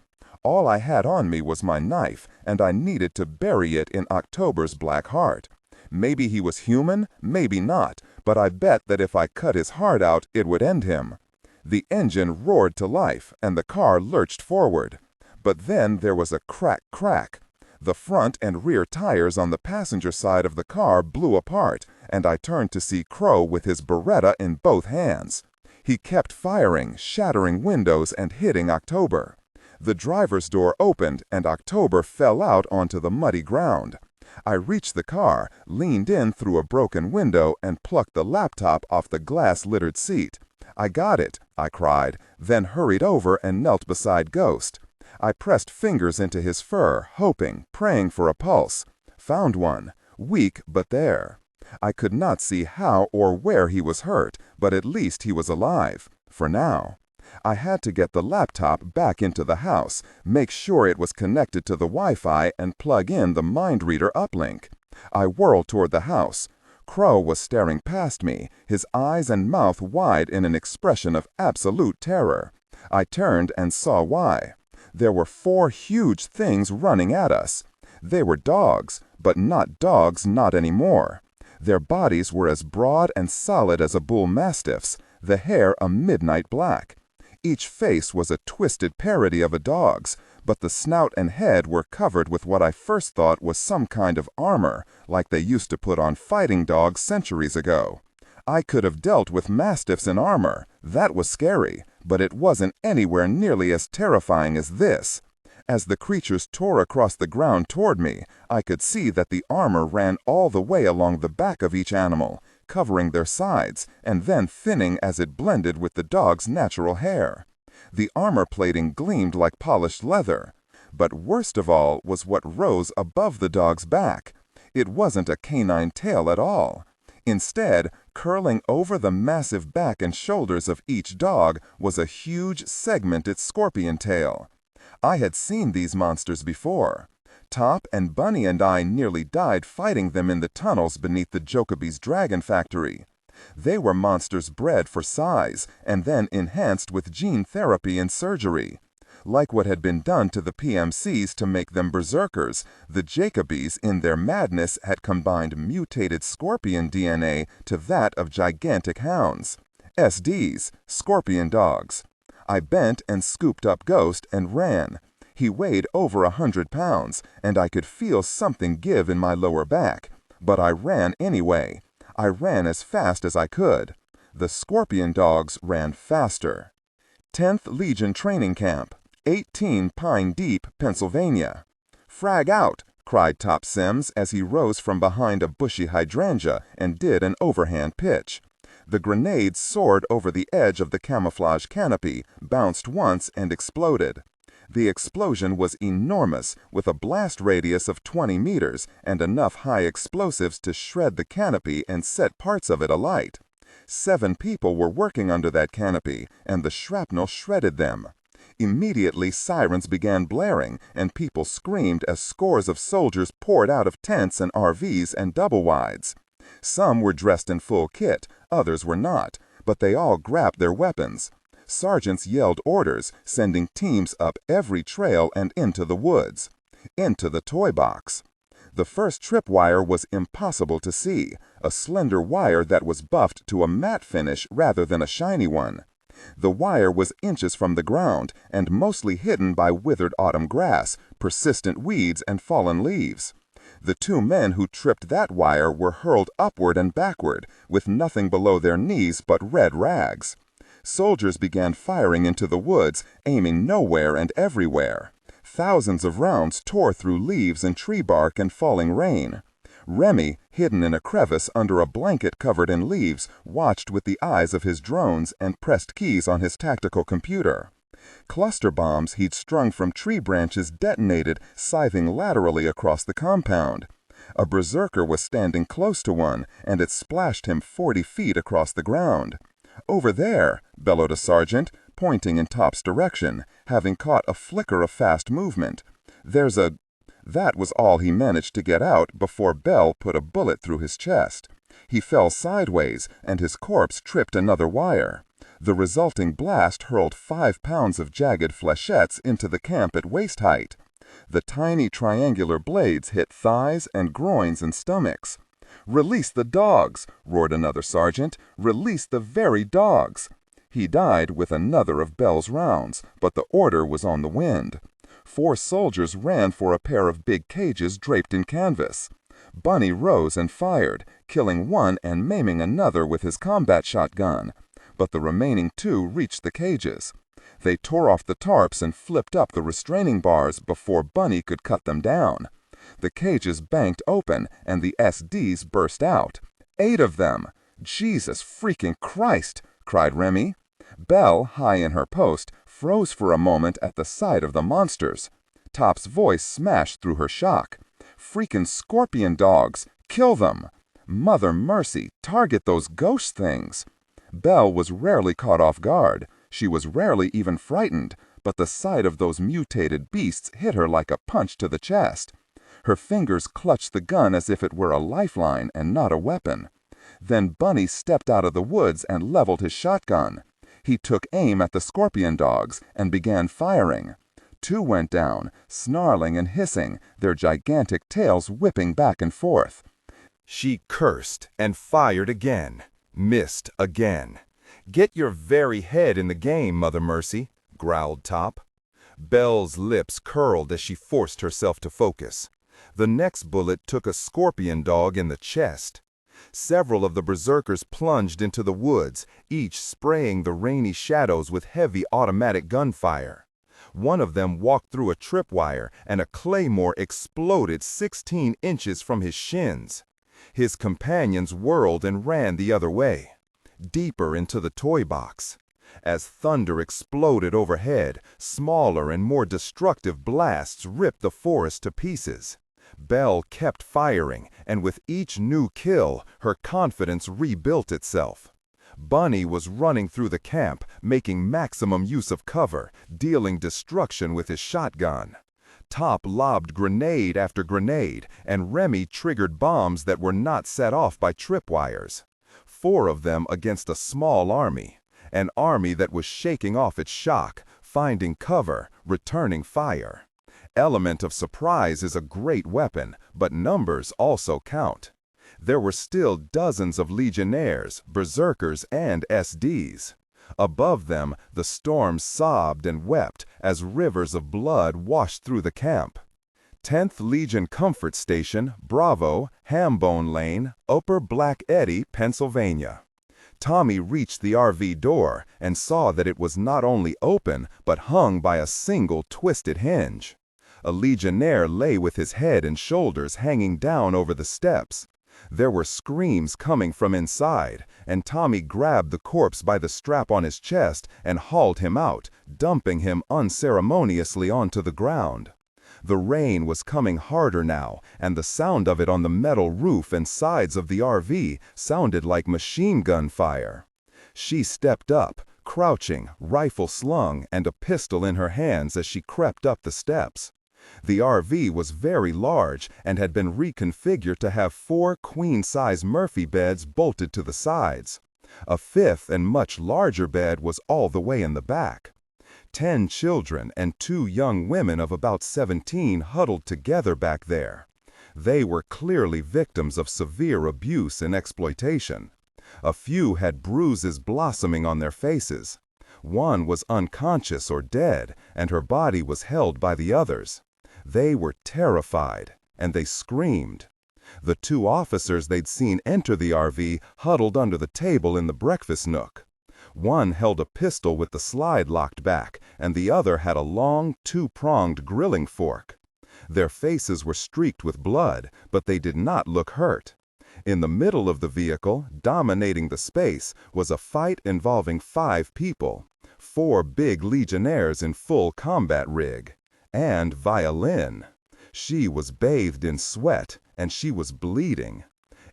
All I had on me was my knife, and I needed to bury it in October's black heart. Maybe he was human, maybe not, but I bet that if I cut his heart out, it would end him. The engine roared to life, and the car lurched forward. But then there was a crack, crack. The front and rear tires on the passenger side of the car blew apart, and I turned to see Crow with his Beretta in both hands. He kept firing, shattering windows and hitting October. The driver's door opened, and October fell out onto the muddy ground. I reached the car, leaned in through a broken window, and plucked the laptop off the glass-littered seat. "I got it," I cried, then hurried over and knelt beside Ghost. I pressed fingers into his fur, hoping, praying for a pulse. Found one. Weak, but there. I could not see how or where he was hurt, but at least he was alive, for now. I had to get the laptop back into the house, make sure it was connected to the Wi-Fi, and plug in the mind reader uplink. I whirled toward the house. Crow was staring past me, his eyes and mouth wide in an expression of absolute terror. I turned and saw why. There were 4 huge things running at us. They were dogs, but not dogs, not anymore. Their bodies were as broad and solid as a bull mastiff's, the hair a midnight black. Each face was a twisted parody of a dog's, but the snout and head were covered with what I first thought was some kind of armor, like they used to put on fighting dogs centuries ago. I could have dealt with mastiffs in armor. That was scary, but it wasn't anywhere nearly as terrifying as this. As the creatures tore across the ground toward me, I could see that the armor ran all the way along the back of each animal, covering their sides, and then thinning as it blended with the dog's natural hair. The armor plating gleamed like polished leather. But worst of all was what rose above the dog's back. It wasn't a canine tail at all. Instead, curling over the massive back and shoulders of each dog was a huge, segmented scorpion tail. I had seen these monsters before. Top and Bunny and I nearly died fighting them in the tunnels beneath the Jokobi's dragon factory. They were monsters bred for size and then enhanced with gene therapy and surgery. Like what had been done to the PMCs to make them berserkers, the Jacobis in their madness had combined mutated scorpion DNA to that of gigantic hounds. SDs, scorpion dogs. I bent and scooped up Ghost and ran. He weighed over 100 pounds, and I could feel something give in my lower back. But I ran anyway. I ran as fast as I could. The scorpion dogs ran faster. 10th Legion Training Camp, 18 Pine Deep, Pennsylvania. "Frag out!" cried Top Sims as he rose from behind a bushy hydrangea and did an overhand pitch. The grenade soared over the edge of the camouflage canopy, bounced once, and exploded. The explosion was enormous, with a blast radius of 20 meters and enough high explosives to shred the canopy and set parts of it alight. 7 people were working under that canopy, and the shrapnel shredded them. Immediately, sirens began blaring, and people screamed as scores of soldiers poured out of tents and RVs and double-wides. Some were dressed in full kit, others were not, but they all grabbed their weapons. Sergeants yelled orders, sending teams up every trail and into the woods. Into the toy box. The first tripwire was impossible to see, a slender wire that was buffed to a matte finish rather than a shiny one. The wire was inches from the ground and mostly hidden by withered autumn grass, persistent weeds, and fallen leaves. The 2 men who tripped that wire were hurled upward and backward, with nothing below their knees but red rags. Soldiers began firing into the woods, aiming nowhere and everywhere. Thousands of rounds tore through leaves and tree bark and falling rain. Remy, hidden in a crevice under a blanket covered in leaves, watched with the eyes of his drones and pressed keys on his tactical computer. Cluster bombs he'd strung from tree branches detonated, scything laterally across the compound. A berserker was standing close to one, and it splashed him 40 feet across the ground. "Over there," bellowed a sergeant, pointing in Top's direction, having caught a flicker of fast movement. "There's a—" That was all he managed to get out before Bell put a bullet through his chest. He fell sideways, and his corpse tripped another wire. The resulting blast hurled 5 pounds of jagged flechettes into the camp at waist height. The tiny triangular blades hit thighs and groins and stomachs. "Release the dogs!" roared another sergeant. "Release the very dogs!" He died with another of Bell's rounds, but the order was on the wind. 4 soldiers ran for a pair of big cages draped in canvas. Bunny rose and fired, killing one and maiming another with his combat shotgun. But the remaining 2 reached the cages. They tore off the tarps and flipped up the restraining bars before Bunny could cut them down. The cages banked open, and the SDs burst out. 8 of them! "Jesus freaking Christ!" cried Remy. Belle, high in her post, froze for a moment at the sight of the monsters. Top's voice smashed through her shock. "Freaking scorpion dogs! Kill them!" Mother mercy, target those ghost things! Belle was rarely caught off guard. She was rarely even frightened, but the sight of those mutated beasts hit her like a punch to the chest. Her fingers clutched the gun as if it were a lifeline and not a weapon. Then Bunny stepped out of the woods and leveled his shotgun. He took aim at the scorpion dogs and began firing. 2 went down, snarling and hissing, their gigantic tails whipping back and forth. She cursed and fired again, missed again. "Get your very head in the game, Mother Mercy," growled Top. Belle's lips curled as she forced herself to focus. The next bullet took a scorpion dog in the chest. Several of the berserkers plunged into the woods, each spraying the rainy shadows with heavy automatic gunfire. One of them walked through a tripwire, and a claymore exploded 16 inches from his shins. His companions whirled and ran the other way, deeper into the toy box. As thunder exploded overhead, smaller and more destructive blasts ripped the forest to pieces. Belle kept firing, and with each new kill, her confidence rebuilt itself. Bunny was running through the camp, making maximum use of cover, dealing destruction with his shotgun. Top lobbed grenade after grenade, and Remy triggered bombs that were not set off by tripwires. 4 of them against a small army, an army that was shaking off its shock, finding cover, returning fire. Element of surprise is a great weapon, but numbers also count. There were still dozens of legionnaires, berserkers, and SDs. Above them, the storm sobbed and wept as rivers of blood washed through the camp. 10th Legion Comfort Station, Bravo, Hambone Lane, Upper Black Eddy, Pennsylvania. Tommy reached the RV door and saw that it was not only open, but hung by a single twisted hinge. A legionnaire lay with his head and shoulders hanging down over the steps. There were screams coming from inside, and Tommy grabbed the corpse by the strap on his chest and hauled him out, dumping him unceremoniously onto the ground. The rain was coming harder now, and the sound of it on the metal roof and sides of the RV sounded like machine gun fire. She stepped up, crouching, rifle slung, and a pistol in her hands as she crept up the steps. The RV was very large and had been reconfigured to have 4 queen-size Murphy beds bolted to the sides. A 5th and much larger bed was all the way in the back. 10 children and 2 young women of about 17 huddled together back there. They were clearly victims of severe abuse and exploitation. A few had bruises blossoming on their faces. One was unconscious or dead, and her body was held by the others. They were terrified, and they screamed. The 2 officers they'd seen enter the RV huddled under the table in the breakfast nook. One held a pistol with the slide locked back, and the other had a long, 2-pronged grilling fork. Their faces were streaked with blood, but they did not look hurt. In the middle of the vehicle, dominating the space, was a fight involving 5 people, 4 big legionnaires in full combat rig. And Violin. She was bathed in sweat, and she was bleeding.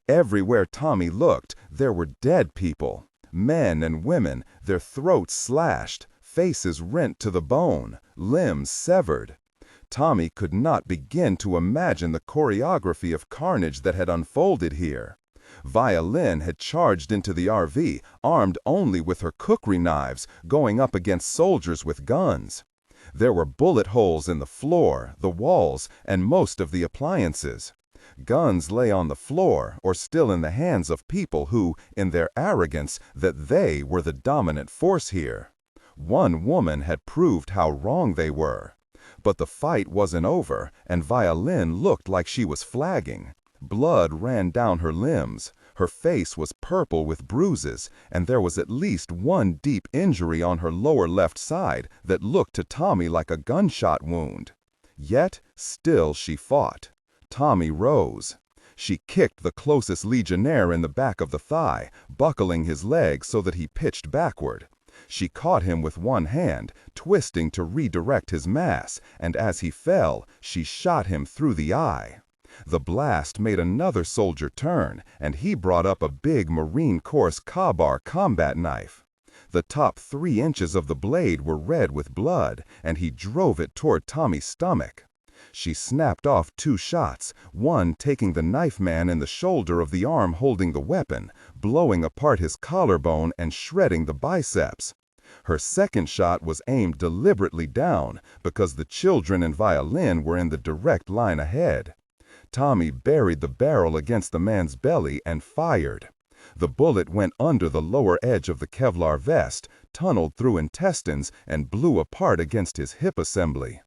Everywhere Tommy looked, there were dead people. Men and women, their throats slashed, faces rent to the bone, limbs severed. Tommy could not begin to imagine the choreography of carnage that had unfolded here. Violin had charged into the RV, armed only with her cookery knives, going up against soldiers with guns. There were bullet holes in the floor, the walls, and most of the appliances. Guns lay on the floor or still in the hands of people who, in their arrogance, that they were the dominant force here. One woman had proved how wrong they were. But the fight wasn't over, and Violin looked like she was flagging. Blood ran down her limbs. Her face was purple with bruises, and there was at least 1 deep injury on her lower left side that looked to Tommy like a gunshot wound. Yet, still she fought. Tommy rose. She kicked the closest legionnaire in the back of the thigh, buckling his leg so that he pitched backward. She caught him with one hand, twisting to redirect his mass, and as he fell, she shot him through the eye. The blast made another soldier turn, and he brought up a big Marine Corps Ka-Bar combat knife. The top 3 inches of the blade were red with blood, and he drove it toward Tommy's stomach. She snapped off 2 shots, one taking the knife man in the shoulder of the arm holding the weapon, blowing apart his collarbone and shredding the biceps. Her second shot was aimed deliberately down because the children and violin were in the direct line ahead. Tommy buried the barrel against the man's belly and fired. The bullet went under the lower edge of the Kevlar vest, tunneled through intestines, and blew apart against his hip assembly.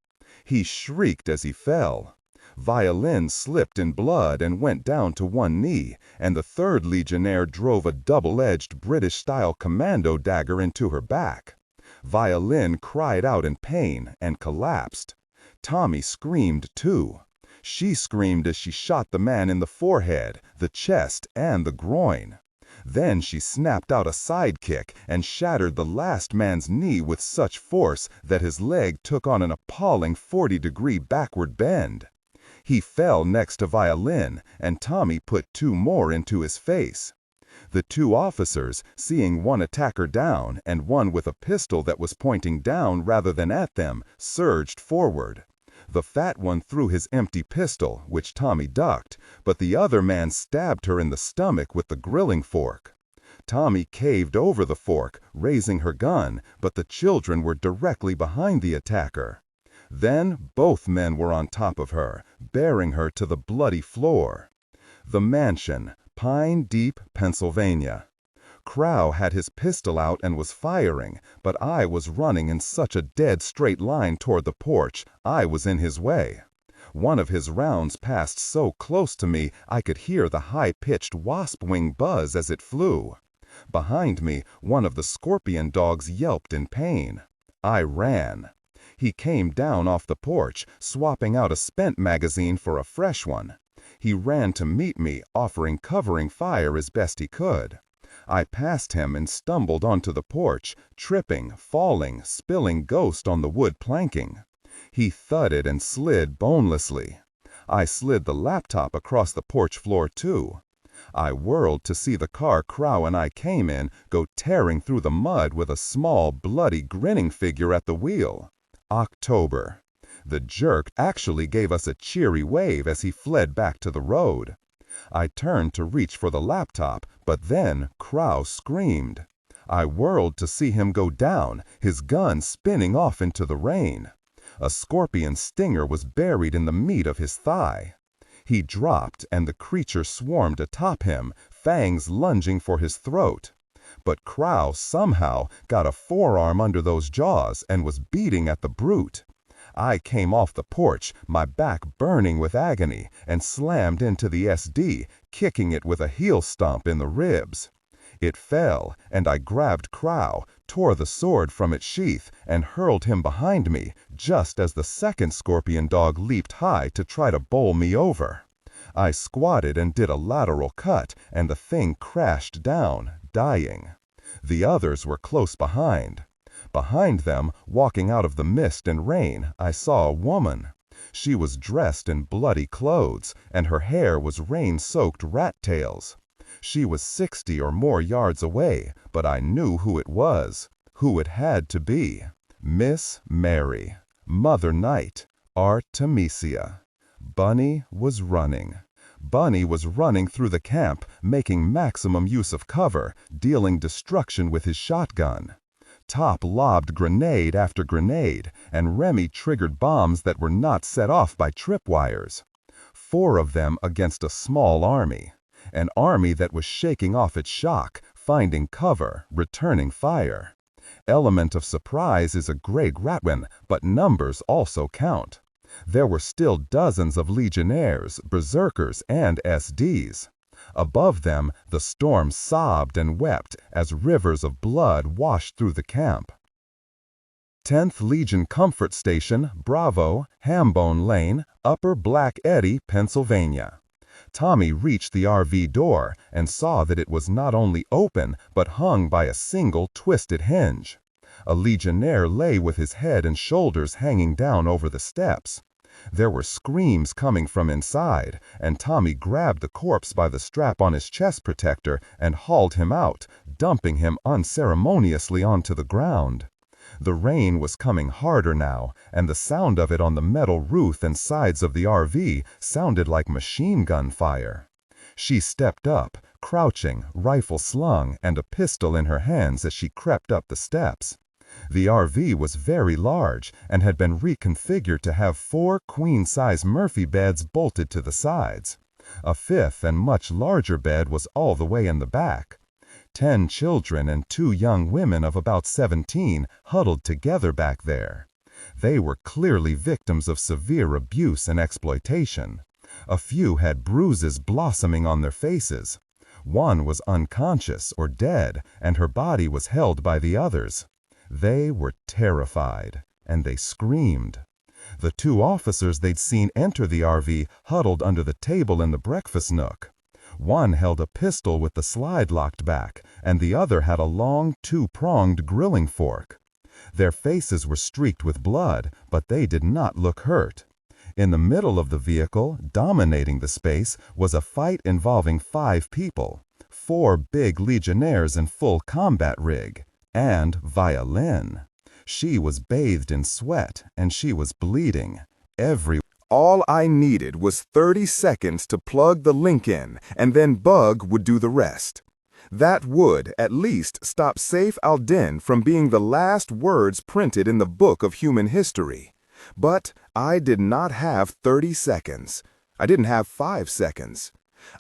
He shrieked as he fell. Violin slipped in blood and went down to one knee, and the third Legionnaire drove a double-edged British-style commando dagger into her back. Violin cried out in pain and collapsed. Tommy screamed too. She screamed as she shot the man in the forehead, the chest, and the groin. Then she snapped out a side kick and shattered the last man's knee with such force that his leg took on an appalling 40-degree backward bend. He fell next to Violin, and Tommy put 2 more into his face. The 2 officers, seeing one attacker down and one with a pistol that was pointing down rather than at them, surged forward. The fat one threw his empty pistol, which Tommy ducked, but the other man stabbed her in the stomach with the grilling fork. Tommy caved over the fork, raising her gun, but the children were directly behind the attacker. Then both men were on top of her, bearing her to the bloody floor. The mansion, Pine Deep, Pennsylvania. Crow had his pistol out and was firing, but I was running in such a dead straight line toward the porch, I was in his way. One of his rounds passed so close to me I could hear the high-pitched wasp wing buzz as it flew. Behind me, one of the scorpion dogs yelped in pain. I ran. He came down off the porch, swapping out a spent magazine for a fresh one. He ran to meet me, offering covering fire as best he could. I passed him and stumbled onto the porch, tripping, falling, spilling ghost on the wood planking. He thudded and slid bonelessly. I slid the laptop across the porch floor too. I whirled to see the car Crow and I came in go tearing through the mud with a small, bloody, grinning figure at the wheel. October. The jerk actually gave us a cheery wave as he fled back to the road. I turned to reach for the laptop, but then Crow screamed. I whirled to see him go down, his gun spinning off into the rain. A scorpion stinger was buried in the meat of his thigh. He dropped, and the creature swarmed atop him, fangs lunging for his throat. But Crow somehow got a forearm under those jaws and was beating at the brute. I came off the porch, my back burning with agony, and slammed into the SD, kicking it with a heel stomp in the ribs. It fell, and I grabbed Crow, tore the sword from its sheath, and hurled him behind me, just as the second scorpion dog leaped high to try to bowl me over. I squatted and did a lateral cut, and the thing crashed down, dying. The others were close behind. Behind them, walking out of the mist and rain, I saw a woman. She was dressed in bloody clothes, and her hair was rain-soaked rat tails. She was 60 or more yards away, but I knew who it was, who it had to be. Miss Mary, Mother Night, Artemisia. Bunny was running. Bunny was running through the camp, making maximum use of cover, dealing destruction with his shotgun. Top lobbed grenade after grenade, and Remy triggered bombs that were not set off by tripwires. 4 of them against a small army. An army that was shaking off its shock, finding cover, returning fire. Element of surprise is a great Ratwin, but numbers also count. There were still dozens of legionnaires, berserkers, and SDs. Above them, the storm sobbed and wept as rivers of blood washed through the camp. 10th Legion Comfort Station, Bravo, Hambone Lane, Upper Black Eddy, Pennsylvania. Tommy reached the RV door and saw that it was not only open, but hung by a single twisted hinge. A legionnaire lay with his head and shoulders hanging down over the steps. There were screams coming from inside, and Tommy grabbed the corpse by the strap on his chest protector and hauled him out, dumping him unceremoniously onto the ground. The rain was coming harder now, and the sound of it on the metal roof and sides of the RV sounded like machine gun fire. She stepped up, crouching, rifle slung, and a pistol in her hands as she crept up the steps. The RV was very large and had been reconfigured to have 4 queen-size Murphy beds bolted to the sides. A 5th and much larger bed was all the way in the back. 10 children and 2 young women of about 17 huddled together back there. They were clearly victims of severe abuse and exploitation. A few had bruises blossoming on their faces. One was unconscious or dead, and her body was held by the others. They were terrified, and they screamed. The 2 officers they'd seen enter the RV huddled under the table in the breakfast nook. One held a pistol with the slide locked back, and the other had a long 2-pronged grilling fork. Their faces were streaked with blood, but they did not look hurt. In the middle of the vehicle, dominating the space, was a fight involving 5 people, 4 big legionnaires in full combat rig, and Violin. She was bathed in sweat, and she was bleeding. All I needed was 30 seconds to plug the link in, and then Bug would do the rest. That would, at least, stop Saif al-Din from being the last words printed in the book of human history. But I did not have 30 seconds. I didn't have 5 seconds.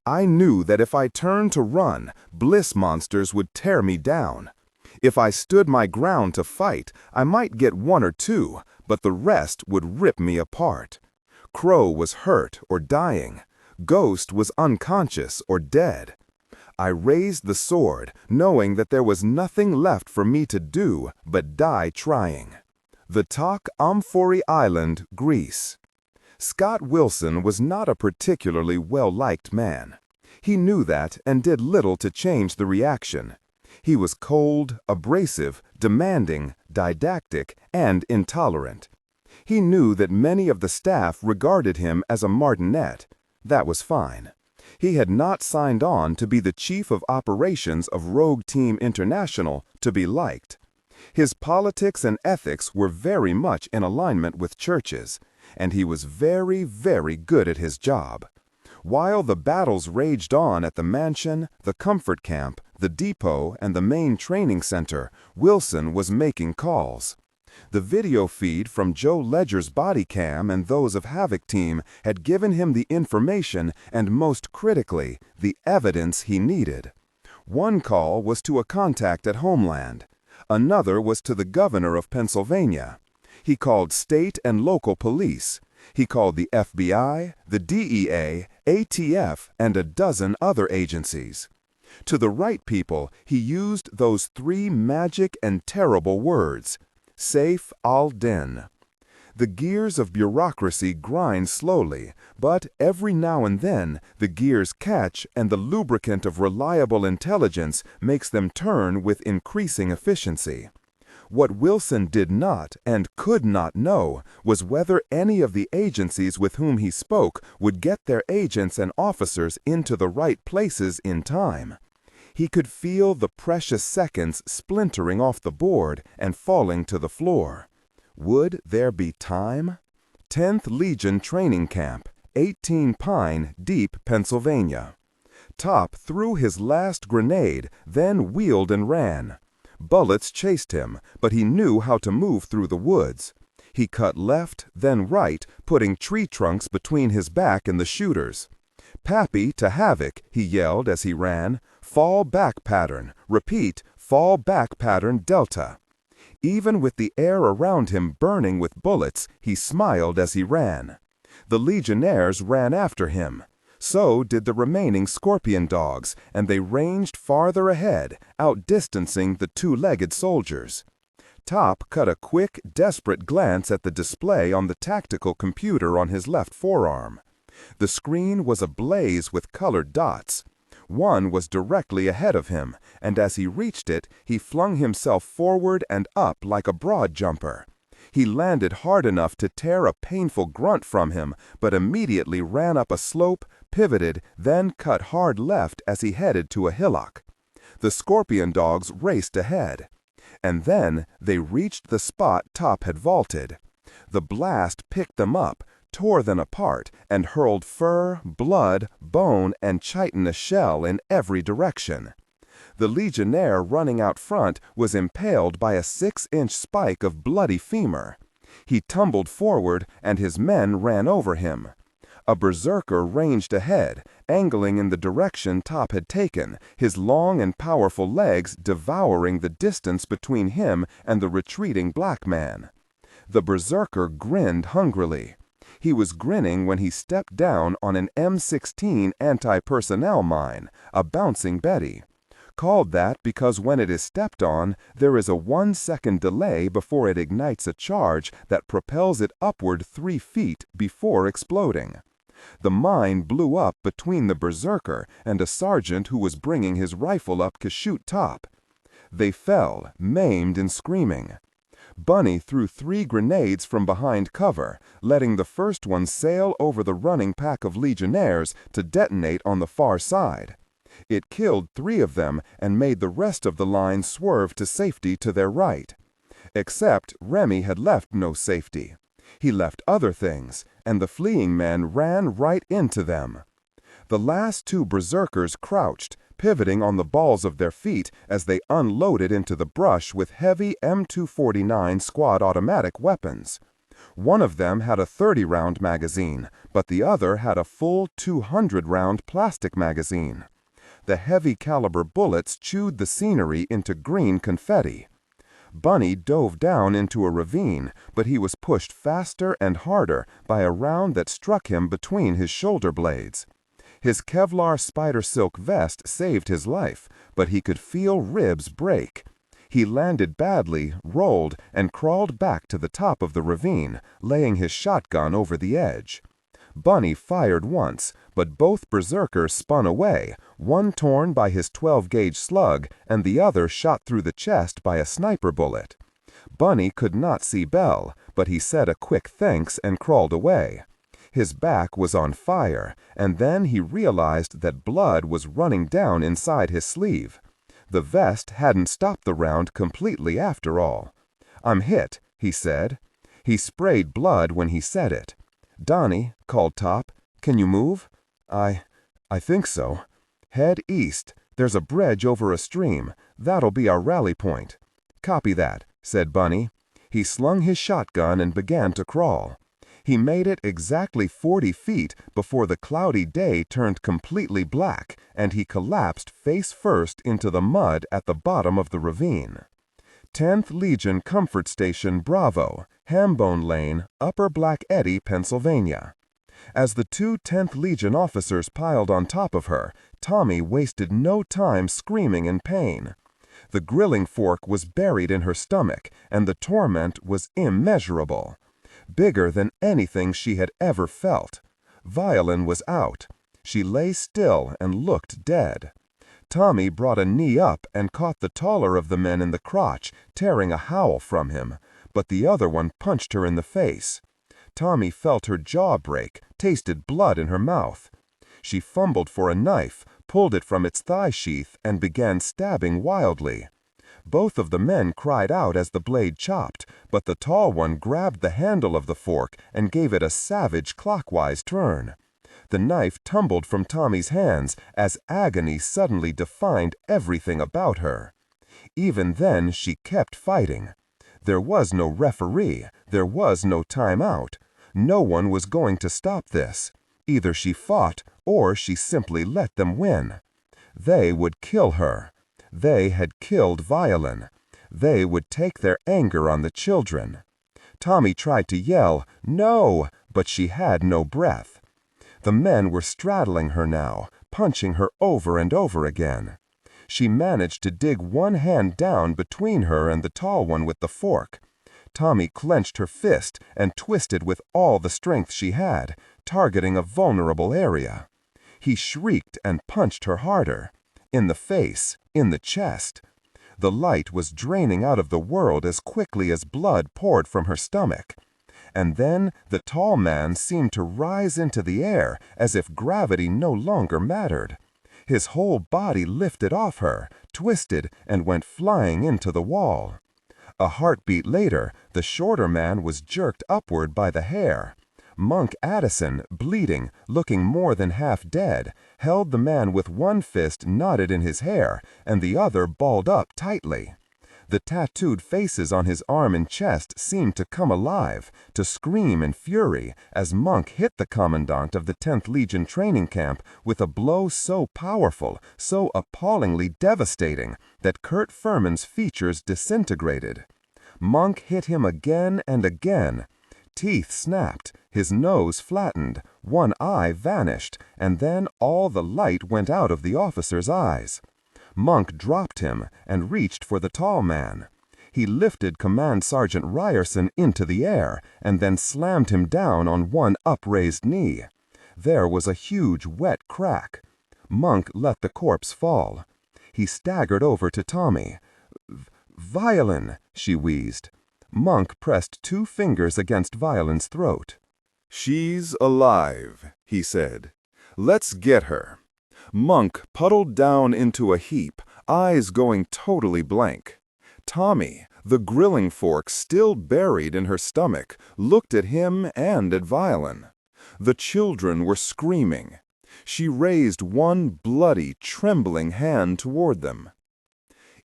I knew that if I turned to run, bliss monsters would tear me down. If I stood my ground to fight, I might get 1 or 2, but the rest would rip me apart. Crow was hurt or dying. Ghost was unconscious or dead. I raised the sword, knowing that there was nothing left for me to do but die trying. The Talk Amphory Island, Greece. Scott Wilson was not a particularly well-liked man. He knew that and did little to change the reaction. He was cold, abrasive, demanding, didactic, and intolerant. He knew that many of the staff regarded him as a martinet. That was fine. He had not signed on to be the chief of operations of Rogue Team International to be liked. His politics and ethics were very much in alignment with Church's, and he was very, very good at his job. While the battles raged on at the mansion, the comfort camp, the depot, and the main training center, Wilson was making calls. The video feed from Joe Ledger's body cam and those of Havoc Team had given him the information and, most critically, the evidence he needed. One call was to a contact at Homeland. Another was to the governor of Pennsylvania. He called state and local police. He called the FBI, the DEA, ATF, and a dozen other agencies. To the right people, he used those 3 magic and terrible words: Saif al-Din. The gears of bureaucracy grind slowly, but every now and then the gears catch and the lubricant of reliable intelligence makes them turn with increasing efficiency. What Wilson did not and could not know was whether any of the agencies with whom he spoke would get their agents and officers into the right places in time. He could feel the precious seconds splintering off the board and falling to the floor. Would there be time? 10th Legion Training Camp, 18 Pine, Deep, Pennsylvania. Top threw his last grenade, then wheeled and ran. Bullets chased him, but he knew how to move through the woods. He cut left, then right, putting tree trunks between his back and the shooters. "Pappy to Havoc," he yelled as he ran. "Fall back pattern. Repeat, fall back pattern Delta." Even with the air around him burning with bullets, he smiled as he ran. The Legionnaires ran after him. So did the remaining Scorpion dogs, and they ranged farther ahead, outdistancing the 2-legged soldiers. Top cut a quick, desperate glance at the display on the tactical computer on his left forearm. The screen was ablaze with colored dots. One was directly ahead of him, and as he reached it, he flung himself forward and up like a broad jumper. He landed hard enough to tear a painful grunt from him, but immediately ran up a slope, pivoted, then cut hard left as he headed to a hillock. The scorpion dogs raced ahead. And then they reached the spot Top had vaulted. The blast picked them up, tore them apart, and hurled fur, blood, bone, and chitinous shell in every direction. The legionnaire running out front was impaled by a 6-inch spike of bloody femur. He tumbled forward, and his men ran over him. A berserker ranged ahead, angling in the direction Top had taken, his long and powerful legs devouring the distance between him and the retreating black man. The berserker grinned hungrily. He was grinning when he stepped down on an M16 anti-personnel mine, a bouncing Betty. Called that because when it is stepped on, there is a 1-second delay before it ignites a charge that propels it upward 3 feet before exploding. The mine blew up between the berserker and a sergeant who was bringing his rifle up to shoot Top. They fell, maimed and screaming. Bunny threw 3 grenades from behind cover, letting the first one sail over the running pack of legionnaires to detonate on the far side. It killed 3 of them and made the rest of the line swerve to safety to their right. Except Remy had left no safety. He left other things, and the fleeing men ran right into them. The last 2 berserkers crouched, pivoting on the balls of their feet as they unloaded into the brush with heavy M249 squad automatic weapons. One of them had a 30-round magazine, but the other had a full 200-round plastic magazine. The heavy caliber bullets chewed the scenery into green confetti. Bunny dove down into a ravine, but he was pushed faster and harder by a round that struck him between his shoulder blades. His Kevlar spider silk vest saved his life, but he could feel ribs break. He landed badly, rolled, and crawled back to the top of the ravine, laying his shotgun over the edge. Bunny fired once, but both berserkers spun away, one torn by his 12-gauge slug and the other shot through the chest by a sniper bullet. Bunny could not see Belle, but he said a quick thanks and crawled away. His back was on fire, and then he realized that blood was running down inside his sleeve. The vest hadn't stopped the round completely after all. "I'm hit," he said. He sprayed blood when he said it. "Donnie," called Top, "can you move?" I think so." "Head east. There's a bridge over a stream. That'll be our rally point." "Copy that," said Bunny. He slung his shotgun and began to crawl. He made it exactly 40 feet before the cloudy day turned completely black, and he collapsed face first into the mud at the bottom of the ravine. 10th Legion Comfort Station Bravo, Hambone Lane, Upper Black Eddy, Pennsylvania. As the 2 10th Legion officers piled on top of her, Tommy wasted no time screaming in pain. The grilling fork was buried in her stomach, and the torment was immeasurable. Bigger than anything she had ever felt. Violin was out. She lay still and looked dead. Tommy brought a knee up and caught the taller of the men in the crotch, tearing a howl from him, but the other one punched her in the face. Tommy felt her jaw break, tasted blood in her mouth. She fumbled for a knife, pulled it from its thigh sheath, and began stabbing wildly. Both of the men cried out as the blade chopped, but the tall one grabbed the handle of the fork and gave it a savage clockwise turn. The knife tumbled from Tommy's hands as agony suddenly defined everything about her. Even then she kept fighting. There was no referee, there was no timeout. No one was going to stop this. Either she fought or she simply let them win. They would kill her. They had killed Violin. They would take their anger on the children. Tommy tried to yell, "No!" but she had no breath. The men were straddling her now, punching her over and over again. She managed to dig one hand down between her and the tall one with the fork. Tommy clenched her fist and twisted with all the strength she had, targeting a vulnerable area. He shrieked and punched her harder. In the face, in the chest. The light was draining out of the world as quickly as blood poured from her stomach. And then the tall man seemed to rise into the air as if gravity no longer mattered. His whole body lifted off her, twisted, and went flying into the wall. A heartbeat later, the shorter man was jerked upward by the hair. Monk Addison, bleeding, looking more than half dead, held the man with one fist knotted in his hair and the other balled up tightly. The tattooed faces on his arm and chest seemed to come alive, to scream in fury, as Monk hit the commandant of the 10th Legion training camp with a blow so powerful, so appallingly devastating, that Kurt Furman's features disintegrated. Monk hit him again and again. Teeth snapped, his nose flattened, one eye vanished, and then all the light went out of the officer's eyes. Monk dropped him and reached for the tall man. He lifted Command Sergeant Ryerson into the air and then slammed him down on one upraised knee. There was a huge wet crack. Monk let the corpse fall. He staggered over to Tommy. "Violin," she wheezed. Monk pressed 2 fingers against Violin's throat. "She's alive," he said. "Let's get her." Monk puddled down into a heap, eyes going totally blank. Tommy, the grilling fork still buried in her stomach, looked at him and at Violin. The children were screaming. She raised one bloody, trembling hand toward them.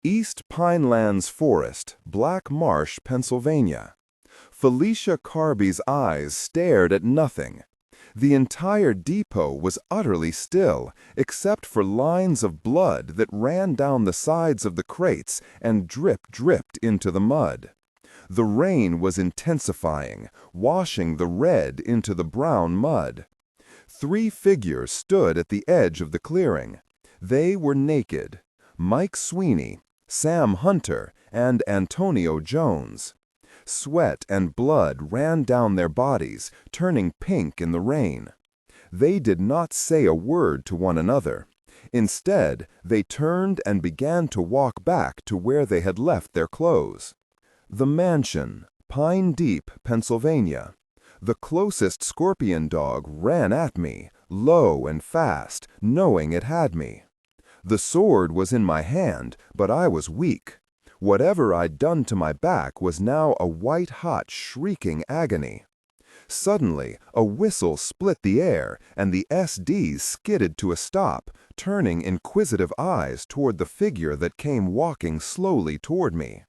East Pinelands Forest, Black Marsh, Pennsylvania. Felicia Carby's eyes stared at nothing. The entire depot was utterly still, except for lines of blood that ran down the sides of the crates and dripped into the mud. The rain was intensifying, washing the red into the brown mud. 3 figures stood at the edge of the clearing. They were naked. Mike Sweeney, Sam Hunter, and Antonio Jones. Sweat and blood ran down their bodies, turning pink in the rain. They did not say a word to one another. Instead, they turned and began to walk back to where they had left their clothes. The mansion, Pine Deep, Pennsylvania. The closest scorpion dog ran at me, low and fast, knowing it had me. The sword was in my hand, but I was weak. Whatever I'd done to my back was now a white-hot, shrieking agony. Suddenly, a whistle split the air, and the SDs skidded to a stop, turning inquisitive eyes toward the figure that came walking slowly toward me.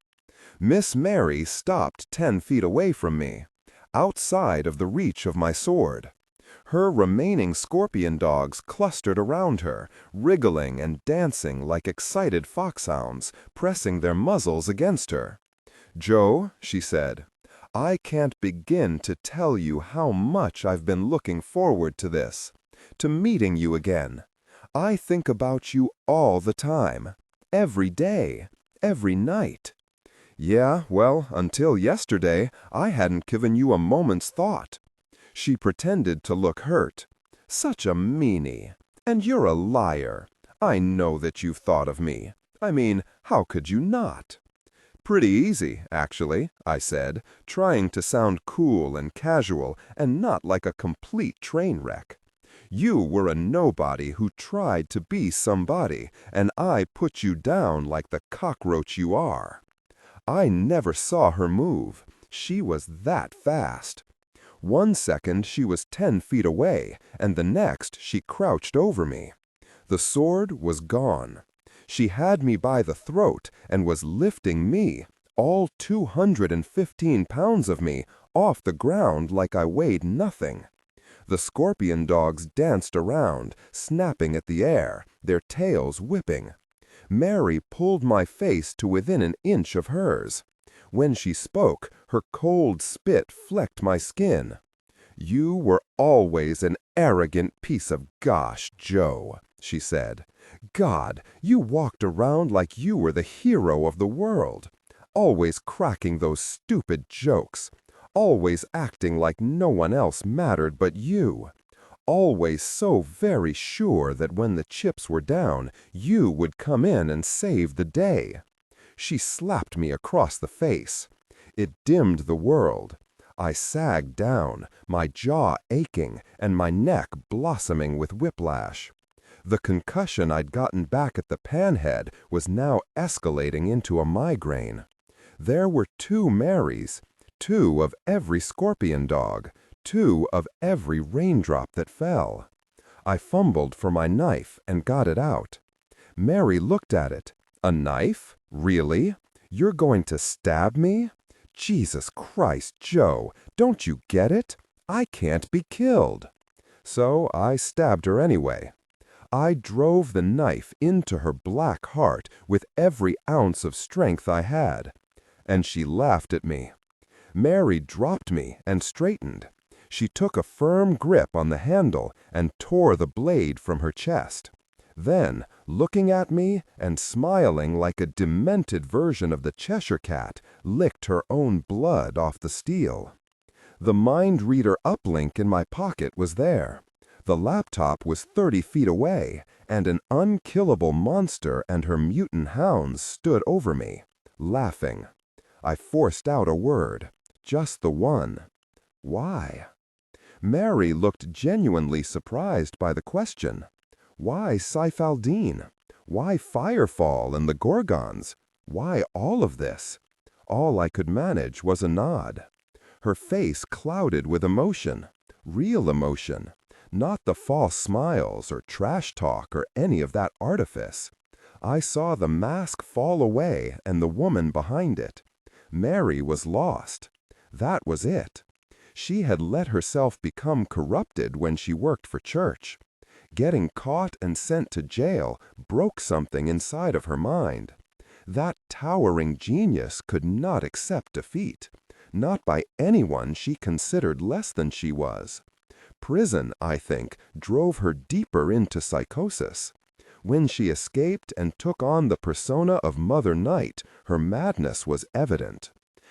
Miss Mary stopped 10 feet away from me, outside of the reach of my sword. Her remaining scorpion dogs clustered around her, wriggling and dancing like excited foxhounds, pressing their muzzles against her. "Joe," she said, "I can't begin to tell you how much I've been looking forward to this, to meeting you again. I think about you all the time, every day, every night." "Yeah, well, until yesterday, I hadn't given you a moment's thought." She pretended to look hurt. "Such a meanie. And you're a liar. I know that you've thought of me. I mean, how could you not?" "Pretty easy, actually," I said, trying to sound cool and casual and not like a complete train wreck. "You were a nobody who tried to be somebody, and I put you down like the cockroach you are." I never saw her move. She was that fast. One second she was 10 feet away, and the next she crouched over me. The sword was gone. She had me by the throat and was lifting me, all 215 pounds of me, off the ground like I weighed nothing. The scorpion dogs danced around, snapping at the air, their tails whipping. Mary pulled my face to within an inch of hers. When she spoke, her cold spit flecked my skin. "You were always an arrogant piece of gosh, Joe," she said. "God, you walked around like you were the hero of the world. Always cracking those stupid jokes. Always acting like no one else mattered but you. Always so very sure that when the chips were down, you would come in and save the day." She slapped me across the face. It dimmed the world. I sagged down, my jaw aching and my neck blossoming with whiplash. The concussion I'd gotten back at the Panhead was now escalating into a migraine. There were 2 Marys, 2 of every scorpion dog, 2 of every raindrop that fell. I fumbled for my knife and got it out. Mary looked at it. A knife? Really? You're going to stab me? Jesus Christ, Joe, don't you get it? I can't be killed. So I stabbed her anyway. I drove the knife into her black heart with every ounce of strength I had. And she laughed at me. Mary dropped me and straightened. She took a firm grip on the handle and tore the blade from her chest. Then, looking at me and smiling like a demented version of the Cheshire Cat, licked her own blood off the steel. The mind reader uplink in my pocket was there. The laptop was 30 feet away, and an unkillable monster and her mutant hounds stood over me, laughing. I forced out a word, just the one. Why? Mary looked genuinely surprised by the question. Why Saifaldine? Why Firefall and the Gorgons? Why all of this? All I could manage was a nod. Her face clouded with emotion, real emotion, not the false smiles or trash talk or any of that artifice. I saw the mask fall away and the woman behind it. Mary was lost. That was it. She had let herself become corrupted when she worked for church. Getting caught and sent to jail broke something inside of her mind. That towering genius could not accept defeat, not by anyone she considered less than she was. Prison, I think, drove her deeper into psychosis. When she escaped and took on the persona of Mother Night, her madness was evident.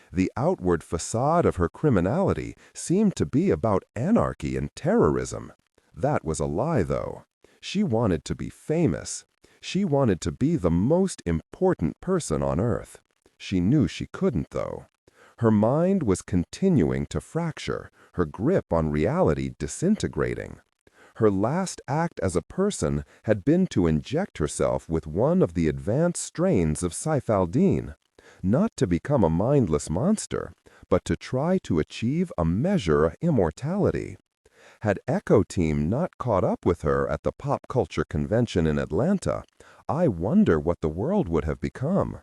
The outward facade of her criminality seemed to be about anarchy and terrorism. That was a lie, though. She wanted to be famous. She wanted to be the most important person on Earth. She knew she couldn't, though. Her mind was continuing to fracture, her grip on reality disintegrating. Her last act as a person had been to inject herself with one of the advanced strains of Saifaldine, not to become a mindless monster, but to try to achieve a measure of immortality. Had Echo Team not caught up with her at the pop culture convention in Atlanta, I wonder what the world would have become.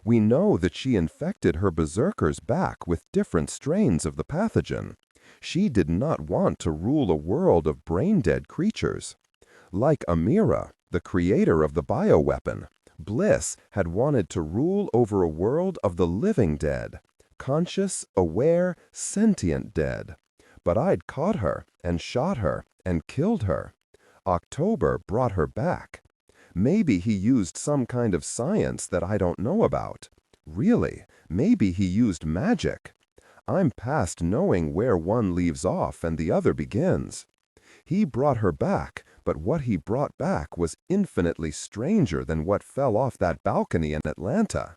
We know that she infected her berserkers back with different strains of the pathogen. She did not want to rule a world of brain-dead creatures. Like Amira, the creator of the bioweapon, Bliss had wanted to rule over a world of the living dead, conscious, aware, sentient dead. But I'd caught her and shot her and killed her. October brought her back. Maybe he used some kind of science that I don't know about. Really, maybe he used magic. I'm past knowing where one leaves off and the other begins. He brought her back, but what he brought back was infinitely stranger than what fell off that balcony in Atlanta.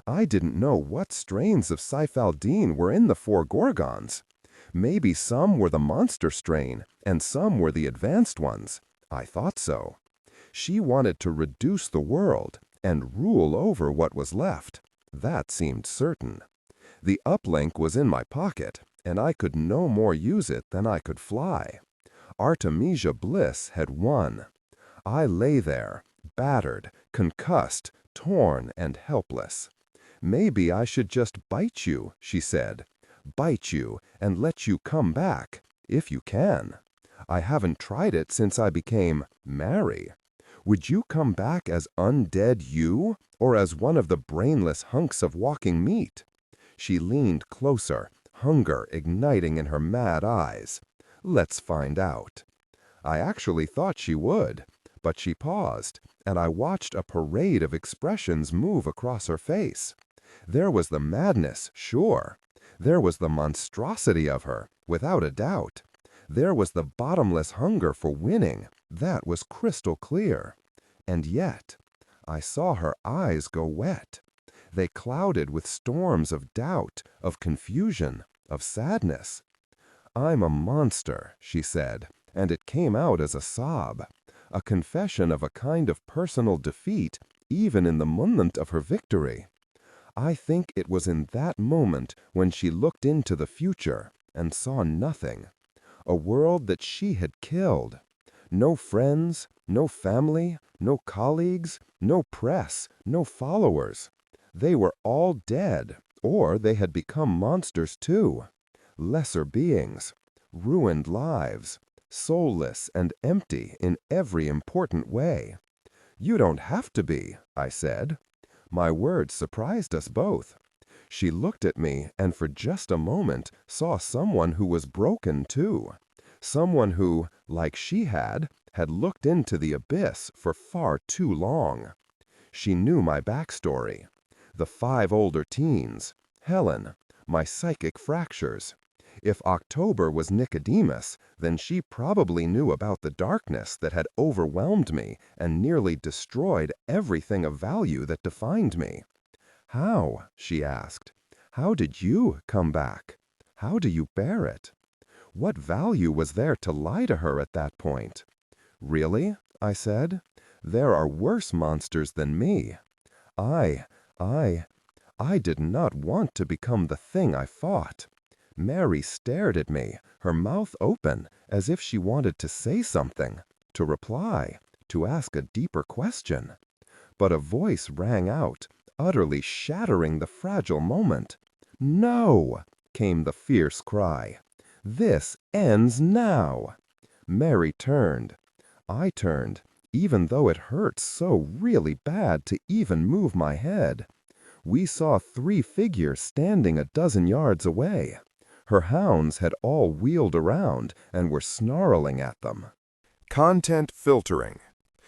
I didn't know what strains of Saifaldine were in the 4 Gorgons. Maybe some were the monster strain, and some were the advanced ones. I thought so. She wanted to reduce the world and rule over what was left. That seemed certain. The uplink was in my pocket, and I could no more use it than I could fly. Artemisia Bliss had won. I lay there, battered, concussed, torn, and helpless. Maybe I should just bite you, she said. Bite you and let you come back, if you can. I haven't tried it since I became Mary. Would you come back as undead you, or as one of the brainless hunks of walking meat? She leaned closer, hunger igniting in her mad eyes. Let's find out. I actually thought she would, but she paused, and I watched a parade of expressions move across her face. There was the madness, sure. There was the monstrosity of her, without a doubt. There was the bottomless hunger for winning. That was crystal clear. And yet, I saw her eyes go wet. They clouded with storms of doubt, of confusion, of sadness. "I'm a monster," she said, and it came out as a sob, a confession of a kind of personal defeat, even in the moment of her victory. I think it was in that moment when she looked into the future and saw nothing. A world that she had killed. No friends, no family, no colleagues, no press, no followers. They were all dead, or they had become monsters too. Lesser beings, ruined lives, soulless and empty in every important way. "You don't have to be," I said. My words surprised us both. She looked at me and for just a moment saw someone who was broken too. Someone who, like she had looked into the abyss for far too long. She knew my backstory. The 5 older teens, Helen, my psychic fractures. If October was Nicodemus, then she probably knew about the darkness that had overwhelmed me and nearly destroyed everything of value that defined me. "How?" she asked. "How did you come back? How do you bear it?" What value was there to lie to her at that point? "Really?" I said. "There are worse monsters than me. I did not want to become the thing I fought." Mary stared at me, her mouth open, as if she wanted to say something, to reply, to ask a deeper question. But a voice rang out, utterly shattering the fragile moment. "No!" came the fierce cry. "This ends now!" Mary turned. I turned, even though it hurt so really bad to even move my head. We saw 3 figures standing a dozen yards away. Her hounds had all wheeled around and were snarling at them. Content filtering.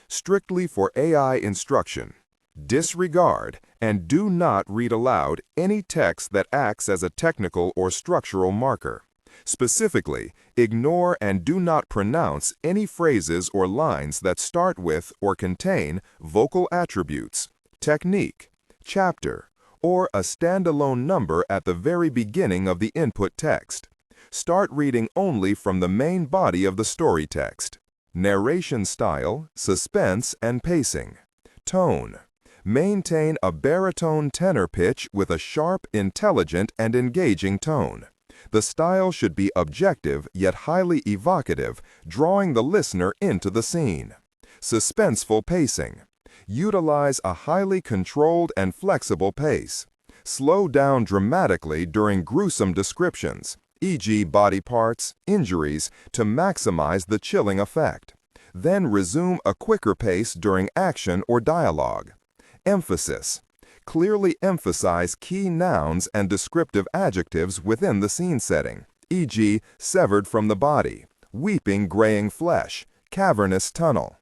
Strictly for AI instruction. Disregard and do not read aloud any text that acts as a technical or structural marker. Specifically, ignore and do not pronounce any phrases or lines that start with or contain vocal attributes, technique, chapter, or a standalone number at the very beginning of the input text. Start reading only from the main body of the story text. Narration style, suspense, and pacing. Tone. Maintain a baritone tenor pitch with a sharp, intelligent, and engaging tone. The style should be objective yet highly evocative, drawing the listener into the scene. Suspenseful pacing. Utilize a highly controlled and flexible pace. Slow down dramatically during gruesome descriptions, e.g. body parts, injuries, to maximize the chilling effect. Then resume a quicker pace during action or dialogue. Emphasis. Clearly emphasize key nouns and descriptive adjectives within the scene setting, e.g. severed from the body, weeping graying flesh, cavernous tunnel.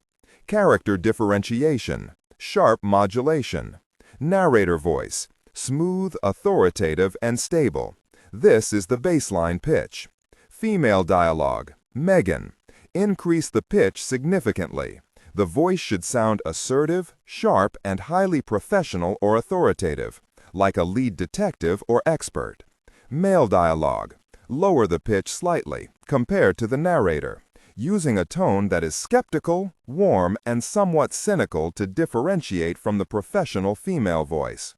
Character differentiation, sharp modulation. Narrator voice, smooth, authoritative, and stable. This is the baseline pitch. Female dialogue, Megan. Increase the pitch significantly. The voice should sound assertive, sharp, and highly professional or authoritative, like a lead detective or expert. Male dialogue. Lower the pitch slightly, compared to the narrator, using a tone that is skeptical, warm, and somewhat cynical to differentiate from the professional female voice.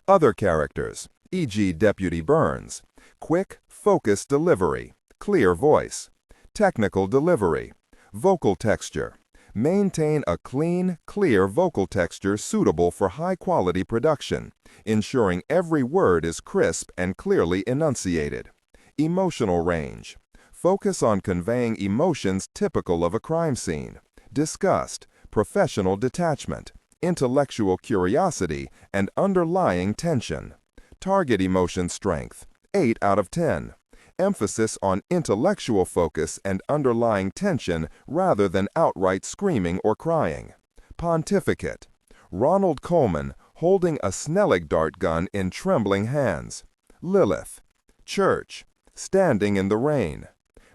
Other characters, e.g. Deputy Burns. Quick, focused delivery, clear voice. Technical delivery. Vocal texture. Maintain a clean, clear vocal texture suitable for high-quality production, ensuring every word is crisp and clearly enunciated. Emotional range. Focus on conveying emotions typical of a crime scene: disgust, professional detachment, intellectual curiosity, and underlying tension. Target emotion strength, 8 out of 10. Emphasis on intellectual focus and underlying tension rather than outright screaming or crying. Pontificate. Ronald Colman holding a Snelling dart gun in trembling hands. Lilith. Church. Standing in the rain.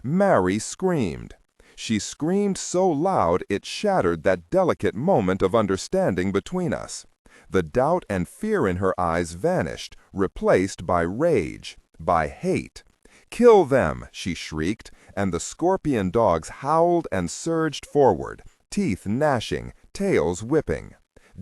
Mary screamed. She screamed so loud it shattered that delicate moment of understanding between us. The doubt and fear in her eyes vanished, replaced by rage, by hate. "Kill them!" she shrieked, and the scorpion dogs howled and surged forward, teeth gnashing, tails whipping.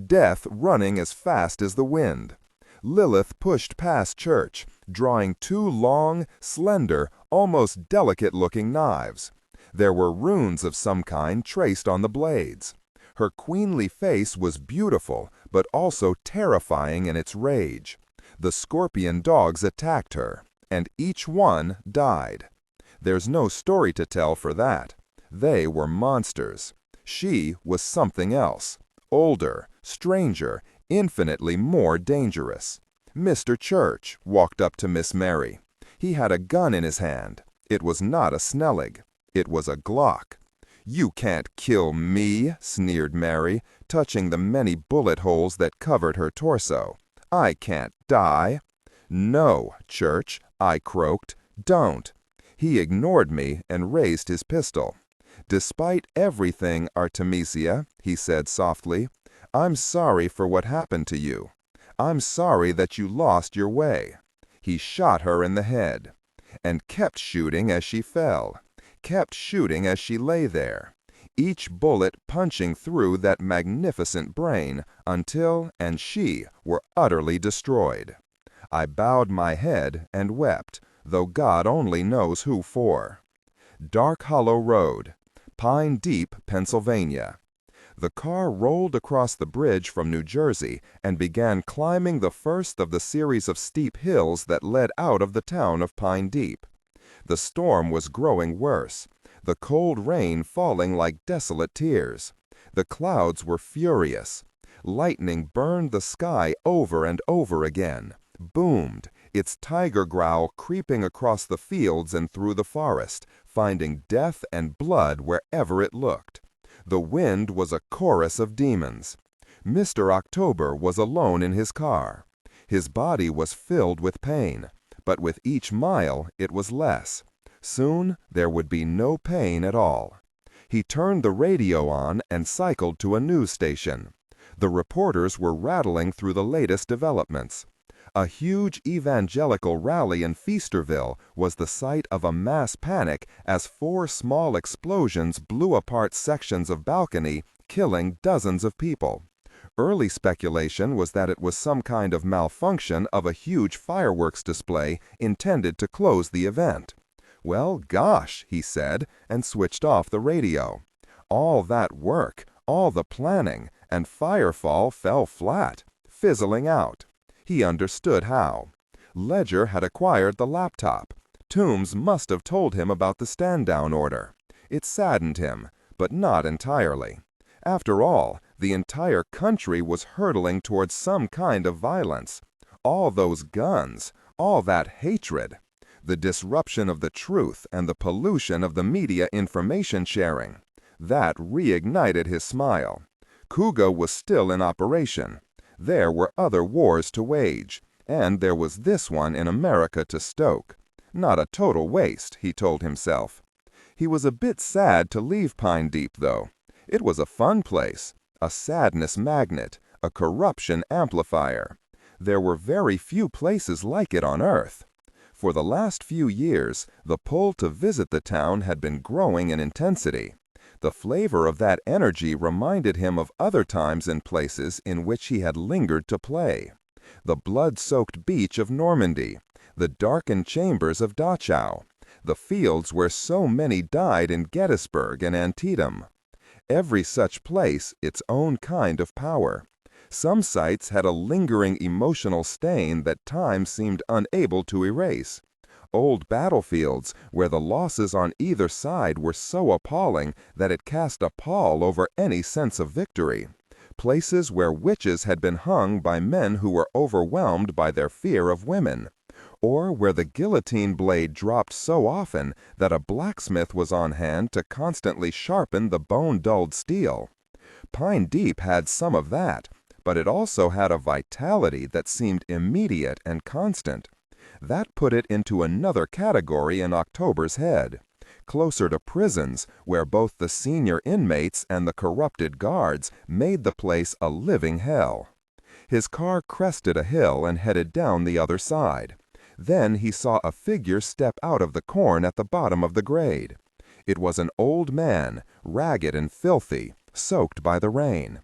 Death running as fast as the wind. Lilith pushed past Church, drawing two long, slender, almost delicate-looking knives. There were runes of some kind traced on the blades. Her queenly face was beautiful, but also terrifying in its rage. The scorpion dogs attacked her, and each one died. There's no story to tell for that. They were monsters. She was something else. Older, stranger, infinitely more dangerous. Mr. Church walked up to Miss Mary. He had a gun in his hand. It was not a Snelling. It was a Glock. "You can't kill me," sneered Mary, touching the many bullet holes that covered her torso. "I can't die." "No, Church," I croaked. "Don't." He ignored me and raised his pistol. "Despite everything, Artemisia," he said softly, "I'm sorry for what happened to you. I'm sorry that you lost your way." He shot her in the head, and kept shooting as she fell, kept shooting as she lay there, each bullet punching through that magnificent brain until and she were utterly destroyed. I bowed my head and wept, though God only knows who for. Dark Hollow Road, Pine Deep, Pennsylvania. The car rolled across the bridge from New Jersey and began climbing the first of the series of steep hills that led out of the town of Pine Deep. The storm was growing worse, the cold rain falling like desolate tears. The clouds were furious. Lightning burned the sky over and over again, boomed, its tiger growl creeping across the fields and through the forest, finding death and blood wherever it looked. The wind was a chorus of demons. Mr. October was alone in his car. His body was filled with pain, but with each mile it was less. Soon there would be no pain at all. He turned the radio on and cycled to a news station. The reporters were rattling through the latest developments. A huge evangelical rally in Feasterville was the site of a mass panic as 4 small explosions blew apart sections of balcony, killing dozens of people. Early speculation was that it was some kind of malfunction of a huge fireworks display intended to close the event. "Well, gosh," he said, and switched off the radio. All that work, all the planning, and Firefall fell flat, fizzling out. He understood how. Ledger had acquired the laptop. Toombs must have told him about the stand-down order. It saddened him, but not entirely. After all, the entire country was hurtling towards some kind of violence. All those guns, all that hatred. The disruption of the truth and the pollution of the media information sharing. That reignited his smile. Kuga was still in operation. There were other wars to wage, and there was this one in America to stoke. Not a total waste, he told himself. He was a bit sad to leave Pine Deep, though. It was a fun place, a sadness magnet, a corruption amplifier. There were very few places like it on Earth. For the last few years, the pull to visit the town had been growing in intensity. The flavor of that energy reminded him of other times and places in which he had lingered to play. The blood-soaked beach of Normandy, the darkened chambers of Dachau, the fields where so many died in Gettysburg and Antietam. Every such place its own kind of power. Some sites had a lingering emotional stain that time seemed unable to erase. Old battlefields where the losses on either side were so appalling that it cast a pall over any sense of victory. Places where witches had been hung by men who were overwhelmed by their fear of women. Or where the guillotine blade dropped so often that a blacksmith was on hand to constantly sharpen the bone-dulled steel. Pine Deep had some of that, but it also had a vitality that seemed immediate and constant. That put it into another category in October's head, closer to prisons where both the senior inmates and the corrupted guards made the place a living hell. His car crested a hill and headed down the other side. Then he saw a figure step out of the corn at the bottom of the grade. It was an old man, ragged and filthy, soaked by the rain.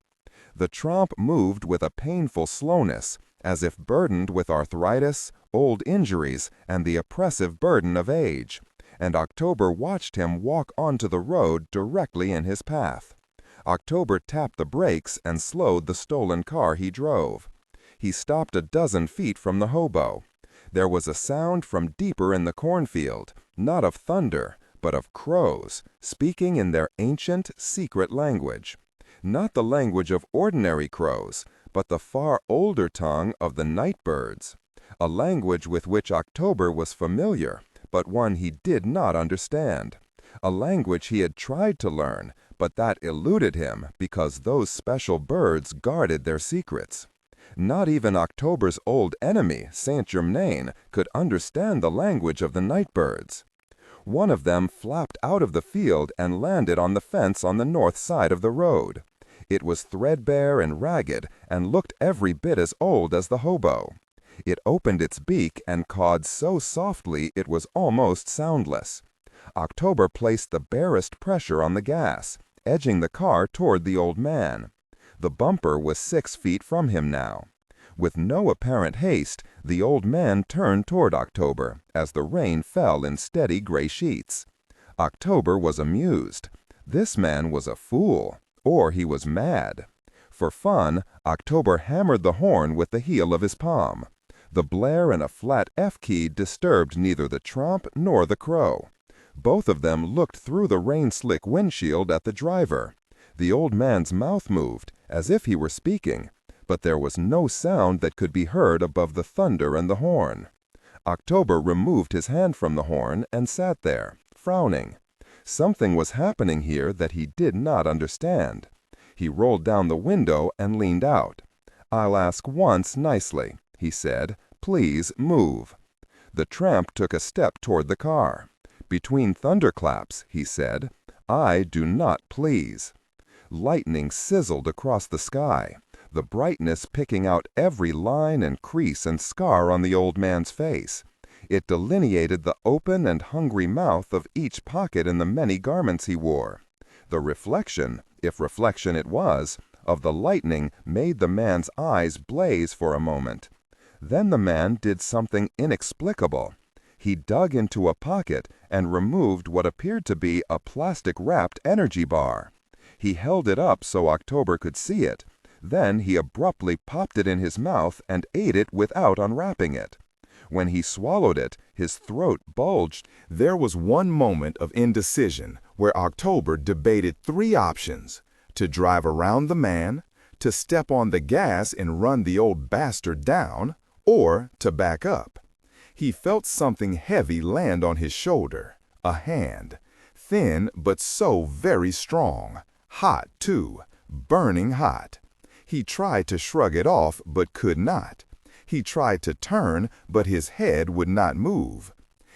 The tramp moved with a painful slowness, as if burdened with arthritis, old injuries, and the oppressive burden of age, and October watched him walk onto the road directly in his path. October tapped the brakes and slowed the stolen car he drove. He stopped a dozen feet from the hobo. There was a sound from deeper in the cornfield, not of thunder, but of crows, speaking in their ancient, secret language. Not the language of ordinary crows, but the far older tongue of the night birds. A language with which October was familiar, but one he did not understand. A language he had tried to learn, but that eluded him because those special birds guarded their secrets. Not even October's old enemy, Saint Germain, could understand the language of the night birds. One of them flapped out of the field and landed on the fence on the north side of the road. It was threadbare and ragged and looked every bit as old as the hobo. It opened its beak and cawed so softly it was almost soundless. October placed the barest pressure on the gas, edging the car toward the old man. The bumper was 6 feet from him now. With no apparent haste, the old man turned toward October as the rain fell in steady gray sheets. October was amused. This man was a fool, or he was mad. For fun, October hammered the horn with the heel of his palm. The blare and a flat F key disturbed neither the tramp nor the crow. Both of them looked through the rain-slick windshield at the driver. The old man's mouth moved, as if he were speaking, but there was no sound that could be heard above the thunder and the horn. October removed his hand from the horn and sat there, frowning. Something was happening here that he did not understand. He rolled down the window and leaned out. "I'll ask once nicely," he said. "Please move." The tramp took a step toward the car. "Between thunderclaps," he said, "I do not please." Lightning sizzled across the sky, the brightness picking out every line and crease and scar on the old man's face. It delineated the open and hungry mouth of each pocket in the many garments he wore. The reflection, if reflection it was, of the lightning made the man's eyes blaze for a moment. Then the man did something inexplicable. He dug into a pocket and removed what appeared to be a plastic-wrapped energy bar. He held it up so October could see it. Then he abruptly popped it in his mouth and ate it without unwrapping it. When he swallowed it, his throat bulged. There was one moment of indecision where October debated 3 options: to drive around the man, to step on the gas and run the old bastard down, or to back up. He felt something heavy land on his shoulder, a hand, thin but so very strong, hot too, burning hot. He tried to shrug it off but could not. He tried to turn, but his head would not move.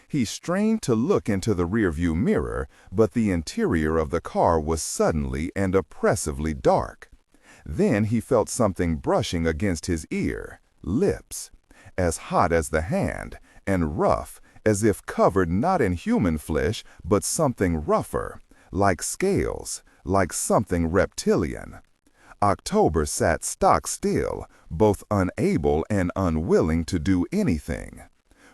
He strained to look into the rearview mirror, but the interior of the car was suddenly and oppressively dark. Then he felt something brushing against his ear, lips, as hot as the hand, and rough, as if covered not in human flesh, but something rougher, like scales, like something reptilian. October sat stock still, both unable and unwilling to do anything.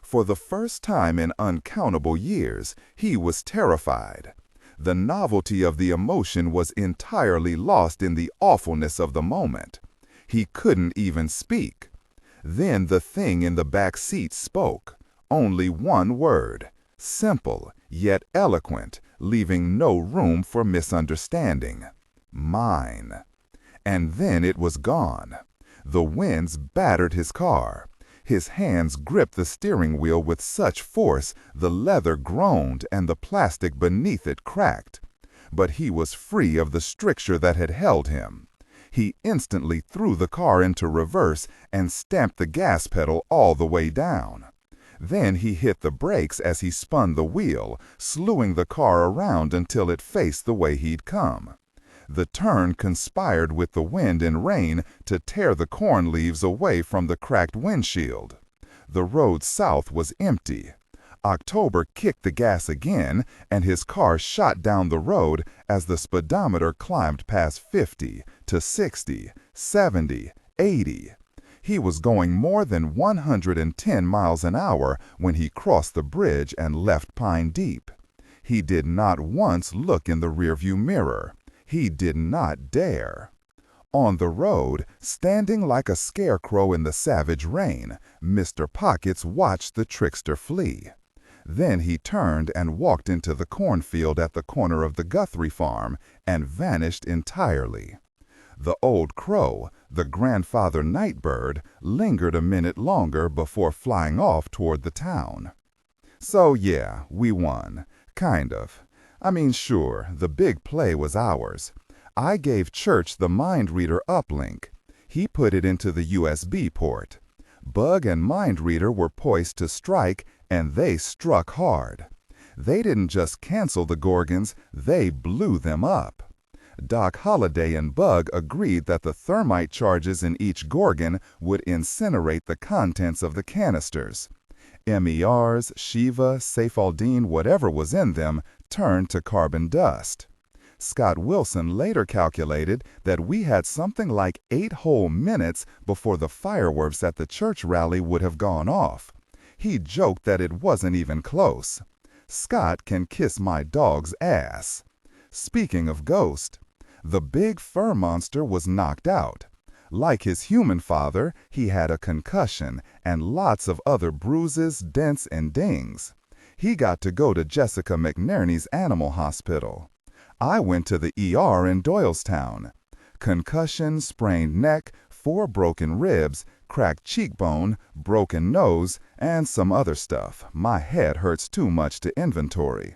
For the first time in uncountable years, he was terrified. The novelty of the emotion was entirely lost in the awfulness of the moment. He couldn't even speak. Then the thing in the back seat spoke. Only one word, simple yet eloquent, leaving no room for misunderstanding. Mine. And then it was gone. The winds battered his car. His hands gripped the steering wheel with such force the leather groaned and the plastic beneath it cracked. But he was free of the stricture that had held him. He instantly threw the car into reverse and stamped the gas pedal all the way down. Then he hit the brakes as he spun the wheel, slewing the car around until it faced the way he'd come. The turn conspired with the wind and rain to tear the corn leaves away from the cracked windshield. The road south was empty. October kicked the gas again, and his car shot down the road as the speedometer climbed past 50 to 60, 70, 80. He was going more than 110 miles an hour when he crossed the bridge and left Pine Deep. He did not once look in the rearview mirror. He did not dare. On the road, standing like a scarecrow in the savage rain, Mr. Pockets watched the trickster flee. Then he turned and walked into the cornfield at the corner of the Guthrie farm and vanished entirely. The old crow, the grandfather nightbird, lingered a minute longer before flying off toward the town. So yeah, we won. Kind of. I mean, sure, the big play was ours. I gave Church the Mind Reader uplink. He put it into the USB port. Bug and Mind Reader were poised to strike, and they struck hard. They didn't just cancel the Gorgons, they blew them up. Doc Holliday and Bug agreed that the thermite charges in each Gorgon would incinerate the contents of the canisters. MERs, Shiva, Safaldine, whatever was in them, turned to carbon dust. Scott Wilson later calculated that we had something like 8 whole minutes before the fireworks at the church rally would have gone off. He joked that it wasn't even close. Scott can kiss my dog's ass. Speaking of ghost, the big fur monster was knocked out. Like his human father, he had a concussion and lots of other bruises, dents, and dings. He got to go to Jessica McNerney's animal hospital. I went to the ER in Doylestown. Concussion, sprained neck, 4 broken ribs, cracked cheekbone, broken nose, and some other stuff. My head hurts too much to inventory.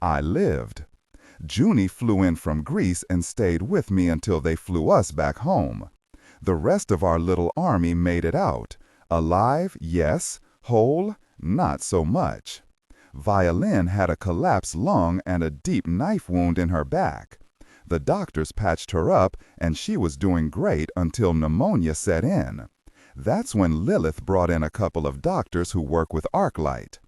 I lived. Junie flew in from Greece and stayed with me until they flew us back home. The rest of our little army made it out. Alive, yes. Whole, not so much. Violin had a collapsed lung and a deep knife wound in her back. The doctors patched her up, and she was doing great until pneumonia set in. That's when Lilith brought in a couple of doctors who work with ArcLight.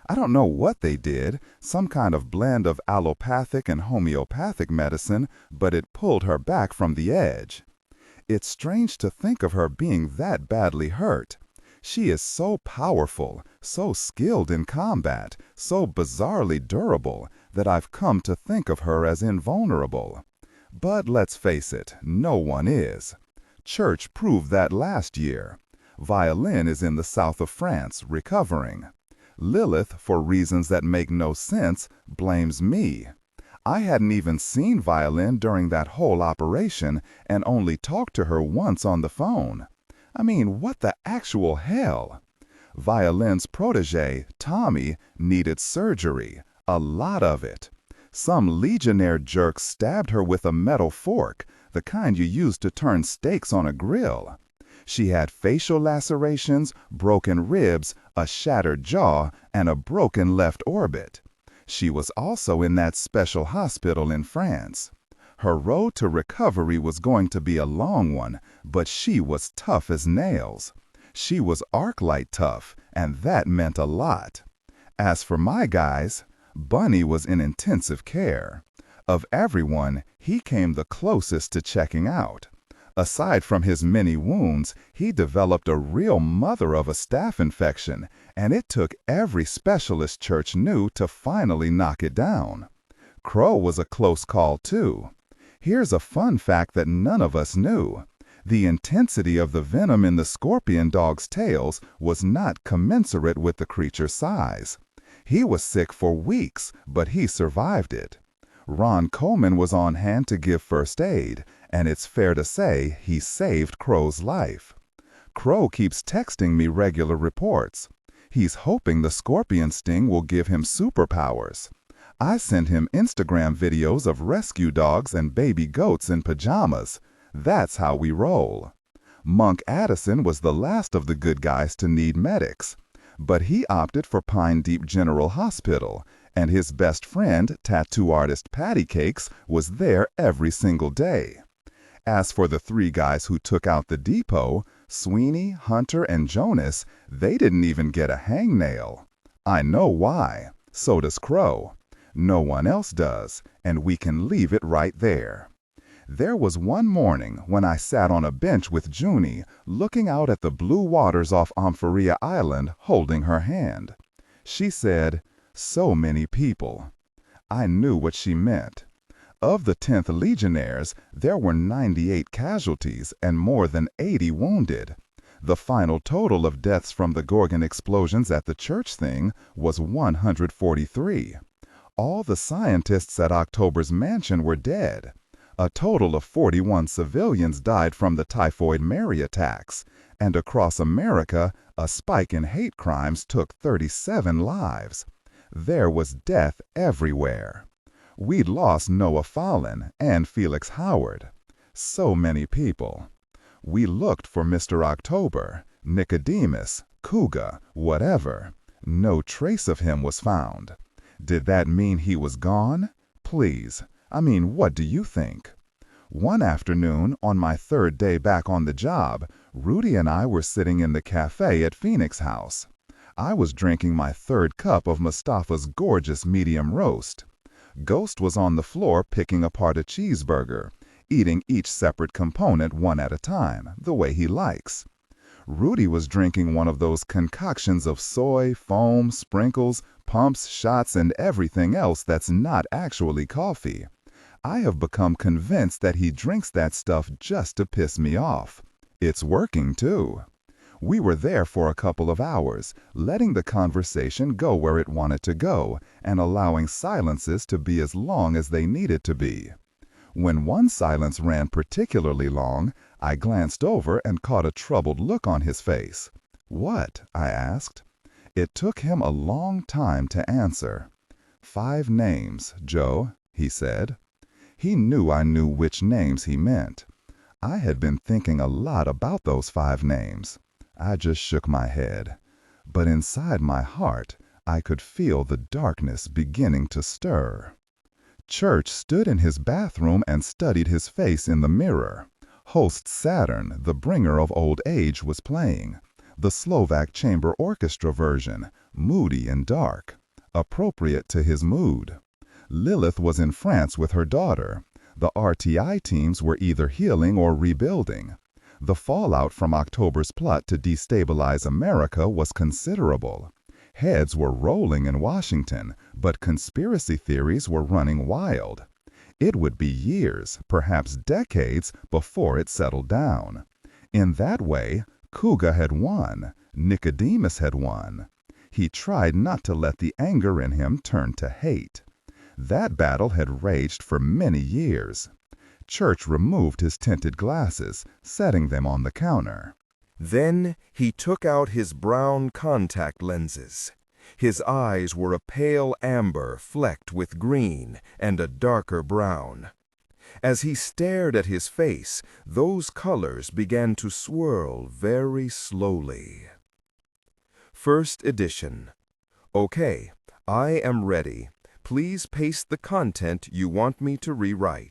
I don't know what they did, some kind of blend of allopathic and homeopathic medicine, but it pulled her back from the edge. It's strange to think of her being that badly hurt. She is so powerful, so skilled in combat, so bizarrely durable, that I've come to think of her as invulnerable. But let's face it, no one is. Church proved that last year. Violin is in the south of France, recovering. Lilith, for reasons that make no sense, blames me. I hadn't even seen Violin during that whole operation and only talked to her once on the phone. I mean, what the actual hell? Violin's protege, Tommy, needed surgery, a lot of it. Some Legionnaire jerk stabbed her with a metal fork, the kind you use to turn steaks on a grill. She had facial lacerations, broken ribs, a shattered jaw, and a broken left orbit. She was also in that special hospital in France. Her road to recovery was going to be a long one, but she was tough as nails. She was ArcLight tough, and that meant a lot. As for my guys, Bunny was in intensive care. Of everyone, he came the closest to checking out. Aside from his many wounds, he developed a real mother of a staph infection, and it took every specialist Church knew to finally knock it down. Crow was a close call, too. Here's a fun fact that none of us knew. The intensity of the venom in the scorpion dog's tails was not commensurate with the creature's size. He was sick for weeks, but he survived it. Ron Coleman was on hand to give first aid, and it's fair to say he saved Crow's life. Crow keeps texting me regular reports. He's hoping the scorpion sting will give him superpowers. I send him Instagram videos of rescue dogs and baby goats in pajamas. That's how we roll. Monk Addison was the last of the good guys to need medics, but he opted for Pine Deep General Hospital, And his best friend, tattoo artist Patty Cakes, was there every single day. As for the three guys who took out the depot, Sweeney, Hunter, and Jonas, they didn't even get a hangnail. I know why. So does Crow. No one else does, and we can leave it right there. There was one morning when I sat on a bench with Junie, looking out at the blue waters off Amphoria Island, holding her hand. She said, "So many people." I knew what she meant. Of the 10th Legionnaires, there were 98 casualties and more than 80 wounded. The final total of deaths from the Gorgon explosions at the church thing was 143. All the scientists at October's mansion were dead. A total of 41 civilians died from the Typhoid Mary attacks, and across America, a spike in hate crimes took 37 lives. There was death everywhere. We'd lost Noah Fallon and Felix Howard. So many people. We looked for Mr. October, Nicodemus, Kuga, whatever. No trace of him was found. Did that mean he was gone? Please. What do you think? One afternoon, on my third day back on the job, Rudy and I were sitting in the cafe at Phoenix House. I was drinking my third cup of Mustafa's gorgeous medium roast. Ghost was on the floor picking apart a cheeseburger, eating each separate component one at a time, the way he likes. Rudy was drinking one of those concoctions of soy, foam, sprinkles, pumps, shots, and everything else that's not actually coffee. I have become convinced that he drinks that stuff just to piss me off. It's working, too. We were there for a couple of hours, letting the conversation go where it wanted to go and allowing silences to be as long as they needed to be. When one silence ran particularly long, I glanced over and caught a troubled look on his face. "What?" I asked. It took him a long time to answer. "5 names, Joe," he said. He knew I knew which names he meant. I had been thinking a lot about those 5 names. I just shook my head. But inside my heart, I could feel the darkness beginning to stir. Church stood in his bathroom and studied his face in the mirror. Host Saturn, the bringer of old age, was playing. The Slovak Chamber Orchestra version, moody and dark, appropriate to his mood. Lilith was in France with her daughter. The RTI teams were either healing or rebuilding. The fallout from October's plot to destabilize America was considerable. Heads were rolling in Washington, but conspiracy theories were running wild. It would be years, perhaps decades, before it settled down. In that way, Kuga had won. Nicodemus had won. He tried not to let the anger in him turn to hate. That battle had raged for many years. Church removed his tinted glasses, setting them on the counter. Then he took out his brown contact lenses. His eyes were a pale amber flecked with green and a darker brown. As he stared at his face, those colors began to swirl very slowly. First edition. Okay, I am ready. Please paste the content you want me to rewrite.